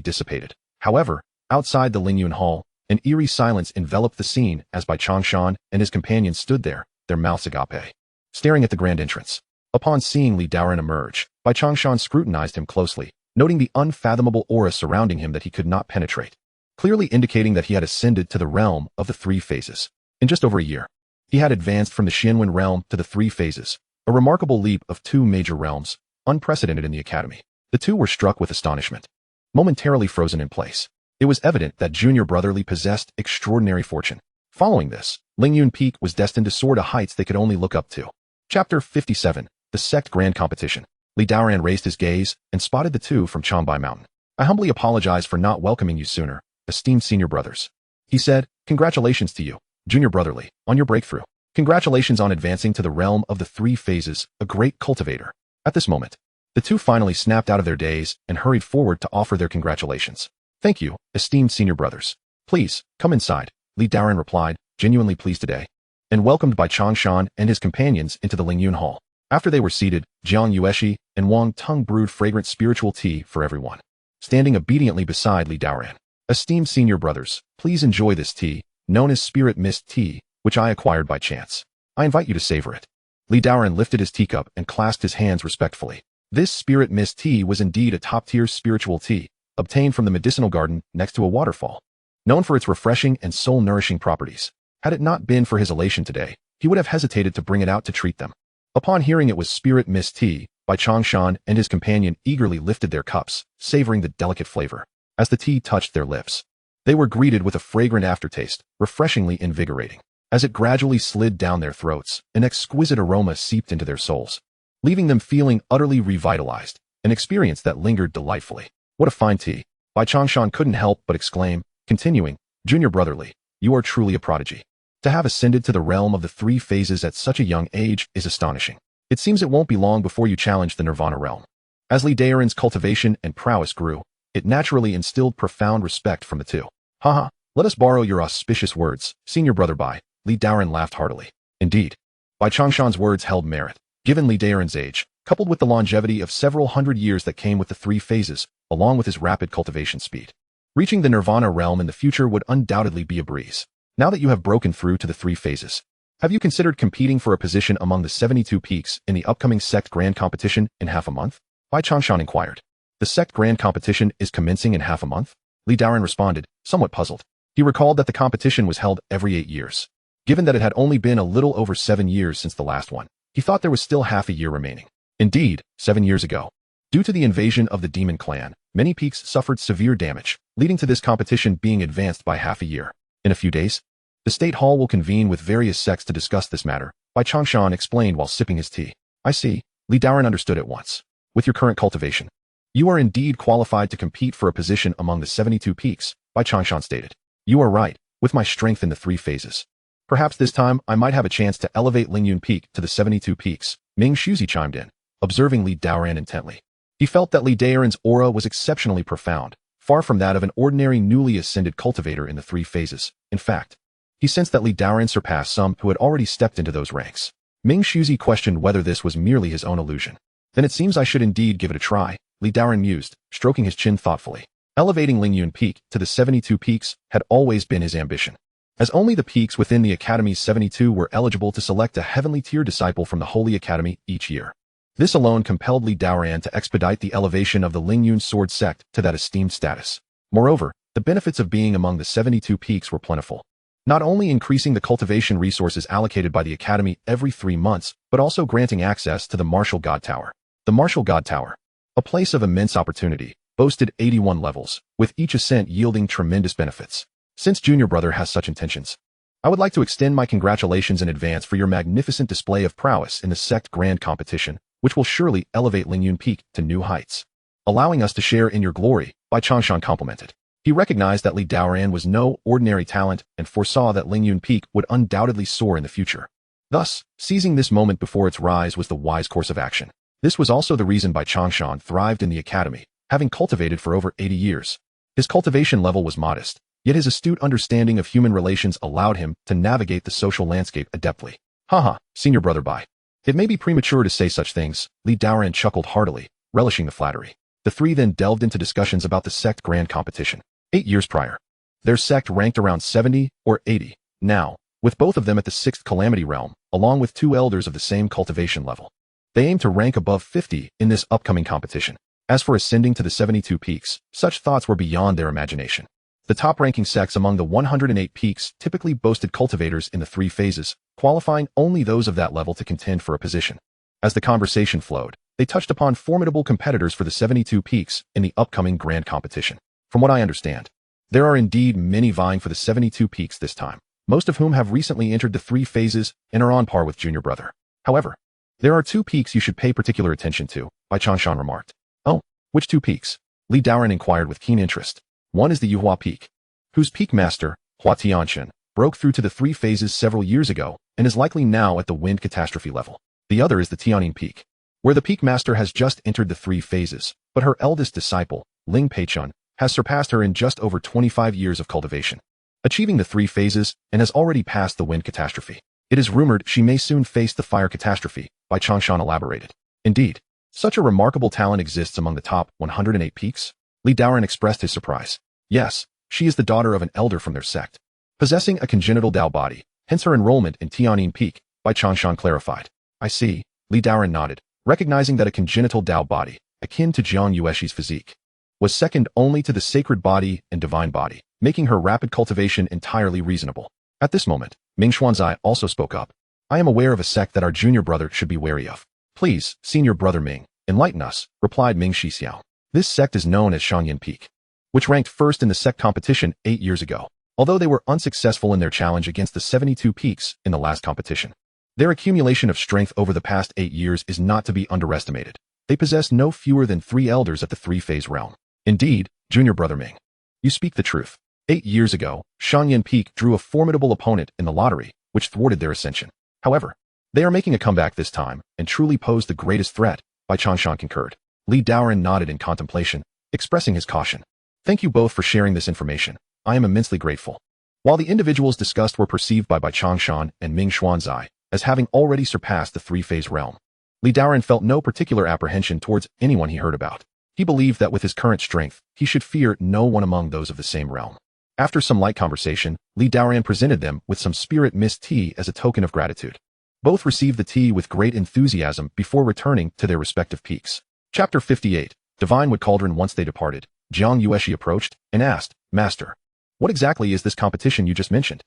dissipated. However, outside the Lingyun Hall, an eerie silence enveloped the scene as Bai Changshan and his companions stood there, their mouths agape, staring at the grand entrance. Upon seeing Li Daoran emerge, Bai Changshan scrutinized him closely, noting the unfathomable aura surrounding him that he could not penetrate. clearly indicating that he had ascended to the realm of the three phases. In just over a year, he had advanced from the Xianwen realm to the three phases, a remarkable leap of two major realms, unprecedented in the academy. The two were struck with astonishment, momentarily frozen in place. It was evident that junior brotherly possessed extraordinary fortune. Following this, Lingyun Peak was destined to soar to heights they could only look up to. Chapter 57, The Sect Grand Competition. Li Daoran raised his gaze and spotted the two from Changbai Mountain. I humbly apologize for not welcoming you sooner, esteemed senior brothers. He said, congratulations to you, junior brotherly, on your breakthrough. Congratulations on advancing to the realm of the three phases, a great cultivator. At this moment, the two finally snapped out of their daze and hurried forward to offer their congratulations. Thank you, esteemed senior brothers. Please, come inside, Li Daoran replied, genuinely pleased today, and welcomed by Changshan and his companions into the Lingyun Hall. After they were seated, Jiang Yueshi and Wang Tung brewed fragrant spiritual tea for everyone. Standing obediently beside Li Daoran. Esteemed senior brothers, please enjoy this tea, known as Spirit Mist Tea, which I acquired by chance. I invite you to savor it. Li Daoran lifted his teacup and clasped his hands respectfully. This Spirit Mist Tea was indeed a top-tier spiritual tea, obtained from the medicinal garden next to a waterfall. Known for its refreshing and soul-nourishing properties. Had it not been for his elation today, he would have hesitated to bring it out to treat them. Upon hearing it was Spirit Mist Tea, Bai Changshan and his companion eagerly lifted their cups, savoring the delicate flavor. As the tea touched their lips, they were greeted with a fragrant aftertaste, refreshingly invigorating. As it gradually slid down their throats, an exquisite aroma seeped into their souls, leaving them feeling utterly revitalized, an experience that lingered delightfully. What a fine tea! Bai Changshan couldn't help but exclaim, continuing, Junior brotherly, you are truly a prodigy. To have ascended to the realm of the three phases at such a young age is astonishing. It seems it won't be long before you challenge the Nirvana realm. As Li Daoran's cultivation and prowess grew, it naturally instilled profound respect from the two. Haha, let us borrow your auspicious words, senior brother Bai. Li Daoran laughed heartily. Indeed, Bai Changshan's words held merit. Given Li Daoran's age, coupled with the longevity of several hundred years that came with the three phases, along with his rapid cultivation speed, reaching the Nirvana realm in the future would undoubtedly be a breeze. Now that you have broken through to the three phases, have you considered competing for a position among the 72 peaks in the upcoming Sect Grand Competition in half a month? Bai Changshan inquired. The Sect Grand Competition is commencing in half a month? Li Daoran responded, somewhat puzzled. He recalled that the competition was held every 8 years. Given that it had only been a little over 7 years since the last one, he thought there was still half a year remaining. Indeed, 7 years ago, due to the invasion of the Demon Clan, many peaks suffered severe damage, leading to this competition being advanced by half a year. In a few days, the State Hall will convene with various sects to discuss this matter, Bai Changshan explained while sipping his tea. I see, Li Daoran understood at once. With your current cultivation, you are indeed qualified to compete for a position among the 72 peaks, Bai Changshan stated. You are right, with my strength in the three phases. Perhaps this time I might have a chance to elevate Lingyun Peak to the 72 peaks, Ming Shuzi chimed in, observing Li Daoran intently. He felt that Li Daoran's aura was exceptionally profound, far from that of an ordinary newly ascended cultivator in the three phases. In fact, he sensed that Li Daoran surpassed some who had already stepped into those ranks. Ming Shuzi questioned whether this was merely his own illusion. Then it seems I should indeed give it a try, Li Daoran mused, stroking his chin thoughtfully. Elevating Lingyun Peak to the 72 peaks had always been his ambition. As only the peaks within the Academy's 72 were eligible to select a heavenly tier disciple from the Holy Academy each year. This alone compelled Li Daoran to expedite the elevation of the Lingyun Sword sect to that esteemed status. Moreover, the benefits of being among the 72 peaks were plentiful. Not only increasing the cultivation resources allocated by the Academy every 3 months, but also granting access to the Martial God Tower. The Martial God Tower, a place of immense opportunity, boasted 81 levels, with each ascent yielding tremendous benefits. Since Junior Brother has such intentions, I would like to extend my congratulations in advance for your magnificent display of prowess in the Sect Grand Competition, which will surely elevate Lingyun Peak to new heights. Allowing us to share in your glory, Bai Changshan complimented. He recognized that Li Daoran was no ordinary talent and foresaw that Lingyun Peak would undoubtedly soar in the future. Thus, seizing this moment before its rise was the wise course of action. This was also the reason Bai Changshan thrived in the Academy, having cultivated for over 80 years. His cultivation level was modest, yet his astute understanding of human relations allowed him to navigate the social landscape adeptly. Haha, senior brother Bai. It may be premature to say such things, Li Daoran chuckled heartily, relishing the flattery. The three then delved into discussions about the Sect Grand Competition. 8 years prior, their sect ranked around 70 or 80. Now, with both of them at the 6th Calamity Realm, along with 2 elders of the same cultivation level, they aim to rank above 50 in this upcoming competition. As for ascending to the 72 peaks, such thoughts were beyond their imagination. The top-ranking sects among the 108 peaks typically boasted cultivators in the 3 phases, qualifying only those of that level to contend for a position. As the conversation flowed, they touched upon formidable competitors for the 72 peaks in the upcoming grand competition. From what I understand, there are indeed many vying for the 72 peaks this time, most of whom have recently entered the 3 phases and are on par with junior brother. However, there are 2 peaks you should pay particular attention to, Bai Changshan remarked. Oh, which 2 peaks? Li Daoran inquired with keen interest. One is the Yuhua Peak, whose peak master, Hua Tianchen, broke through to the 3 phases several years ago and is likely now at the wind catastrophe level. The other is the Tianyin Peak, where the peak master has just entered the 3 phases, but her eldest disciple, Ling Peichun, has surpassed her in just over 25 years of cultivation, achieving the 3 phases and has already passed the wind catastrophe. It is rumored she may soon face the fire catastrophe, Bai Changshan elaborated. Indeed, such a remarkable talent exists among the top 108 peaks? Li Daoran expressed his surprise. Yes, she is the daughter of an elder from their sect, possessing a congenital Dao body, hence her enrollment in Tianyin Peak, Bai Changshan clarified. I see, Li Daoran nodded, recognizing that a congenital Dao body, akin to Jiang Yuexi's physique, was second only to the sacred body and divine body, making her rapid cultivation entirely reasonable. At this moment, Ming Xuanzai also spoke up. I am aware of a sect that our junior brother should be wary of. Please, senior brother Ming, enlighten us, replied Ming Shixiao. This sect is known as Shangyun Peak, which ranked first in the sect competition 8 years ago, although they were unsuccessful in their challenge against the 72 peaks in the last competition. Their accumulation of strength over the past 8 years is not to be underestimated. They possess no fewer than 3 elders at the 3-phase realm. Indeed, junior brother Ming, you speak the truth. 8 years ago, Shangyun Peak drew a formidable opponent in the lottery, which thwarted their ascension. However, they are making a comeback this time and truly pose the greatest threat, Bai Changshan concurred. Li Daoran nodded in contemplation, expressing his caution. Thank you both for sharing this information. I am immensely grateful. While the individuals discussed were perceived by Bai Changshan and Ming Xuanzai as having already surpassed the 3-phase realm, Li Daoran felt no particular apprehension towards anyone he heard about. He believed that with his current strength, he should fear no one among those of the same realm. After some light conversation, Li Daoran presented them with some spirit mist tea as a token of gratitude. Both received the tea with great enthusiasm before returning to their respective peaks. Chapter 58, Divine Wood Cauldron. Once they departed, Jiang Yuexi approached and asked, Master, what exactly is this competition you just mentioned?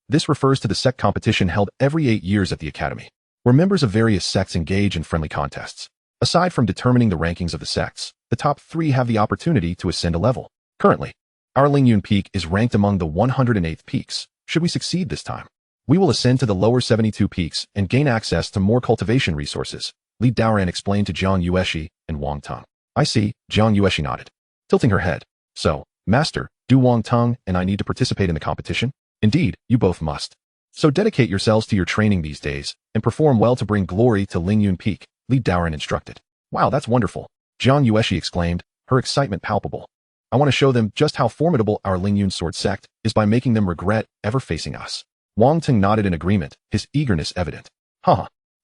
This refers to the sect competition held every 8 years at the academy, where members of various sects engage in friendly contests. Aside from determining the rankings of the sects, the top 3 have the opportunity to ascend a level. Currently, our Lingyun Peak is ranked among the 108th peaks. Should we succeed this time, we will ascend to the lower 72 peaks and gain access to more cultivation resources, Li Daoran explained to Jiang Yuexi and Wang Teng. I see, Jiang Yuexi nodded, tilting her head. So, Master, do Wang Teng and I need to participate in the competition? Indeed, you both must. So dedicate yourselves to your training these days and perform well to bring glory to Lingyun Peak, Li Daoran instructed. Wow, that's wonderful, Jiang Yuexi exclaimed, her excitement palpable. I want to show them just how formidable our Lingyun Sword sect is by making them regret ever facing us. Wang Teng nodded in agreement, his eagerness evident.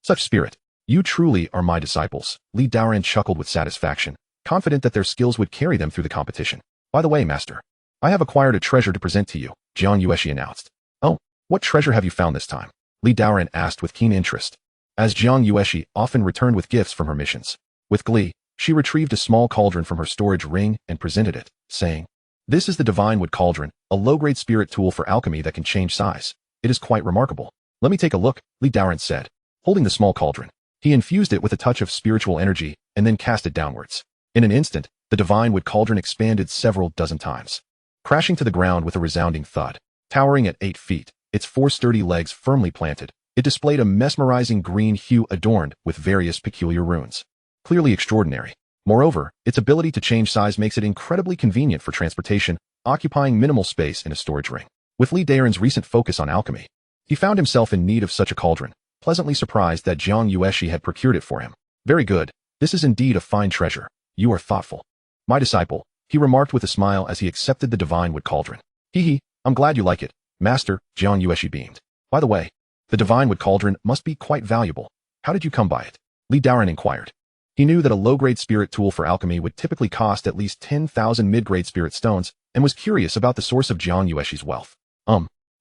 Such spirit. You truly are my disciples, Li Daoran chuckled with satisfaction, confident that their skills would carry them through the competition. By the way, Master, I have acquired a treasure to present to you, Jiang Yuexi announced. Oh, what treasure have you found this time? Li Daoran asked with keen interest, as Jiang Yuexi often returned with gifts from her missions. With glee, she retrieved a small cauldron from her storage ring and presented it, saying, This is the Divine Wood Cauldron, a low-grade spirit tool for alchemy that can change size. It is quite remarkable. Let me take a look, Li Daoran said. Holding the small cauldron, he infused it with a touch of spiritual energy and then cast it downwards. In an instant, the Divine Wood Cauldron expanded several dozen times, crashing to the ground with a resounding thud. Towering at 8 feet, its 4 sturdy legs firmly planted, it displayed a mesmerizing green hue adorned with various peculiar runes. Clearly extraordinary. Moreover, its ability to change size makes it incredibly convenient for transportation, occupying minimal space in a storage ring. With Li Daoran's recent focus on alchemy, he found himself in need of such a cauldron, pleasantly surprised that Jiang Yuexi had procured it for him. Very good. This is indeed a fine treasure. You are thoughtful, my disciple, he remarked with a smile as he accepted the Divine Wood Cauldron. I'm glad you like it, Master, Jiang Yuexi beamed. By the way, the Divine Wood Cauldron must be quite valuable. How did you come by it? Li Daoran inquired. He knew that a low-grade spirit tool for alchemy would typically cost at least 10,000 mid-grade spirit stones and was curious about the source of Jiang Yuexi's wealth.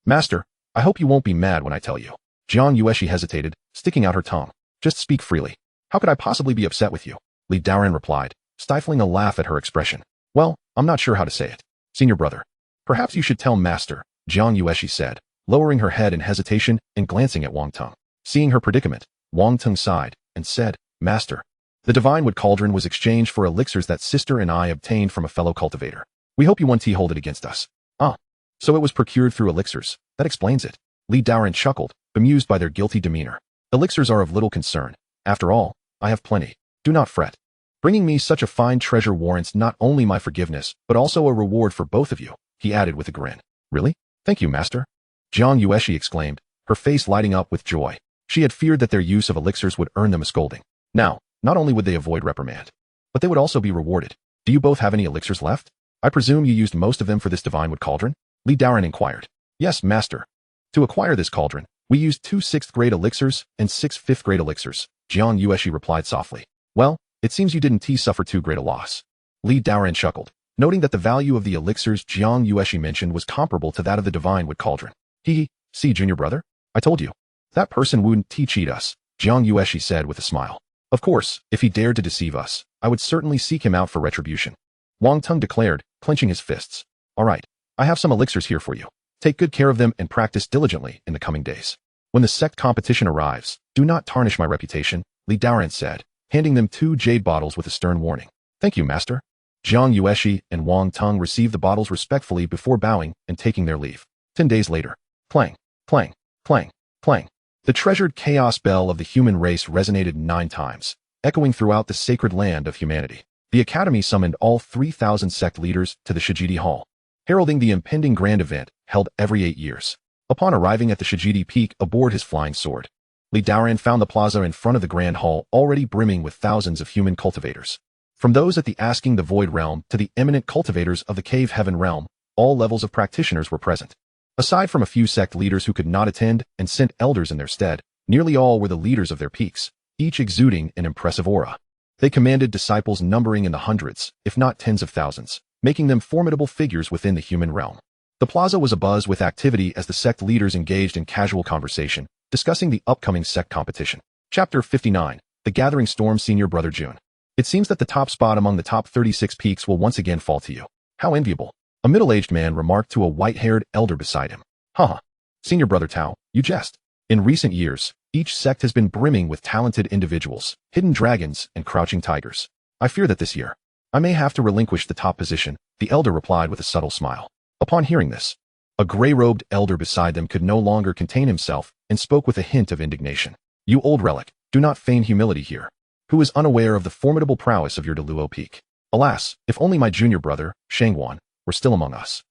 Master, I hope you won't be mad when I tell you. Jiang Yuexi hesitated, sticking out her tongue. Just speak freely. How could I possibly be upset with you? Li Daoran replied, stifling a laugh at her expression. Well, I'm not sure how to say it. Senior brother, Perhaps you should tell Master, Jiang Yueshi said, lowering her head in hesitation and glancing at Wang Teng. Seeing her predicament, Wang Teng sighed and said, Master, the Divine Wood Cauldron was exchanged for elixirs that sister and I obtained from a fellow cultivator. We hope you won't hold it against us. Ah, so it was procured through elixirs. That explains it. Li Daoran chuckled, bemused by their guilty demeanor. Elixirs are of little concern. After all, I have plenty. Do not fret. Bringing me such a fine treasure warrants not only my forgiveness, but also a reward for both of you, he added with a grin. Really? Thank you, Master. Jiang Yueshi exclaimed, her face lighting up with joy. She had feared that their use of elixirs would earn them a scolding. Now, not only would they avoid reprimand, but they would also be rewarded. Do you both have any elixirs left? I presume you used most of them for this Divine Wood Cauldron? Li Daoran inquired. Yes, Master. To acquire this cauldron, we used 2 6th-grade elixirs and 6 5th-grade elixirs, Jiang Yueshi replied softly. Well, it seems you didn't suffer too great a loss. Li Daoran chuckled, noting that the value of the elixirs Jiang Yueshi mentioned was comparable to that of the Divine Wood Cauldron. See, junior brother? I told you. That person wouldn't cheat us, Jiang Yueshi said with a smile. Of course, if he dared to deceive us, I would certainly seek him out for retribution. Wang Teng declared, clenching his fists. All right, I have some elixirs here for you. Take good care of them and practice diligently in the coming days. When the sect competition arrives, do not tarnish my reputation, Li Daoran said, handing them 2 jade bottles with a stern warning. Thank you, Master. Jiang Yueshi and Wang Teng received the bottles respectfully before bowing and taking their leave. 10 days later. Clang, clang, clang, clang. The treasured chaos bell of the human race resonated 9 times, echoing throughout the sacred land of humanity. The Academy summoned all 3,000 sect leaders to the Shijidi Hall, heralding the impending grand event held every 8 years. Upon arriving at the Shijidi Peak aboard his flying sword, Li Daoran found the plaza in front of the grand hall already brimming with thousands of human cultivators. From those at the Asking the Void realm to the eminent cultivators of the Cave Heaven realm, all levels of practitioners were present. Aside from a few sect leaders who could not attend and sent elders in their stead, nearly all were the leaders of their peaks, each exuding an impressive aura. They commanded disciples numbering in the hundreds, if not tens of thousands, making them formidable figures within the human realm. The plaza was abuzz with activity as the sect leaders engaged in casual conversation, discussing the upcoming sect competition. Chapter 59, The Gathering Storm. Senior Brother Jun. It seems that the top spot among the top 36 peaks will once again fall to you. How enviable. A middle-aged man remarked to a white-haired elder beside him. Haha. Senior Brother Tao, you jest. In recent years, each sect has been brimming with talented individuals, hidden dragons, and crouching tigers. I fear that this year, I may have to relinquish the top position, the elder replied with a subtle smile. Upon hearing this, a gray-robed elder beside them could no longer contain himself and spoke with a hint of indignation. You old relic, do not feign humility here. Who is unaware of the formidable prowess of your Deluo Peak? Alas, if only my junior brother, Shangwan, were still among us.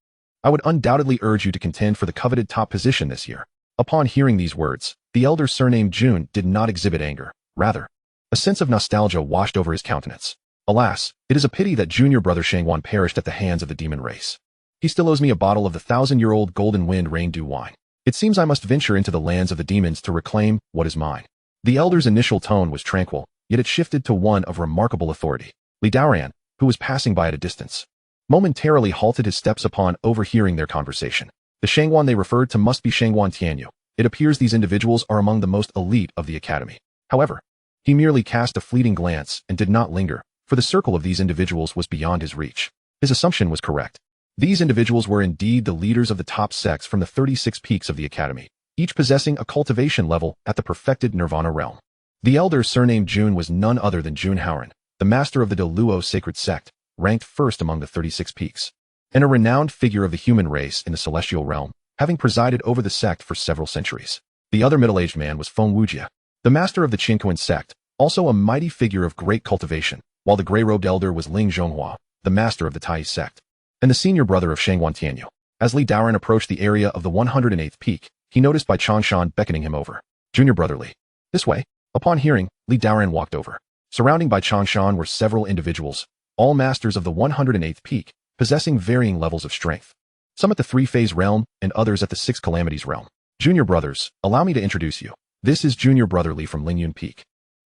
I would undoubtedly urge you to contend for the coveted top position this year. Upon hearing these words, the elder surnamed Jun did not exhibit anger. Rather, a sense of nostalgia washed over his countenance. Alas, it is a pity that junior brother Shangwan perished at the hands of the demon race. He still owes me a bottle of the 1,000-year-old golden wind rain dew wine. It seems I must venture into the lands of the demons to reclaim what is mine. The elder's initial tone was tranquil, yet it shifted to one of remarkable authority. Li Daoran, who was passing by at a distance, momentarily halted his steps upon overhearing their conversation. The Shangwan they referred to must be Shangwan Tianyu. It appears these individuals are among the most elite of the academy. However, he merely cast a fleeting glance and did not linger, for the circle of these individuals was beyond his reach. His assumption was correct. These individuals were indeed the leaders of the top sects from the 36 peaks of the academy, each possessing a cultivation level at the perfected nirvana realm. The elder surnamed Jun was none other than Jun Haoran, the master of the Deluo sacred sect, ranked first among the 36 peaks, and a renowned figure of the human race in the celestial realm, having presided over the sect for several centuries. The other middle-aged man was Feng Wujia, the master of the Qinglian sect, also a mighty figure of great cultivation, while the gray-robed elder was Ling Zhonghua, the master of the Tai sect, and the senior brother of Shangwan Tianyu. As Li Daoran approached the area of the 108th peak, he noticed Bai Changshan beckoning him over. Junior brother Li. This way. Upon hearing, Li Daoran walked over. Surrounding Bai Changshan were several individuals, all masters of the 108th peak, possessing varying levels of strength. Some at the 3-phase realm and others at the 6 calamities realm. Junior brothers, allow me to introduce you. This is junior brother Li from Lingyun Peak,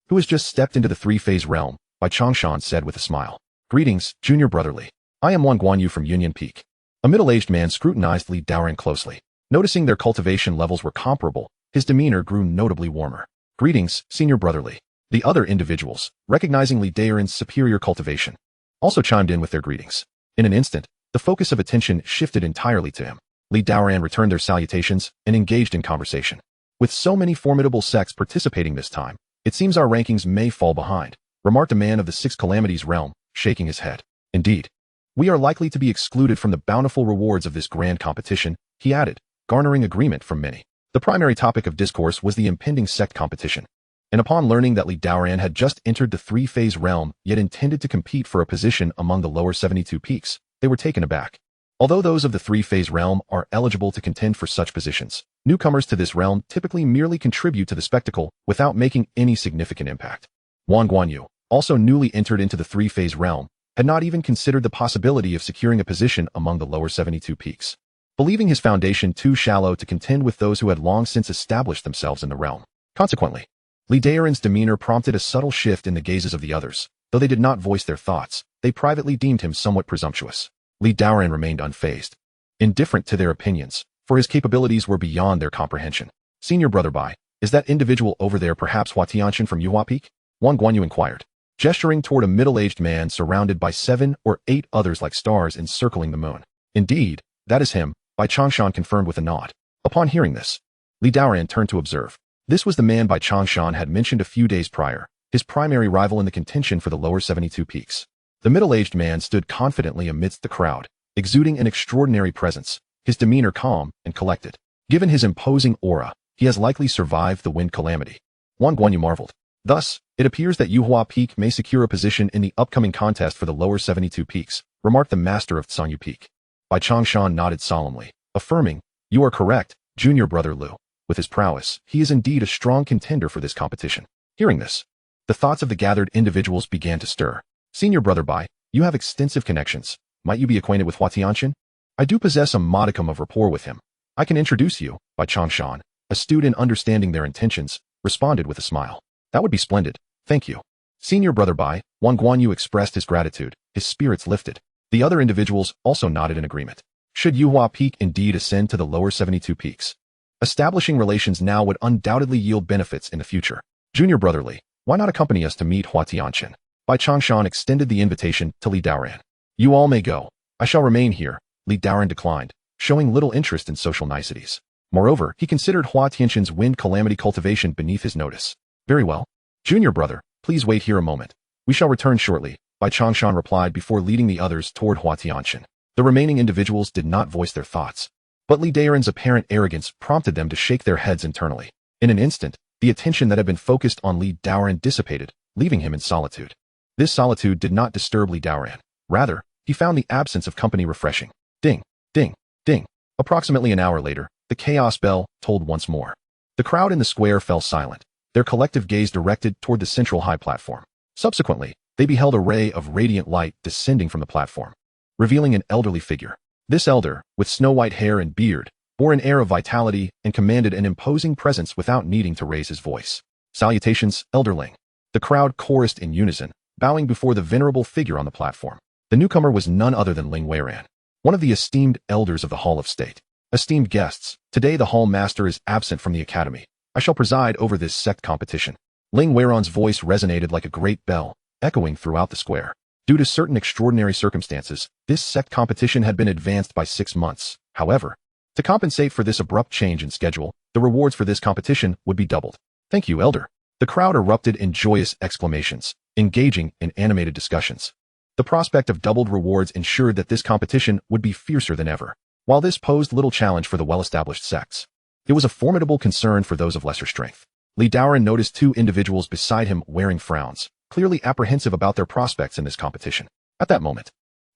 who has just stepped into the 3-phase realm, Bai Changshan said with a smile. Greetings, junior brother Li. I am Wang Guanyu from Yunyan Peak. A middle-aged man scrutinized Li Daoran closely. Noticing their cultivation levels were comparable, his demeanor grew notably warmer. Greetings, senior brother Li. The other individuals, recognizing Li Daoran's superior cultivation, also chimed in with their greetings. In an instant, The focus of attention shifted entirely to him. Li Daoran returned their salutations and engaged in conversation. With so many formidable sects participating this time, it seems our rankings may fall behind, remarked a man of the Six Calamities realm, shaking his head. Indeed, we are likely to be excluded from the bountiful rewards of this grand competition, he added, garnering agreement from many. The primary topic of discourse was the impending sect competition, and upon learning that Li Daoran had just entered the three-phase realm yet intended to compete for a position among the lower 72 peaks, they were taken aback. Although those of the three-phase realm are eligible to contend for such positions, newcomers to this realm typically merely contribute to the spectacle without making any significant impact. Wang Guanyu, also newly entered into the three-phase realm, had not even considered the possibility of securing a position among the lower 72 peaks, believing his foundation too shallow to contend with those who had long since established themselves in the realm. Consequently, Li Daoran's demeanor prompted a subtle shift in the gazes of the others. Though they did not voice their thoughts, they privately deemed him somewhat presumptuous. Li Daoran remained unfazed, indifferent to their opinions, for his capabilities were beyond their comprehension. Senior Brother Bai, is that individual over there perhaps Hua Tianqian from Yuhua Peak? Wang Guanyu inquired, gesturing toward a middle-aged man surrounded by 7 or 8 others like stars encircling the moon. Indeed, that is him, Bai Changshan confirmed with a nod. Upon hearing this, Li Daoran turned to observe. This was the man Bai Changshan had mentioned a few days prior, his primary rival in the contention for the lower 72 peaks. The middle-aged man stood confidently amidst the crowd, exuding an extraordinary presence, his demeanor calm and collected. Given his imposing aura, he has likely survived the wind calamity. Wang Guanyu marveled. Thus, it appears that Yuhua Peak may secure a position in the upcoming contest for the lower 72 peaks, remarked the master of Tsangyu Peak. Bai Changshan nodded solemnly, affirming, you are correct, junior brother Lu. With his prowess, he is indeed a strong contender for this competition. Hearing this, the thoughts of the gathered individuals began to stir. Senior Brother Bai, you have extensive connections. Might you be acquainted with Hua Tianqian? I do possess a modicum of rapport with him. I can introduce you, Bai Changshan, astute in understanding their intentions, responded with a smile. That would be splendid. Thank you. Senior Brother Bai, Wang Guanyu expressed his gratitude, his spirits lifted. The other individuals also nodded in agreement. Should Yuhua Peak indeed ascend to the lower 72 peaks, establishing relations now would undoubtedly yield benefits in the future. Junior Brother Li, why not accompany us to meet Hua Tianqian? Bai Changshan extended the invitation to Li Daoran. You all may go. I shall remain here, Li Daoran declined, showing little interest in social niceties. Moreover, he considered Hua Tianqian's wind calamity cultivation beneath his notice. Very well. Junior brother, please wait here a moment. We shall return shortly, Bai Changshan replied before leading the others toward Hua Tianqian. The remaining individuals did not voice their thoughts, but Li Daoran's apparent arrogance prompted them to shake their heads internally. In an instant, the attention that had been focused on Li Daoran dissipated, leaving him in solitude. This solitude did not disturb Li Daoran. Rather, he found the absence of company refreshing. Ding, ding, ding. Approximately an hour later, the chaos bell tolled once more. The crowd in the square fell silent, their collective gaze directed toward the central high platform. Subsequently, they beheld a ray of radiant light descending from the platform, revealing an elderly figure. This elder, with snow-white hair and beard, bore an air of vitality and commanded an imposing presence without needing to raise his voice. Salutations, Elderling. The crowd chorused in unison, bowing before the venerable figure on the platform. The newcomer was none other than Ling Weiran, one of the esteemed elders of the Hall of State. Esteemed guests, today the Hall Master is absent from the Academy. I shall preside over this sect competition. Ling Weiran's voice resonated like a great bell, echoing throughout the square. Due to certain extraordinary circumstances, this sect competition had been advanced by 6 months. However, to compensate for this abrupt change in schedule, the rewards for this competition would be doubled. Thank you, Elder. The crowd erupted in joyous exclamations, engaging in animated discussions. The prospect of doubled rewards ensured that this competition would be fiercer than ever. While this posed little challenge for the well-established sects, it was a formidable concern for those of lesser strength. Li Daoran noticed 2 individuals beside him wearing frowns, clearly apprehensive about their prospects in this competition. At that moment,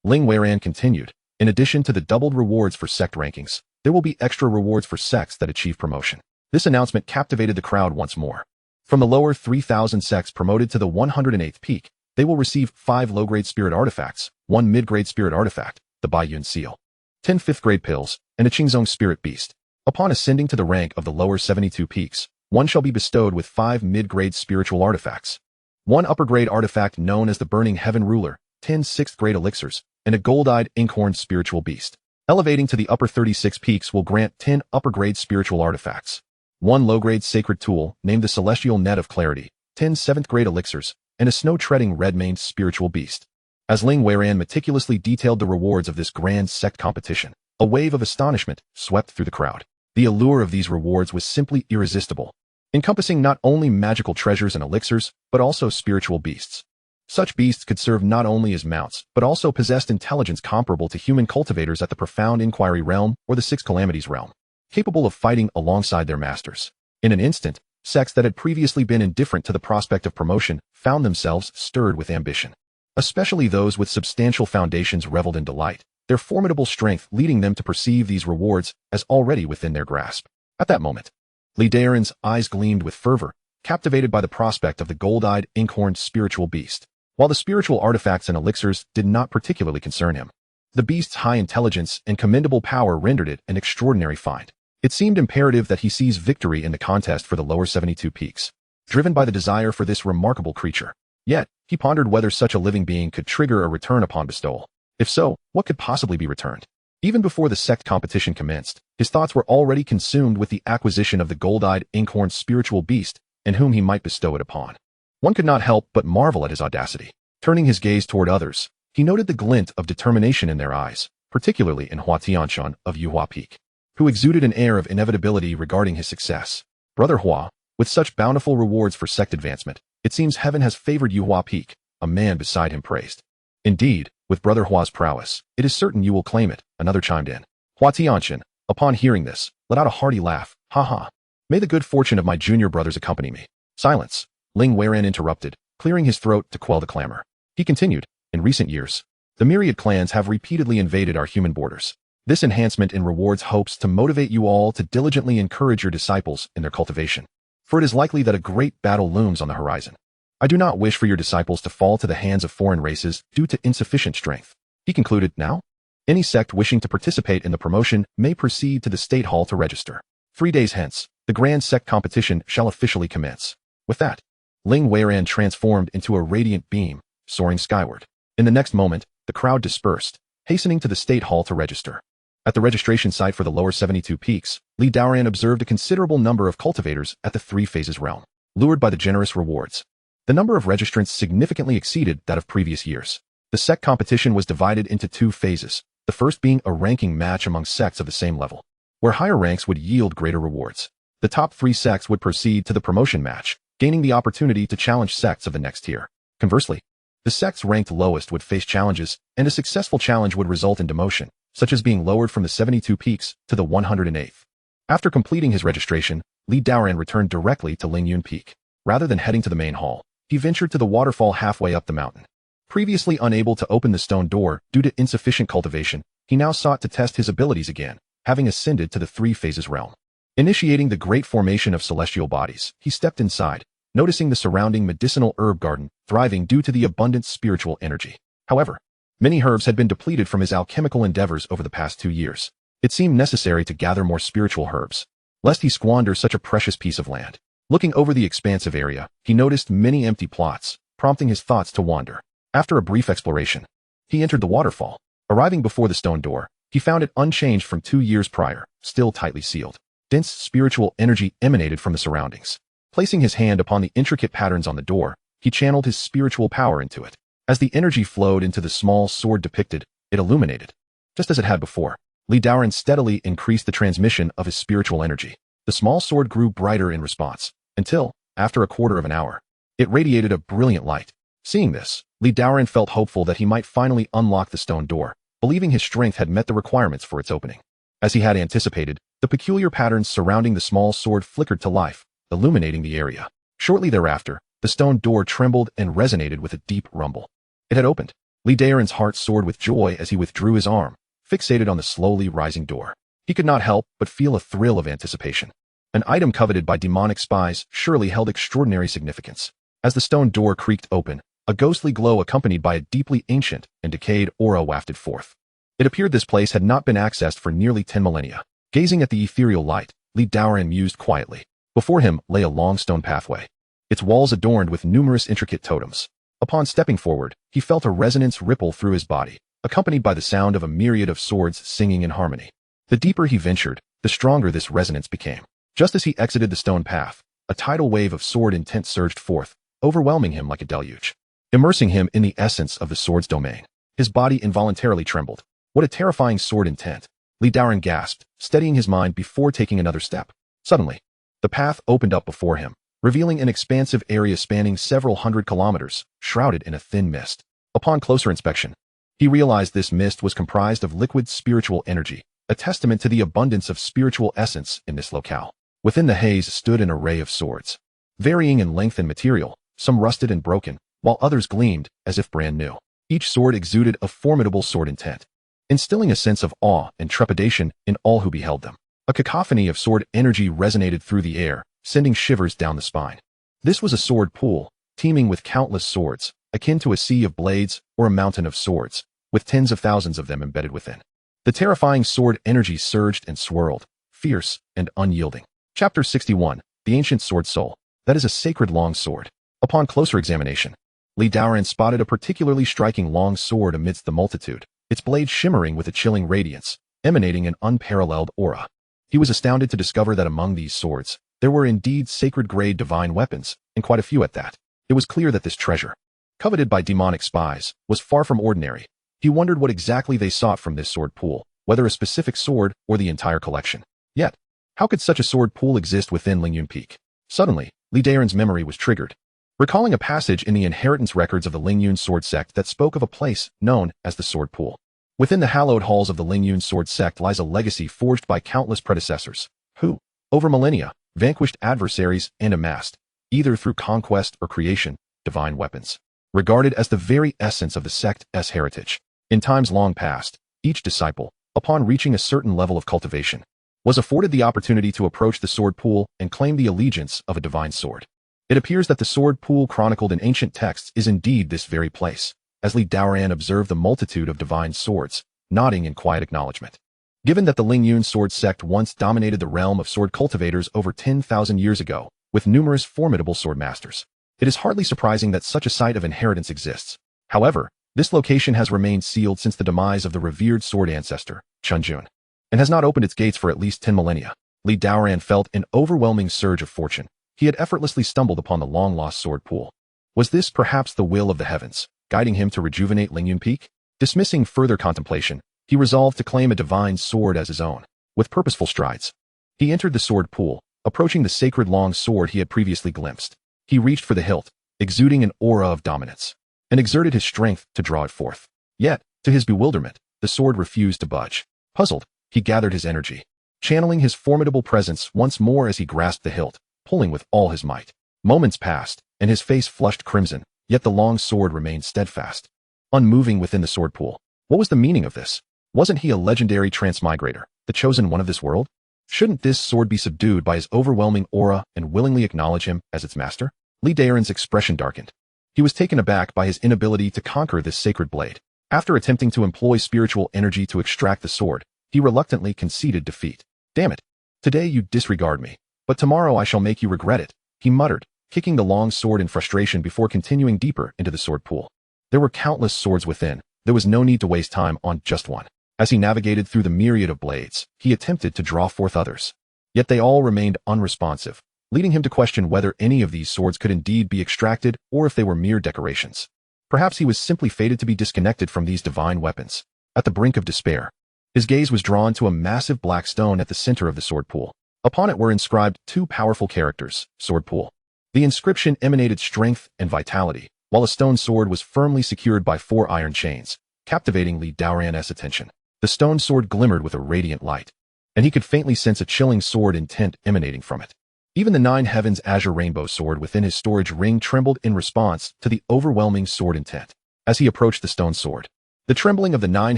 Ling Weiran continued, in addition to the doubled rewards for sect rankings, there will be extra rewards for sects that achieve promotion. This announcement captivated the crowd once more. From the lower 3,000 sects promoted to the 108th peak, they will receive 5 low-grade spirit artifacts, 1 mid-grade spirit artifact, the Baiyun Seal, 10 5th-grade pills, and a Qingzong spirit beast. Upon ascending to the rank of the lower 72 peaks, one shall be bestowed with 5 mid-grade spiritual artifacts, 1 upper-grade artifact known as the Burning Heaven Ruler, 10 6th-grade elixirs, and a gold-eyed inkhorn spiritual beast. Elevating to the upper 36 peaks will grant 10 upper-grade spiritual artifacts, 1 low-grade sacred tool named the Celestial Net of Clarity, 10 7th-grade elixirs, and a snow-treading red-maned spiritual beast. As Lingyun meticulously detailed the rewards of this grand sect competition, a wave of astonishment swept through the crowd. The allure of these rewards was simply irresistible, encompassing not only magical treasures and elixirs, but also spiritual beasts. Such beasts could serve not only as mounts, but also possessed intelligence comparable to human cultivators at the Profound Inquiry realm or the Six Calamities realm, capable of fighting alongside their masters. In an instant, sects that had previously been indifferent to the prospect of promotion found themselves stirred with ambition. Especially those with substantial foundations reveled in delight, their formidable strength leading them to perceive these rewards as already within their grasp. At that moment, Daoran's eyes gleamed with fervor, captivated by the prospect of the gold-eyed, ink-horned spiritual beast. While the spiritual artifacts and elixirs did not particularly concern him, the beast's high intelligence and commendable power rendered it an extraordinary find. It seemed imperative that he seize victory in the contest for the lower 72 peaks, driven by the desire for this remarkable creature. Yet, he pondered whether such a living being could trigger a return upon bestowal. If so, what could possibly be returned? Even before the sect competition commenced, his thoughts were already consumed with the acquisition of the gold-eyed, ink-horned spiritual beast and whom he might bestow it upon. One could not help but marvel at his audacity. Turning his gaze toward others, he noted the glint of determination in their eyes, particularly in Hua Tianshan of Yuhua Peak, who exuded an air of inevitability regarding his success. Brother Hua, with such bountiful rewards for sect advancement, it seems heaven has favored Yuhua Peak, a man beside him praised. Indeed, with Brother Hua's prowess, it is certain you will claim it, another chimed in. Hua Tianshan, upon hearing this, let out a hearty laugh. Ha ha. May the good fortune of my junior brothers accompany me. Silence. Lingyun interrupted, clearing his throat to quell the clamor. He continued, in recent years, the myriad clans have repeatedly invaded our human borders. This enhancement in rewards hopes to motivate you all to diligently encourage your disciples in their cultivation, for it is likely that a great battle looms on the horizon. I do not wish for your disciples to fall to the hands of foreign races due to insufficient strength. He concluded, now, any sect wishing to participate in the promotion may proceed to the State Hall to register. 3 days hence, the grand sect competition shall officially commence. With that, Lingyun transformed into a radiant beam, soaring skyward. In the next moment, the crowd dispersed, hastening to the State Hall to register. At the registration site for the lower 72 peaks, Daoran observed a considerable number of cultivators at the 3 phases realm, lured by the generous rewards. The number of registrants significantly exceeded that of previous years. The sect competition was divided into 2 phases, the first being a ranking match among sects of the same level, where higher ranks would yield greater rewards. The top 3 sects would proceed to the promotion match, gaining the opportunity to challenge sects of the next tier. Conversely, the sects ranked lowest would face challenges, and a successful challenge would result in demotion, such as being lowered from the 72 peaks to the 108th. After completing his registration, Daoran returned directly to Lingyun Peak. Rather than heading to the main hall, he ventured to the waterfall halfway up the mountain. Previously unable to open the stone door due to insufficient cultivation, he now sought to test his abilities again, having ascended to the 3 phases realm. Initiating the great formation of celestial bodies, he stepped inside, noticing the surrounding medicinal herb garden thriving due to the abundant spiritual energy. However, many herbs had been depleted from his alchemical endeavors over the past 2 years. It seemed necessary to gather more spiritual herbs, lest he squander such a precious piece of land. Looking over the expansive area, he noticed many empty plots, prompting his thoughts to wander. After a brief exploration, he entered the waterfall. Arriving before the stone door, he found it unchanged from 2 years prior, still tightly sealed. Dense spiritual energy emanated from the surroundings. Placing his hand upon the intricate patterns on the door, he channeled his spiritual power into it. As the energy flowed into the small sword depicted, it illuminated. Just as it had before, Daoran steadily increased the transmission of his spiritual energy. The small sword grew brighter in response, until, after a quarter of an hour, it radiated a brilliant light. Seeing this, Daoran felt hopeful that he might finally unlock the stone door, believing his strength had met the requirements for its opening. As he had anticipated, the peculiar patterns surrounding the small sword flickered to life, illuminating the area. Shortly thereafter, the stone door trembled and resonated with a deep rumble. It had opened. Daoran's heart soared with joy as he withdrew his arm, fixated on the slowly rising door. He could not help but feel a thrill of anticipation. An item coveted by demonic spies surely held extraordinary significance. As the stone door creaked open, a ghostly glow accompanied by a deeply ancient and decayed aura wafted forth. It appeared this place had not been accessed for nearly 10 millennia. Gazing at the ethereal light, Daoran mused quietly. Before him lay a long stone pathway, its walls adorned with numerous intricate totems. Upon stepping forward, he felt a resonance ripple through his body, accompanied by the sound of a myriad of swords singing in harmony. The deeper he ventured, the stronger this resonance became. Just as he exited the stone path, a tidal wave of sword intent surged forth, overwhelming him like a deluge. immersing him in the essence of the sword's domain. His body involuntarily trembled. What a terrifying sword intent! Li Daoran gasped, steadying his mind before taking another step. Suddenly, the path opened up before him, revealing an expansive area spanning several hundred kilometers, shrouded in a thin mist. Upon closer inspection, he realized this mist was comprised of liquid spiritual energy, a testament to the abundance of spiritual essence in this locale. Within the haze stood an array of swords, varying in length and material, some rusted and broken, while others gleamed as if brand new. Each sword exuded a formidable sword intent, instilling a sense of awe and trepidation in all who beheld them. A cacophony of sword energy resonated through the air, sending shivers down the spine. This was a sword pool, teeming with countless swords, akin to a sea of blades or a mountain of swords, with tens of thousands of them embedded within. The terrifying sword energy surged and swirled, fierce and unyielding. Chapter 61, The Ancient Sword Soul. That is a sacred long sword. Upon closer examination, Li Daoran spotted a particularly striking long sword amidst the multitude, its blade shimmering with a chilling radiance, emanating an unparalleled aura. He was astounded to discover that among these swords, there were indeed sacred-grade divine weapons, and quite a few at that. It was clear that this treasure, coveted by demonic spies, was far from ordinary. He wondered what exactly they sought from this sword pool, whether a specific sword or the entire collection. Yet, how could such a sword pool exist within Lingyun Peak? Suddenly, Li Daoran's memory was triggered, recalling a passage in the inheritance records of the Lingyun Sword Sect that spoke of a place known as the Sword Pool. Within the hallowed halls of the Lingyun Sword Sect lies a legacy forged by countless predecessors, who, over millennia, vanquished adversaries and amassed, either through conquest or creation, divine weapons, regarded as the very essence of the sect's heritage. In times long past, each disciple, upon reaching a certain level of cultivation, was afforded the opportunity to approach the sword pool and claim the allegiance of a divine sword. It appears that the sword pool chronicled in ancient texts is indeed this very place, as Li Daoran observed the multitude of divine swords, nodding in quiet acknowledgement. Given that the Lingyun Sword Sect once dominated the realm of sword cultivators over 10,000 years ago, with numerous formidable sword masters, it is hardly surprising that such a site of inheritance exists. However, this location has remained sealed since the demise of the revered sword ancestor, Chunjun, and has not opened its gates for at least 10 millennia. Li Daoran felt an overwhelming surge of fortune. He had effortlessly stumbled upon the long-lost sword pool. Was this perhaps the will of the heavens, guiding him to rejuvenate Lingyun Peak? Dismissing further contemplation, he resolved to claim a divine sword as his own. With purposeful strides, he entered the sword pool, approaching the sacred long sword he had previously glimpsed. He reached for the hilt, exuding an aura of dominance, and exerted his strength to draw it forth. Yet, to his bewilderment, the sword refused to budge. Puzzled, he gathered his energy, channeling his formidable presence once more as he grasped the hilt, pulling with all his might. Moments passed, and his face flushed crimson, yet the long sword remained steadfast, unmoving within the sword pool. What was the meaning of this? Wasn't he a legendary transmigrator, the chosen one of this world? Shouldn't this sword be subdued by his overwhelming aura and willingly acknowledge him as its master? Li Daoran's expression darkened. He was taken aback by his inability to conquer this sacred blade. After attempting to employ spiritual energy to extract the sword, he reluctantly conceded defeat. Damn it! Today you disregard me, but tomorrow I shall make you regret it, he muttered, kicking the long sword in frustration before continuing deeper into the sword pool. There were countless swords within. There was no need to waste time on just one. As he navigated through the myriad of blades, he attempted to draw forth others. Yet they all remained unresponsive, leading him to question whether any of these swords could indeed be extracted or if they were mere decorations. Perhaps he was simply fated to be disconnected from these divine weapons. At the brink of despair, his gaze was drawn to a massive black stone at the center of the sword pool. Upon it were inscribed two powerful characters, Sword Pool. The inscription emanated strength and vitality, while a stone sword was firmly secured by 4 iron chains, captivating Li Daoran's attention. The stone sword glimmered with a radiant light, and he could faintly sense a chilling sword intent emanating from it. Even the 9 Heavens Azure Rainbow sword within his storage ring trembled in response to the overwhelming sword intent. As he approached the stone sword, the trembling of the 9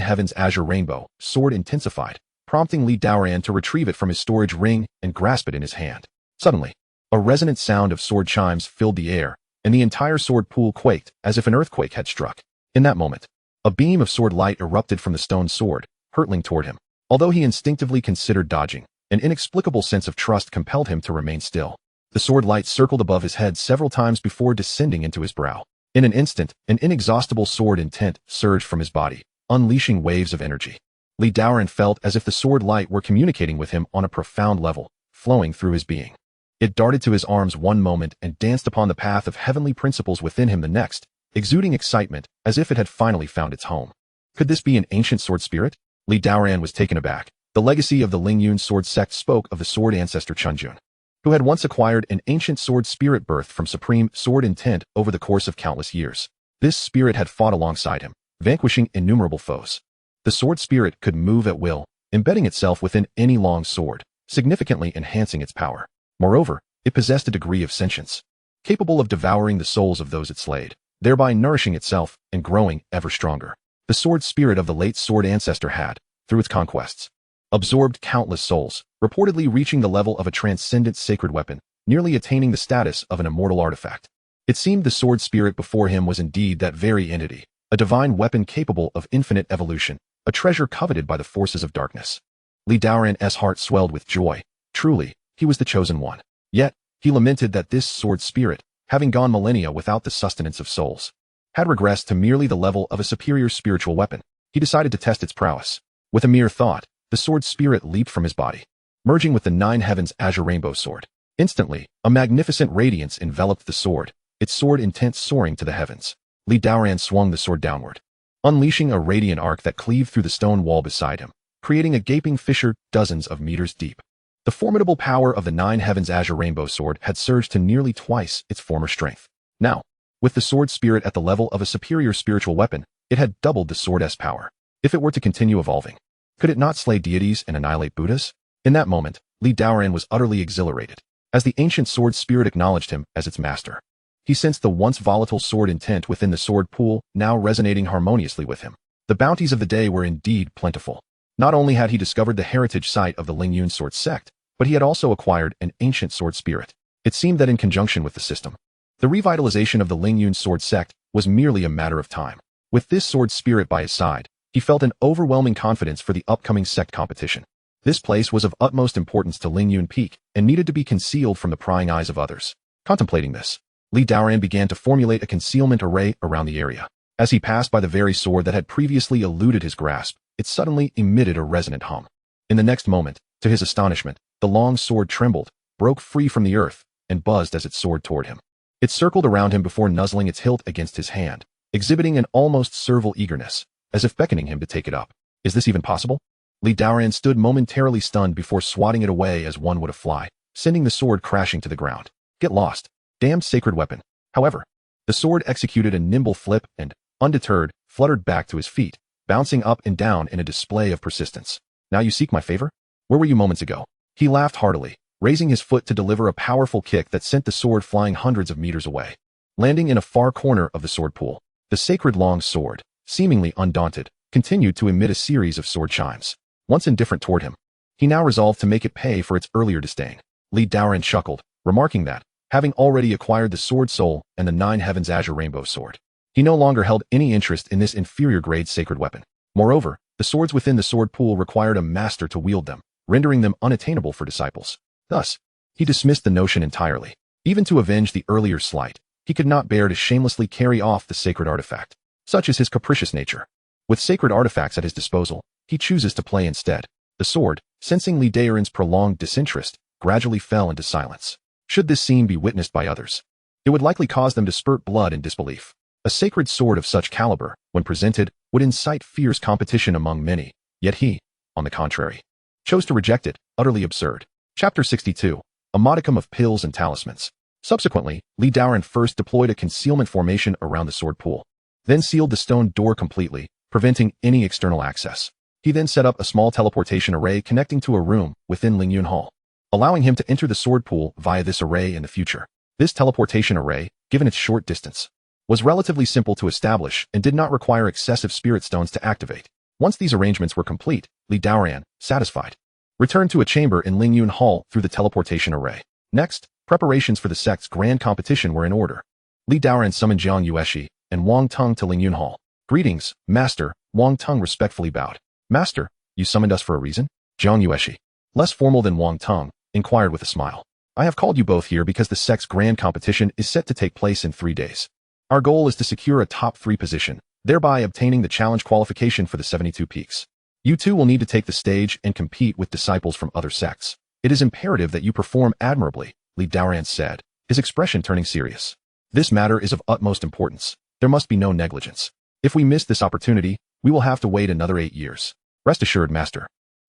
Heavens Azure Rainbow sword intensified, prompting Li Daoran to retrieve it from his storage ring and grasp it in his hand. Suddenly, a resonant sound of sword chimes filled the air, and the entire sword pool quaked as if an earthquake had struck. In that moment, a beam of sword light erupted from the stone sword, hurtling toward him. Although he instinctively considered dodging, an inexplicable sense of trust compelled him to remain still. The sword light circled above his head several times before descending into his brow. In an instant, an inexhaustible sword intent surged from his body, unleashing waves of energy. Li Daoran felt as if the sword light were communicating with him on a profound level, flowing through his being. It darted to his arms one moment and danced upon the path of heavenly principles within him the next, exuding excitement as if it had finally found its home. Could this be an ancient sword spirit? Li Daoran was taken aback. The legacy of the Lingyun sword sect spoke of the sword ancestor Chunjun, who had once acquired an ancient sword spirit birthed from supreme sword intent over the course of countless years. This spirit had fought alongside him, vanquishing innumerable foes. The sword spirit could move at will, embedding itself within any long sword, significantly enhancing its power. Moreover, it possessed a degree of sentience, capable of devouring the souls of those it slayed, thereby nourishing itself and growing ever stronger. The sword spirit of the late sword ancestor had, through its conquests, absorbed countless souls, reportedly reaching the level of a transcendent sacred weapon, nearly attaining the status of an immortal artifact. It seemed the sword spirit before him was indeed that very entity, a divine weapon capable of infinite evolution, a treasure coveted by the forces of darkness. Li Daoran's heart swelled with joy. Truly, he was the chosen one. Yet, he lamented that this sword spirit, having gone millennia without the sustenance of souls, had regressed to merely the level of a superior spiritual weapon. He decided to test its prowess. With a mere thought, the sword spirit leaped from his body, merging with the 9 heavens azure rainbow sword. Instantly, a magnificent radiance enveloped the sword, its sword intent soaring to the heavens. Li Daoran swung the sword downward, unleashing a radiant arc that cleaved through the stone wall beside him, creating a gaping fissure dozens of meters deep. The formidable power of the 9 heavens azure rainbow sword had surged to nearly twice its former strength. Now, with the sword spirit at the level of a superior spiritual weapon, it had doubled the sword's power. If it were to continue evolving, could it not slay deities and annihilate Buddhas? In that moment, Li Daoran was utterly exhilarated, as the ancient sword spirit acknowledged him as its master. He sensed the once volatile sword intent within the sword pool now resonating harmoniously with him. The bounties of the day were indeed plentiful. Not only had he discovered the heritage site of the Lingyun sword sect, but he had also acquired an ancient sword spirit. It seemed that in conjunction with the system, the revitalization of the Lingyun sword sect was merely a matter of time. With this sword spirit by his side, he felt an overwhelming confidence for the upcoming sect competition. This place was of utmost importance to Lingyun Peak and needed to be concealed from the prying eyes of others. Contemplating this, Li Daoran began to formulate a concealment array around the area. As he passed by the very sword that had previously eluded his grasp, it suddenly emitted a resonant hum. In the next moment, to his astonishment, the long sword trembled, broke free from the earth, and buzzed as it soared toward him. It circled around him before nuzzling its hilt against his hand, exhibiting an almost servile eagerness, as if beckoning him to take it up. Is this even possible? Li Daoran stood momentarily stunned before swatting it away as one would a fly, sending the sword crashing to the ground. Get lost. Damned sacred weapon. However, the sword executed a nimble flip and, undeterred, fluttered back to his feet, bouncing up and down in a display of persistence. Now you seek my favor? Where were you moments ago? He laughed heartily, raising his foot to deliver a powerful kick that sent the sword flying hundreds of meters away. Landing in a far corner of the sword pool, the sacred long sword, seemingly undaunted, continued to emit a series of sword chimes. Once indifferent toward him, he now resolved to make it pay for its earlier disdain. Li Daoran chuckled, remarking that, having already acquired the sword soul and the 9 heavens azure rainbow sword, he no longer held any interest in this inferior grade sacred weapon. Moreover, the swords within the sword pool required a master to wield them, rendering them unattainable for disciples. Thus, he dismissed the notion entirely. Even to avenge the earlier slight, he could not bear to shamelessly carry off the sacred artifact. Such is his capricious nature. With sacred artifacts at his disposal, he chooses to play instead. The sword, sensing Li Daoran's prolonged disinterest, gradually fell into silence. Should this scene be witnessed by others, it would likely cause them to spurt blood in disbelief. A sacred sword of such caliber, when presented, would incite fierce competition among many, yet he, on the contrary, chose to reject it, utterly absurd. Chapter 62. A modicum of pills and talismans. Subsequently, Li Daoran first deployed a concealment formation around the sword pool, then sealed the stone door completely, preventing any external access. He then set up a small teleportation array connecting to a room within Lingyun Hall, allowing him to enter the sword pool via this array in the future. This teleportation array, given its short distance, was relatively simple to establish and did not require excessive spirit stones to activate. Once these arrangements were complete, Li Daoran, satisfied, returned to a chamber in Lingyun Hall through the teleportation array. Next, preparations for the sect's grand competition were in order. Li Daoran summoned Jiang Yueshi and Wang Teng to Lingyun Hall. Greetings, Master. Wang Teng respectfully bowed. Master, you summoned us for a reason? Jiang Yueshi, less formal than Wang Teng, inquired with a smile. I have called you both here because the sect's grand competition is set to take place in 3 days. Our goal is to secure a top 3 position, thereby obtaining the challenge qualification for the 72 peaks. You two will need to take the stage and compete with disciples from other sects. It is imperative that you perform admirably, Li Daoran said, his expression turning serious. This matter is of utmost importance. There must be no negligence. If we miss this opportunity, we will have to wait another 8 years. Rest assured, Master.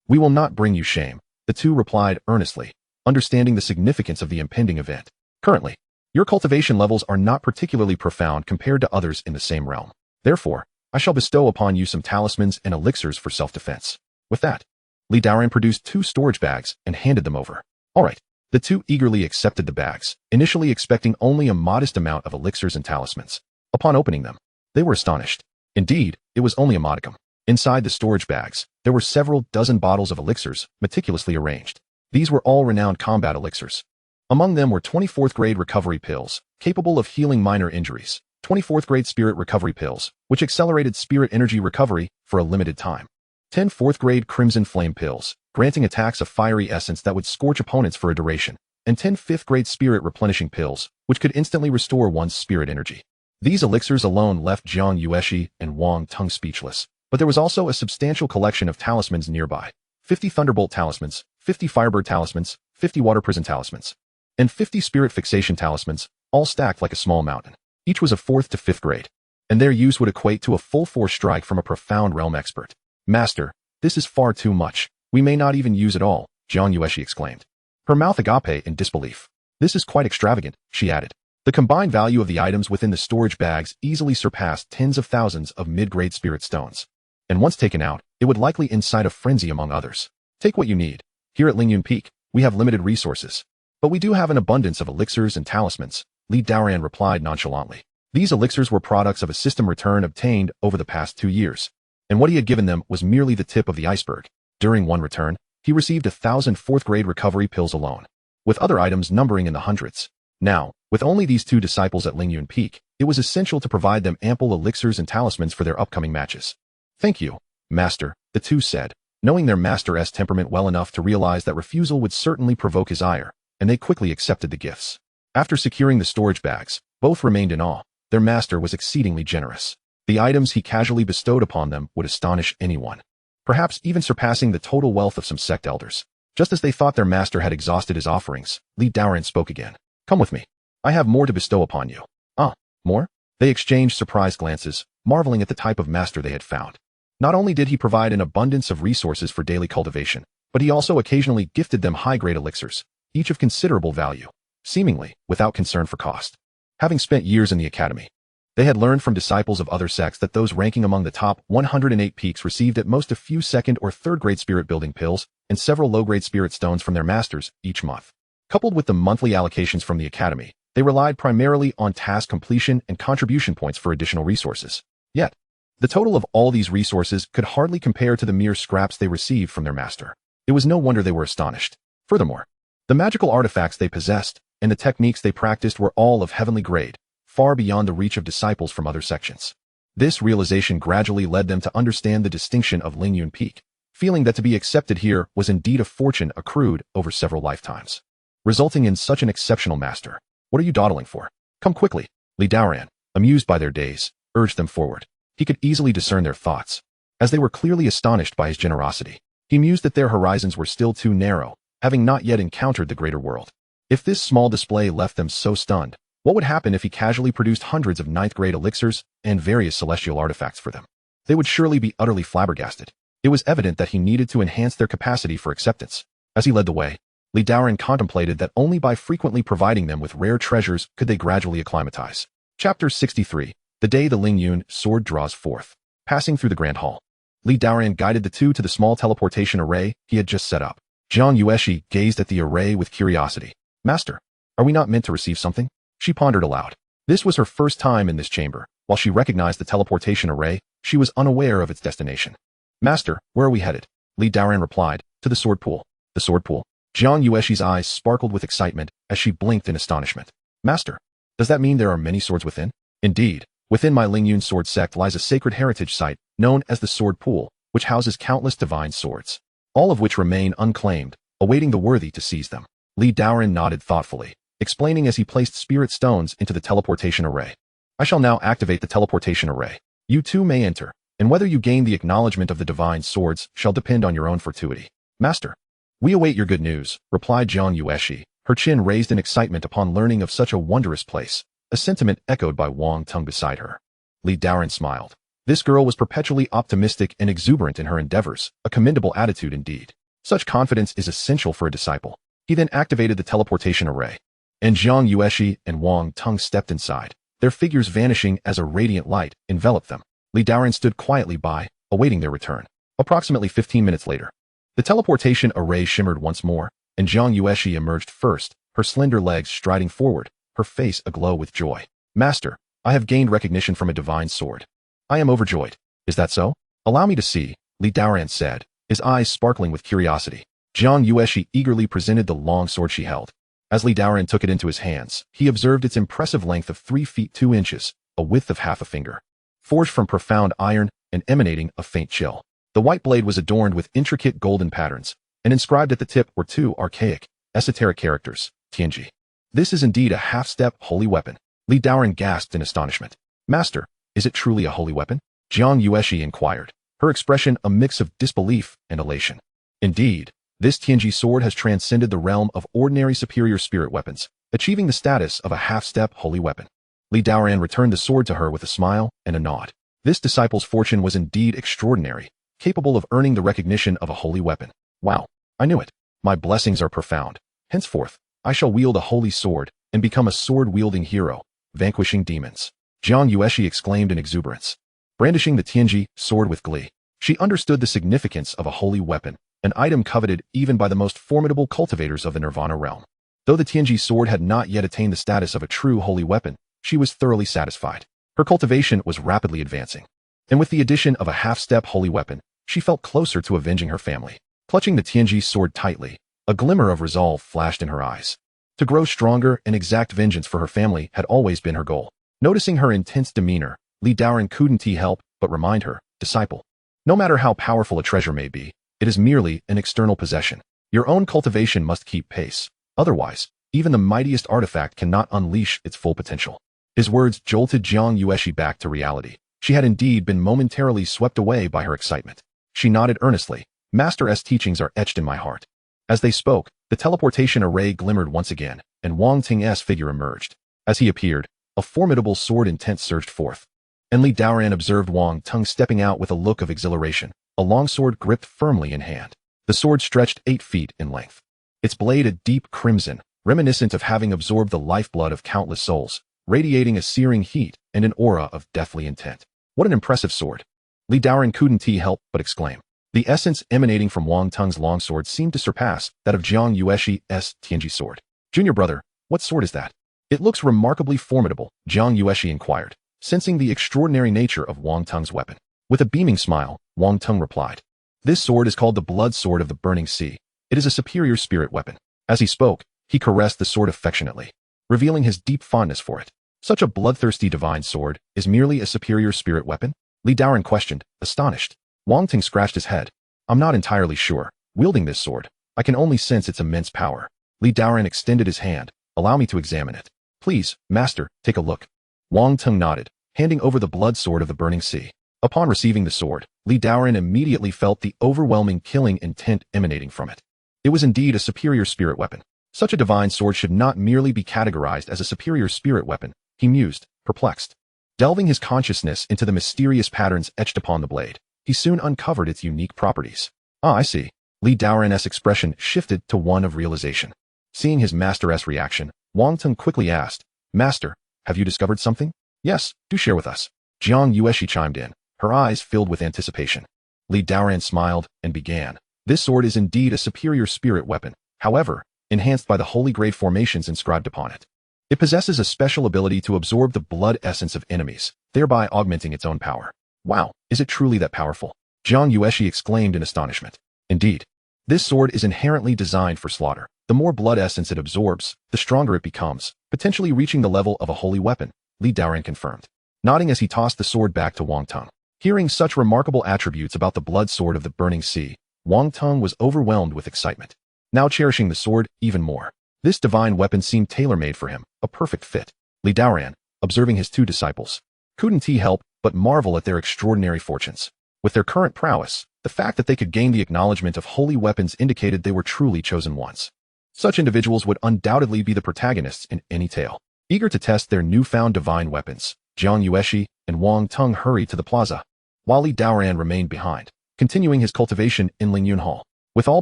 We will not bring you shame, the two replied earnestly, understanding the significance of the impending event. Currently, your cultivation levels are not particularly profound compared to others in the same realm. Therefore, I shall bestow upon you some talismans and elixirs for self-defense. With that, Daoran produced 2 storage bags and handed them over. All right. The two eagerly accepted the bags, initially expecting only a modest amount of elixirs and talismans. Upon opening them, they were astonished. Indeed, it was only a modicum. Inside the storage bags, there were several dozen bottles of elixirs, meticulously arranged. These were all renowned combat elixirs. Among them were 24th grade recovery pills, capable of healing minor injuries, 24th grade spirit recovery pills, which accelerated spirit energy recovery for a limited time, 10 4th grade crimson flame pills, granting attacks of fiery essence that would scorch opponents for a duration, and 10 5th grade spirit replenishing pills, which could instantly restore one's spirit energy. These elixirs alone left Jiang Yueshi and Wang Tung speechless, but there was also a substantial collection of talismans nearby. 50 Thunderbolt talismans, 50 Firebird talismans, 50 Water Prison talismans, and 50 Spirit Fixation talismans, all stacked like a small mountain. Each was of 4th to 5th grade, and their use would equate to a full force strike from a profound realm expert. Master, this is far too much. We may not even use it all, Jiang Yueshi exclaimed. Her mouth agape in disbelief. This is quite extravagant, she added. The combined value of the items within the storage bags easily surpassed tens of thousands of mid-grade spirit stones. And once taken out, it would likely incite a frenzy among others. Take what you need. Here at Lingyun Peak, we have limited resources. But we do have an abundance of elixirs and talismans, Daoran replied nonchalantly. These elixirs were products of a system return obtained over the past 2 years. And what he had given them was merely the tip of the iceberg. During one return, he received 1,000 4th grade recovery pills alone, with other items numbering in the hundreds. Now, with only these 2 disciples at Lingyun Peak, it was essential to provide them ample elixirs and talismans for their upcoming matches. Thank you, Master, the 2 said, knowing their master's temperament well enough to realize that refusal would certainly provoke his ire, and they quickly accepted the gifts. After securing the storage bags, both remained in awe. Their master was exceedingly generous. The items he casually bestowed upon them would astonish anyone, perhaps even surpassing the total wealth of some sect elders. Just as they thought their master had exhausted his offerings, Daoran spoke again. Come with me. I have more to bestow upon you. Ah, more? They exchanged surprised glances, marveling at the type of master they had found. Not only did he provide an abundance of resources for daily cultivation, but he also occasionally gifted them high-grade elixirs, each of considerable value, seemingly without concern for cost. Having spent years in the academy, they had learned from disciples of other sects that those ranking among the top 108 peaks received at most a few 2nd or 3rd grade spirit building pills and several low-grade spirit stones from their masters each month. Coupled with the monthly allocations from the academy, they relied primarily on task completion and contribution points for additional resources. Yet, the total of all these resources could hardly compare to the mere scraps they received from their master. It was no wonder they were astonished. Furthermore, the magical artifacts they possessed and the techniques they practiced were all of heavenly grade, far beyond the reach of disciples from other sections. This realization gradually led them to understand the distinction of Lingyun Peak, feeling that to be accepted here was indeed a fortune accrued over several lifetimes, resulting in such an exceptional master. What are you dawdling for? Come quickly. Daoran, amused by their days, urged them forward. He could easily discern their thoughts. As they were clearly astonished by his generosity, he mused that their horizons were still too narrow, having not yet encountered the greater world. If this small display left them so stunned, what would happen if he casually produced hundreds of 9th grade elixirs and various celestial artifacts for them? They would surely be utterly flabbergasted. It was evident that he needed to enhance their capacity for acceptance. As he led the way, Daoran contemplated that only by frequently providing them with rare treasures could they gradually acclimatize. Chapter 63. The day the Lingyun sword draws forth. Passing through the Grand Hall, Daoran guided the 2 to the small teleportation array he had just set up. Jiang Yueshi gazed at the array with curiosity. Master, are we not meant to receive something? She pondered aloud. This was her first time in this chamber. While she recognized the teleportation array, she was unaware of its destination. Master, where are we headed? Daoran replied, to the sword pool. The sword pool? Jiang Yueshi's eyes sparkled with excitement as she blinked in astonishment. Master, does that mean there are many swords within? Indeed, within my Lingyun sword sect lies a sacred heritage site known as the sword pool, which houses countless divine swords, all of which remain unclaimed, awaiting the worthy to seize them. Daoran nodded thoughtfully, explaining as he placed spirit stones into the teleportation array. I shall now activate the teleportation array. You too may enter, and whether you gain the acknowledgement of the divine swords shall depend on your own fortuity. Master, we await your good news, replied Jiang Yueshi, her chin raised in excitement upon learning of such a wondrous place, a sentiment echoed by Wang Tung beside her. Li Daoran smiled. This girl was perpetually optimistic and exuberant in her endeavors, a commendable attitude indeed. Such confidence is essential for a disciple. He then activated the teleportation array. And Zhang Yueshi and Wang Teng stepped inside, their figures vanishing as a radiant light enveloped them. Li Daoran stood quietly by, awaiting their return. Approximately 15 minutes later, the teleportation array shimmered once more, and Zhang Yueshi emerged first, her slender legs striding forward, her face aglow with joy. Master, I have gained recognition from a divine sword. I am overjoyed. Is that so? Allow me to see, Li Daoran said, his eyes sparkling with curiosity. Zhang Yueshi eagerly presented the long sword she held. As Li Daoran took it into his hands, he observed its impressive length of 3 feet 2 inches, a width of half a finger. Forged from profound iron and emanating a faint chill. The white blade was adorned with intricate golden patterns, and inscribed at the tip were 2 archaic, esoteric characters, Tianji. This is indeed a half-step holy weapon. Li Daoran gasped in astonishment. Master, is it truly a holy weapon? Zhang Yueshi inquired, her expression a mix of disbelief and elation. Indeed, this Tianji sword has transcended the realm of ordinary superior spirit weapons, achieving the status of a half-step holy weapon. Li Daoran returned the sword to her with a smile and a nod. This disciple's fortune was indeed extraordinary, capable of earning the recognition of a holy weapon. Wow, I knew it. My blessings are profound. Henceforth, I shall wield a holy sword and become a sword-wielding hero, vanquishing demons. Zhang Yueshi exclaimed in exuberance, brandishing the Tianji sword with glee. She understood the significance of a holy weapon, an item coveted even by the most formidable cultivators of the Nirvana realm. Though the Tianji sword had not yet attained the status of a true holy weapon, she was thoroughly satisfied. Her cultivation was rapidly advancing. And with the addition of a half-step holy weapon, she felt closer to avenging her family. Clutching the Tianji sword tightly, a glimmer of resolve flashed in her eyes. To grow stronger and exact vengeance for her family had always been her goal. Noticing her intense demeanor, Li Daoran couldn't help but remind her, disciple, no matter how powerful a treasure may be, it is merely an external possession. Your own cultivation must keep pace. Otherwise, even the mightiest artifact cannot unleash its full potential. His words jolted Zhang Yueshi back to reality. She had indeed been momentarily swept away by her excitement. She nodded earnestly. Master's teachings are etched in my heart. As they spoke, the teleportation array glimmered once again, and Wang Teng's figure emerged. As he appeared, a formidable sword intent surged forth. And Li Daoran observed Wang Teng stepping out with a look of exhilaration, a long sword gripped firmly in hand. The sword stretched 8 feet in length. Its blade a deep crimson, reminiscent of having absorbed the lifeblood of countless souls, radiating a searing heat and an aura of deathly intent. What an impressive sword! Li Daoran couldn't help but exclaim. The essence emanating from Wang Teng's longsword seemed to surpass that of Zhang Yueshi's Tianji sword. Junior brother, what sword is that? It looks remarkably formidable, Zhang Yueshi inquired, sensing the extraordinary nature of Wang Teng's weapon. With a beaming smile, Wang Teng replied, this sword is called the blood sword of the burning sea. It is a superior spirit weapon. As he spoke, he caressed the sword affectionately, revealing his deep fondness for it. Such a bloodthirsty divine sword is merely a superior spirit weapon? Li Daoran questioned, astonished. Wang Teng scratched his head. I'm not entirely sure. Wielding this sword, I can only sense its immense power. Li Daoran extended his hand. Allow me to examine it. Please, master, take a look. Wang Teng nodded, handing over the blood sword of the burning sea. Upon receiving the sword, Li Daoran immediately felt the overwhelming killing intent emanating from it. It was indeed a superior spirit weapon. Such a divine sword should not merely be categorized as a superior spirit weapon, he mused, perplexed. Delving his consciousness into the mysterious patterns etched upon the blade, he soon uncovered its unique properties. Ah, I see. Li Daoran's expression shifted to one of realization. Seeing his master's reaction, Wang Teng quickly asked, Master, have you discovered something? Yes, do share with us. Zhang Yueshi chimed in, her eyes filled with anticipation. Li Daoran smiled and began. This sword is indeed a superior spirit weapon, however, enhanced by the holy grave formations inscribed upon it. It possesses a special ability to absorb the blood essence of enemies, thereby augmenting its own power. Wow, is it truly that powerful? Zhang Yueshi exclaimed in astonishment. Indeed, this sword is inherently designed for slaughter. The more blood essence it absorbs, the stronger it becomes, potentially reaching the level of a holy weapon, Li Daoran confirmed, nodding as he tossed the sword back to Wang Teng. Hearing such remarkable attributes about the blood sword of the burning sea, Wang Teng was overwhelmed with excitement, now cherishing the sword even more. This divine weapon seemed tailor-made for him, a perfect fit. Li Daoran, observing his 2 disciples, couldn't help but marvel at their extraordinary fortunes. With their current prowess, the fact that they could gain the acknowledgement of holy weapons indicated they were truly chosen ones. Such individuals would undoubtedly be the protagonists in any tale. Eager to test their newfound divine weapons, Jiang Yueshi, and Wang Tung hurried to the plaza, while Li Daoran remained behind, continuing his cultivation in Lingyun Hall. With all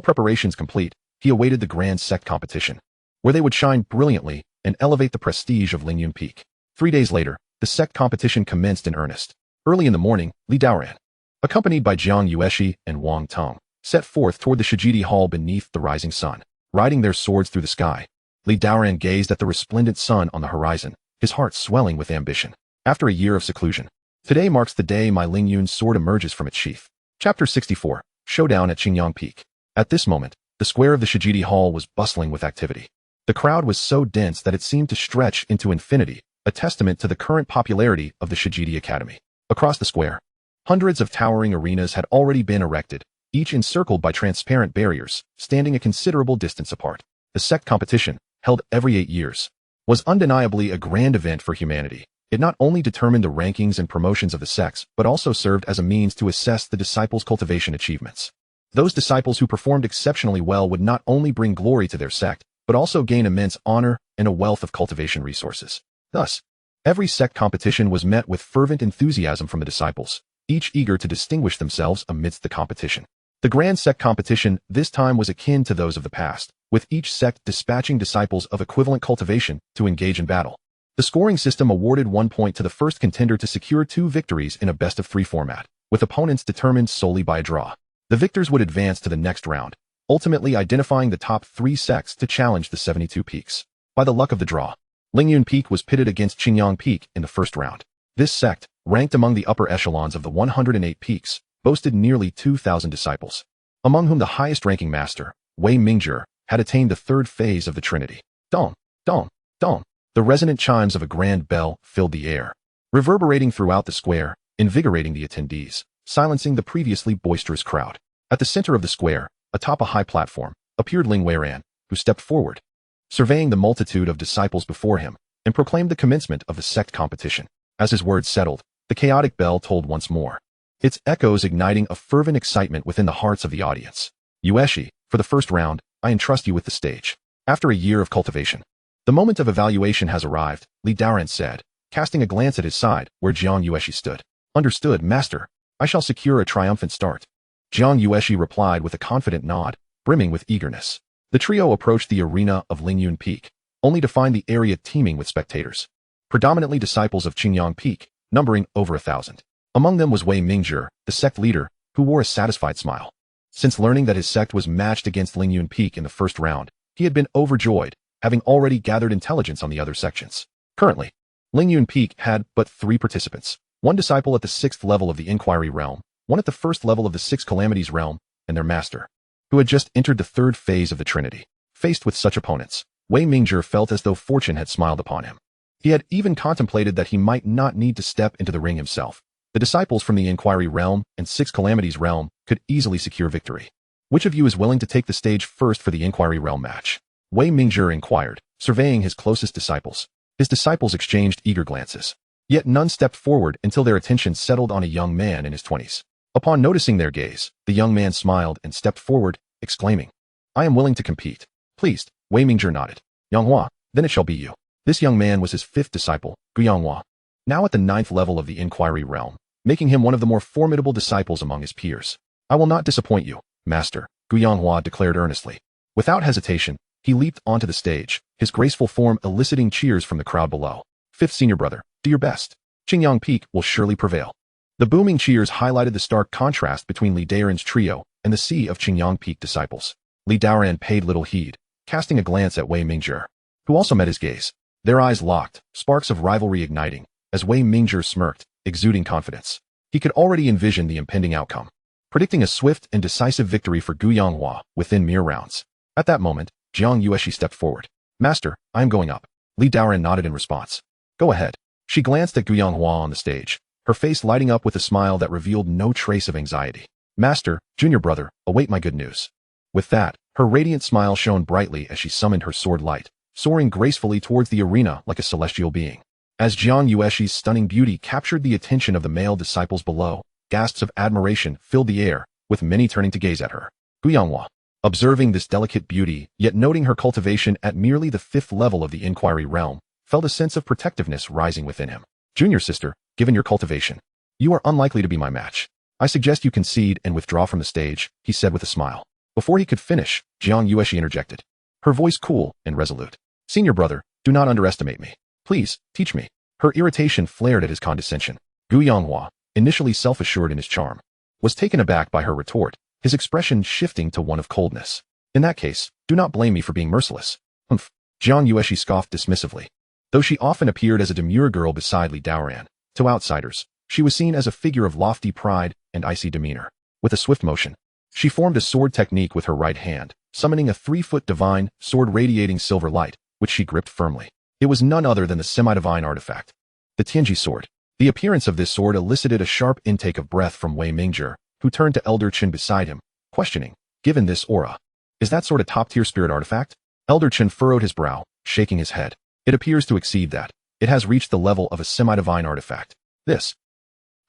preparations complete, he awaited the grand sect competition, where they would shine brilliantly and elevate the prestige of Lingyun Peak. 3 days later, the sect competition commenced in earnest. Early in the morning, Li Daoran, accompanied by Jiang Yueshi and Wang Tung, set forth toward the Shijidi Hall beneath the rising sun, riding their swords through the sky. Li Daoran gazed at the resplendent sun on the horizon, his heart swelling with ambition. After a year of seclusion, today marks the day my Lingyun sword emerges from its sheath. Chapter 64, Showdown at Qinglian Peak. At this moment, the square of the Shijidi Hall was bustling with activity. The crowd was so dense that it seemed to stretch into infinity, a testament to the current popularity of the Shijidi Academy. Across the square, hundreds of towering arenas had already been erected, each encircled by transparent barriers, standing a considerable distance apart. The sect competition, held every 8 years, was undeniably a grand event for humanity. It not only determined the rankings and promotions of the sects, but also served as a means to assess the disciples' cultivation achievements. Those disciples who performed exceptionally well would not only bring glory to their sect, but also gain immense honor and a wealth of cultivation resources. Thus, every sect competition was met with fervent enthusiasm from the disciples, each eager to distinguish themselves amidst the competition. The grand sect competition this time was akin to those of the past, with each sect dispatching disciples of equivalent cultivation to engage in battle. The scoring system awarded 1 point to the first contender to secure 2 victories in a best-of-3 format, with opponents determined solely by a draw. The victors would advance to the next round, ultimately identifying the top 3 sects to challenge the 72 peaks. By the luck of the draw, Lingyun Peak was pitted against Qinglian Peak in the first round. This sect, ranked among the upper echelons of the 108 peaks, boasted nearly 2,000 disciples, among whom the highest-ranking master, Wei Mingzhi, had attained the 3rd phase of the Trinity. Dong, dong, dong. The resonant chimes of a grand bell filled the air, reverberating throughout the square, invigorating the attendees, silencing the previously boisterous crowd. At the center of the square, atop a high platform, appeared Lingyuan, who stepped forward, surveying the multitude of disciples before him, and proclaimed the commencement of the sect competition. As his words settled, the chaotic bell tolled once more, its echoes igniting a fervent excitement within the hearts of the audience. Yueshi, for the first round, I entrust you with the stage. After a year of cultivation, the moment of evaluation has arrived, Li Daoran said, casting a glance at his side, where Jiang Yueshi stood. Understood, master. I shall secure a triumphant start. Jiang Yueshi replied with a confident nod, brimming with eagerness. The trio approached the arena of Lingyun Peak, only to find the area teeming with spectators, predominantly disciples of Qinglian Peak, numbering over 1,000. Among them was Wei Mingzhi, the sect leader, who wore a satisfied smile. Since learning that his sect was matched against Lingyun Peak in the first round, he had been overjoyed, having already gathered intelligence on the other sections. Currently, Lingyun Peak had but 3 participants, 1 disciple at the 6th level of the Inquiry Realm, 1 at the 1st level of the 6 Calamities Realm, and their master, who had just entered the 3rd phase of the Trinity. Faced with such opponents, Wei Mingzhi felt as though fortune had smiled upon him. He had even contemplated that he might not need to step into the ring himself. The disciples from the Inquiry Realm and 6 Calamities Realm could easily secure victory. Which of you is willing to take the stage first for the Inquiry Realm match? Wei Mingzhi inquired, surveying his closest disciples. His disciples exchanged eager glances. Yet none stepped forward until their attention settled on a young man in his 20s. Upon noticing their gaze, the young man smiled and stepped forward, exclaiming, I am willing to compete. Pleased, Wei Mingzhi nodded. Yanghua, then it shall be you. This young man was his 5th disciple, Gu Yanghua, now at the 9th level of the Inquiry Realm, making him one of the more formidable disciples among his peers. I will not disappoint you, master, Gu Yanghua declared earnestly. Without hesitation, he leaped onto the stage, his graceful form eliciting cheers from the crowd below. 5th senior brother, do your best. Qinglian Peak will surely prevail. The booming cheers highlighted the stark contrast between Li Daoran's trio and the sea of Qinglian Peak disciples. Li Daoran paid little heed, casting a glance at Wei Mingzhi, who also met his gaze. Their eyes locked, sparks of rivalry igniting, as Wei Mingzhi smirked, exuding confidence. He could already envision the impending outcome, predicting a swift and decisive victory for Gu Yanghua within mere rounds. At that moment, Jiang Yueshi stepped forward. Master, I am going up. Li Daoran nodded in response. Go ahead. She glanced at Gu Yanghua on the stage, her face lighting up with a smile that revealed no trace of anxiety. Master, junior brother, await my good news. With that, her radiant smile shone brightly as she summoned her sword light, soaring gracefully towards the arena like a celestial being. As Jiang Yueshi's stunning beauty captured the attention of the male disciples below, gasps of admiration filled the air, with many turning to gaze at her. Gu Yanghua, observing this delicate beauty, yet noting her cultivation at merely the 5th level of the Inquiry Realm, felt a sense of protectiveness rising within him. Junior sister, given your cultivation, you are unlikely to be my match. I suggest you concede and withdraw from the stage, he said with a smile. Before he could finish, Jiang Yueshi interjected, her voice cool and resolute. Senior brother, do not underestimate me. Please, teach me. Her irritation flared at his condescension. Gu Yanghua, initially self-assured in his charm, was taken aback by her retort, his expression shifting to one of coldness. In that case, do not blame me for being merciless. Humph. Jiang Yueshi scoffed dismissively. Though she often appeared as a demure girl beside Li Daoran, to outsiders, she was seen as a figure of lofty pride and icy demeanor. With a swift motion, she formed a sword technique with her right hand, summoning a 3-foot divine sword radiating silver light, which she gripped firmly. It was none other than the semi-divine artifact, the Tianji sword. The appearance of this sword elicited a sharp intake of breath from Wei Mingzhi, who turned to Elder Qin beside him, questioning, given this aura, is that sword a top-tier spirit artifact? Elder Qin furrowed his brow, shaking his head. It appears to exceed that. It has reached the level of a semi-divine artifact. This.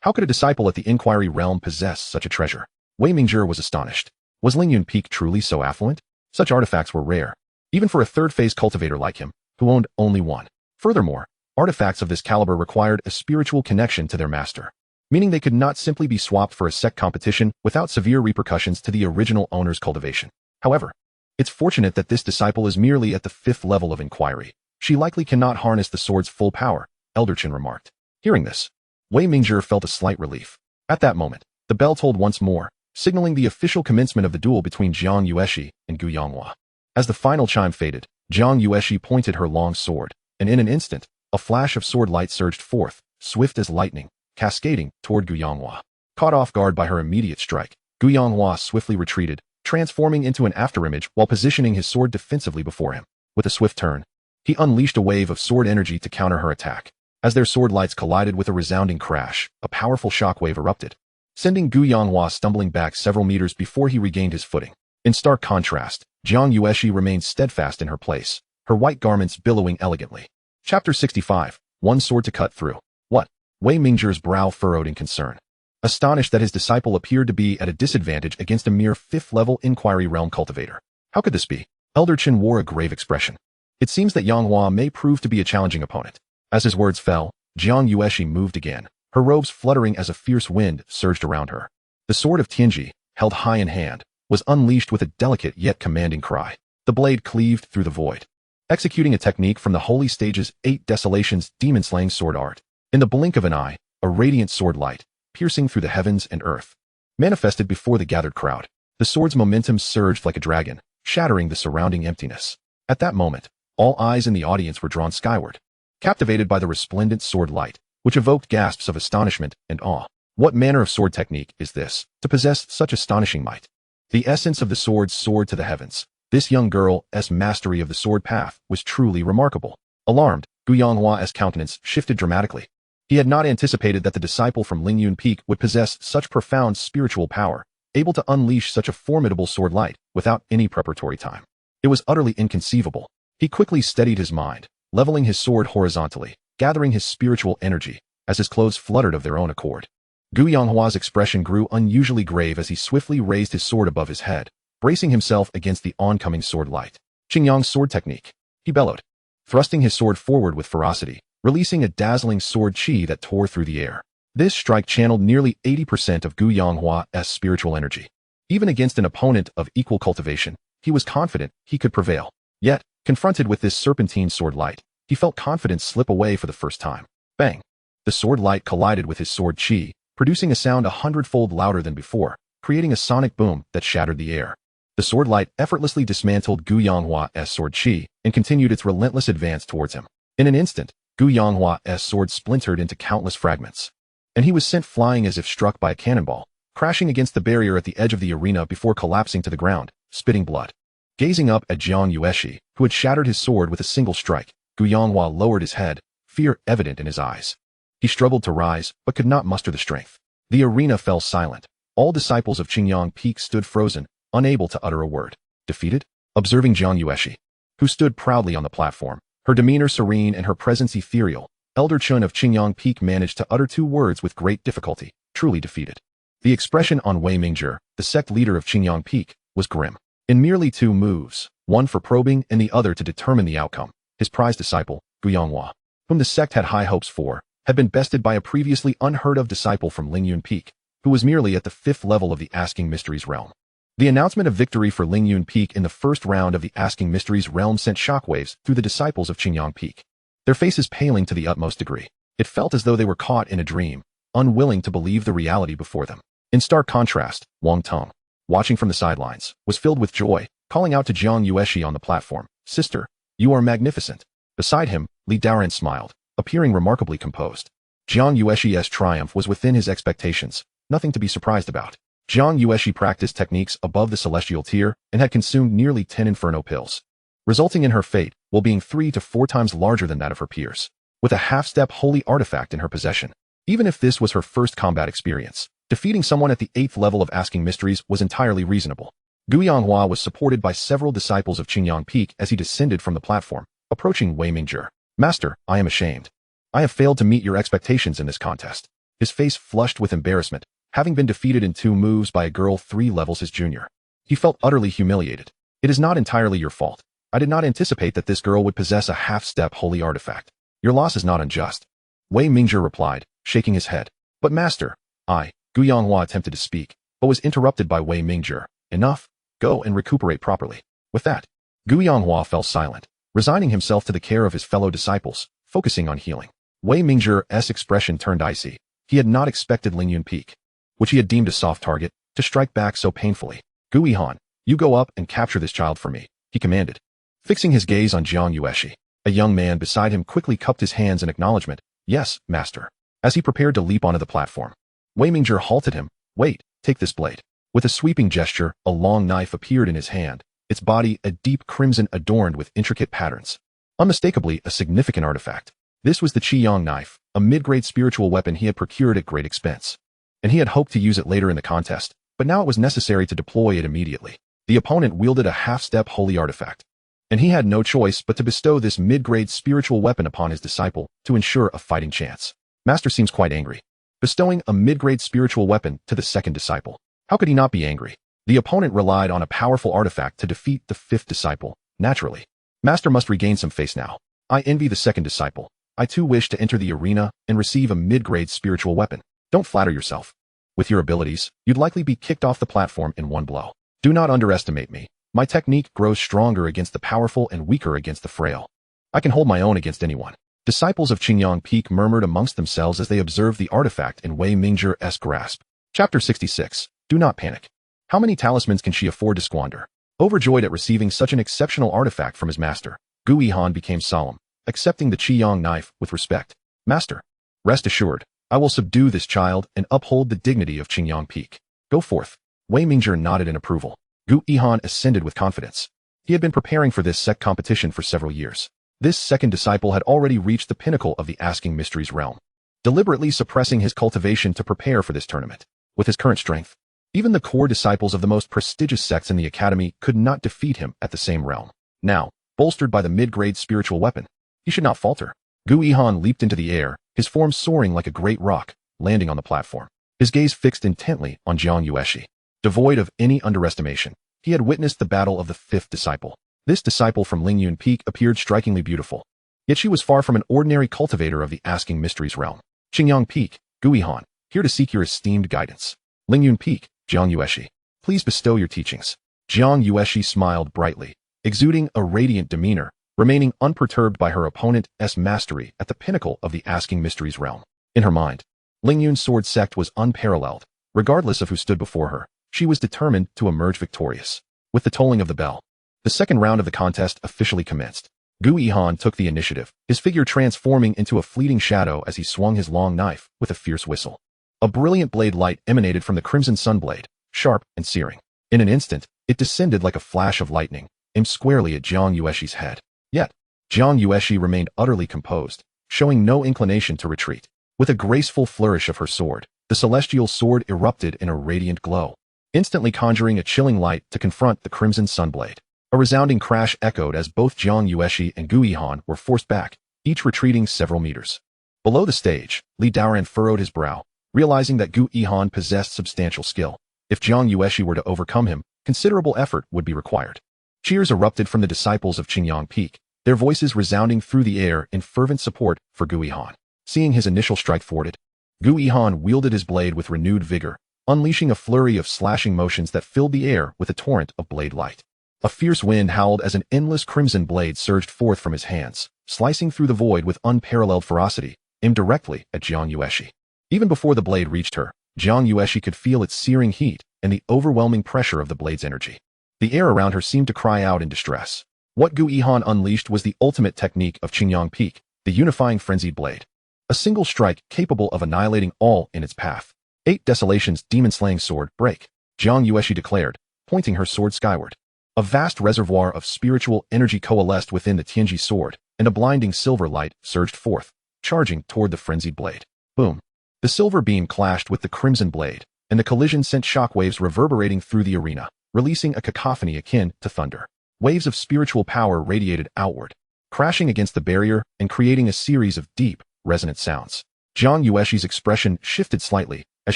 How could a disciple at the Inquiry Realm possess such a treasure? Wei Mingzhi was astonished. Was Lingyun Peak truly so affluent? Such artifacts were rare, even for a third-phase cultivator like him, who owned only one. Furthermore, artifacts of this caliber required a spiritual connection to their master, meaning they could not simply be swapped for a sect competition without severe repercussions to the original owner's cultivation. However, it's fortunate that this disciple is merely at the 5th level of inquiry. She likely cannot harness the sword's full power, Elder Qin remarked. Hearing this, Wei Mingzhi felt a slight relief. At that moment, the bell tolled once more, signaling the official commencement of the duel between Jiang Yueshi and Gu Yanghua. As the final chime faded, Jiang Yueshi pointed her long sword, and in an instant, a flash of sword light surged forth, swift as lightning, cascading toward Gu Yanghua. Caught off guard by her immediate strike, Gu Yanghua swiftly retreated, transforming into an afterimage while positioning his sword defensively before him. With a swift turn, he unleashed a wave of sword energy to counter her attack. As their sword lights collided with a resounding crash, a powerful shockwave erupted, sending Gu Yanghua stumbling back several meters before he regained his footing. In stark contrast, Jiang Yueshi remained steadfast in her place, her white garments billowing elegantly. Chapter 65, One Sword to Cut Through. What? Wei Mingzhi's brow furrowed in concern, astonished that his disciple appeared to be at a disadvantage against a mere 5th-level Inquiry Realm cultivator. How could this be? Elder Qin wore a grave expression. It seems that Yanghua may prove to be a challenging opponent. As his words fell, Jiang Yueshi moved again, her robes fluttering as a fierce wind surged around her. The sword of Tianji, held high in hand, was unleashed with a delicate yet commanding cry. The blade cleaved through the void, executing a technique from the Holy Stage's 8 Desolations Demon-Slaying Sword art. In the blink of an eye, a radiant sword light, piercing through the heavens and earth, manifested before the gathered crowd. The sword's momentum surged like a dragon, shattering the surrounding emptiness. At that moment, all eyes in the audience were drawn skyward, captivated by the resplendent sword light, which evoked gasps of astonishment and awe. What manner of sword technique is this, to possess such astonishing might? The essence of the sword's soared to the heavens. This young girl's mastery of the sword path was truly remarkable. Alarmed, Gu Yanghua's countenance shifted dramatically. He had not anticipated that the disciple from Lingyun Peak would possess such profound spiritual power, able to unleash such a formidable sword light without any preparatory time. It was utterly inconceivable. He quickly steadied his mind, leveling his sword horizontally, gathering his spiritual energy, as his clothes fluttered of their own accord. Gu Yanghua's expression grew unusually grave as he swiftly raised his sword above his head, bracing himself against the oncoming sword light. Qingyang's sword technique, he bellowed, thrusting his sword forward with ferocity, releasing a dazzling sword chi that tore through the air. This strike channeled nearly 80% of Gu Yanghua's spiritual energy. Even against an opponent of equal cultivation, he was confident he could prevail. Yet, confronted with this serpentine sword light, he felt confidence slip away for the first time. Bang! The sword light collided with his sword chi, producing a sound 100-fold louder than before, creating a sonic boom that shattered the air. The sword light effortlessly dismantled Gu Yanghua's sword chi and continued its relentless advance towards him. In an instant, Gu Yanghua's sword splintered into countless fragments, and he was sent flying as if struck by a cannonball, crashing against the barrier at the edge of the arena before collapsing to the ground, spitting blood. Gazing up at Jiang Yueshi, who had shattered his sword with a single strike, Gu Yanghua lowered his head, fear evident in his eyes. He struggled to rise, but could not muster the strength. The arena fell silent. All disciples of Lingyun Peak stood frozen, unable to utter a word. Defeated? Observing Jiang Yueshi, who stood proudly on the platform, her demeanor serene and her presence ethereal, Elder Chun of Lingyun Peak managed to utter 2 words with great difficulty, truly defeated. The expression on Wei Mingzhi, the sect leader of Lingyun Peak, was grim. In merely 2 moves, one for probing and the other to determine the outcome, his prized disciple, Gu Yanghua, whom the sect had high hopes for, had been bested by a previously unheard-of disciple from Lingyun Peak, who was merely at the 5th level of the Asking Mysteries realm. The announcement of victory for Lingyun Peak in the first round of the Asking Mysteries realm sent shockwaves through the disciples of Qinglian Peak, their faces paling to the utmost degree. It felt as though they were caught in a dream, unwilling to believe the reality before them. In stark contrast, Wang Tong, watching from the sidelines, was filled with joy, calling out to Jiang Yueshi on the platform, "Sister, you are magnificent." Beside him, Li Daoran smiled, appearing remarkably composed. Jiang Yueshi's triumph was within his expectations, nothing to be surprised about. Jiang Yueshi practiced techniques above the celestial tier and had consumed nearly 10 inferno pills, resulting in her fate while being 3 to 4 times larger than that of her peers, with a half-step holy artifact in her possession. Even if this was her first combat experience, defeating someone at the 8th level of Asking Mysteries was entirely reasonable. Gu Yanghua was supported by several disciples of Qinglian Peak as he descended from the platform, approaching Wei Mingzhi. "Master, I am ashamed. I have failed to meet your expectations in this contest." His face flushed with embarrassment, having been defeated in 2 moves by a girl 3 levels his junior. He felt utterly humiliated. "It is not entirely your fault. I did not anticipate that this girl would possess a half-step holy artifact. Your loss is not unjust." Wei Mingzhi replied, shaking his head. "But master, Gu Yanghua attempted to speak, but was interrupted by Wei Mingzhi. "Enough. Go and recuperate properly." With that, Gu Yanghua fell silent, resigning himself to the care of his fellow disciples, focusing on healing. Wei Mingzhi's expression turned icy. He had not expected Lingyun Peak, which he had deemed a soft target, to strike back so painfully. "Gu Yihan, you go up and capture this child for me," he commanded. Fixing his gaze on Jiang Yueshi, a young man beside him quickly cupped his hands in acknowledgement. "Yes, master." As he prepared to leap onto the platform, Wei Mingzhi halted him. "Wait, take this blade." With a sweeping gesture, a long knife appeared in his hand, its body a deep crimson adorned with intricate patterns. Unmistakably a significant artifact. This was the Qiyang knife, a mid-grade spiritual weapon he had procured at great expense, and he had hoped to use it later in the contest, but now it was necessary to deploy it immediately. The opponent wielded a half-step holy artifact, and he had no choice but to bestow this mid-grade spiritual weapon upon his disciple to ensure a fighting chance. Master seems quite angry. Bestowing a mid-grade spiritual weapon to the second disciple. How could he not be angry? The opponent relied on a powerful artifact to defeat the 5th disciple, naturally. Master must regain some face now. I envy the second disciple. I too wish to enter the arena and receive a mid-grade spiritual weapon. Don't flatter yourself. With your abilities, you'd likely be kicked off the platform in one blow. Do not underestimate me. My technique grows stronger against the powerful and weaker against the frail. I can hold my own against anyone. Disciples of Qinglian Peak murmured amongst themselves as they observed the artifact in Wei Mingzhi's grasp. Chapter 66. Do not panic. How many talismans can she afford to squander? Overjoyed at receiving such an exceptional artifact from his master, Gu Yihan became solemn, accepting the Qiyang knife with respect. "Master, rest assured, I will subdue this child and uphold the dignity of Qinglian Peak. Go forth." Wei Mingzhi nodded in approval. Gu Yihan ascended with confidence. He had been preparing for this Sect competition for several years. This second disciple had already reached the pinnacle of the Asking Mysteries realm, deliberately suppressing his cultivation to prepare for this tournament. With his current strength, even the core disciples of the most prestigious sects in the academy could not defeat him at the same realm. Now, bolstered by the mid-grade spiritual weapon, he should not falter. Gu Yihan leaped into the air, his form soaring like a great rock, landing on the platform. His gaze fixed intently on Jiang Yueshi. Devoid of any underestimation, he had witnessed the battle of the 5th disciple. This disciple from Lingyun Peak appeared strikingly beautiful, yet she was far from an ordinary cultivator of the Asking Mysteries realm. Qinglian Peak, Gu Yihan, here to seek your esteemed guidance. Lingyun Peak, Jiang Yueshi, please bestow your teachings. Jiang Yueshi smiled brightly, exuding a radiant demeanor, remaining unperturbed by her opponent's mastery at the pinnacle of the Asking Mysteries realm. In her mind, Lingyun Sword Sect was unparalleled. Regardless of who stood before her, she was determined to emerge victorious. With the tolling of the bell, the second round of the contest officially commenced. Gu Yihan took the initiative, his figure transforming into a fleeting shadow as he swung his long knife with a fierce whistle. A brilliant blade light emanated from the crimson sunblade, sharp and searing. In an instant, it descended like a flash of lightning, aimed squarely at Jiang Yueshi's head. Yet, Jiang Yueshi remained utterly composed, showing no inclination to retreat. With a graceful flourish of her sword, the celestial sword erupted in a radiant glow, instantly conjuring a chilling light to confront the crimson sunblade. A resounding crash echoed as both Jiang Yueshi and Gu Yihan were forced back, each retreating several meters. Below the stage, Li Daoran furrowed his brow, realizing that Gu Yihan possessed substantial skill. If Jiang Yueshi were to overcome him, considerable effort would be required. Cheers erupted from the disciples of Qinglian Peak, their voices resounding through the air in fervent support for Gu Yihan. Seeing his initial strike thwarted, Gu Yihan wielded his blade with renewed vigor, unleashing a flurry of slashing motions that filled the air with a torrent of blade light. A fierce wind howled as an endless crimson blade surged forth from his hands, slicing through the void with unparalleled ferocity, aimed directly at Jiang Yueshi. Even before the blade reached her, Jiang Yueshi could feel its searing heat and the overwhelming pressure of the blade's energy. The air around her seemed to cry out in distress. What Gu Yihan unleashed was the ultimate technique of Lingyun Peak, the unifying frenzied blade. A single strike capable of annihilating all in its path. 8 Desolations Demon-Slaying Sword, break, Jiang Yueshi declared, pointing her sword skyward. A vast reservoir of spiritual energy coalesced within the Tianji sword, and a blinding silver light surged forth, charging toward the frenzied blade. Boom. The silver beam clashed with the crimson blade, and the collision sent shockwaves reverberating through the arena, releasing a cacophony akin to thunder. Waves of spiritual power radiated outward, crashing against the barrier and creating a series of deep, resonant sounds. Jiang Yueshi's expression shifted slightly as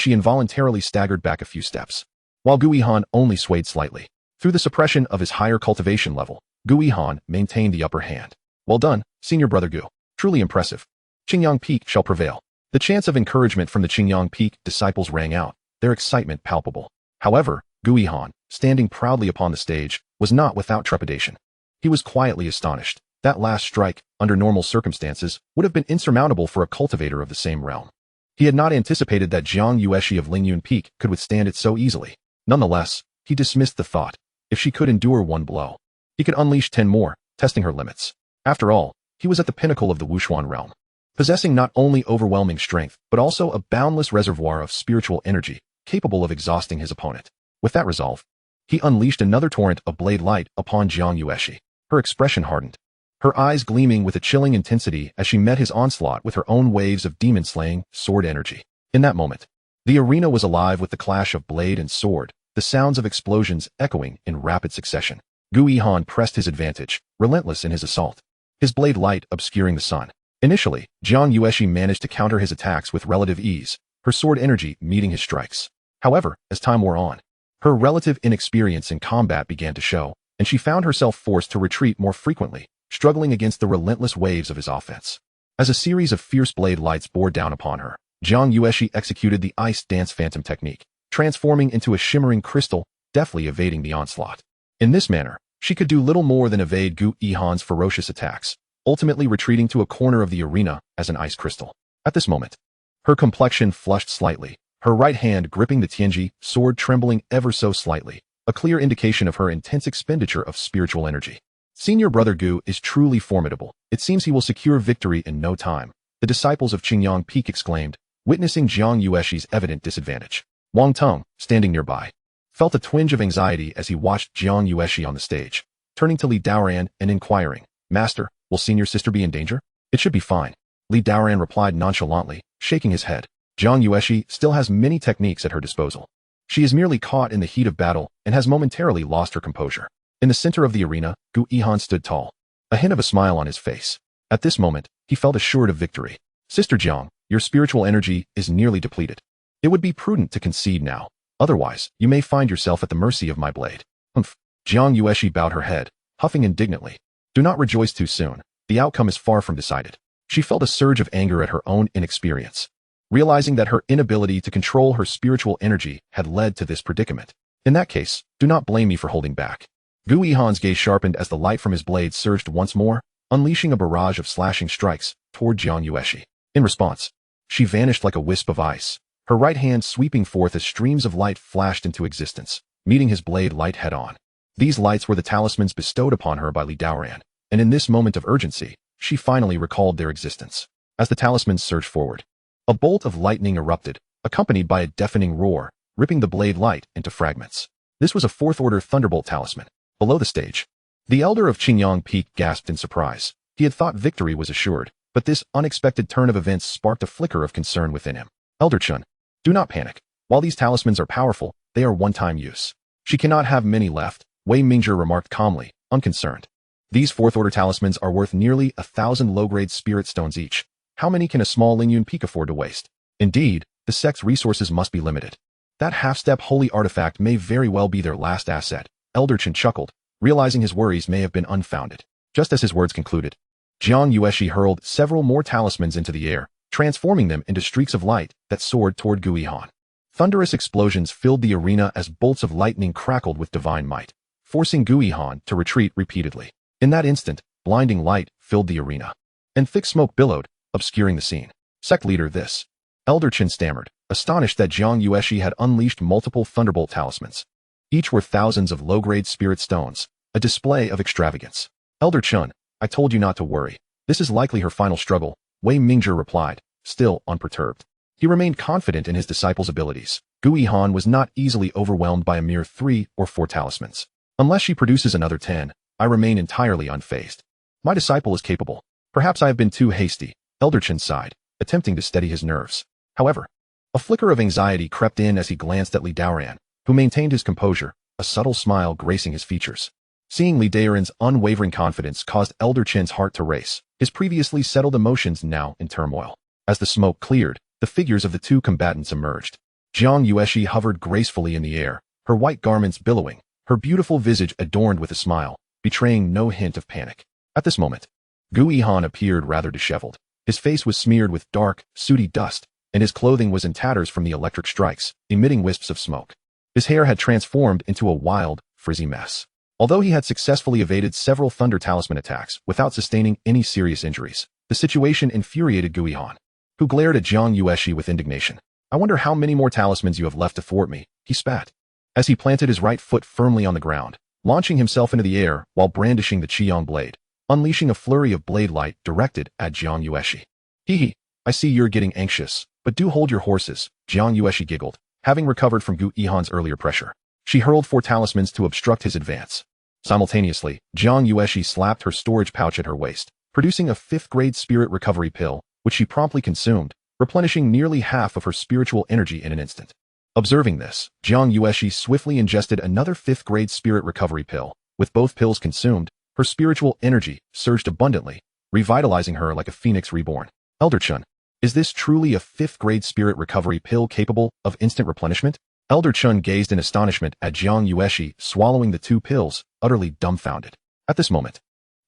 she involuntarily staggered back a few steps, while Gu Yihan only swayed slightly. Through the suppression of his higher cultivation level, Gu Yihan maintained the upper hand. Well done, senior brother Gu. Truly impressive. Lingyun Peak shall prevail. The chants of encouragement from the Lingyun Peak disciples rang out, their excitement palpable. However, Gu Yihan, standing proudly upon the stage, was not without trepidation. He was quietly astonished. That last strike, under normal circumstances, would have been insurmountable for a cultivator of the same realm. He had not anticipated that Jiang Yueshi of Lingyun Peak could withstand it so easily. Nonetheless, he dismissed the thought. If she could endure one blow, he could unleash 10 more, testing her limits. After all, he was at the pinnacle of the Wuxian realm, possessing not only overwhelming strength, but also a boundless reservoir of spiritual energy, capable of exhausting his opponent. With that resolve, he unleashed another torrent of blade light upon Jiang Yueshi. Her expression hardened, her eyes gleaming with a chilling intensity as she met his onslaught with her own waves of demon-slaying sword energy. In that moment, the arena was alive with the clash of blade and sword, the sounds of explosions echoing in rapid succession. Gu Yihan pressed his advantage, relentless in his assault, his blade light obscuring the sun. Initially, Jiang Yueshi managed to counter his attacks with relative ease, her sword energy meeting his strikes. However, as time wore on, her relative inexperience in combat began to show, and she found herself forced to retreat more frequently, struggling against the relentless waves of his offense. As a series of fierce blade lights bore down upon her, Jiang Yueshi executed the ice dance phantom technique, transforming into a shimmering crystal, deftly evading the onslaught. In this manner, she could do little more than evade Gu Yihan's ferocious attacks, ultimately retreating to a corner of the arena as an ice crystal. At this moment, her complexion flushed slightly, her right hand gripping the Tianji sword trembling ever so slightly, a clear indication of her intense expenditure of spiritual energy. Senior brother Gu is truly formidable. It seems he will secure victory in no time, the disciples of Lingyun Peak exclaimed, witnessing Jiang Yueshi's evident disadvantage. Wang Tong, standing nearby, felt a twinge of anxiety as he watched Jiang Yueshi on the stage, turning to Li Daoran and inquiring, Master, will senior sister be in danger? It should be fine. Li Daoran replied nonchalantly, shaking his head. Jiang Yueshi still has many techniques at her disposal. She is merely caught in the heat of battle and has momentarily lost her composure. In the center of the arena, Gu Yihan stood tall, a hint of a smile on his face. At this moment, he felt assured of victory. Sister Jiang, your spiritual energy is nearly depleted. It would be prudent to concede now. Otherwise, you may find yourself at the mercy of my blade. Humph. Jiang Yueshi bowed her head, huffing indignantly. Do not rejoice too soon. The outcome is far from decided. She felt a surge of anger at her own inexperience, realizing that her inability to control her spiritual energy had led to this predicament. In that case, do not blame me for holding back. Gu Yihan's gaze sharpened as the light from his blade surged once more, unleashing a barrage of slashing strikes toward Jiang Yueshi. In response, she vanished like a wisp of ice, her right hand sweeping forth as streams of light flashed into existence, meeting his blade light head-on. These lights were the talismans bestowed upon her by Li Daoran, and in this moment of urgency, she finally recalled their existence. As the talismans surged forward, a bolt of lightning erupted, accompanied by a deafening roar, ripping the blade light into fragments. This was a fourth-order thunderbolt talisman. Below the stage, the elder of Lingyun Peak gasped in surprise. He had thought victory was assured, but this unexpected turn of events sparked a flicker of concern within him. Elder Chun, do not panic. While these talismans are powerful, they are one-time use. She cannot have many left, Wei Mingzhi remarked calmly, unconcerned. These fourth-order talismans are worth nearly 1,000 low-grade spirit stones each. How many can a small Lingyun Peak afford to waste? Indeed, the sect's resources must be limited. That half-step holy artifact may very well be their last asset. Elder Chen chuckled, realizing his worries may have been unfounded. Just as his words concluded, Jiang Yueshi hurled several more talismans into the air, transforming them into streaks of light that soared toward Guihan. Thunderous explosions filled the arena as bolts of lightning crackled with divine might, forcing Guihan to retreat repeatedly. In that instant, blinding light filled the arena, and thick smoke billowed, obscuring the scene. Sect leader, this. Elder Qin stammered, astonished that Jiang Yueshi had unleashed multiple thunderbolt talismans. Each were thousands of low-grade spirit stones, a display of extravagance. Elder Qin, I told you not to worry. This is likely her final struggle, Wei Mingzhi replied, still unperturbed. He remained confident in his disciple's abilities. Guihan was not easily overwhelmed by a mere 3 or 4 talismans. Unless she produces another 10, I remain entirely unfazed. My disciple is capable. Perhaps I have been too hasty, Elder Qin sighed, attempting to steady his nerves. However, a flicker of anxiety crept in as he glanced at Li Daoran, who maintained his composure, a subtle smile gracing his features. Seeing Li Daoran's unwavering confidence caused Elder Qin's heart to race, his previously settled emotions now in turmoil. As the smoke cleared, the figures of the two combatants emerged. Jiang Yueshi hovered gracefully in the air, her white garments billowing, her beautiful visage adorned with a smile, betraying no hint of panic. At this moment, Guihan appeared rather disheveled. His face was smeared with dark, sooty dust, and his clothing was in tatters from the electric strikes, emitting wisps of smoke. His hair had transformed into a wild, frizzy mess. Although he had successfully evaded several Thunder Talisman attacks without sustaining any serious injuries, the situation infuriated Guihan, who glared at Jiang Yueshi with indignation. I wonder how many more talismans you have left to thwart me, he spat, as he planted his right foot firmly on the ground, launching himself into the air while brandishing the Qiyong blade, unleashing a flurry of blade light directed at Jiang Yueshi. Hee, I see you're getting anxious, but do hold your horses, Jiang Yueshi giggled, having recovered from Guihan's earlier pressure. She hurled 4 talismans to obstruct his advance. Simultaneously, Jiang Yueshi slapped her storage pouch at her waist, producing a 5th-grade spirit recovery pill, which she promptly consumed, replenishing nearly half of her spiritual energy in an instant. Observing this, Jiang Yueshi swiftly ingested another 5th-grade spirit recovery pill. With both pills consumed, her spiritual energy surged abundantly, revitalizing her like a phoenix reborn. Elder Qin, is this truly a 5th-grade spirit recovery pill capable of instant replenishment? Elder Qin gazed in astonishment at Jiang Yueshi swallowing the 2 pills, utterly dumbfounded. At this moment,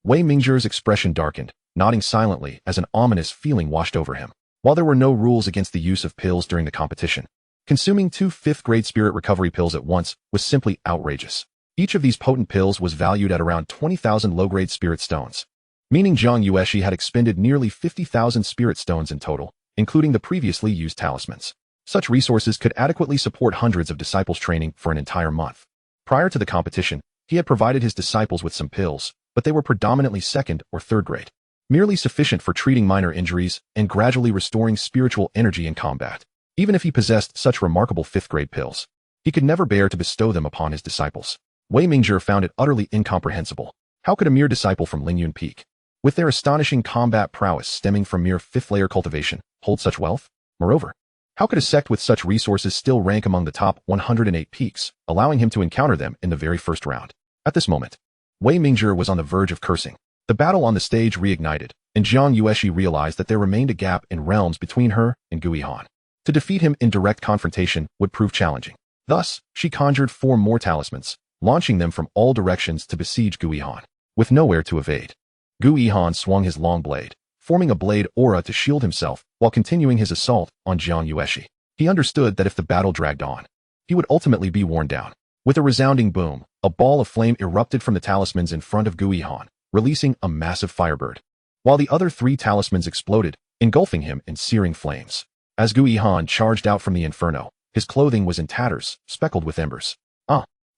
Wei Mingzhi's expression darkened, nodding silently as an ominous feeling washed over him. While there were no rules against the use of pills during the competition, consuming 2 5th-grade spirit recovery pills at once was simply outrageous. Each of these potent pills was valued at around 20,000 low-grade spirit stones, meaning Jiang Yueshi had expended nearly 50,000 spirit stones in total, including the previously used talismans. Such resources could adequately support hundreds of disciples training for an entire month. Prior to the competition, he had provided his disciples with some pills, but they were predominantly 2nd or 3rd grade, merely sufficient for treating minor injuries and gradually restoring spiritual energy in combat. Even if he possessed such remarkable 5th-grade pills, he could never bear to bestow them upon his disciples. Wei Mingzhi found it utterly incomprehensible. How could a mere disciple from Lingyun Peak, with their astonishing combat prowess stemming from mere 5th-layer cultivation, hold such wealth? Moreover, how could a sect with such resources still rank among the top 108 peaks, allowing him to encounter them in the very first round? At this moment, Wei Mingzhi was on the verge of cursing. The battle on the stage reignited, and Jiang Yueshi realized that there remained a gap in realms between her and Guihan. To defeat him in direct confrontation would prove challenging. Thus, she conjured 4 more talismans, launching them from all directions to besiege Guihan, with nowhere to evade. Guihan swung his long blade, forming a blade aura to shield himself while continuing his assault on Jiang Yueshi. He understood that if the battle dragged on, he would ultimately be worn down. With a resounding boom, a ball of flame erupted from the talismans in front of Guihan, releasing a massive firebird, while the other 3 talismans exploded, engulfing him in searing flames. As Guihan charged out from the inferno, his clothing was in tatters, speckled with embers.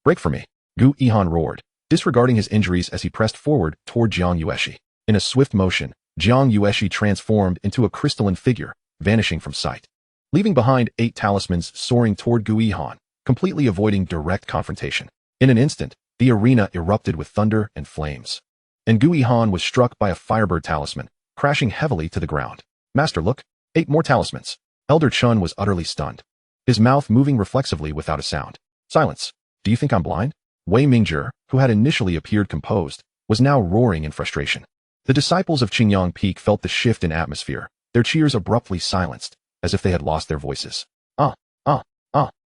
Break for me, Guihan roared, disregarding his injuries as he pressed forward toward Jiang Yueshi. In a swift motion, Jiang Yueshi transformed into a crystalline figure, vanishing from sight, leaving behind 8 talismans soaring toward Guihan, completely avoiding direct confrontation. In an instant, the arena erupted with thunder and flames, and Guihan was struck by a firebird talisman, crashing heavily to the ground. Master, look, 8 more talismans. Elder Qin was utterly stunned, his mouth moving reflexively without a sound. Silence. Do you think I'm blind? Wei Mingzhi, who had initially appeared composed, was now roaring in frustration. The disciples of Lingyun Peak felt the shift in atmosphere, their cheers abruptly silenced, as if they had lost their voices.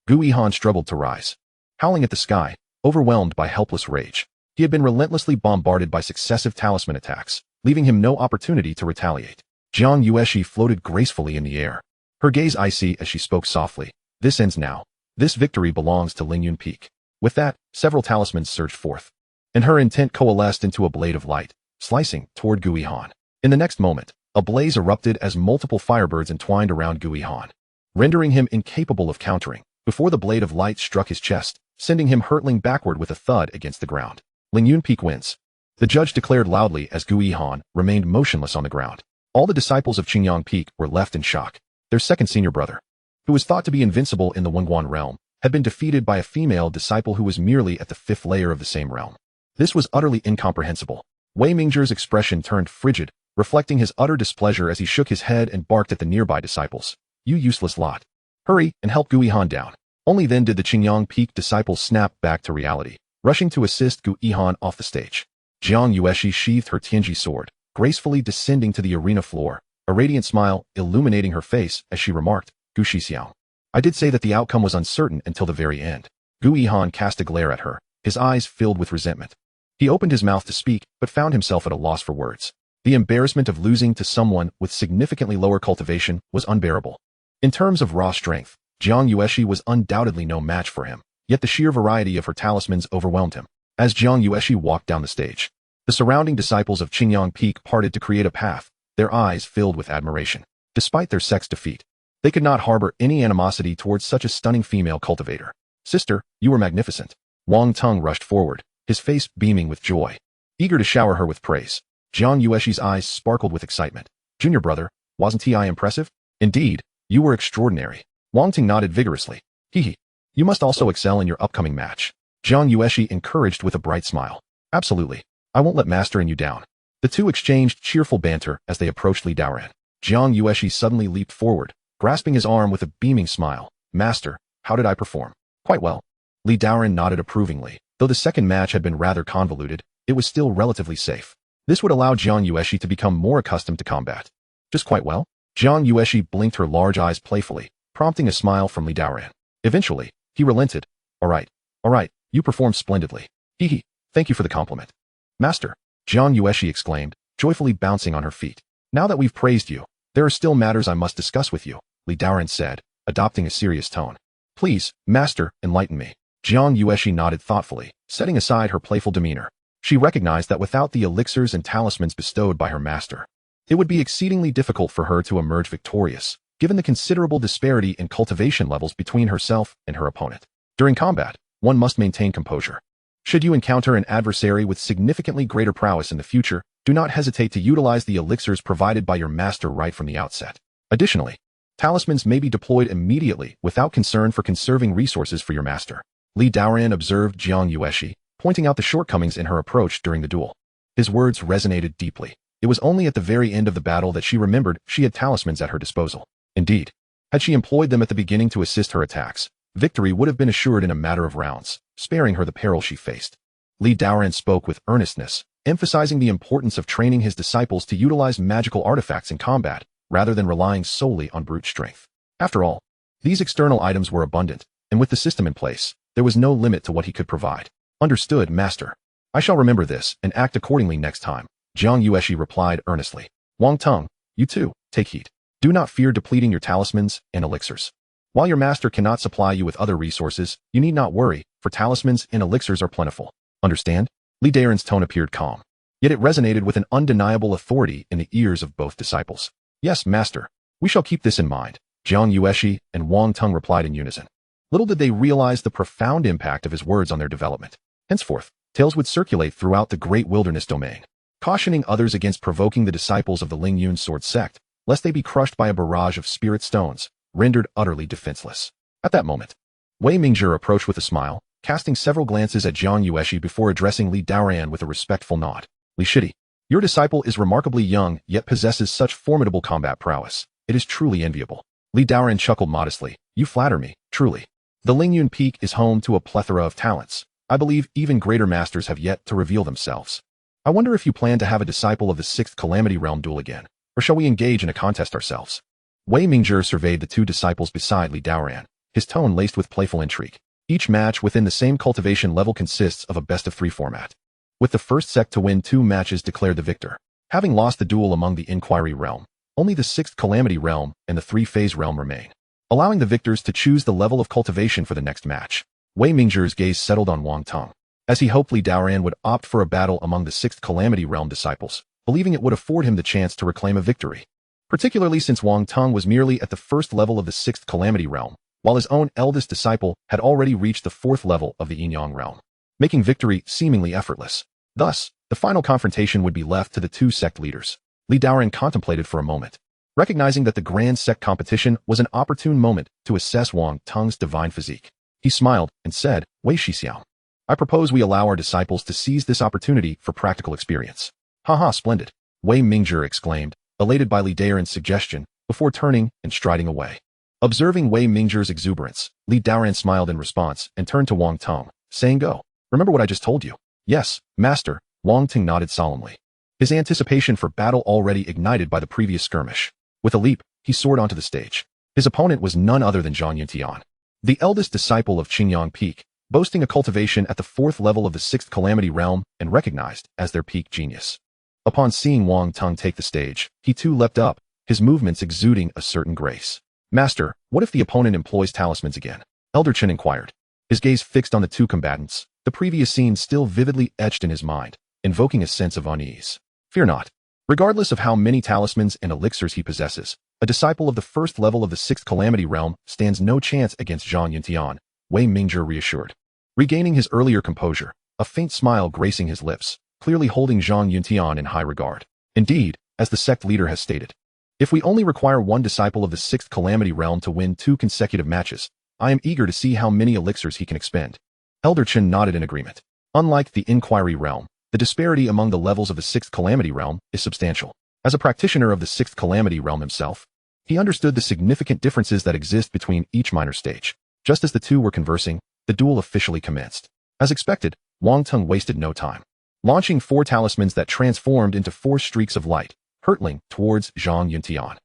Guihan struggled to rise, howling at the sky, overwhelmed by helpless rage. He had been relentlessly bombarded by successive talisman attacks, leaving him no opportunity to retaliate. Jiang Yueshi floated gracefully in the air. Her gaze icy as she spoke softly. This ends now. This victory belongs to Lingyun Peak. With that, several talismans surged forth, and her intent coalesced into a blade of light, slicing toward Gui Han. In the next moment, a blaze erupted as multiple firebirds entwined around Gui Han, rendering him incapable of countering, before the blade of light struck his chest, sending him hurtling backward with a thud against the ground. Lingyun Peak wins. The judge declared loudly as Gui Han remained motionless on the ground. All the disciples of Qinglian Peak were left in shock. Their second senior brother, who was thought to be invincible in the Wenguan realm, had been defeated by a female disciple who was merely at the 5th layer of the same realm. This was utterly incomprehensible. Wei Mingzhi's expression turned frigid, reflecting his utter displeasure as he shook his head and barked at the nearby disciples. You useless lot. Hurry and help Gui Han down. Only then did the Qinglian Peak disciples snap back to reality, rushing to assist Gui Han off the stage. Jiang Yueshi sheathed her Tianji sword, gracefully descending to the arena floor, a radiant smile illuminating her face as she remarked, Gu Shixiao. I did say that the outcome was uncertain until the very end. Gui Han cast a glare at her, his eyes filled with resentment. He opened his mouth to speak, but found himself at a loss for words. The embarrassment of losing to someone with significantly lower cultivation was unbearable. In terms of raw strength, Jiang Yueshi was undoubtedly no match for him, yet the sheer variety of her talismans overwhelmed him. As Jiang Yueshi walked down the stage, the surrounding disciples of Qinglian Peak parted to create a path, their eyes filled with admiration. Despite their sect's defeat, they could not harbor any animosity towards such a stunning female cultivator. Sister, you were magnificent. Wang Teng rushed forward, his face beaming with joy, eager to shower her with praise. Jiang Yueshi's eyes sparkled with excitement. Junior brother, wasn't I impressive? Indeed, you were extraordinary. Wang Teng nodded vigorously. Hehe. You must also excel in your upcoming match. Jiang Yueshi encouraged with a bright smile. Absolutely. I won't let Master and you down. The two exchanged cheerful banter as they approached Li Daoran. Jiang Yueshi suddenly leaped forward, grasping his arm with a beaming smile. Master, how did I perform? Quite well. Li Daoran nodded approvingly. Though the second match had been rather convoluted, it was still relatively safe. This would allow Jiang Yueshi to become more accustomed to combat. Just quite well? Jiang Yueshi blinked her large eyes playfully, prompting a smile from Li Daoran. Eventually, he relented. All right, you performed splendidly. Hehe, thank you for the compliment. Master, Jiang Yueshi exclaimed, joyfully bouncing on her feet. Now that we've praised you, there are still matters I must discuss with you, Li Daoran said, adopting a serious tone. Please, Master, enlighten me. Jiang Yueshi nodded thoughtfully, setting aside her playful demeanor. She recognized that without the elixirs and talismans bestowed by her master, it would be exceedingly difficult for her to emerge victorious, given the considerable disparity in cultivation levels between herself and her opponent. During combat, one must maintain composure. Should you encounter an adversary with significantly greater prowess in the future, do not hesitate to utilize the elixirs provided by your master right from the outset. Additionally, talismans may be deployed immediately without concern for conserving resources for your master. Li Daoran observed Jiang Yueshi, pointing out the shortcomings in her approach during the duel. His words resonated deeply. It was only at the very end of the battle that she remembered she had talismans at her disposal. Indeed, had she employed them at the beginning to assist her attacks, victory would have been assured in a matter of rounds, sparing her the peril she faced. Li Daoran spoke with earnestness, emphasizing the importance of training his disciples to utilize magical artifacts in combat, rather than relying solely on brute strength. After all, these external items were abundant, and with the system in place, there was no limit to what he could provide. Understood, Master. I shall remember this and act accordingly next time, Jiang Yueshi replied earnestly. Wang Teng, you too, take heed. Do not fear depleting your talismans and elixirs. While your master cannot supply you with other resources, you need not worry, for talismans and elixirs are plentiful. Understand? Li Daoran's tone appeared calm, yet it resonated with an undeniable authority in the ears of both disciples. Yes, Master. We shall keep this in mind, Jiang Yueshi and Wang Teng replied in unison. Little did they realize the profound impact of his words on their development. Henceforth, tales would circulate throughout the great wilderness domain, cautioning others against provoking the disciples of the Lingyun Sword Sect, lest they be crushed by a barrage of spirit stones, rendered utterly defenseless. At that moment, Wei Mingzhi approached with a smile, casting several glances at Jiang Yueshi before addressing Li Daoran with a respectful nod. Li Shidi, your disciple is remarkably young, yet possesses such formidable combat prowess. It is truly enviable. Li Daoran chuckled modestly. You flatter me, truly. The Lingyun Peak is home to a plethora of talents. I believe even greater masters have yet to reveal themselves. I wonder if you plan to have a disciple of the 6th Calamity Realm duel again, or shall we engage in a contest ourselves? Wei Mingzhi surveyed the two disciples beside Li Daoran, his tone laced with playful intrigue. Each match within the same cultivation level consists of a best-of-3 format, with the first sect to win 2 matches declared the victor. Having lost the duel among the Inquiry Realm, only the sixth calamity realm and the three-phase realm remain, allowing the victors to choose the level of cultivation for the next match. Wei Mingzhi's gaze settled on Wang Teng, as he hoped Li Daoran would opt for a battle among the sixth calamity realm disciples, believing it would afford him the chance to reclaim a victory. Particularly since Wang Teng was merely at the first level of the sixth calamity realm, while his own eldest disciple had already reached the fourth level of the Yin-Yang realm, making victory seemingly effortless. Thus, the final confrontation would be left to the two sect leaders. Li Daoran contemplated for a moment, recognizing that the grand sect competition was an opportune moment to assess Wang Teng's divine physique. He smiled and said, Wei Shixiao, I propose we allow our disciples to seize this opportunity for practical experience. Haha, splendid, Wei Mingzhi exclaimed, elated by Li Daoran's suggestion, before turning and striding away. Observing Wei Mingzhi's exuberance, Li Daoran smiled in response and turned to Wang Teng, saying, Go. Remember what I just told you? Yes, master, Wang Teng nodded solemnly, his anticipation for battle already ignited by the previous skirmish. With a leap, he soared onto the stage. His opponent was none other than Zhang Yuntian, the eldest disciple of Qingyun Peak, boasting a cultivation at the fourth level of the sixth calamity realm and recognized as their peak genius. Upon seeing Wang Teng take the stage, he too leapt up, his movements exuding a certain grace. Master, what if the opponent employs talismans again? Elder Chen inquired, his gaze fixed on the two combatants, the previous scene still vividly etched in his mind, invoking a sense of unease. Fear not. Regardless of how many talismans and elixirs he possesses, a disciple of the first level of the sixth calamity realm stands no chance against Zhang Yuntian, Wei Mingzhi reassured. Regaining his earlier composure, a faint smile gracing his lips, clearly holding Zhang Yuntian in high regard. Indeed, as the sect leader has stated, if we only require one disciple of the sixth calamity realm to win 2 consecutive matches, I am eager to see how many elixirs he can expend. Elder Chen nodded in agreement. Unlike the inquiry realm, the disparity among the levels of the sixth calamity realm is substantial. As a practitioner of the sixth calamity realm himself, he understood the significant differences that exist between each minor stage. Just as the two were conversing, the duel officially commenced. As expected, Wang Teng wasted no time, launching 4 talismans that transformed into 4 streaks of light, hurtling towards Zhang Yuntian.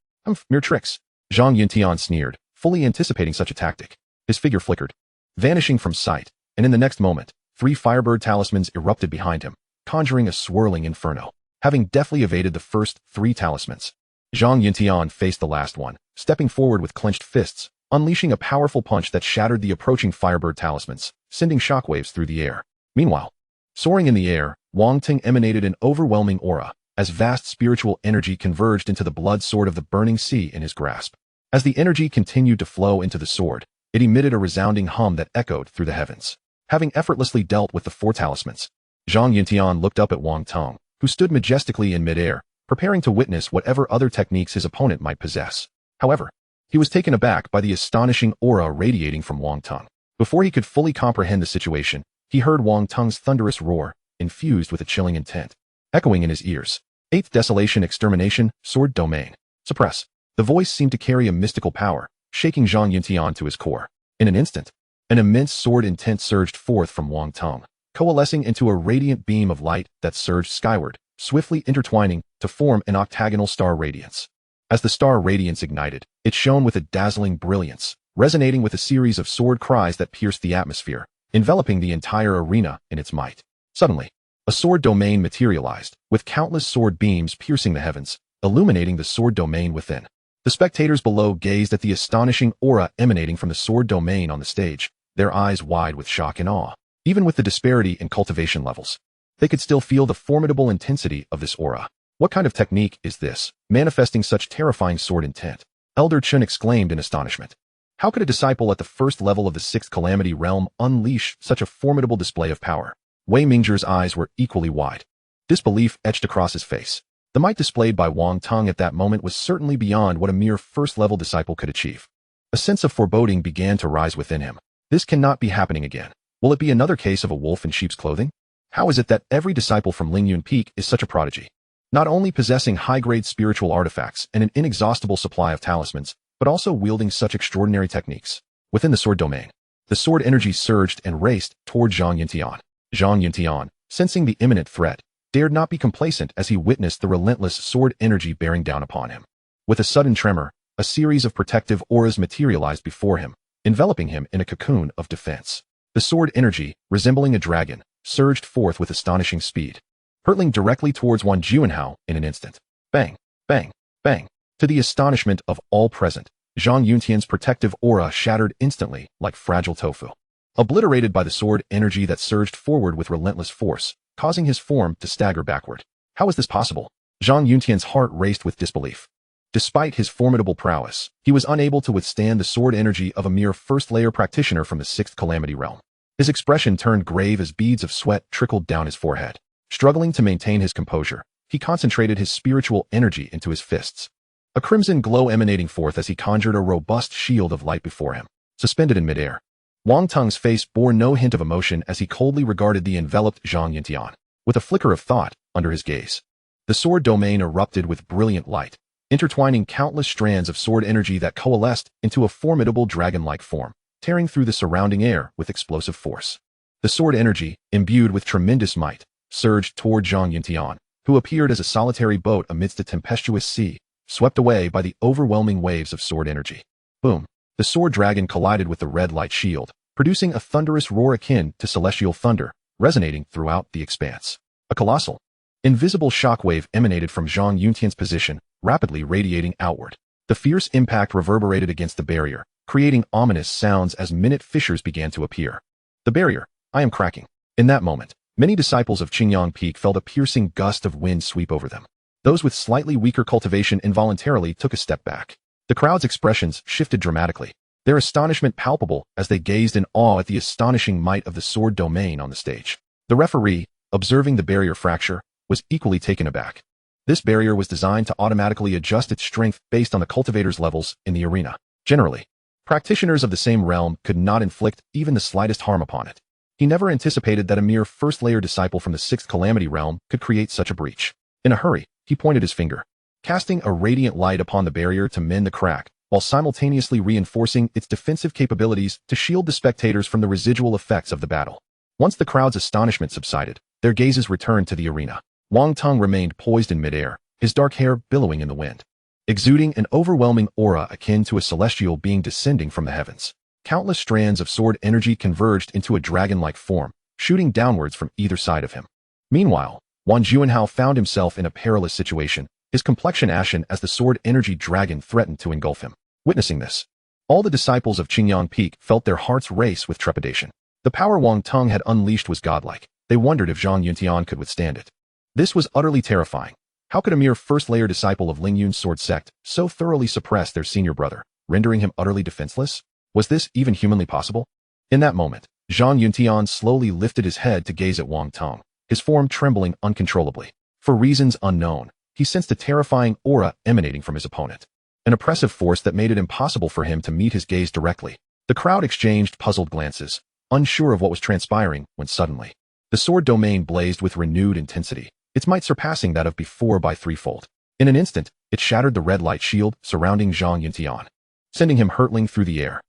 Mere tricks. Zhang Yuntian sneered, fully anticipating such a tactic. His figure flickered, vanishing from sight, and in the next moment, 3 firebird talismans erupted behind him, conjuring a swirling inferno. Having deftly evaded the first 3 talismans, Zhang Yuntian faced the last one, stepping forward with clenched fists, unleashing a powerful punch that shattered the approaching firebird talismans, sending shockwaves through the air. Meanwhile, soaring in the air, Wang Teng emanated an overwhelming aura, as vast spiritual energy converged into the blood sword of the burning sea in his grasp. As the energy continued to flow into the sword, it emitted a resounding hum that echoed through the heavens. Having effortlessly dealt with the 4 talismans, Zhang Yuntian looked up at Wang Teng, who stood majestically in midair, preparing to witness whatever other techniques his opponent might possess. However, he was taken aback by the astonishing aura radiating from Wang Teng. Before he could fully comprehend the situation, he heard Wang Teng's thunderous roar, infused with a chilling intent, echoing in his ears. 8th Desolation Extermination, Sword Domain. Suppress. The voice seemed to carry a mystical power, shaking Zhang Yuntian to his core. In an instant, an immense sword intent surged forth from Wang Teng, coalescing into a radiant beam of light that surged skyward, swiftly intertwining to form an octagonal star radiance. As the star radiance ignited, it shone with a dazzling brilliance, resonating with a series of sword cries that pierced the atmosphere, enveloping the entire arena in its might. Suddenly, a sword domain materialized, with countless sword beams piercing the heavens, illuminating the sword domain within. The spectators below gazed at the astonishing aura emanating from the sword domain on the stage, their eyes wide with shock and awe. Even with the disparity in cultivation levels, they could still feel the formidable intensity of this aura. What kind of technique is this, manifesting such terrifying sword intent? Elder Chen exclaimed in astonishment. How could a disciple at the first level of the sixth calamity realm unleash such a formidable display of power? Wei Mingzhi's eyes were equally wide. Disbelief etched across his face. The might displayed by Wang Teng at that moment was certainly beyond what a mere first-level disciple could achieve. A sense of foreboding began to rise within him. This cannot be happening again. Will it be another case of a wolf in sheep's clothing? How is it that every disciple from Lingyun Peak is such a prodigy? Not only possessing high-grade spiritual artifacts and an inexhaustible supply of talismans, but also wielding such extraordinary techniques. Within the sword domain, the sword energy surged and raced toward Zhang Yuntian. Zhang Yuntian, sensing the imminent threat, dared not be complacent as he witnessed the relentless sword energy bearing down upon him. With a sudden tremor, a series of protective auras materialized before him, enveloping him in a cocoon of defense. The sword energy, resembling a dragon, surged forth with astonishing speed, hurtling directly towards Wan Juanhao in an instant. Bang! Bang! Bang! To the astonishment of all present, Zhang Yuntian's protective aura shattered instantly like fragile tofu. Obliterated by the sword energy that surged forward with relentless force, causing his form to stagger backward. How was this possible? Zhang Yuntian's heart raced with disbelief. Despite his formidable prowess, he was unable to withstand the sword energy of a mere first-layer practitioner from the sixth calamity realm. His expression turned grave as beads of sweat trickled down his forehead. Struggling to maintain his composure, he concentrated his spiritual energy into his fists. A crimson glow emanating forth as he conjured a robust shield of light before him, suspended in midair. Wang Tung's face bore no hint of emotion as he coldly regarded the enveloped Zhang Yuntian, with a flicker of thought under his gaze. The sword domain erupted with brilliant light, intertwining countless strands of sword energy that coalesced into a formidable dragon-like form, tearing through the surrounding air with explosive force. The sword energy, imbued with tremendous might, surged toward Zhang Yuntian, who appeared as a solitary boat amidst a tempestuous sea, swept away by the overwhelming waves of sword energy. Boom! The sword dragon collided with the red light shield, producing a thunderous roar akin to celestial thunder, resonating throughout the expanse. A colossal, invisible shockwave emanated from Zhang Yuntian's position, rapidly radiating outward. The fierce impact reverberated against the barrier, creating ominous sounds as minute fissures began to appear. The barrier, I am cracking. In that moment, many disciples of Qinglian Peak felt a piercing gust of wind sweep over them. Those with slightly weaker cultivation involuntarily took a step back. The crowd's expressions shifted dramatically, their astonishment palpable as they gazed in awe at the astonishing might of the sword domain on the stage. The referee, observing the barrier fracture, was equally taken aback. This barrier was designed to automatically adjust its strength based on the cultivator's levels in the arena. Generally, practitioners of the same realm could not inflict even the slightest harm upon it. He never anticipated that a mere first-layer disciple from the sixth calamity realm could create such a breach. In a hurry, he pointed his finger, casting a radiant light upon the barrier to mend the crack, while simultaneously reinforcing its defensive capabilities to shield the spectators from the residual effects of the battle. Once the crowd's astonishment subsided, their gazes returned to the arena. Wang Tung remained poised in midair, his dark hair billowing in the wind, exuding an overwhelming aura akin to a celestial being descending from the heavens. Countless strands of sword energy converged into a dragon-like form, shooting downwards from either side of him. Meanwhile, Wan Juanhao found himself in a perilous situation, his complexion ashen as the sword energy dragon threatened to engulf him. Witnessing this, all the disciples of Qinglian Peak felt their hearts race with trepidation. The power Wang Tung had unleashed was godlike. They wondered if Zhang Yuntian could withstand it. This was utterly terrifying. How could a mere first-layer disciple of Lingyun's sword sect so thoroughly suppress their senior brother, rendering him utterly defenseless? Was this even humanly possible? In that moment, Zhang Yuntian slowly lifted his head to gaze at Wang Tung, his form trembling uncontrollably. For reasons unknown, he sensed a terrifying aura emanating from his opponent, an oppressive force that made it impossible for him to meet his gaze directly. The crowd exchanged puzzled glances, unsure of what was transpiring, when suddenly, the sword domain blazed with renewed intensity, its might surpassing that of before by threefold. In an instant, it shattered the red light shield surrounding Zhang Yuntian, sending him hurtling through the air.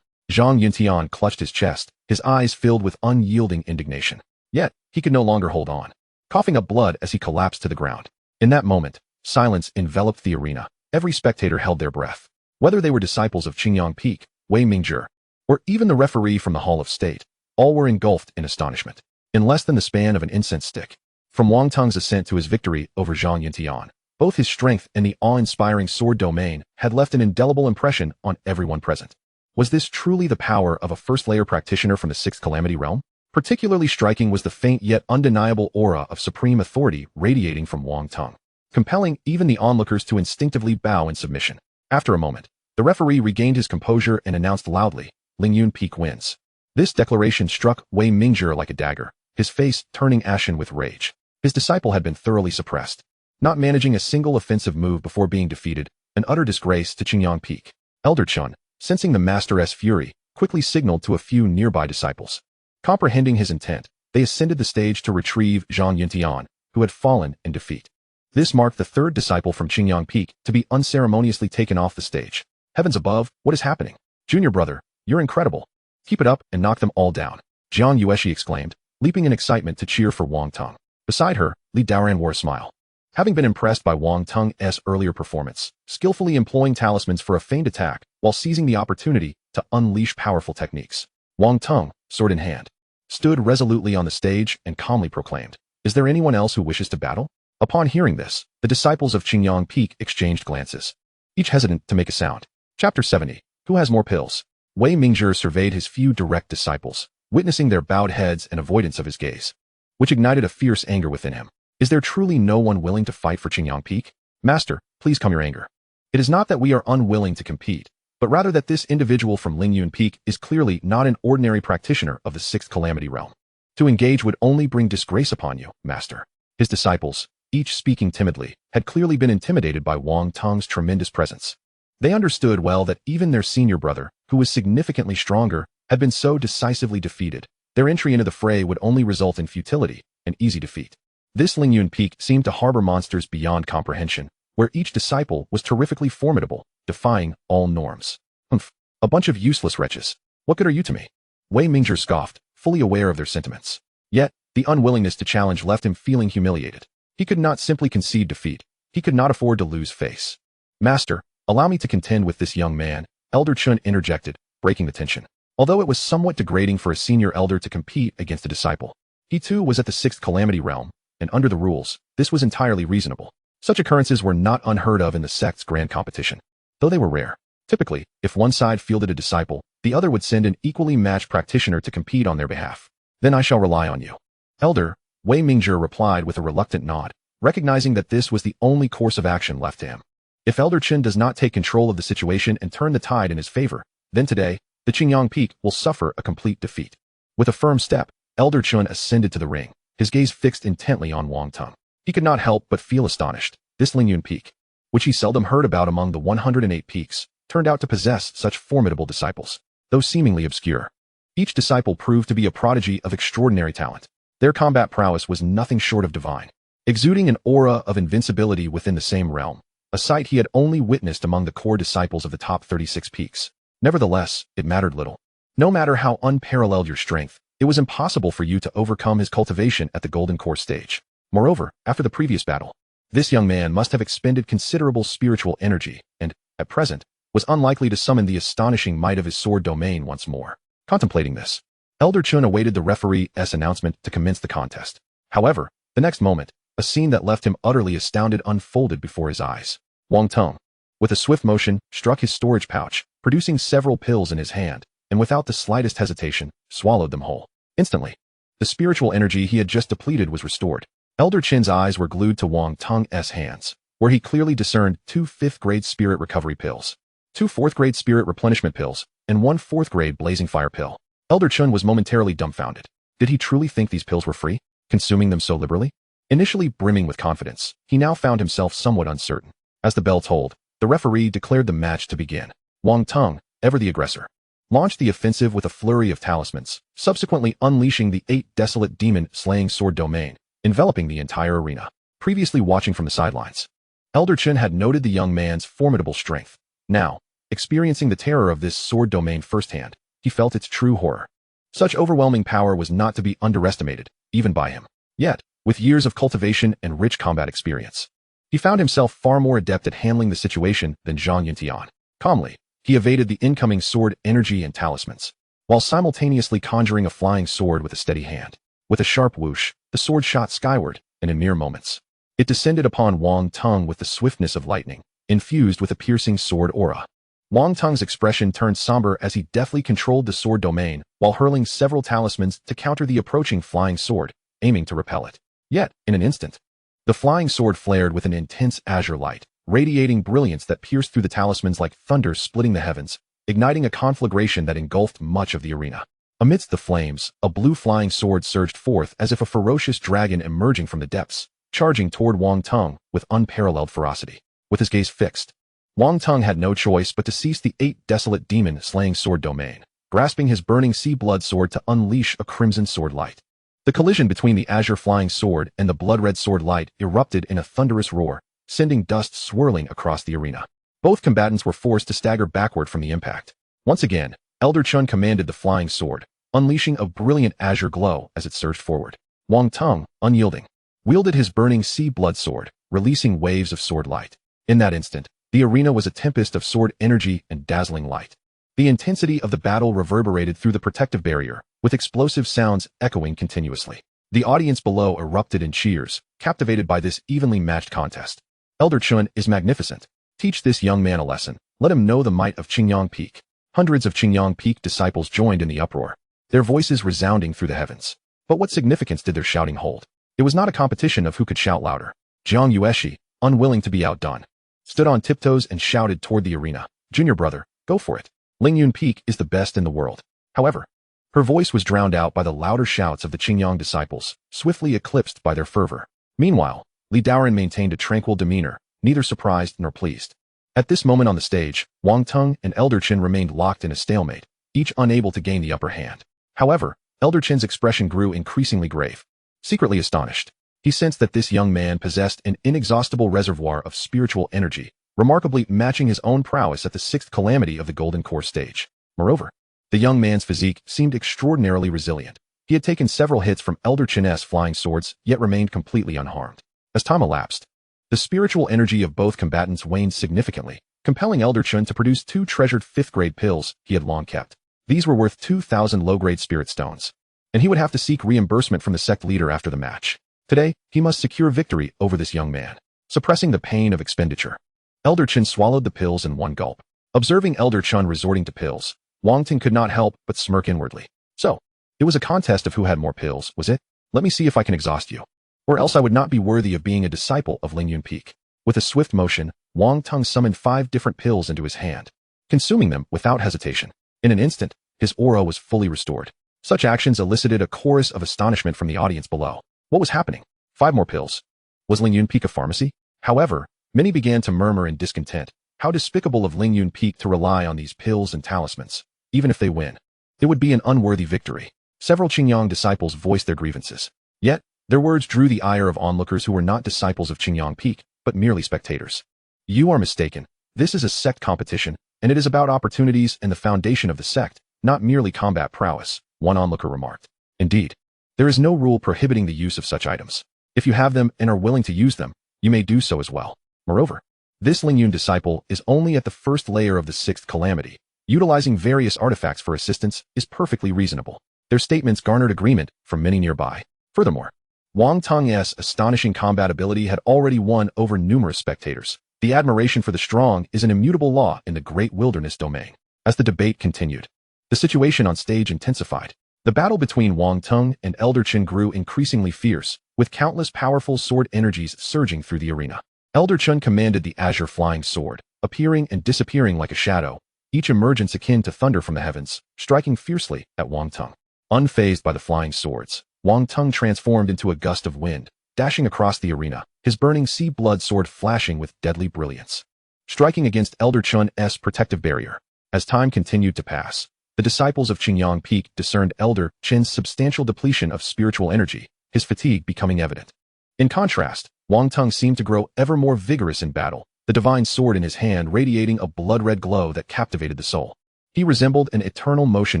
Zhang Yuntian clutched his chest, his eyes filled with unyielding indignation. Yet, he could no longer hold on, coughing up blood as he collapsed to the ground. In that moment, silence enveloped the arena. Every spectator held their breath. Whether they were disciples of Qinglian Peak, Wei Mingzhi, or even the referee from the Hall of State, all were engulfed in astonishment. In less than the span of an incense stick, from Wang Tung's ascent to his victory over Zhang Yuntian, both his strength and the awe-inspiring sword domain had left an indelible impression on everyone present. Was this truly the power of a first-layer practitioner from the sixth calamity realm? Particularly striking was the faint yet undeniable aura of supreme authority radiating from Wang Tung, compelling even the onlookers to instinctively bow in submission. After a moment, the referee regained his composure and announced loudly, "Lingyun Peak wins." This declaration struck Wei Mingzhi like a dagger, his face turning ashen with rage. His disciple had been thoroughly suppressed, not managing a single offensive move before being defeated, an utter disgrace to Qinglian Peak. Elder Chun, sensing the master's fury, quickly signaled to a few nearby disciples. Comprehending his intent, they ascended the stage to retrieve Zhang Yuntian, who had fallen in defeat. This marked the third disciple from Qinglian Peak to be unceremoniously taken off the stage. Heavens above, what is happening? Junior brother, you're incredible. Keep it up and knock them all down. Jiang Yueshi exclaimed, leaping in excitement to cheer for Wang Tung. Beside her, Li Daoran wore a smile. Having been impressed by Wang Tung's earlier performance, skillfully employing talismans for a feigned attack while seizing the opportunity to unleash powerful techniques, Wang Tung, sword in hand, stood resolutely on the stage and calmly proclaimed, "Is there anyone else who wishes to battle?" Upon hearing this, the disciples of Qinglian Peak exchanged glances. each hesitant to make a sound. Chapter 70. Who has more pills? Wei Mingzhi surveyed his few direct disciples, witnessing their bowed heads and avoidance of his gaze, which ignited a fierce anger within him. Is there truly no one willing to fight for Qinglian Peak? Master, please calm your anger. It is not that we are unwilling to compete, but rather that this individual from Lingyun Peak is clearly not an ordinary practitioner of the sixth calamity realm. To engage would only bring disgrace upon you, Master. His disciples, each speaking timidly, had clearly been intimidated by Wang Tung's tremendous presence. They understood well that even their senior brother, who was significantly stronger, had been so decisively defeated. Their entry into the fray would only result in futility and easy defeat. This Lingyun Peak seemed to harbor monsters beyond comprehension, where each disciple was terrifically formidable, defying all norms. Humph, a bunch of useless wretches. What good are you to me? Wei Mingzhi scoffed, fully aware of their sentiments. Yet, the unwillingness to challenge left him feeling humiliated. He could not simply concede defeat. He could not afford to lose face. Master, allow me to contend with this young man, Elder Chun interjected, breaking the tension. Although it was somewhat degrading for a senior elder to compete against a disciple, he too was at the sixth calamity realm, and under the rules, this was entirely reasonable. Such occurrences were not unheard of in the sect's grand competition, though they were rare. Typically, if one side fielded a disciple, the other would send an equally matched practitioner to compete on their behalf. Then I shall rely on you. Elder, Wei Mingzhi replied with a reluctant nod, recognizing that this was the only course of action left to him. If Elder Chen does not take control of the situation and turn the tide in his favor, then today, the Qinglian Peak will suffer a complete defeat. With a firm step, Elder Chun ascended to the ring, his gaze fixed intently on Wang Tung. He could not help but feel astonished. This Lingyun Peak, which he seldom heard about among the 108 peaks, turned out to possess such formidable disciples, though seemingly obscure. Each disciple proved to be a prodigy of extraordinary talent. Their combat prowess was nothing short of divine, exuding an aura of invincibility within the same realm, a sight he had only witnessed among the core disciples of the top 36 peaks. Nevertheless, it mattered little. No matter how unparalleled your strength, it was impossible for you to overcome his cultivation at the Golden Core stage. Moreover, after the previous battle, this young man must have expended considerable spiritual energy and, at present, was unlikely to summon the astonishing might of his sword domain once more. Contemplating this, Elder Chun awaited the referee's announcement to commence the contest. However, the next moment, a scene that left him utterly astounded unfolded before his eyes. Wang Tung, with a swift motion, struck his storage pouch, producing several pills in his hand, and without the slightest hesitation, swallowed them whole. Instantly, the spiritual energy he had just depleted was restored. Elder Chin's eyes were glued to Wang Tung's hands, where he clearly discerned 2 5th-grade spirit recovery pills, 2 4th-grade spirit replenishment pills, and 1 4th-grade blazing fire pill. Elder Chun was momentarily dumbfounded. Did he truly think these pills were free, consuming them so liberally? Initially brimming with confidence, he now found himself somewhat uncertain. As the bell tolled, the referee declared the match to begin. Wang Tung, ever the aggressor, launched the offensive with a flurry of talismans, subsequently unleashing the 8 desolate demon-slaying sword domain, enveloping the entire arena. Previously watching from the sidelines, Elder Chen had noted the young man's formidable strength. Now, experiencing the terror of this sword domain firsthand, he felt its true horror. Such overwhelming power was not to be underestimated, even by him. Yet, with years of cultivation and rich combat experience, he found himself far more adept at handling the situation than Zhang Yintian. Calmly, he evaded the incoming sword energy and talismans, while simultaneously conjuring a flying sword with a steady hand. With a sharp whoosh, the sword shot skyward, and in mere moments, it descended upon Wang Tung with the swiftness of lightning, infused with a piercing sword aura. Wang Tung's expression turned somber as he deftly controlled the sword domain while hurling several talismans to counter the approaching flying sword, aiming to repel it. Yet, in an instant, the flying sword flared with an intense azure light, radiating brilliance that pierced through the talismans like thunder splitting the heavens, igniting a conflagration that engulfed much of the arena. Amidst the flames, a blue flying sword surged forth as if a ferocious dragon emerging from the depths, charging toward Wang Tung with unparalleled ferocity. With his gaze fixed, Wang Tung had no choice but to seize the 8 desolate demon-slaying sword domain, grasping his burning sea blood sword to unleash a crimson sword light. The collision between the azure flying sword and the blood-red sword light erupted in a thunderous roar, sending dust swirling across the arena. Both combatants were forced to stagger backward from the impact. Once again, Elder Chun commanded the flying sword, unleashing a brilliant azure glow as it surged forward. Wang Tung, unyielding, wielded his burning sea blood sword, releasing waves of sword light. In that instant, the arena was a tempest of sword energy and dazzling light. The intensity of the battle reverberated through the protective barrier, with explosive sounds echoing continuously. The audience below erupted in cheers, captivated by this evenly matched contest. Elder Chun is magnificent. Teach this young man a lesson. Let him know the might of Lingyun Peak. Hundreds of Lingyun Peak disciples joined in the uproar, their voices resounding through the heavens. But what significance did their shouting hold? It was not a competition of who could shout louder. Jiang Yueshi, unwilling to be outdone, stood on tiptoes and shouted toward the arena. Junior brother, go for it. Lingyun Peak is the best in the world. However, her voice was drowned out by the louder shouts of the Qingyang disciples, swiftly eclipsed by their fervor. Meanwhile, Li Daoran maintained a tranquil demeanor, neither surprised nor pleased. At this moment on the stage, Wang Teng and Elder Qin remained locked in a stalemate, each unable to gain the upper hand. However, Elder Qin's expression grew increasingly grave. Secretly astonished, he sensed that this young man possessed an inexhaustible reservoir of spiritual energy, remarkably matching his own prowess at the sixth calamity of the Golden Core stage. Moreover, the young man's physique seemed extraordinarily resilient. He had taken several hits from Elder Qin's flying swords, yet remained completely unharmed. As time elapsed, the spiritual energy of both combatants waned significantly, compelling Elder Qin to produce 2 treasured 5th-grade pills he had long kept. These were worth 2,000 low-grade spirit stones, and he would have to seek reimbursement from the sect leader after the match. Today, he must secure victory over this young man, suppressing the pain of expenditure. Elder Qin swallowed the pills in one gulp. Observing Elder Qin resorting to pills, Wang Ting could not help but smirk inwardly. So, it was a contest of who had more pills, was it? Let me see if I can exhaust you, or else I would not be worthy of being a disciple of Lingyun Peak. With a swift motion, Wang Teng summoned 5 different pills into his hand, consuming them without hesitation. In an instant, his aura was fully restored. Such actions elicited a chorus of astonishment from the audience below. What was happening? 5 more pills. Was Lingyun Peak a pharmacy? However, many began to murmur in discontent. How despicable of Lingyun Peak to rely on these pills and talismans. Even if they win, it would be an unworthy victory. Several Qingyang disciples voiced their grievances. Yet, their words drew the ire of onlookers who were not disciples of Lingyun Peak, but merely spectators. You are mistaken. This is a sect competition, and it is about opportunities and the foundation of the sect, not merely combat prowess, one onlooker remarked. Indeed, there is no rule prohibiting the use of such items. If you have them and are willing to use them, you may do so as well. Moreover, this Lingyun disciple is only at the first layer of the 6th calamity. Utilizing various artifacts for assistance is perfectly reasonable. Their statements garnered agreement from many nearby. Furthermore, Wang Teng's astonishing combat ability had already won over numerous spectators. The admiration for the strong is an immutable law in the great wilderness domain. As the debate continued, the situation on stage intensified. The battle between Wang Teng and Elder Qin grew increasingly fierce, with countless powerful sword energies surging through the arena. Elder Qin commanded the azure flying sword, appearing and disappearing like a shadow, each emergence akin to thunder from the heavens, striking fiercely at Wang Teng. Unfazed by the flying swords, Wang Teng transformed into a gust of wind, dashing across the arena, his burning sea blood sword flashing with deadly brilliance, striking against Elder Qin's protective barrier. As time continued to pass, the disciples of Lingyun Peak discerned Elder Qin's substantial depletion of spiritual energy, his fatigue becoming evident. In contrast, Wang Teng seemed to grow ever more vigorous in battle, the divine sword in his hand radiating a blood-red glow that captivated the soul. He resembled an eternal motion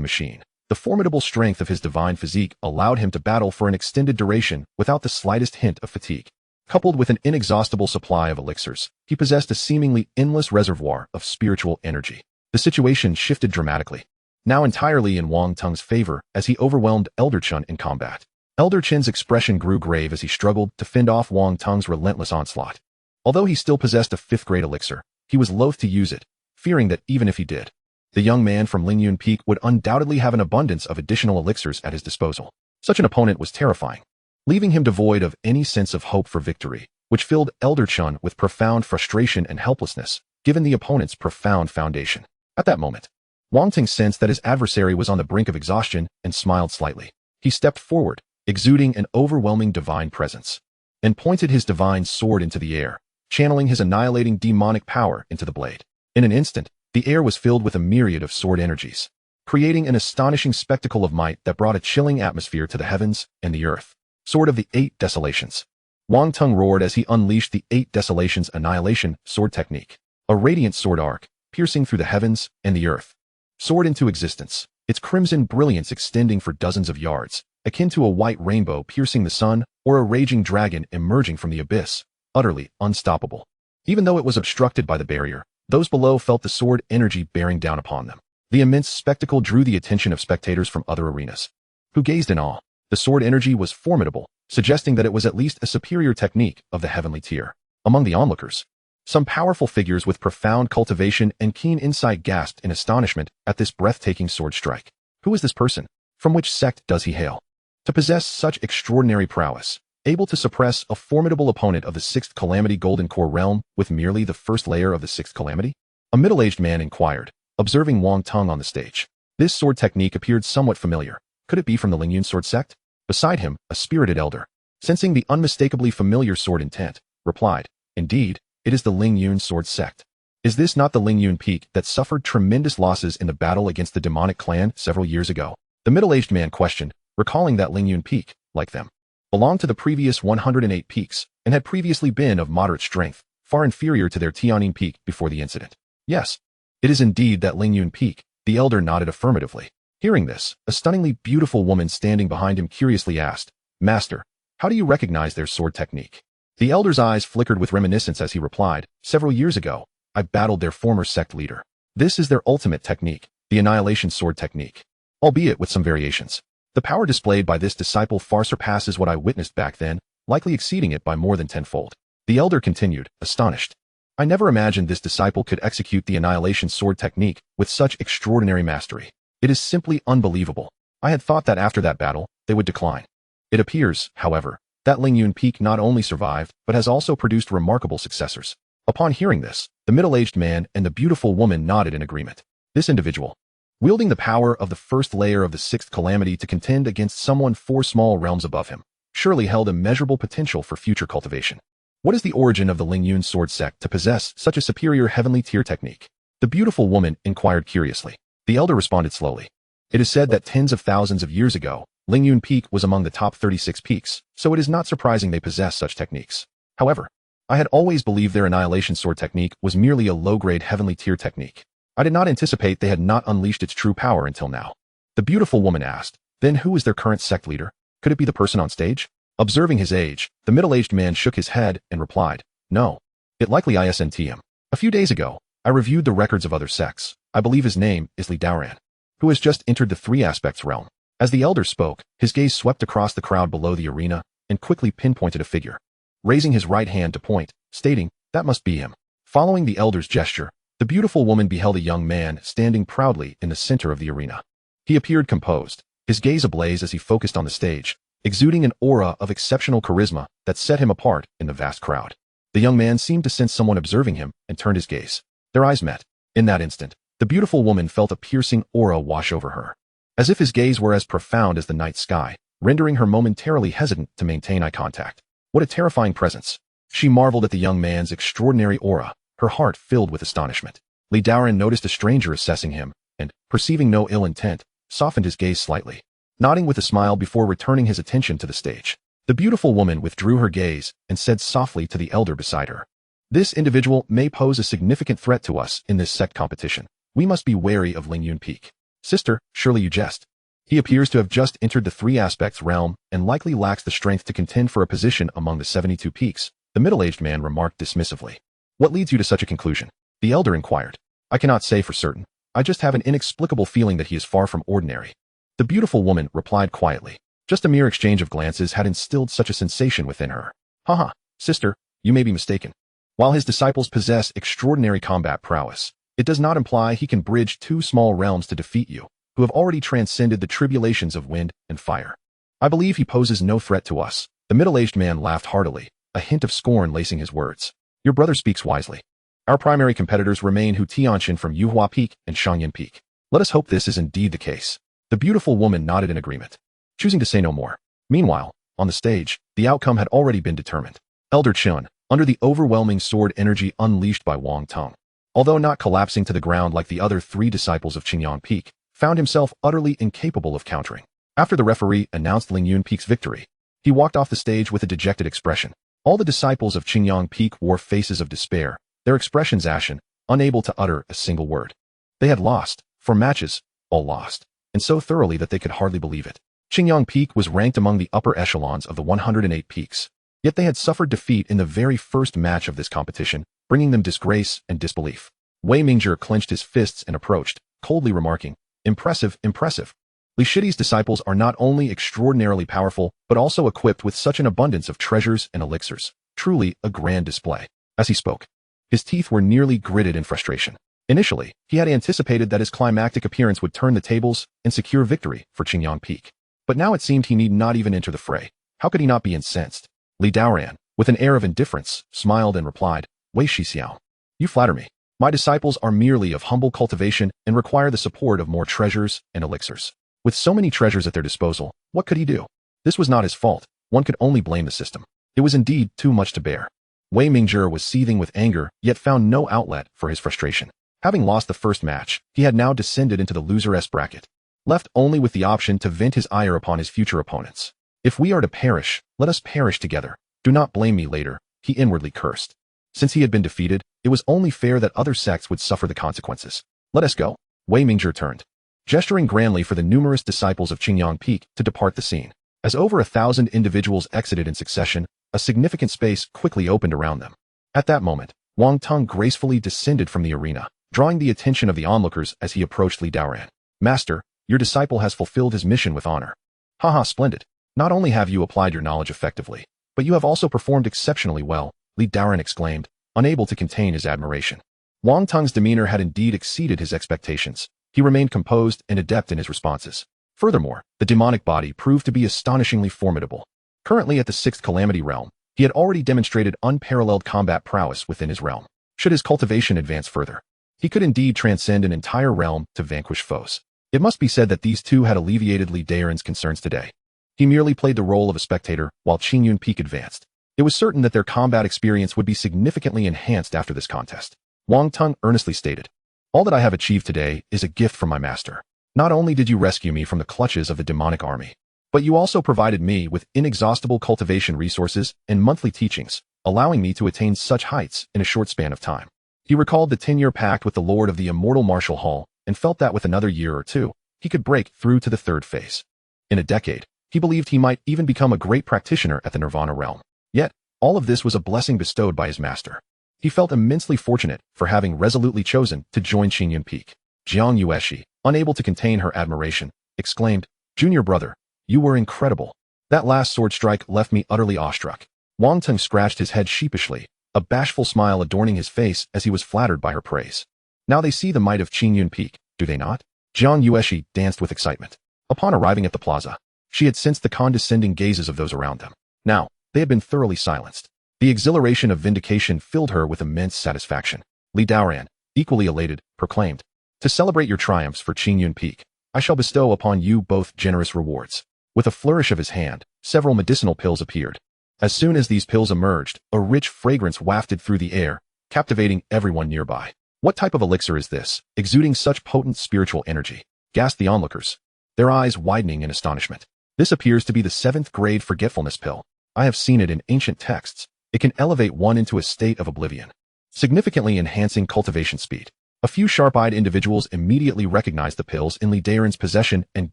machine. The formidable strength of his divine physique allowed him to battle for an extended duration without the slightest hint of fatigue. Coupled with an inexhaustible supply of elixirs, he possessed a seemingly endless reservoir of spiritual energy. The situation shifted dramatically, now entirely in Wang Teng's favor as he overwhelmed Elder Qin in combat. Elder Qin's expression grew grave as he struggled to fend off Wang Teng's relentless onslaught. Although he still possessed a 5th-grade elixir, he was loath to use it, fearing that even if he did, the young man from Lingyun Peak would undoubtedly have an abundance of additional elixirs at his disposal. Such an opponent was terrifying, leaving him devoid of any sense of hope for victory, which filled Elder Qin with profound frustration and helplessness, given the opponent's profound foundation. At that moment, Wang Teng sensed that his adversary was on the brink of exhaustion and smiled slightly. He stepped forward, exuding an overwhelming divine presence, and pointed his divine sword into the air, channeling his annihilating demonic power into the blade. In an instant, the air was filled with a myriad of sword energies, creating an astonishing spectacle of might that brought a chilling atmosphere to the heavens and the earth. Sword of the 8 Desolations. Wang Teng roared as he unleashed the 8 Desolations Annihilation Sword technique, a radiant sword arc, piercing through the heavens and the earth. Soared into existence, its crimson brilliance extending for dozens of yards, akin to a white rainbow piercing the sun or a raging dragon emerging from the abyss, utterly unstoppable. Even though it was obstructed by the barrier, those below felt the sword energy bearing down upon them. The immense spectacle drew the attention of spectators from other arenas, who gazed in awe. The sword energy was formidable, suggesting that it was at least a superior technique of the heavenly tier. Among the onlookers, Some powerful figures with profound cultivation and keen insight gasped in astonishment at this breathtaking sword strike. Who is this person? From which sect does he hail? To possess such extraordinary prowess, able to suppress a formidable opponent of the sixth calamity Golden Core realm with merely the first layer of the sixth calamity? A middle-aged man inquired, observing Wang Tong on the stage. This sword technique appeared somewhat familiar. Could it be from the Lingyun Sword sect? Beside him, a spirited elder, sensing the unmistakably familiar sword intent, replied, "Indeed, it is the Lingyun Sword sect. Is this not the Lingyun Peak that suffered tremendous losses in the battle against the demonic clan several years ago?" The middle-aged man questioned, recalling that Lingyun Peak, like them, belonged to the previous 108 peaks and had previously been of moderate strength, far inferior to their Tianyin Peak before the incident. Yes, it is indeed that Lingyun Peak, the elder nodded affirmatively. Hearing this, a stunningly beautiful woman standing behind him curiously asked, "Master, how do you recognize their sword technique?" The elder's eyes flickered with reminiscence as he replied, "Several years ago, I battled their former sect leader. This is their ultimate technique, the Annihilation Sword technique, albeit with some variations. The power displayed by this disciple far surpasses what I witnessed back then, likely exceeding it by more than tenfold." The elder continued, astonished. "I never imagined this disciple could execute the Annihilation Sword technique with such extraordinary mastery. It is simply unbelievable. I had thought that after that battle, they would decline. It appears, however, that Lingyun Peak not only survived, but has also produced remarkable successors." Upon hearing this, the middle-aged man and the beautiful woman nodded in agreement. This individual, wielding the power of the first layer of the sixth calamity to contend against someone 4 small realms above him, surely held immeasurable potential for future cultivation. What is the origin of the Lingyun Sword sect to possess such a superior heavenly tier technique? The beautiful woman inquired curiously. The elder responded slowly. It is said that tens of thousands of years ago, Lingyun Peak was among the top 36 peaks, so it is not surprising they possess such techniques. However, I had always believed their Annihilation Sword technique was merely a low-grade heavenly tier technique. I did not anticipate they had not unleashed its true power until now. The beautiful woman asked, "Then who is their current sect leader? Could it be the person on stage?" Observing his age, the middle-aged man shook his head and replied, "No. It likely isn't him. A few days ago, I reviewed the records of other sects. I believe his name is Daoran, who has just entered the Three Aspects realm." As the elder spoke, his gaze swept across the crowd below the arena and quickly pinpointed a figure, raising his right hand to point, stating, "That must be him." Following the elder's gesture, the beautiful woman beheld a young man standing proudly in the center of the arena. He appeared composed, his gaze ablaze as he focused on the stage, exuding an aura of exceptional charisma that set him apart in the vast crowd. The young man seemed to sense someone observing him and turned his gaze. Their eyes met. In that instant, the beautiful woman felt a piercing aura wash over her, as if his gaze were as profound as the night sky, rendering her momentarily hesitant to maintain eye contact. What a terrifying presence. She marveled at the young man's extraordinary aura, her heart filled with astonishment. Daoran noticed a stranger assessing him, and, perceiving no ill intent, softened his gaze slightly, nodding with a smile before returning his attention to the stage. The beautiful woman withdrew her gaze and said softly to the elder beside her, "This individual may pose a significant threat to us in this sect competition. We must be wary of Lingyun Peak." "Sister, surely you jest. He appears to have just entered the Three Aspects realm and likely lacks the strength to contend for a position among the 72 peaks," the middle-aged man remarked dismissively. "What leads you to such a conclusion?" the elder inquired. "I cannot say for certain. I just have an inexplicable feeling that he is far from ordinary." The beautiful woman replied quietly. Just a mere exchange of glances had instilled such a sensation within her. "Haha, sister, you may be mistaken. While his disciples possess extraordinary combat prowess, it does not imply he can bridge 2 small realms to defeat you, who have already transcended the tribulations of wind and fire. I believe he poses no threat to us." The middle-aged man laughed heartily, a hint of scorn lacing his words. "Your brother speaks wisely. Our primary competitors remain Hu Tianxin from Yuhua Peak and Shangyan Peak. Let us hope this is indeed the case." The beautiful woman nodded in agreement, choosing to say no more. Meanwhile, on the stage, the outcome had already been determined. Elder Chun, under the overwhelming sword energy unleashed by Wang Tong, although not collapsing to the ground like the other 3 disciples of Qinglian Peak, found himself utterly incapable of countering. After the referee announced Lingyun Peak's victory, he walked off the stage with a dejected expression. All the disciples of Qinglian Peak wore faces of despair, their expressions ashen, unable to utter a single word. They had lost, 4 matches, all lost, and so thoroughly that they could hardly believe it. Qinglian Peak was ranked among the upper echelons of the 108 peaks, yet they had suffered defeat in the very first match of this competition, bringing them disgrace and disbelief. Wei Mingzhi clenched his fists and approached, coldly remarking, "Impressive, impressive. Li Shidi's disciples are not only extraordinarily powerful, but also equipped with such an abundance of treasures and elixirs. Truly a grand display." As he spoke, His teeth were nearly gritted in frustration. Initially, he had anticipated that his climactic appearance would turn the tables and secure victory for Lingyun Peak. But now it seemed he need not even enter the fray. How could he not be incensed? Li Daoran, with an air of indifference, smiled and replied, Wei Shixiao. You flatter me. My disciples are merely of humble cultivation and require the support of more treasures and elixirs. With so many treasures at their disposal, what could he do? This was not his fault. One could only blame the system. It was indeed too much to bear. Wei Mingzhi was seething with anger, yet found no outlet for his frustration. Having lost the first match, he had now descended into the loser-s bracket, left only with the option to vent his ire upon his future opponents. If we are to perish, let us perish together. Do not blame me later, he inwardly cursed. Since he had been defeated, it was only fair that other sects would suffer the consequences. Let us go. Wei Mingzhi turned, gesturing grandly for the numerous disciples of Lingyun Peak to depart the scene. As over 1,000 individuals exited in succession, a significant space quickly opened around them. At that moment, Wang Teng gracefully descended from the arena, drawing the attention of the onlookers as he approached Li Daoran. Master, your disciple has fulfilled his mission with honor. Haha, splendid. Not only have you applied your knowledge effectively, but you have also performed exceptionally well, Li Daoran exclaimed, unable to contain his admiration. Wang Teng's demeanor had indeed exceeded his expectations. He remained composed and adept in his responses. Furthermore, the demonic body proved to be astonishingly formidable. Currently at the 6th Calamity Realm, he had already demonstrated unparalleled combat prowess within his realm. Should his cultivation advance further, he could indeed transcend an entire realm to vanquish foes. It must be said that these two had alleviated Li Daoran's concerns today. He merely played the role of a spectator while Lingyun Peak advanced. It was certain that their combat experience would be significantly enhanced after this contest. Wang Teng earnestly stated, All that I have achieved today is a gift from my master. Not only did you rescue me from the clutches of the demonic army, but you also provided me with inexhaustible cultivation resources and monthly teachings, allowing me to attain such heights in a short span of time. He recalled the 10-year pact with the Lord of the Immortal Martial Hall and felt that with another year or two, he could break through to the 3rd phase. In a decade, he believed he might even become a great practitioner at the Nirvana realm. Yet, all of this was a blessing bestowed by his master. He felt immensely fortunate for having resolutely chosen to join Lingyun Peak. Jiang Yueshi, unable to contain her admiration, exclaimed, Junior brother, you were incredible. That last sword strike left me utterly awestruck. Wang Teng scratched his head sheepishly, a bashful smile adorning his face as he was flattered by her praise. Now they see the might of Lingyun Peak, do they not? Jiang Yueshi danced with excitement. Upon arriving at the plaza, she had sensed the condescending gazes of those around them. Now, they had been thoroughly silenced. The exhilaration of vindication filled her with immense satisfaction. Li Daoran, equally elated, proclaimed, To celebrate your triumphs for Lingyun Peak, I shall bestow upon you both generous rewards. With a flourish of his hand, several medicinal pills appeared. As soon as these pills emerged, a rich fragrance wafted through the air, captivating everyone nearby. What type of elixir is this, exuding such potent spiritual energy? Gasped the onlookers, their eyes widening in astonishment. This appears to be the 7th grade forgetfulness pill. I have seen it in ancient texts. It can elevate one into a state of oblivion, significantly enhancing cultivation speed. A few sharp-eyed individuals immediately recognized the pills in Li Daoran's possession and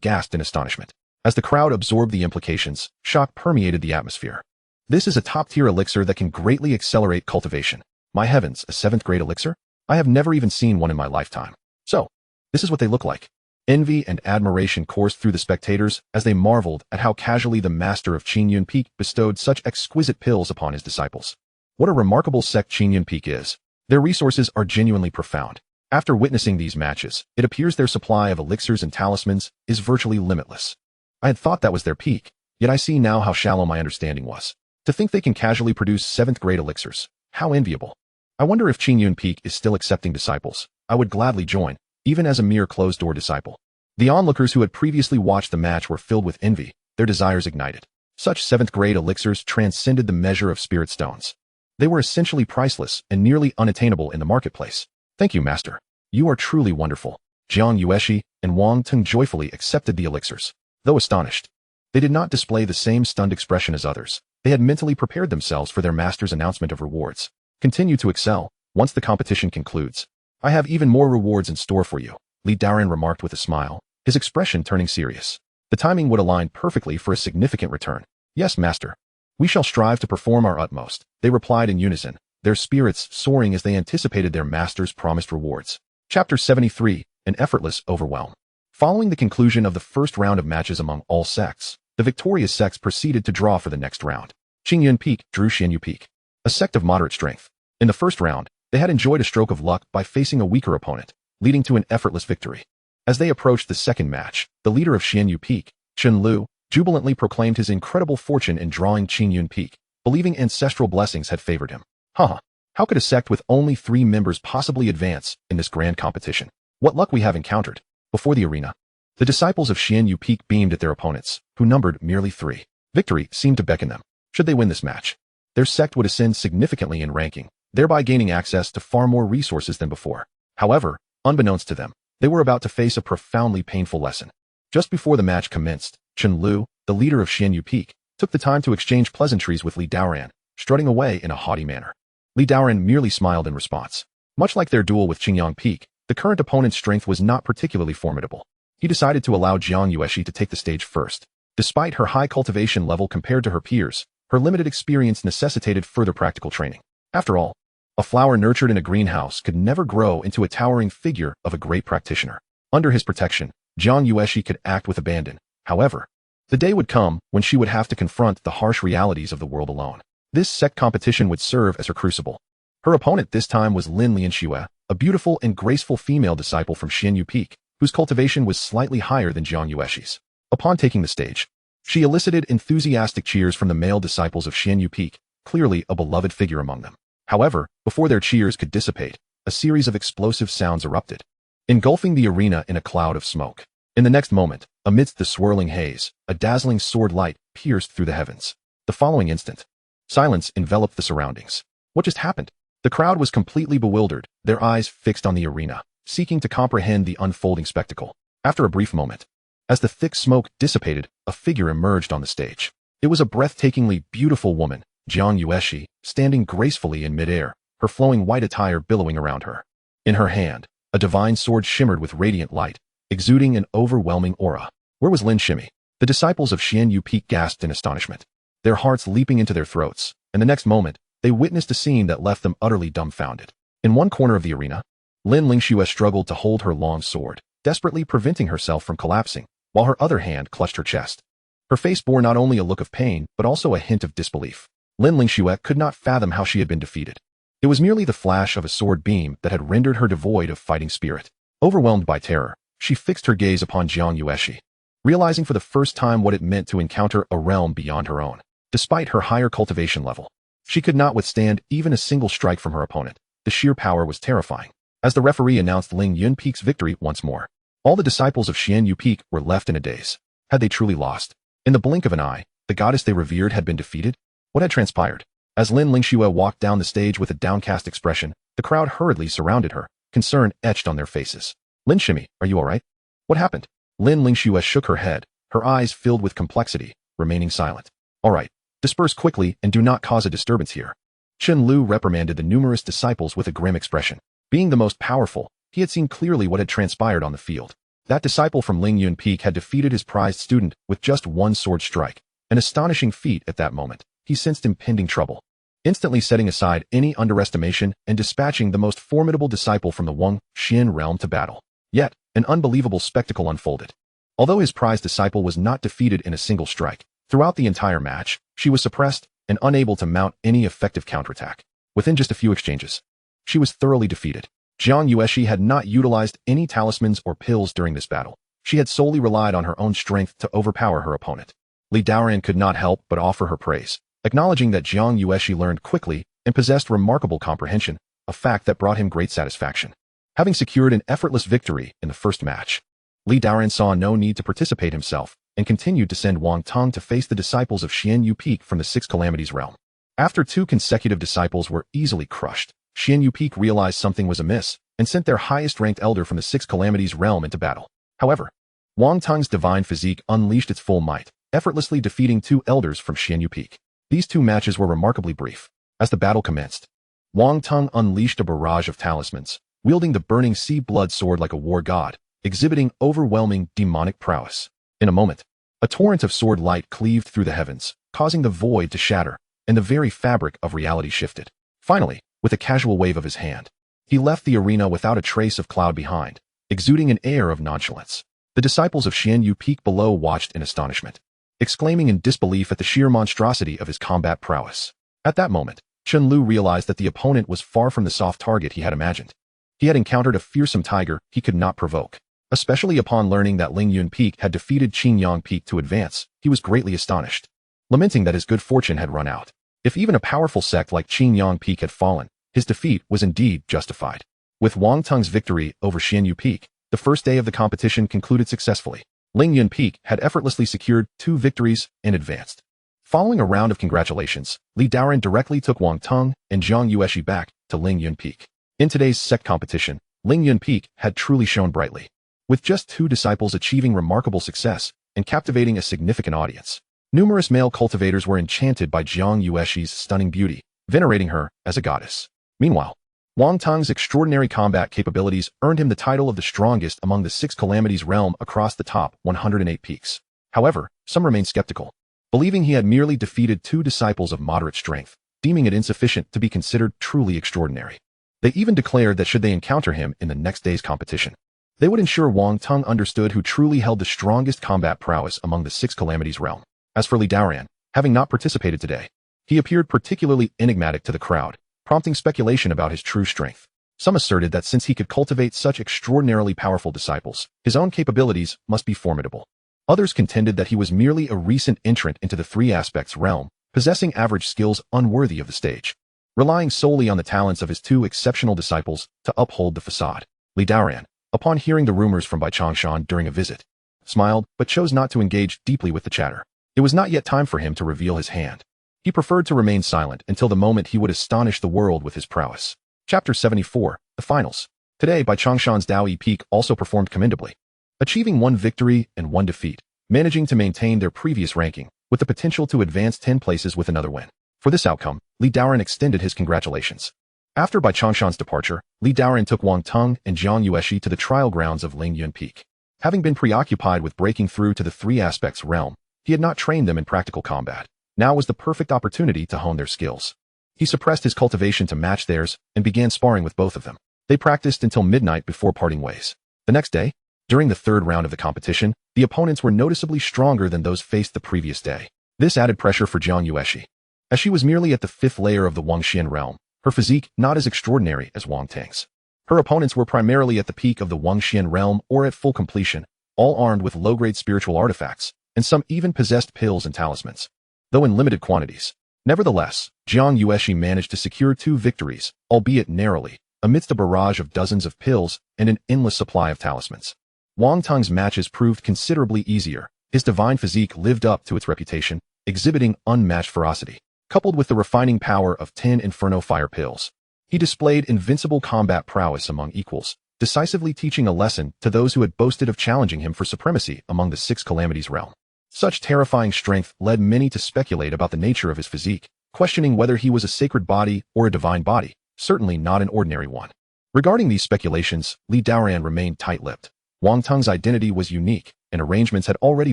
gasped in astonishment. As the crowd absorbed the implications, shock permeated the atmosphere. This is a top-tier elixir that can greatly accelerate cultivation. My heavens, a 7th grade elixir? I have never even seen one in my lifetime. So, this is what they look like. Envy and admiration coursed through the spectators as they marveled at how casually the master of Lingyun Peak bestowed such exquisite pills upon his disciples. What a remarkable sect Lingyun Peak is. Their resources are genuinely profound. After witnessing these matches, it appears their supply of elixirs and talismans is virtually limitless. I had thought that was their peak, yet I see now how shallow my understanding was. To think they can casually produce 7th grade elixirs, how enviable. I wonder if Lingyun Peak is still accepting disciples. I would gladly join, even as a mere closed-door disciple. The onlookers who had previously watched the match were filled with envy, their desires ignited. Such 7th grade elixirs transcended the measure of spirit stones. They were essentially priceless and nearly unattainable in the marketplace. Thank you, master. You are truly wonderful. Jiang Yueshi and Wang Teng joyfully accepted the elixirs. Though astonished, they did not display the same stunned expression as others. They had mentally prepared themselves for their master's announcement of rewards. Continue to excel. Once the competition concludes, I have even more rewards in store for you, Li Daoran remarked with a smile, his expression turning serious. The timing would align perfectly for a significant return. Yes, master. We shall strive to perform our utmost, they replied in unison, their spirits soaring as they anticipated their master's promised rewards. Chapter 73, An Effortless Overwhelm. Following the conclusion of the first round of matches among all sects, the victorious sects proceeded to draw for the next round. Lingyun Peak drew Shenyu Peak, a sect of moderate strength. In the first round, They had enjoyed a stroke of luck by facing a weaker opponent, leading to an effortless victory. As they approached the second match, the leader of Xianyu Peak, Chen Lu, jubilantly proclaimed his incredible fortune in drawing Lingyun Peak, believing ancestral blessings had favored him. Haha, how could a sect with only 3 members possibly advance in this grand competition? What luck we have encountered. Before the arena, the disciples of Xianyu Peak beamed at their opponents, who numbered merely 3. Victory seemed to beckon them. Should they win this match, their sect would ascend significantly in ranking, thereby gaining access to far more resources than before. However, unbeknownst to them, they were about to face a profoundly painful lesson. Just before the match commenced, Chen Lu, the leader of Xianyu Peak, took the time to exchange pleasantries with Li Daoran, strutting away in a haughty manner. Li Daoran merely smiled in response. Much like their duel with Qinglian Peak, the current opponent's strength was not particularly formidable. He decided to allow Jiang Yueshi to take the stage first. Despite her high cultivation level compared to her peers, her limited experience necessitated further practical training. After all, a flower nurtured in a greenhouse could never grow into a towering figure of a great practitioner. Under his protection, Jiang Yueshi could act with abandon. However, the day would come when she would have to confront the harsh realities of the world alone. This sect competition would serve as her crucible. Her opponent this time was Lingyun, a beautiful and graceful female disciple from Xianyu Peak, whose cultivation was slightly higher than Jiang Yueshi's. Upon taking the stage, she elicited enthusiastic cheers from the male disciples of Xianyu Peak, clearly a beloved figure among them. However, before their cheers could dissipate, a series of explosive sounds erupted, engulfing the arena in a cloud of smoke. In the next moment, amidst the swirling haze, a dazzling sword light pierced through the heavens. The following instant, silence enveloped the surroundings. What just happened? The crowd was completely bewildered, their eyes fixed on the arena, seeking to comprehend the unfolding spectacle. After a brief moment, as the thick smoke dissipated, a figure emerged on the stage. It was a breathtakingly beautiful woman, Jiang Yueshi, standing gracefully in midair, her flowing white attire billowing around her. In her hand, a divine sword shimmered with radiant light, exuding an overwhelming aura. Where was Lin Shimi? The disciples of Xianyu Peak gasped in astonishment, their hearts leaping into their throats, and the next moment, they witnessed a scene that left them utterly dumbfounded. In one corner of the arena, Lin Lingxue struggled to hold her long sword, desperately preventing herself from collapsing, while her other hand clutched her chest. Her face bore not only a look of pain, but also a hint of disbelief. Lin Lingxue could not fathom how she had been defeated. It was merely the flash of a sword beam that had rendered her devoid of fighting spirit. Overwhelmed by terror, she fixed her gaze upon Jiang Yueshi, realizing for the first time what it meant to encounter a realm beyond her own. Despite her higher cultivation level, she could not withstand even a single strike from her opponent. The sheer power was terrifying. As the referee announced Lingyun Peak's victory once more, all the disciples of Xianyu Peak were left in a daze. Had they truly lost? In the blink of an eye, the goddess they revered had been defeated? What had transpired? As Lin Lingxue walked down the stage with a downcast expression, the crowd hurriedly surrounded her, concern etched on their faces. Lin Shimi, are you alright? What happened? Lin Lingxue shook her head, her eyes filled with complexity, remaining silent. Alright, disperse quickly and do not cause a disturbance here. Chen Lu reprimanded the numerous disciples with a grim expression. Being the most powerful, he had seen clearly what had transpired on the field. That disciple from Lingyun Peak had defeated his prized student with just one sword strike, an astonishing feat at that moment. He sensed impending trouble, instantly setting aside any underestimation and dispatching the most formidable disciple from the Wang Xin realm to battle. Yet, an unbelievable spectacle unfolded. Although his prized disciple was not defeated in a single strike, throughout the entire match, she was suppressed and unable to mount any effective counterattack. Within just a few exchanges, she was thoroughly defeated. Jiang Yueshi had not utilized any talismans or pills during this battle. She had solely relied on her own strength to overpower her opponent. Li Daoran could not help but offer her praise, acknowledging that Jiang Yueshi learned quickly and possessed remarkable comprehension, a fact that brought him great satisfaction. Having secured an effortless victory in the first match, Li Daoran saw no need to participate himself and continued to send Wang Tong to face the disciples of Xianyu Peak from the Six Calamities realm. After 2 consecutive disciples were easily crushed, Xianyu Peak realized something was amiss and sent their highest-ranked elder from the Six Calamities realm into battle. However, Wang Tong's divine physique unleashed its full might, effortlessly defeating 2 elders from Xianyu Peak. These 2 matches were remarkably brief. As the battle commenced, Wang Tong unleashed a barrage of talismans, wielding the burning sea blood sword like a war god, exhibiting overwhelming demonic prowess. In a moment, a torrent of sword light cleaved through the heavens, causing the void to shatter, and the very fabric of reality shifted. Finally, with a casual wave of his hand, he left the arena without a trace of cloud behind, exuding an air of nonchalance. The disciples of Xianyu Peak below watched in astonishment, exclaiming in disbelief at the sheer monstrosity of his combat prowess. At that moment, Chen Lu realized that the opponent was far from the soft target he had imagined. He had encountered a fearsome tiger he could not provoke. Especially upon learning that Lingyun Peak had defeated Qingyang Peak to advance, he was greatly astonished, lamenting that his good fortune had run out. If even a powerful sect like Qingyang Peak had fallen, his defeat was indeed justified. With Wang Tung's victory over Xianyu Peak, the first day of the competition concluded successfully. Lingyun Peak had effortlessly secured 2 victories and advanced. Following a round of congratulations, Li Daoran directly took Wang Tung and Zhang Yueshi back to Lingyun Peak. In today's sect competition, Lingyun Peak had truly shone brightly, with just 2 disciples achieving remarkable success and captivating a significant audience. Numerous male cultivators were enchanted by Zhang Yueshi's stunning beauty, venerating her as a goddess. Meanwhile, Wang Tung's extraordinary combat capabilities earned him the title of the strongest among the 6 calamities realm across the top 108 peaks. However, some remained skeptical, believing he had merely defeated 2 disciples of moderate strength, deeming it insufficient to be considered truly extraordinary. They even declared that should they encounter him in the next day's competition, they would ensure Wang Tung understood who truly held the strongest combat prowess among the 6 calamities realm. As for Li Daoran, having not participated today, he appeared particularly enigmatic to the crowd, prompting speculation about his true strength. Some asserted that since he could cultivate such extraordinarily powerful disciples, his own capabilities must be formidable. Others contended that he was merely a recent entrant into the 3 aspects realm, possessing average skills unworthy of the stage, relying solely on the talents of his 2 exceptional disciples to uphold the facade. Li Daoran, upon hearing the rumors from Bai Changshan during a visit, smiled but chose not to engage deeply with the chatter. It was not yet time for him to reveal his hand. He preferred to remain silent until the moment he would astonish the world with his prowess. Chapter 74, The Finals. Today, Bai Changshan's Daoyi Peak also performed commendably, achieving 1 victory and 1 defeat, managing to maintain their previous ranking, with the potential to advance 10 places with another win. For this outcome, Li Daoran extended his congratulations. After Bai Changshan's departure, Li Daoran took Wang Tung and Zhang Yueshi to the trial grounds of Lingyun Peak. Having been preoccupied with breaking through to the 3 aspects realm, he had not trained them in practical combat. Now was the perfect opportunity to hone their skills. He suppressed his cultivation to match theirs and began sparring with both of them. They practiced until midnight before parting ways. The next day, during the 3rd round of the competition, the opponents were noticeably stronger than those faced the previous day. This added pressure for Zhang Yueshi, as she was merely at the 5th layer of the Wuxian realm, her physique not as extraordinary as Wang Tang's. Her opponents were primarily at the peak of the Wuxian realm or at full completion, all armed with low-grade spiritual artifacts, and some even possessed pills and talismans, though in limited quantities. Nevertheless, Zhang Yueshi managed to secure 2 victories, albeit narrowly, amidst a barrage of dozens of pills and an endless supply of talismans. Wang Tung's matches proved considerably easier. His divine physique lived up to its reputation, exhibiting unmatched ferocity. Coupled with the refining power of 10 Inferno Fire pills, he displayed invincible combat prowess among equals, decisively teaching a lesson to those who had boasted of challenging him for supremacy among the 6 calamities realm. Such terrifying strength led many to speculate about the nature of his physique, questioning whether he was a sacred body or a divine body, certainly not an ordinary one. Regarding these speculations, Li Daoran remained tight-lipped. Wang Tung's identity was unique, and arrangements had already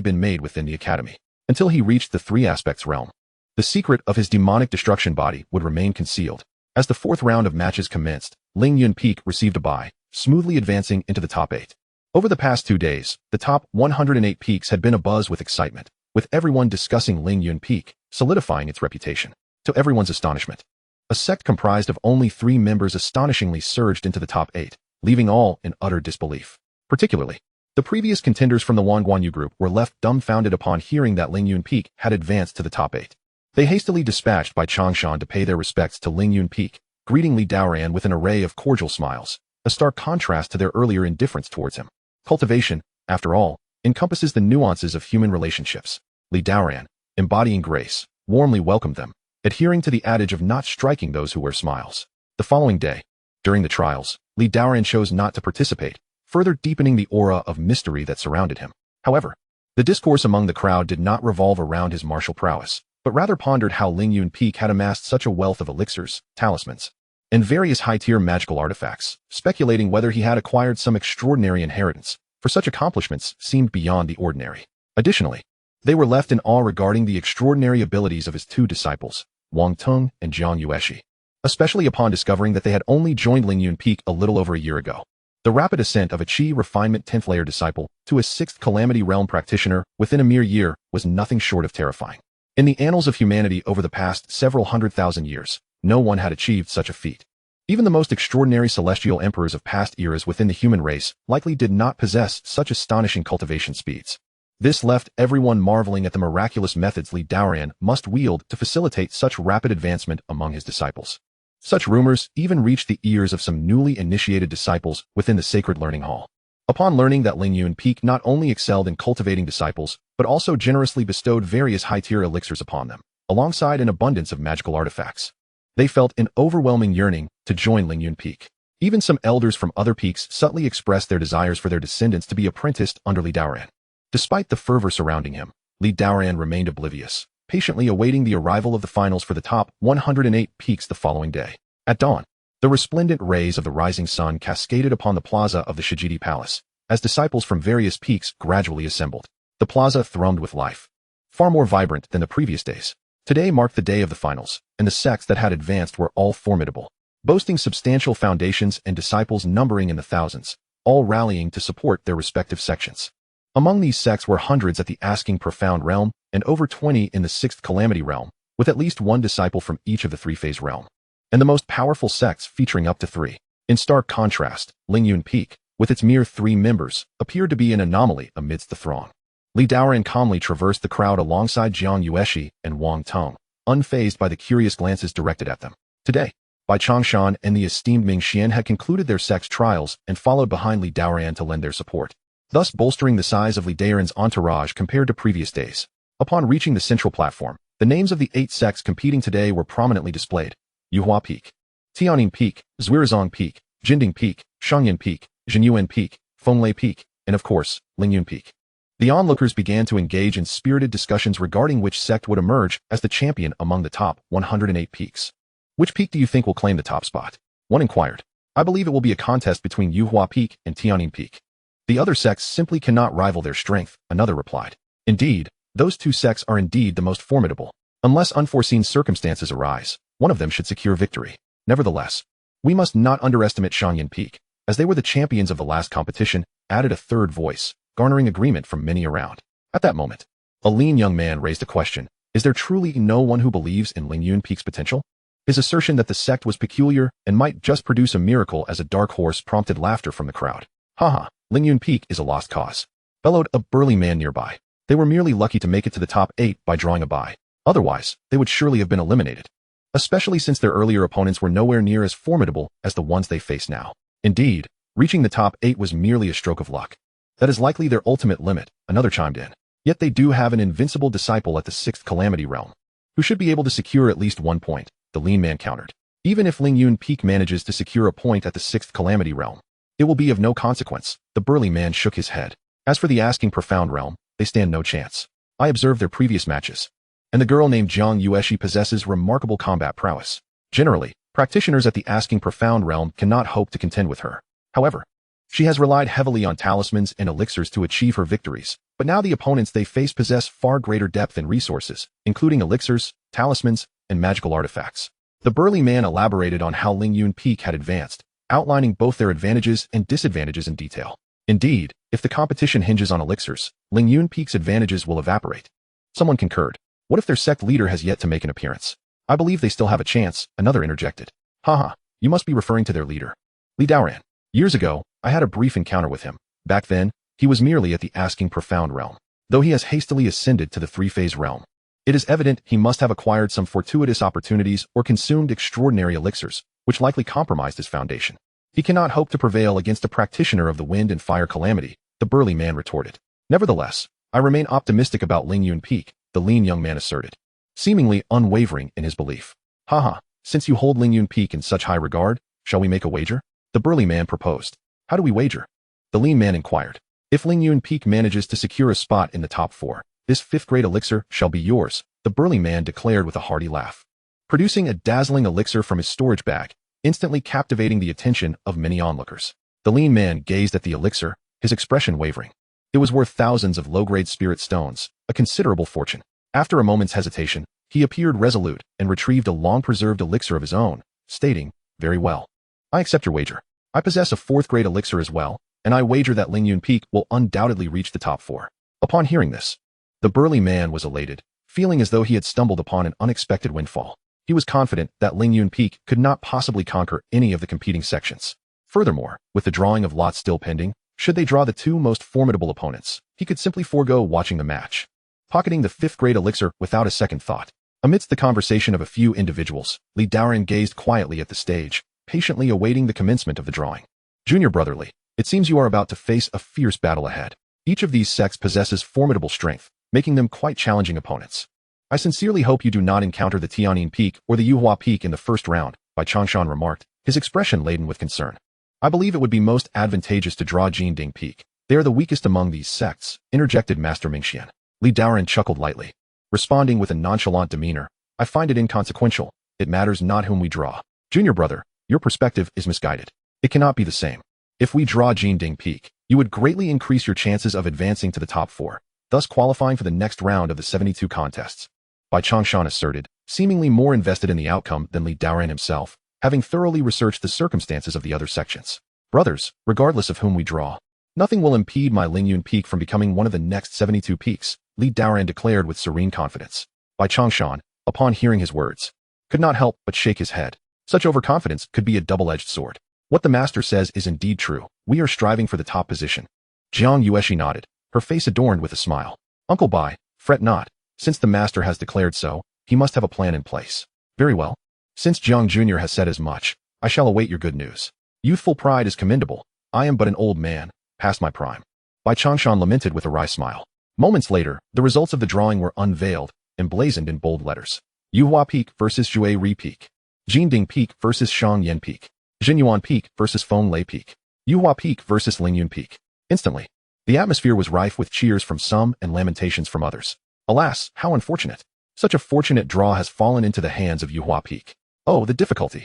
been made within the academy. Until he reached the 3 aspects realm, the secret of his demonic destruction body would remain concealed. As the 4th round of matches commenced, Lingyun Peak received a bye, smoothly advancing into the top 8. Over the past 2 days, the top 108 peaks had been abuzz with excitement, with everyone discussing Lingyun Peak, solidifying its reputation. To everyone's astonishment, a sect comprised of only 3 members astonishingly surged into the top 8, leaving all in utter disbelief. Particularly, the previous contenders from the Wanguanyu group were left dumbfounded upon hearing that Lingyun Peak had advanced to the top 8. They hastily dispatched Bai Changshan to pay their respects to Lingyun Peak, greeting Li Daoran with an array of cordial smiles, a stark contrast to their earlier indifference towards him. Cultivation, after all, encompasses the nuances of human relationships. Li Daoran, embodying grace, warmly welcomed them, adhering to the adage of not striking those who wear smiles. The following day, during the trials, Li Daoran chose not to participate, further deepening the aura of mystery that surrounded him. However, the discourse among the crowd did not revolve around his martial prowess, but rather pondered how Lingyun Peak had amassed such a wealth of elixirs, talismans, and various high-tier magical artifacts, speculating whether he had acquired some extraordinary inheritance, for such accomplishments seemed beyond the ordinary. Additionally, they were left in awe regarding the extraordinary abilities of his 2 disciples, Wang Tung and Zhang Yueshi, especially upon discovering that they had only joined Lingyun Peak a little over a year ago. The rapid ascent of a Qi refinement 10th layer disciple to a 6th calamity realm practitioner within a mere year was nothing short of terrifying. In the annals of humanity over the past several 100,000 years, no one had achieved such a feat. Even the most extraordinary celestial emperors of past eras within the human race likely did not possess such astonishing cultivation speeds. This left everyone marveling at the miraculous methods Li Daoran must wield to facilitate such rapid advancement among his disciples. Such rumors even reached the ears of some newly initiated disciples within the sacred learning hall. Upon learning that Lingyun Peak not only excelled in cultivating disciples, but also generously bestowed various high-tier elixirs upon them, alongside an abundance of magical artifacts, they felt an overwhelming yearning to join Lingyun Peak. Even some elders from other peaks subtly expressed their desires for their descendants to be apprenticed under Li Daoran. Despite the fervor surrounding him, Li Daoran remained oblivious, patiently awaiting the arrival of the finals for the top 108 peaks the following day. At dawn, the resplendent rays of the rising sun cascaded upon the plaza of the Shijidi Palace, as disciples from various peaks gradually assembled. The plaza thrummed with life, far more vibrant than the previous days. Today marked the day of the finals, and the sects that had advanced were all formidable, boasting substantial foundations and disciples numbering in the thousands, all rallying to support their respective sections. Among these sects were hundreds at the Asking Profound realm and over 20 in the Sixth Calamity realm, with at least one disciple from each of the three-phase realm, and the most powerful sects featuring up to 3. In stark contrast, Lingyun Peak, with its mere 3 members, appeared to be an anomaly amidst the throng. Li Daoran calmly traversed the crowd alongside Jiang Yueshi and Wang Tong, unfazed by the curious glances directed at them. Today, Bai Changshan and the esteemed Ming Xian had concluded their sect's trials and followed behind Li Daoran to lend their support, thus bolstering the size of Li Daoran's entourage compared to previous days. Upon reaching the central platform, the names of the 8 sects competing today were prominently displayed: Yuhua Peak, Tianning Peak, Zuirzong Peak, Jinding Peak, Shangyan Peak, Jinyuan Peak, Fenglei Peak, and of course, Lingyun Peak. The onlookers began to engage in spirited discussions regarding which sect would emerge as the champion among the top 108 peaks. Which peak do you think will claim the top spot? One inquired. I believe it will be a contest between Yuhua Peak and Tianning Peak. The other sects simply cannot rival their strength, another replied. Indeed, those 2 sects are indeed the most formidable. Unless unforeseen circumstances arise, one of them should secure victory. Nevertheless, we must not underestimate Shangyan Peak, as they were the champions of the last competition, added a third voice, garnering agreement from many around. At that moment, a lean young man raised a question. Is there truly no one who believes in Lingyun Peak's potential? His assertion that the sect was peculiar and might just produce a miracle as a dark horse prompted laughter from the crowd. Haha, Lingyun Peak is a lost cause, bellowed a burly man nearby. They were merely lucky to make it to the top 8 by drawing a bye. Otherwise, they would surely have been eliminated, especially since their earlier opponents were nowhere near as formidable as the ones they face now. Indeed, reaching the top 8 was merely a stroke of luck. That is likely their ultimate limit, another chimed in. Yet they do have an invincible disciple at the 6th Calamity realm, who should be able to secure at least 1 point, the lean man countered. Even if Lingyun Peak manages to secure a point at the 6th Calamity realm, it will be of no consequence. The burly man shook his head. As for the Asking Profound realm, they stand no chance. I observed their previous matches, and the girl named Jiang Yueshi possesses remarkable combat prowess. Generally, practitioners at the Asking Profound realm cannot hope to contend with her. However, she has relied heavily on talismans and elixirs to achieve her victories, but now the opponents they face possess far greater depth and resources, including elixirs, talismans, and magical artifacts. The burly man elaborated on how Lingyun Peak had advanced, outlining both their advantages and disadvantages in detail. Indeed, if the competition hinges on elixirs, Lingyun Peak's advantages will evaporate. Someone concurred. What if their sect leader has yet to make an appearance? I believe they still have a chance, another interjected. Haha, you must be referring to their leader, Li Daoran. Years ago, I had a brief encounter with him. Back then, he was merely at the Asking Profound realm, though he has hastily ascended to the 3-phase realm. It is evident he must have acquired some fortuitous opportunities or consumed extraordinary elixirs, which likely compromised his foundation. He cannot hope to prevail against a practitioner of the wind and fire calamity, the burly man retorted. Nevertheless, I remain optimistic about Lingyun Peak, the lean young man asserted, seemingly unwavering in his belief. Haha, since you hold Lingyun Peak in such high regard, shall we make a wager? The burly man proposed. How do we wager? The lean man inquired. If Lingyun Peak manages to secure a spot in the top 4, this 5th-grade elixir shall be yours, the burly man declared with a hearty laugh, producing a dazzling elixir from his storage bag, instantly captivating the attention of many onlookers. The lean man gazed at the elixir, his expression wavering. It was worth thousands of low-grade spirit stones, a considerable fortune. After a moment's hesitation, he appeared resolute and retrieved a long-preserved elixir of his own, stating, "Very well. I accept your wager. I possess a 4th-grade elixir as well, and I wager that Lingyun Peak will undoubtedly reach the top 4. Upon hearing this, the burly man was elated, feeling as though he had stumbled upon an unexpected windfall. He was confident that Lingyun Peak could not possibly conquer any of the competing sections. Furthermore, with the drawing of lots still pending, should they draw the two most formidable opponents, he could simply forego watching the match, pocketing the 5th grade elixir without a second thought. Amidst the conversation of a few individuals, Daoran gazed quietly at the stage, patiently awaiting the commencement of the drawing. Junior brotherly, it seems you are about to face a fierce battle ahead. Each of these sects possesses formidable strength, making them quite challenging opponents. I sincerely hope you do not encounter the Tianyin Peak or the Yuhua Peak in the first round, Bai Changshan remarked, his expression laden with concern. I believe it would be most advantageous to draw Jinding Peak. They are the weakest among these sects, interjected Master Mingxian. Daoran chuckled lightly, responding with a nonchalant demeanor. I find it inconsequential. It matters not whom we draw. Junior brother, your perspective is misguided. It cannot be the same. If we draw Jinding Peak, you would greatly increase your chances of advancing to the top 4, thus qualifying for the next round of the 72 contests. Bai Changshan asserted, seemingly more invested in the outcome than Daoran himself, having thoroughly researched the circumstances of the other sections. Brothers, regardless of whom we draw, nothing will impede my Lingyun Peak from becoming one of the next 72 peaks, Daoran declared with serene confidence. Bai Changshan, upon hearing his words, could not help but shake his head. Such overconfidence could be a double-edged sword. What the master says is indeed true. We are striving for the top position. Jiang Yueshi nodded, her face adorned with a smile. Uncle Bai, fret not. Since the master has declared so, he must have a plan in place. Very well. Since Jiang Jr. has said as much, I shall await your good news. Youthful pride is commendable. I am but an old man, past my prime. Bai Changshan lamented with a wry smile. Moments later, the results of the drawing were unveiled, emblazoned in bold letters. Yuhua Peak versus Jue Ri Peak. Jinding Peak versus Shangyan Peak. Jinyuan Peak versus Feng Lei Peak. Yuhua Peak versus Lingyun Peak. Instantly, the atmosphere was rife with cheers from some and lamentations from others. Alas, how unfortunate. Such a fortunate draw has fallen into the hands of Yuhua Peak. Oh, the difficulty.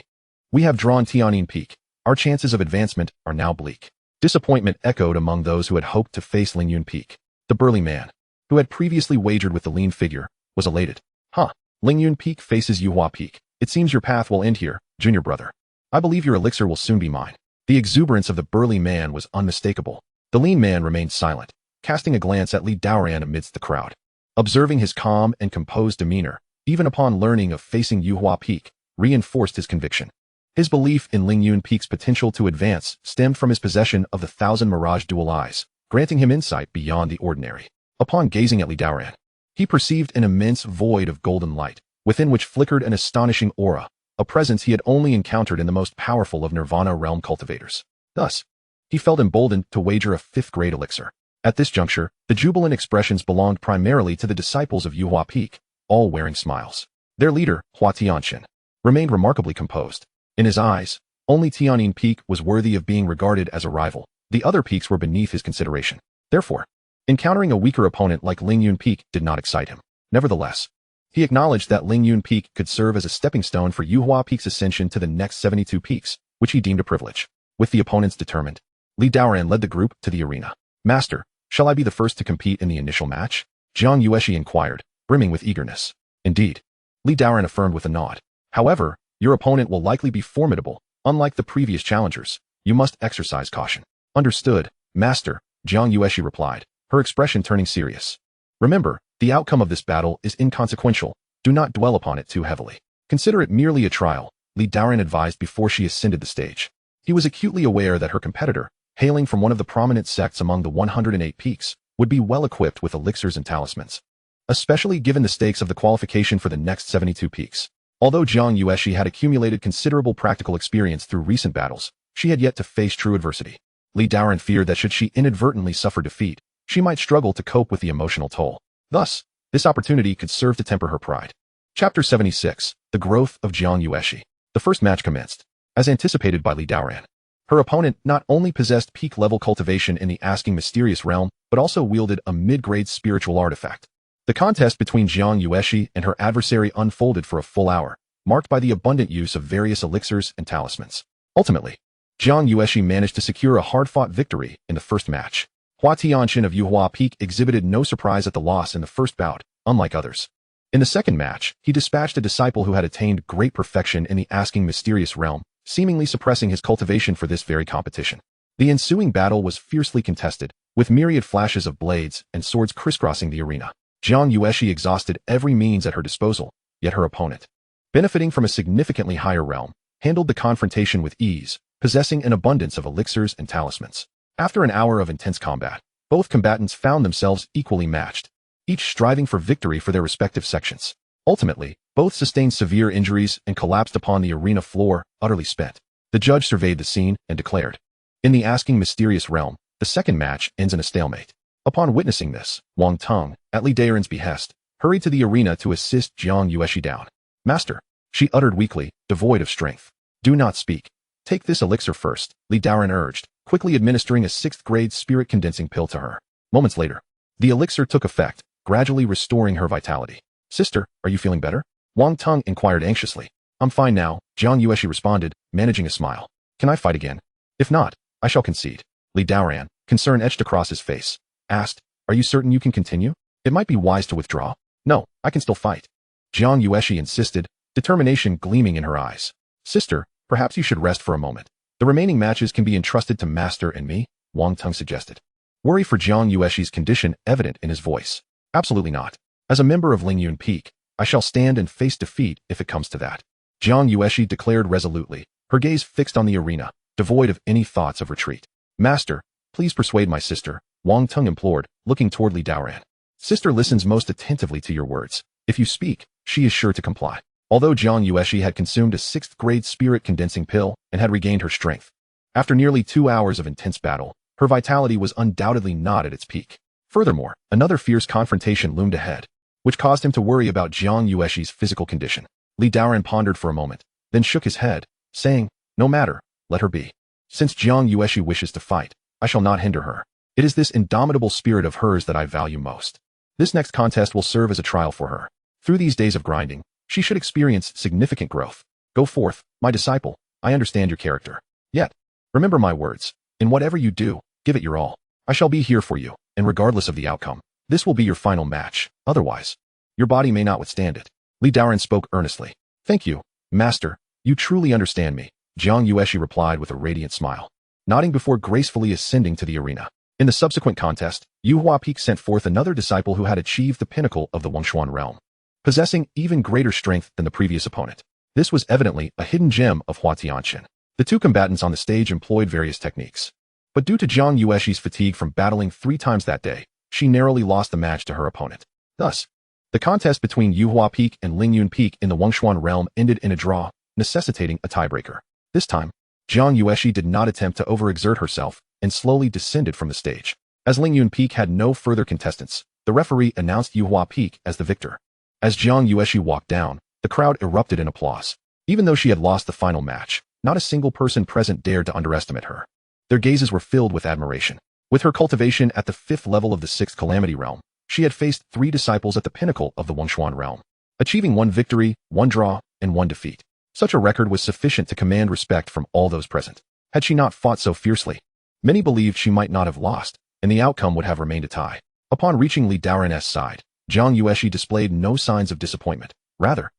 We have drawn Tianyin Peak. Our chances of advancement are now bleak. Disappointment echoed among those who had hoped to face Lingyun Peak. The burly man, who had previously wagered with the lean figure, was elated. Huh. Lingyun Peak faces Yuhua Peak. It seems your path will end here, junior brother. I believe your elixir will soon be mine. The exuberance of the burly man was unmistakable. The lean man remained silent, casting a glance at Daoran amidst the crowd. Observing his calm and composed demeanor, even upon learning of facing Yuhua Peak, reinforced his conviction. His belief in Lingyun Peak's potential to advance stemmed from his possession of the 1,000 mirage dual eyes, granting him insight beyond the ordinary. Upon gazing at Daoran, he perceived an immense void of golden light, within which flickered an astonishing aura, a presence he had only encountered in the most powerful of Nirvana realm cultivators. Thus, he felt emboldened to wager a 5th grade elixir. At this juncture, the jubilant expressions belonged primarily to the disciples of Yuhua Peak, all wearing smiles. Their leader, Hua Tianxin, remained remarkably composed. In his eyes, only Tianyin Peak was worthy of being regarded as a rival. The other peaks were beneath his consideration. Therefore, encountering a weaker opponent like Lingyun Peak did not excite him. Nevertheless, he acknowledged that Lingyun Peak could serve as a stepping stone for Yuhua Peak's ascension to the next 72 peaks, which he deemed a privilege. With the opponents determined, Daoran led the group to the arena. Master, shall I be the first to compete in the initial match? Jiang Yueshi inquired, brimming with eagerness. Indeed. Daoran affirmed with a nod. However, your opponent will likely be formidable. Unlike the previous challengers, you must exercise caution. Understood, Master, Jiang Yueshi replied, her expression turning serious. Remember, the outcome of this battle is inconsequential. Do not dwell upon it too heavily. Consider it merely a trial, Daoran advised before she ascended the stage. He was acutely aware that her competitor, hailing from one of the prominent sects among the 108 peaks, would be well equipped with elixirs and talismans, especially given the stakes of the qualification for the next 72 peaks. Although Jiang Yueshi had accumulated considerable practical experience through recent battles, she had yet to face true adversity. Daoran feared that should she inadvertently suffer defeat, she might struggle to cope with the emotional toll. Thus, this opportunity could serve to temper her pride. Chapter 76, The Growth of Jiang Yueshi. The first match commenced. As anticipated by Daoran, her opponent not only possessed peak-level cultivation in the asking mysterious realm, but also wielded a mid-grade spiritual artifact. The contest between Jiang Yueshi and her adversary unfolded for a full hour, marked by the abundant use of various elixirs and talismans. Ultimately, Jiang Yueshi managed to secure a hard-fought victory in the first match. Hua Tianxin of Yuhua Peak exhibited no surprise at the loss in the first bout, unlike others. In the second match, he dispatched a disciple who had attained great perfection in the asking mysterious realm, seemingly suppressing his cultivation for this very competition. The ensuing battle was fiercely contested, with myriad flashes of blades and swords crisscrossing the arena. Jiang Yueshi exhausted every means at her disposal, yet her opponent, benefiting from a significantly higher realm, handled the confrontation with ease, possessing an abundance of elixirs and talismans. After an hour of intense combat, both combatants found themselves equally matched, each striving for victory for their respective sections. Ultimately, both sustained severe injuries and collapsed upon the arena floor, utterly spent. The judge surveyed the scene and declared, "In the asking mysterious realm, the second match ends in a stalemate." Upon witnessing this, Wang Teng, at Li Daoran's behest, hurried to the arena to assist Jiang Yueshi down. "Master," she uttered weakly, devoid of strength. "Do not speak. Take this elixir first," Li Daoran urged, quickly administering a 6th-grade spirit-condensing pill to her. Moments later, the elixir took effect, gradually restoring her vitality. "Sister, are you feeling better?" Wang Teng inquired anxiously. "I'm fine now," Jiang Yueshi responded, managing a smile. "Can I fight again? If not, I shall concede." Li Daoran, concern etched across his face, asked, "Are you certain you can continue? It might be wise to withdraw." "No, I can still fight," Jiang Yueshi insisted, determination gleaming in her eyes. "Sister, perhaps you should rest for a moment. The remaining matches can be entrusted to Master and me," Wang Teng suggested. Worry for Jiang Yueshi's condition evident in his voice. "Absolutely not. As a member of Lingyun Peak, I shall stand and face defeat if it comes to that," Jiang Yueshi declared resolutely, her gaze fixed on the arena, devoid of any thoughts of retreat. "Master, please persuade my sister," Wang Teng implored, looking toward Li Daoran. "Sister listens most attentively to your words. If you speak, she is sure to comply." Although Jiang Yueshi had consumed a 6th-grade spirit-condensing pill and had regained her strength, after nearly 2 hours of intense battle, her vitality was undoubtedly not at its peak. Furthermore, another fierce confrontation loomed ahead, which caused him to worry about Jiang Yueshi's physical condition. Li Daoran pondered for a moment, then shook his head, saying, "No matter, let her be. Since Jiang Yueshi wishes to fight, I shall not hinder her. It is this indomitable spirit of hers that I value most. This next contest will serve as a trial for her. Through these days of grinding, she should experience significant growth. Go forth, my disciple. I understand your character. Yet, remember my words. In whatever you do, give it your all. I shall be here for you, and regardless of the outcome, this will be your final match. Otherwise, your body may not withstand it." Li Daoran spoke earnestly. "Thank you, Master. You truly understand me," Jiang Yueshi replied with a radiant smile, nodding before gracefully ascending to the arena. In the subsequent contest, Yuhua Peak sent forth another disciple who had achieved the pinnacle of the Wuxian realm, possessing even greater strength than the previous opponent. This was evidently a hidden gem of Huatianshan. The two combatants on the stage employed various techniques, but due to Jiang Yueshi's fatigue from battling 3 times that day, she narrowly lost the match to her opponent. Thus, the contest between Yuhua Peak and Lingyun Peak in the Wuxian realm ended in a draw, necessitating a tiebreaker. This time, Jiang Yueshi did not attempt to overexert herself and slowly descended from the stage. As Lingyun Peak had no further contestants, the referee announced Yuhua Peak as the victor. As Jiang Yueshi walked down, the crowd erupted in applause. Even though she had lost the final match, not a single person present dared to underestimate her. Their gazes were filled with admiration. With her cultivation at the 5th level of the 6th Calamity realm, she had faced 3 disciples at the pinnacle of the Wuxian realm, achieving 1 victory, 1 draw, and 1 defeat. Such a record was sufficient to command respect from all those present. Had she not fought so fiercely, many believed she might not have lost, and the outcome would have remained a tie. Upon reaching Li Daoran's side, Jiang Yueshi displayed no signs of disappointment. Rather,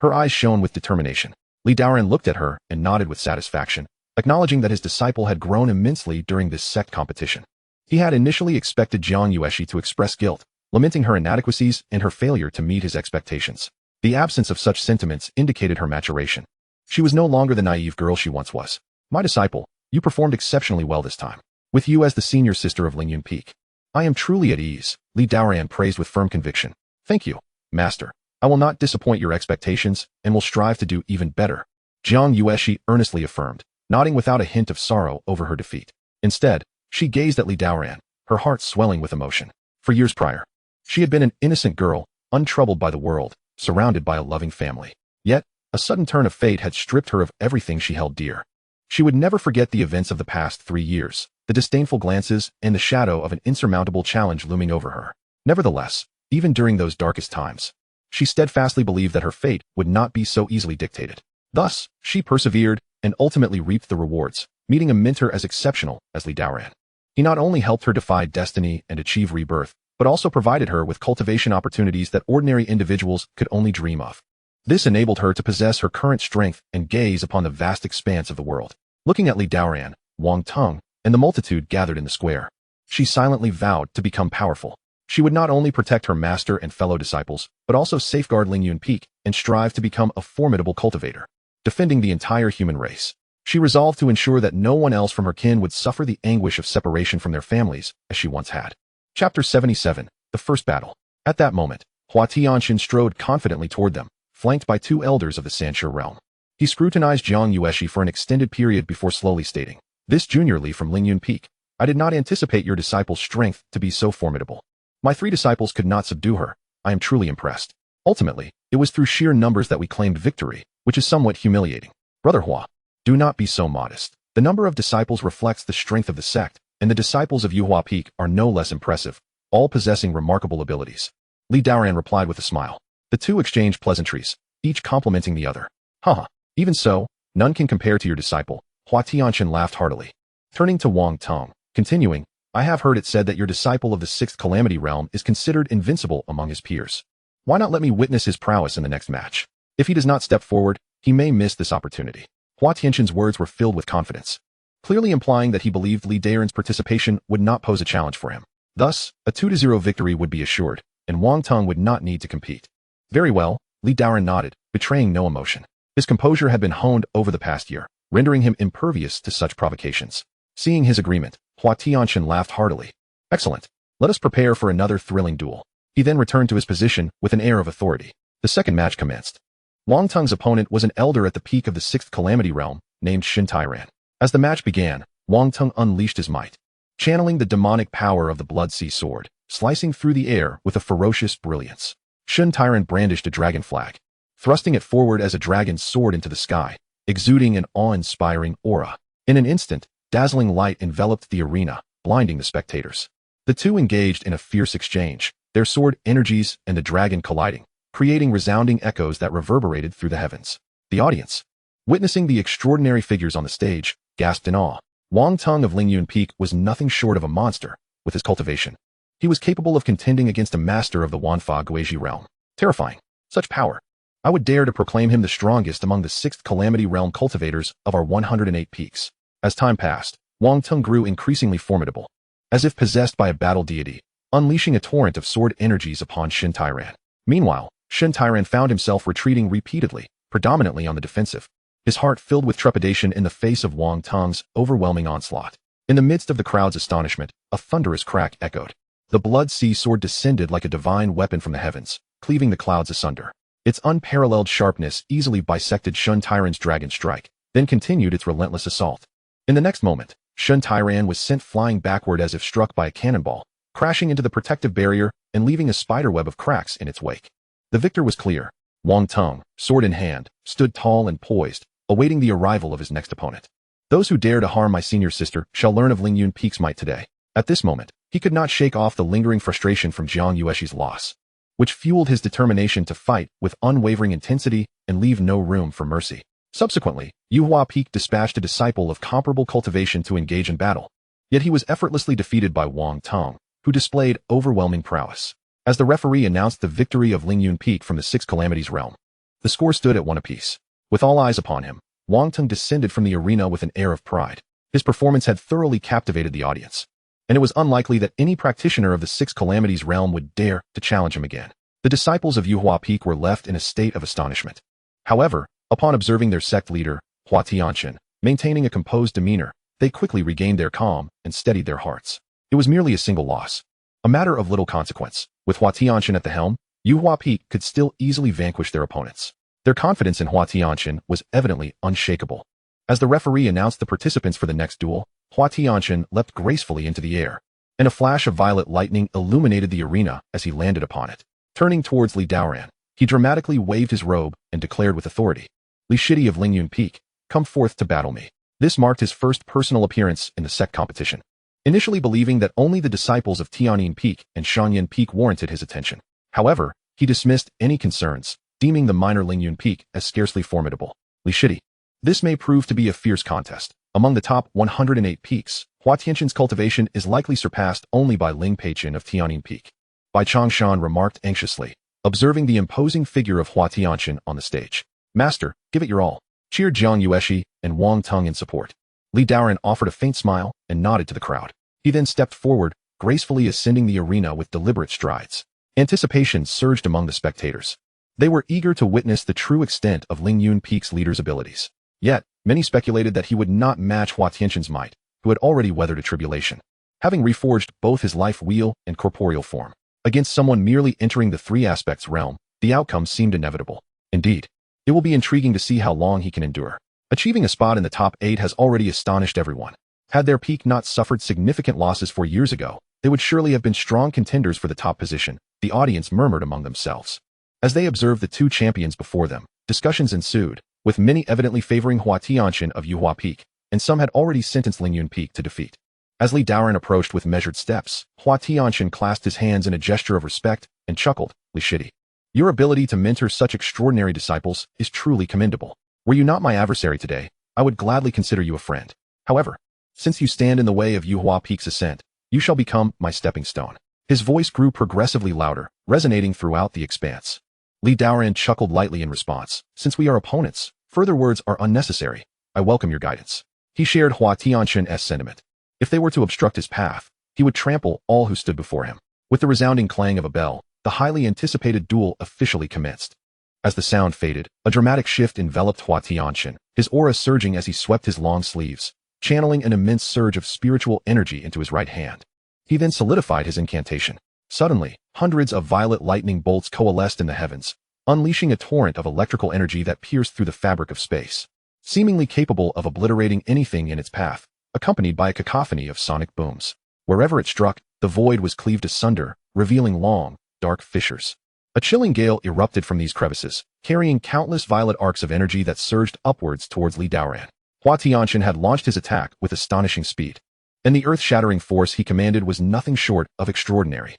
her eyes shone with determination. Li Daoran looked at her and nodded with satisfaction, acknowledging that his disciple had grown immensely during this sect competition. He had initially expected Jiang Yueshi to express guilt, lamenting her inadequacies and her failure to meet his expectations. The absence of such sentiments indicated her maturation. She was no longer the naive girl she once was. "My disciple, you performed exceptionally well this time. With you as the senior sister of Lingyun Peak, I am truly at ease," Li Daoran praised with firm conviction. "Thank you, Master. I will not disappoint your expectations and will strive to do even better," Jiang Yueshi earnestly affirmed, nodding without a hint of sorrow over her defeat. Instead, she gazed at Li Daoran, her heart swelling with emotion. For years prior, she had been an innocent girl, untroubled by the world, surrounded by a loving family. Yet, a sudden turn of fate had stripped her of everything she held dear. She would never forget the events of the past 3 years, the disdainful glances and the shadow of an insurmountable challenge looming over her. Nevertheless, even during those darkest times, she steadfastly believed that her fate would not be so easily dictated. Thus, she persevered and ultimately reaped the rewards, meeting a mentor as exceptional as Li Daoran. He not only helped her defy destiny and achieve rebirth, but also provided her with cultivation opportunities that ordinary individuals could only dream of. This enabled her to possess her current strength and gaze upon the vast expanse of the world. Looking at Li Daoran, Wang Teng, and the multitude gathered in the square, she silently vowed to become powerful. She would not only protect her master and fellow disciples, but also safeguard Lingyun Peak and strive to become a formidable cultivator, defending the entire human race. She resolved to ensure that no one else from her kin would suffer the anguish of separation from their families as she once had. Chapter 77, The First Battle. At that moment, Hua Tianxin strode confidently toward them, flanked by two elders of the Sanshi realm. He scrutinized Jiang Yueshi for an extended period before slowly stating, "This junior Li from Lingyun Peak, I did not anticipate your disciple's strength to be so formidable. My 3 disciples could not subdue her. I am truly impressed. Ultimately, it was through sheer numbers that we claimed victory, which is somewhat humiliating. Brother Hua, do not be so modest. The number of disciples reflects the strength of the sect, and the disciples of Yuhua Peak are no less impressive, all possessing remarkable abilities." Li Daoran replied with a smile. The two exchanged pleasantries, each complimenting the other. Haha, even so, none can compare to your disciple. Hua Tianxin laughed heartily. Turning to Wang Tong, continuing, I have heard it said that your disciple of the 6th Calamity Realm is considered invincible among his peers. Why not let me witness his prowess in the next match? If he does not step forward, he may miss this opportunity. Hua Tianxin's words were filled with confidence, clearly implying that he believed Li Daoran's participation would not pose a challenge for him. Thus, a 2-0 victory would be assured, and Wang Tong would not need to compete. Very well, Li Daoran nodded, betraying no emotion. His composure had been honed over the past year, rendering him impervious to such provocations. Seeing his agreement, Hua Tianxin laughed heartily. Excellent. Let us prepare for another thrilling duel. He then returned to his position with an air of authority. The second match commenced. Wang Tong's opponent was an elder at the peak of the 6th Calamity Realm, named Shen Tairan. As the match began, Wang Tong unleashed his might, channeling the demonic power of the Blood Sea Sword, slicing through the air with a ferocious brilliance. Shen Tairan brandished a dragon flag, thrusting it forward as a dragon soared into the sky, exuding an awe-inspiring aura. In an instant, dazzling light enveloped the arena, blinding the spectators. The two engaged in a fierce exchange, their sword energies and the dragon colliding, creating resounding echoes that reverberated through the heavens. The audience, witnessing the extraordinary figures on the stage, gasped in awe. Wang Tong of Lingyun Peak was nothing short of a monster with his cultivation. He was capable of contending against a master of the Wanfa Guizhi realm. Terrifying. Such power. I would dare to proclaim him the strongest among the 6th Calamity Realm cultivators of our 108 peaks. As time passed, Wang Tong grew increasingly formidable, as if possessed by a battle deity, unleashing a torrent of sword energies upon Shen Tairan. Meanwhile, Shen Tairan found himself retreating repeatedly, predominantly on the defensive, his heart filled with trepidation in the face of Wang Tong's overwhelming onslaught. In the midst of the crowd's astonishment, a thunderous crack echoed. The Blood Sea Sword descended like a divine weapon from the heavens, cleaving the clouds asunder. Its unparalleled sharpness easily bisected Shen Tairan's dragon strike, then continued its relentless assault. In the next moment, Shen Tairan was sent flying backward as if struck by a cannonball, crashing into the protective barrier and leaving a spiderweb of cracks in its wake. The victor was clear. Wang Tong, sword in hand, stood tall and poised, awaiting the arrival of his next opponent. Those who dare to harm my senior sister shall learn of Lingyun Peak's might today. At this moment, he could not shake off the lingering frustration from Jiang Yueshi's loss, which fueled his determination to fight with unwavering intensity and leave no room for mercy. Subsequently, Yuhua Peak dispatched a disciple of comparable cultivation to engage in battle. Yet he was effortlessly defeated by Wang Tong, who displayed overwhelming prowess. As the referee announced the victory of Lingyun Peak from the 6 Calamities realm, the score stood at 1 apiece. With all eyes upon him, Wang Tong descended from the arena with an air of pride. His performance had thoroughly captivated the audience, and it was unlikely that any practitioner of the 6 Calamities realm would dare to challenge him again. The disciples of Yuhua Peak were left in a state of astonishment. However, upon observing their sect leader, Hua Tianxin, maintaining a composed demeanor, they quickly regained their calm and steadied their hearts. It was merely a single loss, a matter of little consequence. With Hua Tianxin at the helm, Yuhua Peak could still easily vanquish their opponents. Their confidence in Hua Tianxin was evidently unshakable. As the referee announced the participants for the next duel, Hua Tianxin leapt gracefully into the air, and a flash of violet lightning illuminated the arena as he landed upon it. Turning towards Li Daoran, he dramatically waved his robe and declared with authority, "Li Shidi of Lingyun Peak, come forth to battle me." This marked his first personal appearance in the Sect competition. Initially believing that only the disciples of Tianyin Peak and Shanyan Peak warranted his attention. However, he dismissed any concerns, deeming the minor Lingyun Peak as scarcely formidable. Li Shidi. This may prove to be a fierce contest. Among the top 108 peaks, Hua Tianxin's cultivation is likely surpassed only by Ling Peichin of Tianyin Peak. Bai Changshan remarked anxiously, observing the imposing figure of Hua Tianxin on the stage. "Master, give it your all," cheered Jiang Yueshi and Wang Tong in support. Li Daoran offered a faint smile and nodded to the crowd. He then stepped forward, gracefully ascending the arena with deliberate strides. Anticipation surged among the spectators. They were eager to witness the true extent of Lingyun Peak's leader's abilities. Yet, many speculated that he would not match Hua Tianqian's might, who had already weathered a tribulation, having reforged both his life wheel and corporeal form. Against someone merely entering the three aspects realm, the outcome seemed inevitable. Indeed, it will be intriguing to see how long he can endure. Achieving a spot in the top 8 has already astonished everyone. Had their peak not suffered significant losses 4 years ago, they would surely have been strong contenders for the top position, the audience murmured among themselves. As they observed the two champions before them, discussions ensued, with many evidently favoring Hua Tianqian of Yuhua Peak, and some had already sentenced Lingyun Peak to defeat. As Li Daoran approached with measured steps, Hua Tianqian clasped his hands in a gesture of respect and chuckled, "Li Shidi, your ability to mentor such extraordinary disciples is truly commendable. Were you not my adversary today, I would gladly consider you a friend. However, since you stand in the way of Yuhua Peak's ascent, you shall become my stepping stone." His voice grew progressively louder, resonating throughout the expanse. Li Daoran chuckled lightly in response. "Since we are opponents, further words are unnecessary. I welcome your guidance." He shared Hua Tianqian's sentiment. If they were to obstruct his path, he would trample all who stood before him. With the resounding clang of a bell, the highly anticipated duel officially commenced. As the sound faded, a dramatic shift enveloped Hua Tianqian, his aura surging as he swept his long sleeves, channeling an immense surge of spiritual energy into his right hand. He then solidified his incantation. Suddenly, hundreds of violet lightning bolts coalesced in the heavens, unleashing a torrent of electrical energy that pierced through the fabric of space, seemingly capable of obliterating anything in its path, accompanied by a cacophony of sonic booms. Wherever it struck, the void was cleaved asunder, revealing long, dark fissures. A chilling gale erupted from these crevices, carrying countless violet arcs of energy that surged upwards towards Li Daoran. Hua Tianqian had launched his attack with astonishing speed, and the earth-shattering force he commanded was nothing short of extraordinary.